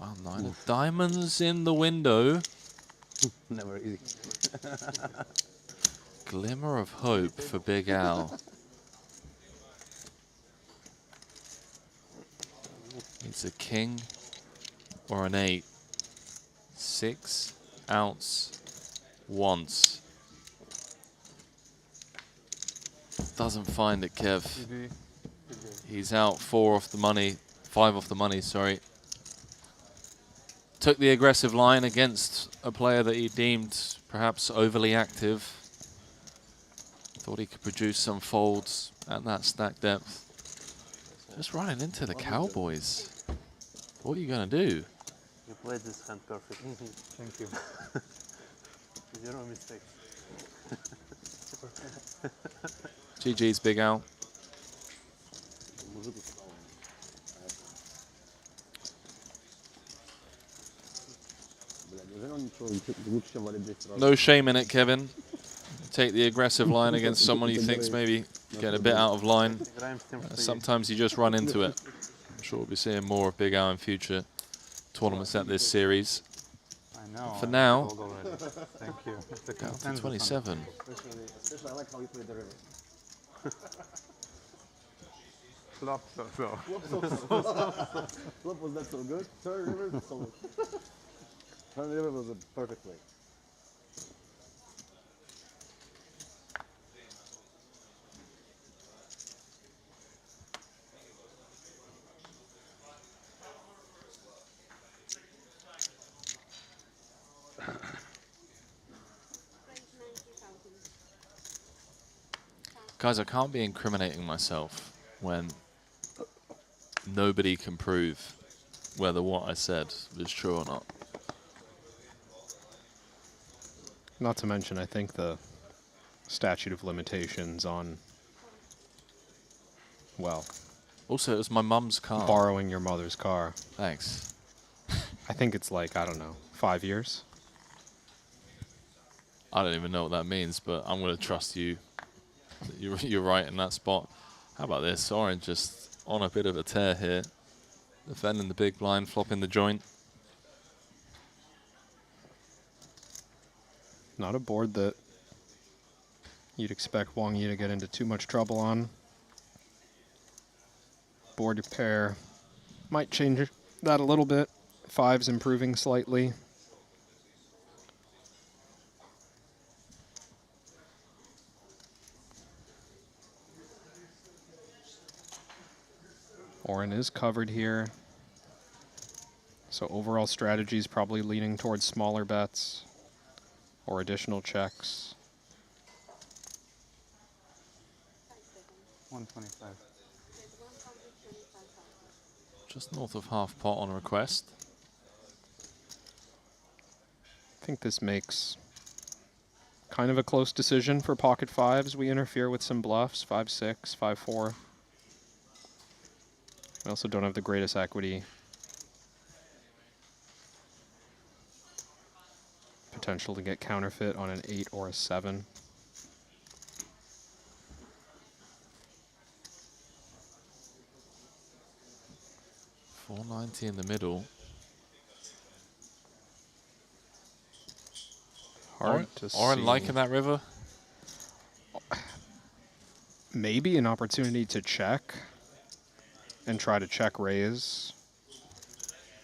Speaker 21: Wow, 9 of diamonds in the window.
Speaker 14: Never easy.
Speaker 21: Glimmer of hope for Big Al. It's a king or an 8. 6 ounce once. Doesn't find it, Kev. He's out 4 off the money, 5 off the money, sorry. Took the aggressive line against a player that he deemed perhaps overly active. Thought he could produce some folds at that stack depth. Just running into the Cowboys. What are you going to do?
Speaker 23: You played this hand perfectly.
Speaker 5: Thank you.
Speaker 23: Zero mistakes.
Speaker 21: GG's, Big Al. No shame in it, Kevin. Take the aggressive line against someone you think's maybe getting a bit out of line. Sometimes you just run into it. I'm sure we'll be seeing more of Big Al in future tournaments at this series.
Speaker 5: I know.
Speaker 21: For now,
Speaker 5: thank you.
Speaker 21: down to 27.
Speaker 14: Especially I like how you play the river.
Speaker 5: Flop so.
Speaker 14: Flop was not so good. Turn river was so good. Turn river was a perfect play.
Speaker 21: Guys, I can't be incriminating myself when nobody can prove whether what I said was true or not.
Speaker 2: Not to mention, I think the statute of limitations on, well...
Speaker 21: Also, it was my mum's car.
Speaker 2: Borrowing your mother's car.
Speaker 21: Thanks.
Speaker 2: I think it's like, I don't know, 5 years?
Speaker 21: I don't even know what that means, but I'm going to trust you. You're right in that spot. How about this? Orange just on a bit of a tear here. Defending the big blind, flopping the joint.
Speaker 2: Not a board that you'd expect Wang Yi to get into too much trouble on. Board to pair might change that a little bit. Five's improving slightly. Oren is covered here. So overall strategy is probably leaning towards smaller bets or additional checks.
Speaker 6: 125.
Speaker 21: Just north of half pot on request.
Speaker 2: I think this makes kind of a close decision for pocket fives. We interfere with some bluffs, 5-6, 5-4. We also don't have the greatest equity. Potential to get counterfeit on an 8 or a 7.
Speaker 21: $490 in the middle.
Speaker 2: Hard to see.
Speaker 21: Oren liking that river?
Speaker 2: Maybe an opportunity to check and try to check raise.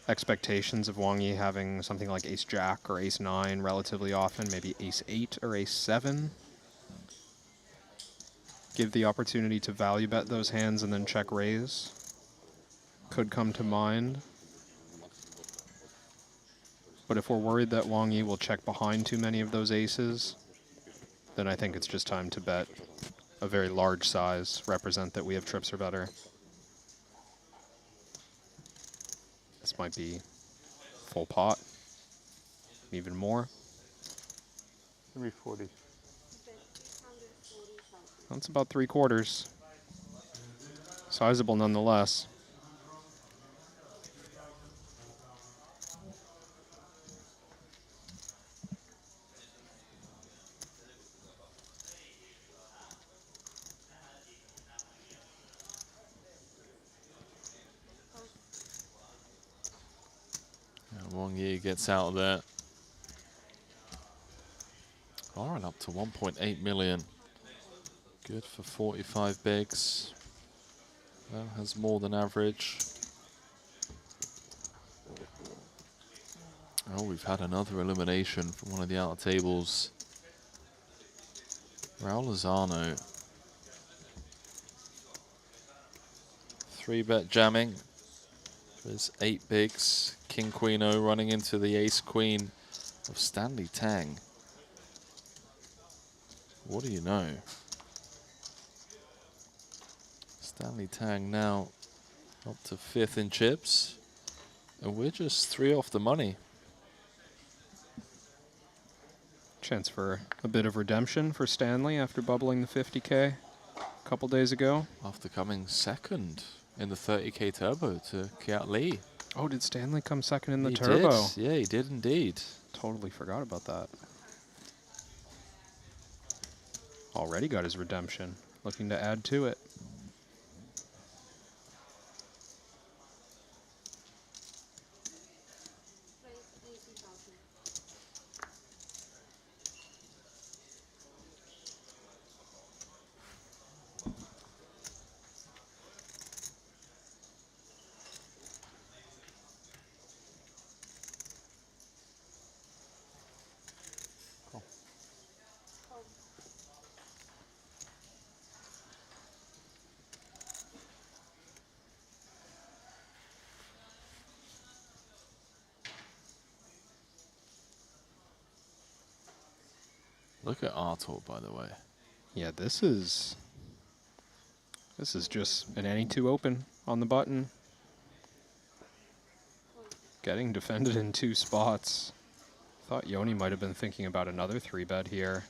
Speaker 2: Expectations of Wang Yi having something like ace-jack or ace-9 relatively often, maybe ace-8 or ace-7. Give the opportunity to value bet those hands and then check raise. Could come to mind. But if we're worried that Wang Yi will check behind too many of those aces, then I think it's just time to bet a very large size, represent that we have trips or better. This might be full pot, even more.
Speaker 6: 340.
Speaker 2: That's about 3/4. Sizable nonetheless.
Speaker 21: Wang Yi gets out of there. Oren up to 1.8 million. Good for 45 bigs. Well, has more than average. Oh, we've had another elimination from one of the outer tables. Raul Lozano. 3-bet jamming. There's 8 bigs. King Queen O running into the ace queen of Stanley Tang. What do you know? Stanley Tang now up to 5th in chips. And we're just 3 off the money.
Speaker 2: Chance for a bit of redemption for Stanley after bubbling the 50K a couple days ago.
Speaker 21: After coming second in the 30K turbo to Kiat Lee.
Speaker 2: Oh, did Stanley come second in the
Speaker 21: He
Speaker 2: turbo?
Speaker 21: did. Yeah, he did indeed.
Speaker 2: Totally forgot about that. Already got his redemption. Looking to add to it.
Speaker 21: Look at Artur, by the way.
Speaker 2: Yeah, this is This is just an any two open on the button. Getting defended in 2 spots. Thought Yoni might have been thinking about another 3-bet here.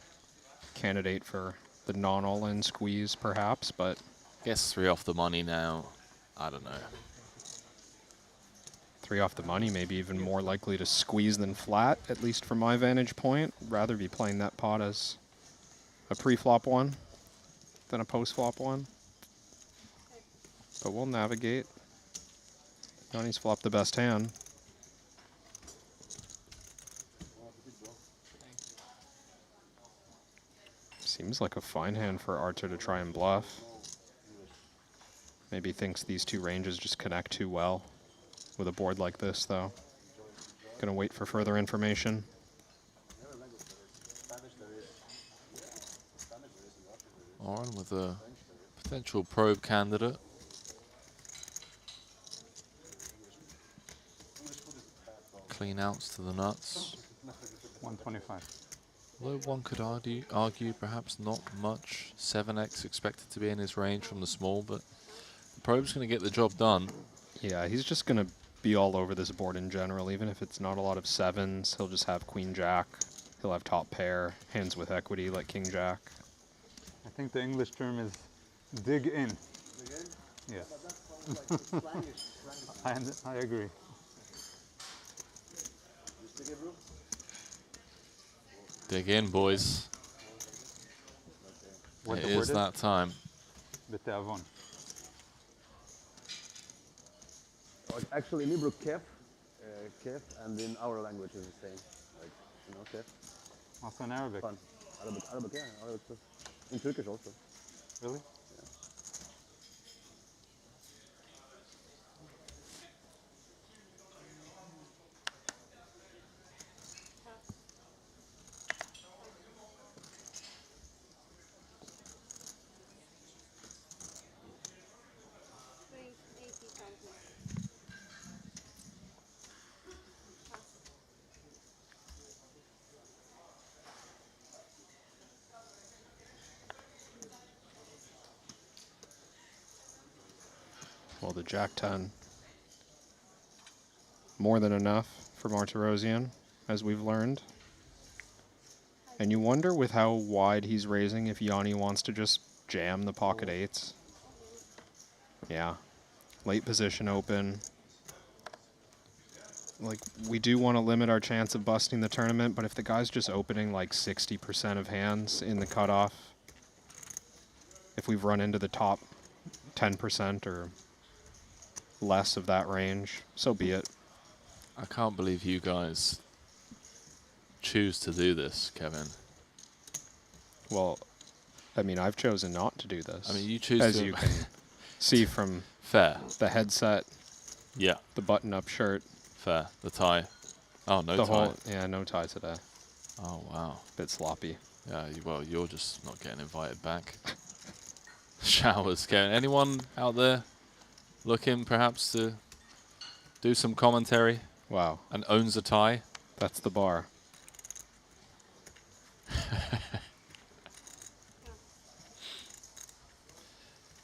Speaker 2: Candidate for the non-all-in squeeze, perhaps, but...
Speaker 21: Guess 3 off the money now. I don't know.
Speaker 2: 3 off the money, maybe even more likely to squeeze than flat, at least from my vantage point. Rather be playing that pot as a pre-flop one than a post-flop one. But we'll navigate. Yoni's flopped the best hand. Seems like a fine hand for Arthur to try and bluff. Maybe thinks these 2 ranges just connect too well with a board like this, though. Gonna wait for further information.
Speaker 21: Oren with a potential probe candidate. Clean outs to the nuts.
Speaker 6: 125.
Speaker 21: Although one could argue perhaps not much. 7x expected to be in his range from the small, but the probe's going to get the job done.
Speaker 2: Yeah, he's just going to be all over this board in general. Even if it's not a lot of 7s, he'll just have queen jack. He'll have top pair, hands with equity like king jack.
Speaker 6: I think the English term is dig in.
Speaker 23: Dig in?
Speaker 6: Yes. I agree.
Speaker 21: Dig in, boys.
Speaker 6: What
Speaker 21: It
Speaker 6: the word
Speaker 21: is that time.
Speaker 6: Bitte avon.
Speaker 14: Actually, in Hebrew, kef, and in our language is the same. Like, you know, kef.
Speaker 6: Also in Arabic.
Speaker 14: Fun. Arabic, yeah, Arabic too. In Turkish also.
Speaker 6: Really?
Speaker 14: Yeah.
Speaker 2: Well, the Jack-10, more than enough for Martirosian, as we've learned. And you wonder with how wide he's raising if Yanni wants to just jam the pocket 8s. Yeah, late position open. Like, we do want to limit our chance of busting the tournament, but if the guy's just opening like 60% of hands in the cutoff, if we've run into the top 10% or less of that range, so be it.
Speaker 21: I can't believe you guys choose to do this, Kevin.
Speaker 2: Well, I mean, I've chosen not to do this.
Speaker 21: I mean, you choose
Speaker 2: as
Speaker 21: to.
Speaker 2: you can see from
Speaker 21: Fair.
Speaker 2: The headset.
Speaker 21: Yeah.
Speaker 2: The button-up shirt.
Speaker 21: Fair. The tie. Oh, no
Speaker 2: the
Speaker 21: tie.
Speaker 2: Whole, yeah, no tie today.
Speaker 21: Oh, wow.
Speaker 2: Bit sloppy.
Speaker 21: Yeah, well, you're just not getting invited back. Showers, Kevin. Anyone out there looking perhaps to do some commentary?
Speaker 2: Wow.
Speaker 21: And owns a tie?
Speaker 2: That's the bar.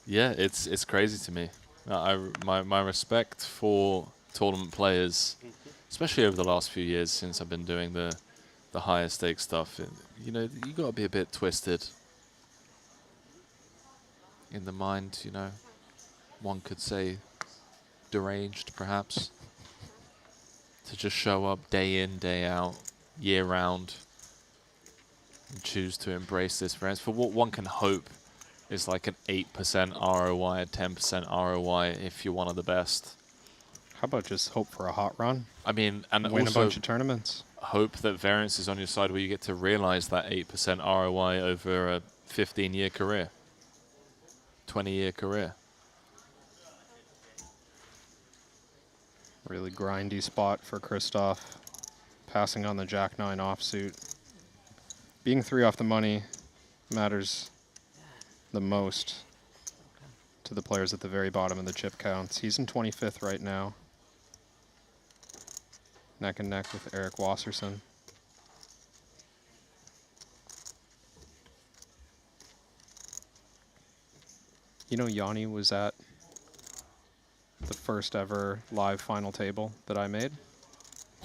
Speaker 21: Yeah, it's crazy to me. My respect for tournament players, especially over the last few years since I've been doing the higher stake stuff. You know, you got to be a bit twisted in the mind. You know, one could say deranged, perhaps, to just show up day in, day out, year round, and choose to embrace this variance for what one can hope is like an 8% ROI, a 10% ROI if you're one of the best.
Speaker 2: How about just hope for a hot run?
Speaker 21: I mean, and
Speaker 2: win
Speaker 21: also
Speaker 2: a bunch of tournaments.
Speaker 21: Hope that variance is on your side where you get to realize that 8% ROI over a 15-year career, 20-year career.
Speaker 2: Really grindy spot for Christoph. Passing on the Jack-9 offsuit. Being 3 off the money matters the most to the players at the very bottom of the chip counts. He's in 25th right now. Neck and neck with Eric Wasserson. You know, Yanni was at the first ever live final table that I made.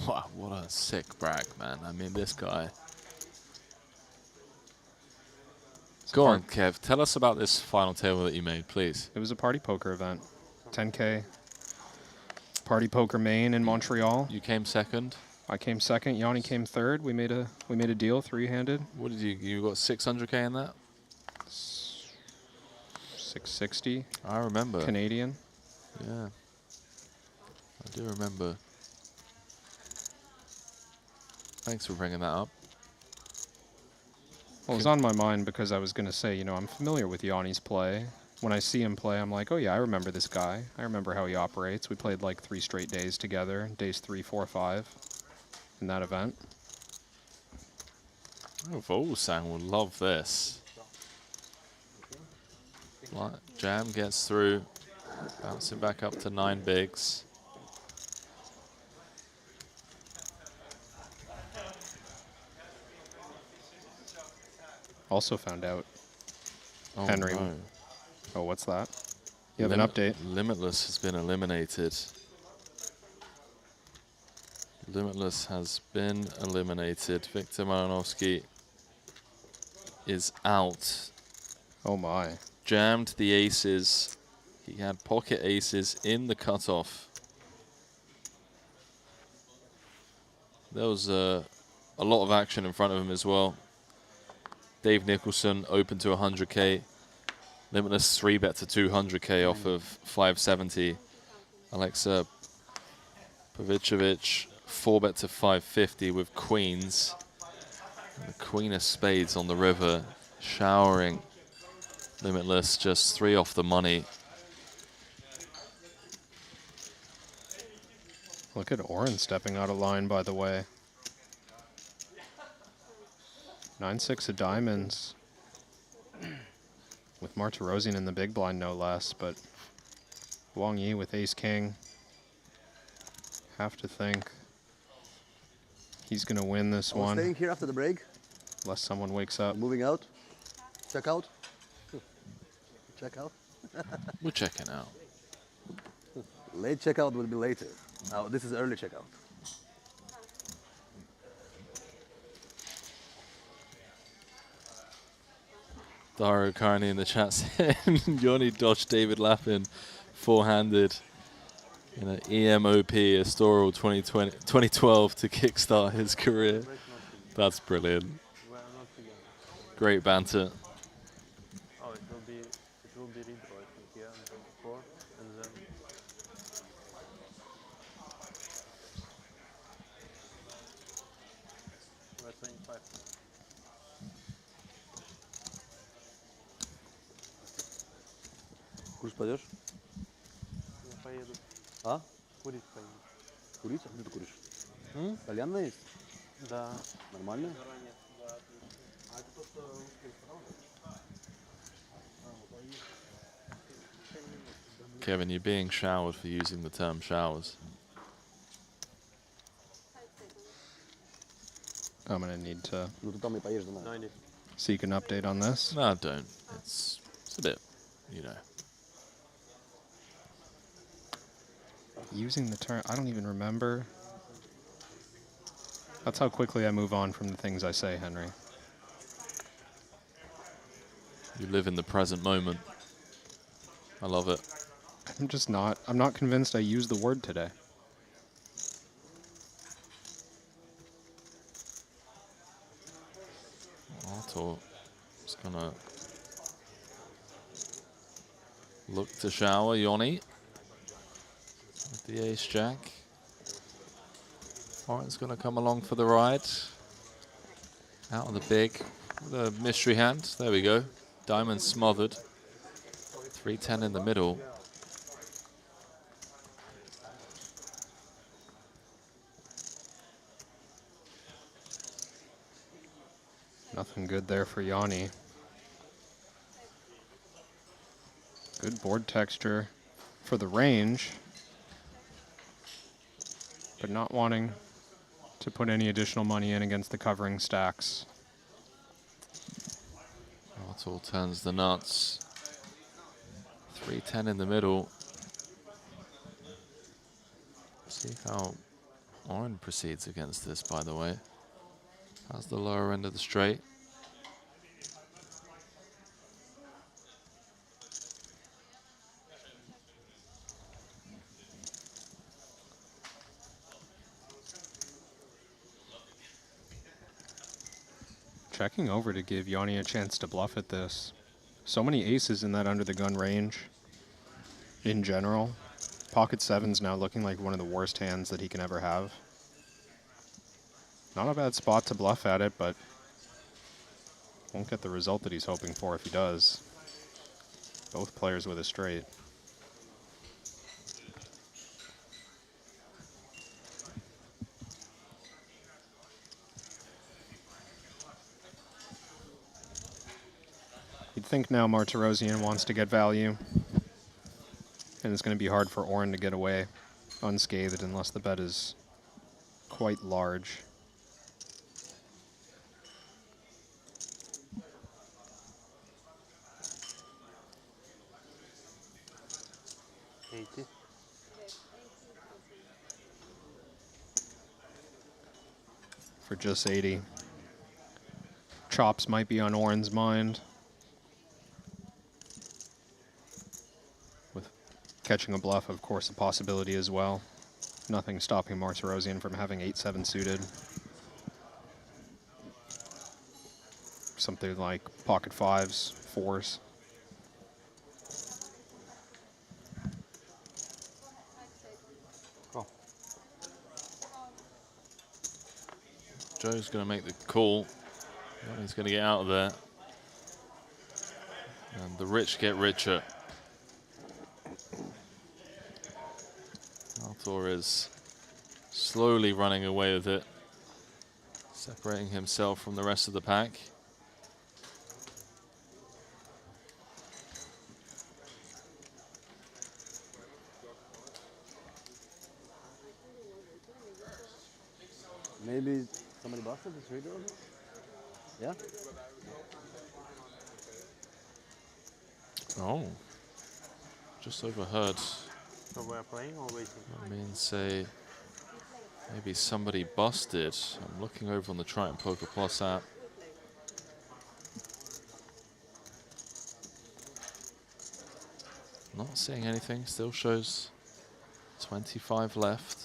Speaker 21: Wow, what a sick brag, man. I mean, this guy. Go on, Kev. Tell us about this final table that you made, please.
Speaker 2: It was a party poker event. 10K party poker main in Montreal.
Speaker 21: You came second.
Speaker 2: I came second. Yanni came third. We made a deal, 3-handed.
Speaker 21: What did you got 600K in that?
Speaker 2: 660.
Speaker 21: I remember.
Speaker 2: Canadian.
Speaker 21: Yeah. I do remember. Thanks for bringing that up.
Speaker 2: Well, it was on my mind because I was going to say, you know, I'm familiar with Yanni's play. When I see him play, I'm like, oh yeah, I remember this guy. I remember how he operates. We played like 3 straight days together, days 3, 4, 5 in that event.
Speaker 21: Oh, Volsang will love this. Jam gets through, bouncing back up to 9 bigs.
Speaker 2: Also found out,
Speaker 21: Oh,
Speaker 2: Henry.
Speaker 21: no.
Speaker 2: Oh, what's that? You have an update.
Speaker 21: Limitless has been eliminated. Limitless has been eliminated. Victor Malinowski is out.
Speaker 2: Oh my.
Speaker 21: Jammed the aces. He had pocket aces in the cutoff. There was a lot of action in front of him as well. Dave Nicholson open to 100K. Limitless 3-bet to 200K off of 570. Alexa Pavicevic 4-bet to 550 with queens. And the queen of spades on the river, showering Limitless, just 3 off the money.
Speaker 2: Look at Oren stepping out of line, by the way. 9-6 of diamonds. With Martirosian in the big blind, no less, but Wang Yi with ace-king. Have to think he's going to win this one.
Speaker 14: Staying here after the break.
Speaker 2: Unless someone wakes up.
Speaker 14: Moving out. Check out. Check out.
Speaker 21: We're checking out.
Speaker 14: Late checkout will be later. Now this is early checkout.
Speaker 21: Dario Carney in the chat saying Yoni dodged David Lappin 4-handed in an EMOP Astoral 2012 to kickstart his career. That's brilliant. Great banter.
Speaker 23: Oh, it will be redraw, I think, yeah, on 24, and then we're 25.
Speaker 14: Курс пойдешь?
Speaker 23: Я поеду.
Speaker 14: А?
Speaker 23: Курить поеду.
Speaker 14: Курить? А где ты куришь? Кальянная есть?
Speaker 23: Да.
Speaker 14: Нормально?
Speaker 21: Kevin, you're being showered for using the term showers.
Speaker 2: I'm going to need to
Speaker 14: Ну ты там и поешь, да?
Speaker 23: No, I need.
Speaker 2: seek an update on this.
Speaker 21: No, don't. It's a bit, you know.
Speaker 2: Using the term, I don't even remember. That's how quickly I move on from the things I say, Henry.
Speaker 21: You live in the present moment. I love it.
Speaker 2: I'm not convinced I used the word today.
Speaker 21: Artur is gonna look to shower Yoni with the ace jack. Oren's gonna come along for the ride. Out of the big, the mystery hand. There we go. Diamond smothered. 310 in the middle.
Speaker 2: Nothing good there for Yanni. Good board texture for the range, but not wanting to put any additional money in against the covering stacks.
Speaker 21: Artur turns the nuts. 310 in the middle. See how Oren proceeds against this, by the way. How's the lower end of the straight?
Speaker 2: Checking over to give Yanni a chance to bluff at this. So many aces in that under the gun range in general. Pocket seven's now looking like one of the worst hands that he can ever have. Not a bad spot to bluff at it, but won't get the result that he's hoping for if he does. Both players with a straight. You'd think now Martirosian wants to get value, and it's going to be hard for Oren to get away unscathed unless the bet is quite large. For just 80. Chops might be on Oren's mind. With catching a bluff, of course, a possibility as well. Nothing stopping Martirosian from having 8-7 suited. Something like pocket fives, fours.
Speaker 21: Joe's going to make the call. He's going to get out of there. And the rich get richer. Arthur is slowly running away with it, separating himself from the rest of the pack.
Speaker 14: Maybe somebody busted this reader over? Yeah?
Speaker 21: Oh. Just overheard.
Speaker 23: So we're playing or waiting?
Speaker 21: I mean, say, maybe somebody busted. I'm looking over on the Triton Poker Plus app. Not seeing anything, still shows 25 left.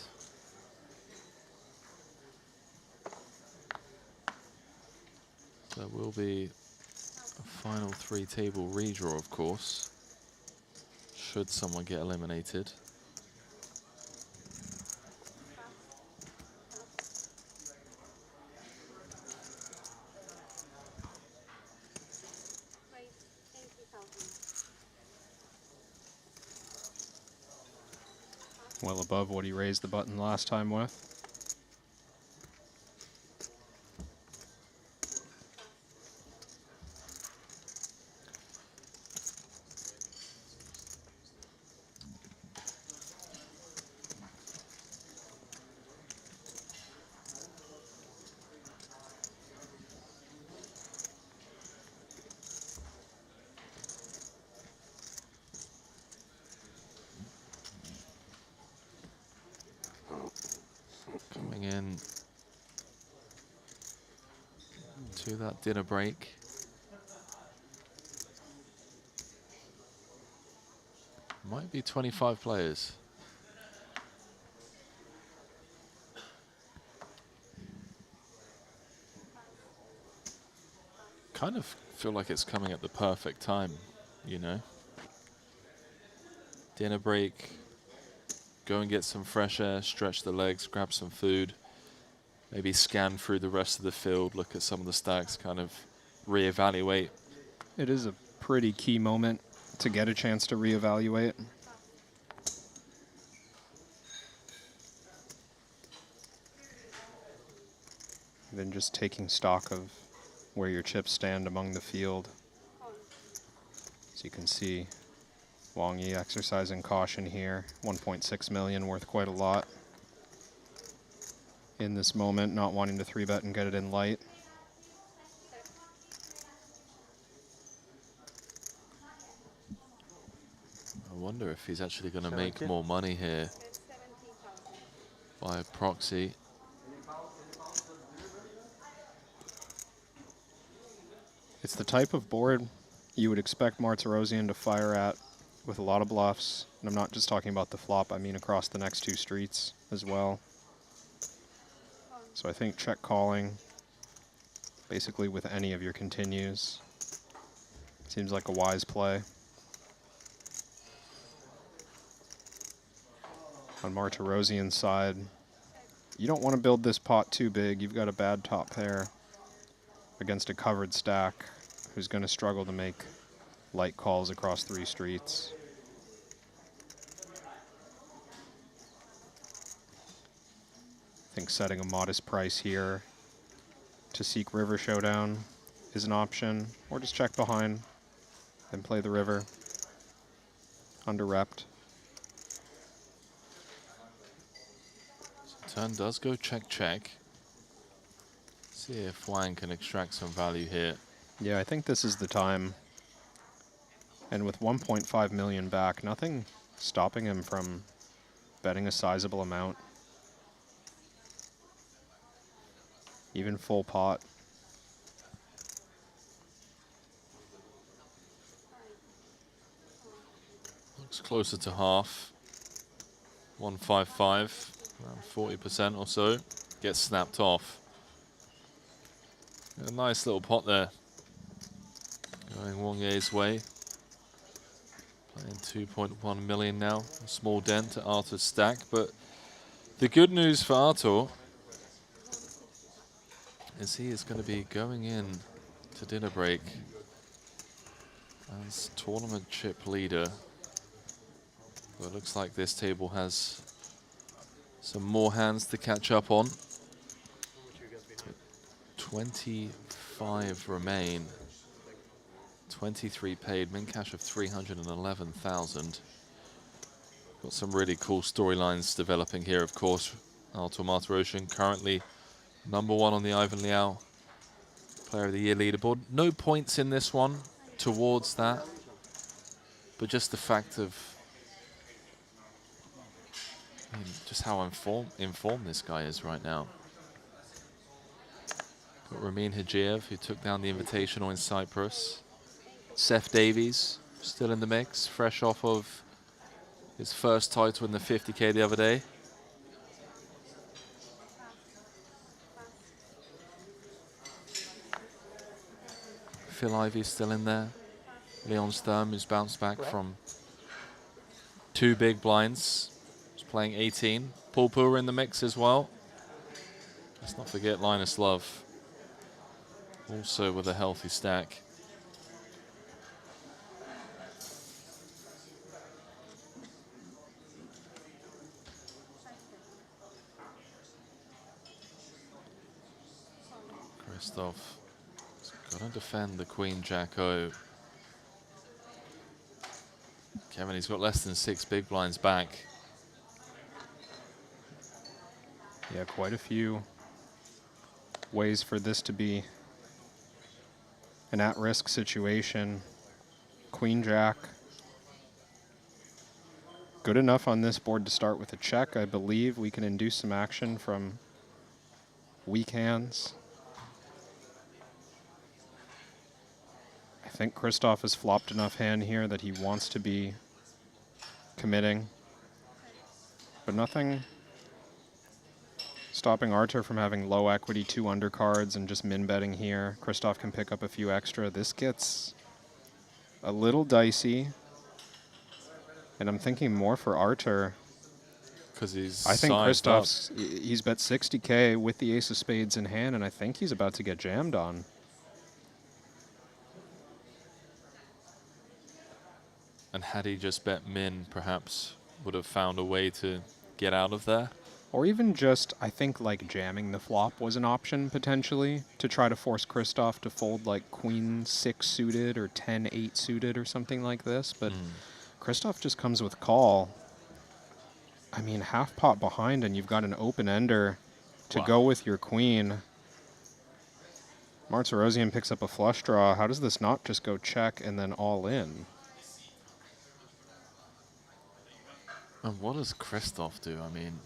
Speaker 21: There will be a final three-table redraw, of course, should someone get eliminated.
Speaker 2: Well above what he raised the button last time with.
Speaker 21: Coming in to that dinner break. Might be 25 players. Kind of feel like it's coming at the perfect time, you know. Dinner break. Go and get some fresh air, stretch the legs, grab some food, maybe scan through the rest of the field, look at some of the stacks, kind of reevaluate.
Speaker 2: It is a pretty key moment to get a chance to reevaluate. Then just taking stock of where your chips stand among the field. As you can see, Wang Yi exercising caution here. 1.6 million, worth quite a lot. In this moment, not wanting to 3-bet and get it in light.
Speaker 21: wonder if he's actually going to make more money here by proxy.
Speaker 2: It's the type of board you would expect Martirosian to fire at with a lot of bluffs. And I'm not just talking about the flop, I mean across the next 2 streets as well. So I think check calling, basically with any of your continues, seems like a wise play. On Martirosian's side, you don't want to build this pot too big. You've got a bad top pair against a covered stack who's going to struggle to make light calls across 3 streets. I think setting a modest price here to seek river showdown is an option, or just check behind and play the river under repped.
Speaker 21: So turn does go check, check. See if Wang can extract some value here.
Speaker 2: Yeah, I think this is the time. And with 1.5 million back, nothing stopping him from betting a sizable amount. Even full pot.
Speaker 21: Looks closer to half. 155, around 40% or so. Gets snapped off. A nice little pot there. Going Wang Ye's way. Playing 2.1 million now. A small dent at Arthur's stack. But the good news for Arthur is he is going to be going in to dinner break as tournament chip leader. But it looks like this table has some more hands to catch up on. 25 remain. 23 paid, min cash of 311,000. Got some really cool storylines developing here, of course. Arthur Martirosian currently #1 on the Ivan Liao Player of the Year leaderboard. No points in this one towards that, but just the fact of just how informed this guy is right now. Got Ramin Hajiev, who took down the Invitational in Cyprus. Seth Davies, still in the mix, fresh off of his first title in the 50K the other day. Phil Ivey's still in there. Leon Sturm, who's bounced back from 2 big blinds. He's playing 18. Paul Poor in the mix as well. Let's not forget Linus Love, also with a healthy stack. Christoph got to defend the Queen Jack O. Kevin, he's got less than 6 big blinds back.
Speaker 2: Yeah, quite a few ways for this to be an at-risk situation. Queen Jack. Good enough on this board to start with a check. I believe we can induce some action from weak hands. I think Christoph has flopped enough hand here that he wants to be committing. But nothing stopping Artur from having low equity 2 undercards and just min betting here. Christoph can pick up a few extra. This gets a little dicey. And I'm thinking more for Artur.
Speaker 21: Because he's
Speaker 2: I think
Speaker 21: sized
Speaker 2: Christoph's, he's bet 60K with the ace of spades in hand, and I think he's about to get jammed on.
Speaker 21: And had he just bet min, perhaps would have found a way to get out of there.
Speaker 2: Or even just, I think, like jamming the flop was an option potentially to try to force Christoph to fold like Queen 6 suited or 10-8 suited or something like this. But Christoph just comes with call. I mean, half pot behind and you've got an open ender to go with your queen. Martirosian picks up a flush draw. How does this not just go check and then all in?
Speaker 21: And what does Christoph do? I mean,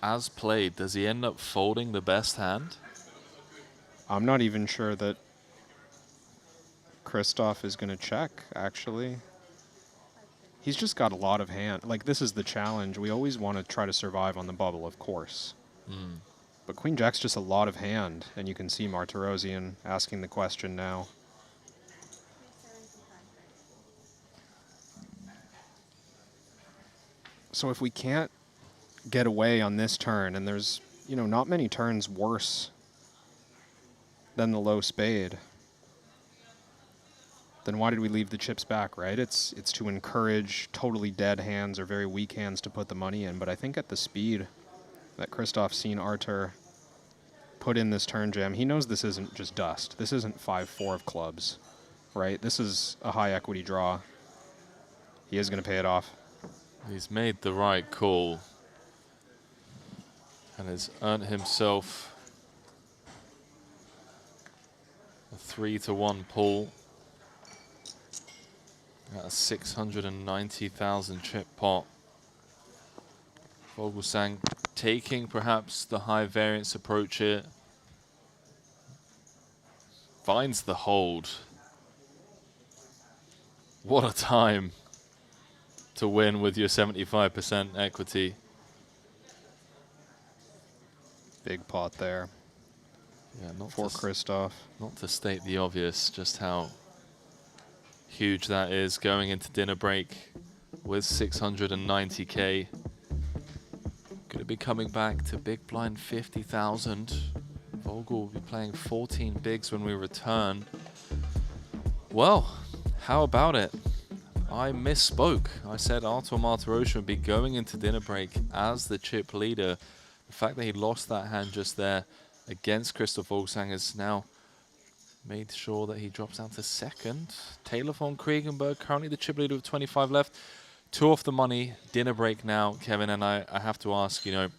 Speaker 21: as played, does he end up folding the best hand?
Speaker 2: I'm not even sure that Christoph is going to check, actually. He's just got a lot of hand. Like, this is the challenge. We always want to try to survive on the bubble, of course.
Speaker 21: Mm.
Speaker 2: But Queen Jack's just a lot of hand, and you can see Martirosian asking the question now. So if we can't get away on this turn, and there's, you know, not many turns worse than the low spade, then why did we leave the chips back, right? It's to encourage totally dead hands or very weak hands to put the money in. But I think at the speed that Christoph's seen Artur put in this turn jam, he knows this isn't just dust. This isn't 5-4 of clubs, right? This is a high equity draw. He is going to pay it off.
Speaker 21: He's made the right call and has earned himself a 3-1 pull at a 690,000 chip pot. Vogelsang taking perhaps the high variance approach here. Finds the hold. What a time to win with your 75% equity.
Speaker 2: Big pot there.
Speaker 21: Yeah, not
Speaker 2: for Christoph.
Speaker 21: Not to state the obvious, just how huge that is going into dinner break with 690K. Going to be coming back to big blind 50,000. Vogel will be playing 14 bigs when we return. Well, how about it? I misspoke. I said Artur Martirosian would be going into dinner break as the chip leader. The fact that he lost that hand just there against Christoph Vogelsang has now made sure that he drops down to second. Taylor von Kriegenberg, currently the chip leader with 25 left. 2 off the money, dinner break now, Kevin, and I have to ask, you know,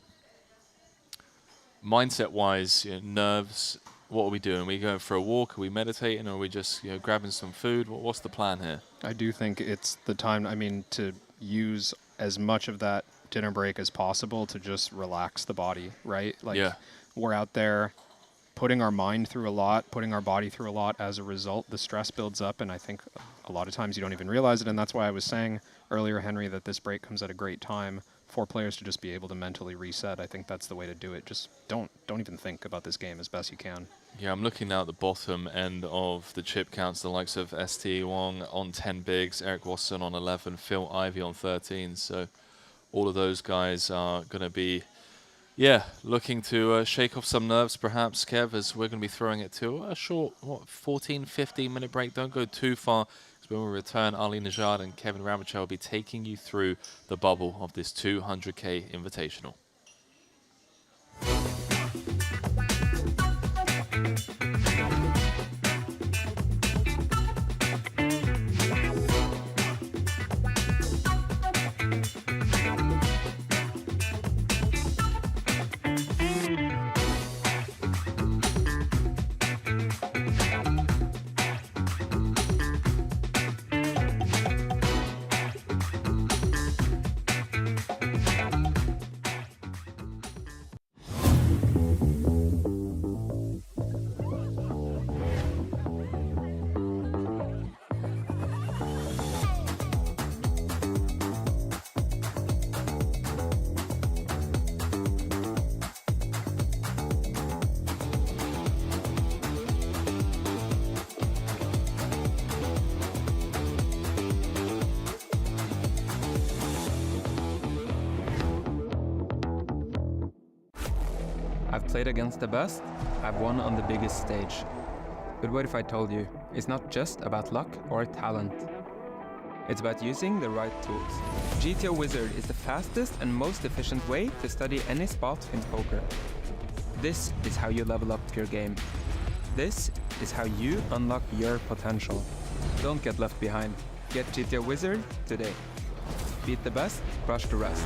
Speaker 21: mindset-wise, you know, nerves, what are we doing? Are we going for a walk? Are we meditating? Or are we just, you know, grabbing some food? What's the plan here?
Speaker 2: I do think it's the time, I mean, to use as much of that dinner break as possible to just relax the body, right? Like,
Speaker 21: yeah.
Speaker 2: We're out there putting our mind through a lot, putting our body through a lot. As a result, the stress builds up, and I think a lot of times you don't even realize it, and that's why I was saying earlier, Henry, that this break comes at a great time for players to just be able to mentally reset. I think that's the way to do it. Just don't even think about this game as best you can.
Speaker 21: Yeah, I'm looking now at the bottom end of the chip counts, the likes of ST Wong on 10 bigs, Eric Wasson on 11, Phil Ivey on 13. So all of those guys are going to be, yeah, looking to shake off some nerves perhaps, Kev, as we're going to be throwing it to a short, 14, 15-minute break. Don't go too far, because when we return, Ali Najad and Kevin Ramachel will be taking you through the bubble of this 200K Invitational.
Speaker 15: I've played against the best, I've won on the biggest stage. But what if I told you, it's not just about luck or talent. It's about using the right tools. GTO Wizard is the fastest and most efficient way to study any spot in poker. This is how you level up your game. This is how you unlock your potential. Don't get left behind. Get GTO Wizard today. Beat the best, crush the rest.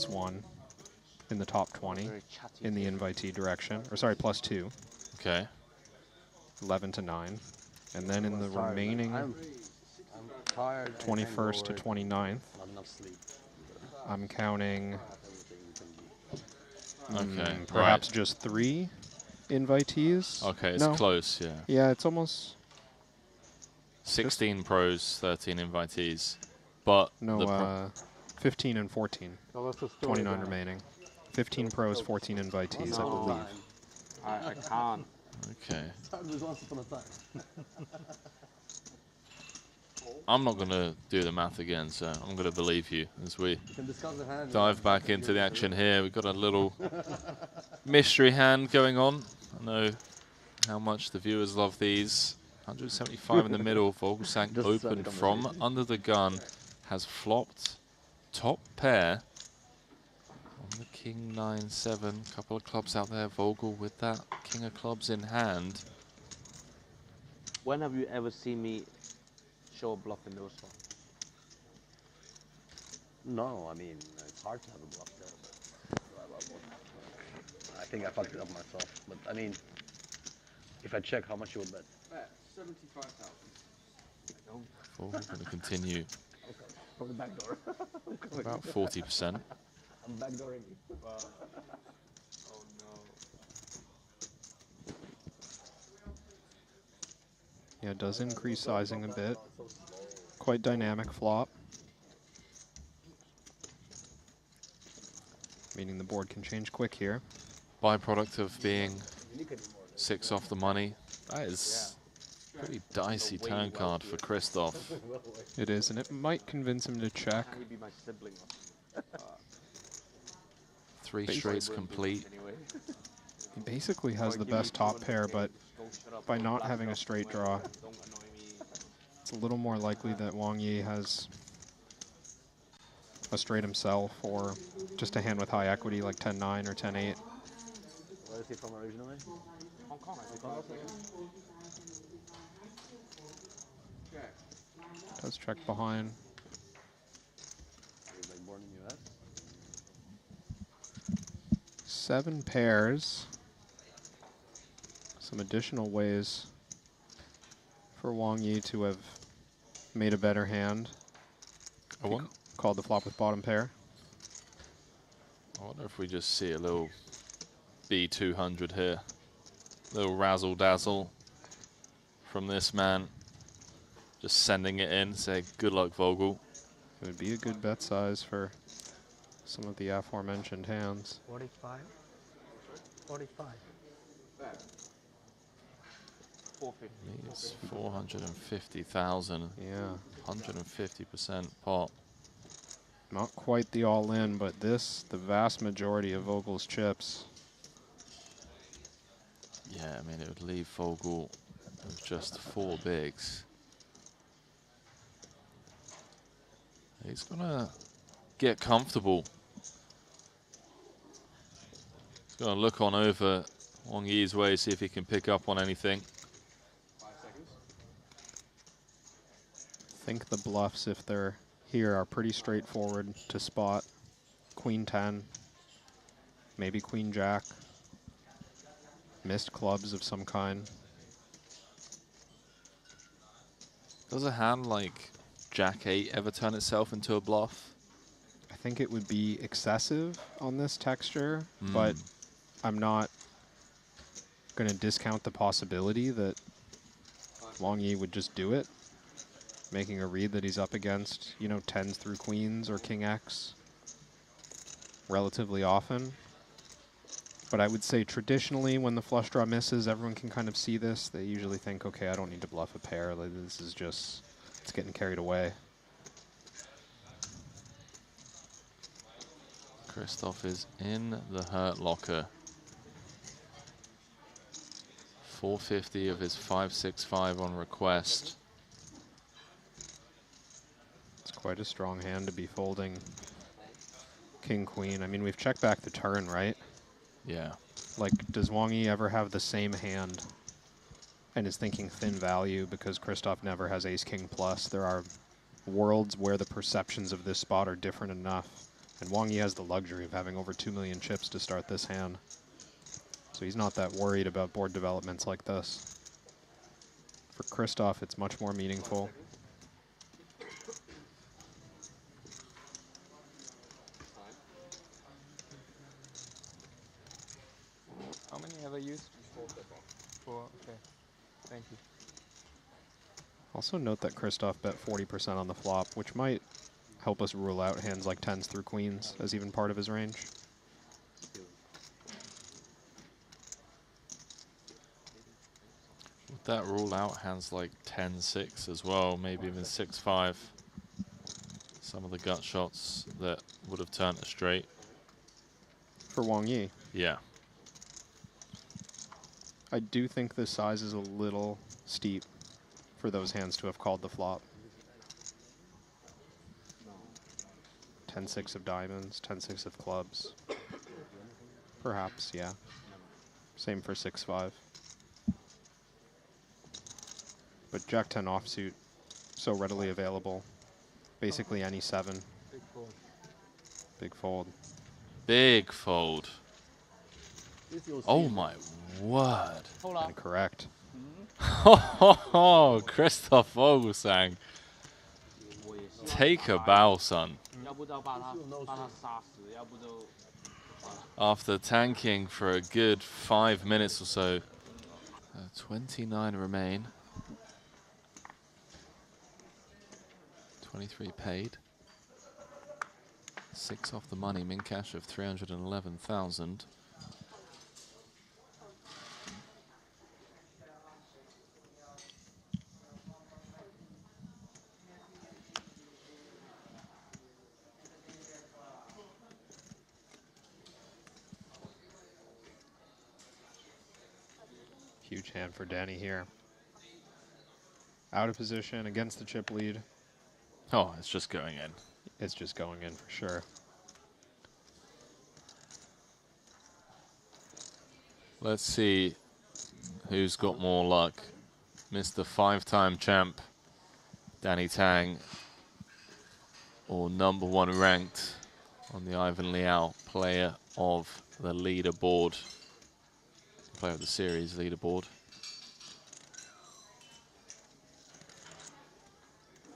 Speaker 2: +1 in the top 20 in the invitee direction. Or sorry, +2.
Speaker 21: Okay.
Speaker 2: 11 to 9. And then in the
Speaker 14: Sorry, man.
Speaker 2: remaining
Speaker 14: I'm tired.
Speaker 2: 21st to 29th,
Speaker 14: Not enough sleep.
Speaker 2: I'm counting
Speaker 21: Okay,
Speaker 2: perhaps
Speaker 21: right.
Speaker 2: just 3 invitees.
Speaker 21: Okay, it's
Speaker 2: No.
Speaker 21: close, yeah.
Speaker 2: Yeah, it's almost
Speaker 21: 16 pros, 13 invitees. But
Speaker 2: no, 15 and 14.
Speaker 23: So that's a story
Speaker 2: 29
Speaker 23: then.
Speaker 2: remaining. 15 pros, 14 invitees, I believe.
Speaker 3: I can't.
Speaker 21: Okay.
Speaker 14: Time was once upon a time.
Speaker 21: I'm not going to do the math again, so I'm going to believe you as we
Speaker 14: can discuss the hand.
Speaker 21: dive back into the action here. We've got a little mystery hand going on. I know how much the viewers love these. 175 in the middle. Vogelsang open from under the gun. Has flopped top pair on the King 9-7. Couple of clubs out there. Vogel with that King of clubs in hand.
Speaker 3: When have you ever seen me show a bluff in those spots?
Speaker 14: No, I mean, it's hard to have a bluff there. But I think I fucked it up myself. But I mean, if I check, how much you would bet?
Speaker 17: 75,000.
Speaker 21: Vogel going to continue.
Speaker 14: Okay. From the back door.
Speaker 21: About 40%.
Speaker 14: I'm backdooring you.
Speaker 17: Oh no.
Speaker 2: Yeah, it does increase sizing a bit. Quite dynamic flop. Meaning the board can change quick here.
Speaker 21: Byproduct of being 6 off the money. That is pretty dicey turn card for Christoph.
Speaker 2: It is, and it might convince him to check.
Speaker 3: Can he be my sibling?
Speaker 21: 3 straights complete.
Speaker 2: He basically has the best top pair, but by not having a straight draw, it's a little more likely that Wang Yi has a straight himself, or just a hand with high equity like 10-9 or 10-8.
Speaker 14: Where is he from originally?
Speaker 3: Hong Kong, I think.
Speaker 2: Does check behind.
Speaker 14: He's like born in US.
Speaker 2: 7 pairs. Some additional ways for Wang Yi to have made a better hand. Called the flop with bottom pair.
Speaker 21: I wonder if we just see a little B200 here. Little razzle dazzle from this man. Just sending it in, say good luck Vogel.
Speaker 2: It would be a good bet size for some of the aforementioned hands.
Speaker 18: 45? 45.
Speaker 3: 450.
Speaker 21: It's 450,000.
Speaker 2: Yeah.
Speaker 21: 150% pot.
Speaker 2: Not quite the all-in, but this, the vast majority of Vogel's chips.
Speaker 21: Yeah, I mean, it would leave Vogel with just 4 bigs. He's gonna get comfortable. He's gonna look on over Wang Yi's way, see if he can pick up on anything.
Speaker 17: 5 seconds.
Speaker 2: I think the bluffs, if they're here, are pretty straightforward to spot. Queen 10, maybe Queen Jack, missed clubs of some kind.
Speaker 21: Does a hand like Jack 8 ever turn itself into a bluff?
Speaker 2: I think it would be excessive on this texture, but I'm not going to discount the possibility that Wang Yi would just do it, making a read that he's up against, you know, 10s through queens or King X relatively often. But I would say traditionally when the flush draw misses, everyone can kind of see this. They usually think, okay, I don't need to bluff a pair. Like, this is just, it's getting carried away.
Speaker 21: Christoph is in the hurt locker. 450 of his 565 on request.
Speaker 2: It's quite a strong hand to be folding King Queen. I mean, we've checked back the turn, right?
Speaker 21: Yeah.
Speaker 2: Like, does Wang Yi ever have the same hand and is thinking thin value because Christoph never has Ace King plus? There are worlds where the perceptions of this spot are different enough And Wang Yi has the luxury of having over 2 million chips to start this hand. So he's not that worried about board developments like this. For Christoph, it's much more meaningful.
Speaker 11: How many have I used? 4, okay. Thank you.
Speaker 2: Also note that Christoph bet 40% on the flop, which might help us rule out hands like 10s through queens as even part of his range.
Speaker 21: Would that rule out hands like 10-6 as well, maybe even 6-5? Some of the gut shots that would have turned a straight.
Speaker 2: For Wang Yi?
Speaker 21: Yeah.
Speaker 2: I do think the size is a little steep for those hands to have called the flop. 10-6 of diamonds, 10-6 of clubs. Perhaps, yeah. Same for 6-5. But Jack-10 offsuit, so readily available. Basically any 7.
Speaker 11: Big fold.
Speaker 2: Big fold.
Speaker 21: Big fold. Oh my word.
Speaker 2: Incorrect.
Speaker 21: Oh, Christoph Vogelsang. Take a bow, son. After tanking for a good 5 minutes or so. 29 remain. 23 paid. 6 off the money, min cash of 311,000.
Speaker 2: Huge hand for Danny here. Out of position against the chip lead.
Speaker 21: Oh, it's just going in.
Speaker 2: It's just going in for sure.
Speaker 21: Let's see who's got more luck. Mr. 5-time champ, Danny Tang, or #1 ranked on the Ivan Liao player of the leaderboard. Player of the series leaderboard.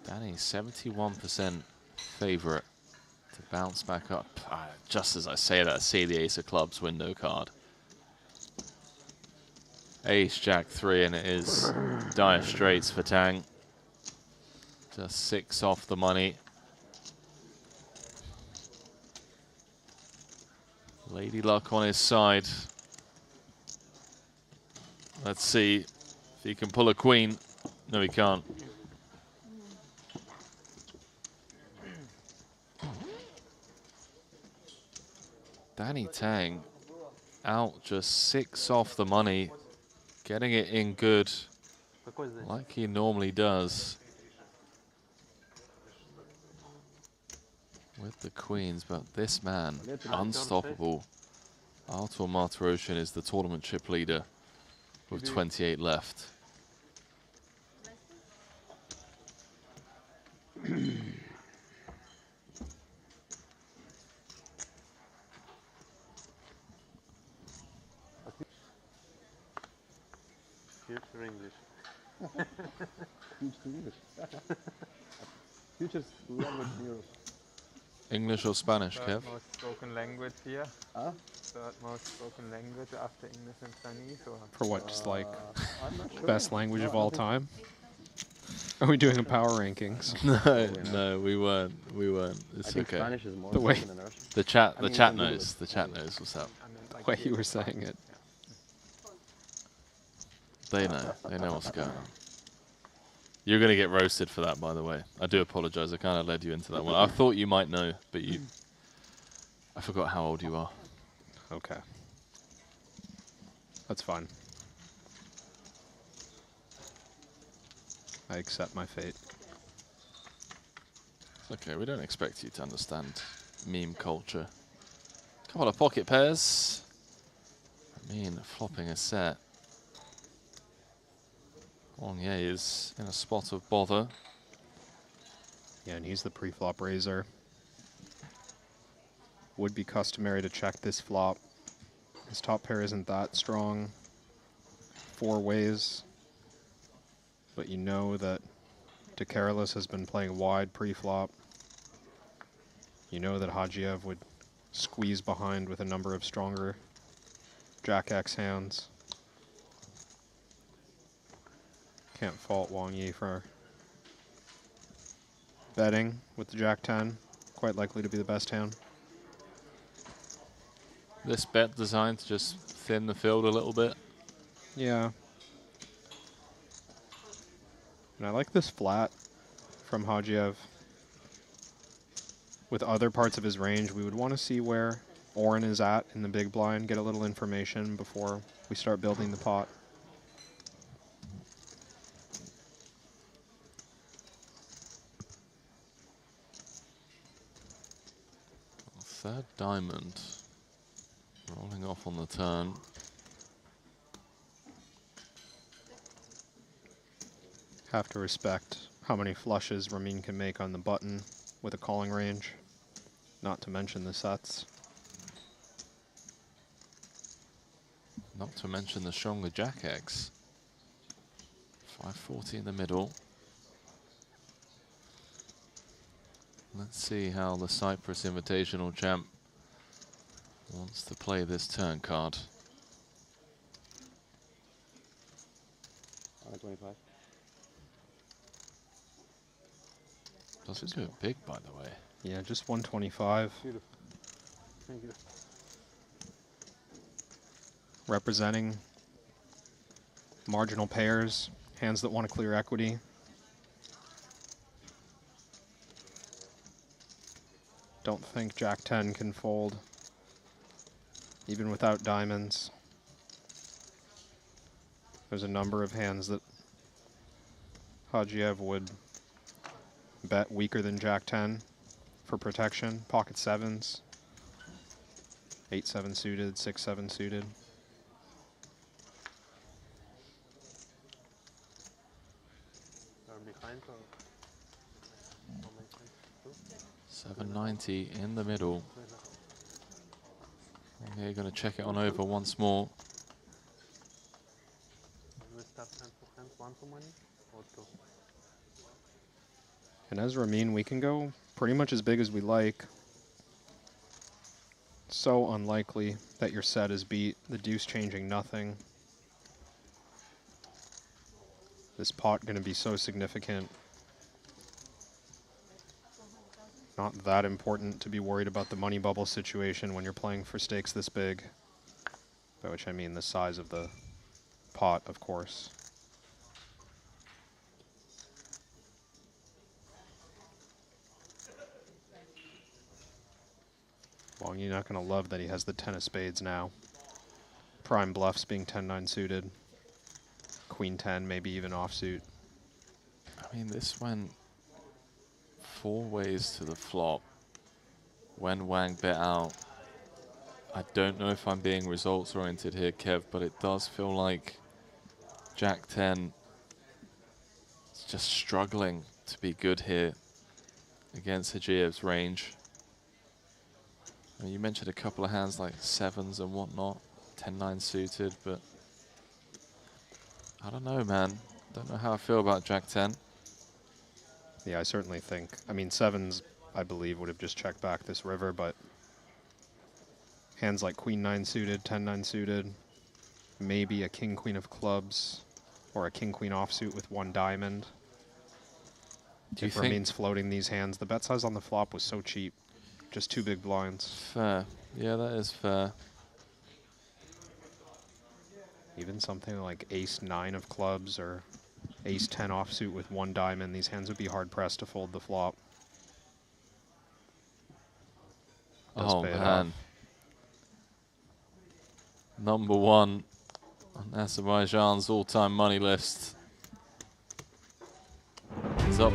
Speaker 21: Danny, 71% favorite to bounce back up. Just as I say that, I see the Ace of Clubs window card. Ace, Jack 3, and it is dire straits for Tang. Just 6 off the money. Lady Luck on his side. Let's see if he can pull a queen. No, he can't. Danny Tang out just 6 off the money, getting it in good like he normally does with the queens, but this man, unstoppable. Artur Martirosyan is the tournament chip leader with 28 left.
Speaker 23: Future English.
Speaker 17: Future English. Future's language in Europe.
Speaker 21: English or Spanish,
Speaker 11: Third
Speaker 21: Kev?
Speaker 11: most spoken language here.
Speaker 17: Huh?
Speaker 11: Third most spoken language after English and Chinese. Or
Speaker 2: For what, just like
Speaker 17: I'm not sure.
Speaker 2: best language
Speaker 17: No,
Speaker 2: of
Speaker 17: I
Speaker 2: all
Speaker 17: think-
Speaker 2: time? Are we doing a power rankings?
Speaker 21: No, we weren't. We weren't. It's
Speaker 17: I think
Speaker 21: okay.
Speaker 17: Spanish is more
Speaker 2: The way-
Speaker 17: spoken than Russian.
Speaker 21: The chat,
Speaker 17: I
Speaker 21: the
Speaker 17: mean,
Speaker 21: chat
Speaker 17: you can Google
Speaker 21: knows.
Speaker 17: it.
Speaker 21: The chat knows what's up.
Speaker 2: The way you were saying it.
Speaker 21: They know. They know what's going on. You're going to get roasted for that, by the way. I do apologize. I kind of led you into that one. I thought you might know, but you... I forgot how old you are.
Speaker 2: Okay. That's fine. I accept my fate.
Speaker 21: It's okay. We don't expect you to understand meme culture. Couple of pocket pairs. I mean, flopping a set. Wang Yi is in a spot of bother.
Speaker 2: Yeah, and he's the pre-flop raiser. would be customary to check this flop. His top pair isn't that strong. 4 ways. But you know that De Carolis has been playing wide pre-flop. You know that Hagiev would squeeze behind with a number of stronger Jack-X hands. Can't fault Wang Yi for betting with the Jack-10. Quite likely to be the best hand.
Speaker 21: This bet designed to just thin the field a little bit.
Speaker 2: Yeah. And I like this flat from Hagiev. With other parts of his range, we would want to see where Oren is at in the big blind, get a little information before we start building the pot.
Speaker 21: Third diamond. Rolling off on the turn.
Speaker 2: Have to respect how many flushes Ramin can make on the button with a calling range, not to mention the sets.
Speaker 21: Not to mention the stronger Jack-X. 540 in the middle. Let's see how the Cyprus Invitational champ wants to play this turn card.
Speaker 14: 25.
Speaker 21: Doesn't do it big, by the way.
Speaker 2: Yeah, just 125.
Speaker 23: Beautiful. Thank you.
Speaker 2: Representing marginal pairs, hands that want to clear equity. Don't think Jack-10 can fold, even without diamonds. There's a number of hands that Hagiev would bet weaker than Jack-10 for protection. Pocket 7s, 8-7 suited, 6-7 suited.
Speaker 23: Are behind or
Speaker 21: 790 in the middle. Okay, going to check it on over once more.
Speaker 23: we start hand for hand, 1 to money or 2?
Speaker 2: And as Ramin, we can go pretty much as big as we like. So unlikely that your set is beat. The deuce changing nothing. This pot going to be so significant. Not that important to be worried about the money bubble situation when you're playing for stakes this big. By which I mean the size of the pot, of course. Well, you're not going to love that he has the 10 of spades now. Prime bluffs being 10-9 suited. Queen 10, maybe even offsuit.
Speaker 21: I mean, this went 4 ways to the flop when Wang bet out. I don't know if I'm being results oriented here, Kev, but it does feel like Jack-10 is just struggling to be good here against Hagiev's range. I mean, you mentioned a couple of hands like 7s and whatnot, 10-9 suited, but I don't know, man. Don't know how I feel about Jack-10.
Speaker 2: Yeah, I certainly think. I mean, 7s, I believe, would have just checked back this river, but hands like Queen 9 suited, 10-9 suited, maybe a King Queen of clubs, or a King Queen offsuit with 1 diamond.
Speaker 21: Do you
Speaker 2: if
Speaker 21: think
Speaker 2: Ramin's floating these hands, the bet size on the flop was so cheap. Just 2 big blinds.
Speaker 21: Fair. Yeah, that is fair.
Speaker 2: Even something like Ace 9 of clubs or Ace 10 offsuit with 1 diamond, these hands would be hard pressed to fold the flop. Does
Speaker 21: Oh
Speaker 2: pay it
Speaker 21: man.
Speaker 2: off.
Speaker 21: Number 1 on Azerbaijan's all-time money list is up.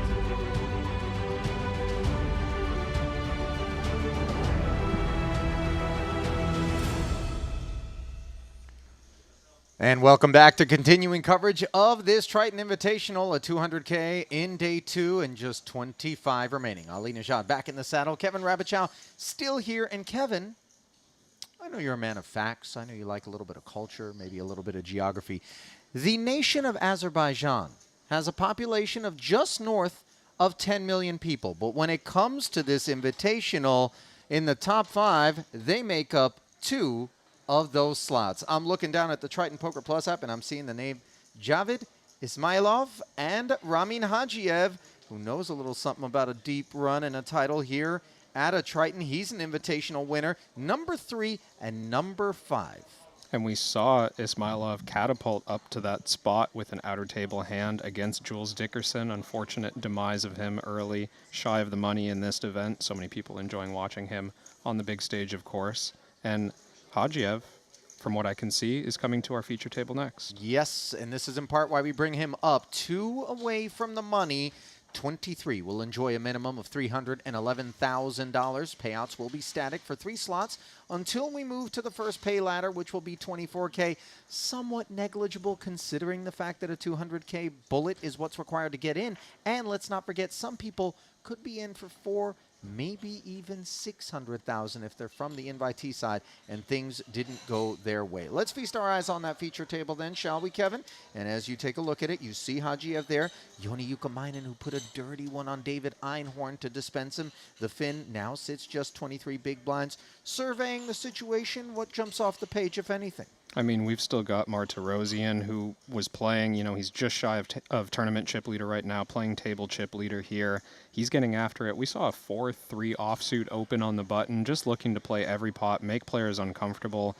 Speaker 8: And welcome back to continuing coverage of this Triton Invitational, a 200K in day 2 and just 25 remaining. Ali Najad back in the saddle. Kevin Rabichow still here. And Kevin, I know you're a man of facts. I know you like a little bit of culture, maybe a little bit of geography. The nation of Azerbaijan has a population of just north of 10 million people. But when it comes to this Invitational, in the top 5, they make up 2 of those slots. I'm looking down at the Triton Poker Plus app, and I'm seeing the name Javid Ismailov and Ramin Hajiev, who knows a little something about a deep run and a title here at a Triton. He's an Invitational winner, number 3 and number 5.
Speaker 2: And we saw Ismailov catapult up to that spot with an outer table hand against Jules Dickerson. Unfortunate demise of him early, shy of the money in this event. So many people enjoying watching him on the big stage, of course. And Hajiev, from what I can see, is coming to our feature table next.
Speaker 8: Yes, and this is in part why we bring him up 2 away from the money. 23 will enjoy a minimum of $311,000. Payouts will be static for 3 slots until we move to the first pay ladder, which will be 24K. Somewhat negligible considering the fact that a 200K bullet is what's required to get in. And let's not forget, some people could be in for 4, maybe even 600,000 if they're from the invitee side and things didn't go their way. Let's feast our eyes on that feature table then, shall we, Kevin? And as you take a look at it, you see Hajiev there. Yoni Yukamainen, who put a dirty one on David Einhorn to dispense him. The Finn now sits just 23 big blinds. Surveying the situation, what jumps off the page, if anything?
Speaker 2: I mean, we've still got Martirosian, who was playing, he's just shy of tournament chip leader right now, playing table chip leader here. He's getting after it. We saw a 4-3 offsuit open on the button, just looking to play every pot, make players uncomfortable,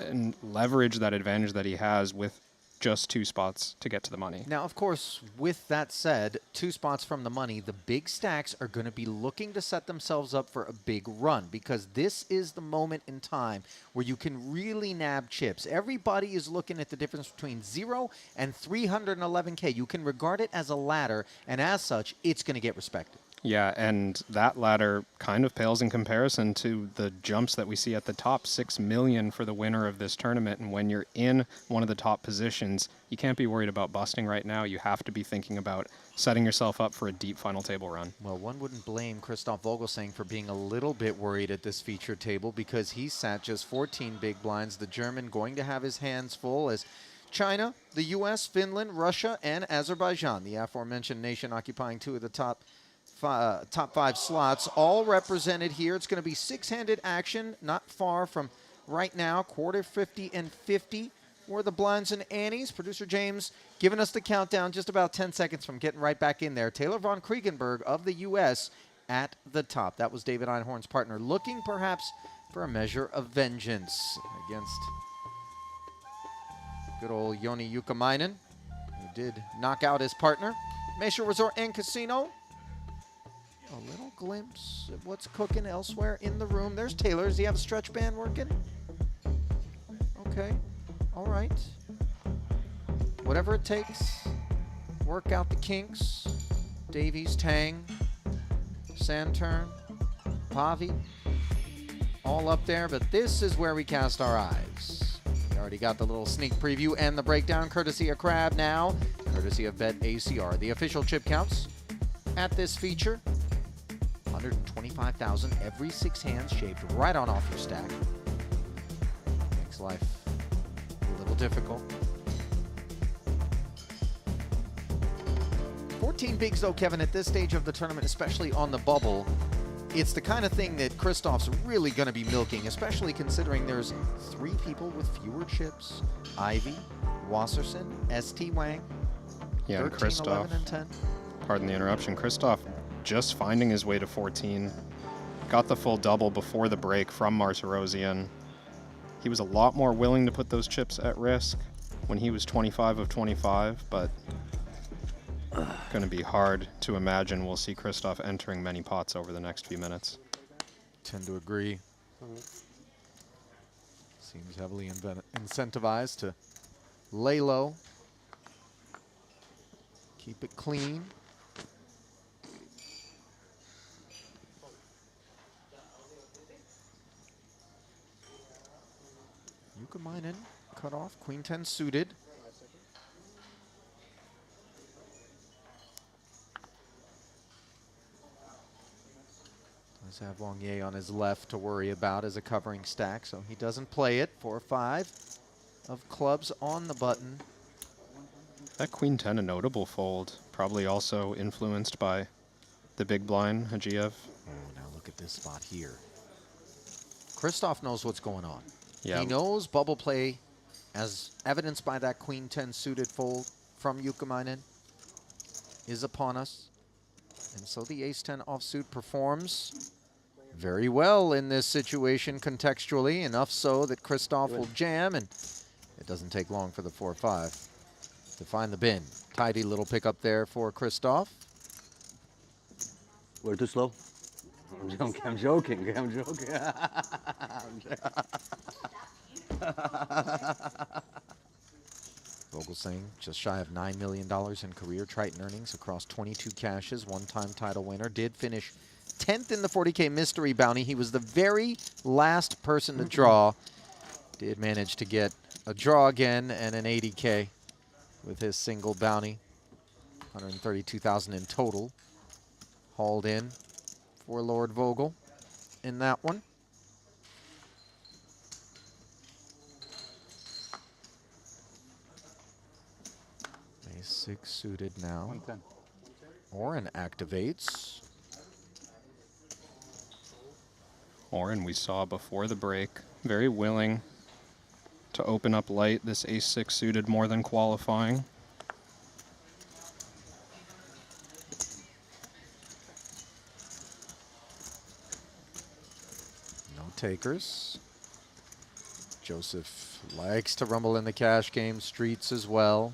Speaker 2: and leverage that advantage that he has with just 2 spots to get to the money.
Speaker 8: Now, of course, with that said, 2 spots from the money, the big stacks are going to be looking to set themselves up for a big run, because this is the moment in time where you can really nab chips. Everybody is looking at the difference between 0 and 311K. You can regard it as a ladder, and as such, it's going to get respected.
Speaker 2: Yeah, and that ladder kind of pales in comparison to the jumps that we see at the top. 6 million for the winner of this tournament, and when you're in one of the top positions, you can't be worried about busting right now. You have to be thinking about setting yourself up for a deep final table run.
Speaker 8: Well, one wouldn't blame Christoph Vogelsang for being a little bit worried at this feature table, because he sat just 14 big blinds. The German going to have his hands full as China, the U.S., Finland, Russia, and Azerbaijan, the aforementioned nation occupying 2 of the top 5 slots, all represented here. It's going to be 6-handed action, not far from right now, quarter 50 and 50 were the blinds and antes. Producer James giving us the countdown, just about 10 seconds from getting right back in there. Taylor von Kriegenberg of the U.S. at the top. That was David Einhorn's partner, looking perhaps for a measure of vengeance against good old Yoni Yukamainen, who did knock out his partner. Maestral Resort and Casino. A little glimpse of what's cooking elsewhere in the room. There's Taylor. Does he have a stretch band working? Okay. All right. Whatever it takes. Work out the kinks. Davies, Tang, Santurn, Pavi. All up there, but this is where we cast our eyes. We already got the little sneak preview and the breakdown courtesy of Crab now. Courtesy of Bet ACR. The official chip counts at this feature. 125,000 every 6 hands, shaved right on off your stack. Makes life a little difficult. 14 bigs though, Kevin, at this stage of the tournament, especially on the bubble. It's the kind of thing that Christoph's really going to be milking, especially considering there's 3 people with fewer chips. Ivy, Wasserson, ST Wang,
Speaker 2: Yeah,
Speaker 8: 13,
Speaker 2: and Christoph,
Speaker 8: 11, and 10.
Speaker 2: Pardon the interruption. Christoph just finding his way to 14. Got the full double before the break from Martirosian. He was a lot more willing to put those chips at risk when he was 25 of 25, but going to be hard to imagine we'll see Christoph entering many pots over the next few minutes.
Speaker 8: Tend to agree. Seems heavily incentivized to lay low. Keep it clean. Yukamainen cut off. Queen 10 suited. Does have Wang Ye on his left to worry about as a covering stack, so he doesn't play it. 4-5 of clubs on the button.
Speaker 2: That Queen 10 a notable fold, probably also influenced by the big blind, Hajiev.
Speaker 8: Oh, now look at this spot here. Christoph knows what's going on.
Speaker 2: Yeah.
Speaker 8: He knows bubble play, as evidenced by that Queen 10 suited fold from Jukemainen, is upon us. And so the Ace 10 offsuit performs very well in this situation contextually, enough so that Christoph will jam, and it doesn't take long for the 4-5 to find the bin. Tidy little pickup there for Christoph.
Speaker 14: We're too slow. I'm joking. I'm joking.
Speaker 8: Vogel saying just shy of $9 million in career Triton earnings across 22 caches, one-time title winner. Did finish 10th in the 40K mystery bounty. He was the very last person to draw. Did manage to get a draw again and an 80K with his single bounty. 132,000 in total hauled in for Lord Vogel in that one. Ace 6 suited now.
Speaker 6: 110.
Speaker 8: Oren activates.
Speaker 2: Oren, we saw before the break, very willing to open up light. This Ace 6 suited more than qualifying.
Speaker 8: No takers. Joseph likes to rumble in the cash game streets as well.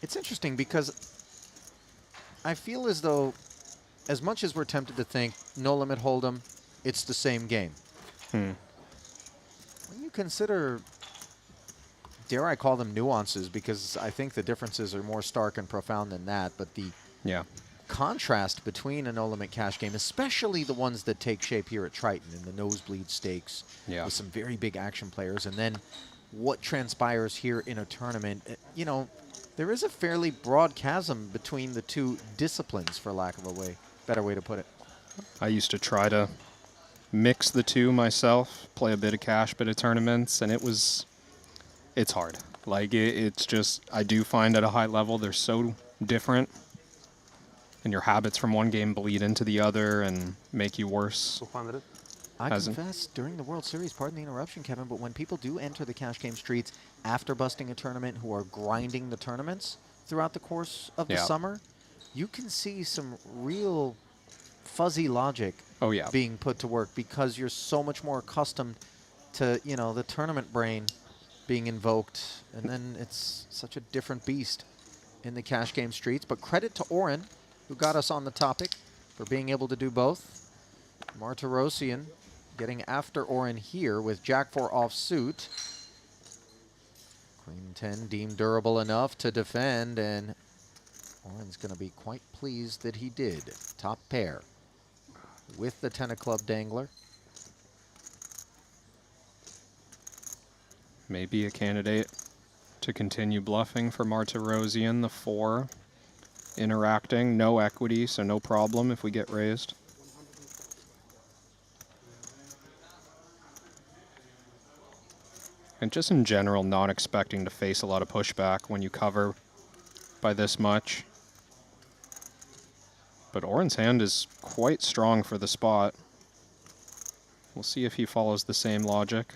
Speaker 8: It's interesting because I feel as though, as much as we're tempted to think no limit hold'em, it's the same game. When you consider, dare I call them nuances, because I think the differences are more stark and profound than that, but the contrast between a no limit cash game, especially the ones that take shape here at Triton in the nosebleed stakes with some very big action players, and then what transpires here in a tournament, you know, there is a fairly broad chasm between the two disciplines, for lack of a better way to put it.
Speaker 2: I used to try to mix the two myself, play a bit of cash, bit of tournaments, and it's hard. Like, it's just, I do find at a high level they're so different, and your habits from one game bleed into the other and make you worse.
Speaker 8: I confess, during the World Series, pardon the interruption, Kevin, but when people do enter the cash game streets after busting a tournament who are grinding the tournaments throughout the course of the summer, you can see some real fuzzy logic being put to work because you're so much more accustomed to, you know, the tournament brain being invoked, and then it's such a different beast in the cash game streets. But credit to Oren, who got us on the topic, for being able to do both. Martirosian getting after Oren here with Jack 4 offsuit. Queen 10 deemed durable enough to defend, and Oren's going to be quite pleased that he did. Top pair with the 10 of club dangler.
Speaker 2: Maybe a candidate to continue bluffing for Martirosian, the 4. Interacting, no equity, so no problem if we get raised. And just in general, not expecting to face a lot of pushback when you cover by this much. But Oren's hand is quite strong for the spot. We'll see if he follows the same logic.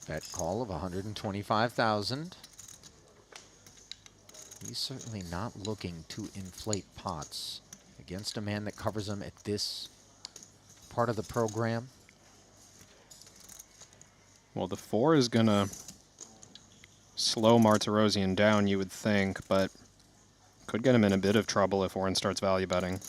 Speaker 8: Bet call of 125,000. He's certainly not looking to inflate pots against a man that covers him at this part of the program.
Speaker 2: Well, the 4 is going to slow Martirosian down, you would think, but could get him in a bit of trouble if Oren starts value betting.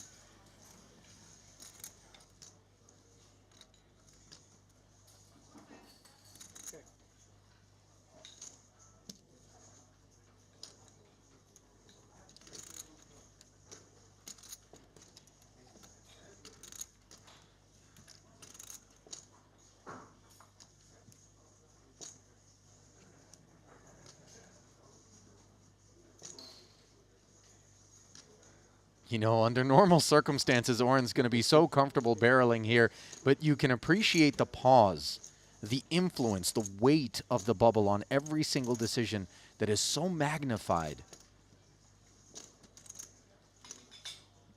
Speaker 8: You know, under normal circumstances, Oren's going to be so comfortable barreling here, but you can appreciate the pause, the influence, the weight of the bubble on every single decision that is so magnified.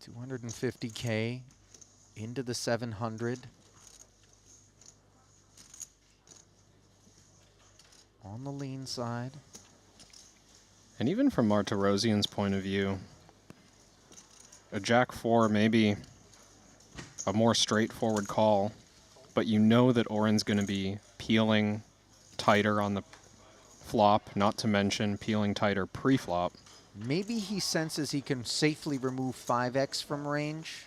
Speaker 8: 250K into the 700. On the lean side.
Speaker 2: And even from Martirosian's point of view, a Jack-4 may be a more straightforward call, but you know that Oren's going to be peeling tighter on the flop, not to mention peeling tighter pre-flop.
Speaker 8: Maybe he senses he can safely remove 5x from range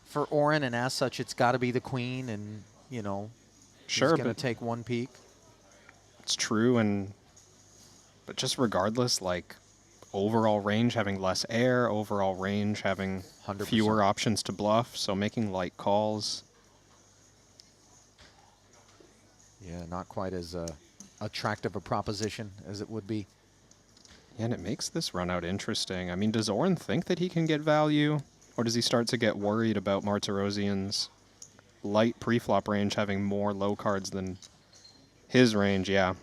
Speaker 8: for Oren, and as such, it's got to be the queen, and, you know,
Speaker 2: sure,
Speaker 8: he's going
Speaker 2: but
Speaker 8: to take one peek.
Speaker 2: It's true, but just regardless, like, overall range having less air, overall range having
Speaker 8: 100%.
Speaker 2: fewer options to bluff, so making light calls.
Speaker 8: Yeah, not quite as attractive a proposition as it would be.
Speaker 2: Yeah, and it makes this run out interesting. I mean, does Oren think that he can get value, or does he start to get worried about Martirosian's light pre-flop range having more low cards than his range? Yeah.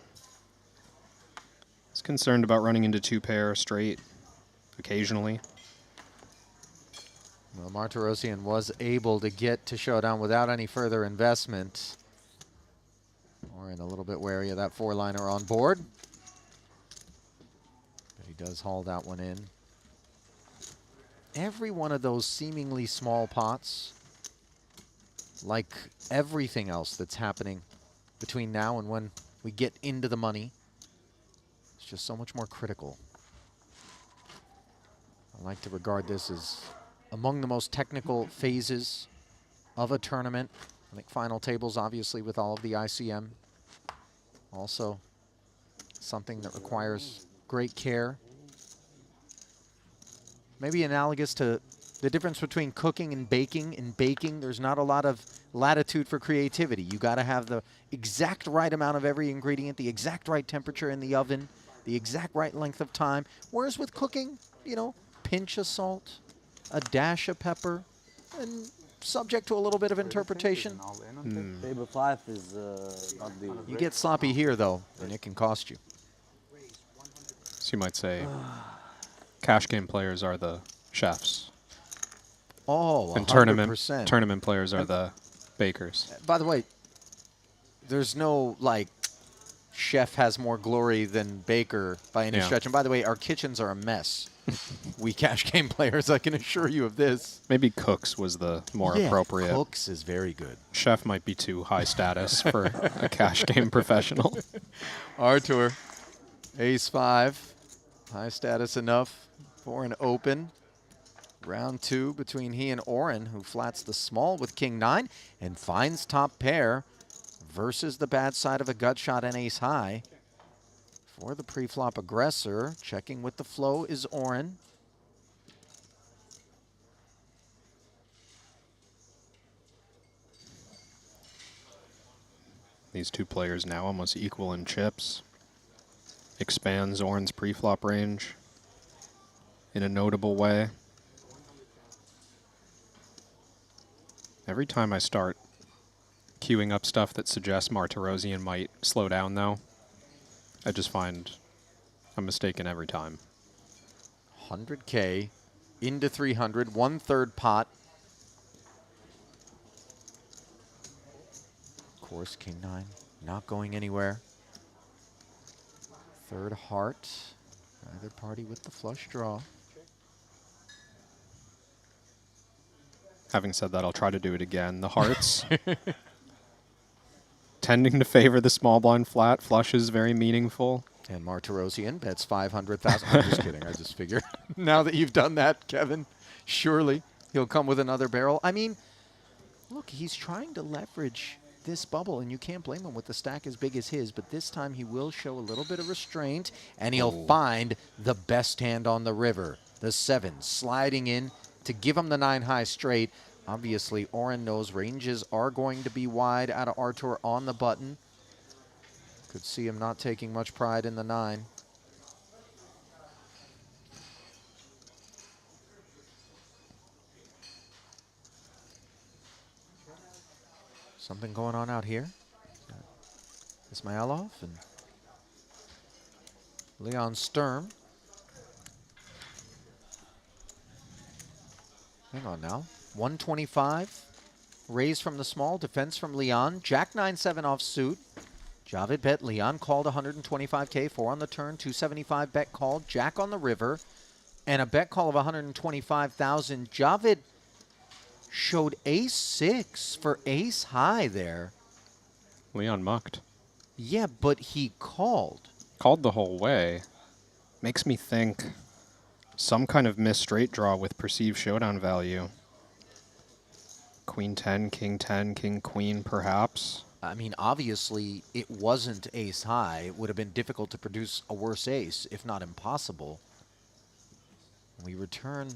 Speaker 2: He's concerned about running into two-pair straight occasionally.
Speaker 8: Well, Martirosian was able to get to showdown without any further investment. Oren a little bit wary of that four-liner on board. But he does haul that one in. Every one of those seemingly small pots, like everything else that's happening between now and when we get into the money, it's just so much more critical. I like to regard this as among the most technical phases of a tournament. I think final tables, obviously, with all of the ICM. Also, something that requires great care. Maybe analogous to the difference between cooking and baking. In baking, there's not a lot of latitude for creativity. You got to have the exact right amount of every ingredient, the exact right temperature in the oven, the exact right length of time. Whereas with cooking, you know, pinch of salt, a dash of pepper, and subject to a little bit of interpretation.
Speaker 14: Table 5 is not the...
Speaker 8: You get sloppy here, though, and it can cost you.
Speaker 2: So you might say cash game players are the chefs.
Speaker 8: Oh, 100%.
Speaker 2: And tournament players are the bakers.
Speaker 8: By the way, there's no, like, chef has more glory than baker by any stretch. And by the way, our kitchens are a mess. We cash game players, I can assure you of this.
Speaker 2: Maybe cooks was the more appropriate.
Speaker 8: Cooks is very good.
Speaker 2: Chef might be too high status for a cash game professional.
Speaker 8: Artur, ace-5, high status enough for an open. Round 2 between he and Oren, who flats the small with king-9 and finds top pair versus the bad side of a gut shot and ace-high. For the pre-flop aggressor, checking with the flow is Oren.
Speaker 2: These two players now almost equal in chips. Expands Oren's pre-flop range in a notable way. Every time I start queuing up stuff that suggests Martirosian might slow down, though, I just find I'm mistaken every time.
Speaker 8: 100K into 300, 1/3 pot. Of course, king-9 not going anywhere. Third heart, either party with the flush draw.
Speaker 2: Having said that, I'll try to do it again. The hearts tending to favor the small blind flat. Flush is very meaningful.
Speaker 8: And Martirosian bets 500,000. I'm just kidding. I just figure now that you've done that, Kevin, surely he'll come with another barrel. I mean, look, he's trying to leverage this bubble, and you can't blame him with the stack as big as his, but this time he will show a little bit of restraint, and he'll find the best hand on the river, the 7, sliding in to give him the 9 high straight. Obviously, Oren knows ranges are going to be wide out of Artur on the button. Could see him not taking much pride in the 9. Something going on out here. Ismailov and Leon Sturm. Hang on now. 125. Raise from the small. Defense from Leon. Jack 9-7 off suit. Javid bet. Leon called 125K. 4 on the turn. 275 bet called. Jack on the river. And a bet call of 125,000. Javid showed ace-6 for ace-high there.
Speaker 2: Leon mucked.
Speaker 8: Yeah, but he called.
Speaker 2: Called the whole way. Makes me think some kind of missed straight draw with perceived showdown value. Queen 10, King 10, King Queen, perhaps.
Speaker 8: I mean, obviously, it wasn't ace-high. It would have been difficult to produce a worse ace, if not impossible. We return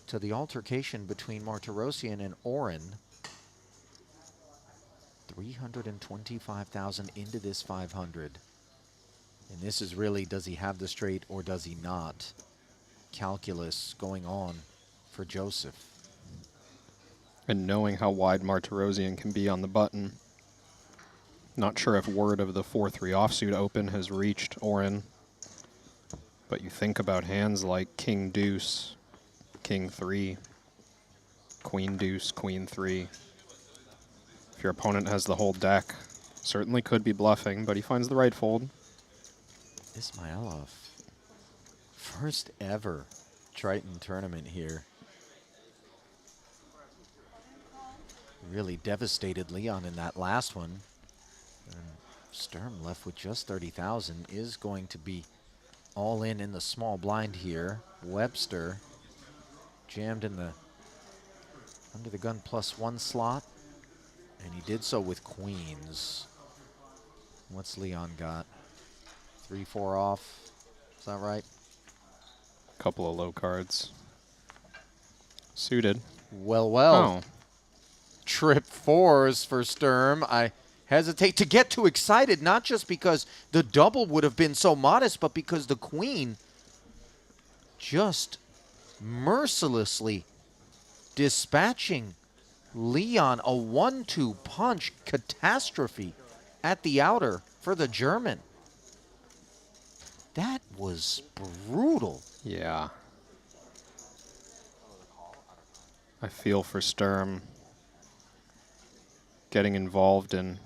Speaker 8: to the altercation between Martirosyan and Oren. 325,000 into this 500. And this is really, does he have the straight or does he not? Calculus going on for Joseph.
Speaker 2: And knowing how wide Martirosyan can be on the button. Not sure if word of the 4-3 offsuit open has reached Oren. But you think about hands like King Deuce, King 3, Queen Deuce, Queen 3. If your opponent has the whole deck, certainly could be bluffing, but he finds the right fold.
Speaker 8: Ismailov, first ever Triton tournament here. Really devastated Leon in that last one. And Sturm left with just 30,000 is going to be all in the small blind here. Webster jammed in the under the gun +1 slot, and he did so with queens. What's Leon got? 3-4 off. Is that right?
Speaker 2: Couple of low cards. Suited.
Speaker 8: Well, well.
Speaker 2: Oh.
Speaker 8: Trip 4s for Sturm. I hesitate to get too excited, not just because the double would have been so modest, but because the queen just mercilessly dispatching Leon. A 1-2 punch catastrophe at the outer for the German. That was brutal.
Speaker 2: Yeah. I feel for Sturm getting involved in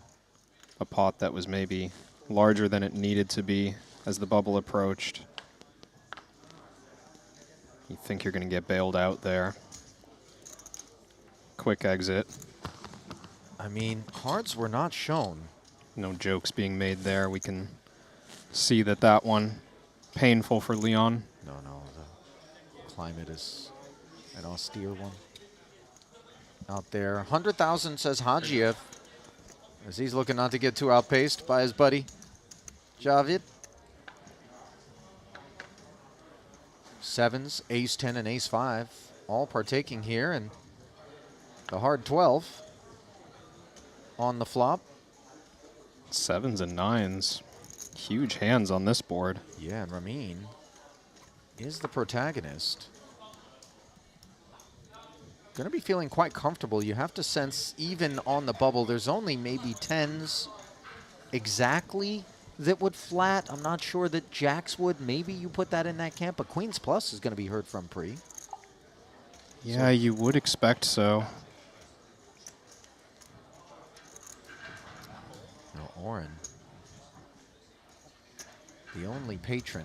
Speaker 2: a pot that was maybe larger than it needed to be as the bubble approached. You think you're going to get bailed out there. Quick exit.
Speaker 8: I mean, cards were not shown.
Speaker 2: No jokes being made there. We can see that that one, painful for Leon.
Speaker 8: No, the climate is an austere one. Out there, 100,000 says Hajiev, as he's looking not to get too outpaced by his buddy Javid. Sevens, ace 10 and ace 5, all partaking here, and the hard 12 on the flop.
Speaker 2: 7s and 9s, huge hands on this board.
Speaker 8: Yeah, and Ramin is the protagonist. Going to be feeling quite comfortable. You have to sense, even on the bubble, there's only maybe 10s exactly that would flat. I'm not sure that jacks would. Maybe you put that in that camp, but Queens Plus is going to be heard from pre.
Speaker 2: Yeah, you would expect so.
Speaker 8: Now, Oren, the only patron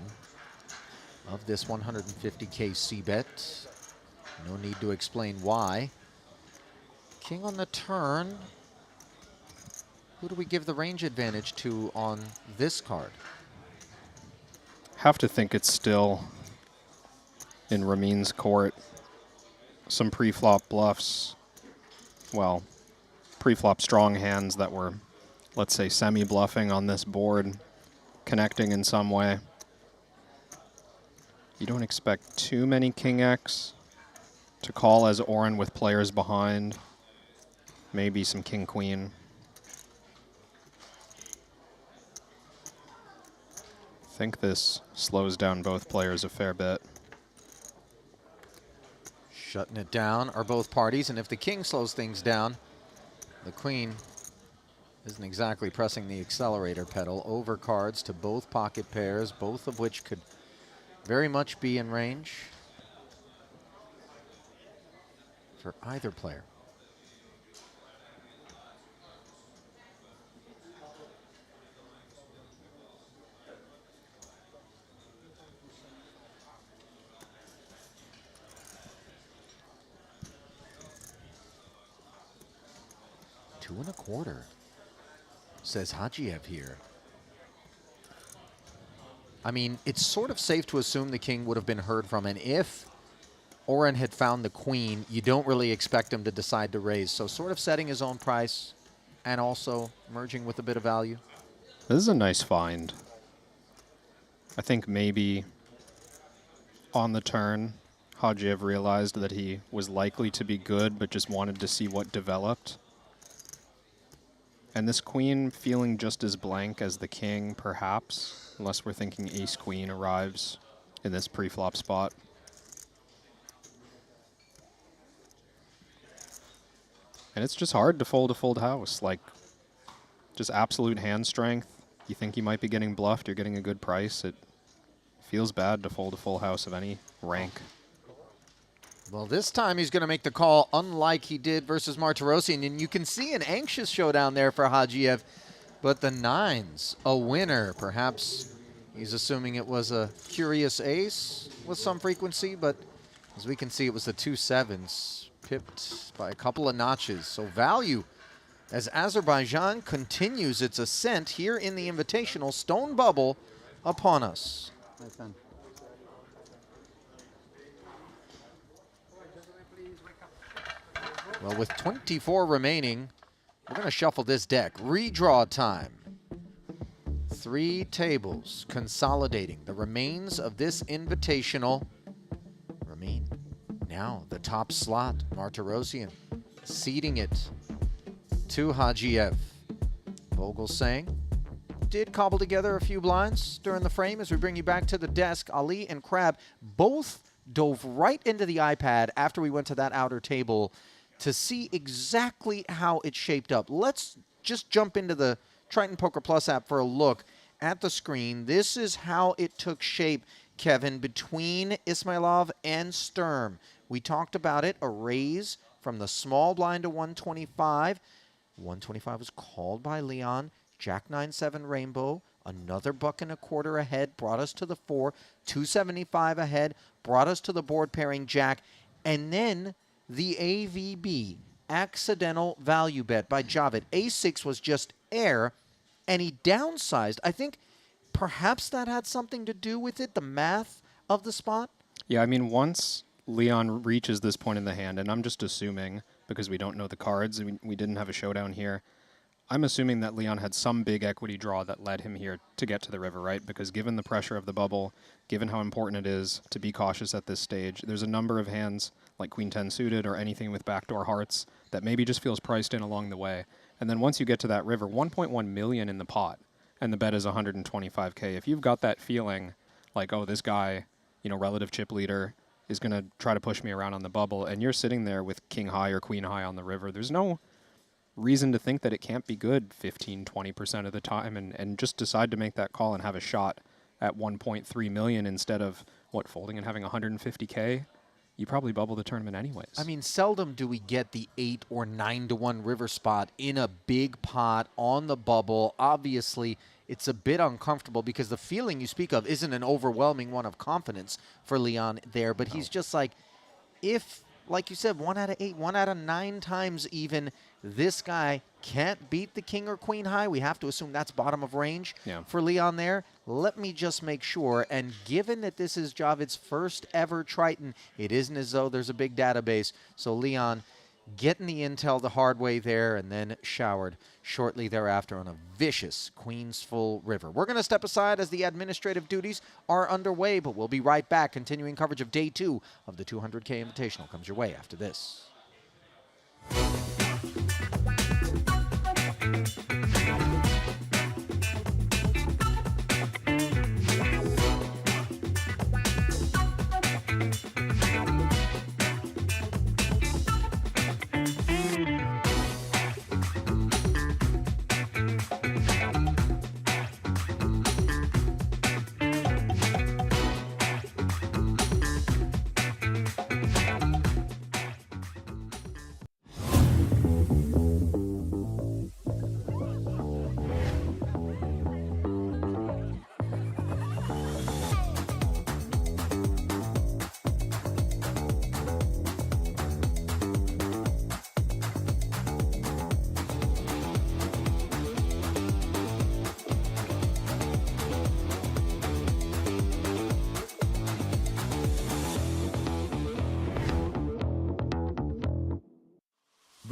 Speaker 8: of this 150K C-bet. No need to explain why. King on the turn. Who do we give the range advantage to on this card?
Speaker 2: Have to think it's still in Ramin's court. Some pre-flop bluffs. Well, pre-flop strong hands that were, let's say, semi-bluffing on this board, connecting in some way. You don't expect too many King X to call as Oren with players behind. Maybe some King Queen. I think this slows down both players a fair bit.
Speaker 8: Shutting it down are both parties, and if the king slows things down, the queen isn't exactly pressing the accelerator pedal. Over cards to both pocket pairs, both of which could very much be in range for either player. Two and a quarter, says Hajiev here. I mean, it's sort of safe to assume the king would have been heard from, and if Oren had found the queen, you don't really expect him to decide to raise. So sort of setting his own price and also merging with a bit of value.
Speaker 2: This is a nice find. I think maybe on the turn, Hajiev realized that he was likely to be good, but just wanted to see what developed. And this queen feeling just as blank as the king, perhaps, unless we're thinking ace-queen arrives in this pre-flop spot. And it's just hard to fold a full house. Like, just absolute hand strength. You think you might be getting bluffed, you're getting a good price. It feels bad to fold a full house of any rank.
Speaker 8: Well, this time he's going to make the call unlike he did versus Martirosyan. And you can see an anxious showdown there for Hajiev. But the nines, a winner. Perhaps he's assuming it was a curious ace with some frequency. But as we can see, it was the 2 sevens, pipped by a couple of notches. So value as Azerbaijan continues its ascent here in the Invitational. Stone bubble upon us.
Speaker 23: Nice hand.
Speaker 8: Well, with 24 remaining, we're going to shuffle this deck. Redraw time. 3 tables consolidating the remains of this Invitational. Remain now the top slot, Martirosyan, ceding it to Hajiev. Vogel saying, did cobble together a few blinds during the frame as we bring you back to the desk. Ali and Crab both dove right into the iPad after we went to that outer table to see exactly how it shaped up. Let's just jump into the Triton Poker Plus app for a look at the screen. This is how it took shape, Kevin, between Ismailov and Sturm. We talked about it, a raise from the small blind to 125. 125 was called by Leon. Jack 9-7 rainbow, another $1.25 ahead, brought us to the 4. 275 ahead, brought us to the board pairing Jack. And then the AVB, accidental value bet by Javed. A6 was just air, and he downsized. I think perhaps that had something to do with it, the math of the spot.
Speaker 2: Yeah, I mean, once Leon reaches this point in the hand, and I'm just assuming, because we don't know the cards, and we didn't have a showdown here, I'm assuming that Leon had some big equity draw that led him here to get to the river, right? Because given the pressure of the bubble, given how important it is to be cautious at this stage, there's a number of hands like Queen 10 suited or anything with backdoor hearts that maybe just feels priced in along the way. And then once you get to that river, 1.1 million in the pot, and the bet is 125K. If you've got that feeling like, oh, this guy, you know, relative chip leader is going to try to push me around on the bubble, and you're sitting there with king high or queen high on the river, there's no reason to think that it can't be good 15-20% of the time, and just decide to make that call and have a shot at 1.3 million instead of what, folding and having 150K. You probably bubble the tournament anyways.
Speaker 8: I mean, seldom do we get the 8 or 9 to 1 river spot in a big pot on the bubble. Obviously, it's a bit uncomfortable because the feeling you speak of isn't an overwhelming one of confidence for Leon there, but he's just like, if, like you said, 1 out of 8, 1 out of 9 times even, this guy can't beat the king or queen high. We have to assume that's bottom of range for Leon there. Let me just make sure. And given that this is Javed's first ever Triton, it isn't as though there's a big database. So Leon getting the intel the hard way there and then showered shortly thereafter on a vicious Queen's Full river. We're going to step aside as the administrative duties are underway, but we'll be right back. Continuing coverage of Day 2 of the 200K Invitational comes your way after this.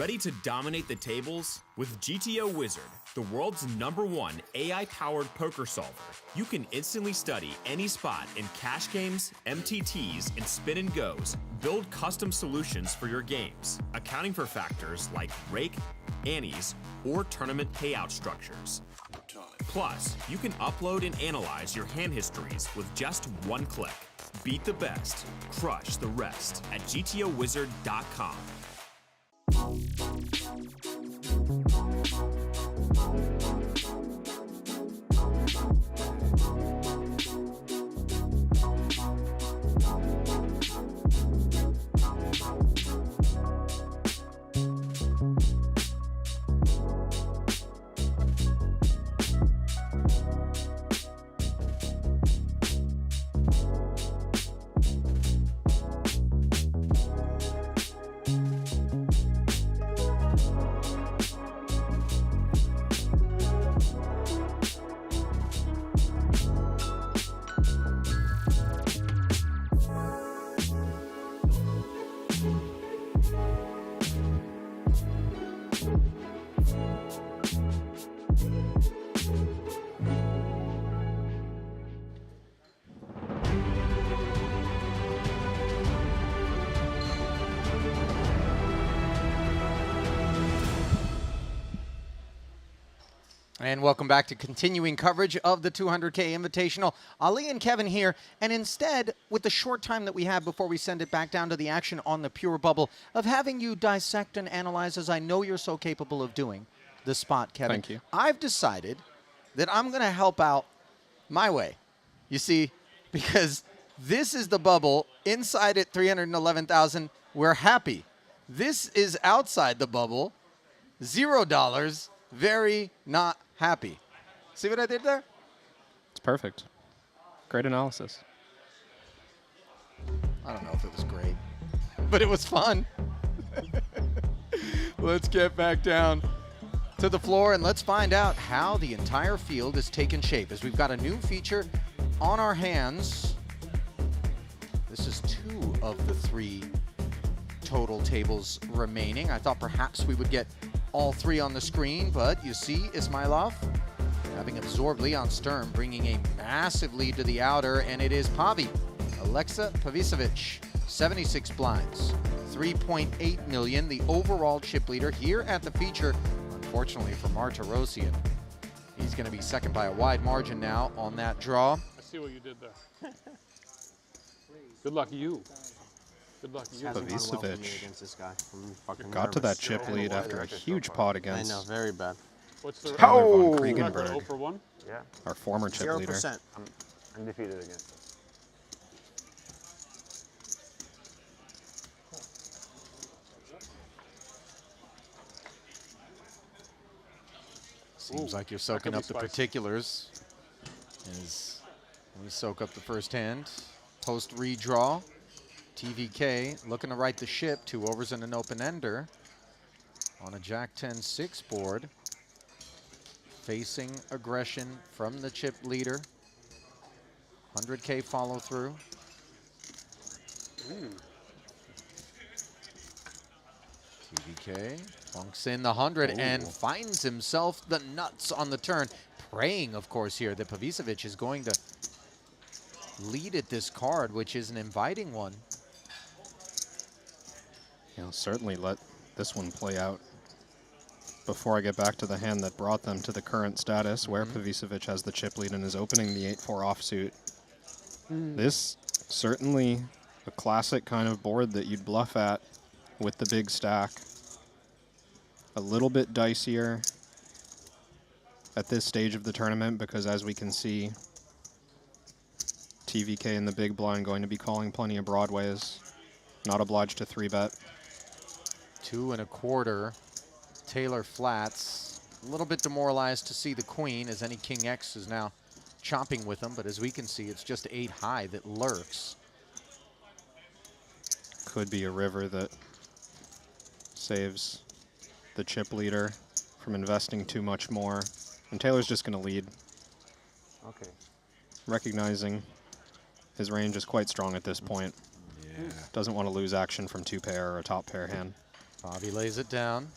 Speaker 1: Ready to dominate the tables? With GTO Wizard, the world's #1 AI-powered poker solver, you can instantly study any spot in cash games, MTTs, and spin and goes. Build custom solutions for your games, accounting for factors like rake, annies, or tournament payout structures. Plus, you can upload and analyze your hand histories with just one click. Beat the best, crush the rest at gtowizard.com.
Speaker 8: And welcome back to continuing coverage of the 200K Invitational. Ali and Kevin here, and instead, with the short time that we have before we send it back down to the action on the pure bubble, of having you dissect and analyze, as I know you're so capable of doing, the spot, Kevin.
Speaker 2: Thank you.
Speaker 8: I've decided that I'm going to help out my way. You see, because this is the bubble. Inside at 311,000, we're happy. This is outside the bubble, $0, very not happy. See what I did there?
Speaker 2: It's perfect. Great analysis.
Speaker 8: I don't know if it was great, but it was fun. Let's get back down to the floor and let's find out how the entire field is taking shape, as we've got a new feature on our hands. This is 2 of the 3 total tables remaining. I thought perhaps we would get all 3 on the screen, but you see Ismailov having absorbed Leon Sturm, bringing a massive lead to the outer, and it is Pavi, Alexa Pavicevic, 76 blinds, 3.8 million, the overall chip leader here at the feature. Unfortunately for Martirosyan, he's going to be second by a wide margin now on that draw.
Speaker 6: I see what you did there. Good luck to you. Good luck to you.
Speaker 2: Pavicevic
Speaker 23: against this guy. I'm fucking
Speaker 2: got to
Speaker 23: nervous.
Speaker 2: that chip lead after a huge pot against.
Speaker 23: I know, very bad.
Speaker 6: What's the
Speaker 2: Tyler von
Speaker 6: Is that
Speaker 2: Kriegenberg,
Speaker 6: 0 for 1?
Speaker 23: Yeah.
Speaker 2: our former chip leader.
Speaker 23: 0%. I'm undefeated against him.
Speaker 8: Seems like you're soaking up the particulars as we soak up the first hand. Post redraw, TVK looking to right the ship, 2 overs and an open ender on a Jack 10-6 board. Facing aggression from the chip leader. 100K follow through. TVK funks in the 100 and finds himself the nuts on the turn. Praying, of course, here that Pavicevic is going to lead at this card, which is an inviting one.
Speaker 2: Certainly let this one play out before I get back to the hand that brought them to the current status, where Pavicevic has the chip lead and is opening the 8-4 offsuit. This certainly a classic kind of board that you'd bluff at with the big stack. A little bit dicier at this stage of the tournament because, as we can see, TVK in the big blind going to be calling plenty of broadways. Not obliged to 3-bet.
Speaker 8: 2 1/4. Taylor flats. A little bit demoralized to see the queen, as any King X is now chomping with him, but as we can see, it's just 8 high that lurks.
Speaker 2: Could be a river that saves the chip leader from investing too much more. And Taylor's just going to lead.
Speaker 23: Okay.
Speaker 2: Recognizing his range is quite strong at this point. Doesn't want to lose action from 2-pair or a top pair hand.
Speaker 8: Bobby lays it down.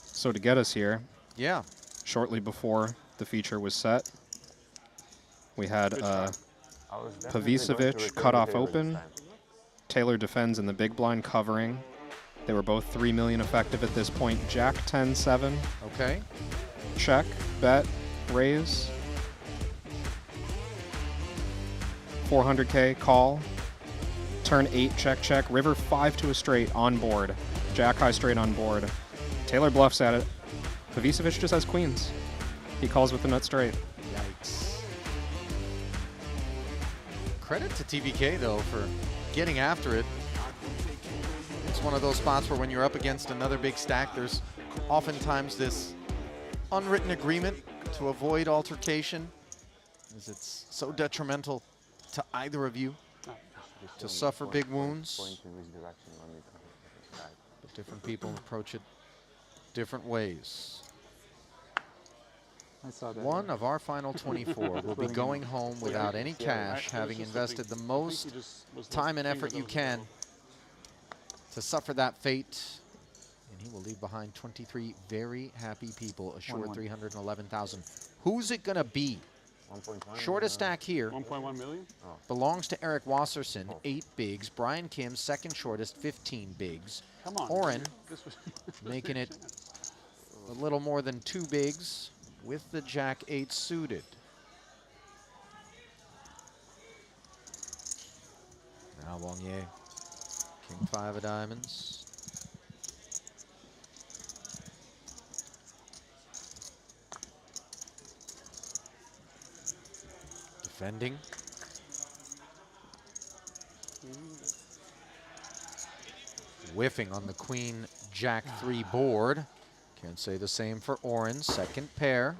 Speaker 2: So to get us here,
Speaker 8: yeah,
Speaker 2: shortly before the feature was set, we had Pavicevic cut off open. Taylor defends in the big blind covering. They were both 3 million effective at this point. Jack 10-7.
Speaker 8: Okay.
Speaker 2: Check, bet, raise. 400K, call. Turn 8, check, check. River 5 to a straight, on board. Jack high straight on board. Taylor bluffs at it. Pavicevic just has queens. He calls with the nut straight.
Speaker 8: Yikes. Credit to TBK, though, for getting after it. It's one of those spots where when you're up against another big stack, there's oftentimes this unwritten agreement to avoid altercation, as it's so detrimental to either of you to suffer big wounds. But different people approach it different ways.
Speaker 5: I saw that.
Speaker 8: One of our final 24 will be going home without any cash, having invested the most time and effort you can to suffer that fate. And he will leave behind 23 very happy people, assured 311,000. Who's it going to be? Shortest stack here
Speaker 6: 1.1 million
Speaker 8: belongs to Eric Wasserson, 8 bigs. Brian Kim, second shortest, 15 bigs.
Speaker 6: Come on.
Speaker 8: Oren making it a little more than 2 bigs with the Jack 8 suited. Now Wang-Ye, King 5 of diamonds. Defending. Whiffing on the Queen Jack 3 board. Can't say the same for Oren, second pair.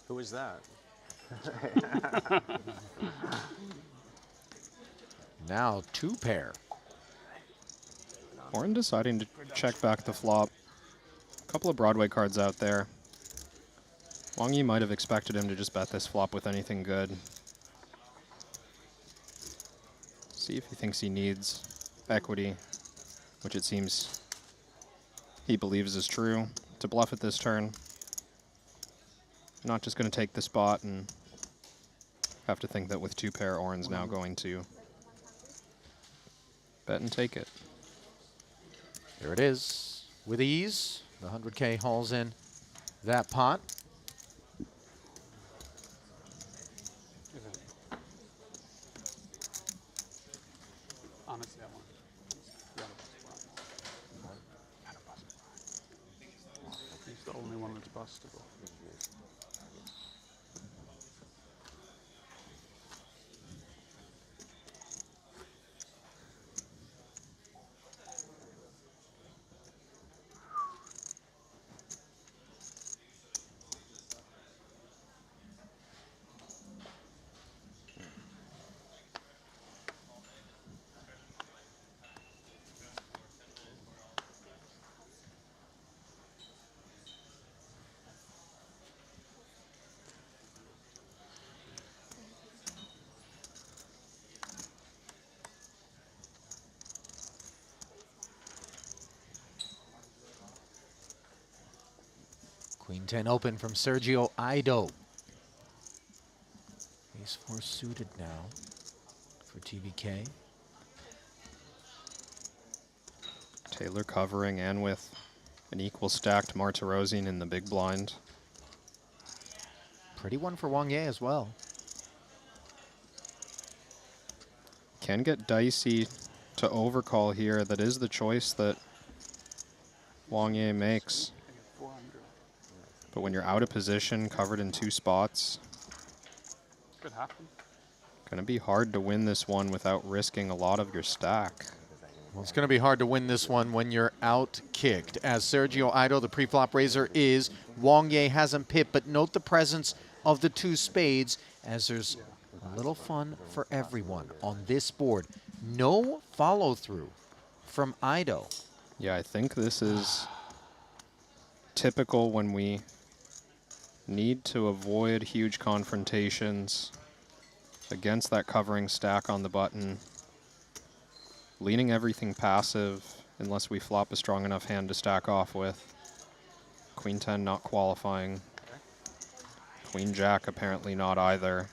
Speaker 4: Who is that?
Speaker 8: Now 2 pair.
Speaker 2: Oren deciding to check back the flop. A couple of Broadway cards out there. Wang-Yi might have expected him to just bet this flop with anything good. See if he thinks he needs equity, which it seems he believes is true, to bluff at this turn. Not just going to take the spot and have to think that with 2 pair, Oren's now going to bet and take it.
Speaker 8: There it is. With ease, the 100K hauls in that pot.
Speaker 6: Honestly, I want. He's the only one that's bustable.
Speaker 8: Queen 10 open from Sergio Aido. Ace 4 suited now for TBK.
Speaker 2: Taylor covering and with an equal stacked Martirosian in the big blind.
Speaker 8: Pretty one for Wang-Ye as well.
Speaker 2: Can get dicey to overcall here. That is the choice that Wang-Ye makes. But when you're out of position, covered in 2 spots,
Speaker 6: Could happen.
Speaker 2: gonna be hard to win this one without risking a lot of your stack.
Speaker 8: Well, it's going to be hard to win this one when you're out-kicked. As Sergio Aido, the pre-flop raiser, is. Wang-Ye hasn't pipped, but note the presence of the 2 spades as there's a little fun for everyone on this board. No follow-through from Aido.
Speaker 2: Yeah, I think this is typical when we need to avoid huge confrontations against that covering stack on the button. leaning everything passive unless we flop a strong enough hand to stack off with. Queen 10 not qualifying. Queen Jack apparently not either.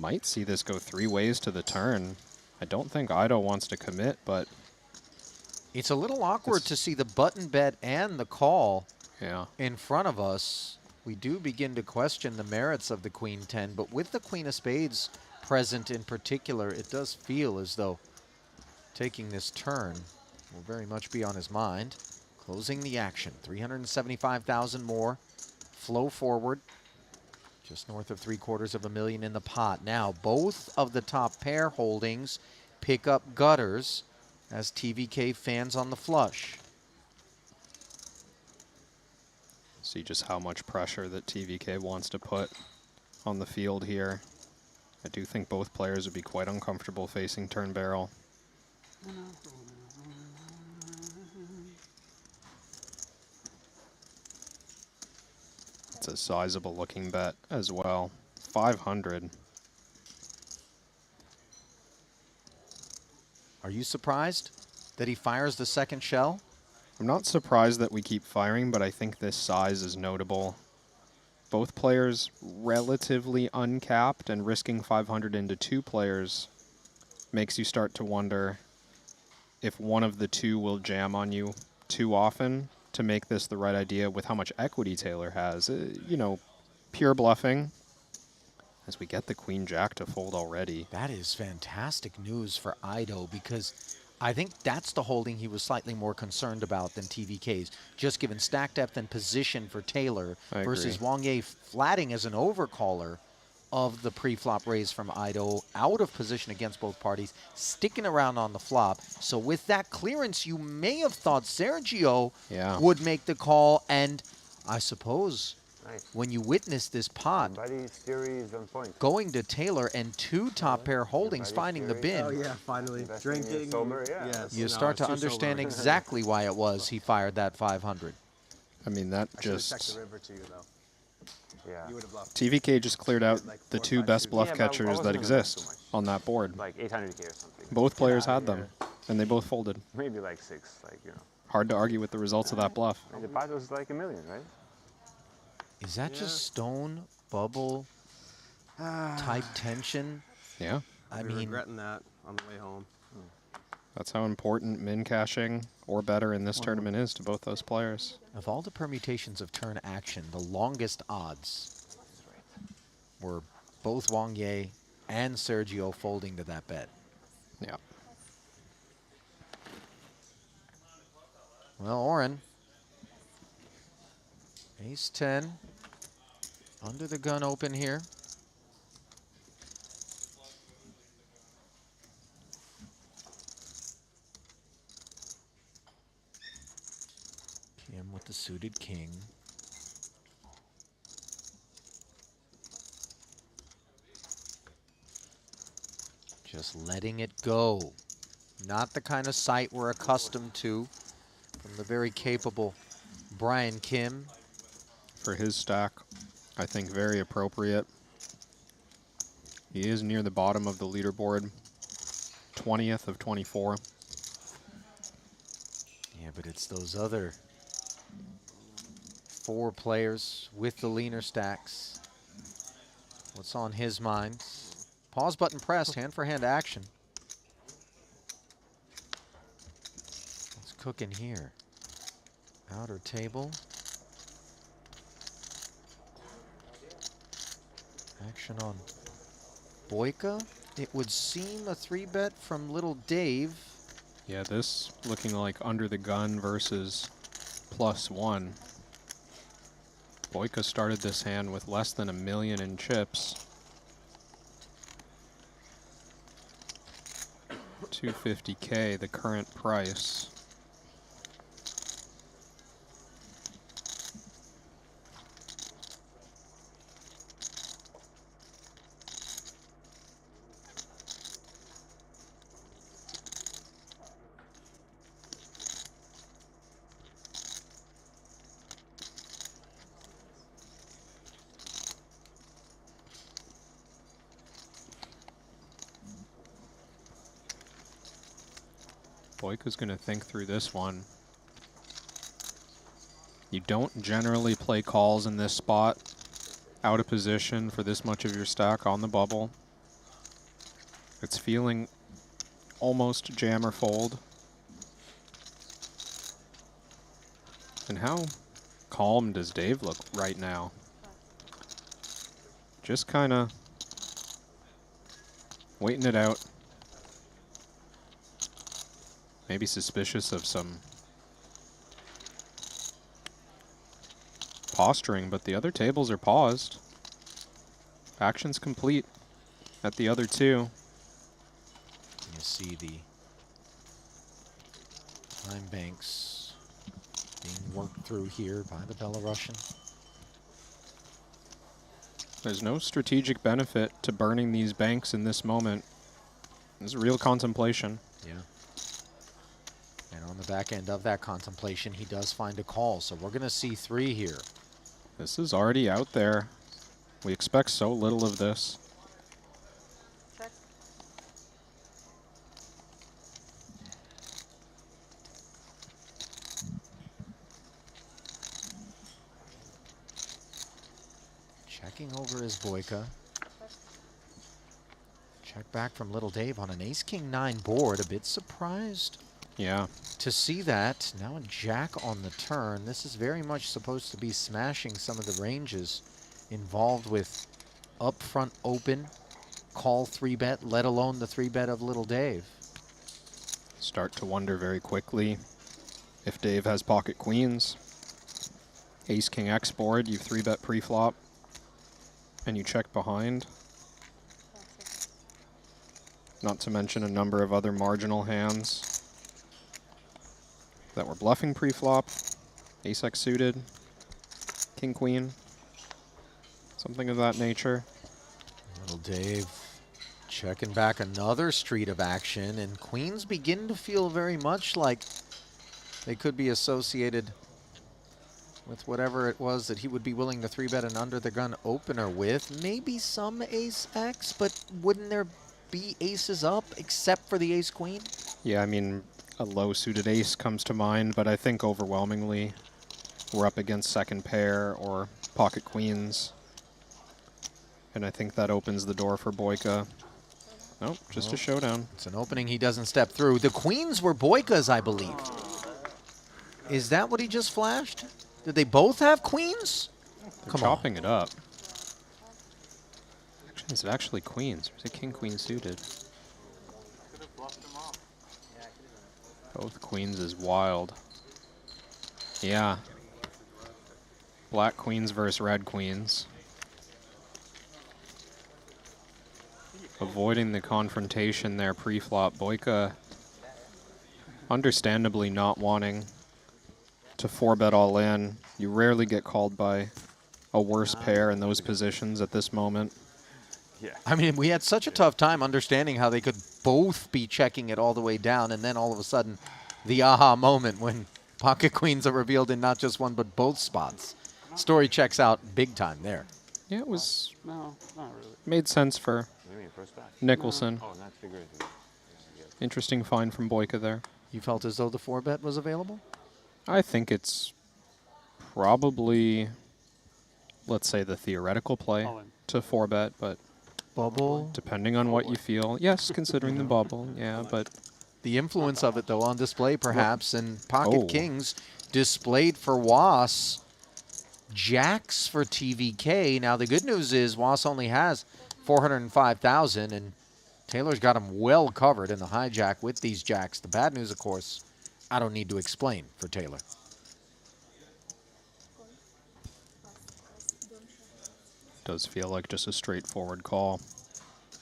Speaker 2: Might see this go 3 ways to the turn. I don't think Ido wants to commit, but
Speaker 8: it's a little awkward to see the button bet and the call
Speaker 2: in
Speaker 8: front of us. We do begin to question the merits of the Queen 10, but with the Queen of Spades present in particular, it does feel as though taking this turn will very much be on his mind. Closing the action, 375,000 more. Flow forward. Just north of $750,000 in the pot. Now, both of the top pair holdings pick up gutters as TVK fans on the flush.
Speaker 2: See just how much pressure that TVK wants to put on the field here. I do think both players would be quite uncomfortable facing turn barrel. It's a sizable looking bet as well. 500.
Speaker 8: Are you surprised that he fires the second shell?
Speaker 2: I'm not surprised that we keep firing, but I think this size is notable. Both players relatively uncapped, and risking 500 into 2 players makes you start to wonder if one of the 2 will jam on you too often to make this the right idea with how much equity Taylor has. You know, pure bluffing as we get the Queen Jack to fold already.
Speaker 8: That is fantastic news for Ido, because I think that's the holding he was slightly more concerned about than TVK's, just given stack depth and position for Taylor versus Wang Ye flatting as an overcaller of the pre-flop raise from Ido, out of position against both parties, sticking around on the flop. So with that clearance, you may have thought Sergio would make the call, and I suppose when you witness this pot going to Taylor and 2 top pair holdings finding the bin,
Speaker 23: Oh yeah, finally drinking. Yes,
Speaker 8: you start to understand exactly why it was he fired that 500.
Speaker 2: I mean, that
Speaker 23: I should've
Speaker 2: just...
Speaker 23: checked the river to you though. Yeah. You would've bluffed.
Speaker 2: TVK just cleared out the 2 best bluff catchers that exist on that board.
Speaker 4: Like 800K or something.
Speaker 2: Both players had them, and they both folded.
Speaker 4: Maybe like 6, like, you know.
Speaker 2: Hard to argue with the results of that bluff.
Speaker 4: And the pot was like $1 million, right?
Speaker 8: Is that just stone bubble type tension?
Speaker 2: Yeah.
Speaker 23: I'll be regretting that on the way home.
Speaker 2: That's how important min caching or better in this tournament is to both those players.
Speaker 8: Of all the permutations of turn action, the longest odds were both Wang Ye and Sergio folding to that bet.
Speaker 2: Yeah.
Speaker 8: Well, Oren, ace 10, under the gun open here. Kim with the suited king. Just letting it go. Not the kind of sight we're accustomed to from the very capable Brian Kim.
Speaker 2: For his stack, I think very appropriate. He is near the bottom of the leaderboard, 20th of 24.
Speaker 8: Yeah, but it's those other 4 players with the leaner stacks. What's on his mind? Pause button pressed, hand-for-hand action. What's cooking here? Outer table. Action on Boyka. It would seem a 3-bet from little Dave.
Speaker 2: Yeah, this looking like under the gun versus +1. Boyka started this hand with less than $1 million in chips. 250K, the current price. Boyka's going to think through this one. You don't generally play calls in this spot out of position for this much of your stack on the bubble. It's feeling almost jam or fold. And how calm does Dave look right now? Just kind of waiting it out. Maybe suspicious of some posturing, but the other tables are paused. Action's complete at the other two.
Speaker 8: You see the time banks being worked through here by the Belarusian.
Speaker 2: There's no strategic benefit to burning these banks in this moment. There's real contemplation.
Speaker 8: Yeah. And on the back end of that contemplation, he does find a call. So we're going to see 3 here.
Speaker 2: This is already out there. We expect so little of this.
Speaker 8: Checking over his Boyka. Check back from Little Dave on an ace-king-9 board. A bit surprised.
Speaker 2: Yeah.
Speaker 8: To see that. Now a jack on the turn. This is very much supposed to be smashing some of the ranges involved with upfront open, call 3-bet, let alone the 3-bet of Little Dave.
Speaker 2: Start to wonder very quickly if Dave has pocket queens. Ace-king X board, you 3-bet pre-flop, and you check behind. Not to mention a number of other marginal hands that were bluffing pre-flop. Ace-X suited, king-queen, something of that nature.
Speaker 8: Little Dave checking back another street of action, and queens begin to feel very much like they could be associated with whatever it was that he would be willing to 3-bet an under-the-gun opener with. Maybe some ace-X, but wouldn't there be aces up except for the ace-queen?
Speaker 2: Yeah, I mean, a low-suited ace comes to mind, but I think overwhelmingly we're up against second pair or pocket queens. And I think that opens the door for Boyka. Nope, just a showdown.
Speaker 8: It's an opening he doesn't step through. The queens were Boyka's, I believe. Is that what he just flashed? Did they both have queens?
Speaker 2: They're chopping it up. Actually, it's actually queens. There's a king-queen suited. Both queens is wild. Yeah. Black queens versus red queens. Avoiding the confrontation there pre-flop. Boyka understandably not wanting to 4-bet all in. You rarely get called by a worse pair in those positions at this moment.
Speaker 8: Yeah. I mean, we had such a tough time understanding how they could both be checking it all the way down, and then all of a sudden, the aha moment when pocket queens are revealed in not just one but both spots. Story checks out big time there.
Speaker 2: Yeah, it was...
Speaker 6: No, not really.
Speaker 2: Made sense for Nicholson.
Speaker 4: Oh, not figurative.
Speaker 2: Interesting find from Boyka there.
Speaker 8: You felt as though the 4-bet was available?
Speaker 2: I think it's probably, let's say, the theoretical play to 4-bet, but
Speaker 8: bubble,
Speaker 2: depending on what you feel. Yes, considering the bubble, yeah, but
Speaker 8: the influence of it, though, on display, perhaps, and pocket kings displayed for Was. Jacks for TVK. Now, the good news is Was only has 405,000, and Taylor's got him well covered in the hijack with these jacks. The bad news, of course, I don't need to explain for Taylor.
Speaker 2: Does feel like just a straightforward call.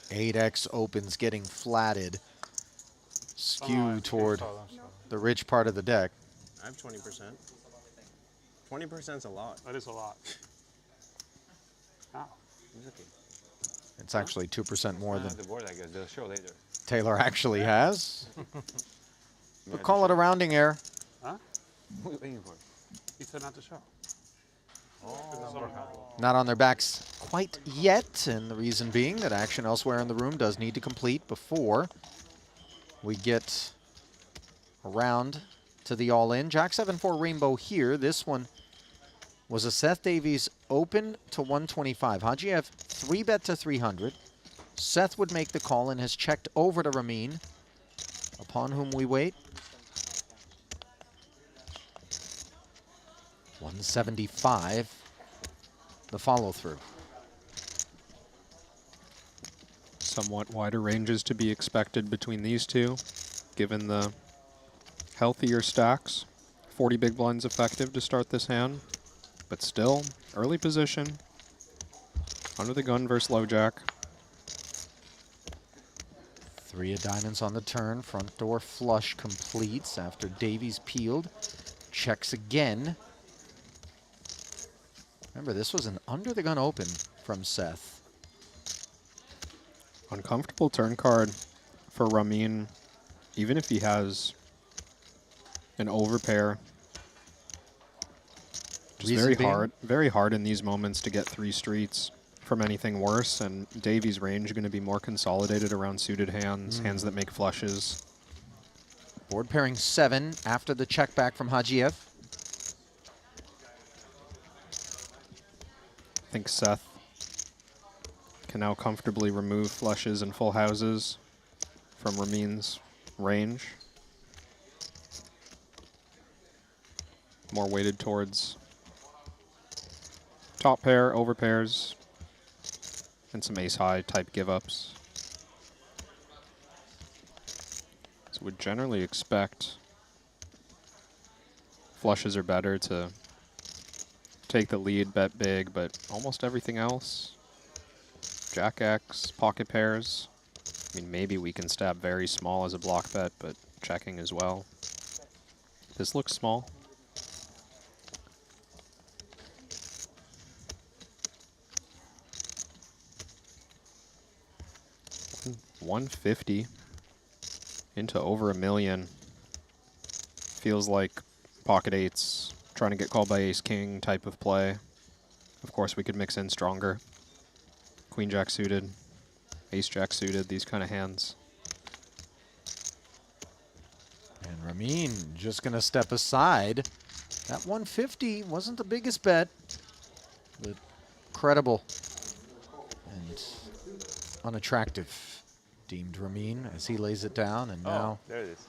Speaker 8: 8x opens getting flatted. Skew toward the rich part of the deck.
Speaker 10: I have 20%. 20%'s a lot.
Speaker 6: That is a lot. Ow.
Speaker 8: It's actually 2% more than
Speaker 4: the board, I guess. They'll show later.
Speaker 8: Taylor actually has. But call it a rounding error.
Speaker 6: Huh?
Speaker 4: What are you waiting for?
Speaker 6: He said not to show.
Speaker 8: Not on their backs quite yet, and the reason being that action elsewhere in the room does need to complete before we get around to the all-in. Jack 7-4 rainbow here. This one was a Seth Davies open to 125. Hajiev 3-bet to 300. Seth would make the call and has checked over to Ramin, upon whom we wait. 175, the follow-through.
Speaker 2: Somewhat wider ranges to be expected between these two, given the healthier stacks. 40 big blinds effective to start this hand, but still, early position. Under the gun versus low jack.
Speaker 8: 3 of diamonds on the turn. Front door flush completes after Davies peeled. Checks again. Remember, this was an under the gun open from Seth.
Speaker 2: Uncomfortable turn card for Ramin, even if he has an overpair. Just very hard in these moments to get 3 streets from anything worse, and Davies' range going to be more consolidated around suited hands, hands that make flushes.
Speaker 8: Board pairing 7 after the check back from Hajiev.
Speaker 2: I think Seth can now comfortably remove flushes and full houses from Ramin's range. More weighted towards top pair, over pairs, and some ace-high type give-ups. So would generally expect flushes are better to take the lead, bet big, but almost everything else, Jack X, pocket pairs. I mean, maybe we can stab very small as a block bet, but checking as well. This looks small. $150 into over $1 million. Feels like pocket eights, trying to get called by ace king type of play. Of course, we could mix in stronger. Queen jack suited, ace jack suited, these kind of hands.
Speaker 8: And Ramin just going to step aside. That 150 wasn't the biggest bet, but credible and unattractive, deemed Ramin as he lays it down. And now,
Speaker 23: there it is.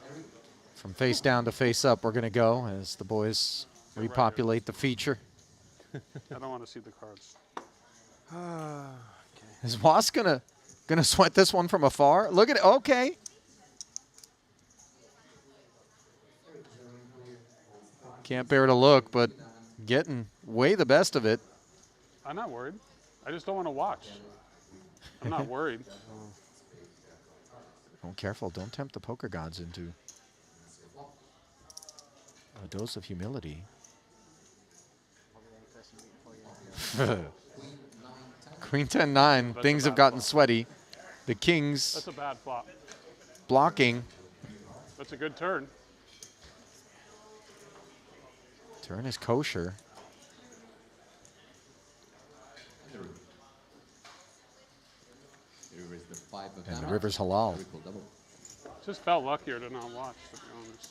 Speaker 8: From face down to face up, we're going to go as the boys repopulate the feature.
Speaker 6: I don't want to see the cards.
Speaker 8: Is Was gonna sweat this one from afar? Look at it. Okay. Can't bear to look, but getting way the best of it.
Speaker 6: I'm not worried. I just don't want to watch. I'm not worried.
Speaker 8: Oh, careful. Don't tempt the poker gods into a dose of humility. Queen 10-9. Things have gotten sweaty. The kings.
Speaker 6: That's a bad flop.
Speaker 8: Blocking.
Speaker 6: That's a good turn.
Speaker 8: Turn is kosher. And the river's halal.
Speaker 6: Just felt luckier to not watch, to be honest.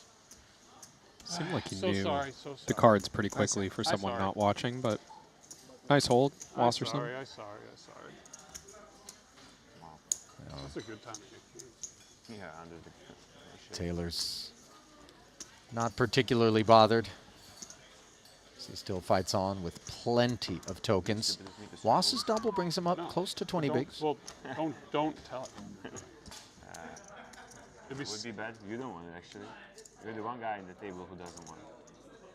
Speaker 2: Seemed like he
Speaker 6: So
Speaker 2: knew
Speaker 6: sorry, so
Speaker 2: the
Speaker 6: sorry.
Speaker 2: cards pretty quickly for someone not watching, but nice hold, Wasserson.
Speaker 6: I'm sorry. That's a good time to get kings.
Speaker 23: Yeah, under the
Speaker 8: Taylor's not particularly bothered. He still fights on with plenty of tokens. Wass's double brings him up close to 20 bigs.
Speaker 6: Well, don't tell it.
Speaker 23: It would be bad. You don't want it, actually. You're the one guy in the table who doesn't want it.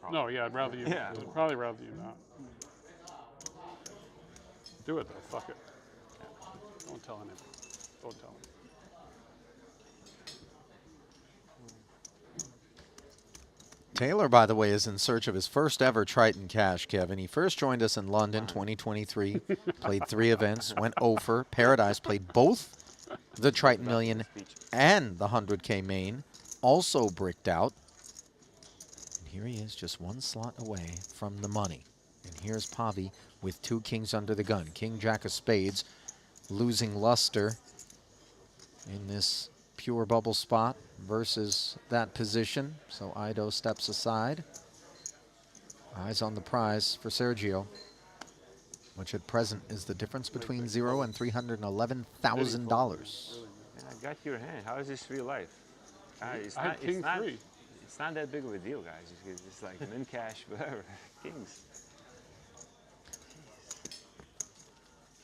Speaker 23: Probably.
Speaker 6: No, yeah, I'd rather you.
Speaker 23: Yeah.
Speaker 6: I'd probably rather you not. Do it though. Fuck it. Don't tell anyone. Don't tell him.
Speaker 8: Taylor, by the way, is in search of his first ever Triton cash, Kevin. He first joined us in London, 2023, played 3 events, went over. Paradise played both the Triton Million and the 100K main, also bricked out. And here he is, just 1 slot away from the money. And here's Pavi with 2 kings under the gun. King, jack of spades, losing luster in this pure bubble spot versus that position. So Ido steps aside. Eyes on the prize for Sergio, which at present is the difference between $0 and $311,000.
Speaker 12: I got your hand. How is this real life? It's
Speaker 6: I
Speaker 12: not,
Speaker 6: had king three.
Speaker 12: It's not that big of a deal, guys. It's like min cash, whatever. Kings.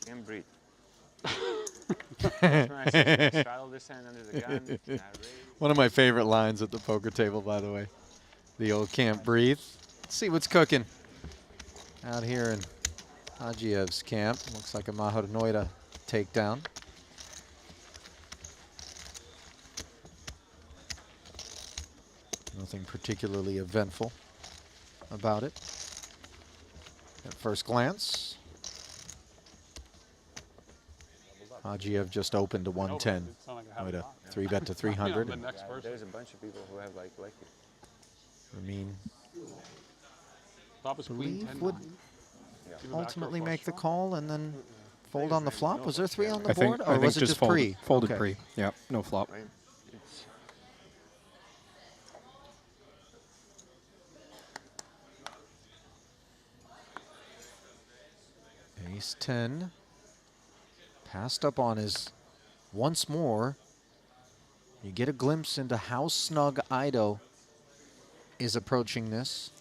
Speaker 12: Can't breathe. Straddle this hand under the gun.
Speaker 8: One of my favorite lines at the poker table, by the way. The old can't breathe. Let's see what's cooking out here in Hajiev's camp. Looks like a Mahar Noida takedown. Nothing particularly eventful about it at first glance. Hajiev just opened to 110. Noida 3-bet to 300.
Speaker 12: There's a bunch of people who have like it.
Speaker 8: Ramin
Speaker 6: Flop is queen 10
Speaker 8: would ultimately make the call and then fold on the flop. Was there 3 on the board, or was it just pre?
Speaker 2: Folded pre. Yeah, no flop.
Speaker 8: Ace 10. Passed up on his once more. You get a glimpse into how snug Ido is approaching this.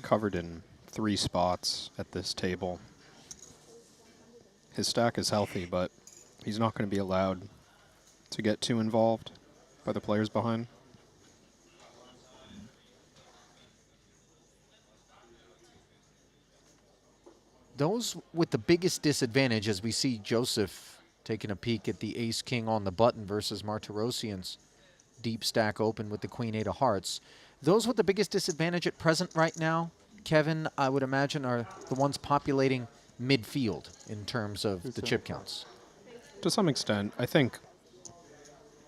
Speaker 2: Covered in 3 spots at this table. His stack is healthy, but he's not going to be allowed to get too involved by the players behind.
Speaker 8: Those with the biggest disadvantage, as we see Joseph taking a peek at the ace-king on the button versus Martirosian's deep stack open with the queen-8 of hearts. Those with the biggest disadvantage at present right now, Kevin, I would imagine, are the ones populating midfield in terms of the chip counts.
Speaker 2: To some extent, I think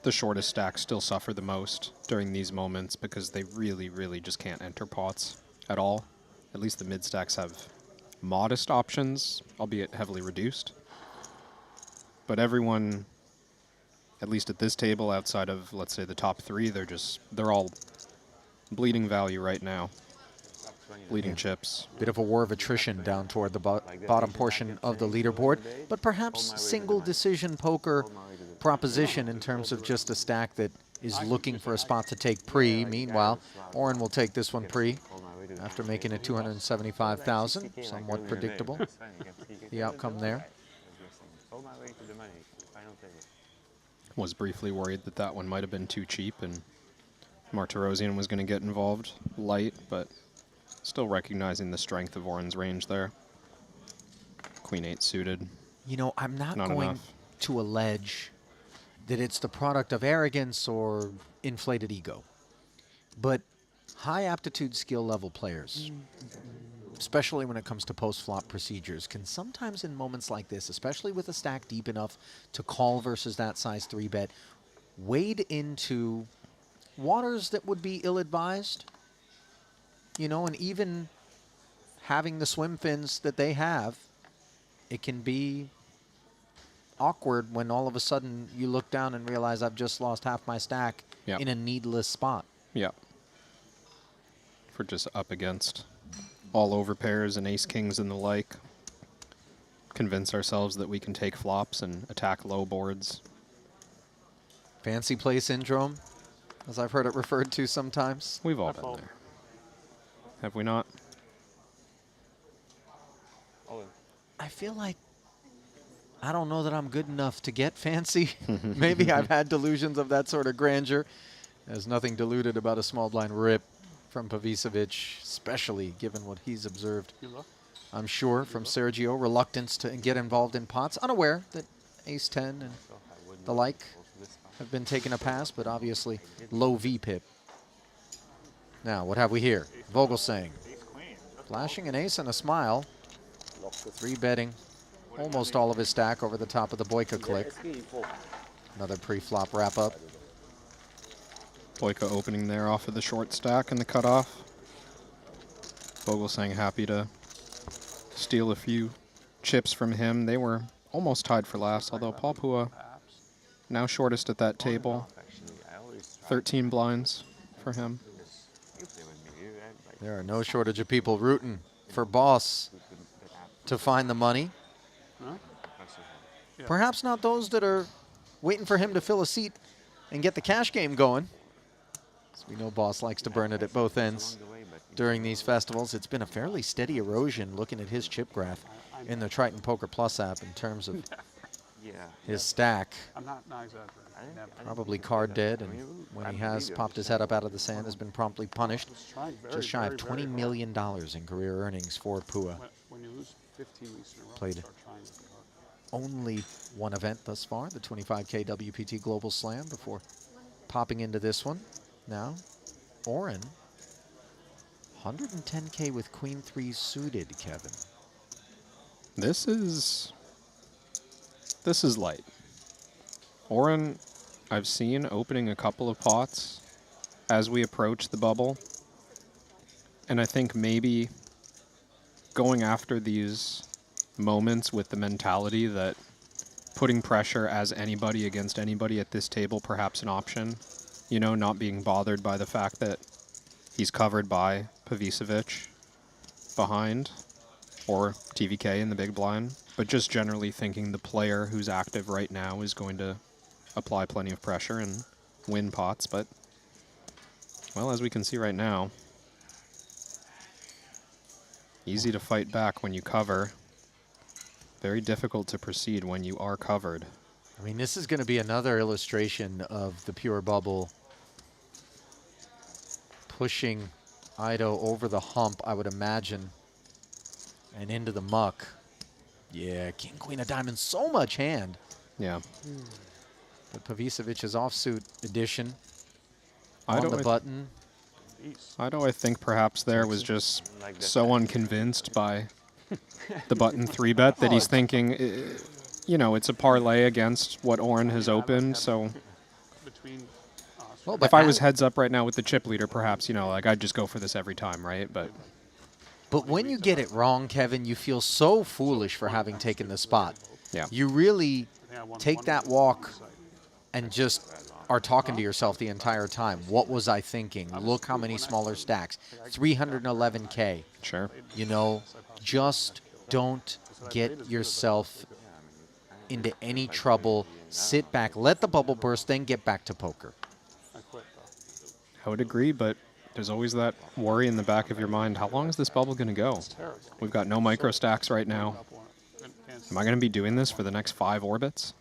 Speaker 2: the shortest stacks still suffer the most during these moments because they really, really just can't enter pots at all. At least the mid stacks have modest options, albeit heavily reduced. But everyone, at least at this table, outside of, let's say, the top 3, they're all bleeding value right now. Bleeding chips.
Speaker 8: Bit of a war of attrition down toward the bottom portion of the leaderboard, but perhaps single decision poker proposition in terms of just a stack that is looking for a spot to take pre. Meanwhile, Oren will take this one pre after making it 275,000. Somewhat predictable, the outcome there.
Speaker 2: Was briefly worried that that one might have been too cheap and Martirosian was going to get involved light, but still recognizing the strength of Oren's range there. Queen 8 suited.
Speaker 8: You know, I'm not going to allege that it's the product of arrogance or inflated ego, but high aptitude skill level players, especially when it comes to post-flop procedures, can sometimes in moments like this, especially with a stack deep enough to call versus that size 3-bet, wade into waters that would be ill-advised, you know, and even having the swim fins that they have, it can be awkward when all of a sudden you look down and realize I've just lost half my stack in a needless spot.
Speaker 2: Yeah. For just up against all over pairs and ace kings and the like. Convince ourselves that we can take flops and attack low boards.
Speaker 8: Fancy play syndrome, as I've heard it referred to sometimes.
Speaker 2: We've all been there. Have we not?
Speaker 8: I feel like I don't know that I'm good enough to get fancy. Maybe I've had delusions of that sort of grandeur. There's nothing diluted about a small blind rip from Pavicevic, especially given what he's observed. I'm sure from Sergio, reluctance to get involved in pots, unaware that ace 10 and the like have been taking a pass, but obviously low VPIP. Now, what have we here? Vogelsang flashing an ace and a smile. 3-betting almost all of his stack over the top of the Boyka click. Another pre-flop wrap-up.
Speaker 2: Boyka opening there off of the short stack and the cutoff. Vogelsang happy to steal a few chips from him. They were almost tied for last, although Paul Pua now shortest at that table. 13 blinds for him.
Speaker 8: There are no shortage of people rooting for Boss to find the money.
Speaker 6: Huh?
Speaker 8: Perhaps not those that are waiting for him to fill a seat and get the cash game going. As we know, Boss likes to burn it at both ends during these festivals. It's been a fairly steady erosion looking at his chip graph in the Triton Poker Plus app in terms of his stack.
Speaker 6: I'm not exaggerating.
Speaker 8: Probably card dead, and when he has popped his head up out of the sand, has been promptly punished. Just shy of $20 million in career earnings for Pua.
Speaker 6: When you lose 15 weeks in a row,
Speaker 8: Played
Speaker 6: start trying to
Speaker 8: only one event thus far, the 25K WPT Global Slam, before popping into this one. Now, Oren, 110K with Queen 3 suited, Kevin.
Speaker 2: This is light. Oren, I've seen opening a couple of pots as we approach the bubble. And I think maybe going after these moments with the mentality that putting pressure as anybody against anybody at this table, perhaps an option. You know, not being bothered by the fact that he's covered by Pavicevic behind or TVK in the big blind, but just generally thinking the player who's active right now is going to apply plenty of pressure and win pots. But, well, as we can see right now, easy to fight back when you cover. Very difficult to proceed when you are covered.
Speaker 8: I mean, this is going to be another illustration of the pure bubble pushing Ido over the hump, I would imagine, and into the muck. Yeah, King, Queen of Diamonds, so much hand.
Speaker 2: Yeah.
Speaker 8: But Pavicevic's offsuit edition
Speaker 2: Ido,
Speaker 8: on the button.
Speaker 2: Ido, I think perhaps there was just so unconvinced by the button 3-bet that he's thinking, you know, it's a parlay against what Oren has opened, so
Speaker 8: well,
Speaker 2: if I was heads up right now with the chip leader, perhaps, you know, like I'd just go for this every time, right? But
Speaker 8: when you get it wrong, Kevin, you feel so foolish for having taken the spot.
Speaker 2: Yeah.
Speaker 8: You really take that walk and just are talking to yourself the entire time. What was I thinking? Look how many smaller stacks. 311K.
Speaker 2: Sure.
Speaker 8: You know, just don't get yourself into any trouble. Sit back, let the bubble burst, then get back to poker.
Speaker 2: I would agree, but there's always that worry in the back of your mind. How long is this bubble going to go? We've got no micro stacks right now. Am I going to be doing this for the next 5 orbits?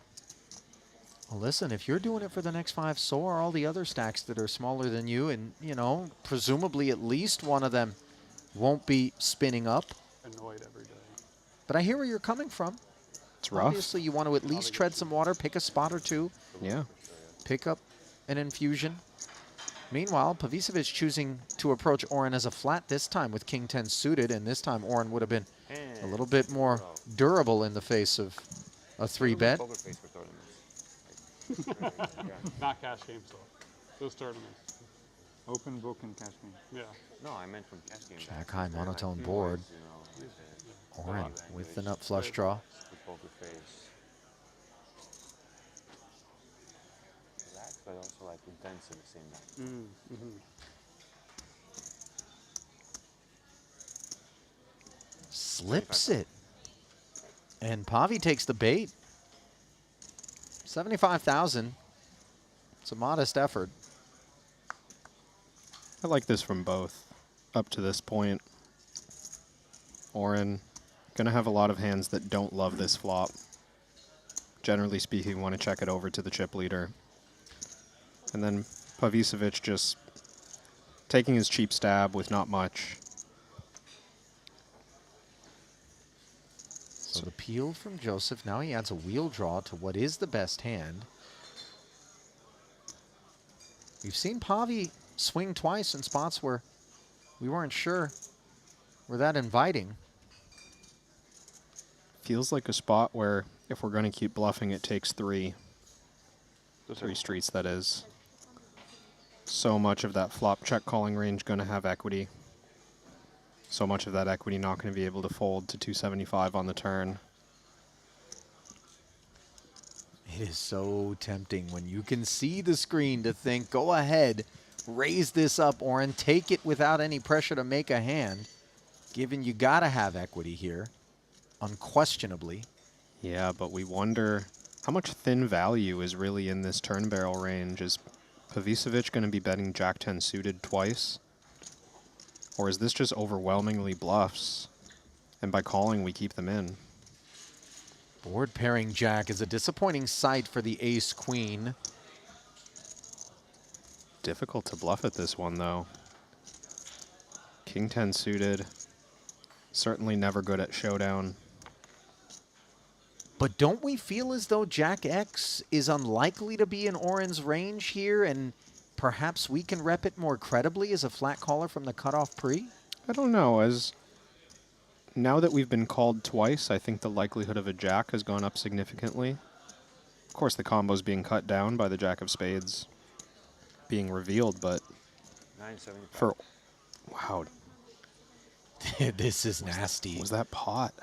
Speaker 8: Well, listen, if you're doing it for the next 5, so are all the other stacks that are smaller than you, and, you know, presumably at least one of them won't be spinning up.
Speaker 6: annoyed every day.
Speaker 8: But I hear where you're coming from.
Speaker 2: It's rough.
Speaker 8: Obviously, you want to at least tread some water, pick a spot or two.
Speaker 2: Yeah.
Speaker 8: Pick up an infusion. Meanwhile, Pavicevic choosing to approach Oren as a flat this time with King 10 suited, and this time Oren would have been a little bit more durable in the face of a 3-bet.
Speaker 6: Not cash games, though. Those tournaments.
Speaker 11: Open book and cash game.
Speaker 6: Yeah.
Speaker 12: No, I meant from cash game.
Speaker 8: Jack high monotone board. Oren with the nut flush draw.
Speaker 12: Poker face. Relaxed, but also like intense at the same time.
Speaker 8: Slips it. And Pavi takes the bait. 75,000. It's a modest effort.
Speaker 2: I like this from both up to this point. Oren going to have a lot of hands that don't love this flop. Generally speaking, want to check it over to the chip leader. And then Pavicevic just taking his cheap stab with not much.
Speaker 8: So the peel from Joseph. Now he adds a wheel draw to what is the best hand. We've seen Pavi swing twice in spots where we weren't sure were that inviting.
Speaker 2: Feels like a spot where if we're going to keep bluffing, it takes 3. 3 streets, that is. So much of that flop check calling range going to have equity. So much of that equity not going to be able to fold to 275 on the turn.
Speaker 8: It is so tempting when you can see the screen to think, go ahead, raise this up, Oren, take it without any pressure to make a hand, given you got to have equity here, unquestionably.
Speaker 2: Yeah, but we wonder how much thin value is really in this turn barrel range. Is Pavicevic going to be betting Jack 10 suited twice? Or is this just overwhelmingly bluffs? And by calling, we keep them in.
Speaker 8: Board pairing Jack is a disappointing sight for the ace-queen.
Speaker 2: Difficult to bluff at this one, though. King 10 suited. Certainly never good at showdown.
Speaker 8: But don't we feel as though Jack X is unlikely to be in Oren's range here, and perhaps we can rep it more credibly as a flat caller from the cutoff pre?
Speaker 2: I don't know. Now that we've been called twice, I think the likelihood of a jack has gone up significantly. Of course, the combo's being cut down by the jack of spades being revealed, but
Speaker 12: 975.
Speaker 2: for wow,
Speaker 8: this is nasty.
Speaker 2: Was that pot?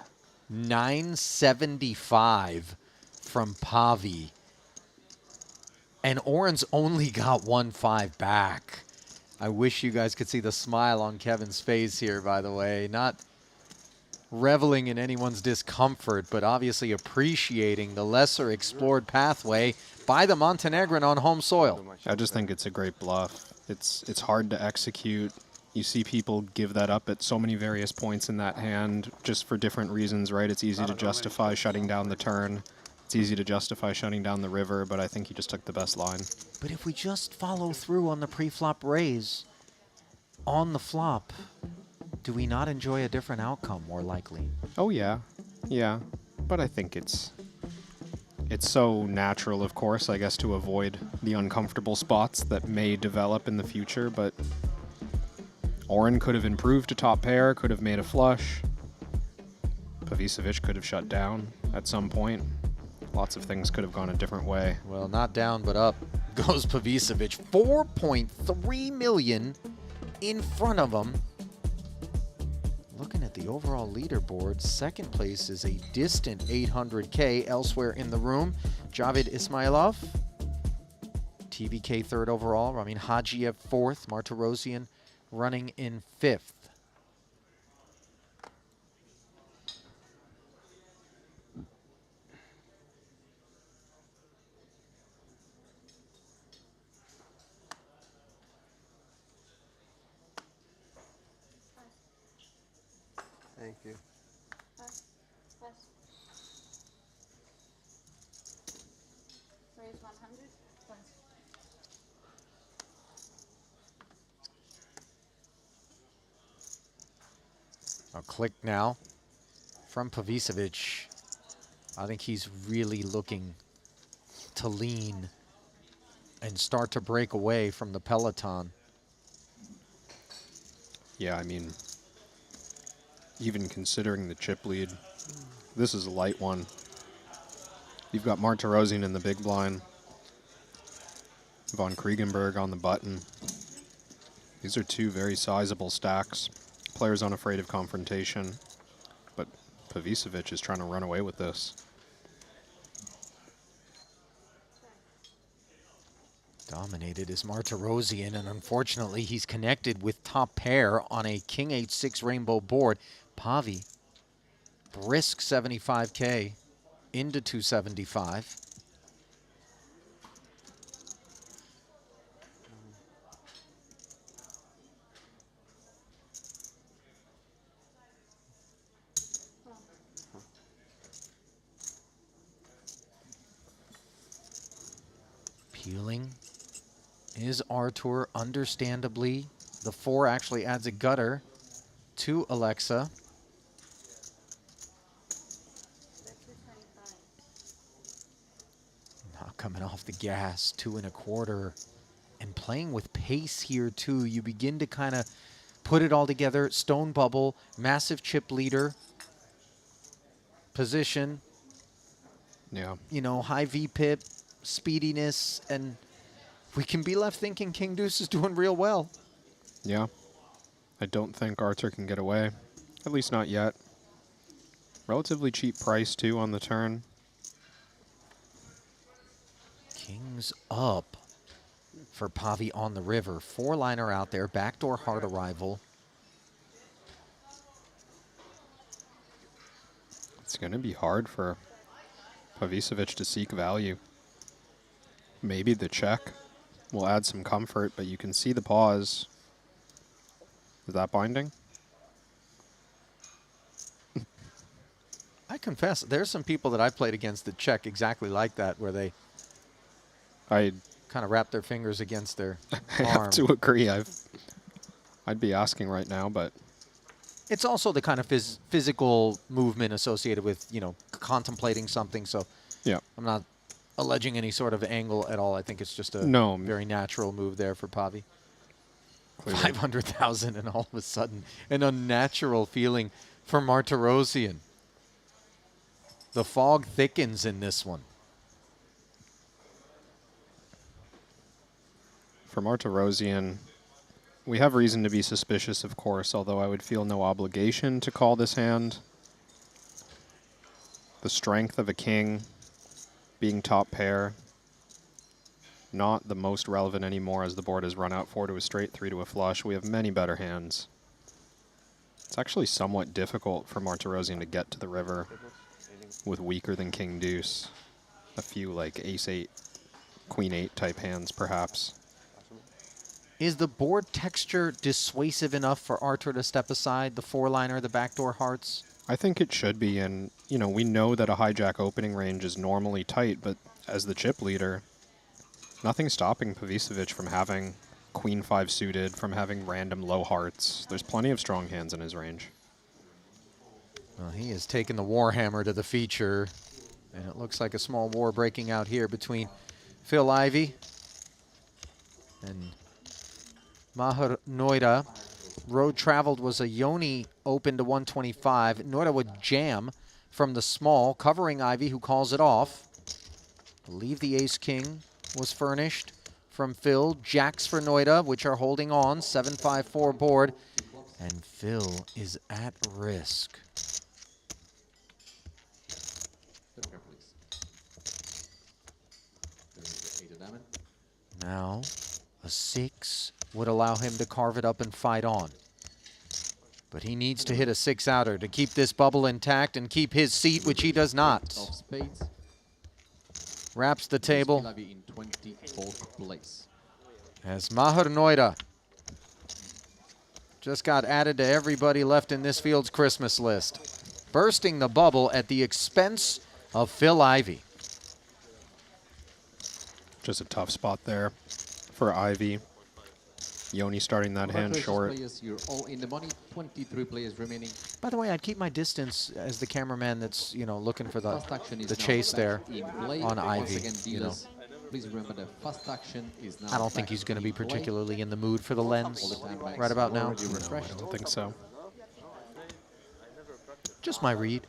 Speaker 8: 975 from Pavi. And Oren's only got 1-5 back. I wish you guys could see the smile on Kevin's face here, by the way. Not reveling in anyone's discomfort, but obviously appreciating the lesser explored pathway by the Montenegrin on home soil.
Speaker 2: I just think it's a great bluff. It's hard to execute. You see people give that up at so many various points in that hand just for different reasons, right? It's easy to justify shutting down the turn. It's easy to justify shutting down the river, but I think he just took the best line.
Speaker 8: But if we just follow through on the pre-flop raise, on the flop, do we not enjoy a different outcome more likely?
Speaker 2: Oh, yeah. Yeah. But I think it's so natural, of course, I guess, to avoid the uncomfortable spots that may develop in the future, but Oren could have improved to top pair, could have made a flush. Pavicevic could have shut down at some point. Lots of things could have gone a different way.
Speaker 8: Well, not down, but up goes Pavicevic. 4.3 million in front of him. Looking at the overall leaderboard, second place is a distant 800K. Elsewhere in the room, Javid Ismailov. TBK third overall. Ramin Hajiev fourth. Martirosyan running in fifth.
Speaker 23: Thank you.
Speaker 9: Raise 100.
Speaker 8: A click now from Pavicevic. I think he's really looking to lean and start to break away from the peloton.
Speaker 2: Yeah, I mean, even considering the chip lead, this is a light one. You've got Martirosyan in the big blind, Von Kriegenberg on the button. These are two very sizable stacks. Players unafraid of confrontation, but Pavicevic is trying to run away with this.
Speaker 8: Dominated is Martirosyan, and unfortunately he's connected with top pair on a King 8-6 rainbow board. Pavi, brisk 75K into 275. Peeling is Artur, understandably. The 4 actually adds a gutter to Alexa. Not coming off the gas, 2 1/4. And playing with pace here too. You begin to kind of put it all together. Stone bubble, massive chip leader, position.
Speaker 2: Yeah.
Speaker 8: You know, high V-pip, speediness, and we can be left thinking King Deuce is doing real well.
Speaker 2: Yeah. I don't think Artur can get away. At least not yet. Relatively cheap price, too, on the turn.
Speaker 8: things up for Pavi on the river. 4-liner out there, backdoor hard arrival.
Speaker 2: It's going to be hard for Pavicevic to seek value. Maybe the check will add some comfort, but you can see the pause. Is that binding?
Speaker 8: I confess, there's some people that I played against that check exactly like that, where they kind of wrap their fingers against their
Speaker 2: I
Speaker 8: arm.
Speaker 2: have to agree. I'd be asking right now, but
Speaker 8: It's also the kind of physical movement associated with, you know, contemplating something. So
Speaker 2: yeah,
Speaker 8: I'm not alleging any sort of angle at all. I think it's just a very natural move there for Pavi. 500,000 and all of a sudden an unnatural feeling for Martirosyan. The fog thickens in this one.
Speaker 2: for Martirosyan, we have reason to be suspicious, of course, although I would feel no obligation to call this hand. The strength of a king, being top pair, not the most relevant anymore as the board has run out 4 to a straight, 3 to a flush. We have many better hands. It's actually somewhat difficult for Martirosyan to get to the river with weaker than king deuce. A few like ace 8, queen 8 type hands, perhaps.
Speaker 8: Is the board texture dissuasive enough for Artur to step aside the 4-liner, the backdoor hearts?
Speaker 2: I think it should be, and you know, we know that a hijack opening range is normally tight, but as the chip leader, nothing's stopping Pavicevic from having queen 5 suited, from having random low hearts. There's plenty of strong hands in his range.
Speaker 8: Well, he has taken the Warhammer to the feature, and it looks like a small war breaking out here between Phil Ivey and Maher Noida. Road traveled was a Yoni open to 125. Noida would jam from the small, covering Ivey, who calls it off. I believe the ace-king was furnished from Phil. Jacks for Noida, which are holding on. 7-5-4 board. And Phil is at risk. Now, a 6 would allow him to carve it up and fight on. But he needs to hit a 6-outer to keep this bubble intact and keep his seat, which he does not. Wraps the table as Maher Noida just got added to everybody left in this field's Christmas list, bursting the bubble at the expense of Phil Ivey.
Speaker 2: Just a tough spot there for Ivey. Yoni starting that hand short.
Speaker 16: Players, you're all in the money. 23 players remaining.
Speaker 8: By the way, I'd keep my distance as the cameraman that's, you know, looking for the
Speaker 16: now
Speaker 8: chase there
Speaker 16: play.
Speaker 8: on
Speaker 16: Once
Speaker 8: Ivey.
Speaker 16: again,
Speaker 8: You know,
Speaker 16: please remember the fast action is now
Speaker 8: I don't think he's going to be particularly in the mood for the lens right about now.
Speaker 2: No, I don't think so.
Speaker 8: Just my read.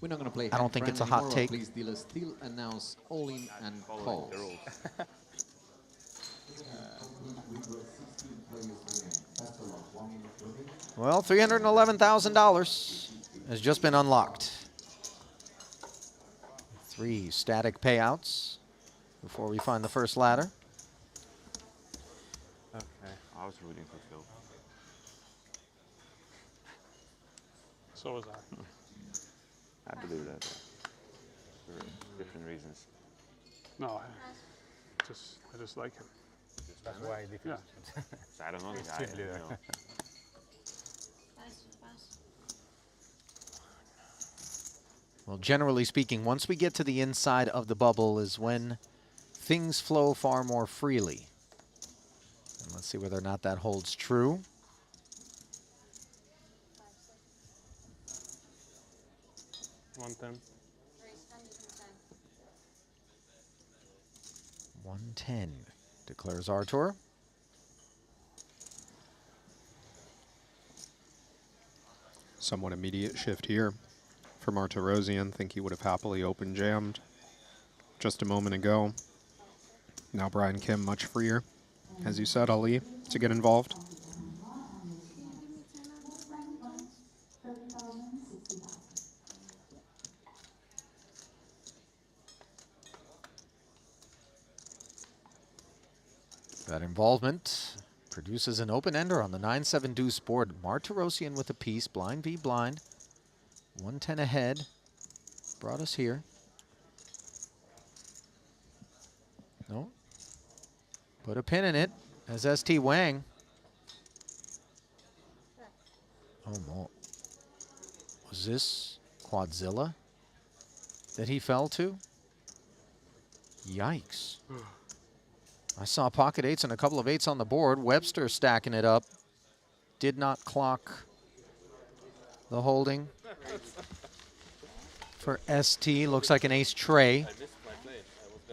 Speaker 16: We're not going to play.
Speaker 8: I don't think it's a hot take.
Speaker 16: Please, dealers, still announce all in and calls.
Speaker 8: Well, $311,000 has just been unlocked. 3 static payouts before we find the first ladder.
Speaker 12: Okay, I was rooting for Phil.
Speaker 6: So was I.
Speaker 12: I had to do that for different reasons.
Speaker 6: No, I just like him.
Speaker 4: That's why I
Speaker 6: Yeah.
Speaker 12: I don't know the guy. You know.
Speaker 8: Well, generally speaking, once we get to the inside of the bubble is when things flow far more freely. And let's see whether or not that holds true.
Speaker 6: $110.
Speaker 8: 110, declares Artur.
Speaker 2: Somewhat immediate shift here for Martirosyan. Think he would have happily open jammed just a moment ago. Now Brian Kim much freer, as you said, Ali, to get involved.
Speaker 8: That involvement produces an open ender on the 9-7 deuce board. Martirosyan with a piece, blind v blind. 110 ahead. Brought us here. No. Put a pin in it as ST Wang. Oh, no. Was this Quadzilla that he fell to? Yikes. I saw pocket eights and a couple of eights on the board. Webster stacking it up. Did not clock the holding for ST. Looks like an ace tray.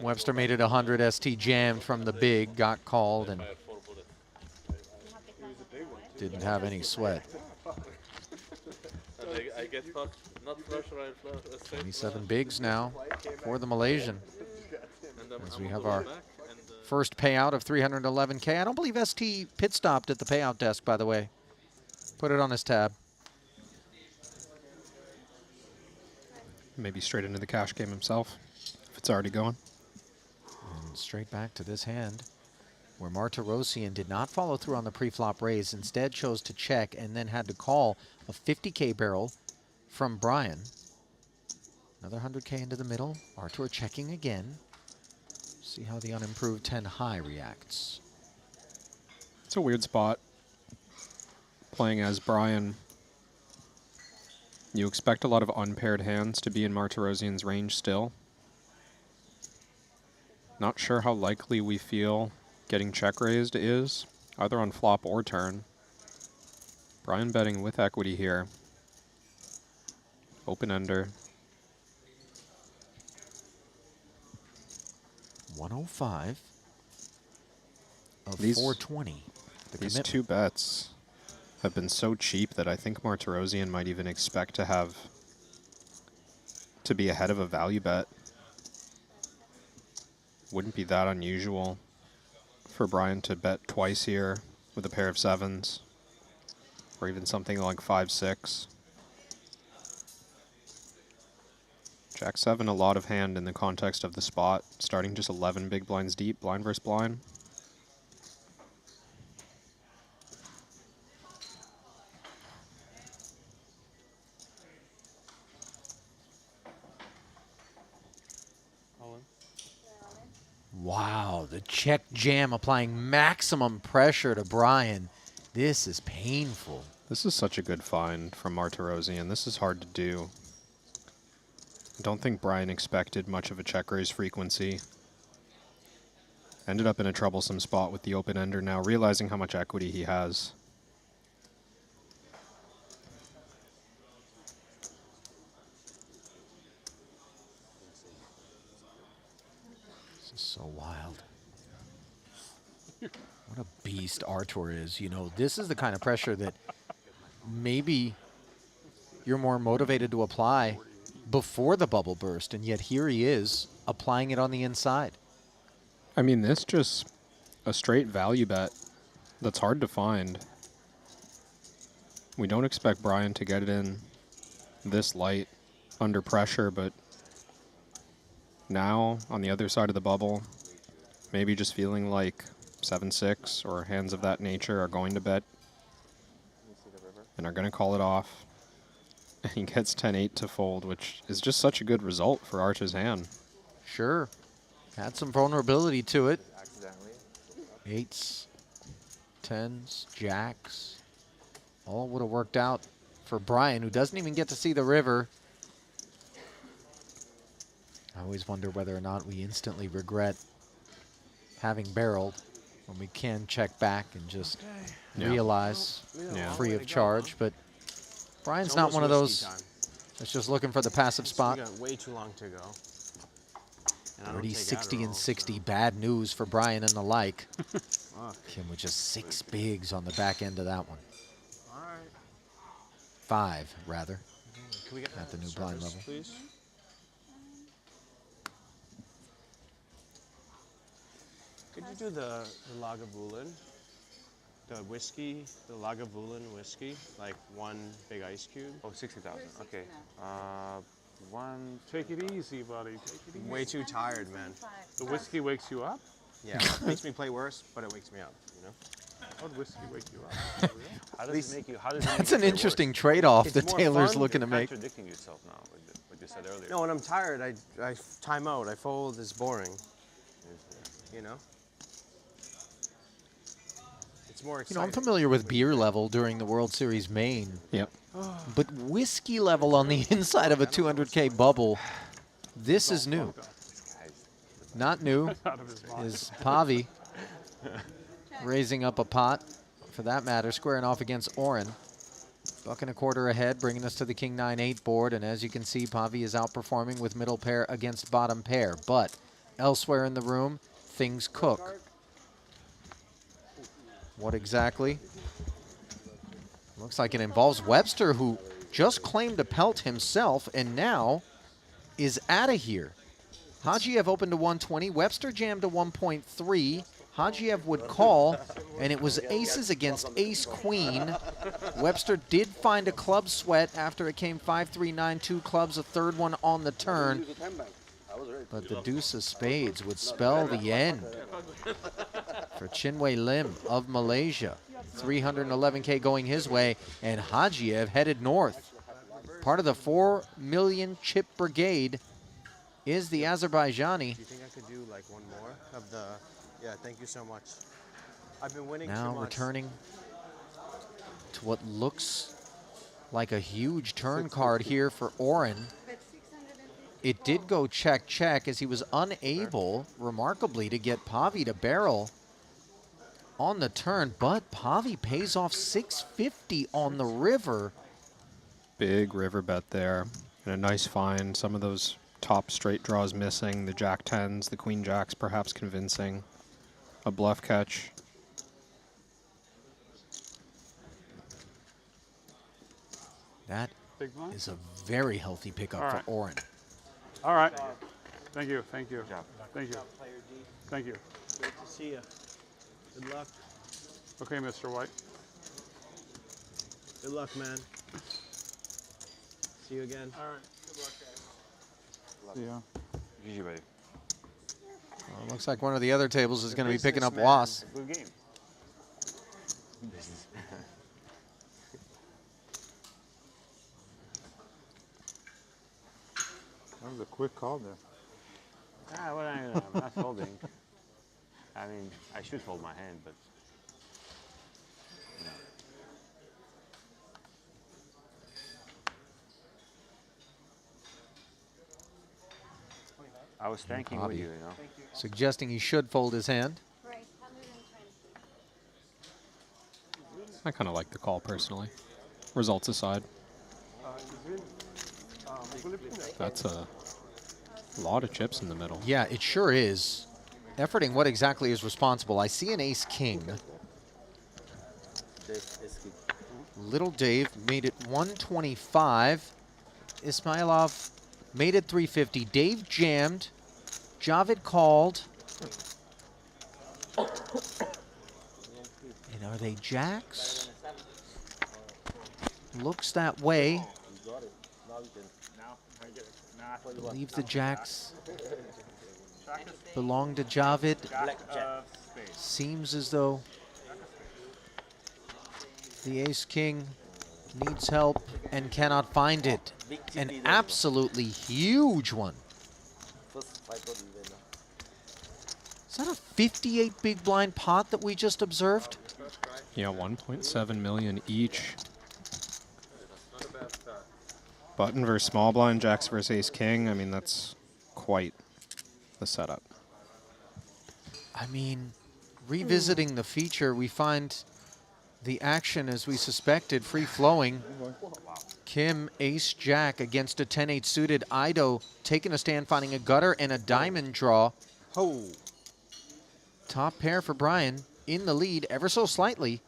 Speaker 8: Webster made it 100. ST jammed from the big, got called, and didn't have any sweat. 27 bigs now for the Malaysian. As we have our first payout of 311K. I don't believe ST pit stopped at the payout desk, by the way. Put it on his tab.
Speaker 2: Maybe straight into the cash game himself, if it's already going.
Speaker 8: And straight back to this hand, where Martirosyan did not follow through on the pre-flop raise, instead chose to check and then had to call a 50K barrel from Brian. Another 100K into the middle. Artur checking again. See how the unimproved 10 high reacts.
Speaker 2: It's a weird spot. Playing as Brian, you expect a lot of unpaired hands to be in Martirosyan's range still. Not sure how likely we feel getting check raised is, either on flop or turn. Brian betting with equity here. Open ender.
Speaker 8: 105 of
Speaker 2: These
Speaker 8: 420.
Speaker 2: These two bets have been so cheap that I think Martirosyan might even expect to have to be ahead of a value bet. Wouldn't be that unusual for Brian to bet twice here with a pair of sevens, or even something like 5-6. Jack 7, a lot of hand in the context of the spot, starting just 11 big blinds deep, blind versus blind.
Speaker 8: Wow, the check jam applying maximum pressure to Brian. This is painful.
Speaker 2: This is such a good find from Martirosyan. This is hard to do. I don't think Brian expected much of a check raise frequency. Ended up in a troublesome spot with the open ender now, realizing how much equity he has.
Speaker 8: This is so wild. What a beast Artur is. You know, this is the kind of pressure that maybe you're more motivated to apply before the bubble burst, and yet here he is applying it on the inside.
Speaker 2: I mean, this just a straight value bet that's hard to find. We don't expect Brian to get it in this light under pressure, but now on the other side of the bubble, maybe just feeling like 7-6 or hands of that nature are going to bet and are going to call it off. And he gets 10-8 to fold, which is just such a good result for Arch's hand.
Speaker 8: Sure. Had some vulnerability to it. Eights, tens, jacks. All would have worked out for Brian, who doesn't even get to see the river. I always wonder whether or not we instantly regret having barreled when we can check back and just realize free of charge. But Brian's not one of those that's just looking for the passive spot.
Speaker 10: We got way too long to go.
Speaker 8: 30, 60, and 60. Bad news for Brian and the like. Kim with just 6 bigs on the back end of that one.
Speaker 10: All right.
Speaker 8: 5, rather,
Speaker 10: Can we get
Speaker 8: at the new
Speaker 10: service,
Speaker 8: blind level.
Speaker 10: Please? Could you do the Lagavulin? The whiskey, the Lagavulin whiskey, like 1 big ice cube?
Speaker 3: Oh, 60,000. Okay. One.
Speaker 6: Take it easy, buddy. Take it easy.
Speaker 10: Way too tired, man.
Speaker 6: The whiskey wakes you up?
Speaker 10: Yeah, it makes me play worse, but it wakes me up, you know?
Speaker 6: How would whiskey wake you up?
Speaker 12: How does it make you? How does it make
Speaker 8: That's
Speaker 12: you
Speaker 8: an
Speaker 12: play
Speaker 8: interesting
Speaker 12: worse?
Speaker 8: trade-off
Speaker 10: It's
Speaker 8: that
Speaker 10: more
Speaker 8: Taylor's
Speaker 10: fun.
Speaker 8: looking to
Speaker 12: You're
Speaker 8: make.
Speaker 12: contradicting yourself now with what you said earlier.
Speaker 10: No, when I'm tired, I time out. I fold. It's boring. You know? It's more
Speaker 8: You
Speaker 10: exciting.
Speaker 8: know, I'm familiar with beer level during the World Series main.
Speaker 2: Yep.
Speaker 8: But whiskey level on the inside of a 200K bubble, this is new. Not new is Pavi raising up a pot, for that matter, squaring off against Oren. $1.25 ahead, bringing us to the King 9-8 board. And as you can see, Pavi is outperforming with middle pair against bottom pair. But elsewhere in the room, things cook. What exactly? Looks like it involves Webster, who just claimed a pelt himself and now is out of here. Hajiev opened to 120. Webster jammed to 1.3. Hajiev would call, and it was aces against ace-queen. Webster did find a club sweat after it came 5-3, 9-2 clubs, a third one on the turn. But the deuce of spades would spell the end for Chinwei Lim of Malaysia. 311K going his way, and Hajiev headed north. Part of the 4 million chip brigade is the Azerbaijani.
Speaker 10: Do you think I could do like one more of the? Yeah, thank you so much. I've been winning
Speaker 8: Now
Speaker 10: too much.
Speaker 8: returning to what looks like a huge turn card here for Oren. It did go check, check, as he was unable, remarkably, to get Pavi to barrel on the turn, but Pavi pays off 650 on the river.
Speaker 2: Big river bet there. And a nice find. Some of those top straight draws missing. The jack tens, the queen jacks perhaps convincing. A bluff catch.
Speaker 8: That
Speaker 6: Big blind?
Speaker 8: is a very healthy pickup
Speaker 6: All right.
Speaker 8: for Oren.
Speaker 6: All right. Thank you. Thank you. Thank you. Thank you.
Speaker 10: Great to see you. Good luck.
Speaker 6: Okay, Mr. White.
Speaker 10: Good luck, man. See you again.
Speaker 6: All right. Good luck, guys. See ya.
Speaker 12: GG, buddy.
Speaker 8: Well, looks like one of the other tables is going to be picking up
Speaker 10: businessman.
Speaker 8: Was.
Speaker 12: Good game. Business.
Speaker 6: That was a quick call there.
Speaker 12: Well, I'm not folding. I mean, I should fold my hand, but. No. I was thanking with
Speaker 8: Pavi
Speaker 12: you, you know.
Speaker 8: suggesting he should fold his hand.
Speaker 2: I kind of like the call personally. Results aside. That's a lot of chips in the middle.
Speaker 8: Yeah, it sure is. Efforting what exactly is responsible. I see an ace-king. Little Dave made it 125. Ismailov made it 350. Dave jammed. Javid called. And are they jacks? Looks that way. I believe the jacks belong to Javid. Seems as though the ace-king needs help and cannot find it. An absolutely huge one. Is that a 58 big blind pot that we just observed?
Speaker 2: Yeah, 1.7 million each. Button versus small blind, jacks versus ace king. I mean, that's quite the setup.
Speaker 8: I mean, revisiting the feature, we find the action as we suspected, free-flowing. Kim, ace-jack against a 10-8 suited. Ido taking a stand, finding a gutter and a diamond draw.
Speaker 10: Oh.
Speaker 8: Top pair for Brian, in the lead ever so slightly.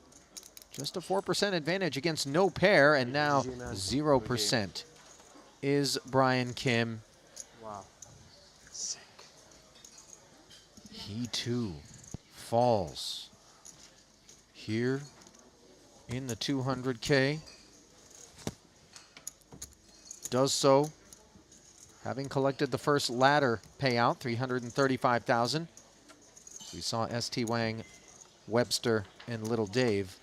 Speaker 8: Just a 4% advantage against no pair, and now 0% is Brian Kim.
Speaker 10: Wow. Sick.
Speaker 8: He too falls here in the 200K. Does so, having collected the first ladder payout, $335,000. We saw ST Wang, Webster, and Little Dave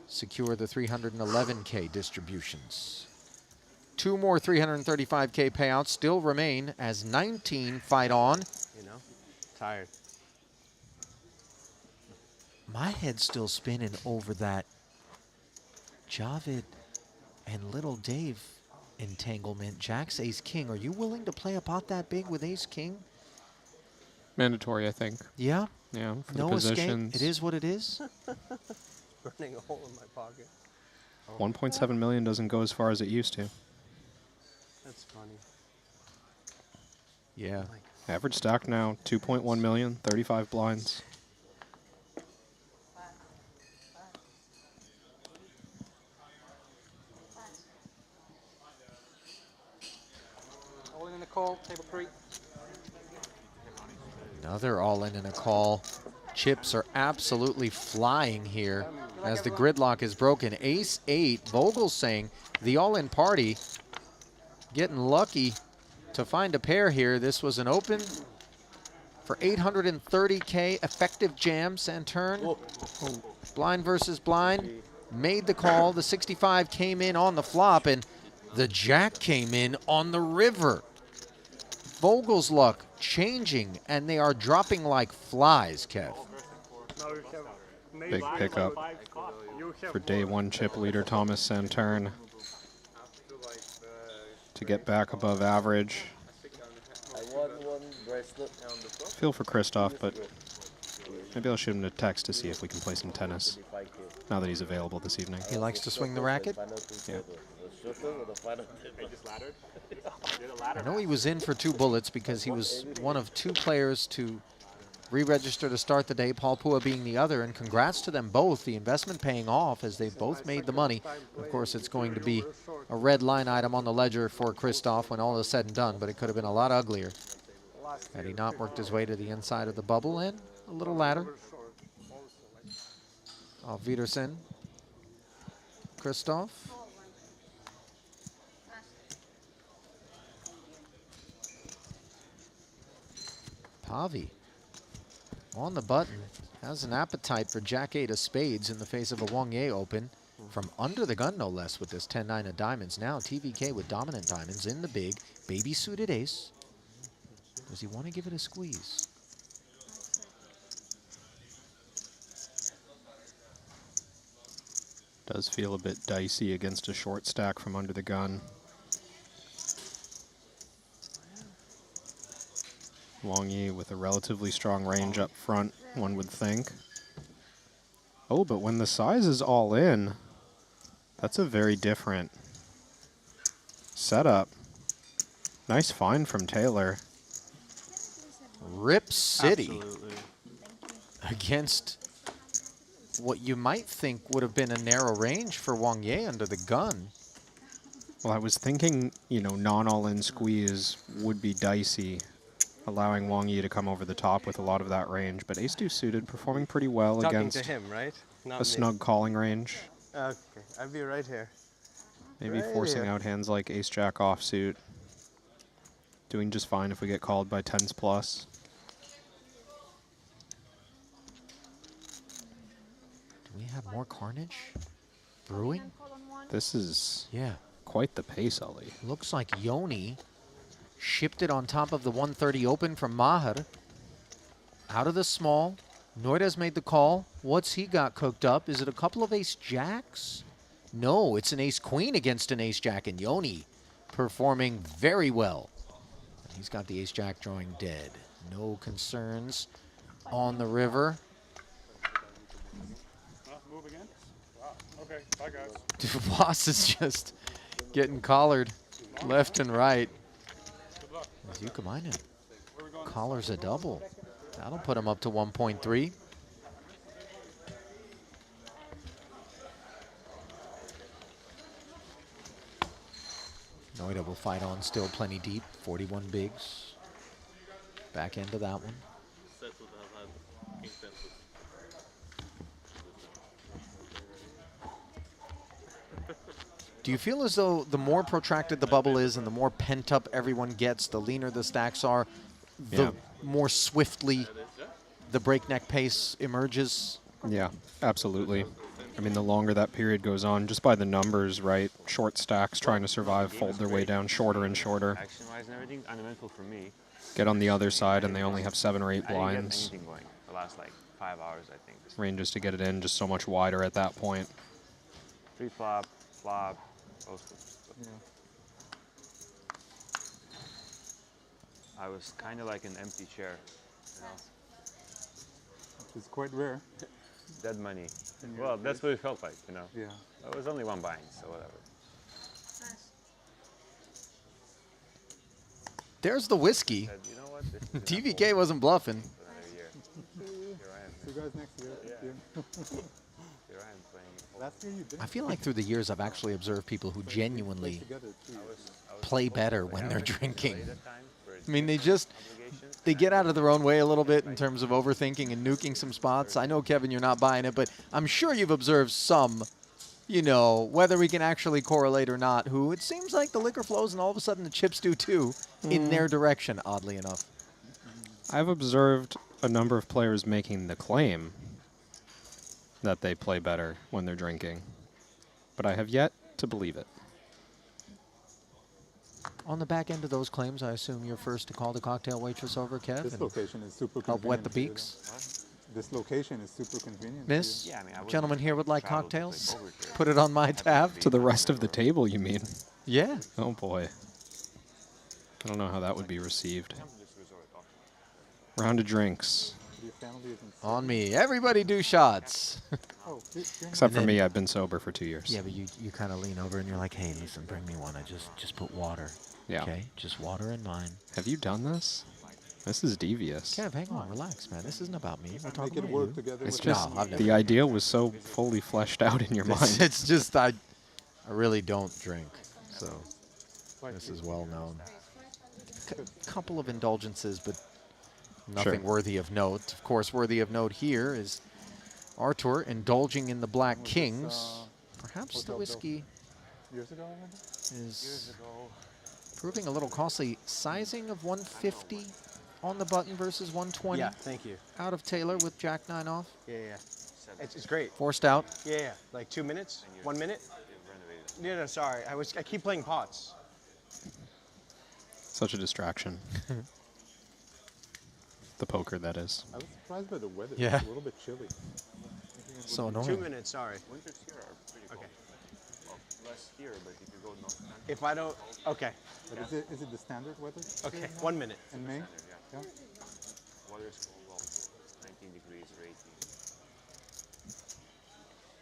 Speaker 8: secure the 311K distributions. 2 more 335K payouts still remain as 19 fight on.
Speaker 10: You know, tired.
Speaker 8: My head's still spinning over that Javid and Little Dave entanglement. Jack's ace-king. Are you willing to play a pot that big with ace-king?
Speaker 2: Mandatory, I think.
Speaker 8: Yeah?
Speaker 2: Yeah, for
Speaker 8: No
Speaker 2: the
Speaker 8: escape?
Speaker 2: positions.
Speaker 8: It is what it is?
Speaker 10: Burning a hole in my pocket.
Speaker 2: 1.7 million doesn't go as far as it used to.
Speaker 10: That's funny.
Speaker 8: Yeah.
Speaker 2: Average stack now, 2.1 million, 35 blinds.
Speaker 19: All in a call, table 3.
Speaker 8: Another all-in and a call. Chips are absolutely flying here as the gridlock is broken. Ace-8, Vogel's saying the all-in party getting lucky to find a pair here. This was an open for 830K, effective jam. Santurn, blind versus blind, made the call. The 65 came in on the flop, and the jack came in on the river. Vogel's luck changing, and they are dropping like flies, Kev.
Speaker 2: Big pickup for day one chip leader Thomas Santurn to get back above average. Feel for Christoph, but maybe I'll shoot him a text to see if we can play some tennis now that he's available this evening.
Speaker 8: He likes to swing the racket?
Speaker 2: Yeah.
Speaker 8: I know he was in for 2 bullets because he was one of 2 players to re-register to start the day, Paul Pua being the other, and congrats to them both. The investment paying off as they both made the money. Of course, it's going to be a red line item on the ledger for Christoph when all is said and done, but it could have been a lot uglier had he not worked his way to the inside of the bubble and a little ladder. Auf Wiedersehen, Christoph. Pavi on the button, has an appetite for Jack-8 of spades in the face of a Wang Ye open. From under the gun, no less, with this 10-9 of diamonds. Now TVK with dominant diamonds in the big, baby-suited ace. Does he want to give it a squeeze?
Speaker 2: Does feel a bit dicey against a short stack from under the gun. Wang Yi with a relatively strong range up front, one would think. Oh, but when the size is all in, that's a very different setup. Nice find from Taylor.
Speaker 8: Rip City.
Speaker 10: Absolutely.
Speaker 8: Against what you might think would have been a narrow range for Wang Ye under the gun.
Speaker 2: Well, I was thinking, you know, non-all-in squeeze would be dicey, allowing Wang Yi to come over the top with a lot of that range, but ace-2 suited performing pretty well
Speaker 10: Talking
Speaker 2: against
Speaker 10: to him, right? Not
Speaker 2: a
Speaker 10: me.
Speaker 2: snug calling range.
Speaker 10: Okay, I'll be right here.
Speaker 2: Maybe
Speaker 10: Right
Speaker 2: forcing
Speaker 10: here.
Speaker 2: out hands like ace-jack offsuit. Doing just fine if we get called by 10s plus.
Speaker 8: Do we have more carnage brewing?
Speaker 2: This is
Speaker 8: Yeah.
Speaker 2: quite the pace, Ali.
Speaker 8: Looks like Yoni shipped it on top of the 130 open from Maher. Out of the small. Noita's made the call. What's he got cooked up? Is it a couple of ace-jacks? No, it's an ace-queen against an ace-jack, and Yoni performing very well. He's got the ace-jack drawing dead. No concerns on the river.
Speaker 6: Move again? Wow. Okay, bye guys.
Speaker 8: Dubois is just getting collared left and right. As you combine it, collars a double. That'll put him up to 1.3. Noida will fight on, still plenty deep. 41 bigs. Back end of that one. Do you feel as though the more protracted the bubble is and the more pent up everyone gets, the leaner the stacks are, the
Speaker 2: Yeah.
Speaker 8: more swiftly the breakneck pace emerges.
Speaker 2: Yeah, absolutely. I mean, the longer that period goes on, just by the numbers, right? Short stacks trying to survive, fold their way down shorter and shorter.
Speaker 12: Action-wise and everything, uneventful for me.
Speaker 2: Get on the other side, and they only have 7 or 8
Speaker 12: I didn't get
Speaker 2: blinds.
Speaker 12: anything going the last like 5 hours, I think.
Speaker 2: Ranges to get it in just so much wider at that point.
Speaker 12: Flop, posted.
Speaker 5: Yeah.
Speaker 12: I was kind of like an empty chair, you know.
Speaker 5: Which is quite rare.
Speaker 12: Dead money. Well, that's what it felt like, you know.
Speaker 5: Yeah.
Speaker 12: It was only 1 bind, so whatever.
Speaker 8: There's the whiskey.
Speaker 12: Said, you know what? This is
Speaker 8: TVK wasn't bluffing.
Speaker 12: for another year. Here I am.
Speaker 5: See you guys next year.
Speaker 12: Yeah. Here I am playing.
Speaker 5: Last year you did.
Speaker 8: I feel like through the years I've actually observed people who genuinely
Speaker 5: Together too.
Speaker 8: play better when they're drinking. I mean, they get out of their own way a little bit in terms of overthinking and nuking some spots. I know, Kevin, you're not buying it, but I'm sure you've observed some, you know, whether we can actually correlate or not, who it seems like the liquor flows and all of a sudden the chips do too in their direction, oddly enough.
Speaker 2: I've observed a number of players making the claim that they play better when they're drinking, but I have yet to believe it.
Speaker 8: On the back end of those claims, I assume you're first to call the cocktail waitress over, Kev?
Speaker 5: This location is super
Speaker 8: help
Speaker 5: convenient.
Speaker 8: wet the
Speaker 5: to them.
Speaker 8: beaks?
Speaker 5: This location is super convenient. to
Speaker 8: Miss,
Speaker 5: you.
Speaker 8: gentlemen here would like cocktails? Put it on my tab.
Speaker 2: To the rest of the table, you mean?
Speaker 8: Yeah.
Speaker 2: Oh, boy. I don't know how that would be received. Round of drinks.
Speaker 5: Your family isn't
Speaker 8: On me. Everybody do shots.
Speaker 5: Oh,
Speaker 2: Except for me, I've been sober for 2 years.
Speaker 8: Yeah, but you kind of lean over and you're like, hey, listen, bring me one. I just put water.
Speaker 2: Yeah.
Speaker 8: Okay? Just water in mine.
Speaker 2: Have you done this? This is devious.
Speaker 8: Kev, hang on. Relax, man. This isn't about me. We're talking
Speaker 5: it
Speaker 8: about
Speaker 5: work
Speaker 8: you.
Speaker 5: together
Speaker 2: It's
Speaker 5: with
Speaker 2: just,
Speaker 8: No, I've never
Speaker 2: the
Speaker 8: done
Speaker 2: idea was so fully fleshed out in your mind.
Speaker 8: It's just, I really don't drink. So this is well known. A couple of indulgences, but nothing worthy of note. Of course, worthy of note here is Artur indulging in the Black Kings. Perhaps the whiskey
Speaker 5: Years ago, I remember?
Speaker 8: is proving a little costly. Sizing of 150 on the button versus 120.
Speaker 10: Yeah, thank you.
Speaker 8: Out of Taylor with Jack 9 off.
Speaker 10: Yeah. It's great.
Speaker 8: Forced out.
Speaker 10: Yeah, like 2 minutes, 1 minute. No, sorry. I keep playing pots.
Speaker 2: Such a distraction. The poker, that is.
Speaker 5: I was surprised by the weather.
Speaker 8: Yeah.
Speaker 5: It's a little bit chilly.
Speaker 8: So annoying.
Speaker 10: 2 minutes, sorry.
Speaker 12: Winters here are pretty cold.
Speaker 10: Okay.
Speaker 12: Well, less here, but if you go north central.
Speaker 10: If I don't, okay.
Speaker 5: But is it the standard weather?
Speaker 10: Okay,
Speaker 5: here now?
Speaker 10: 1 minute.
Speaker 5: In May? Yeah.
Speaker 12: Water's cold, well, 19 degrees or 18.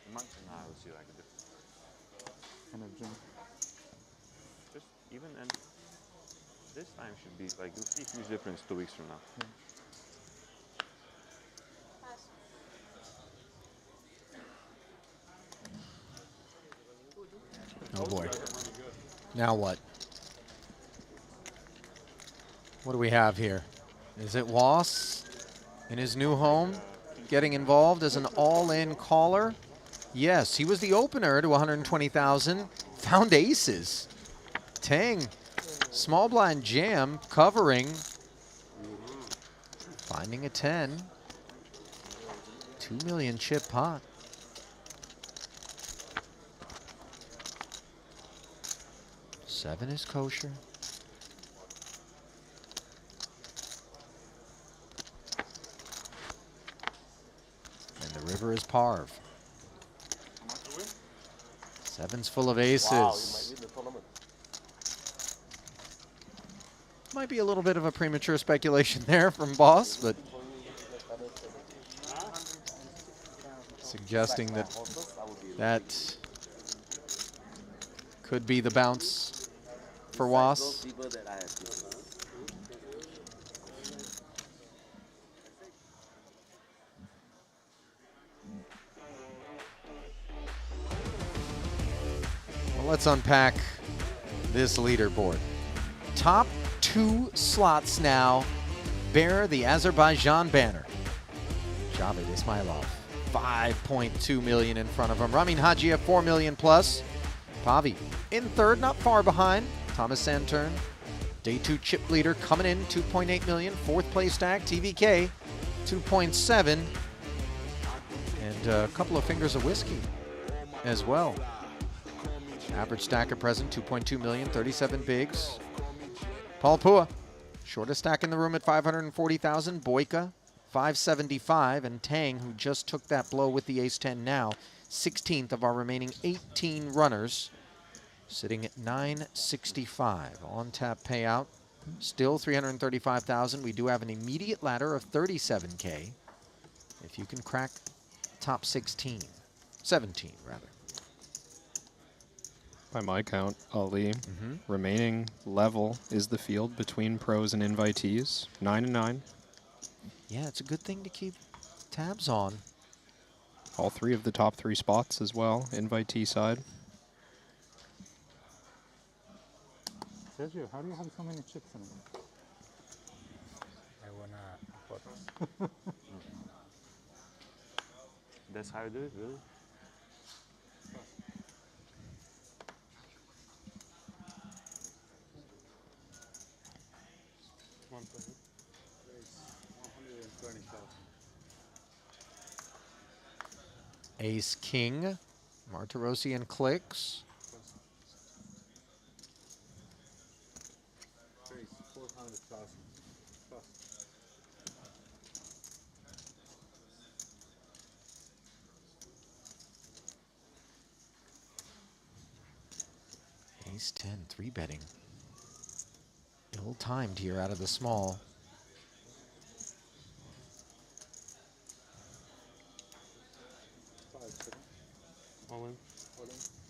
Speaker 12: A month from now, I will see like a difference.
Speaker 5: Kind of drink.
Speaker 12: Just even and this time should be like, you'll see a huge difference 2 weeks from now.
Speaker 5: Yeah.
Speaker 8: Oh boy. Now what? What do we have here? Is it Was in his new home getting involved as an all-in caller? Yes, he was the opener to 120,000. Found aces. Tang, small blind jam, covering. Finding a 10. 2 million chip pot. Seven is kosher. And the river is parv. Seven's full of aces.
Speaker 14: Wow, you might win the tournament.
Speaker 8: Might be a little bit of a premature speculation there from Boss, but suggesting that that could be the bounce for Was. Well, let's unpack this leaderboard. Top 2 slots now bear the Azerbaijan banner. Javed Ismailov, 5.2 million in front of him. Ramin Hajiev, 4 million plus. Pavi in third, not far behind. Thomas Santern, day 2 chip leader, coming in 2.8 million. Fourth place stack, TVK, 2.7, and a couple of fingers of whiskey as well. Average stack at present, 2.2 million, 37 bigs. Paul Pua, shortest stack in the room at 540,000. Boyka, 575, and Tang, who just took that blow with the ace-10 now, 16th of our remaining 18 runners, sitting at 965. On-tap payout, still 335,000. We do have an immediate ladder of 37K if you can crack top 16, 17 rather.
Speaker 2: By my count, Ali, remaining level is the field between pros and invitees, 9-9.
Speaker 8: Yeah, it's a good thing to keep tabs on.
Speaker 2: All three of the top 3 spots as well, invitee side.
Speaker 6: Sergio, how do you have so many chips in it?
Speaker 11: I wanna put.
Speaker 12: That's how you do it, really?
Speaker 8: Ace King, Martirosian clicks. Ace 10, 3-betting. Ill-timed here out of the small.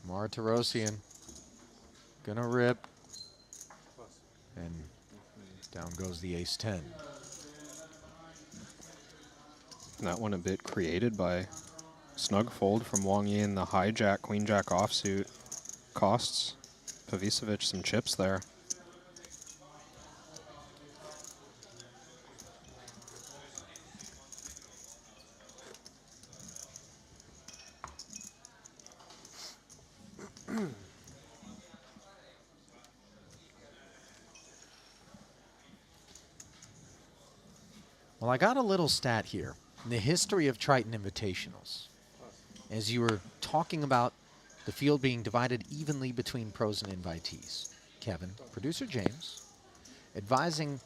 Speaker 8: Martirosian gonna rip, and down goes the ace-10.
Speaker 2: That one a bit created by snug fold from Wang Yin. The hijack, queen-jack offsuit costs Pavicevic some chips there.
Speaker 8: Well, I got a little stat here in the history of Triton Invitationals. As you were talking about the field being divided evenly between pros and invitees, Kevin, producer James, advising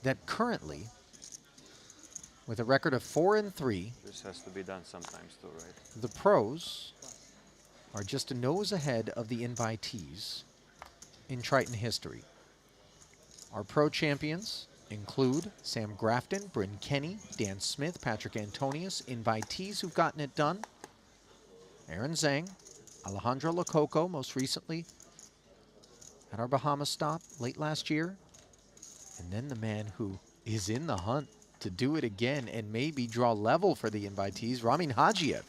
Speaker 8: that currently, with a record of 4-3,
Speaker 12: This has to be done sometimes too, right?
Speaker 8: the pros are just a nose ahead of the invitees in Triton history. Our pro champions include Sam Grafton, Bryn Kenny, Dan Smith, Patrick Antonius. Invitees who've gotten it done: Aaron Zhang, Alejandro Lococo, most recently at our Bahamas stop late last year. And then the man who is in the hunt to do it again and maybe draw level for the invitees, Ramin Hajiev.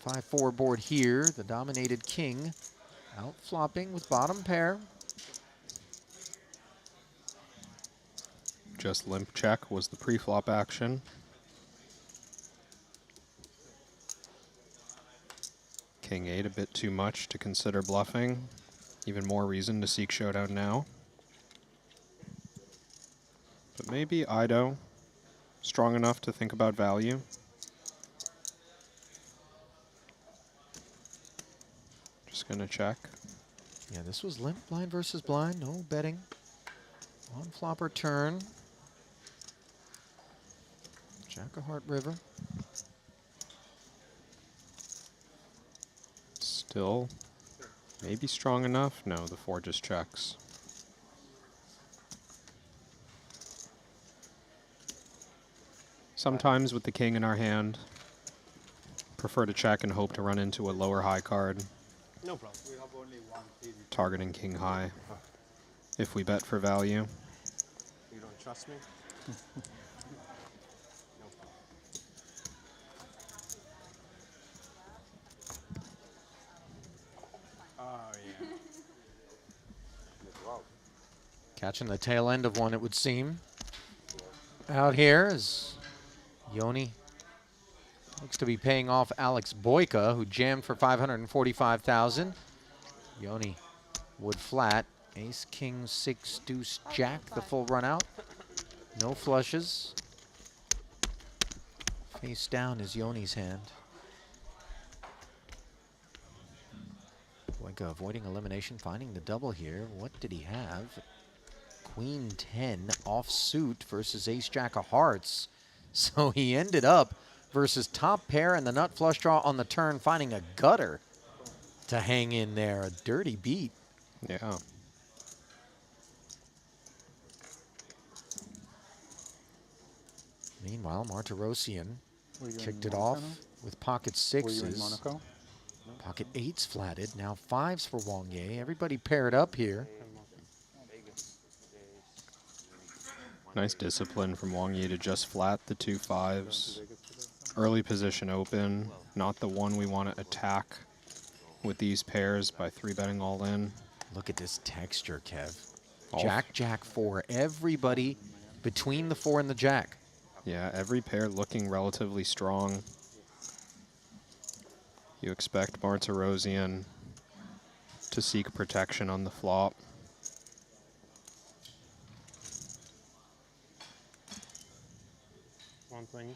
Speaker 8: 10-5-4 board here. The dominated king out flopping with bottom pair.
Speaker 2: Just limp check was the pre-flop action. King 8 a bit too much to consider bluffing. Even more reason to seek showdown now. But maybe Ido strong enough to think about value. Just gonna check.
Speaker 8: Yeah, this was limp, blind versus blind, no betting. On flopper turn. Jack of Heart River.
Speaker 2: Still maybe strong enough. No, the 4 just checks. Sometimes with the king in our hand, prefer to check and hope to run into a lower high card.
Speaker 23: No problem.
Speaker 2: Targeting king high. If we bet for value.
Speaker 10: You don't trust me?
Speaker 8: Catching the tail end of one, it would seem. Out here is Yoni. Looks to be paying off Alex Boyka, who jammed for 545,000. Yoni would flat. Ace, king, 6, deuce, jack, the full run out. No flushes. Face down is Yoni's hand. Boyka avoiding elimination, finding the double here. What did he have? Queen 10 offsuit versus ace jack of hearts. So he ended up versus top pair and the nut flush draw on the turn, finding a gutter to hang in there. A dirty beat.
Speaker 2: Yeah.
Speaker 8: Meanwhile, Martirosian
Speaker 19: Were you in
Speaker 8: kicked it
Speaker 19: Monaco
Speaker 8: off
Speaker 19: now?
Speaker 8: with pocket
Speaker 19: Were you in
Speaker 8: sixes.
Speaker 19: Monaco?
Speaker 8: Pocket eights flatted. Now fives for Wang Ye. Everybody paired up here.
Speaker 2: Nice discipline from Wang Yi to just flat the 2 5s. Early position open, not the one we want to attack with these pairs by 3-betting all in.
Speaker 8: Look at this texture, Kev.
Speaker 2: All
Speaker 8: Jack, Jack 4. Everybody between the 4 and the Jack.
Speaker 2: Yeah, every pair looking relatively strong. You expect Martirosian to seek protection on the flop.
Speaker 10: One thing.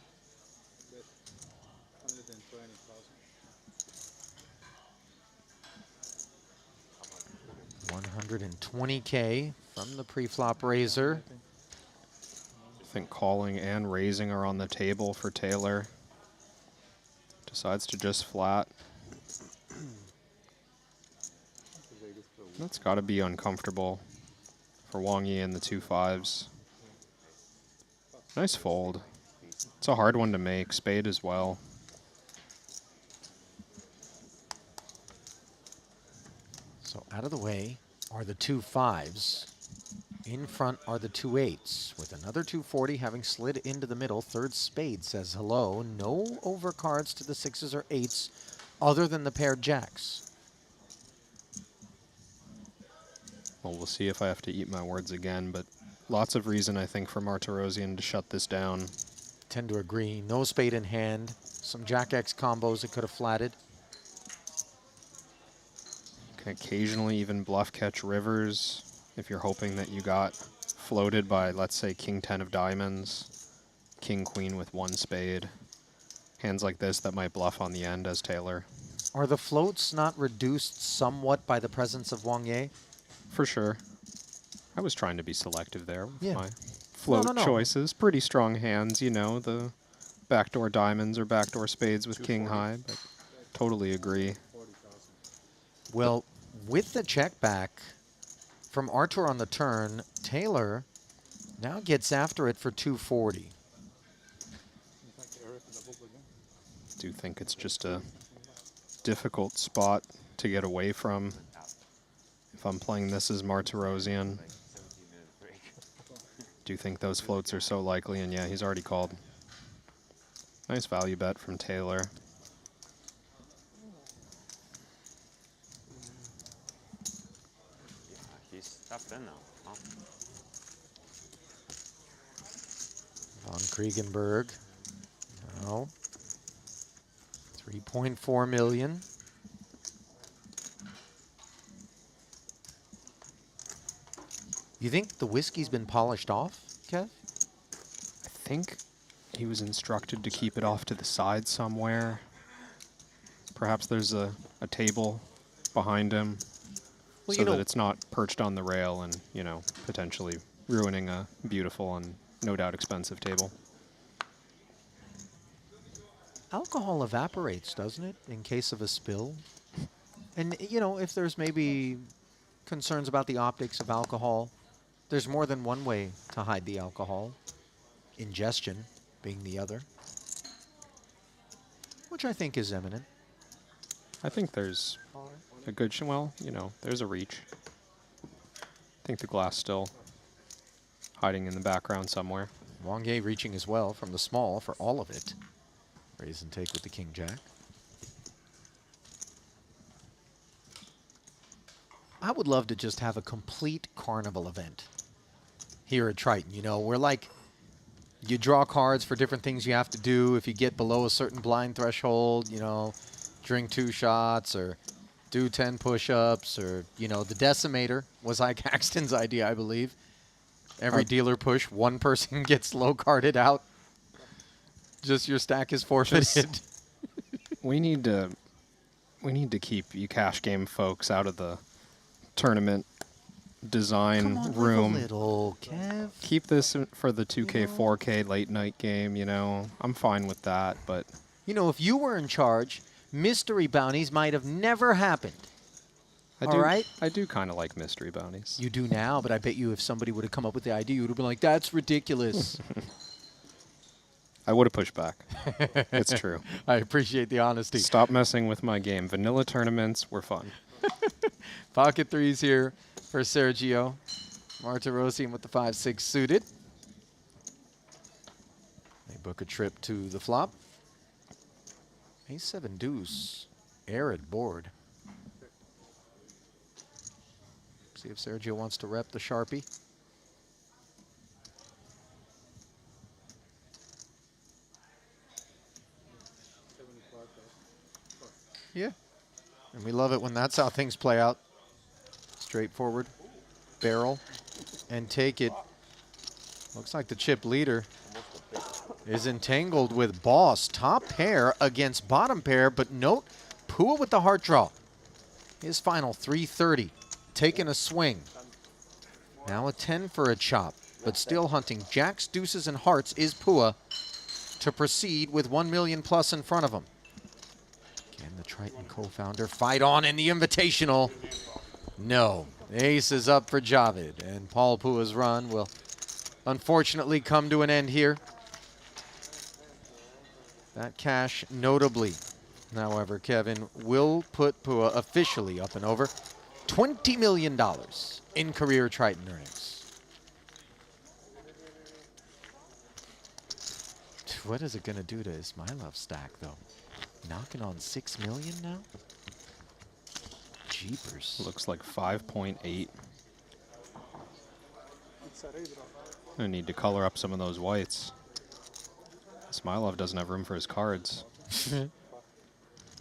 Speaker 8: 120K from the pre-flop raiser.
Speaker 2: I think calling and raising are on the table for Taylor. Decides to just flat. That's got to be uncomfortable for Wang Yi and the 2 5s. Nice fold. It's a hard one to make. Spade as well.
Speaker 8: So out of the way are the 2 5s. In front are the 2 8s, with another 240 having slid into the middle. Third spade says hello. No overcards to the 6s or 8s other than the paired jacks.
Speaker 2: Well, we'll see if I have to eat my words again, but lots of reason, I think, for Martirosian to shut this down.
Speaker 8: Tend to agree. No spade in hand. Some Jack X combos that could have flatted.
Speaker 2: Can occasionally even bluff catch rivers if you're hoping that you got floated by, let's say, King 10 of diamonds, King Queen with 1 spade. Hands like this that might bluff on the end as Taylor.
Speaker 8: Are the floats not reduced somewhat by the presence of Wang Ye?
Speaker 2: For sure. I was trying to be selective there with
Speaker 8: Yeah.
Speaker 2: my float
Speaker 8: No.
Speaker 2: choices. Pretty strong hands, you know, the backdoor diamonds or backdoor spades with King high, but totally agree.
Speaker 8: Well, with the check back from Artur on the turn, Taylor now gets after it for 240.
Speaker 2: Do think it's just a difficult spot to get away from if I'm playing this as Martirosian. Do think those floats are so likely, and yeah, he's already called. Nice value bet from Taylor.
Speaker 12: He's tapped in now. Huh?
Speaker 8: Von Kriegenberg. No. 3.4 million. You think the whiskey's been polished off, Kev?
Speaker 2: I think he was instructed to keep it off to the side somewhere. Perhaps there's a table behind him
Speaker 8: Well,
Speaker 2: so that it's not perched on the rail and, you know, potentially ruining a beautiful and no doubt expensive table.
Speaker 8: Alcohol evaporates, doesn't it, in case of a spill? And, you know, if there's maybe concerns about the optics of alcohol, there's more than one way to hide the alcohol. Ingestion being the other, which I think is imminent.
Speaker 2: I think there's a good, well, you know, there's a reach. I think the glass still hiding in the background somewhere.
Speaker 8: Wang Ye reaching as well from the small for all of it. Raise and take with the King Jack. I would love to just have a complete carnival event here at Triton. You know, we're like, you draw cards for different things you have to do. If you get below a certain blind threshold, you know, drink 2 shots or do 10 push-ups or, you know, the decimator was Ike Axton's idea, I believe. Every dealer push, one person gets low carded out. Just your stack is forfeited.
Speaker 2: We need to keep you cash game folks out of the tournament design
Speaker 8: Come on,
Speaker 2: room.
Speaker 8: live a little, Kev.
Speaker 2: Keep this for the 2K, 4K late night game, you know. I'm fine with that, but...
Speaker 8: You know, if you were in charge, mystery bounties might have never happened. All right?
Speaker 2: I do kind of like mystery bounties.
Speaker 8: You do now, but I bet you if somebody would have come up with the idea, you would have been like, that's ridiculous.
Speaker 2: I would have pushed back. It's true.
Speaker 8: I appreciate the honesty.
Speaker 2: Stop messing with my game. Vanilla tournaments were fun.
Speaker 8: Pocket threes here for Sergio. Martirosian with the 5-6 suited. They book a trip to the flop. Ace-7 deuce. Arid board. See if Sergio wants to rep the Sharpie. Yeah. And we love it when that's how things play out. Straightforward. Barrel. And take it. Looks like the chip leader is entangled with boss. Top pair against bottom pair, but note, Pua with the heart draw. His final 330. Taking a swing. Now a 10 for a chop, but still hunting jacks, deuces, and hearts is Pua to proceed with 1 million plus in front of him. Can the Triton co-founder fight on in the Invitational? No. Ace is up for Javid, and Paul Pua's run will unfortunately come to an end here. That cash notably. However, Kevin will put Pua officially up and over $20 million in career Triton earnings. What is it going to do to Ismailov stack, though? Knocking on 6 million now? Jeepers.
Speaker 2: Looks like 5.8. I need to color up some of those whites. Ismailov doesn't have room for his cards.
Speaker 8: We're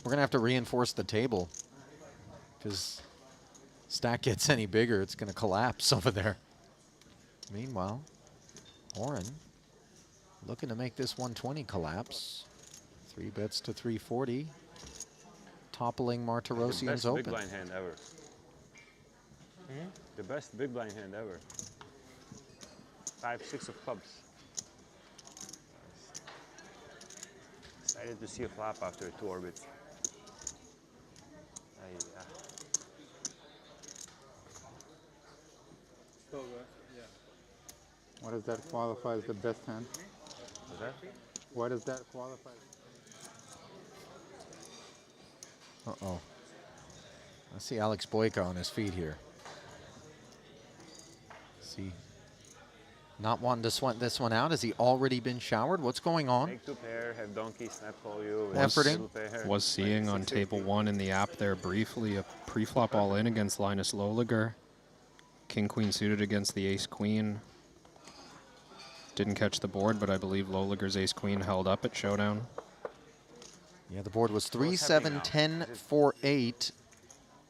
Speaker 8: going to have to reinforce the table because stack gets any bigger, it's going to collapse over there. Meanwhile, Oren looking to make this 120 collapse. 3 bets to 340. Toppling Martirosian's open.
Speaker 12: Big blind hand ever. The best big blind hand ever. 5-6 of clubs. Excited to see a flop after 2 orbits.
Speaker 13: What does that qualify as the best hand?
Speaker 12: What's that?
Speaker 13: What does that qualify?
Speaker 8: Uh-oh. I see Alex Boyka on his feet here. See, not wanting to sweat this one out. Has he already been showered? What's going on?
Speaker 12: Make 2 pair, have donkey, snap call you.
Speaker 2: Was seeing on table 1 in the app there briefly a pre-flop all-in against Linus Loliger. King-queen suited against the ace-queen. Didn't catch the board, but I believe Loliger's ace-queen held up at showdown.
Speaker 8: Yeah, the board was 3, 7, 10, 4, 8.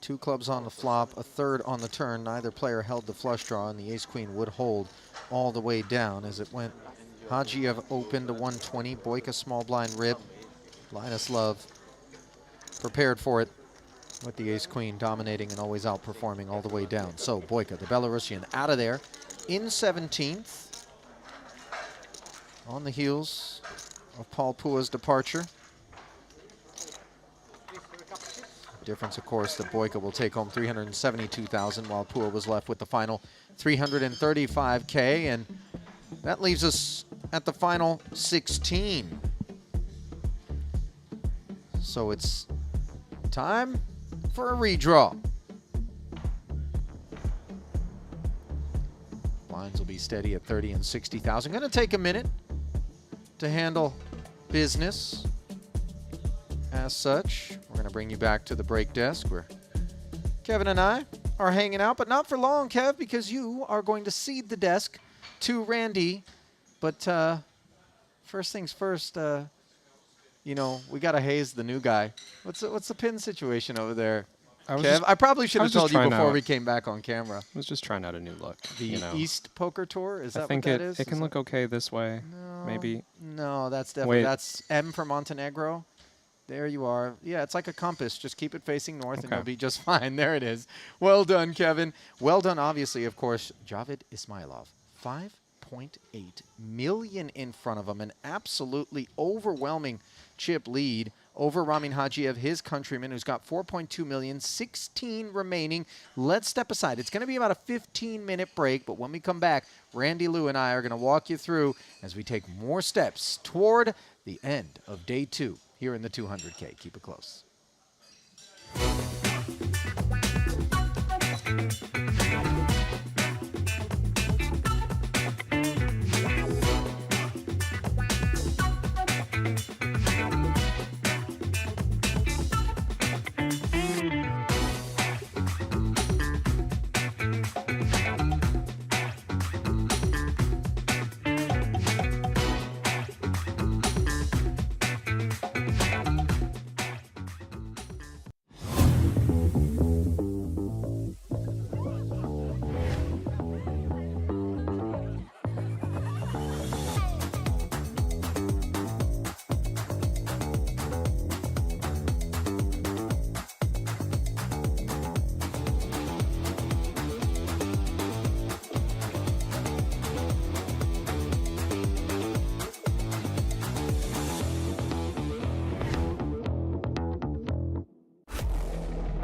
Speaker 8: 2 clubs on the flop, a third on the turn. Neither player held the flush draw, and the ace-queen would hold all the way down as it went. Hagiev opened to 120, Boyka small blind rip. Linus Love prepared for it with the ace-queen dominating and always outperforming all the way down. So Boyka, the Belarusian, out of there in 17th. On the heels of Paul Pua's departure. Difference, of course, that Boyka will take home $372,000 while Pua was left with the final $335K, and that leaves us at the final 16. So it's time for a redraw. Lines will be steady at 30 and 60,000. Going to take a minute to handle business. As such, we're going to bring you back to the break desk where Kevin and I are hanging out, but not for long, Kev, because you are going to cede the desk to Randy. But first things first, you know, we got to haze the new guy. What's the pin situation over there? Kev, I probably should have told you before
Speaker 2: out,
Speaker 8: we came back on camera.
Speaker 2: I was just trying out a new look.
Speaker 8: The East Poker Tour, is that
Speaker 2: I think
Speaker 8: what that is?
Speaker 2: it can look okay this way.
Speaker 8: No,
Speaker 2: Maybe.
Speaker 8: No, that's definitely,
Speaker 2: Wait.
Speaker 8: that's M for Montenegro. There you are. Yeah, it's like a compass. Just keep it facing north and you'll be just fine. There it is. Well done, Kevin. Well done, obviously, of course, Javid Ismailov. 5.8 million in front of him. An absolutely overwhelming chip lead over Ramin Hajiev, his countryman, who's got 4.2 million, 16 remaining. Let's step aside. It's going to be about a 15-minute break, but when we come back, Randy Liu and I are going to walk you through as we take more steps toward the end of day 2 here in the 200K. Keep it close.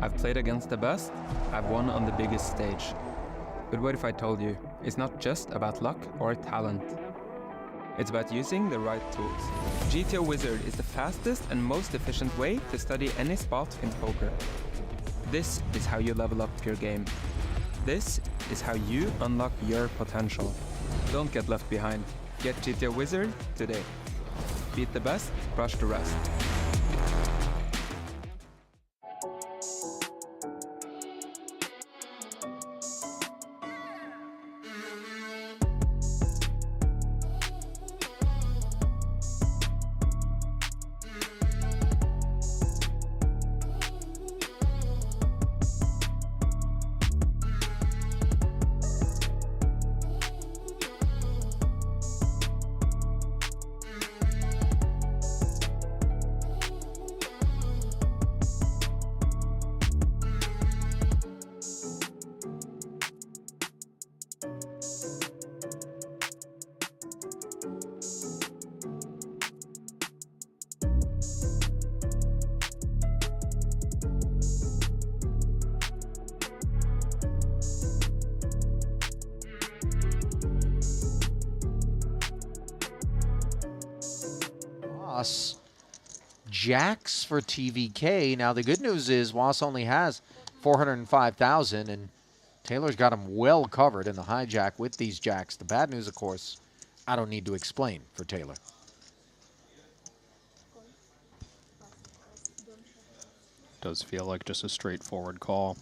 Speaker 15: I've played against the best, I've won on the biggest stage. But what if I told you, it's not just about luck or talent. It's about using the right tools. GTO Wizard is the fastest and most efficient way to study any spot in poker. This is how you level up your game. This is how you unlock your potential. Don't get left behind. Get GTO Wizard today. Beat the best, crush the rest.
Speaker 8: Jacks for TVK. Now, the good news is Was only has 405,000, and Taylor's got him well covered in the hijack with these jacks. The bad news, of course, I don't need to explain for Taylor.
Speaker 2: Does feel like just a straightforward call.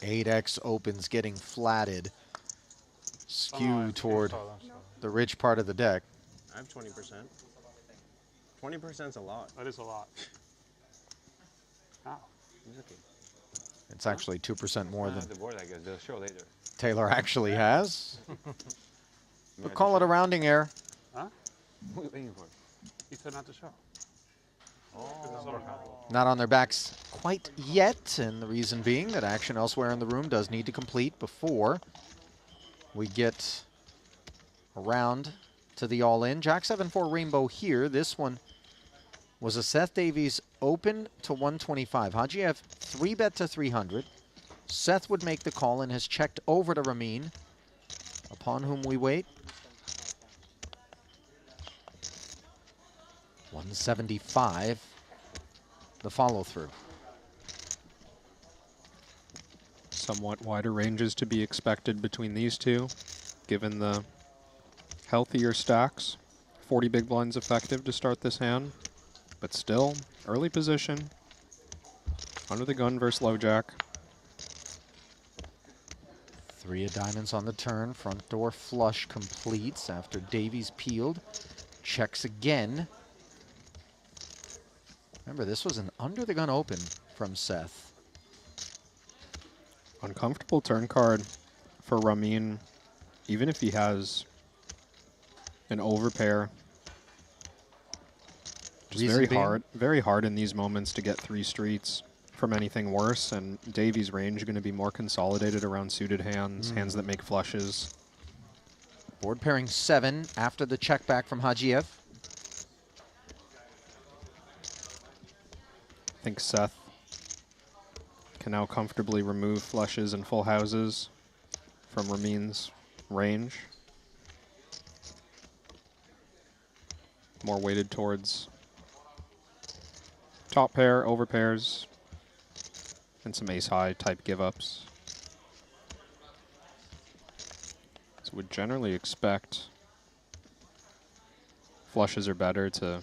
Speaker 8: 8x opens getting flatted. Skew toward the rich part of the deck.
Speaker 10: I have 20%. 20% is a lot.
Speaker 6: That is a lot. How?
Speaker 8: It's actually 2% more than
Speaker 12: the board, I guess. They'll show later.
Speaker 8: Taylor actually has. We'll call it a rounding error.
Speaker 6: Huh?
Speaker 12: What are you waiting for?
Speaker 6: He said not to show.
Speaker 8: Not on their backs quite yet, and the reason being that action elsewhere in the room does need to complete before we get around to the all-in. Jack 7-4 Rainbow here. This one was a Seth Davies open to 125. Hajiev 3-bet to 300. Seth would make the call and has checked over to Ramin, upon whom we wait. 175, the follow-through.
Speaker 2: Somewhat wider ranges to be expected between these two, given the healthier stacks. 40 big blinds effective to start this hand, but still, early position. Under the gun versus low jack.
Speaker 8: 3 of diamonds on the turn. Front door flush completes after Davies peeled. Checks again. Remember, this was an under the gun open from Seth.
Speaker 2: Uncomfortable turn card for Ramin, even if he has an overpair. Just very hard in these moments to get 3 streets from anything worse, and Davy's range going to be more consolidated around suited hands, hands that make flushes.
Speaker 8: Board pairing 7 after the check back from Hajiev.
Speaker 2: I think Seth can now comfortably remove flushes and full houses from Ramin's range. More weighted towards top pair, over pairs, and some ace-high type give-ups. So would generally expect flushes are better to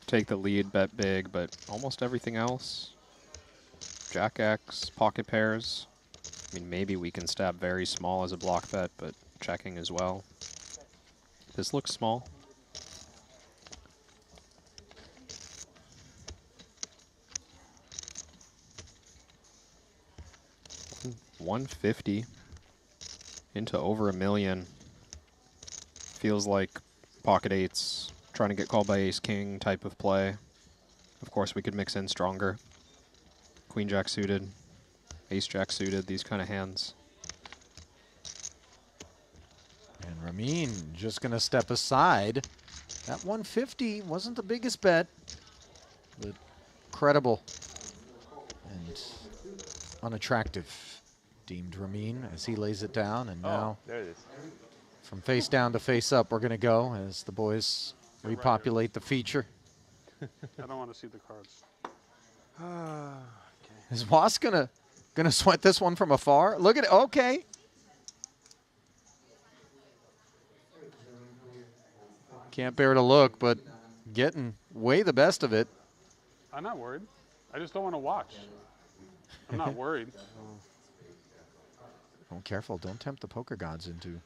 Speaker 2: take the lead, bet big, but almost everything else, Jack X, pocket pairs. I mean, maybe we can stab very small as a block bet, but checking as well. This looks small. 150 into over $1 million. Feels like pocket eights, trying to get called by ace king type of play. Of course, we could mix in stronger. Queen jack suited, ace jack suited, these kind of hands.
Speaker 8: And Ramin just going to step aside. That 150 wasn't the biggest bet, but credible and unattractive, deemed Ramin as he lays it down. And now,
Speaker 12: there it is.
Speaker 8: From face down to face up, we're going to go as the boys repopulate the feature.
Speaker 6: I don't want to see the cards.
Speaker 8: Is Was gonna sweat this one from afar? Look at it. Okay. Can't bear to look, but getting way the best of it.
Speaker 6: I'm not worried. I just don't want to watch. I'm not worried.
Speaker 8: Oh, careful. Don't tempt the poker gods into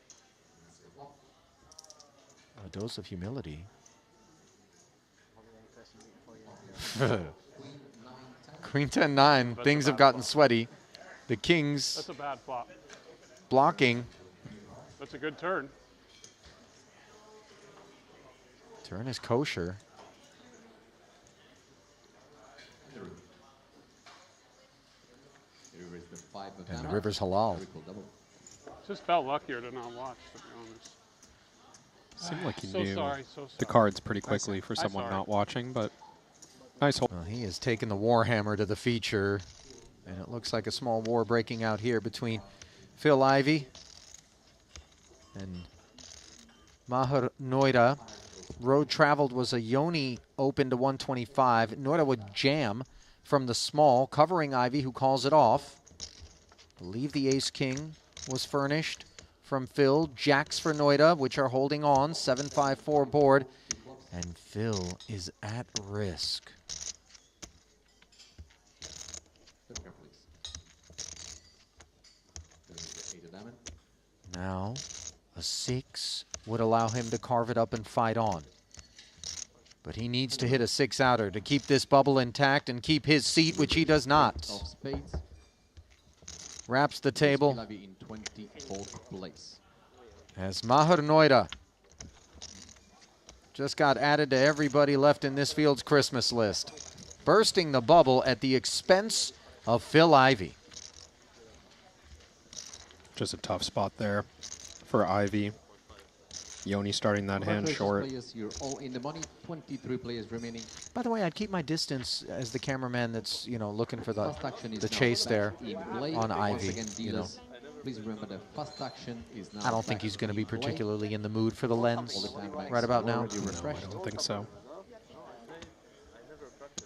Speaker 8: a dose of humility. Queen 10-9. Things have gotten sweaty. The kings.
Speaker 6: That's a bad flop.
Speaker 8: Blocking.
Speaker 6: That's a good turn.
Speaker 8: Turn is kosher. And the river's halal.
Speaker 6: Just felt luckier to not watch, to be honest.
Speaker 2: Seemed like he
Speaker 6: So
Speaker 2: knew
Speaker 6: sorry, so
Speaker 2: the
Speaker 6: sorry.
Speaker 2: cards pretty quickly for someone not watching, but nice hole.
Speaker 8: Well, he has taken the Warhammer to the feature, and it looks like a small war breaking out here between Phil Ivey and Maher Noida. Road traveled was a Yoni open to 125. Noida would jam from the small, covering Ivey, who calls it off. I believe the ace-king was furnished from Phil. Jacks for Noida, which are holding on. 7-5-4 board. And Phil is at risk. Now, a 6 would allow him to carve it up and fight on. But he needs to hit a 6-outer to keep this bubble intact and keep his seat, which he does not. Wraps the table as Maher Noida just got added to everybody left in this field's Christmas list, bursting the bubble at the expense of Phil Ivey.
Speaker 2: Just a tough spot there for Ivey. Yoni starting that hand short.
Speaker 16: You're all in the money. 23 players remaining.
Speaker 8: By the way, I'd keep my distance as the cameraman that's, you know, looking for the chase there on Ivey. You know.
Speaker 16: Please remember the first action is now.
Speaker 8: I don't think he's going to be particularly in the mood for the lens right about now.
Speaker 2: No, I don't think so.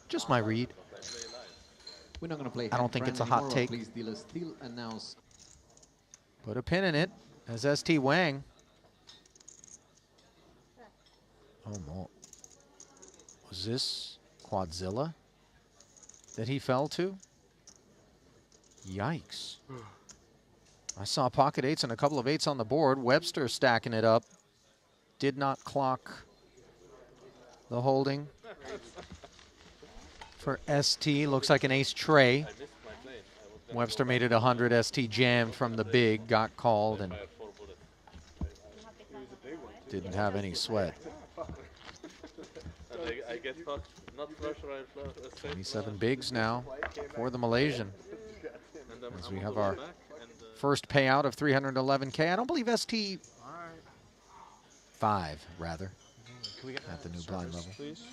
Speaker 8: Just my read.
Speaker 16: We're not going to play.
Speaker 8: I don't think it's a hot take.
Speaker 16: Please, dealers, still announce.
Speaker 8: Put a pin in it as ST Wang. Oh, no. Was this Quadzilla that he fell to? Yikes. I saw pocket eights and a couple of eights on the board. Webster stacking it up. Did not clock the holding for ST. Looks like an ace tray. Webster made it 100. ST jammed from the big, got called, and didn't have any sweat.
Speaker 12: I get fucked, not flush, right?
Speaker 8: 27 bigs now for the Malaysian. As we have our first payout of 311K. I don't believe ST 5, rather,
Speaker 10: Can we get
Speaker 8: at the new
Speaker 10: service,
Speaker 8: blind level.
Speaker 10: please?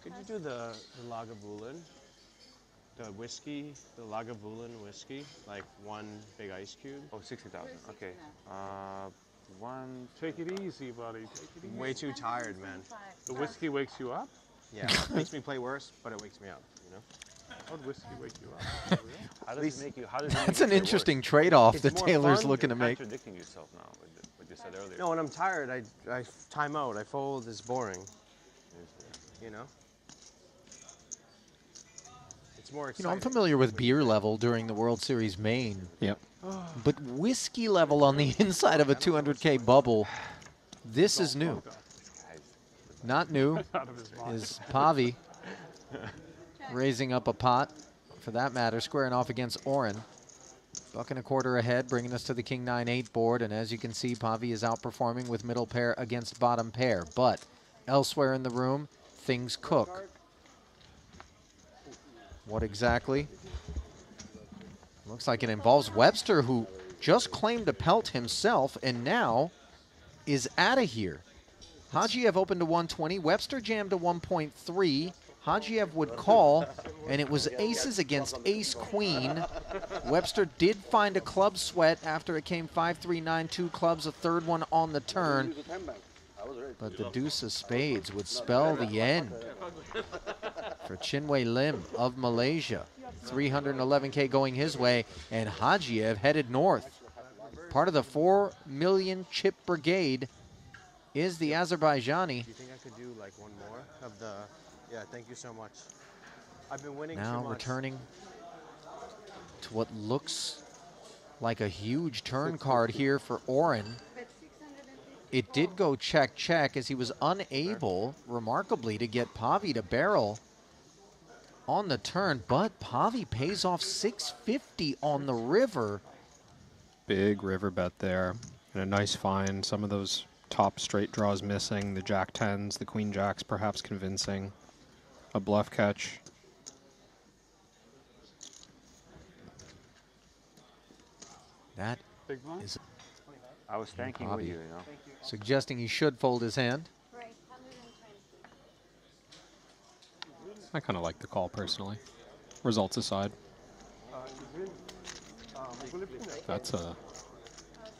Speaker 10: Could you do the Lagavulin? The whiskey, the Lagavulin whiskey, like one big ice cube?
Speaker 12: Oh, 60,000. Okay. One.
Speaker 6: Take it easy, buddy. Take it easy.
Speaker 10: Way too tired, man.
Speaker 6: The whiskey wakes you up?
Speaker 10: Yeah, it makes me play worse, but it wakes me up, you know?
Speaker 6: How would whiskey wake you up?
Speaker 12: How does it make you? How does it make
Speaker 8: That's
Speaker 12: you
Speaker 8: an
Speaker 12: play
Speaker 8: interesting
Speaker 12: worse?
Speaker 8: trade-off
Speaker 10: It's
Speaker 8: that
Speaker 10: more
Speaker 8: Taylor's
Speaker 10: fun.
Speaker 8: looking to
Speaker 12: You're
Speaker 8: make.
Speaker 12: contradicting yourself now with what you said earlier.
Speaker 10: No, when I'm tired, I time out, I fold, it's boring. You know? It's more
Speaker 8: You
Speaker 10: exciting.
Speaker 8: know, I'm familiar with beer level during the World Series main.
Speaker 2: Yep.
Speaker 8: But whiskey level on the inside of a 200K bubble, this is new. Not new is Pavi raising up a pot, for that matter, squaring off against Oren. $1.25 ahead, bringing us to the King 9-8 board. And as you can see, Pavi is outperforming with middle pair against bottom pair. But elsewhere in the room, things cook. What exactly? Looks like it involves Webster, who just claimed a pelt himself and now is out of here. Hajiev opened to 120. Webster jammed to 1.3. Hajiev would call, and it was aces against ace-queen. Webster did find a club sweat after it came 5-3, 9-2 clubs, a third one on the turn. But the deuce of spades would spell the end for Chinwei Lim of Malaysia. 311K going his way, and Hajiev headed north. Part of the 4 million chip brigade is the Azerbaijani.
Speaker 10: Do you think I could do like one more of the... Yeah, thank you so much. I've been winning
Speaker 8: Now
Speaker 10: too much.
Speaker 8: returning to what looks like a huge turn card here for Oren. It did go check as he was unable, remarkably, to get Pavi to barrel on the turn, but Pavi pays off 650 on the river.
Speaker 2: Big river bet there, and a nice find. Some of those top straight draws missing, the jack tens, the queen jacks perhaps convincing. A bluff catch.
Speaker 8: That
Speaker 6: Big blind?
Speaker 8: is
Speaker 12: I was thanking with you, you know.
Speaker 8: suggesting he should fold his hand.
Speaker 2: I kind of like the call personally. Results aside. That's a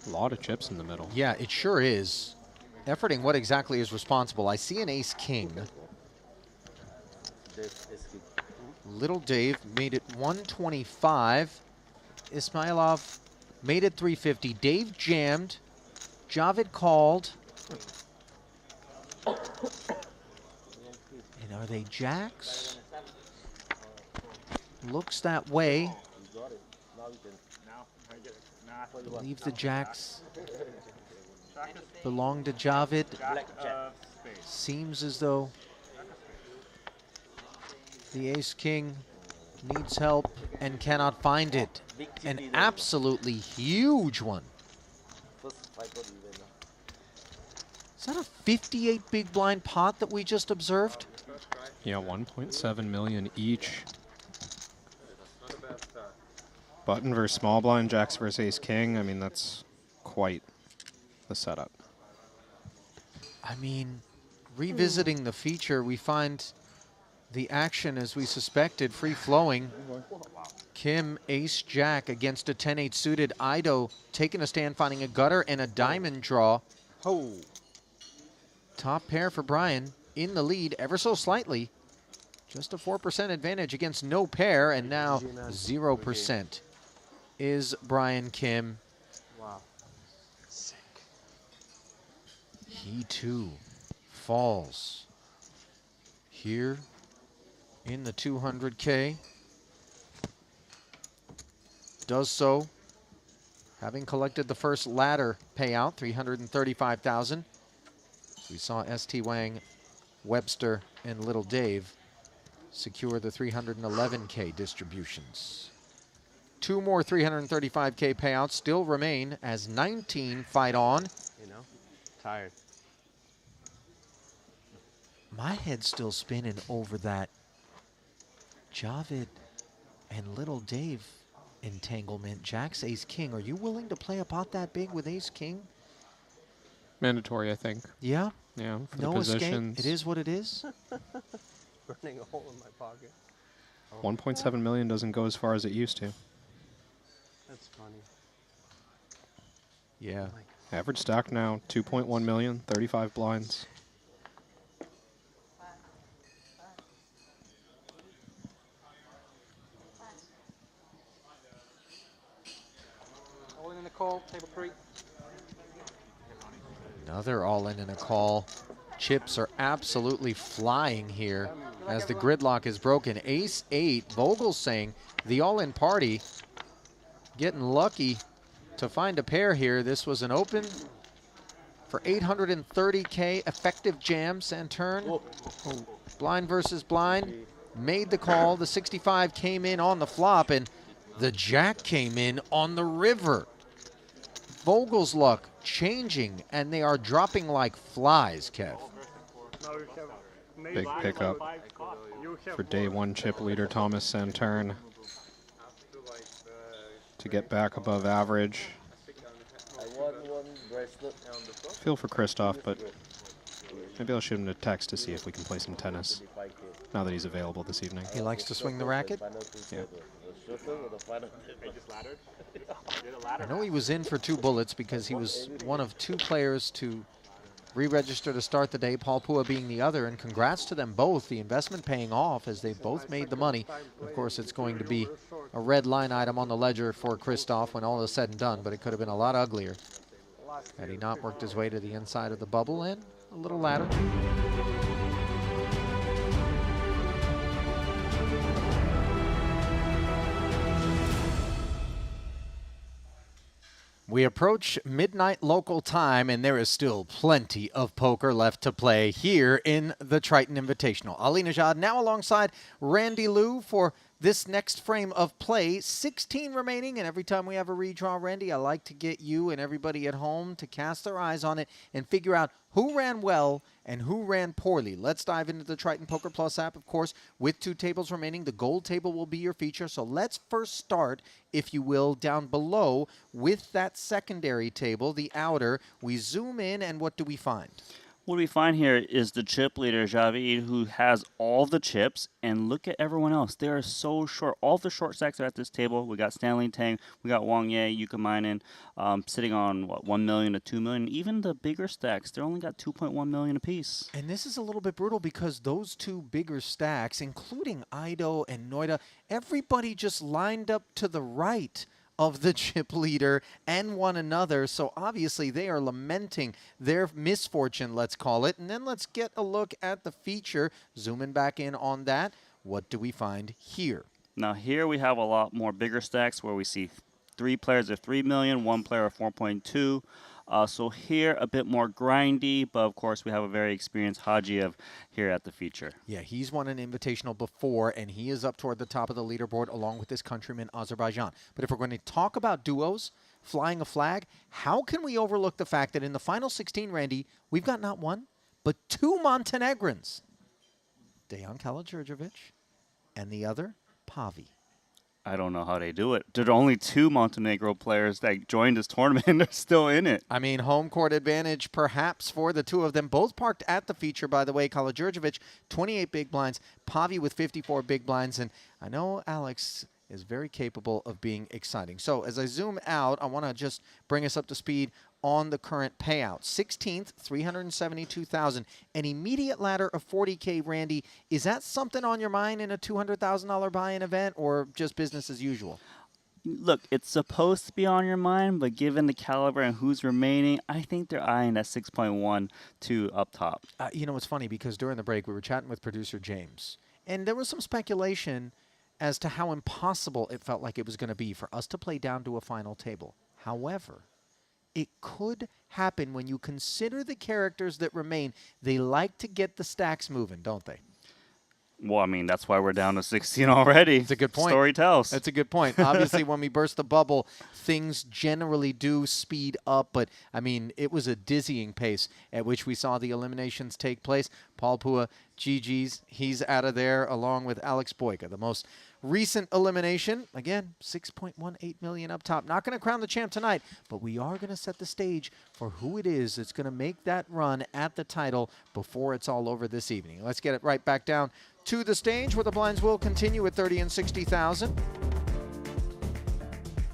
Speaker 2: lot of chips in the middle.
Speaker 8: Yeah, it sure is. Efforting what exactly is responsible. I see an ace-king. Little Dave made it 125. Ismailov made it 350. Dave jammed. Javid called. And are they jacks? Looks that way. I believe the jacks belong to Javid. Seems as though the ace-king needs help and cannot find it. An absolutely huge one. Is that a 58 big blind pot that we just observed?
Speaker 2: Yeah, 1.7 million each. Button versus small blind, jacks versus ace king. I mean, that's quite the setup.
Speaker 8: I mean, revisiting the feature, we find the action, as we suspected, free-flowing. Kim, ace-jack against a 10-8 suited. Ido taking a stand, finding a gutter and a diamond draw.
Speaker 10: Oh.
Speaker 8: Top pair for Brian, in the lead ever so slightly. Just a 4% advantage against no pair, and now 0% is Brian Kim.
Speaker 10: Wow. Sick.
Speaker 8: He too falls here in the 200K. Does so, having collected the first ladder payout, 335,000. We saw ST Wang, Webster, and Little Dave secure the 311K distributions. 2 more 335K payouts still remain as 19 fight on.
Speaker 10: You know, tired.
Speaker 8: My head's still spinning over that Javid and Little Dave entanglement. Jack's ace-king. Are you willing to play a pot that big with ace-king?
Speaker 2: Mandatory, I think.
Speaker 8: Yeah?
Speaker 2: Yeah, for
Speaker 8: No
Speaker 2: the
Speaker 8: escape.
Speaker 2: positions.
Speaker 8: It is what it is.
Speaker 10: Burning a hole in my pocket.
Speaker 2: 1.7 million doesn't go as far as it used to.
Speaker 10: That's funny.
Speaker 8: Yeah.
Speaker 2: Average stack now, 2.1 million, 35 blinds.
Speaker 19: All in the call, table 3.
Speaker 8: Another all-in and a call. Chips are absolutely flying here as the gridlock is broken. Ace-8, Vogel saying the all-in party getting lucky to find a pair here. This was an open for 830K effective jam. Santurn, blind versus blind, made the call. The 65 came in on the flop, and the jack came in on the river. Vogel's luck changing, and they are dropping like flies, Kev.
Speaker 2: Big pickup for day one chip leader Thomas Santurn to get back above average. Feel for Christoph, but maybe I'll shoot him a text to see if we can play some tennis now that he's available this evening.
Speaker 8: He likes to swing the racket?
Speaker 2: Yeah.
Speaker 8: I know he was in for 2 bullets because he was one of 2 players to re-register to start the day, Paul Pua being the other, and congrats to them both. The investment paying off as they both made the money. Of course, it's going to be a red line item on the ledger for Christoph when all is said and done, but it could have been a lot uglier had he not worked his way to the inside of the bubble and a little ladder. We approach midnight local time, and there is still plenty of poker left to play here in the Triton Invitational. Ali Najad now alongside Randy Liu for this next frame of play. 16 remaining, and every time we have a redraw, Randy, I like to get you and everybody at home to cast their eyes on it and figure out who ran well and who ran poorly. Let's dive into the Triton Poker Plus app, of course, with 2 tables remaining. The gold table will be your feature, so let's first start, if you will, down below with that secondary table, the outer. We zoom in, and what do we find?
Speaker 7: What we find here is the chip leader, Javid, who has all the chips, and look at everyone else. They are so short. All the short stacks are at this table. We got Stanley Tang, we got Wang Ye, Yuka Mainen, sitting on, what, 1 million to 2 million. Even the bigger stacks, they only got 2.1 million apiece.
Speaker 8: And this is a little bit brutal because those 2 bigger stacks, including Ido and Noida, everybody just lined up to the right of the chip leader and one another. So obviously they are lamenting their misfortune, let's call it. And then let's get a look at the feature. Zooming back in on that. What do we find here?
Speaker 7: Now here we have a lot more bigger stacks where we see 3 players of 3 million, 1 player of 4.2. So here a bit more grindy, but of course we have a very experienced Hajiev here at the feature.
Speaker 8: Yeah, he's won an invitational before, and he is up toward the top of the leaderboard along with his countryman Azerbaijan. But if we're going to talk about duos, flying a flag, how can we overlook the fact that in the final 16, Randy, we've got not 1, but 2 Montenegrins. Dejan Karađorđević and the other, Pavi.
Speaker 7: I don't know how they do it. There are only 2 Montenegro players that joined this tournament, and they're still in it.
Speaker 8: I mean, home court advantage perhaps for the 2 of them. Both parked at the feature, by the way. Karađorđević, 28 big blinds. Pavi with 54 big blinds. And I know Alex is very capable of being exciting. So as I zoom out, I want to just bring us up to speed on the current payout. 16th, $372,000. An immediate ladder of 40K, Randy. Is that something on your mind in a $200,000 buy-in event, or just business as usual?
Speaker 7: Look, it's supposed to be on your mind, but given the caliber and who's remaining, I think they're eyeing that 6.1 to up top.
Speaker 8: You know, it's funny because during the break, we were chatting with producer James, and there was some speculation as to how impossible it felt like it was going to be for us to play down to a final table. However, it could happen when you consider the characters that remain. They like to get the stacks moving, don't they?
Speaker 7: Well, I mean, that's why we're down to 16 already.
Speaker 8: It's a good point.
Speaker 7: Story tells.
Speaker 8: That's a good point. Obviously, when we burst the bubble, things generally do speed up. But, I mean, it was a dizzying pace at which we saw the eliminations take place. Paul Pua, GG's, he's out of there along with Alex Boyka. The most recent elimination, again, 6.18 million up top. Not going to crown the champ tonight, but we are going to set the stage for who it is that's going to make that run at the title before it's all over this evening. Let's get it right back down to the stage where the blinds will continue at 30 and 60,000.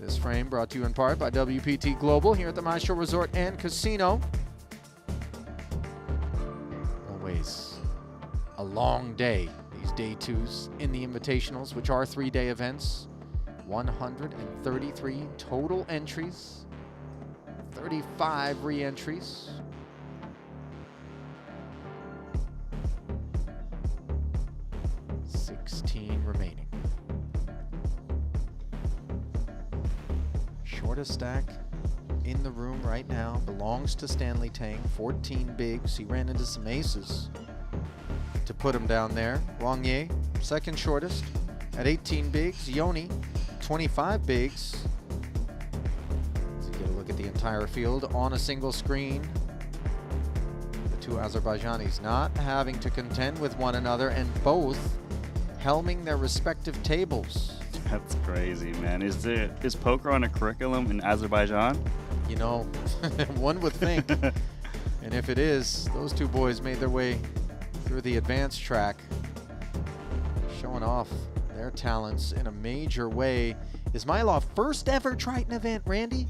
Speaker 8: This frame brought to you in part by WPT Global here at the Maestral Resort and Casino. Always a long day, these day twos in the invitationals, which are 3-day events. 133 total entries, 35 re-entries. Remaining. Shortest stack in the room right now belongs to Stanley Tang. 14 bigs. He ran into some aces to put him down there. Wang Ye, second shortest at 18 bigs. Yoni, 25 bigs. Let's get a look at the entire field on a single screen. The two Azerbaijanis not having to contend with one another, and both helming their respective tables.
Speaker 7: That's crazy, man. Is poker on a curriculum in Azerbaijan?
Speaker 8: You know, one would think. And if it is, those two boys made their way through the advanced track, showing off their talents in a major way. Ismailov, first ever Triton event, Randy?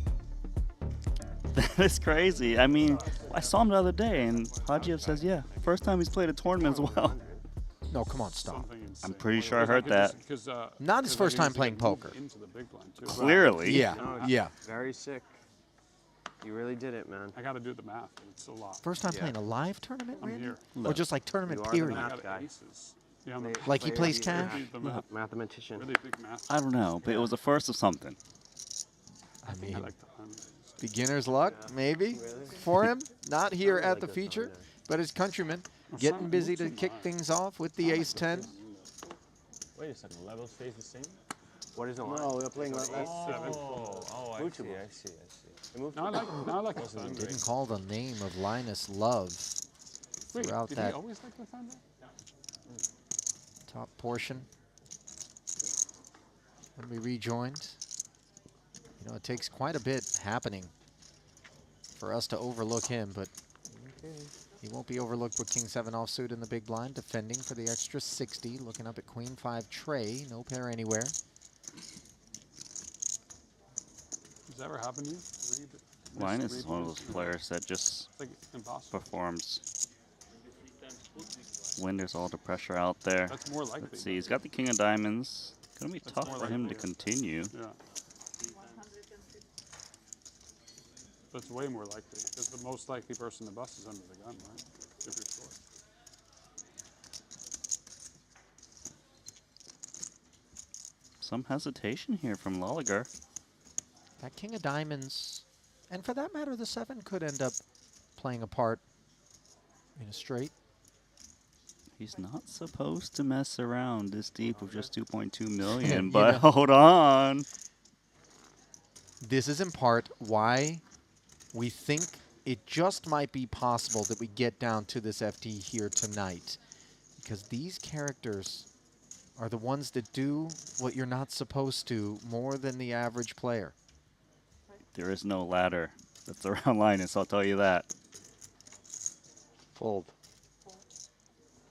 Speaker 7: That is crazy. I mean, I saw him the other day, and Hajiev says, yeah, first time he's played a tournament as well.
Speaker 8: No, come on, stop.
Speaker 7: I'm pretty sure I heard that.
Speaker 8: Not his first time playing poker.
Speaker 7: Clearly.
Speaker 8: Yeah,
Speaker 10: No,
Speaker 8: yeah.
Speaker 10: Very sick. You really did it, man.
Speaker 6: I got to do the math. It's a lot.
Speaker 8: First time playing a live tournament,
Speaker 6: I'm
Speaker 8: Randy?
Speaker 6: here.
Speaker 8: Or just like tournament
Speaker 10: You are the
Speaker 8: period?
Speaker 10: math guy.
Speaker 6: Yeah, I'm
Speaker 8: Like he plays cash?
Speaker 10: Mathematician.
Speaker 6: Really big math.
Speaker 7: I don't know, but it was the first of something.
Speaker 8: I mean,
Speaker 6: like
Speaker 8: beginner's luck, maybe, for him. Not here at the feature, but his countrymen getting busy to kick things off with the ace-10.
Speaker 23: Wait a second, level stays the same?
Speaker 10: What is the line?
Speaker 23: No, we're playing like that.
Speaker 10: Oh, I see.
Speaker 6: Now I like the thunder.
Speaker 8: Didn't call the name of Linus Love throughout
Speaker 6: Did
Speaker 8: that
Speaker 6: he always like the thunder?
Speaker 8: top portion. When we rejoined, you know, it takes quite a bit happening for us to overlook him, but he won't be overlooked with King 7 offsuit in the big blind, defending for the extra 60, looking up at Queen 5 tray, no pair anywhere.
Speaker 6: Has that ever happened to you?
Speaker 7: Linus is one of those players that just performs when there's all the pressure out there.
Speaker 6: That's more likely.
Speaker 7: Let's see, he's got the King of Diamonds. It's going to be tough for him to continue.
Speaker 6: Yeah. That's way more likely, because the most likely person to bust is under the gun, right? If you're short.
Speaker 7: Some hesitation here from Lolliger.
Speaker 8: That King of Diamonds, and for that matter, the 7 could end up playing a part in a straight.
Speaker 7: He's not supposed to mess around this deep with just 2.2 million,
Speaker 8: You
Speaker 7: but
Speaker 8: know.
Speaker 7: hold on.
Speaker 8: This is in part why we think it just might be possible that we get down to this FT here tonight. Because these characters are the ones that do what you're not supposed to more than the average player.
Speaker 7: There is no ladder that's around Linus, I'll tell you that.
Speaker 10: Fold.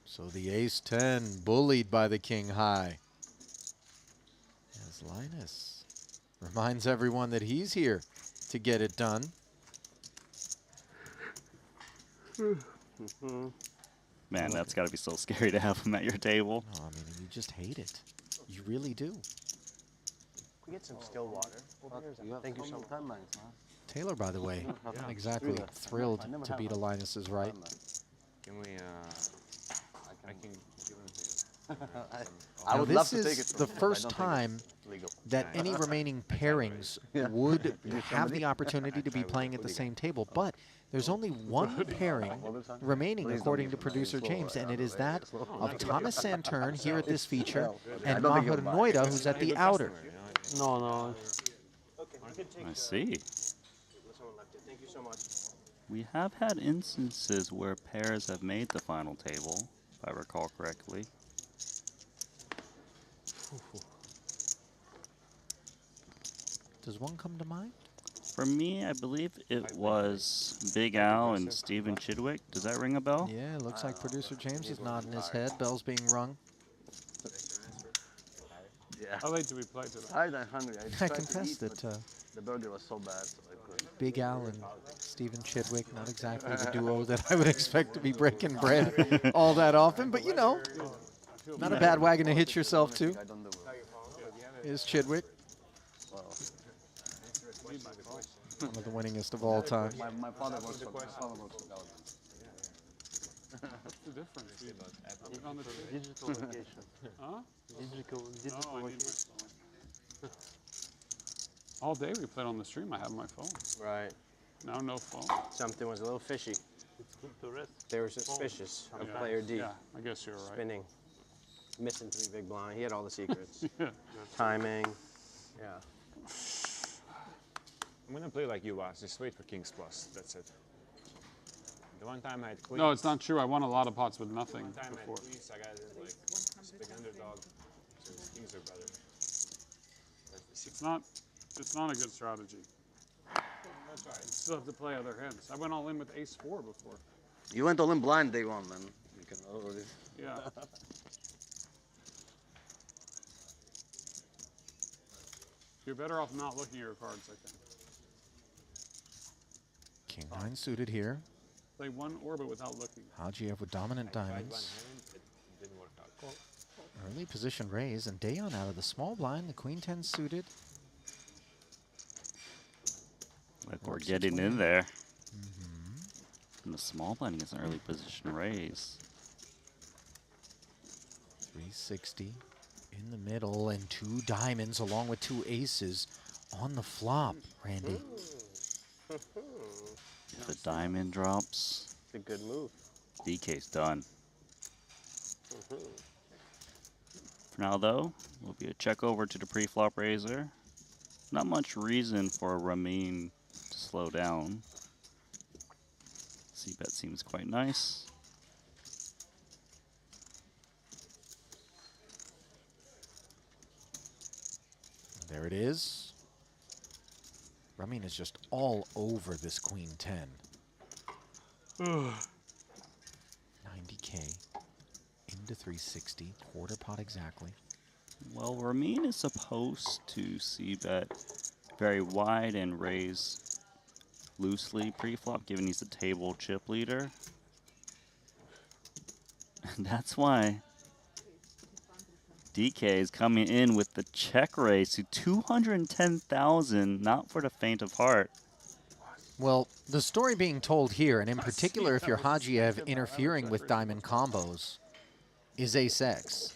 Speaker 8: So the ace-10 bullied by the king high. As Linus reminds everyone that he's here to get it done.
Speaker 7: Man, that's got to be so scary to have him at your table.
Speaker 8: No, I mean, you just hate it. You really do.
Speaker 10: We get some still water. Thank you so much.
Speaker 8: Taylor, by the way, not exactly thrilled to beat a Linus's right.
Speaker 12: Can we, I can give it to you.
Speaker 10: I would love to take it.
Speaker 8: This is the first time that any remaining pairings would have the opportunity to be playing at the same table, but There's only one pairing remaining, according to producer James, and it is that of Thomas Santern here at this feature and Maher Noida, who's at the outer.
Speaker 10: No.
Speaker 7: I see.
Speaker 10: Thank you so much.
Speaker 7: We have had instances where pairs have made the final table, if I recall correctly.
Speaker 8: Does one come to mind?
Speaker 7: For me, I believe it was Big Al and Stephen Chidwick. Does that ring a bell?
Speaker 8: Yeah, looks like producer James is nodding his head. Bell's being rung.
Speaker 23: Yeah.
Speaker 6: How late did we play today?
Speaker 23: Tired and hungry.
Speaker 8: I confess that
Speaker 23: the burger was so bad, so I couldn't.
Speaker 8: Big Al and Stephen Chidwick, not exactly the duo that I would expect to be breaking bread all that often, but you know, not a bad wagon to hitch yourself to. Is Chidwick. One of the winningest of all time.
Speaker 23: My father works for Galvin.
Speaker 6: What's the difference? On the
Speaker 10: Digital location.
Speaker 6: Huh?
Speaker 10: Digital location.
Speaker 6: All day we played on the stream. I have my phone.
Speaker 10: Right.
Speaker 6: Now no phone.
Speaker 10: Something was a little fishy.
Speaker 19: It's good to rest.
Speaker 10: They were suspicious of
Speaker 6: Yeah.
Speaker 10: player D.
Speaker 6: Yeah, I guess you're right.
Speaker 10: Spinning. Missing 3 big blind. He had all the secrets.
Speaker 6: Yeah.
Speaker 10: Timing. Yeah.
Speaker 12: I'm gonna play like you, Vas. Just wait for Kings Plus. That's it. The one time I had Queens.
Speaker 6: No, it's not true. I won a lot of pots with nothing
Speaker 12: One time
Speaker 6: before.
Speaker 12: I had Queens, I got it like big underdog. So Kings are better.
Speaker 6: It's not a good strategy. You still have to play other hands. I went all in with ace-4 before.
Speaker 14: You went all in blind day one, man. You can already.
Speaker 6: Yeah. You're better off not looking at your cards, I think.
Speaker 8: King 9 suited here.
Speaker 6: Play one orbit without looking.
Speaker 8: Hajiev with dominant diamonds.
Speaker 12: It didn't work out.
Speaker 8: Early position raise, and Dayon out of the small blind, the Queen 10 suited.
Speaker 7: Like we're getting in there. And the small blind gets an early position raise.
Speaker 8: 360 in the middle, and 2 diamonds along with 2 aces on the flop, Randy.
Speaker 7: If the diamond drops,
Speaker 10: It's a good move.
Speaker 7: DK's done. For now, though, will be a check over to the pre-flop raiser. Not much reason for Ramin to slow down. C-bet seems quite nice.
Speaker 8: There it is. Ramin is just all over this Queen 10. 90K into 360, quarter pot exactly.
Speaker 7: Well, Ramin is supposed to C-bet very wide and raise loosely pre-flop, given he's the table chip leader. And that's why DK is coming in with the check raise to 210,000, not for the faint of heart.
Speaker 8: Well, the story being told here, and in particular if you're Hajiev interfering with diamond combos, is ace-x.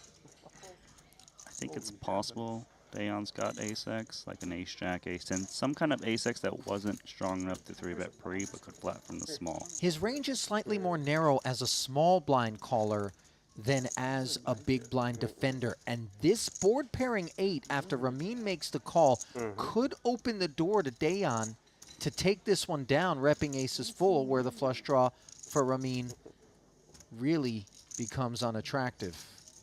Speaker 7: I think it's possible Dayon's got ace-x, like an ace-jack, ace-10, some kind of ace-x that wasn't strong enough to 3-bet pre, but could flat from the small.
Speaker 8: His range is slightly more narrow as a small blind caller than as a big blind defender. And this board pairing 8, after Ramin makes the call, could open the door to Dayon to take this one down, repping aces full, where the flush draw for Ramin really becomes unattractive.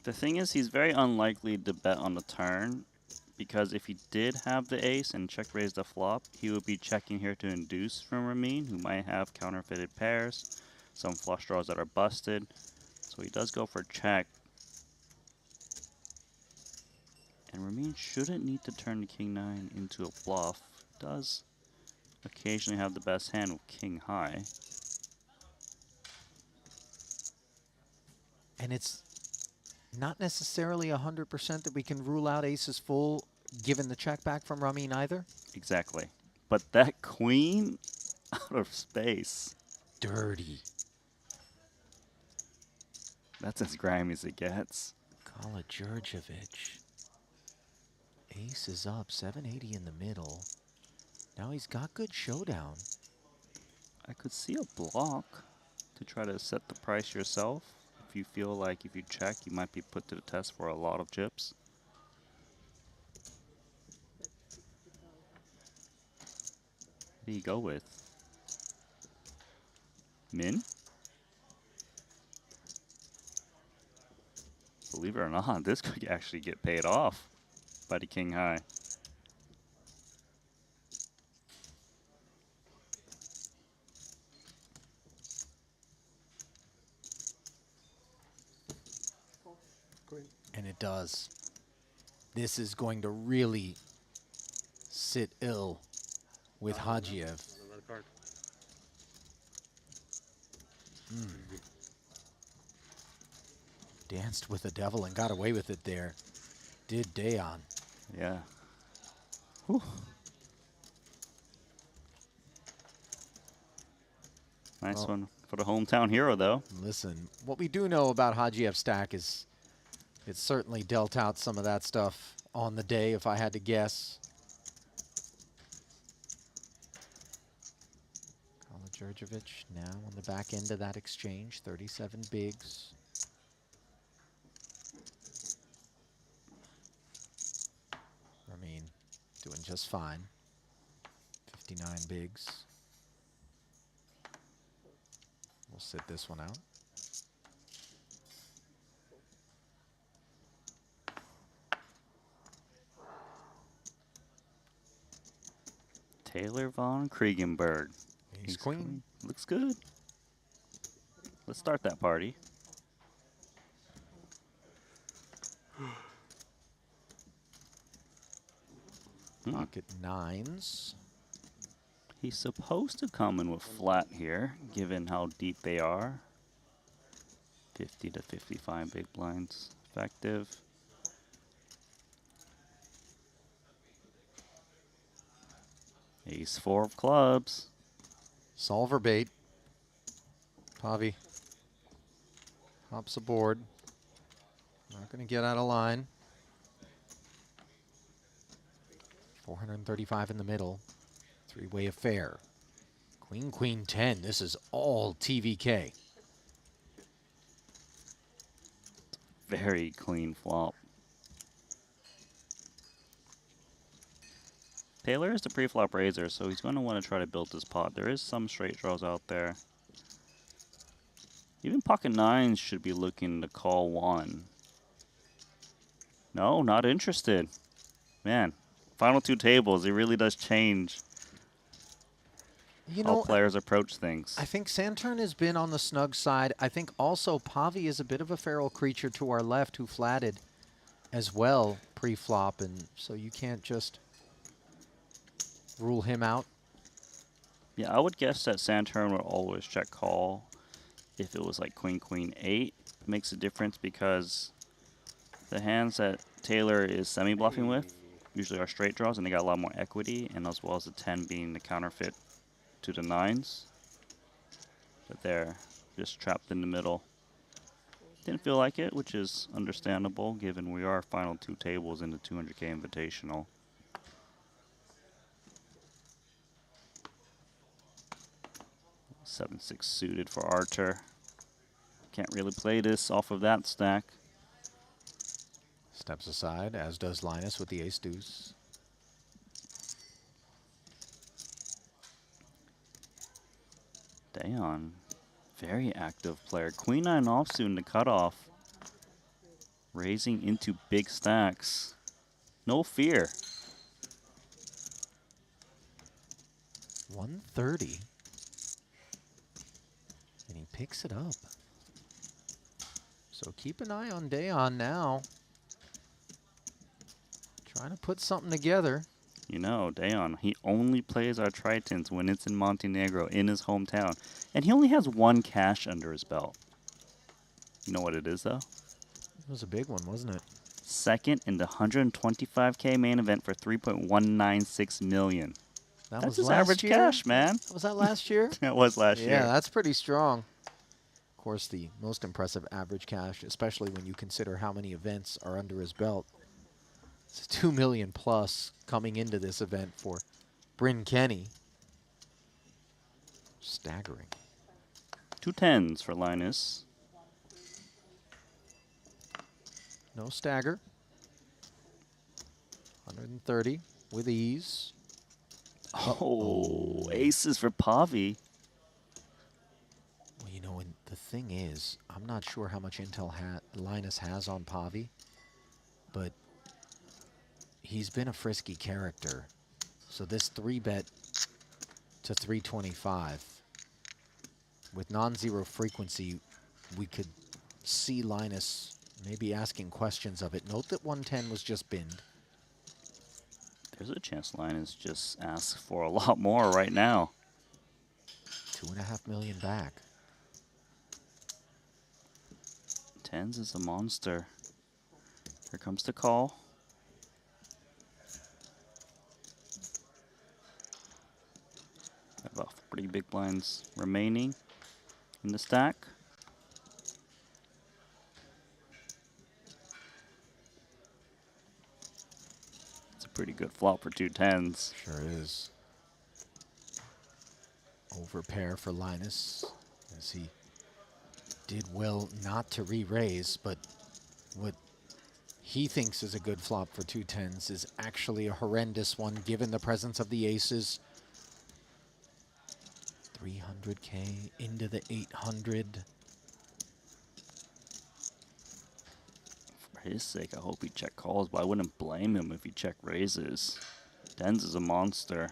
Speaker 7: The thing is, he's very unlikely to bet on the turn, because if he did have the ace and check raise the flop, he would be checking here to induce from Ramin, who might have counterfeited pairs, some flush draws that are busted. So he does go for check. And Ramin shouldn't need to turn the king 9 into a bluff. Does occasionally have the best hand with king high.
Speaker 8: And it's not necessarily 100% that we can rule out aces full given the check back from Ramin either.
Speaker 7: Exactly. But that queen out of space.
Speaker 8: Dirty.
Speaker 7: That's as grimy as it gets.
Speaker 8: Kala Djurdjevic. Ace is up, 780 in the middle. Now he's got good showdown.
Speaker 7: I could see a block to try to set the price yourself. If you feel like if you check, you might be put to the test for a lot of chips. What do you go with? Min? Believe it or not, this could actually get paid off by the king high.
Speaker 8: And it does. This is going to really sit ill with Hajiev. Danced with the devil and got away with it there. Did Dayon.
Speaker 7: Yeah. Whew. Nice
Speaker 8: Well,
Speaker 7: one for the hometown hero, though.
Speaker 8: Listen, what we do know about Hajiev's stack is it certainly dealt out some of that stuff on the day, if I had to guess. Djurjevic now on the back end of that exchange, 37 bigs. Ramin doing just fine, 59 bigs. We'll sit this one out.
Speaker 7: Taylor von Kriegenberg.
Speaker 8: He's queen.
Speaker 7: Looks good. Let's start that party.
Speaker 8: Pocket nines.
Speaker 7: He's supposed to come in with flat here, given how deep they are. 50 to 55 big blinds effective. Ace 4 of clubs.
Speaker 8: Solver bait. Pavi hops aboard. Not going to get out of line. 435 in the middle. Three-way affair. Queen, queen, 10. This is all TVK.
Speaker 7: Very clean flop. Taylor is the pre-flop raiser, so he's going to want to try to build this pot. There is some straight draws out there. Even pocket nines should be looking to call one. No, not interested. Man, final two tables, it really does change how players approach things.
Speaker 8: I think Santurn has been on the snug side. I think also Pavi is a bit of a feral creature to our left who flatted as well pre-flop, and so you can't just rule him out.
Speaker 7: Yeah, I would guess that Santurn would always check call if it was like queen, queen, 8. It makes a difference because the hands that Taylor is semi-bluffing with usually are straight draws, and they got a lot more equity, and as well as the 10 being the counterfeit to the 9s. But they're just trapped in the middle. Didn't feel like it, which is understandable given we are final two tables in the 200K Invitational. Seven, 6 suited for Archer. Can't really play this off of that stack.
Speaker 8: Steps aside, as does Linus with the ace deuce.
Speaker 7: Dayon, very active player. Queen 9 offsuit in the cutoff. Raising into big stacks. No fear.
Speaker 8: 130. And he picks it up. So keep an eye on Dayon now. Trying to put something together.
Speaker 7: You know, Dayon, he only plays our Tritons when it's in Montenegro, in his hometown. And he only has one cash under his belt. You know what it is, though?
Speaker 8: It was a big one, wasn't it?
Speaker 7: Second in the 125K main event for $3.196 million. That's his average cash, man.
Speaker 8: Was that last year?
Speaker 7: It was last year.
Speaker 8: Yeah, that's pretty strong. Of course, the most impressive average cash, especially when you consider how many events are under his belt. It's $2 million plus coming into this event for Bryn Kenny. Staggering.
Speaker 7: 2 10s for Linus.
Speaker 8: No stagger. 130 with ease.
Speaker 7: Oh, aces for Pavi.
Speaker 8: Well, you know, and the thing is, I'm not sure how much intel Linus has on Pavi, but he's been a frisky character. So this 3-bet to 325, with non-zero frequency, we could see Linus maybe asking questions of it. Note that 110 was just binned.
Speaker 7: There's a chance Linus just asks for a lot more right now.
Speaker 8: 2.5 million back.
Speaker 7: 10s is a monster. Here comes the call. About 40 big blinds remaining in the stack. It's a pretty good flop for 2 10s.
Speaker 8: Sure is. Overpair for Linus, as he did well not to re-raise, but what he thinks is a good flop for 2 10s is actually a horrendous one given the presence of the aces. 300K into the 800.
Speaker 7: For his sake, I hope he check calls, but I wouldn't blame him if he check raises. 10s is a monster.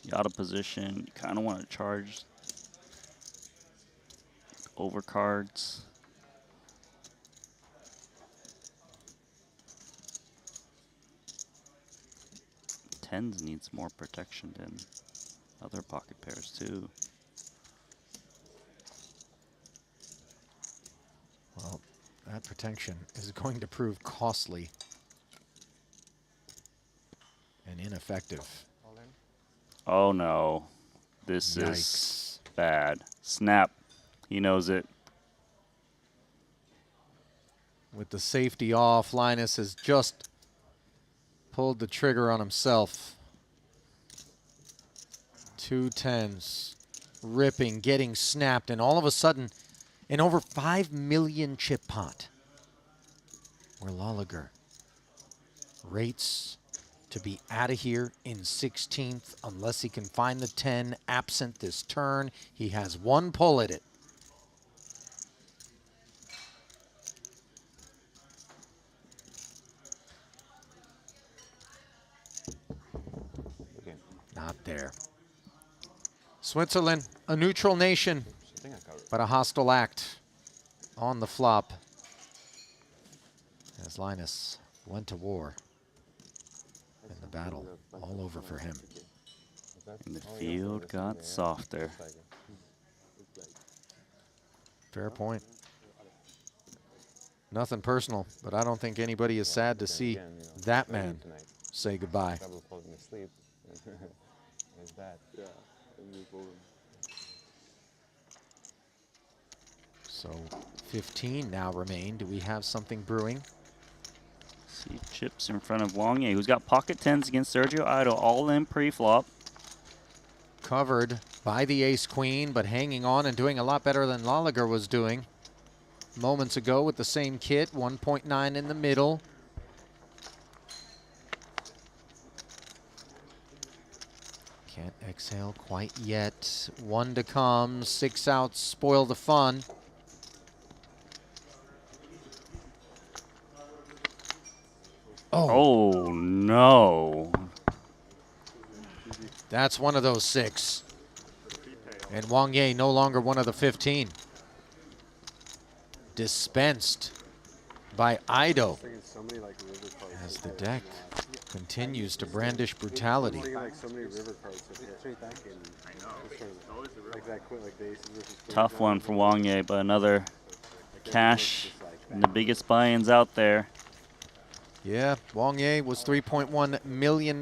Speaker 7: You out of position, you kind of want to charge overcards. Tens needs more protection than other pocket pairs too.
Speaker 8: Well, that protection is going to prove costly and ineffective.
Speaker 7: Oh no, this is bad. Snap, he knows it.
Speaker 8: With the safety off, Linus has just pulled the trigger on himself. 2 10s, ripping, getting snapped, and all of a sudden, an over 5 million chip pot, where Lolliger rates to be out of here in 16th unless he can find the 10 absent this turn. He has one pull at it. Not there. Switzerland, a neutral nation, but a hostile act on the flop as Linus went to war. And the battle all over for him.
Speaker 7: And the field got softer.
Speaker 8: Fair point. Nothing personal, but I don't think anybody is sad to see that man say goodbye. So 15 now remain. Do we have something brewing?
Speaker 7: See chips in front of Wangye, who's got pocket 10s against Sergio Idol, all in pre-flop.
Speaker 8: Covered by the ace-queen, but hanging on and doing a lot better than Lolliger was doing moments ago with the same kit. 1.9 in the middle. Can't exhale quite yet. 1 to come, 6 outs spoil the fun.
Speaker 7: Oh no.
Speaker 8: That's one of those 6. And Wangye no longer one of the 15. Dispensed by Ido as the deck continues to brandish brutality.
Speaker 7: Tough one for Wangye, but another cash and the biggest buy-ins out there.
Speaker 8: Yeah, Wangye was $3.1 million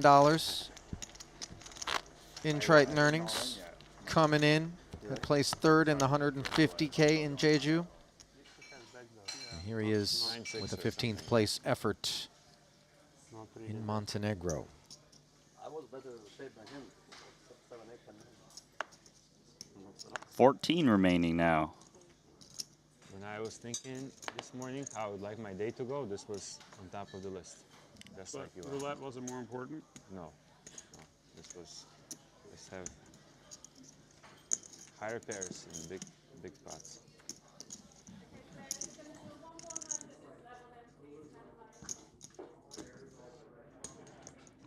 Speaker 8: in Triton earnings. Coming in, placed 3rd in the 150K in Jeju. And here he is with a 15th place effort in Montenegro.
Speaker 14: I was better shape than him. 7, 8,
Speaker 7: 14 remaining now.
Speaker 12: When I was thinking this morning how I would like my day to go, this was on top of the list. Just like you are.
Speaker 6: Roulette wasn't more important?
Speaker 12: No. This was, let's have higher pairs in big pots.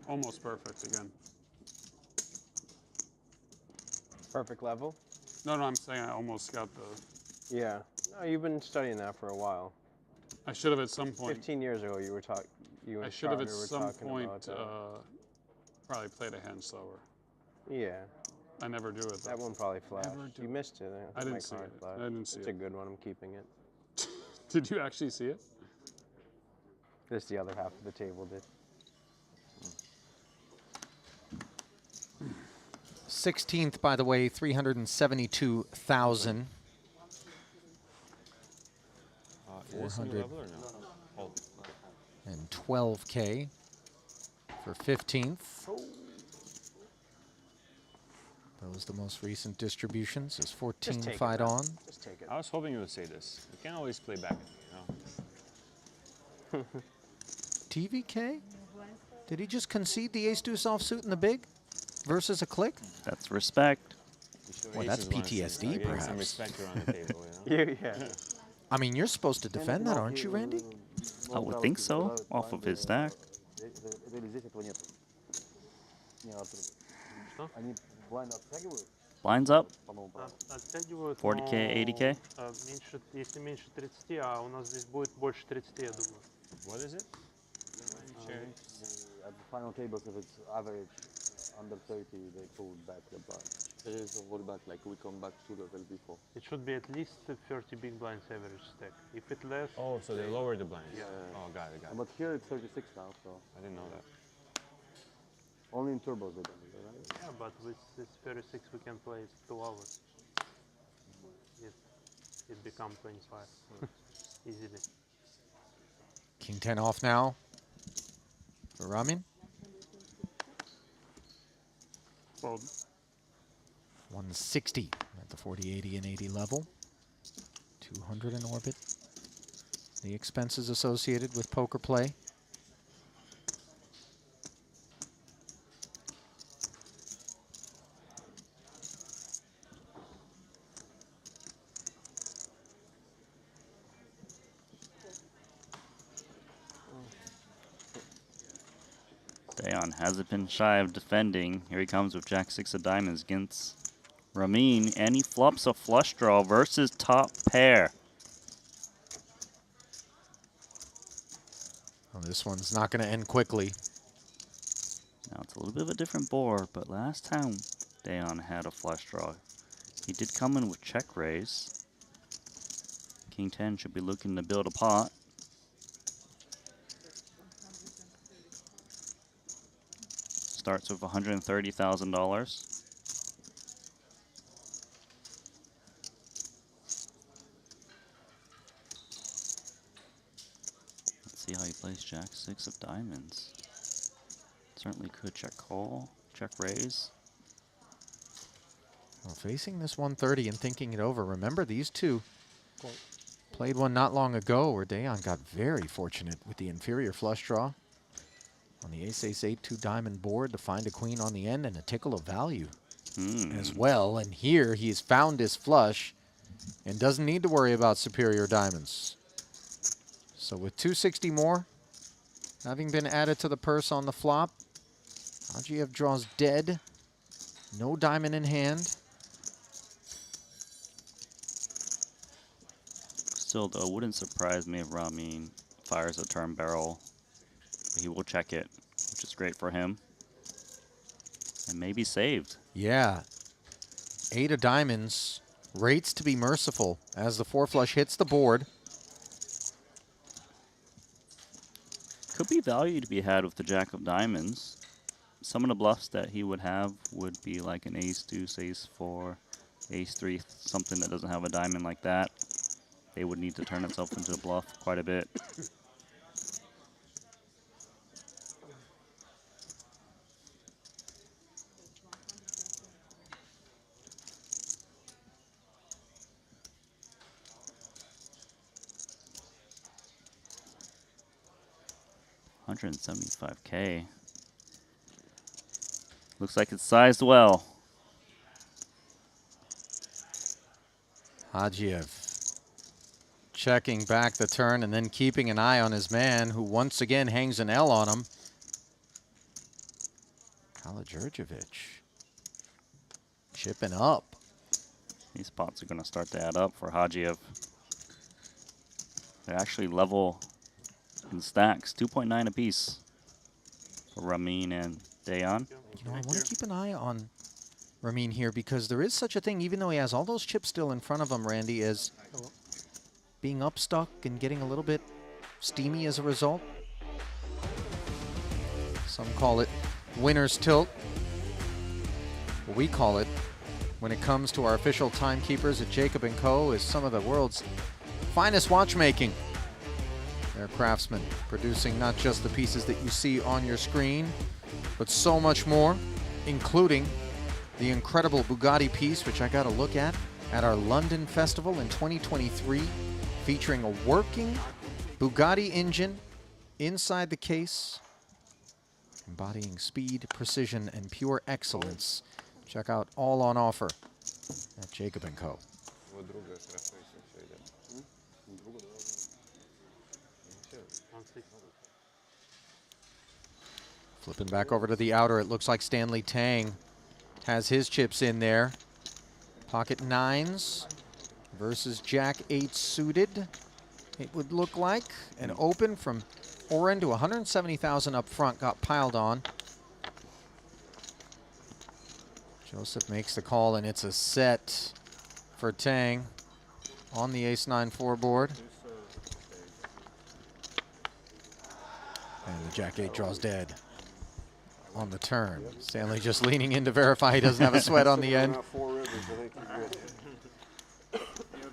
Speaker 6: Almost perfect again.
Speaker 10: Perfect level?
Speaker 6: No, I'm saying I almost got the...
Speaker 10: Yeah. No, you've been studying that for a while.
Speaker 6: I should have at some point.
Speaker 10: 15 years ago, you were talking.
Speaker 6: I should have at some point probably played a hand slower.
Speaker 10: Yeah.
Speaker 6: I never do it, though.
Speaker 10: That one probably flashed. You missed it.
Speaker 6: I didn't see it. I didn't see it.
Speaker 10: It's a good one. I'm keeping it.
Speaker 6: Did you actually see it?
Speaker 10: Just the other half of the table did.
Speaker 8: 16th, by the way, 372,000. 412K for 15th. Those the most recent distributions. Is 14 fight on.
Speaker 12: Just take it. I was hoping you would say this. You can't always play back at me, you know.
Speaker 8: TVK? Did he just concede the ace-deuce offsuit in the big versus a click?
Speaker 7: That's respect.
Speaker 8: Well, that's PTSD, perhaps.
Speaker 12: Some respect around the table, you know?
Speaker 10: Yeah.
Speaker 8: I mean, you're supposed to defend that, aren't you, Randy?
Speaker 7: I would think so, off of his stack. Blinds up. 40K, 80K.
Speaker 23: Если меньше 30, а у нас здесь будет больше 30, я думаю.
Speaker 12: What is it?
Speaker 14: At the final tables, if it's average under 30, they pull back the blind. There is a rollback, like we come back to level before.
Speaker 23: It should be at least 30 big blinds average stack. If it less...
Speaker 12: Oh, so they lower the blinds.
Speaker 23: Yeah.
Speaker 12: Oh, got it.
Speaker 14: But here it's 36 now, so...
Speaker 12: I didn't know that.
Speaker 14: Only in turbos they don't, right?
Speaker 23: Yeah, but with this 36 we can play it 2 hours. It becomes 25. Easily.
Speaker 8: King 10 off now for Ramin.
Speaker 6: Fold.
Speaker 8: 160 at the 40, 80, and 80 level. 200 in orbit. The expenses associated with poker play.
Speaker 7: Dayon hasn't been shy of defending. Here he comes with Jack-6 of diamonds against Ramin, and he flops a flush draw versus top pair.
Speaker 8: Well, this one's not going to end quickly.
Speaker 7: Now it's a little bit of a different board, but last time Dayon had a flush draw, he did come in with check raise. King 10 should be looking to build a pot. Starts with $130,000. Let's see how he plays Jack-6 of diamonds. Certainly could check call, check raise.
Speaker 8: Well, facing this 130 and thinking it over, remember these two played one not long ago where Dayon got very fortunate with the inferior flush draw on the ace-ace-8 2-diamond board to find a queen on the end and a tickle of value as well. And here he's found his flush and doesn't need to worry about superior diamonds. So with 260 more having been added to the purse on the flop, Agiev draws dead, no diamond in hand.
Speaker 7: Still, though, wouldn't surprise me if Ramin fires a turn barrel. He will check it, which is great for him. And maybe saved.
Speaker 8: Yeah. 8 of diamonds. Rates to be merciful as the 4 flush hits the board.
Speaker 7: Could be value to be had with the Jack of diamonds. Some of the bluffs that he would have would be like an ace-deuce, ace-4, ace-3, something that doesn't have a diamond like that. They would need to turn itself into a bluff quite a bit. 175K. Looks like it's sized well.
Speaker 8: Hagiev checking back the turn and then keeping an eye on his man, who once again hangs an L on him. Kala-Djurdjevic chipping up.
Speaker 7: These spots are going to start to add up for Hagiev. They're actually level in stacks, 2.9 apiece for Ramin and Dayan.
Speaker 8: You know, I want to keep an eye on Ramin here, because there is such a thing, even though he has all those chips still in front of him, Randy, as being upstuck and getting a little bit steamy as a result. Some call it winner's tilt. What we call it, when it comes to our official timekeepers at Jacob & Co., is some of the world's finest watchmaking. They're craftsmen, producing not just the pieces that you see on your screen, but so much more, including the incredible Bugatti piece, which I got to look at our London Festival in 2023, featuring a working Bugatti engine inside the case, embodying speed, precision, and pure excellence. Check out all on offer at Jacob & Co. Flipping back over to the outer, it looks like Stanley Tang has his chips in there. Pocket nines versus Jack 8 suited, it would look like. And open from Oren to 170,000 up front, got piled on. Joseph makes the call, and it's a set for Tang on the ace-9-4 board. And the Jack 8 draws dead on the turn. Stanley just leaning in to verify he doesn't have a sweat on the end.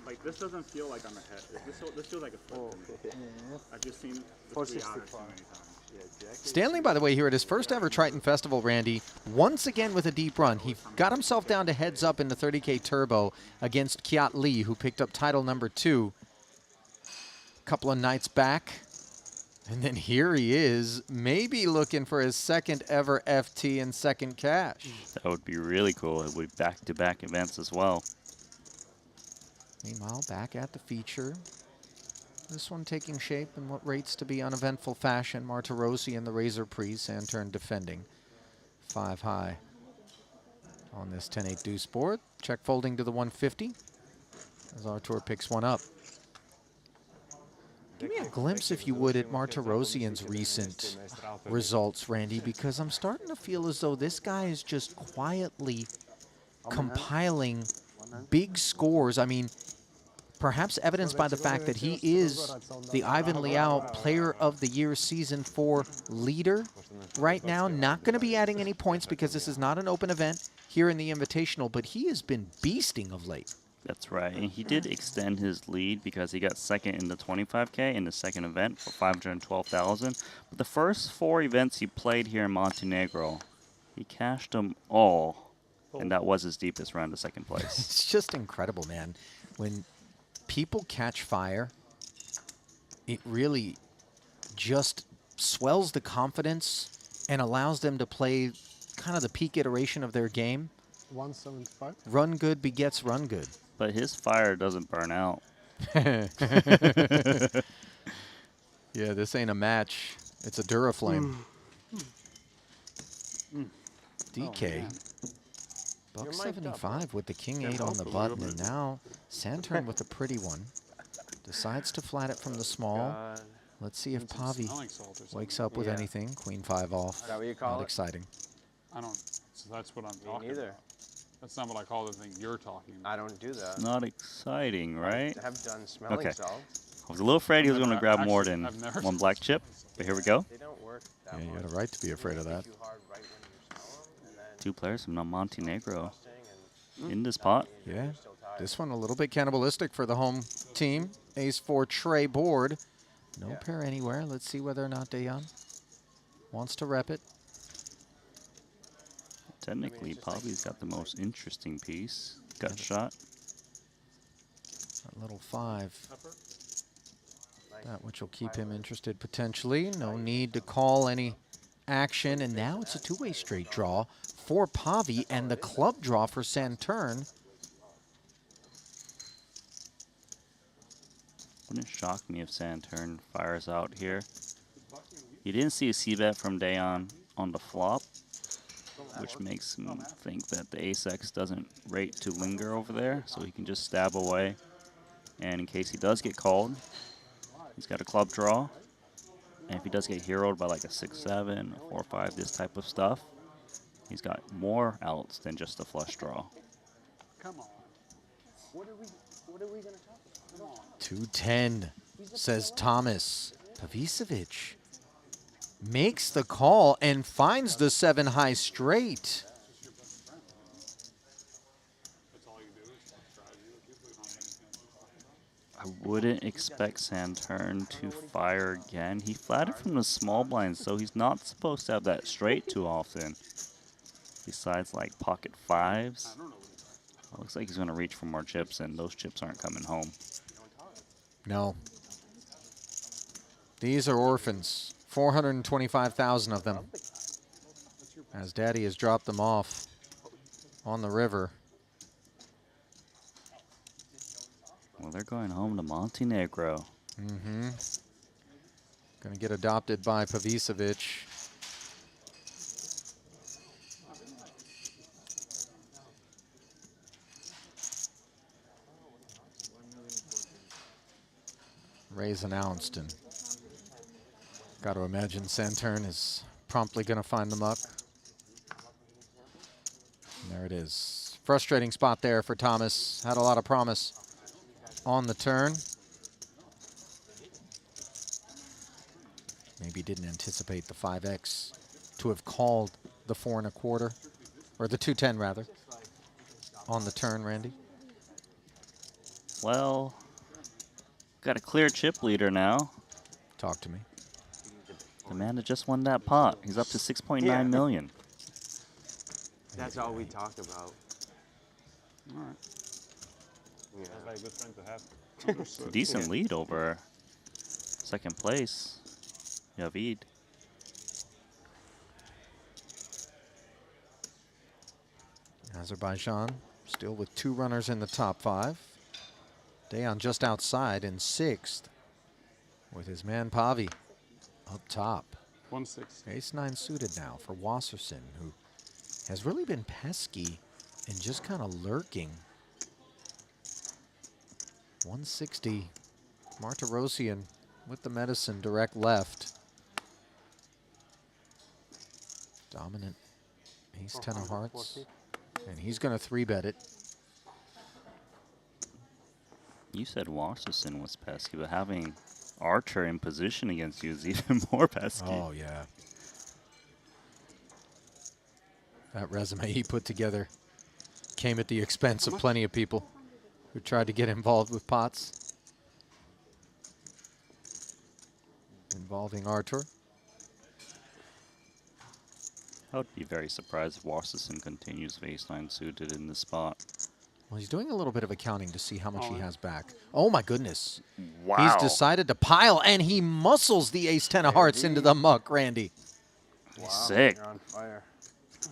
Speaker 6: Like, this doesn't feel like I'm ahead. This feels like a flip to me. I've just seen the 3 honors too many times.
Speaker 8: Stanley, by the way, here at his first ever Triton Festival, Randy, once again with a deep run. He got himself down to heads up in the 30K Turbo against Kiat Lee, who picked up title number 2 a couple of nights back. And then here he is, maybe looking for his second ever FT and second cash.
Speaker 7: That would be really cool. It would be back-to-back events as well.
Speaker 8: Meanwhile, back at the feature. This one taking shape in what rates to be uneventful fashion. Martirossi and the Razor Pre, Santern defending 5 high on this 10-8 deuce board. Check folding to the 150 as Artur picks one up. Give me a glimpse, if you would, at Martirosian's recent results, Randy, because I'm starting to feel as though this guy is just quietly compiling big scores. I mean, perhaps evidenced by the fact that he is the Ivan Liao Player of the Year Season 4 leader right now. Not going to be adding any points because this is not an open event here in the Invitational, but he has been beasting of late.
Speaker 7: That's right, and he did extend his lead because he got second in the 25K in the second event for 512,000. But the first 4 events he played here in Montenegro, he cashed them all, and that was his deepest round to second place.
Speaker 8: It's just incredible, man. When people catch fire, it really just swells the confidence and allows them to play kind of the peak iteration of their game.
Speaker 13: 175?
Speaker 8: Run good begets run good.
Speaker 7: But his fire doesn't burn out.
Speaker 8: Yeah, this ain't a match. It's a Duraflame. DK. Buck 75 with the King 8 on the button, and now Santern with a pretty one. Decides to flat it from the small. Let's see if Pavi wakes up with anything. Queen 5 off.
Speaker 3: Is that what you call
Speaker 8: Not
Speaker 3: it?
Speaker 8: exciting.
Speaker 6: I don't. So that's what I'm talking
Speaker 3: neither.
Speaker 6: about. That's not what I call the thing you're talking about.
Speaker 3: I don't do that.
Speaker 7: Not exciting, right?
Speaker 3: I have done smelling
Speaker 7: Okay.
Speaker 3: salts.
Speaker 7: I was a little afraid he was going to grab more than
Speaker 6: I've never
Speaker 7: one black chip, but here we go.
Speaker 3: They don't work that
Speaker 8: Yeah, you got a right to be afraid of that.
Speaker 3: too hard right when you smell them, and then
Speaker 7: 2 players from Montenegro in this pot.
Speaker 8: Yeah, this one a little bit cannibalistic for the home team. Ace-4 tray board. No pair anywhere. Let's see whether or not Dayan wants to rep it.
Speaker 7: Technically, Pavi's got the most interesting piece. Gut shot.
Speaker 8: That little 5. That which will keep him interested potentially. No need to call any action. And now it's a two-way straight draw for Pavi and the club draw for Saturn.
Speaker 7: Wouldn't shock me if Saturn fires out here. You didn't see a c-bet from Dayon on the flop, which makes him think that the ace-x doesn't rate to linger over there, so he can just stab away. And in case he does get called, he's got a club draw. And if he does get heroed by like a 6-7, a 4-5, this type of stuff, he's got more outs than just a flush draw.
Speaker 3: Come on. What are we going to talk about? Come on.
Speaker 8: 210, says Thomas. Pavicevic makes the call and finds the 7-high straight.
Speaker 7: I wouldn't expect Saturn to fire again. He flatted from the small blind, so he's not supposed to have that straight too often. Besides like pocket fives. It looks like he's going to reach for more chips, and those chips aren't coming home.
Speaker 8: No. These are orphans. 425,000 of them. As Daddy has dropped them off on the river.
Speaker 7: Well, they're going home to Montenegro.
Speaker 8: Mm-hmm. Going to get adopted by Pavicevic. Raise announced, and got to imagine Saturn is promptly going to find the muck. And there it is. Frustrating spot there for Thomas. Had a lot of promise on the turn. Maybe didn't anticipate the 5x to have called the 4 1/4, or the 210 rather, on the turn, Randy.
Speaker 7: Well, got a clear chip leader now.
Speaker 8: Talk to me.
Speaker 7: The man that just won that pot. He's up to 6.9 million.
Speaker 10: That's all we talked about.
Speaker 6: All right.
Speaker 12: Yeah. That's like a good friend to have.
Speaker 7: It's a decent lead over second place, Yavid.
Speaker 8: Azerbaijan still with 2 runners in the top 5. Dayon just outside in 6th with his man Pavi up top.
Speaker 6: 160.
Speaker 8: Ace-9 suited now for Wasserson, who has really been pesky and just kind of lurking. 160. Martirosyan with the medicine, direct left. Dominant ace-10 of hearts. And he's going to 3-bet it.
Speaker 7: You said Wasserson was pesky, but having Archer in position against you is even more pesky.
Speaker 8: Oh, yeah. That resume he put together came at the expense of plenty of people who tried to get involved with pots involving Archer.
Speaker 7: I would be very surprised if Wasserson continues ace-9 suited in this spot.
Speaker 8: Well, he's doing a little bit of accounting to see how much he has back. Oh, my goodness.
Speaker 7: Wow.
Speaker 8: He's decided to pile, and he muscles the ace-10 of hearts into the muck, Randy.
Speaker 7: Wow. Sick.
Speaker 10: You're on fire.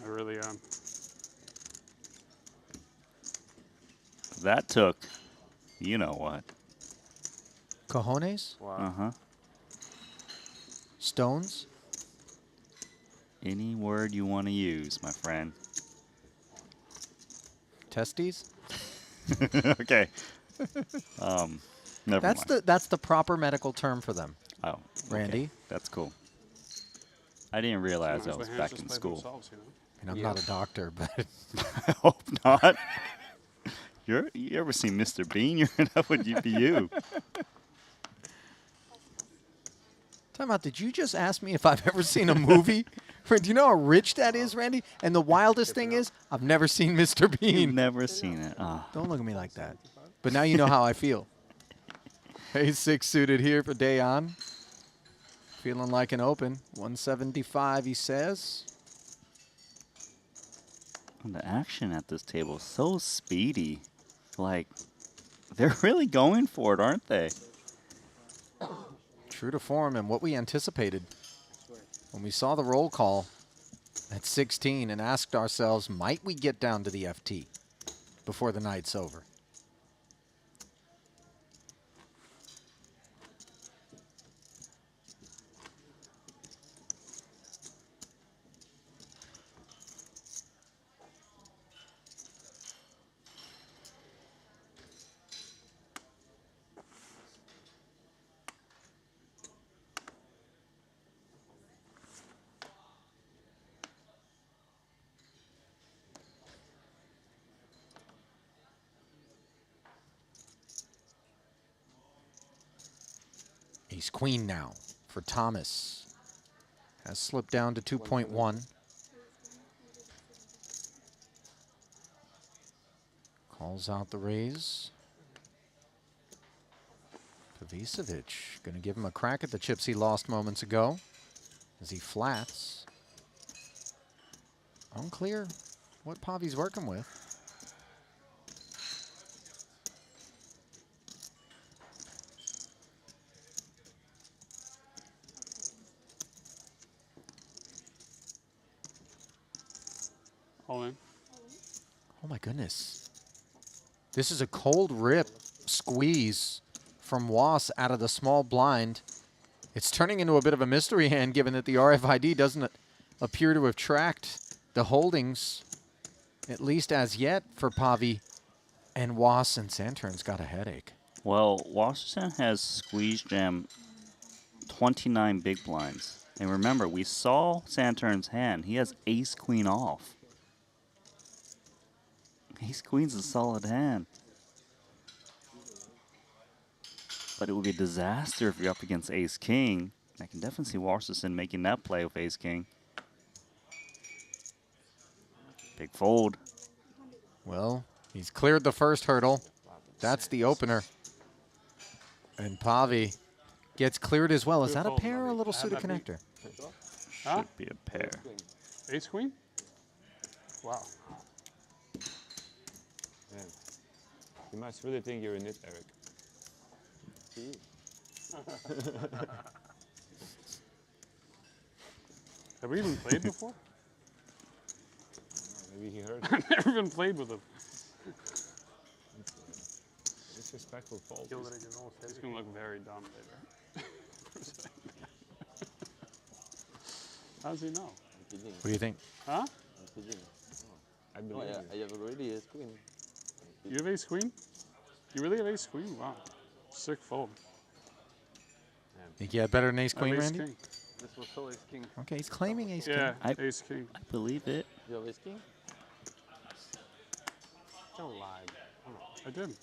Speaker 6: I really am.
Speaker 7: That took, you know what.
Speaker 8: Cojones?
Speaker 10: Wow.
Speaker 7: Uh-huh.
Speaker 8: Stones?
Speaker 7: Any word you want to use, my friend.
Speaker 8: Testes?
Speaker 7: Okay. Never mind.
Speaker 8: That's the proper medical term for them.
Speaker 7: Oh,
Speaker 8: Randy?
Speaker 7: okay. That's cool. I didn't realize I
Speaker 6: Sometimes
Speaker 7: was
Speaker 6: the hands
Speaker 7: back
Speaker 6: just
Speaker 7: in
Speaker 6: play
Speaker 7: school.
Speaker 6: themselves, you know?
Speaker 8: And I'm not a doctor, but
Speaker 7: I hope not. You ever seen Mr. Bean? That would be you.
Speaker 8: Time out, did you just ask me if I've ever seen a movie? Do you know how rich that is, Randy? And the wildest thing is, I've never seen Mr. Bean.
Speaker 7: You've never seen it. Oh.
Speaker 8: Don't look at me like that. But now you know how I feel. Ace-6 suited here for Dayon. Feeling like an open. 175, he says.
Speaker 7: And the action at this table is so speedy. Like, they're really going for it, aren't they?
Speaker 8: True to form and what we anticipated when we saw the roll call at 16 and asked ourselves, might we get down to the FT before the night's over? Ace queen now for Thomas. Has slipped down to 2.1. Calls out the raise. Pavicevic going to give him a crack at the chips he lost moments ago as he flats. Unclear what Pavi's working with.
Speaker 6: All in.
Speaker 8: Oh my goodness. This is a cold rip squeeze from Was out of the small blind. It's turning into a bit of a mystery hand given that the RFID doesn't appear to have tracked the holdings, at least as yet, for Pavi and Was, and Santurn's got a headache.
Speaker 7: Well, Washington has squeeze jam 29 big blinds. And remember, we saw Santurn's hand. He has ace queen off. Ace queen's a solid hand. But it would be a disaster if you're up against ace king. I can definitely see Washington making that play with ace king. Big fold.
Speaker 8: Well, he's cleared the first hurdle. That's the opener. And Pavi gets cleared as well. Is that a pair or a little suited connector?
Speaker 6: Huh?
Speaker 7: Should be a pair.
Speaker 6: Ace queen? Wow.
Speaker 12: Man, you must really think you're in it, Eric.
Speaker 6: Have we even played before?
Speaker 12: Maybe he heard.
Speaker 6: I've never even played with him.
Speaker 12: Disrespectful fault.
Speaker 6: He's going to look very dumb later. How does he know?
Speaker 8: What do you think?
Speaker 6: Huh?
Speaker 12: I believe you.
Speaker 14: I have already ace queen.
Speaker 6: You have ace queen? You really have ace queen? Wow. Sick fold.
Speaker 8: Think you had better than ace
Speaker 6: I have
Speaker 8: queen,
Speaker 6: ace
Speaker 8: Randy?
Speaker 6: king.
Speaker 5: This was still ace king.
Speaker 8: Okay, he's claiming ace
Speaker 6: Yeah,
Speaker 8: king.
Speaker 6: ace king.
Speaker 7: I believe it.
Speaker 14: You have ace king?
Speaker 10: Don't lie.
Speaker 6: I did.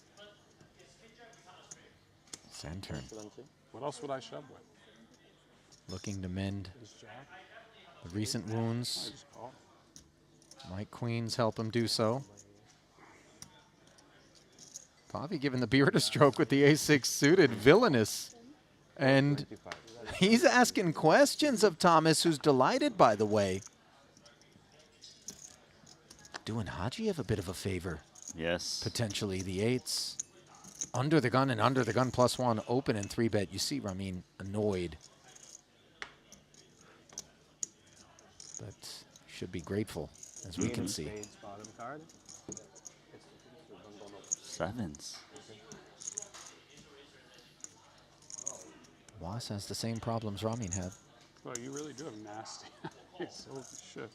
Speaker 8: Santurn
Speaker 6: What else would I shove with?
Speaker 8: looking to mend
Speaker 6: Ace jack?
Speaker 8: the recent
Speaker 6: I
Speaker 8: wounds.
Speaker 6: just call.
Speaker 8: Mike Queens help him do so. Pavi giving the beard a stroke with the ace-6 suited. Villainous. And he's asking questions of Thomas, who's delighted, by the way. Doing Hajiev a bit of a favor.
Speaker 7: Yes.
Speaker 8: Potentially the eights. Under the gun and under the gun +1 open and 3-bet. You see Ramin annoyed. But should be grateful, as we can see.
Speaker 10: Spades bottom card.
Speaker 7: Sevens.
Speaker 8: Was has the same problems Ramin had.
Speaker 6: Well, you really do have nasty. Holy shit.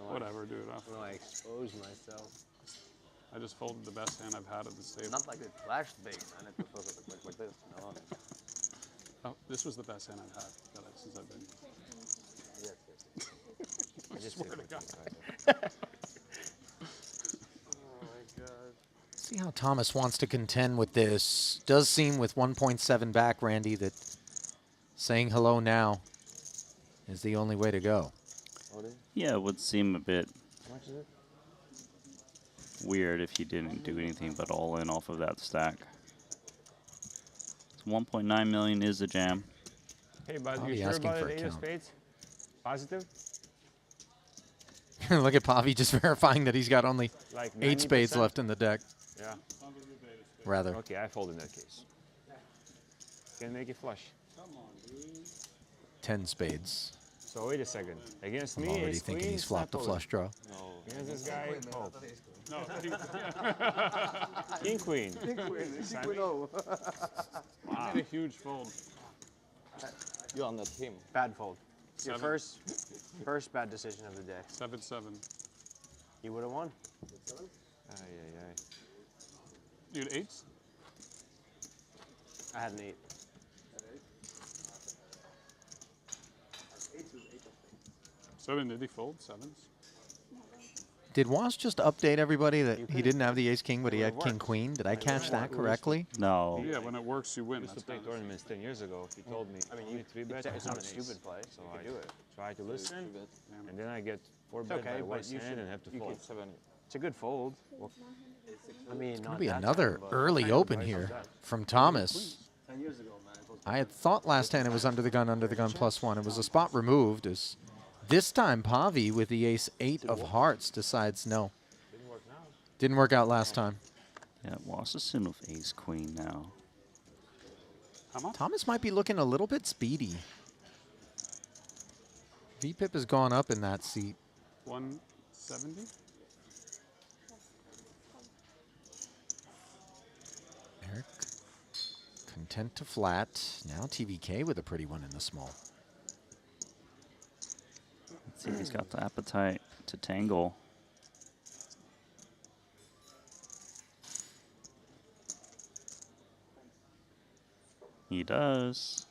Speaker 6: Whatever, dude.
Speaker 10: When I expose myself.
Speaker 6: I just folded the best hand I've had at this table.
Speaker 14: Not like it flashed big, man. It was like this. No.
Speaker 6: Oh, this was the best hand I've had since I've been here.
Speaker 14: Yes.
Speaker 6: I swear to God.
Speaker 5: Oh my God.
Speaker 8: See how Thomas wants to contend with this. Does seem with 1.7 back, Randy, that saying hello now is the only way to go.
Speaker 7: Yeah, it would seem a bit
Speaker 14: How much is it?
Speaker 7: weird if he didn't do anything but all in off of that stack. So 1.9 million is the jam.
Speaker 12: Hey, but
Speaker 8: Pavi
Speaker 12: you sure
Speaker 8: asking
Speaker 12: about
Speaker 8: for
Speaker 12: the
Speaker 8: a
Speaker 12: eight of
Speaker 8: count.
Speaker 12: spades? Positive?
Speaker 8: Look at Pavi just verifying that he's got only
Speaker 12: Like
Speaker 8: 8 spades
Speaker 12: 90%?
Speaker 8: left in the deck.
Speaker 12: Yeah.
Speaker 8: Rather.
Speaker 12: Okay, I fold in that case. Can make it flush.
Speaker 8: 10 spades.
Speaker 12: So wait a second. Against
Speaker 8: I'm
Speaker 12: me,
Speaker 8: already
Speaker 12: ace
Speaker 8: thinking
Speaker 12: queen,
Speaker 8: he's flopped a
Speaker 12: snap
Speaker 8: flush draw.
Speaker 12: No. Against this guy, oh.
Speaker 6: No,
Speaker 12: King queen.
Speaker 23: King queen. King
Speaker 12: Simon?
Speaker 23: queen. Oh.
Speaker 6: I made a huge fold.
Speaker 10: You're on the team.
Speaker 23: Bad fold. Your
Speaker 6: Seven.
Speaker 23: first bad decision of the day.
Speaker 6: 7-7.
Speaker 23: You would have won.
Speaker 6: You had 8s?
Speaker 23: I had an 8.
Speaker 6: 7, did he fold? 7s?
Speaker 8: Did Was just update everybody that he didn't have the ace king, but he had king queen? Did I catch that correctly?
Speaker 7: No.
Speaker 6: Yeah, when it works, you win.
Speaker 12: I used to play tournaments 10 years ago. He told me,
Speaker 23: I mean,
Speaker 12: only 3 bets.
Speaker 23: it's not a
Speaker 12: and
Speaker 23: stupid
Speaker 12: ace.
Speaker 23: play.
Speaker 12: So
Speaker 23: You
Speaker 12: I
Speaker 23: can do it.
Speaker 12: try to listen, and then I get 4
Speaker 23: It's
Speaker 12: bet
Speaker 23: okay,
Speaker 12: by
Speaker 23: but
Speaker 12: worse
Speaker 23: you
Speaker 12: hand
Speaker 23: should.
Speaker 12: and have to
Speaker 23: You
Speaker 12: fold.
Speaker 23: can- It's a good fold. I mean,
Speaker 8: It's going
Speaker 23: not
Speaker 8: to be
Speaker 23: that
Speaker 8: another
Speaker 23: time, but
Speaker 8: early
Speaker 23: kind of
Speaker 8: open
Speaker 23: advice
Speaker 8: here
Speaker 23: is that.
Speaker 8: from Thomas.
Speaker 23: 10 years ago, man.
Speaker 8: I had thought last hand it was under the gun +1. It was a spot removed. As this time, Pavi with the ace-8 of hearts decides no. Didn't work out last time.
Speaker 7: Yeah, Was is in with ace queen now.
Speaker 6: How much?
Speaker 8: Thomas might be looking a little bit speedy. VPIP has gone up in that seat.
Speaker 6: 170?
Speaker 8: Eric, content to flat. Now TVK with a pretty one in the small.
Speaker 7: Let's see if he's got the appetite to tangle. He does.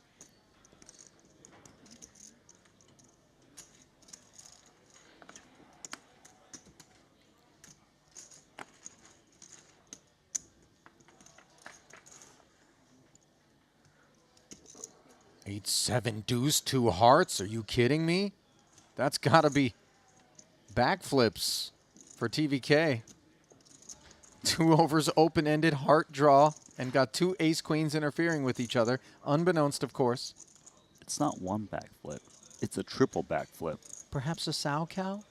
Speaker 8: Eight, 7, deuce, 2 hearts. Are you kidding me? That's got to be backflips for TVK. 2 overs, open-ended heart draw, and got 2 ace queens interfering with each other, unbeknownst, of course.
Speaker 7: It's not one backflip. It's a triple backflip.
Speaker 8: Perhaps a sow cow?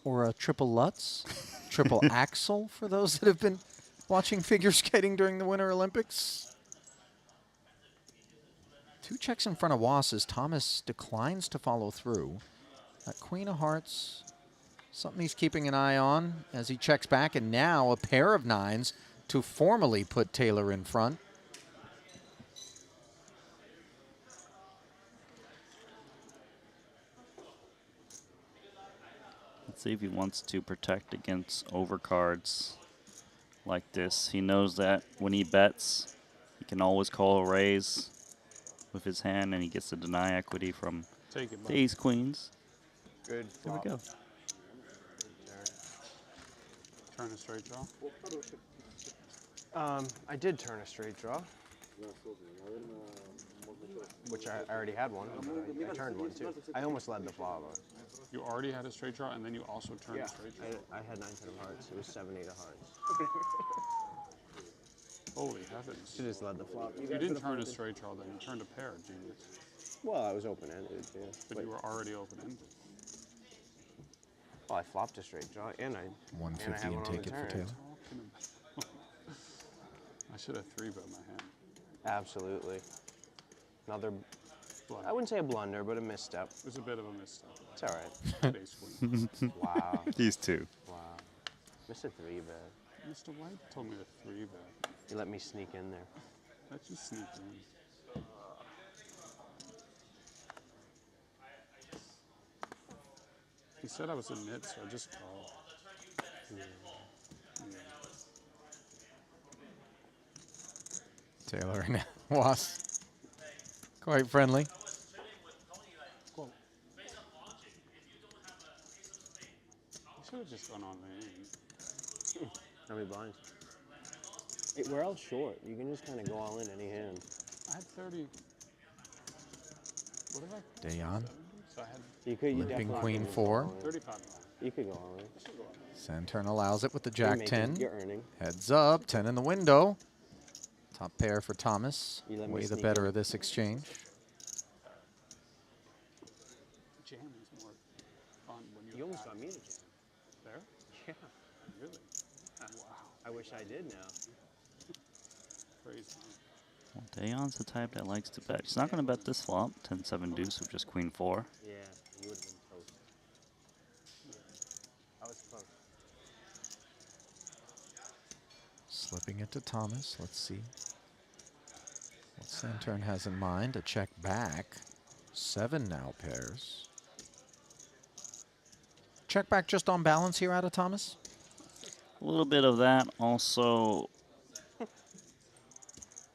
Speaker 8: Or a triple Lutz? Triple axel for those that have been watching figure skating during the Winter Olympics? 2 checks in front of Was as Thomas declines to follow through. That queen of hearts, something he's keeping an eye on as he checks back, and now a pair of 9s to formally put Taylor in front.
Speaker 7: Let's see if he wants to protect against overcards like this. He knows that when he bets, he can always call a raise with his hand, and he gets to deny equity from
Speaker 6: Take it,
Speaker 7: the ace queens.
Speaker 23: Good.
Speaker 7: There we go.
Speaker 6: Turn a straight draw.
Speaker 23: I did turn a straight draw, which I already had one. I turned one too. I almost led the flop.
Speaker 6: You already had a straight draw, and then you also turned a straight draw.
Speaker 23: I had 9, 10 of hearts. It was 7, 8 of hearts.
Speaker 6: Holy heavens.
Speaker 23: Should just led the flop.
Speaker 6: You didn't turn a straight draw then. You turned a pair, genius.
Speaker 23: Well, I was open-ended, yeah.
Speaker 6: But you were already open-ended.
Speaker 23: Well, I flopped a straight draw, and I
Speaker 8: 150 and take it for Taylor.
Speaker 6: I should have 3-bet my hand.
Speaker 23: Absolutely. Another, I wouldn't say a blunder, but a misstep.
Speaker 6: It was a bit of a misstep.
Speaker 23: It's all right.
Speaker 6: Ace queen.
Speaker 23: Wow.
Speaker 7: These 2.
Speaker 23: Wow. Missed a 3-bet.
Speaker 6: Mr. White told me to 3-bet.
Speaker 23: You let me sneak in there.
Speaker 6: Let you sneak in. He said I was a nit, so I just called.
Speaker 8: Taylor and Was. Quite friendly.
Speaker 6: You should have just gone on range.
Speaker 23: How many blinds? We're all short. You can just kind of go all in any hand.
Speaker 6: I had 30. What did I?
Speaker 8: Day on.
Speaker 6: So I had
Speaker 23: You
Speaker 8: Limping
Speaker 23: definitely
Speaker 8: queen
Speaker 23: could go
Speaker 8: 4.
Speaker 23: all in.
Speaker 6: 35.
Speaker 23: You could go all in.
Speaker 8: Santurn allows it with the
Speaker 23: You're
Speaker 8: jack
Speaker 23: making-
Speaker 8: 10.
Speaker 23: you're earning.
Speaker 8: Heads up, 10 in the window. Top pair for Thomas.
Speaker 23: You let me
Speaker 8: Way the
Speaker 23: sneak
Speaker 8: better
Speaker 23: in.
Speaker 8: of this exchange.
Speaker 6: Jam is more fun when
Speaker 23: You almost got me to jam.
Speaker 6: There?
Speaker 23: Yeah.
Speaker 6: Really? Wow.
Speaker 23: I wish I did now.
Speaker 6: Crazy.
Speaker 7: Well, Dayon's the type that likes to bet. He's not going to bet this flop. 10-7 deuce with just queen 4.
Speaker 10: Yeah, you would have been close. I was close.
Speaker 8: Slipping it to Thomas. Let's see what Santurn has in mind. A check back. 7 now pairs. Check back just on balance here out of Thomas?
Speaker 7: A little bit of that. Also,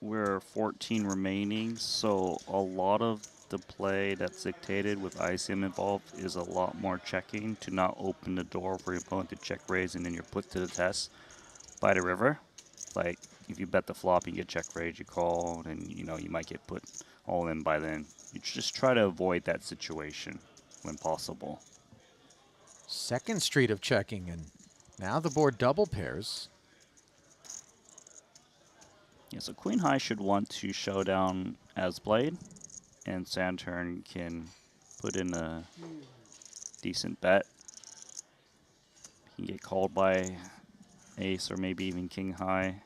Speaker 7: we're 14 remaining, so a lot of the play that's dictated with ICM involved is a lot more checking to not open the door for your opponent to check raise, and then you're put to the test by the river. Like, if you bet the flop, you get check raise, you call, and you know you might get put all in by then. You just try to avoid that situation when possible.
Speaker 8: Second street of checking, and now the board double pairs.
Speaker 7: Yeah, so queen high should want to show down as played, and Santurn can put in a decent bet. He can get called by ace or maybe even king high.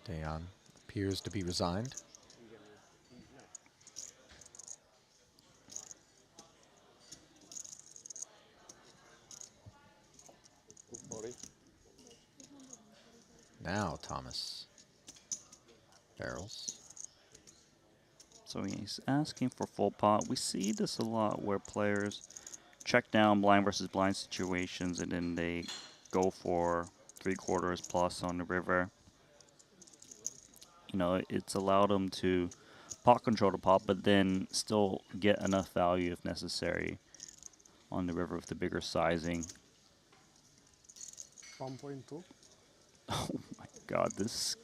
Speaker 8: Dayon appears to be resigned. Now Thomas barrels.
Speaker 7: So he's asking for full pot. We see this a lot where players check down blind versus blind situations and then they go for 3/4 plus on the river. You know, it's allowed them to pot control the pot, but then still get enough value if necessary on the river with the bigger sizing.
Speaker 6: 1.2.
Speaker 7: Oh my god, this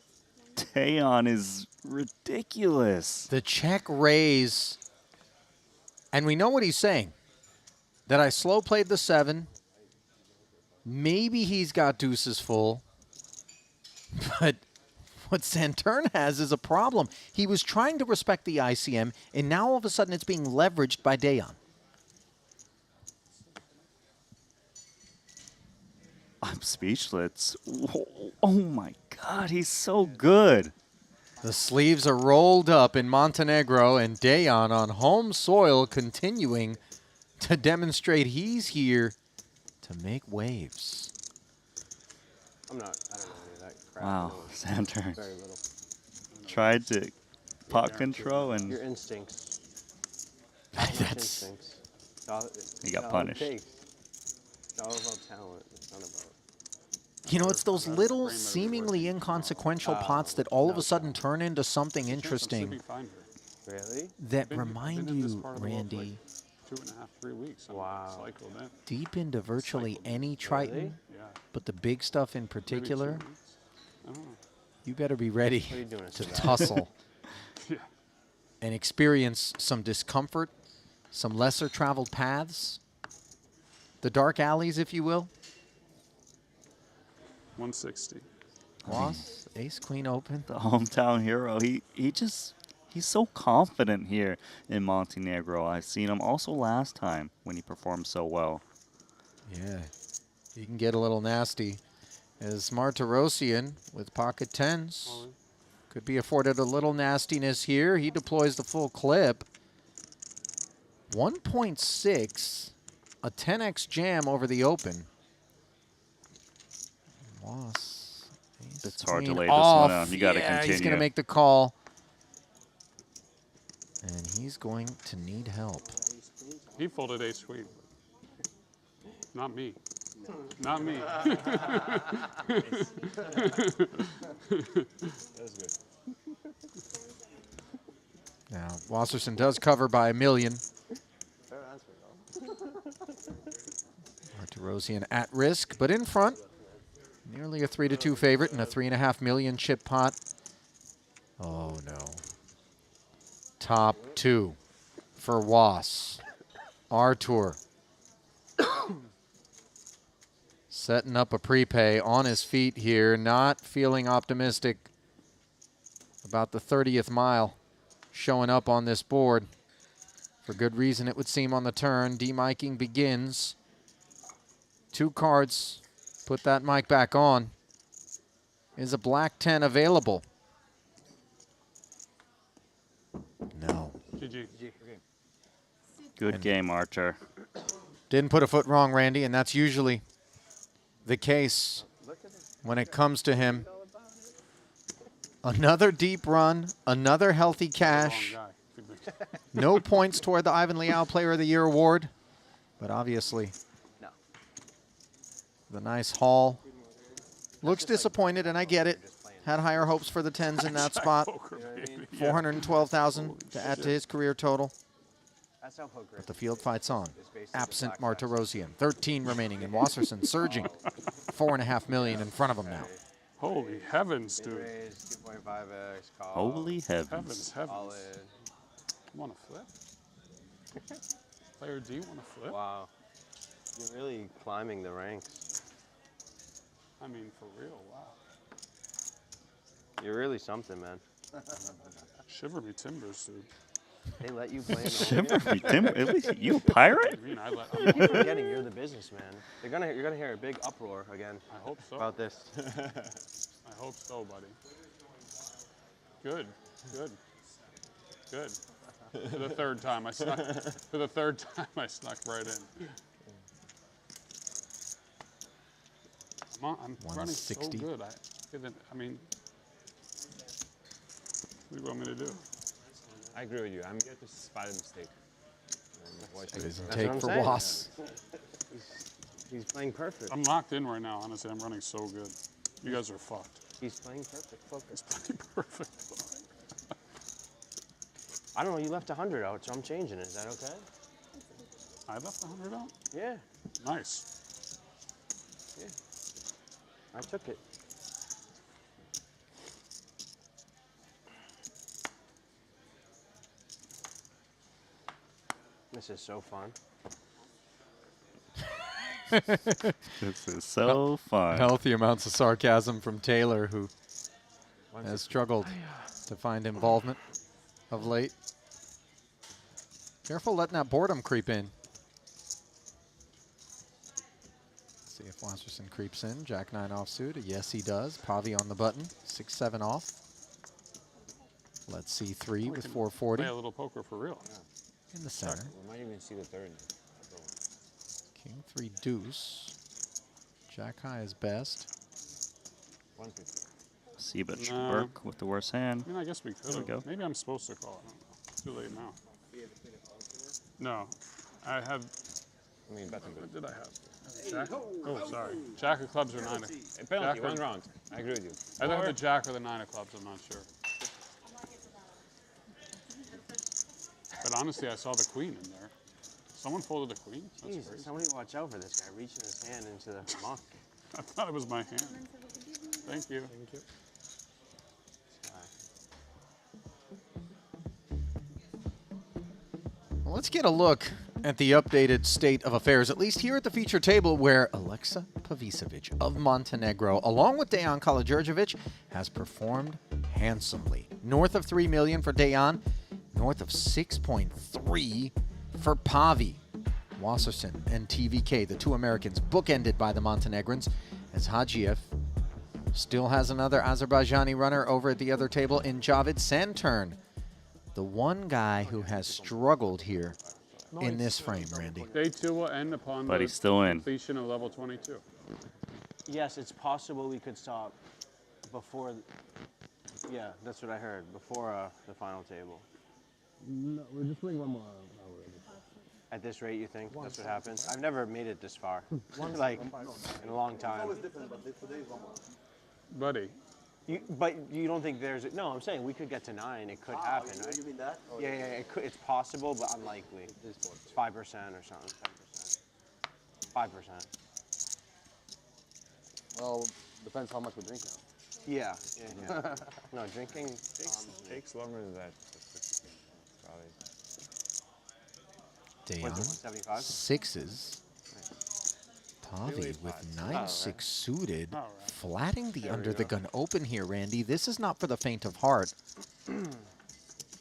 Speaker 7: Dayon is ridiculous.
Speaker 8: The check raise, and we know what he's saying, that I slow played the 7. Maybe he's got deuces full, but what Santurn has is a problem. He was trying to respect the ICM, and now all of a sudden it's being leveraged by Dayon.
Speaker 7: I'm speechless. Oh my god, he's so good.
Speaker 8: The sleeves are rolled up in Montenegro, and Dayon on home soil continuing to demonstrate he's here to make waves.
Speaker 10: I don't know any of that crap.
Speaker 7: Wow, Santurn
Speaker 10: Very little.
Speaker 7: tried to pot control and
Speaker 10: Your instincts.
Speaker 8: That's
Speaker 10: Instincts.
Speaker 7: He got punished.
Speaker 10: It's all about talent. It's not about.
Speaker 8: You know, it's those little, seemingly inconsequential pots that all of a sudden turn into something interesting
Speaker 10: Really?
Speaker 8: that remind you, Randy,
Speaker 6: 2.5, 3 weeks. Wow. Cycled in.
Speaker 8: deep into virtually any Triton,
Speaker 10: Really?
Speaker 6: Yeah.
Speaker 8: but the big stuff in particular,
Speaker 6: I don't know.
Speaker 8: you better be ready
Speaker 10: What are you doing
Speaker 8: to
Speaker 10: today?
Speaker 8: tussle
Speaker 6: Yeah.
Speaker 8: and experience some discomfort, some lesser traveled paths, the dark alleys, if you will.
Speaker 6: 160.
Speaker 8: Loss, ace, queen open.
Speaker 7: The hometown hero. He's so confident here in Montenegro. I've seen him also last time when he performed so well.
Speaker 8: Yeah, he can get a little nasty. As Martirosian with pocket tens could be afforded a little nastiness here. He deploys the full clip. 1.6, a 10x jam over the open. Loss.
Speaker 7: It's hard to lay this
Speaker 8: off.
Speaker 7: one out. You got to
Speaker 8: Yeah,
Speaker 7: continue.
Speaker 8: he's going to make the call. And he's going to need help.
Speaker 6: He folded ace queen. Not me. Not me.
Speaker 8: Now, Wasserson does cover by $1 million.
Speaker 10: Fair answer, though.
Speaker 8: Martirosian at risk, but in front. Nearly a 3-2 favorite and a $3.5 million chip pot. Oh no. Top 2 for Was. Artur. Setting up a prepay on his feet here, not feeling optimistic about the 30th mile showing up on this board. For good reason, it would seem, on the turn. Demiking begins. 2 cards. Put that mic back on. Is a black 10 available? No.
Speaker 6: GG.
Speaker 7: Good game, Archer.
Speaker 8: Didn't put a foot wrong, Randy, and that's usually the case when it comes to him. Another deep run, another healthy cash. No points toward the Ivan Liao Player of the Year award, but obviously the nice haul. Looks disappointed, and I get it. Had higher hopes for the 10s in that spot. 412,000 to add to his career total. But the field fight's on. Absent Martirosyan. 13 remaining, and Wasserson surging. 4.5 million in front of him now.
Speaker 6: Holy heavens, dude.
Speaker 7: Holy heavens.
Speaker 6: Heavens. Want to flip? Player D want to flip?
Speaker 10: Wow. You're really climbing the ranks.
Speaker 6: I mean, for real, wow.
Speaker 10: You're really something, man.
Speaker 6: Shiver me timbers, dude.
Speaker 10: They let you play in the
Speaker 7: Shiver me timbers? You a pirate?
Speaker 6: I mean,
Speaker 10: I keep forgetting you're the businessman. You're gonna hear a big uproar again.
Speaker 6: I hope so.
Speaker 10: About this.
Speaker 6: I hope so, buddy. Good. Good. Good. For the third time, I snuck. For the third time, I snuck right in. I'm running so good. I mean, what do you want me to do?
Speaker 12: I agree with you. I'm here to spot a mistake.
Speaker 8: It isn't take for Was.
Speaker 10: He's playing perfect.
Speaker 6: I'm locked in right now. Honestly, I'm running so good. You guys are fucked.
Speaker 10: He's playing perfect. Focus.
Speaker 6: He's playing perfect.
Speaker 10: I don't know. You left 100 out, so I'm changing it. Is that okay?
Speaker 6: I left 100 out?
Speaker 10: Yeah.
Speaker 6: Nice.
Speaker 10: Yeah. I took it. This is so fun.
Speaker 7: This is so fun.
Speaker 8: Healthy amounts of sarcasm from Taylor, who has struggled to find involvement of late. Careful letting that boredom creep in. See if Wasserson creeps in. Jack 9 offsuit. Yes, he does. Pavi on the button. 6-7 off. Let's see 3 with 440.
Speaker 6: Play a little poker for real.
Speaker 8: In the center.
Speaker 12: We might even see the third.
Speaker 8: King 3 deuce. Jack high is best.
Speaker 7: Seabit should work with the worst hand.
Speaker 6: I mean, I guess we could.
Speaker 7: There we go.
Speaker 6: Maybe I'm supposed to call. I don't know. Too late now. No, I have.
Speaker 12: I mean, bet
Speaker 6: what did I have? Jack? Oh, sorry. Jack of clubs or 9 of.
Speaker 12: Penalty, 1 round. I agree with you.
Speaker 6: I have the Jack or the 9 of clubs. I'm not sure. But honestly, I saw the queen in there. Someone folded the queen? That's
Speaker 10: Jesus,
Speaker 6: crazy.
Speaker 10: somebody watch out for this guy reaching his hand into the muck.
Speaker 6: I thought it was my hand. Thank you.
Speaker 10: Thank you.
Speaker 8: Well, let's get a look at the updated state of affairs, at least here at the feature table, where Aleksa Pavicevic of Montenegro, along with Dejan Karađorđević, has performed handsomely. North of 3 million for Dejan, north of 6.3 for Pavi. Wasserson and TVK, the 2 Americans, bookended by the Montenegrins, as Hadzhiev still has another Azerbaijani runner over at the other table in Javid Santern, the one guy who has struggled here in this frame, Randy.
Speaker 6: Day 2 will end upon
Speaker 7: But
Speaker 6: the
Speaker 7: he's still in.
Speaker 6: completion of level 22.
Speaker 10: Yes, it's possible we could stop before. Yeah, that's what I heard. Before the final table.
Speaker 23: No, we're just playing 1 more hour.
Speaker 10: At this rate, you think that's what happens? I've never made it this far, like in a long time.
Speaker 6: Buddy.
Speaker 10: But you don't think there's no? I'm saying we could get to 9. It could happen, right? You mean that? Oh, yeah, it could. It's possible, but unlikely. It's 5% or something. 10%. 5%.
Speaker 14: Well, depends how much we drink now.
Speaker 10: Yeah. No, drinking
Speaker 12: takes longer than that. Probably.
Speaker 8: Dejan,
Speaker 10: 175?
Speaker 8: 6s. Pavi with 9-6 suited, flatting the under the gun open here, Randy. This is not for the faint of heart.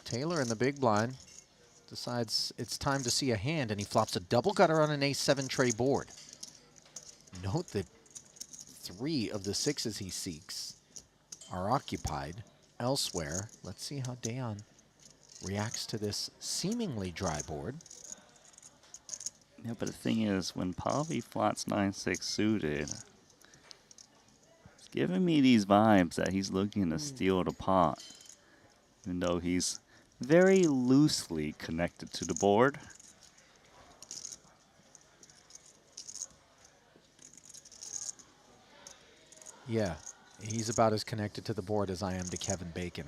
Speaker 8: Taylor in the big blind. decides it's time to see a hand, and he flops a double gutter on an ace-7 tray board. Note that 3 of the 6s he seeks are occupied elsewhere. Let's see how Dayon reacts to this seemingly dry board.
Speaker 7: Yeah, but the thing is, when Pavi flats 9-6 suited, it's giving me these vibes that he's looking to steal the pot, even though he's very loosely connected to the board.
Speaker 8: Yeah, he's about as connected to the board as I am to Kevin Bacon,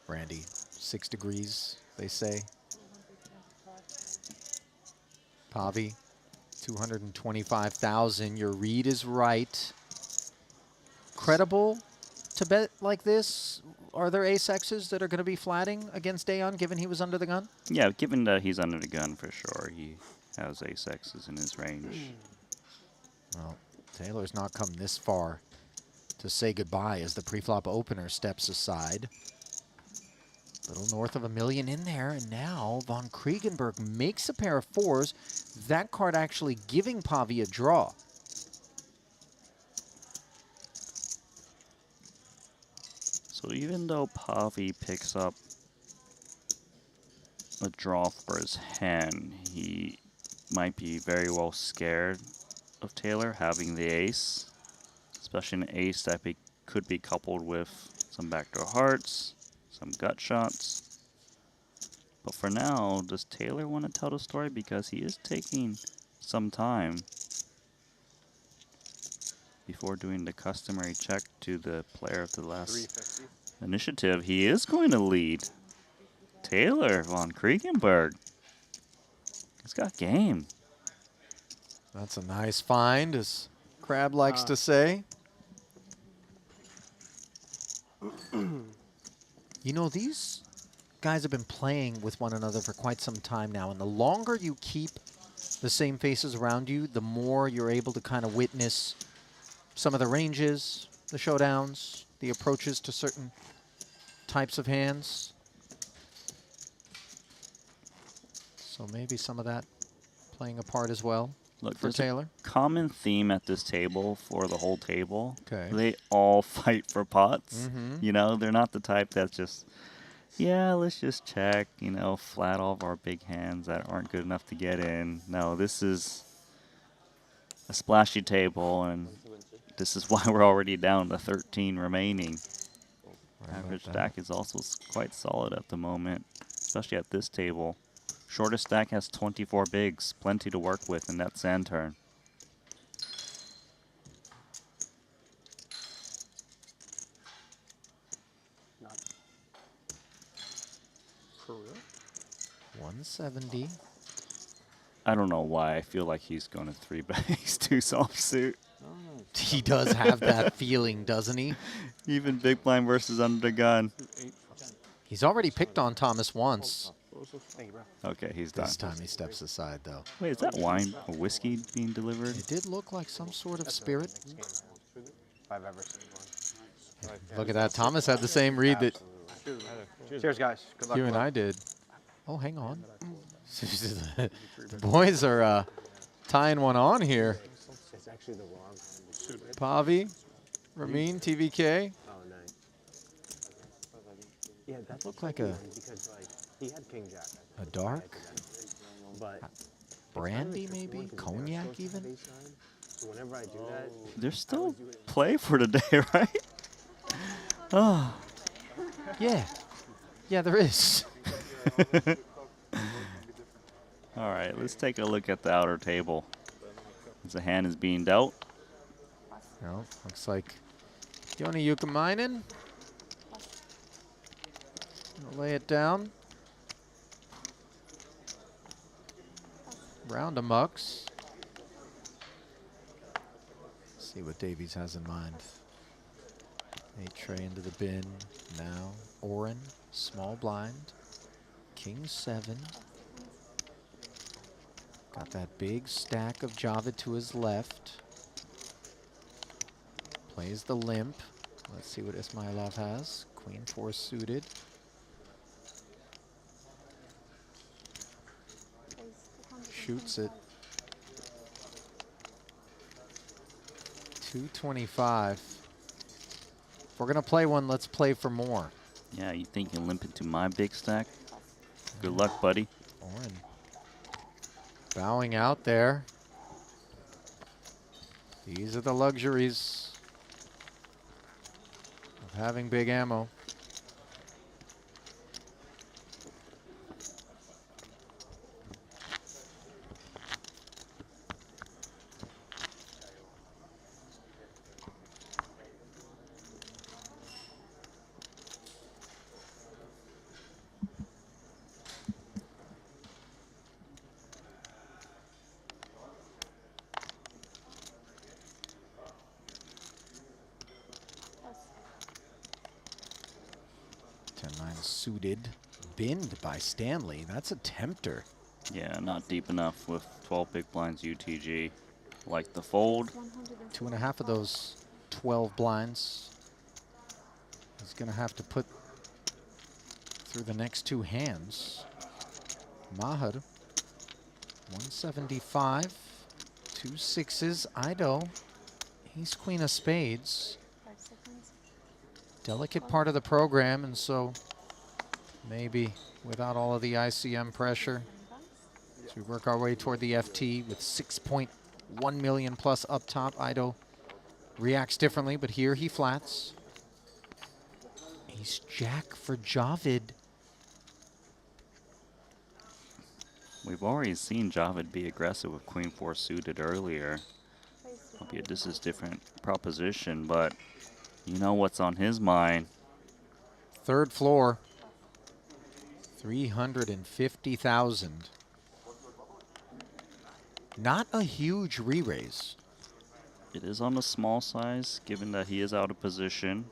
Speaker 8: Randy. 6 degrees, they say. Pavi, 225,000. Your read is right. Credible to bet like this? Are there ace-X's that are going to be flatting against Dayon, given he was under the gun?
Speaker 7: Yeah, given that he's under the gun for sure, he has ace-X's in his range.
Speaker 8: Well, Taylor's not come this far to say goodbye as the preflop opener steps aside. A little north of $1 million in there, and now von Kriegenberg makes a pair of 4s. That card actually giving Pavi a draw.
Speaker 7: So even though Pavi picks up a draw for his hand, he might be very well scared of Taylor having the ace, especially an ace that could be coupled with some backdoor hearts, some gut shots. But for now, does Taylor want to tell the story? Because he is taking some time before doing the customary check to the player of the last initiative. He is going to lead. Taylor von Kriegenberg. He's got game.
Speaker 8: That's a nice find, as Crab likes to say. You know, these guys have been playing with one another for quite some time now, and the longer you keep the same faces around you, the more you're able to kind of witness some of the ranges, the showdowns, the approaches to certain types of hands. So maybe some of that playing a part as well.
Speaker 7: Look,
Speaker 8: for Taylor.
Speaker 7: A common theme at this table for the whole table.
Speaker 8: Okay.
Speaker 7: They all fight for pots.
Speaker 8: Mm-hmm.
Speaker 7: You know, they're not the type that's just, yeah, let's just check, you know, flat all of our big hands that aren't good enough to get in. No, this is a splashy table, and this is why we're already down to 13 remaining. Average stack is also quite solid at the moment, especially at this table. Shortest stack has 24 bigs, plenty to work with in that sand turn.
Speaker 6: For real?
Speaker 8: 170.
Speaker 7: I don't know why I feel like he's going to 3-bet ace 2 soft suit.
Speaker 8: He does have that feeling, doesn't he?
Speaker 7: Even big blind versus under the gun.
Speaker 8: He's already picked on Thomas once.
Speaker 7: Okay, he's done.
Speaker 8: This time he steps aside, though.
Speaker 7: Wait, is that wine or whiskey being delivered?
Speaker 8: It did look like some sort of spirit.
Speaker 10: If I've ever seen one.
Speaker 8: Look at that. Thomas had the same read that
Speaker 10: Cheers, guys. Good luck.
Speaker 8: you and I did. Oh, hang on. The boys are tying one on here.
Speaker 10: It's actually the wrong hand.
Speaker 8: Pavi, Ramin, TVK.
Speaker 10: Oh, nice. Yeah, that
Speaker 8: looked like a
Speaker 10: because like he had king jack.
Speaker 8: a dark
Speaker 10: But
Speaker 8: brandy, maybe cognac, even.
Speaker 10: so whenever I do that,
Speaker 7: There's still play for today, right? Oh.
Speaker 8: Yeah. Yeah, there is.
Speaker 7: All right, let's take a look at the outer table. As the hand is being dealt.
Speaker 8: No, looks like Yoni Yukamainen. Lay it down. Round of mucks. See what Davies has in mind. 8 tray into the bin now. Oren, small blind. King 7. Got that big stack of Java to his left. Plays the limp. Let's see what Ismailov has. Queen 4 suited. Shoots it. 225. If we're going to play one, let's play for more.
Speaker 7: Yeah, you think you limp into my big stack? Good luck, buddy.
Speaker 8: Oren bowing out there. These are the luxuries of having big ammo. Suited, binned by Stanley. That's a tempter.
Speaker 7: Yeah, not deep enough with 12 big blinds UTG. Like the fold.
Speaker 8: 2.5 of those 12 blinds he's going to have to put through the next two hands. Maher, 175, 2 6s. Ido, he's queen of spades. Delicate part of the program, and so maybe without all of the ICM pressure, as we work our way toward the FT with 6.1 million plus up top, Ido reacts differently, but here he flats. Ace Jack for Javid.
Speaker 7: We've already seen Javid be aggressive with Queen 4 suited earlier. Albeit this is different proposition, but you know what's on his mind.
Speaker 8: Third floor. 350,000. Not a huge re-raise.
Speaker 7: It is on the small size, given that he is out of position.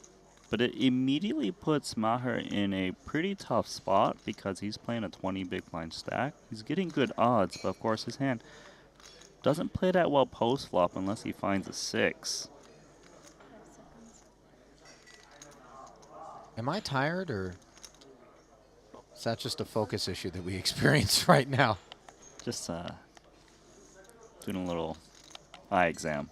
Speaker 7: But it immediately puts Maher in a pretty tough spot because he's playing a 20 big blind stack. He's getting good odds, but of course his hand doesn't play that well post-flop unless he finds a 6.
Speaker 8: Am I tired, or is that just a focus issue that we experience right now?
Speaker 7: Just doing a little eye exam.